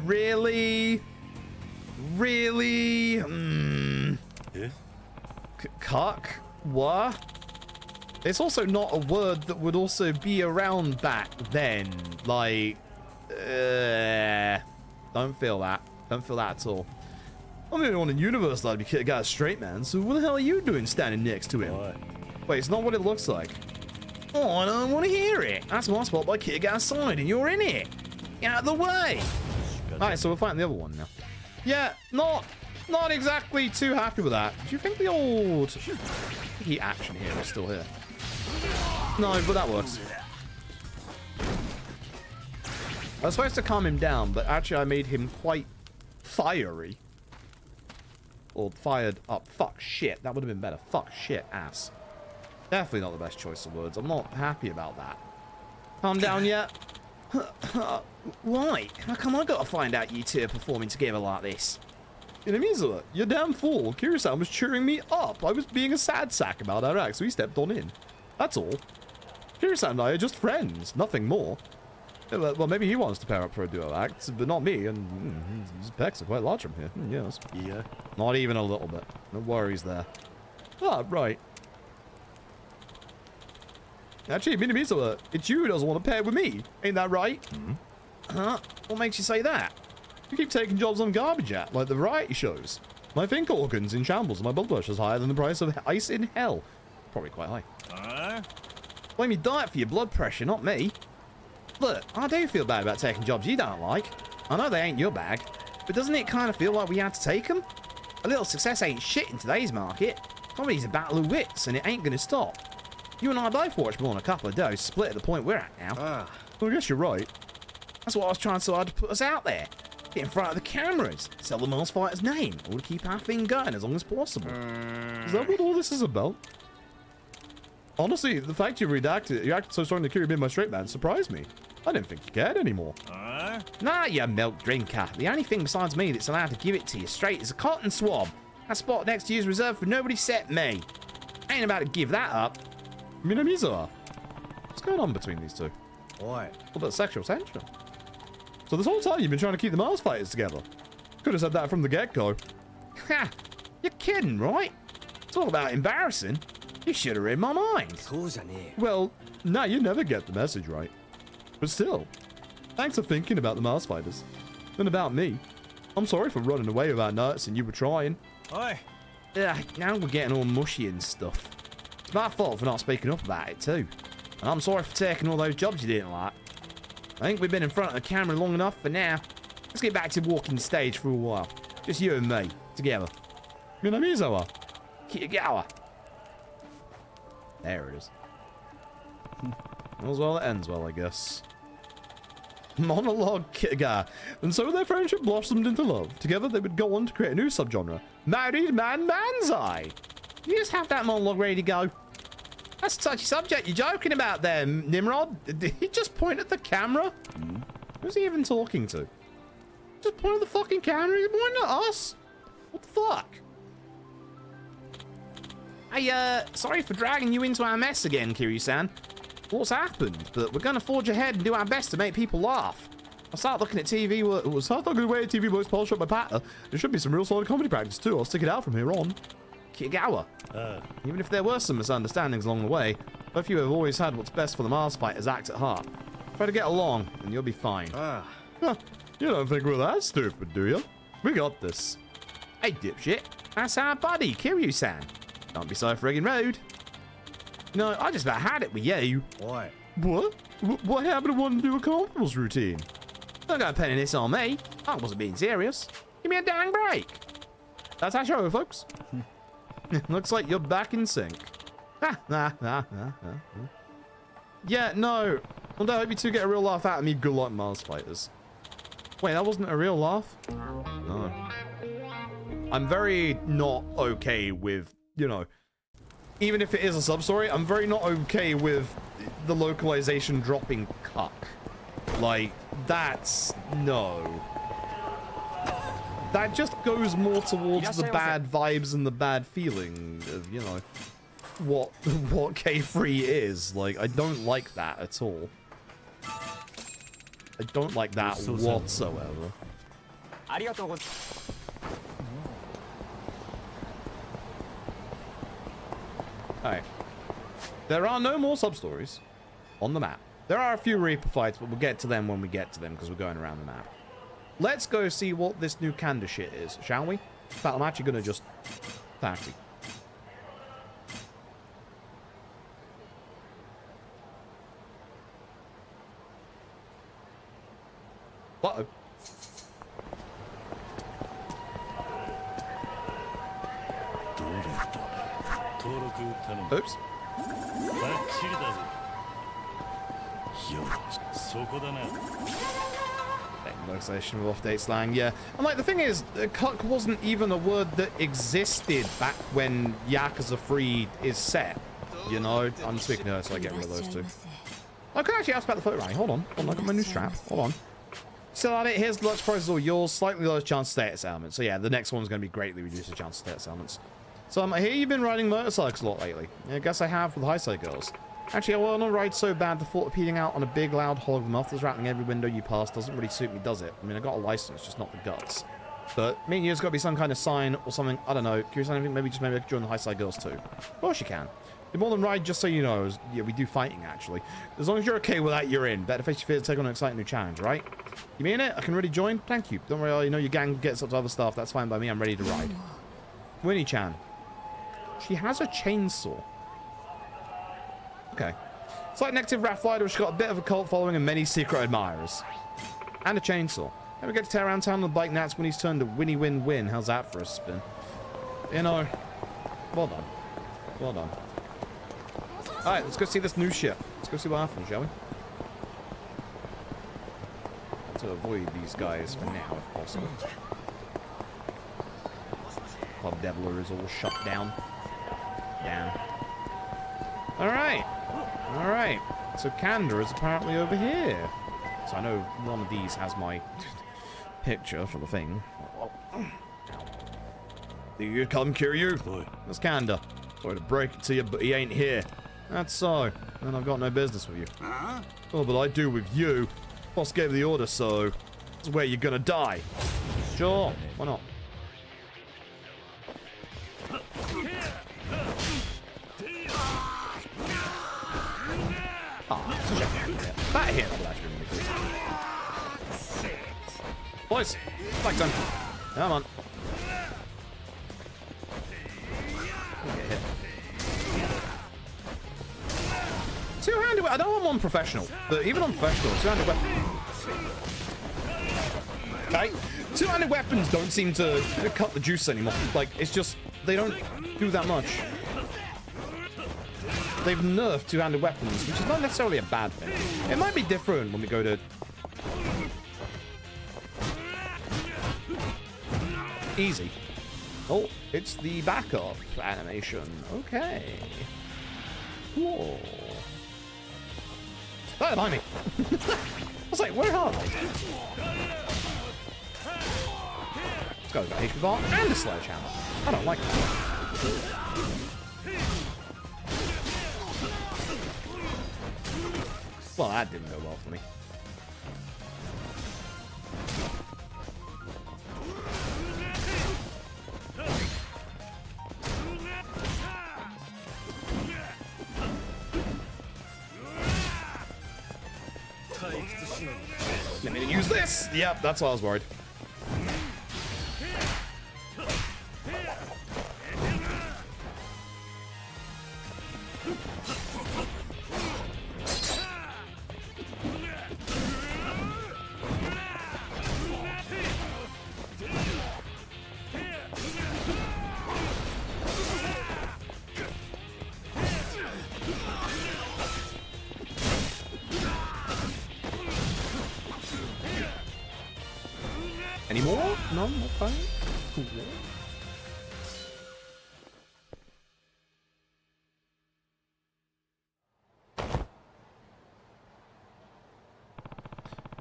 really? Cock? What? It's also not a word that would also be around back then. Like, don't feel that. Don't feel that at all. I'm the only one in universe that'd be Kitagawa's straight man, so what the hell are you doing standing next to him? Wait, it's not what it looks like. Oh, I don't want to hear it. That's my spot by Kitagawa's side, and you're in it. Get out of the way. Alright, so we're fighting the other one now. Yeah, not exactly too happy with that. Do you think the old heat action here is still here? No, but that works. I was supposed to calm him down, but actually I made him quite fiery. Or fired up. Fuck shit. That would have been better. Fuck shit ass. Definitely not the best choice of words. I'm not happy about that. Calm down yet? Why? How come I gotta find out you two are performing together like this? Inamiza, you're damn fool. Kiryu-san was cheering me up. I was being a sad sack about our act, so he stepped on in. That's all. Kiryu-san and I are just friends. Nothing more. Well, maybe he wants to pair up for a duo act, but not me, and his pecs are quite large from here. Yes. Yeah. Not even a little bit. No worries there. Ah, right. Actually, Minamiza, it's you who doesn't want to pair with me. Ain't that right? Mm-hmm. Huh? What makes you say that? You keep taking jobs on garbage at, like the variety shows. My think organ's in shambles, and my blood pressure's higher than the price of ice in hell. Probably quite high. Blame your diet for your blood pressure, not me. Look, I do feel bad about taking jobs you don't like. I know they ain't your bag, but doesn't it kind of feel like we had to take them? A little success ain't shit in today's market. Comedy's a battle of wits, and it ain't gonna stop. You and I both watched more than a couple of does split at the point we're at now. Well, I guess you're right. That's what I was trying so hard to put us out there. Get in front of the cameras, sell the Mars Fighter's name, all to keep our thing going as long as possible. Is that what all this is about? Honestly, the fact you acted so strong that Kiryu made my straight man surprised me. I didn't think you cared anymore. Nah, you milk drinker. The only thing besides me that's allowed to give it to you straight is a cotton swab. That spot next to you is reserved for nobody except me. Ain't about to give that up. Minamiza, what's going on between these two? Why? What about sexual tension? So this whole time you've been trying to keep the Mars fighters together. Could have said that from the get-go. Ha! You're kidding, right? It's all about embarrassing. You should have read my mind. Well, nah, you never get the message right. But still, thanks for thinking about the Mars fighters. And about me. I'm sorry for running away with our nuts and you were trying. Oi. Now we're getting all mushy and stuff. It's my fault for not speaking up about it too. And I'm sorry for taking all those jobs you didn't like. I think we've been in front of the camera long enough for now. Let's get back to walking stage for a while. Just you and me, together. Minamizawa. Kitagawa. There it is. All's well that ends well, I guess. Monologue Kitagawa. And so their friendship blossomed into love. Together they would go on to create a new subgenre. Married Man Manzai. You just have that monologue ready to go. That's a touchy subject you're joking about there, Nimrod. Did he just point at the camera? Who's he even talking to? Just point at the fucking camera? He's pointing at us? What the fuck? Hey, sorry for dragging you into our mess again, Kiryu-san. What's happened? But we're gonna forge ahead and do our best to make people laugh. I'll start looking at TV. We'll start looking away at TV boys polish up my patter. There should be some real solid comedy practice too. I'll stick it out from here on. Kitagawa. Even if there were some misunderstandings along the way, both of you have always had what's best for the Mars fighters act at heart. Try to get along, and you'll be fine. Huh, you don't think we're that stupid, do you? We got this. Hey, dipshit. That's our buddy, Kiryu-san. Don't be so friggin' rude. No, I just about had it with you. Why? What? What happened to wanting to do a comfortables routine? Don't go penning this on me. I wasn't being serious. Give me a dang break. That's our show, folks. Looks like you're back in sync. Yeah, no. Well, I hope you two get a real laugh out of me. Good luck, Mars fighters. Wait, that wasn't a real laugh? No. I'm very not okay with, you know, even if it is a sub-story, I'm very not okay with the localization dropping cuck. Like, that's... no. That just goes more towards the bad vibes and the bad feeling of, you know, what K3 is. Like, I don't like that at all. I don't like that whatsoever. Alright. There are no more sub-stories on the map. There are a few Reaper fights, but we'll get to them when we get to them because we're going around the map. Let's go see what this new Kanda shit is, shall we? In fact, I'm actually going to just... taxi. Uh-oh. Oops. Localization with off-date slang, yeah. And like the thing is, cuck wasn't even a word that existed back when Yakuza 3 is set. You know, I'm speaking to her, so I get rid of those two. I could actually ask about the photo ranking. Hold on, I got my new strap. Hold on. Still at it. Here's deluxe prices all yours. Slightly lower chance status elements. So yeah, the next one's going to be greatly reduced the chance status elements. So I hear you've been riding motorcycles a lot lately. I guess I have with the high side girls. Actually, I want to ride so bad the thought of peeling out on a big loud hog mufflers rattling every window you pass doesn't really suit me, does it? I mean, I got a license, just not the guts. But me and you's got to be some kind of sign or something. I don't know. Curious anything? Maybe I could join the high side girls too. Of course you can. The more than ride, just so you know. Yeah, we do fighting actually. As long as you're okay with that, you're in. Better face your fear to take on an exciting new challenge, right? You mean it? I can really join? Thank you. Don't worry, you know your gang gets up to other stuff. That's fine by me. I'm ready to ride. Winnie-chan. She has a chainsaw. Okay. It's like negative Raffle rider, which got a bit of a cult following and many secret admirers. And a chainsaw. Then we get to tear around town on the bike, and that's when he's turned to Winnie win-win. How's that for a spin? You know, well done. Well done. Alright, let's go see this new ship. Let's go see what happens, shall we? To avoid these guys for now, if possible. Club Deviler is all shut down. Down. Alright. Alright. So Kanda is apparently over here. So I know one of these has my picture for the thing. Here you come, Kiryu. That's Kanda. Sorry to break it to you, but he ain't here. That's so. And I've got no business with you. Oh, but I do with you. Boss gave the order, so it's where you're gonna die. Sure. Why not? That hit will actually be really cool. Boys, flag time. Come on. Get hit. Two-handed weapon. I don't want one professional, but even on professional, two-handed weapon. Okay, two-handed weapons don't seem to cut the juice anymore. Like, it's just they don't do that much. They've nerfed two-handed weapons, which is not necessarily a bad thing. It might be different when we go to... Easy. Oh, it's the backup animation. Okay. Cool. Oh, behind me. I was like, where are they? Let's go. We've got HP bar and a sledgehammer. I don't like that. Well, that didn't go well for me. Let me use this! Yep, that's why I was worried. Any more? No? Okay. Cool.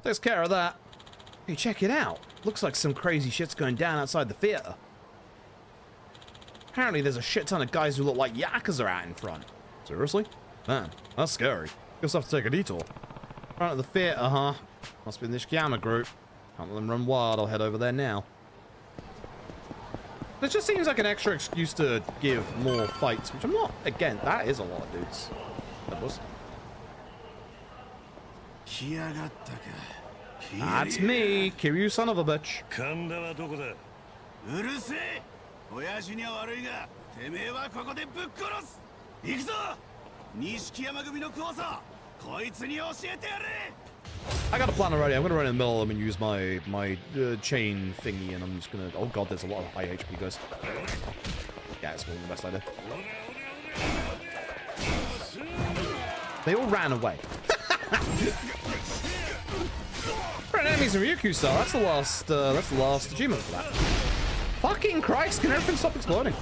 Takes care of that. Hey, check it out. Looks like some crazy shit's going down outside the theater. Apparently there's a shit ton of guys who look like Yakuza out in front. Seriously? Man, that's scary. Guess I'll have to take a detour. Front of the theater, huh? Must be the Nishikiyama group. Can't let them run wild. I'll head over there now. This just seems like an extra excuse to give more fights, which I'm not. Again, that is a lot of dudes. That was. That's me, Kiryu, son of a bitch. I got a plan already. I'm gonna run in the middle of them and use my chain thingy, and I'm just gonna. Oh god, there's a lot of high HP guys. Yeah, it's one of the best idea. They all ran away. different enemies in Ryukyu style. That's the last achievement for that. Fucking Christ, can everything stop exploding?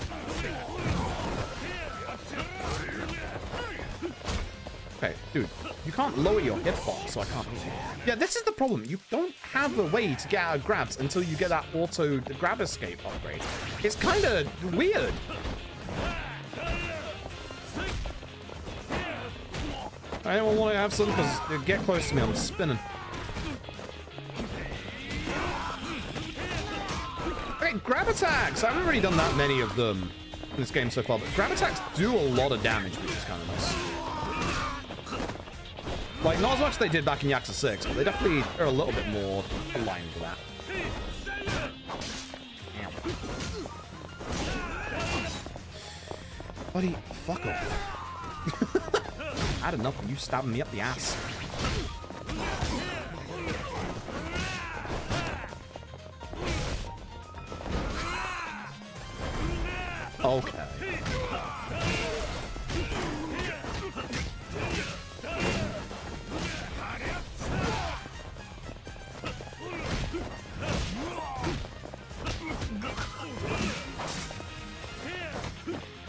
Okay, dude, you can't lower your hitbox, so I can't. Yeah, this is the problem. You don't have a way to get out of grabs until you get that auto grab escape upgrade. It's kind of weird. I don't want to have some because get close to me, I'm spinning. Okay, grab attacks. I haven't really done that many of them in this game so far, but grab attacks do a lot of damage, which is kind of nice. Like, not as much as they did back in Yakuza 6, but they definitely are a little bit more aligned with that. Buddy, fuck off. I had enough of you stabbing me up the ass. Okay.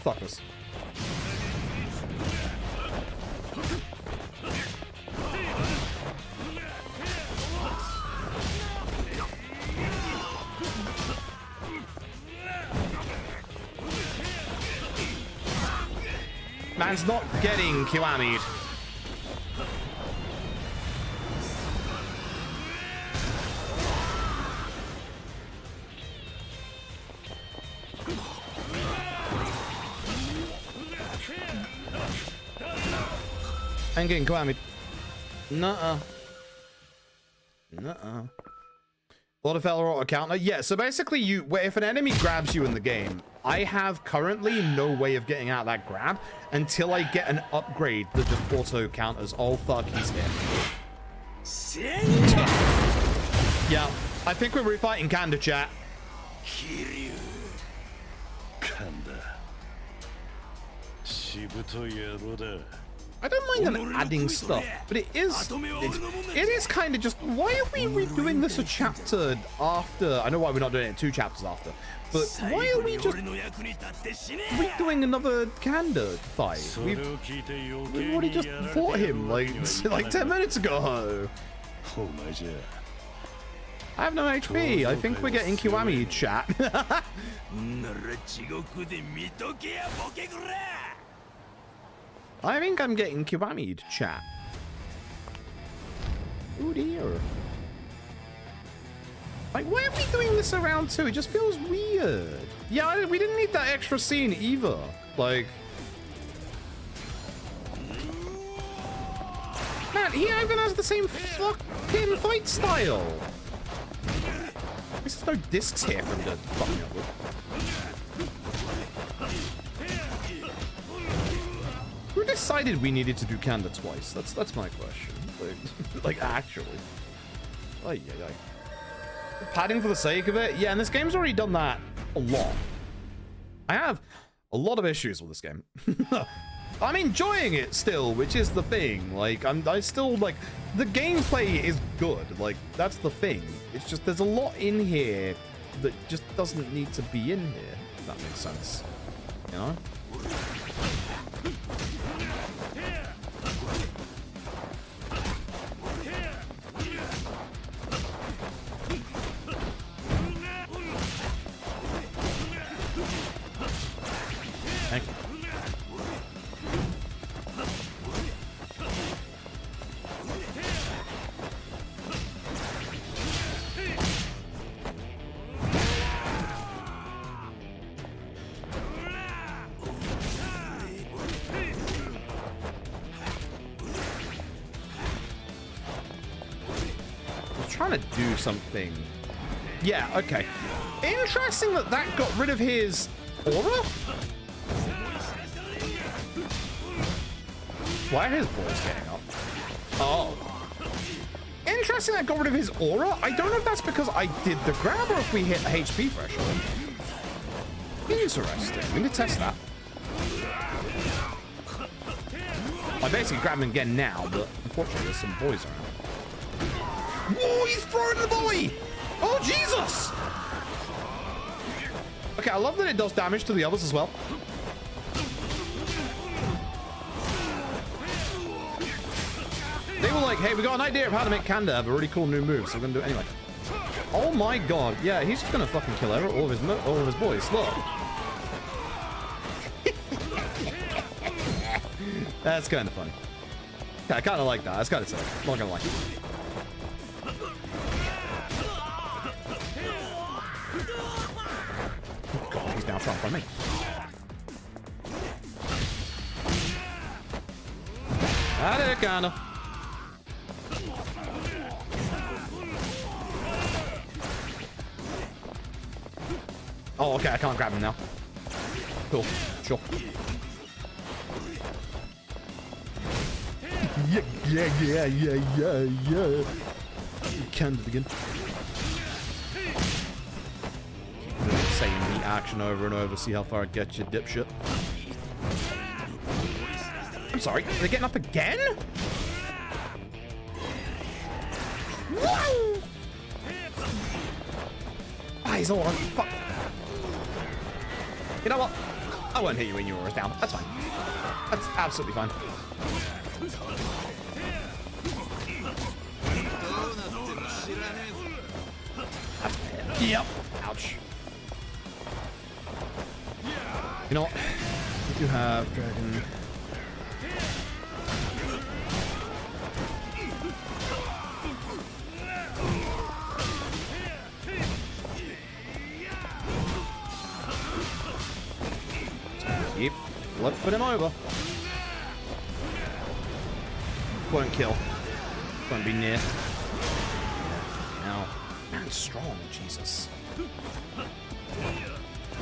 Fuck this. Man's not getting Kiwami'd. I'm getting Kiwami'd. Nuh-uh. Nuh-uh. What if auto counter? Yeah, so basically if an enemy grabs you in the game, I have currently no way of getting out of that grab until I get an upgrade that just auto counters. Oh fuck, he's hit. Yeah, I think we're refighting Kanda, chat. Kanda. I don't mind them adding stuff, but it is kind of just, why are we redoing this a chapter after? I know why we're not doing it 2 chapters after, but why are we just redoing another Kanda fight? We've already just fought him like 10 minutes ago. I have no HP. I think we're getting Kiwami, chat. I think I'm getting Kiwami'd, chat. Oh dear. Like, why are we doing this around 2? It just feels weird. Yeah, we didn't need that extra scene either. Like... Man, he even has the same fucking fight style. There's no discs here for him to fuck me up with. Who decided we needed to do Kanda twice? That's my question. Like actually. Ay. Padding for the sake of it? Yeah, and this game's already done that a lot. I have a lot of issues with this game. I'm enjoying it still, which is the thing. Like, I still, like, the gameplay is good. Like, that's the thing. It's just, there's a lot in here that just doesn't need to be in here, if that makes sense. You know? Thank you. Trying to do something. Yeah, okay. Interesting that got rid of his aura? Why are his balls getting up? Oh. Interesting that got rid of his aura. I don't know if that's because I did the grab or if we hit HP threshold. Interesting. We need to test that. I basically grab him again now, but unfortunately there's some boys around. Whoa, he's throwing the boy! Oh, Jesus! Okay, I love that it does damage to the others as well. They were like, hey, we got an idea of how to make Kanda have a really cool new move, so we're gonna do it anyway. Oh my god. Yeah, he's just gonna fucking kill all of his boys. Look. That's kind of funny. Yeah, I kind of like that. That's kind of sick. I'm not gonna lie. God, he's now trying to find me. Got it, kinda. Oh, okay, I can't grab him now. Cool, sure. Yeah. Canned it again. Saying the action over and over, see how far it gets you, dipshit. I'm sorry, they're getting up again? Whoa! Ah, he's all on. Fuck. You know what? I won't hit you when yours down. That's fine. That's absolutely fine. Yep. Ouch. You know what? We do have dragon. Keep flipping him over. Won't kill. Won't be near. Now, man, strong, Jesus.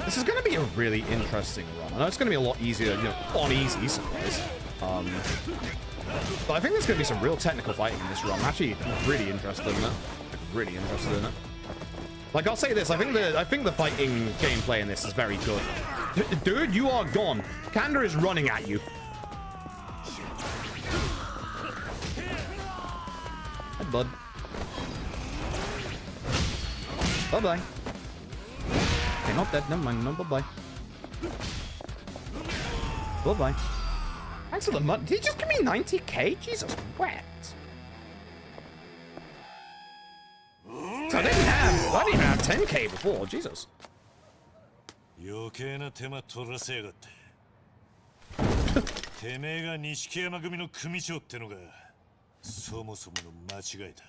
This is going to be a really interesting run. I know it's going to be a lot easier, you know, on easy, surprise. But I think there's going to be some real technical fighting in this run. I'm actually really interested in it. Like, really interested in it. Like, I'll say this, I think the fighting gameplay in this is very good. Dude, you are gone. Kanda is running at you. Hi, bud. Bye-bye. Okay, not dead. Never mind. No, bye-bye. Bye-bye. Thanks for the money. Did he just give me 90k? Jesus wept. So I didn't even have 10k before. Jesus. 余計な手間取らせやがっててめえが錦山組の組長ってのがそもそもの間違いだ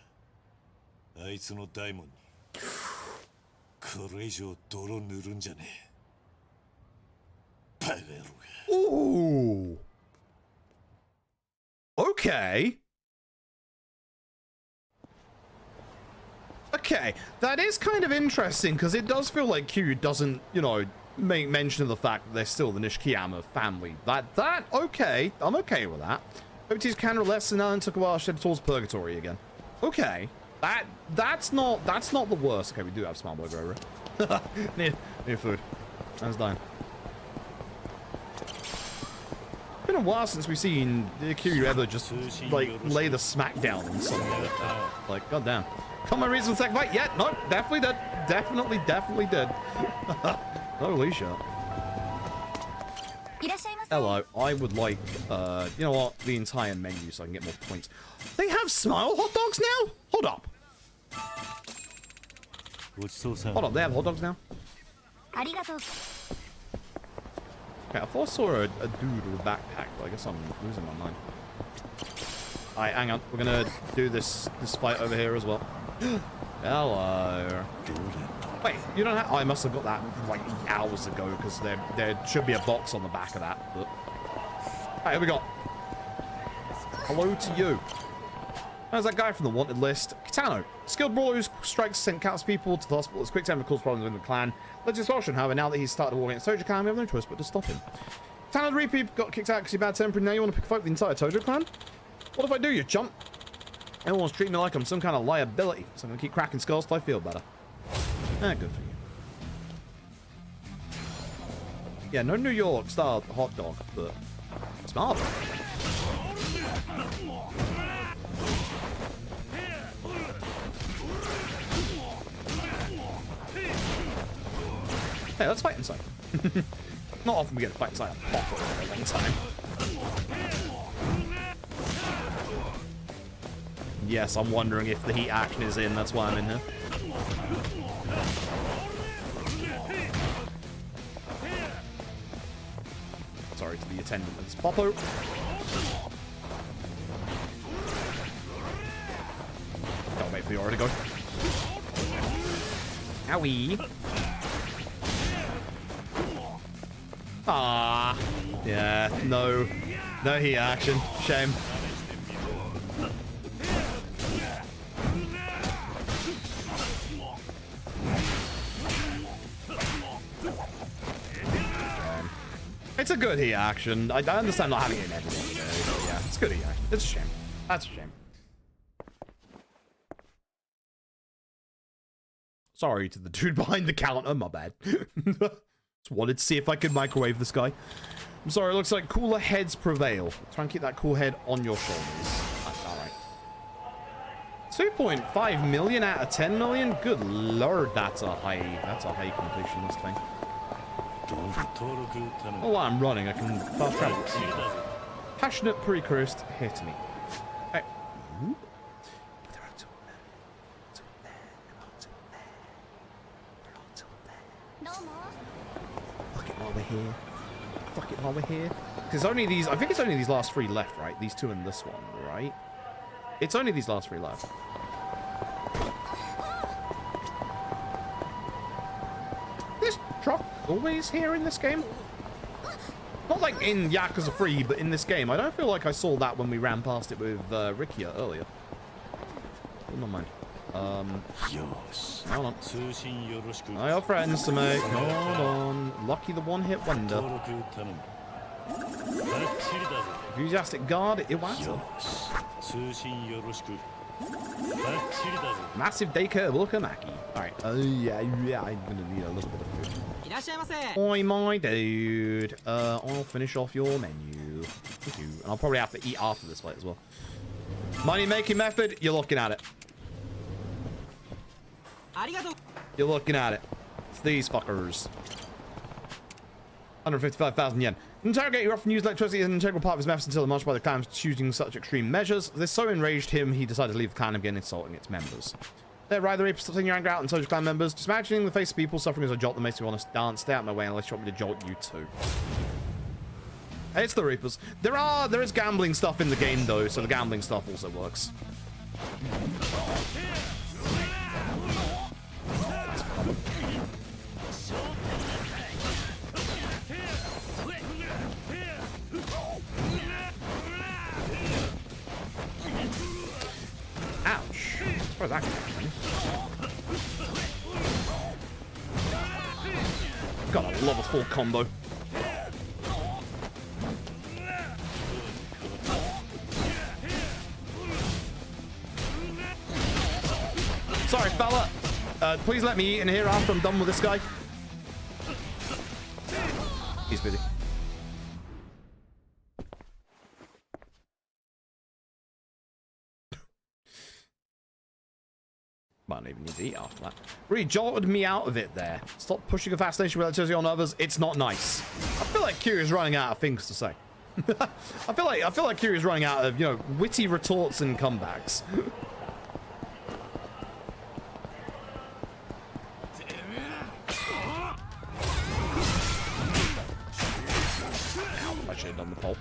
あいつの大門にこれ以上泥塗るんじゃねえバカ野郎が Ooh. Okay. Okay, that is kind of interesting because it does feel like Kiryu doesn't, you know, make mention of the fact that they're still the Nishikiyama family. Okay, I'm okay with that. OT's Kanda lesson and took a while to shed towards purgatory again. Okay, that's not the worst. Okay, we do have smart burger over here. need food. Man's dying. It's been a while since we've seen Kiryu ever just like lay the smackdown on someone. Like, goddamn. Come on, reasonable second fight. Yeah, no, definitely did. Definitely did. Holy shit. Hello, I would like, you know what, the entire menu so I can get more points. They have smile hot dogs now? Hold up. Hold up, they have hot dogs now? Okay, I thought I saw a dude with a backpack, but I guess I'm losing my mind. Alright, hang on. We're gonna do this fight over here as well. Hello. Wait, you don't have... Oh, I must have got that like hours ago because there should be a box on the back of that. But... Alright, here we go. Hello to you. There's that guy from the wanted list. Kitano. Skilled brawler who strikes sent countless people to the hospital. It's quick time to cause problems within the clan. Legislation, however, now that he's started war against Tojo clan, we have no choice but to stop him. Kitano the Reaper got kicked out because he's bad tempered. Now you want to pick a fight with the entire Tojo clan? What if I do, you chump? Everyone's treating me like I'm some kind of liability, so I'm gonna keep cracking skulls till I feel better. Good for you. Yeah, no New York style hot dog, but smart. Hey, let's fight inside. Not often we get to fight inside a bottle for a long time. Yes, I'm wondering if the heat action is in. That's why I'm in here. Sorry to the attendant of this Popo. Can't wait for the aura to go. Owie. Ah. Yeah, no. No heat action. Shame. It's a good heat action. I understand not having it in everything, but yeah, it's good heat action. It's a shame. That's a shame. Sorry to the dude behind the counter, my bad. Just wanted to see if I could microwave this guy. I'm sorry, it looks like cooler heads prevail. Try and keep that cool head on your shoulders. Alright. 2.5 million out of 10 million? Good lord, that's a high completion, this thing. Oh, while I'm running, I can fast travel. Passionate pre-cursed hit me. Hey. Fuck it while we're here. Fuck it while we're here. Because only these, I think it's only these last three left, right? These two and this one, right? It's only these last three left. This truck always here in this game? Not like in Yakuza 3, but in this game. I don't feel like I saw that when we ran past it with Rikia earlier. Oh, never mind. Hold on. I got friends to make. Hold on. Lucky the one-hit wonder. Enthusiastic guard, Iwata. Massive daycare, Wukamaki. Alright. Yeah, I'm gonna need a little bit of food. Oi, my dude. I'll finish off your menu. Thank you. And I'll probably have to eat after this fight as well. Money making method, you're looking at it. You're looking at it. It's these fuckers. 155,000 yen. Interrogate you often use electricity as an integral part of his methods until much by the clan choosing such extreme measures. This so enraged him, he decided to leave the clan and begin insulting its members. They're rather able to stop taking your anger out and told your clan members. Just imagining the face of people suffering as a jolt that makes me want to dance. Stay out of my way unless you want me to jolt you too. Hey, it's the Reapers. There is gambling stuff in the game though, so the gambling stuff also works. Ouch. As far as that can God, I love a full combo. Sorry, fella. Please let me eat in here after I'm done with this guy. He's busy. Might not even need to eat after that. Really jolted me out of it there. Stop pushing a fascination with electricity on others. It's not nice. I feel like Kiryu's running out of things to say. I feel like Kiryu's running out of, you know, witty retorts and comebacks. I should have done the pole.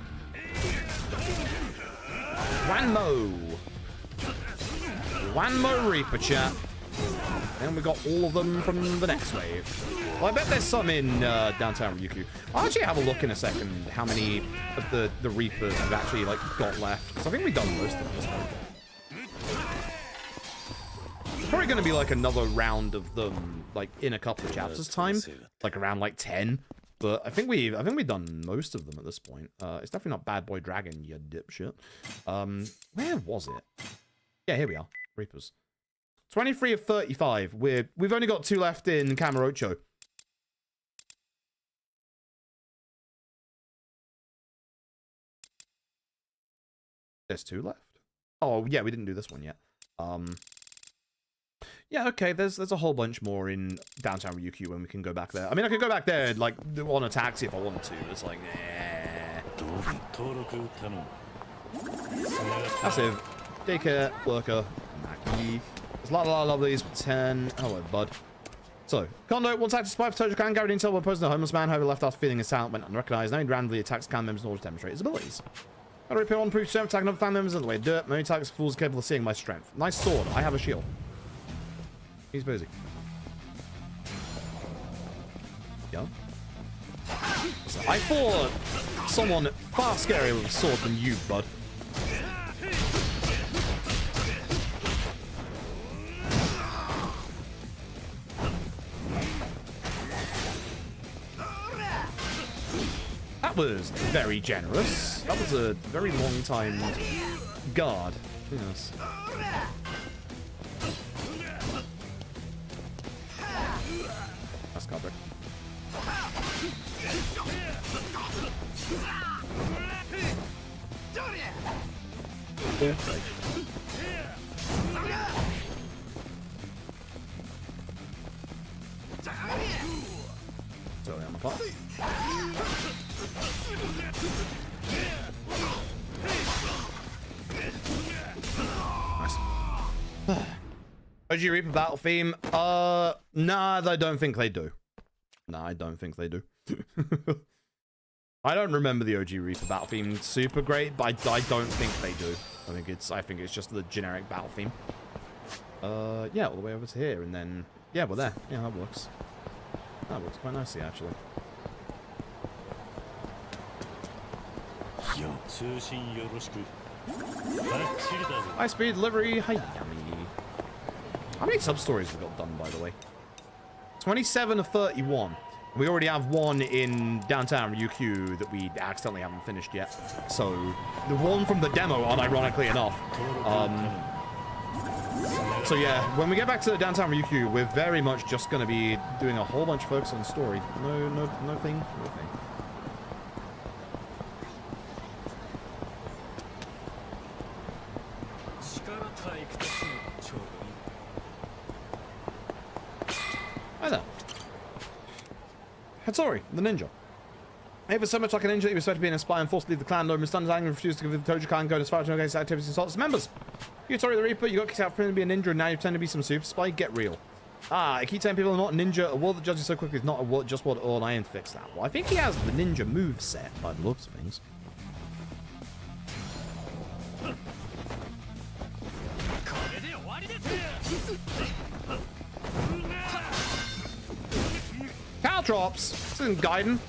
One more Reaper chat. And we got all of them from the next wave. Well, I bet there's some in downtown Ryukyu. I'll actually have a look in a second how many of the Reapers we've actually like got left. Because I think we've done most of them this point. It's probably going to be like another round of them like in a couple of chapters time. Like around like 10. But I think we've done most of them at this point. It's definitely not Bad Boy Dragon, you dipshit. Where was it? Yeah, here we are. Reapers. 23 of 35. We've only got 2 left in Kamurocho. There's 2 left. Oh yeah, we didn't do this one yet. Yeah, okay, there's a whole bunch more in downtown Ryukyu when we can go back there. I mean, I could go back there, like, on a taxi if I wanted to. It's like, eh. Passive. Daycare, worker, Maki. There's a lot of these. 10. Hello, bud. So, Kondo, once active spy for Tojo-kan, guaranteed intel when posing a homeless man, however, left after feeling his talent went unrecognized. Now he randomly attacks clan members in order to demonstrate his abilities. How to repair one proof strength, attacking other clan members in the way of dirt. Many targets fools capable of seeing my strength. Nice sword. I have a shield. He's busy. Yeah. So I fought someone far scarier with a sword than you, bud. That was very generous. That was a very long time guard. Yes. That's card break. Okay. Totally on the pot. Nice. OG Reaper battle theme? Nah, I don't think they do. Nah, I don't think they do. I don't remember the OG Reaper battle theme super great, but I don't think they do. I think it's just the generic battle theme. Yeah, all the way over to here, and then yeah, we're there. Yeah, that works. That works quite nicely, actually. High speed delivery. Hi, yummy. How many sub-stories we got done, by the way? 27 of 31. We already have one in downtown Ryukyu that we accidentally haven't finished yet. So, the one from the demo, unironically enough. So yeah, when we get back to downtown Ryukyu, we're very much just going to be doing a whole bunch of focus on the story. Nothing. Hi there. Hatsori, the ninja. Hey, for so much like a ninja, he was supposed to be an spy and forced to leave the clan. No, Mr. Anger and refused to give the Tojo-kan go as far to against activities and assault its members. Yakuza the Reaper, you got kicked out for pretending to be a ninja, and now you pretend to be some super spy. Get real. I keep telling people I'm not a ninja. A world that judges so quickly is not a world just what all, and I aim to fix that. Well, I think he has the ninja move set by the looks of things. Caltrops! This isn't Gaiden.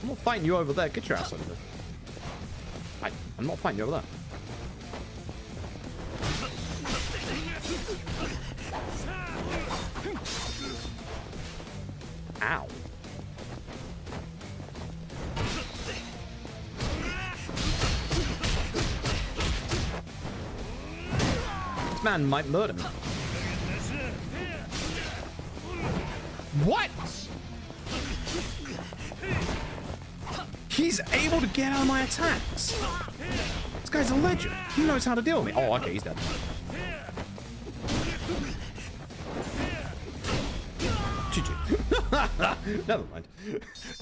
I'm not fighting you over there. Get your ass over there. I'm not fighting you over there. Ow. This man might murder me. What? He's able to get out of my attacks. This guy's a legend. He knows how to deal with me. Oh, okay, he's dead. GG. Never mind.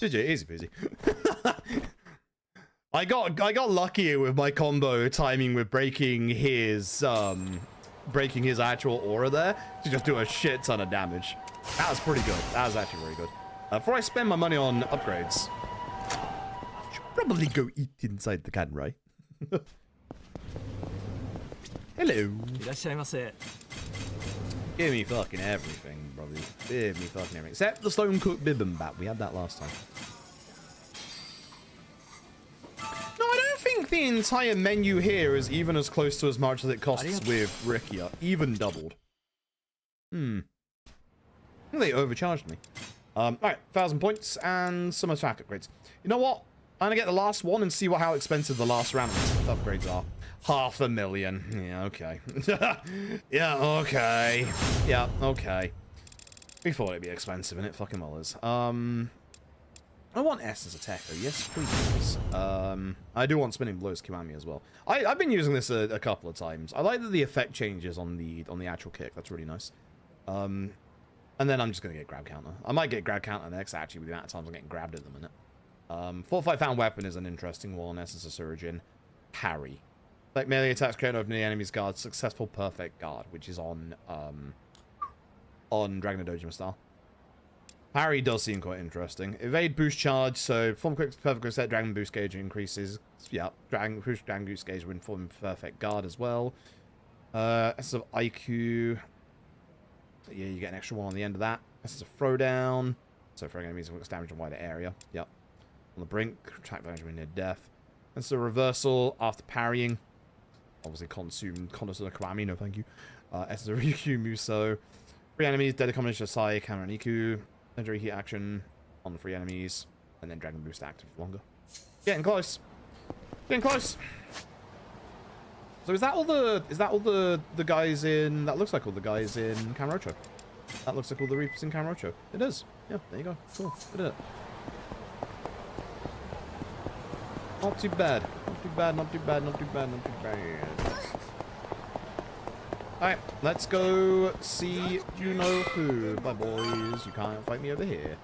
GG, easy peasy. I got lucky with my combo timing with breaking his actual aura there to just do a shit ton of damage. That was pretty good. That was actually very good. Before I spend my money on upgrades, I should probably go eat inside the can, right? Hello. Give me fucking everything, brother. Give me fucking everything. Except the stone cooked bibimbap. We had that last time. No, I don't think the entire menu here is even as close to as much as it costs with Rikia. Even doubled. I think they overcharged me. Alright, 1,000 points and some attack upgrades. You know what? I'm gonna get the last one and see how expensive the last round upgrades are. 500,000. Yeah, okay. Yeah, okay. Yeah, okay. We thought it'd be expensive, and it fucking well is. I want S as a techo, yes please. I do want spinning blows Kiwami as well. I've been using this a couple of times. I like that the effect changes on the actual kick. That's really nice. And then I'm just gonna get grab counter. I might get grab counter next actually with the amount of times I'm getting grabbed at the minute. 4-5 pound weapon is an interesting one. S as a surgeon. Parry. Like melee attacks create over the enemy's guard. Successful perfect guard, which is on Dragon Dojima style. Parry does seem quite interesting. Evade boost charge, so form quick perfect reset, dragon boost gauge increases. Yeah, dragon boost gauge when form perfect guard as well. Essence of IQ. So yeah, you get an extra one on the end of that. Essence of throwdown. So throwing enemies with damage in a wider area. Yep. On the brink, attack damage when near death. Essence of reversal after parrying. Obviously consume Connoisseur Kiwami, no thank you. Essence of Ryukyu Muso. Free enemies, deadly combination of Sai, Counter, and Iku. Legendary heat action on the free enemies, and then dragon boost active for longer. Getting close. Getting close. So is that all the guys in? That looks like all the guys in Kamurocho. That looks like all the Reapers in Kamurocho. It is. Yeah, there you go. Cool. We did it. Not too bad. Not too bad. Not too bad. Not too bad. Not too bad. Alright, let's go see you know who. Bye boys, you can't fight me over here.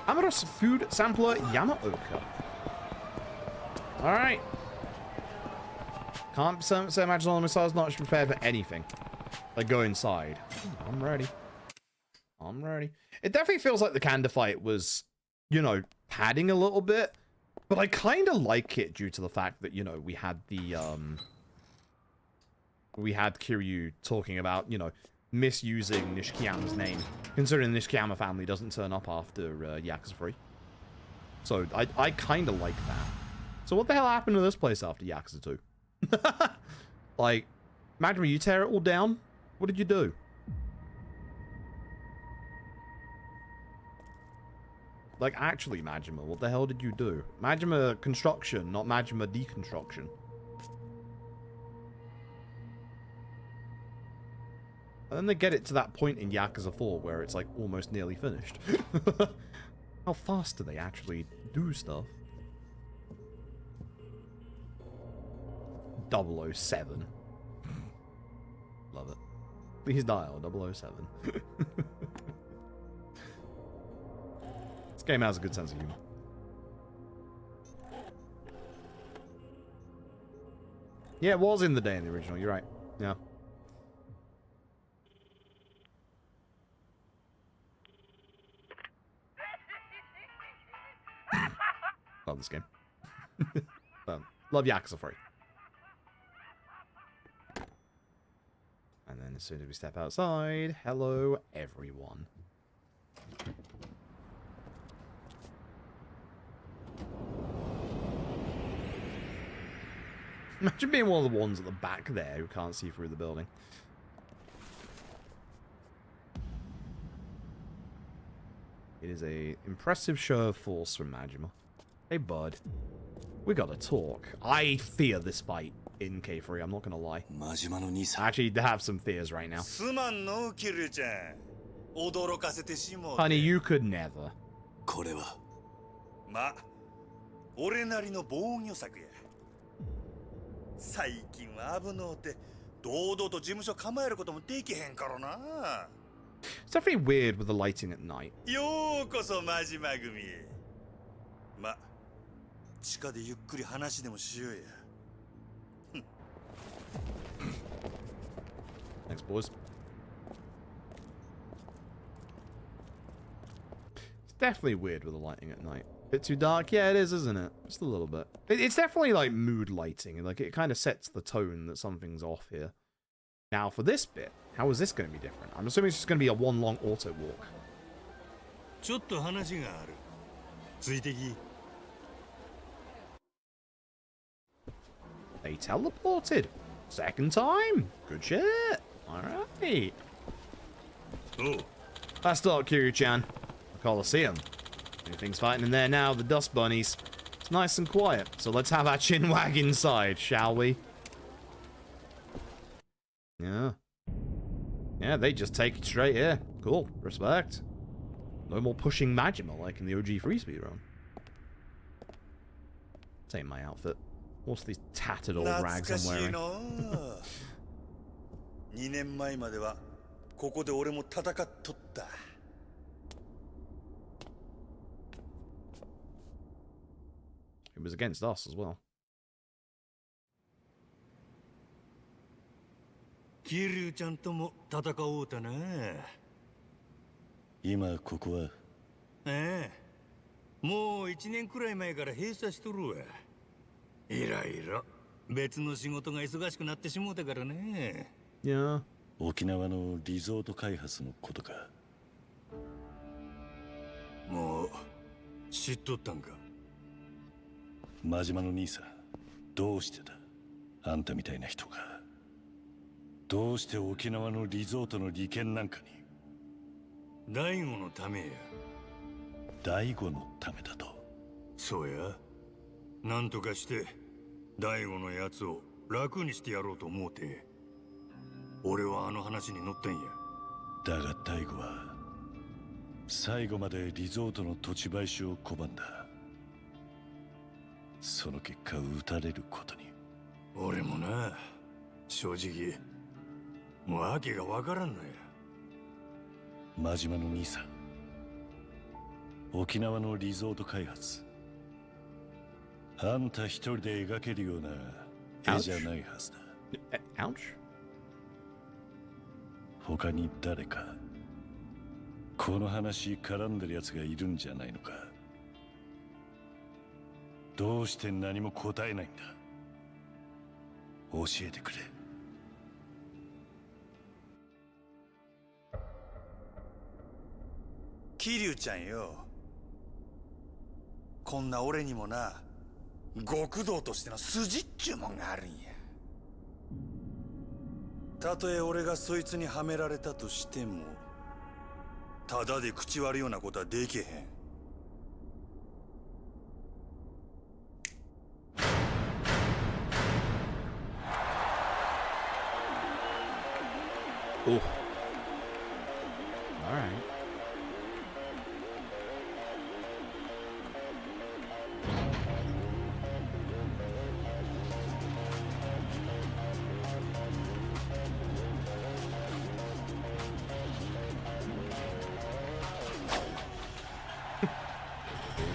Amorous food sampler Yamaoka. Alright. Can't say imagine all the missiles not prepared for anything. Like go inside. I'm ready. I'm ready. It definitely feels like the Kanda fight was, you know, padding a little bit. But I kind of like it due to the fact that, you know, we had the, we had Kiryu talking about, you know, misusing Nishikiyama's name, considering the Nishikiyama family doesn't turn up after Yakuza 3. So I kind of like that. So what the hell happened to this place after Yakuza 2? Like, Magma, you tear it all down? What did you do? Like, actually, Majima, what the hell did you do? Majima construction, not Majima deconstruction. And then they get it to that point in Yakuza 4 where it's, like, almost nearly finished. How fast do they actually do stuff? 007. Love it. Please dial 007. This game has a good sense of humor. Yeah, it was in the day in the original. You're right. Yeah. Love this game. Love Yakuza 3. And then as soon as we step outside, hello everyone. Imagine being one of the ones at the back there who can't see through the building. It is a impressive show of force from Majima. Hey, bud. We gotta talk. I fear this fight in K3, I'm not gonna lie. I actually have some fears right now. Honey, you could never. これはまあ俺なりの防御策や最近は危のうて堂々と事務所構えることもできへんからな It's definitely weird with the lighting at night. ようこそ真島組へまあ地下でゆっくり話でもしようや Thanks, boys. It's definitely weird with the lighting at night. Bit too dark? Yeah, it is, isn't it? Just a little bit. It's definitely like mood lighting. Like it kind of sets the tone that something's off here. Now for this bit, how is this going to be different? I'm assuming it's just going to be a one long auto walk. ちょっと話があるついてき They teleported. Second time. Good shit. Alright. Oh. Last up, Kiryu-chan. The Coliseum. Anything's fighting in there now, the dust bunnies. It's nice and quiet, so let's have our chin wag inside, shall we? Yeah. Yeah, they just take it straight here. Cool. Respect. No more pushing Majima like in the OG free speedrun. This ain't my outfit. What's these tattered old rags I'm wearing? 2年前まではここで俺も戦っとった。It was against us as well. 桐生ちゃんとも戦おうたな。今ここは。ええ、もう1年くらい前から閉鎖しとるわ。いろいろ別の仕事が忙しくなってしもうたからね。いや。沖縄のリゾート開発のことか。もう知っとったんか。真島の兄さん、どうしてだ。あんたみたいな人がどうして沖縄のリゾートの利権なんかに。大悟のためや。大悟のためだと。そうや。なんとかして大悟のやつを楽にしてやろうと思うて、俺はあの話に乗ったんや。だが大悟は最後までリゾートの土地買収を拒んだ。その結果撃たれることに。俺もな、正直もう訳がわからんのや。真島の兄さん、沖縄のリゾート開発、あんた一人で描けるような絵じゃないはずだ。他に誰かこの話絡んでるやつがいるんじゃないのか。どうして何も答えないんだ。教えてくれ。桐生ちゃんよ、こんな俺にもな、極道としての筋っちゅうもんがあるんや。たとえ俺がそいつにはめられたとしても、ただで口割るようなことはできへん。Oh. All right.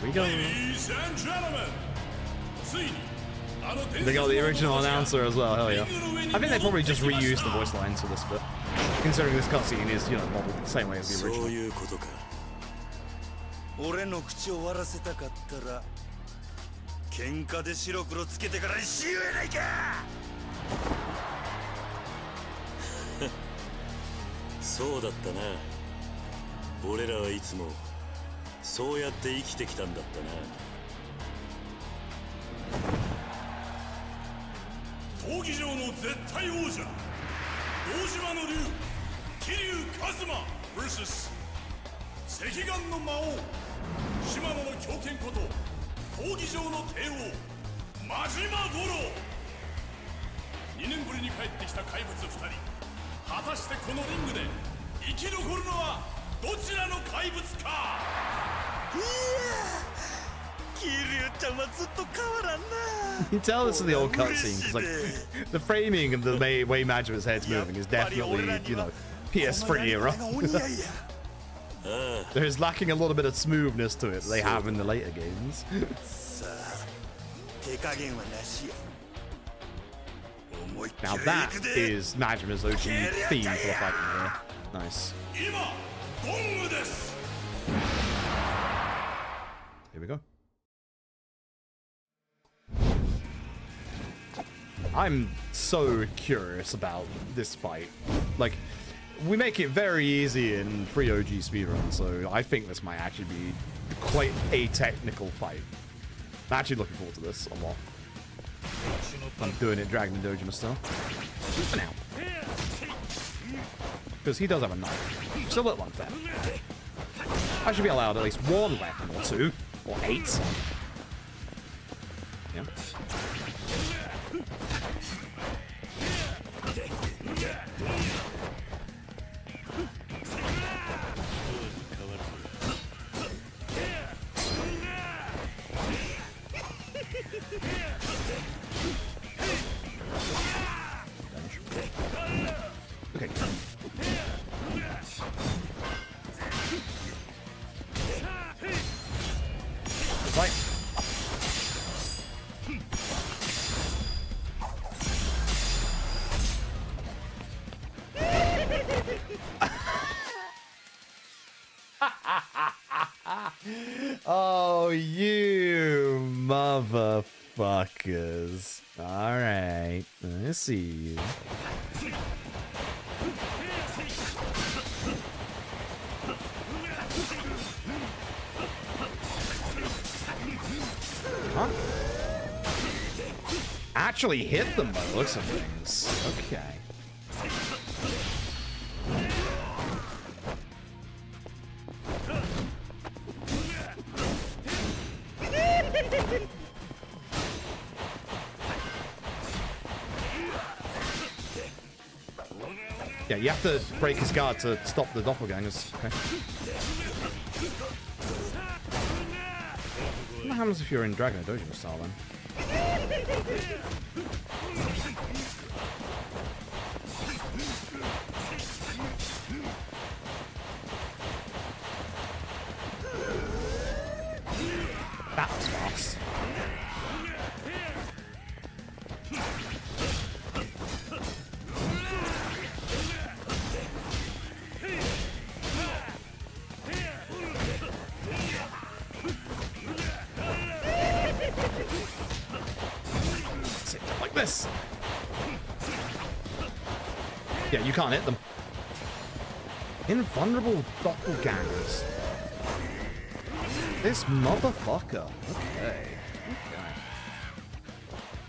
Here we go. Ladies and gentlemen, they got the original announcer as well, hell yeah. I think they probably just reused the voice lines for this bit, considering this cutscene is, you know, modeled the same way as the original. そういうことか。俺の口を割らせたかったら、喧嘩で白黒つけてからし言えないか。そうだったな。俺らはいつもそうやって生きてきたんだった闘技場の絶対王者、堂島の竜、桐生一馬 vs 赤岩の魔王、島野の狂犬こと闘技場の帝王、真島五郎。2年ぶりに帰ってきた怪物2人、果たしてこのリングで生き残るのはどちらの怪物か。いや、桐生ちゃんはずっと変わらんな。 You can tell this is the old cutscene because, like, the framing and the way Majima's head's moving is definitely, you know, PS3 era. There's lacking a little bit of smoothness to it that they have in the later games. Now that is Majima's OG theme for the fighting here. Nice. Here we go. I'm so curious about this fight. Like, we make it very easy in free OG speedrun, so I think this might actually be quite a technical fight. I'm actually looking forward to this a lot. I'm doing it Dragon and Dojima style. For now. Because he does have a knife. It's a little unfair. I should be allowed at least one weapon or two. Or 8. Yeah. Okay. Right. Oh, you motherfuckers. Alright, I see you. Huh? Actually hit them by the looks of things. Okay. Yeah, you have to break his guard to stop the doppelgangers. Okay. What happens if you're in Dragon Dojo style then? That was fast. Like this. Yeah, you can't hit them. Invulnerable doppelgangers. This motherfucker. Okay.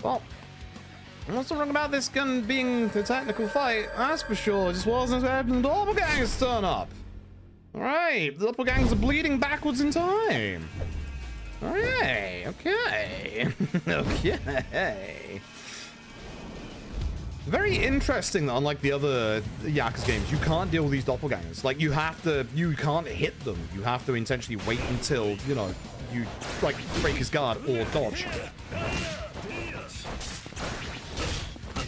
Well, what's so wrong about this gun being the technical fight? That's for sure. Just wasn't expecting the doppelgangers to turn up. Alright, the doppelgangers are bleeding backwards in time. Alright, okay. Okay. Very interesting that unlike the other Yakuza games, you can't deal with these doppelgangers. Like, you can't hit them. You have to intentionally wait until, you know, you, like, break his guard or dodge.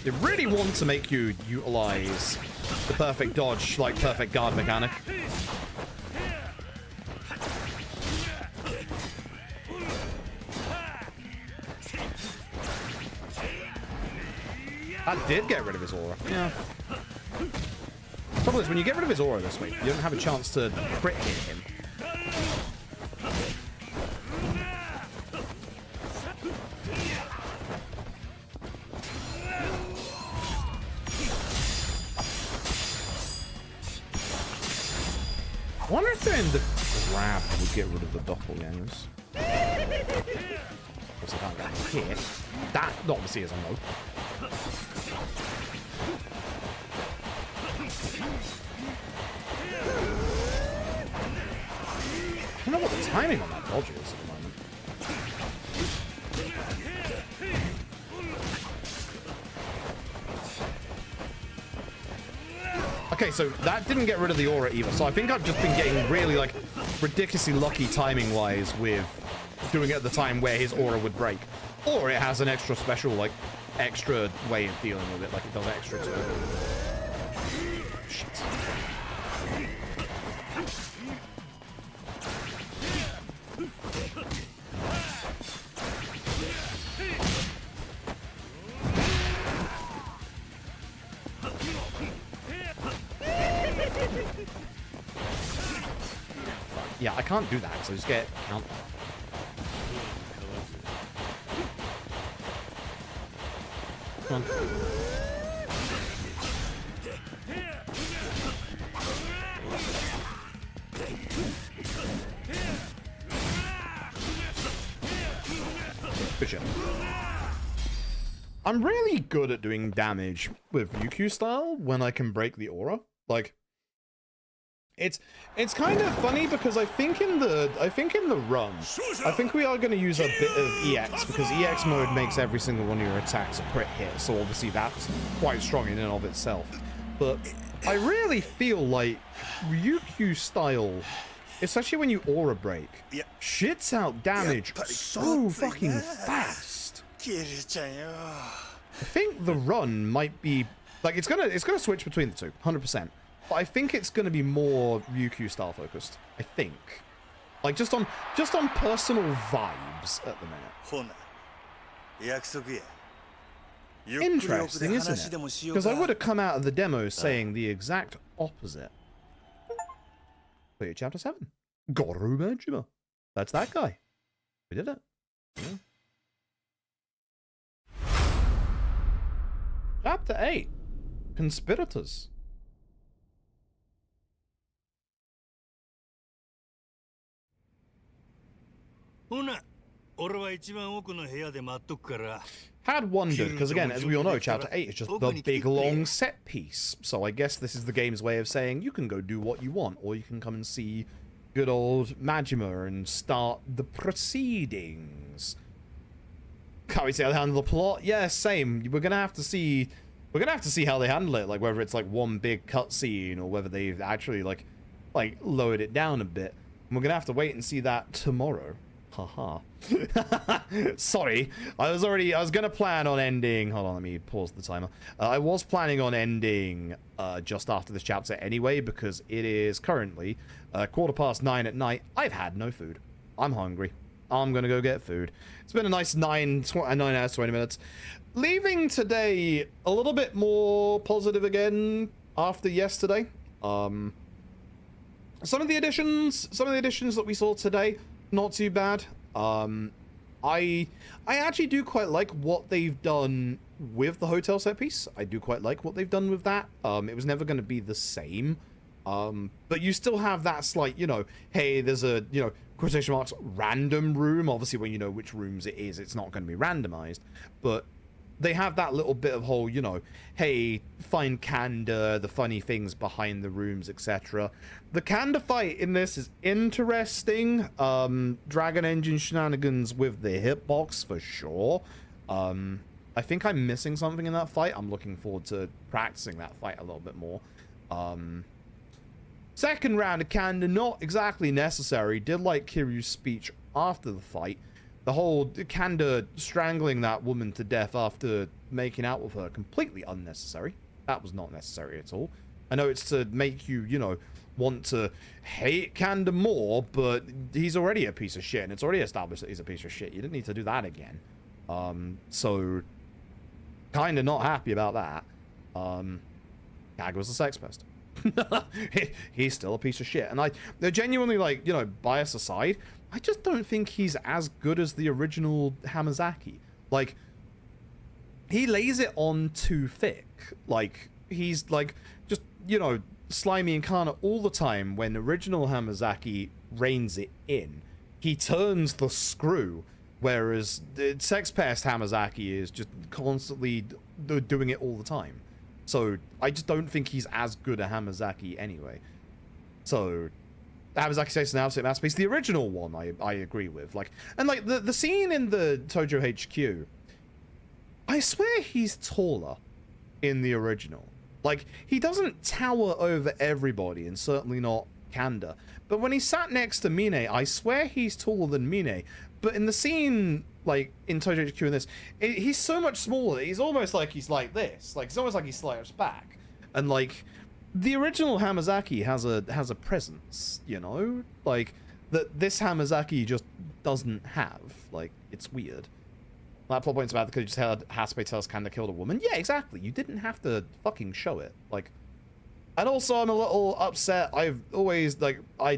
They really want to make you utilize the perfect dodge, like, perfect guard mechanic. That did get rid of his aura. Yeah. The trouble is, when you get rid of his aura this way, you don't have a chance to crit hit him. I wonder if doing the grab would get rid of the doppelgangers. Of course, I can't get hit. That obviously is a no. I don't know what the timing on that dodge is at the moment. Okay, so that didn't get rid of the aura either. So I think I've just been getting really, like, ridiculously lucky timing-wise with doing it at the time where his aura would break. Or it has an extra special, like, extra way of dealing with it, like it does extra to it. Shit. Yeah, I can't do that, so just get count. Come on. Good shot. I'm really good at doing damage with Ryukyu style when I can break the aura. Like, it's kind of funny because I think in the run, I think we are going to use a bit of EX because EX mode makes every single one of your attacks a crit hit, so obviously that's quite strong in and of itself. But I really feel like Ryukyu style, especially when you aura break, shits out damage so fucking fast. I think the run might be Like, it's gonna switch between the two, 100%. But I think it's gonna be more Ryukyu style focused. I think. Like, just on personal vibes at the minute. Interesting, isn't it? Because I would have come out of the demo saying the exact opposite. Clear chapter 7. Goru Majima. That's that guy. We did it. Yeah. Chapter 8. Conspirators. ほな、俺は一番奥の部屋で待っとくから。 Had wondered, because again, as we all know, Chapter 8 is just the big long set piece. So I guess this is the game's way of saying you can go do what you want, or you can come and see good old Majima and start the proceedings. Can't we see how they handle the plot? Yeah, same. We're gonna have to see how they handle it, like whether it's like one big cutscene or whether they've actually like lowered it down a bit. And we're gonna have to wait and see that tomorrow. Haha. Sorry, I was gonna plan on ending. Hold on, let me pause the timer. I was planning on ending just after this chapter anyway, because it is currently 9:15 at night. I've had no food. I'm hungry. I'm gonna go get food. It's been a nice 9 hours 20 minutes. Leaving today a little bit more positive again after yesterday. Some of the additions that we saw today, not too bad. I actually do quite like what they've done with the hotel set piece. I do quite like what they've done with that. It was never going to be the same. But you still have that slight, you know, hey, there's a, you know, quotation marks, random room. Obviously, when you know which rooms it is, it's not going to be randomized. But they have that little bit of whole, you know, hey, find Kanda, the funny things behind the rooms, etc. The Kanda fight in this is interesting. Dragon Engine shenanigans with the hitbox for sure. I think I'm missing something in that fight. I'm looking forward to practicing that fight a little bit more. Second round of Kanda, not exactly necessary. Did like Kiryu's speech after the fight. The whole Kanda strangling that woman to death after making out with her, completely unnecessary. That was not necessary at all. I know it's to make you, you know, want to hate Kanda more, but he's already a piece of shit, and it's already established that he's a piece of shit. You didn't need to do that again. So, kind of not happy about that. Kag was a sex pest. He's still a piece of shit. And they're genuinely, like, you know, bias aside, I just don't think he's as good as the original Hamazaki. Like, he lays it on too thick. Like, he's, like, just, you know, slimy and carnal all the time when original Hamazaki reins it in. He turns the screw, whereas the Sex Pest Hamazaki is just constantly doing it all the time. So, I just don't think he's as good a Hamazaki anyway. So, Hamazaki State's an absolute masterpiece. The original one, I agree with. Like, and like the scene in the Tojo HQ, I swear he's taller in the original. Like, he doesn't tower over everybody, and certainly not Kanda. But when he's sat next to Mine, I swear he's taller than Mine. But in the scene, like, in Tojo HQ in this, he's so much smaller, he's almost like he's like this. Like, it's almost like he sliders back. And, like, the original Hamazaki has a presence, you know? Like, that this Hamazaki just doesn't have. Like, it's weird. That plot point's about because you just had Hasabe tell us Kanda killed a woman. Yeah, exactly. You didn't have to fucking show it. Like, and also I'm a little upset. I've always, like, I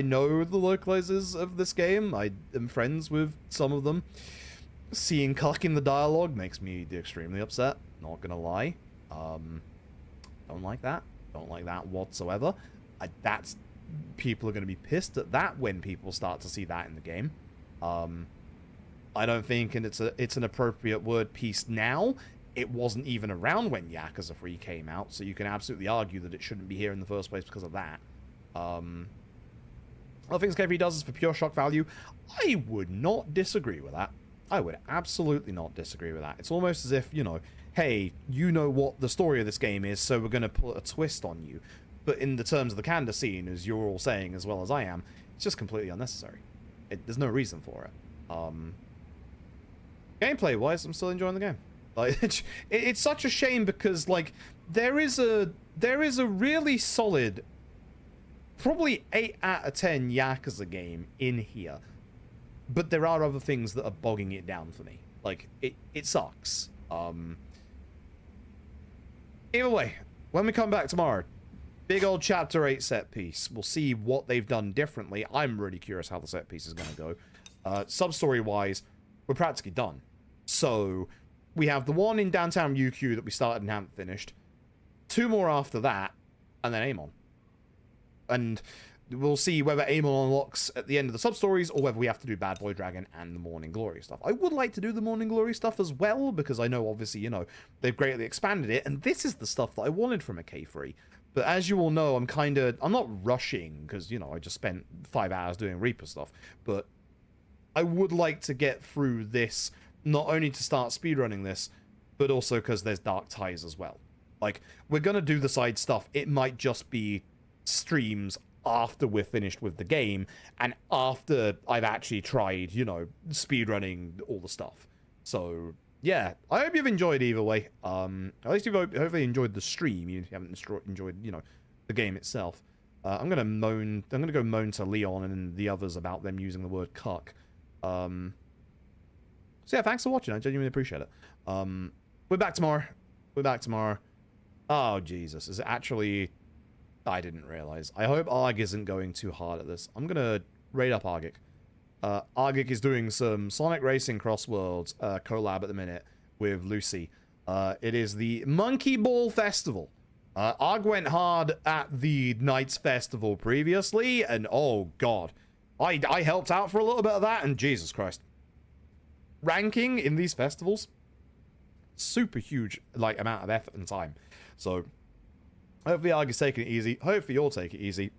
know the localizers of this game. I am friends with some of them. Seeing cuck in the dialogue makes me extremely upset. Not gonna lie. Don't like that. Don't like that whatsoever. People are going to be pissed at that when people start to see that in the game. I don't think, and it's an appropriate word piece now. It wasn't even around when Yakuza 3 came out, so you can absolutely argue that it shouldn't be here in the first place because of that. Other things K3 does is for pure shock value. I would not disagree with that. I would absolutely not disagree with that. It's almost as if, you know, hey, you know what the story of this game is, so we're going to put a twist on you. But in the terms of the Kanda scene, as you're all saying as well as I am, it's just completely unnecessary. There's no reason for it. Gameplay-wise, I'm still enjoying the game. Like, it's such a shame because like there is a really solid, probably 8 out of 10 Yakuza game in here, but there are other things that are bogging it down for me. Like it sucks. Either way, when we come back tomorrow, big old chapter 8 set piece. We'll see what they've done differently. I'm really curious how the set piece is going to go. Sub-story wise, we're practically done. So we have the one in downtown UQ that we started and haven't finished. 2 more after that, and then Amon. And we'll see whether Amon unlocks at the end of the sub-stories or whether we have to do Bad Boy Dragon and the Morning Glory stuff. I would like to do the Morning Glory stuff as well, because I know, obviously, you know, they've greatly expanded it, and this is the stuff that I wanted from a K3. But as you all know, I'm not rushing, because, you know, I just spent 5 hours doing Reaper stuff, but I would like to get through this, not only to start speedrunning this, but also because there's Dark Ties as well. Like, we're going to do the side stuff. It might just be streams after we're finished with the game, and after I've actually tried, you know, speedrunning all the stuff. So, yeah, I hope you've enjoyed either way. At least you've hopefully enjoyed the stream, even if you haven't enjoyed, you know, the game itself. I'm going to go moan to Leon and the others about them using the word cuck. So yeah, thanks for watching. I genuinely appreciate it. We're back tomorrow. Oh, Jesus. Is it actually... I didn't realize. I hope Arg isn't going too hard at this. I'm going to raid up Argic. Argic is doing some Sonic Racing Crossworlds collab at the minute with Lucy. It is the Monkey Ball Festival. Arg went hard at the Knights Festival previously, and oh god. I helped out for a little bit of that, and Jesus Christ. Ranking in these festivals, super huge like amount of effort and time. So hopefully Arg is taking it easy. Hopefully you'll take it easy.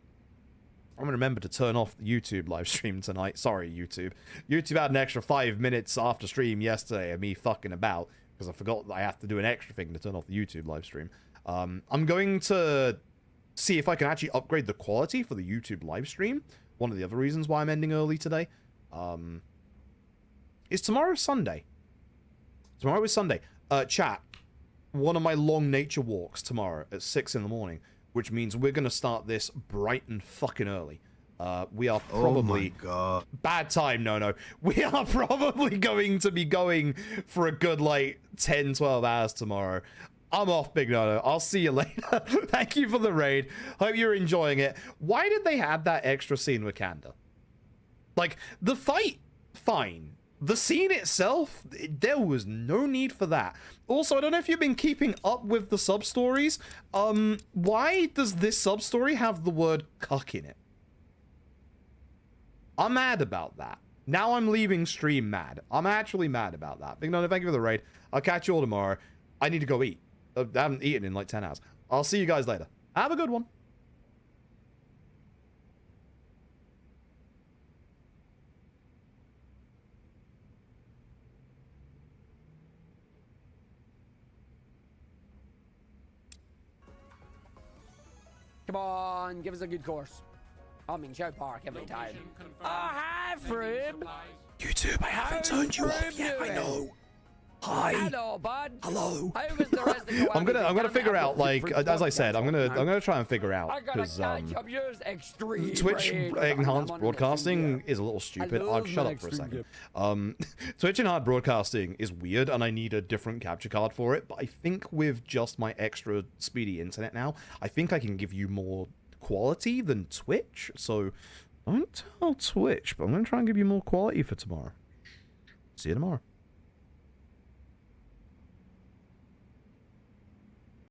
I'm going to remember to turn off the YouTube live stream tonight. Sorry, YouTube. YouTube had an extra 5 minutes after stream yesterday of me fucking about, because I forgot that I have to do an extra thing to turn off the YouTube live stream. I'm going to see if I can actually upgrade the quality for the YouTube live stream. One of the other reasons why I'm ending early today. Is tomorrow Sunday? Tomorrow is Sunday. Chat. One of my long nature walks tomorrow at 6 in the morning, which means we're going to start this bright and fucking early. We are probably... Oh my god. Bad time, no. We are probably going to be going for a good, like, 10, 12 hours tomorrow. I'm off, Big Nono. I'll see you later. Thank you for the raid. Hope you're enjoying it. Why did they add that extra scene with Kanda? Like, the fight, fine. The scene itself, there was no need for that. Also, I don't know if you've been keeping up with the sub-stories. Why does this sub-story have the word cuck in it? I'm mad about that. Now I'm leaving stream mad. I'm actually mad about that. Big Nono, thank you for the raid. I'll catch you all tomorrow. I need to go eat. I haven't eaten in like 10 hours. I'll see you guys later. Have a good one. Come on, give us a good course. I'm in Show Park every time. Oh, hi, Frib. YouTube, I haven't turned you off yet, I know. Hi. Hello, bud. Hello. How was the rest of the I'm gonna figure out, like, as I said, I'm gonna try and figure out, because Twitch enhanced broadcasting is a little stupid. I'll shut up for a second. Twitch enhanced broadcasting is weird, and I need a different capture card for it. But I think with just my extra speedy internet now, I think I can give you more quality than Twitch. So don't tell Twitch, but I'm gonna try and give you more quality for tomorrow. See you tomorrow.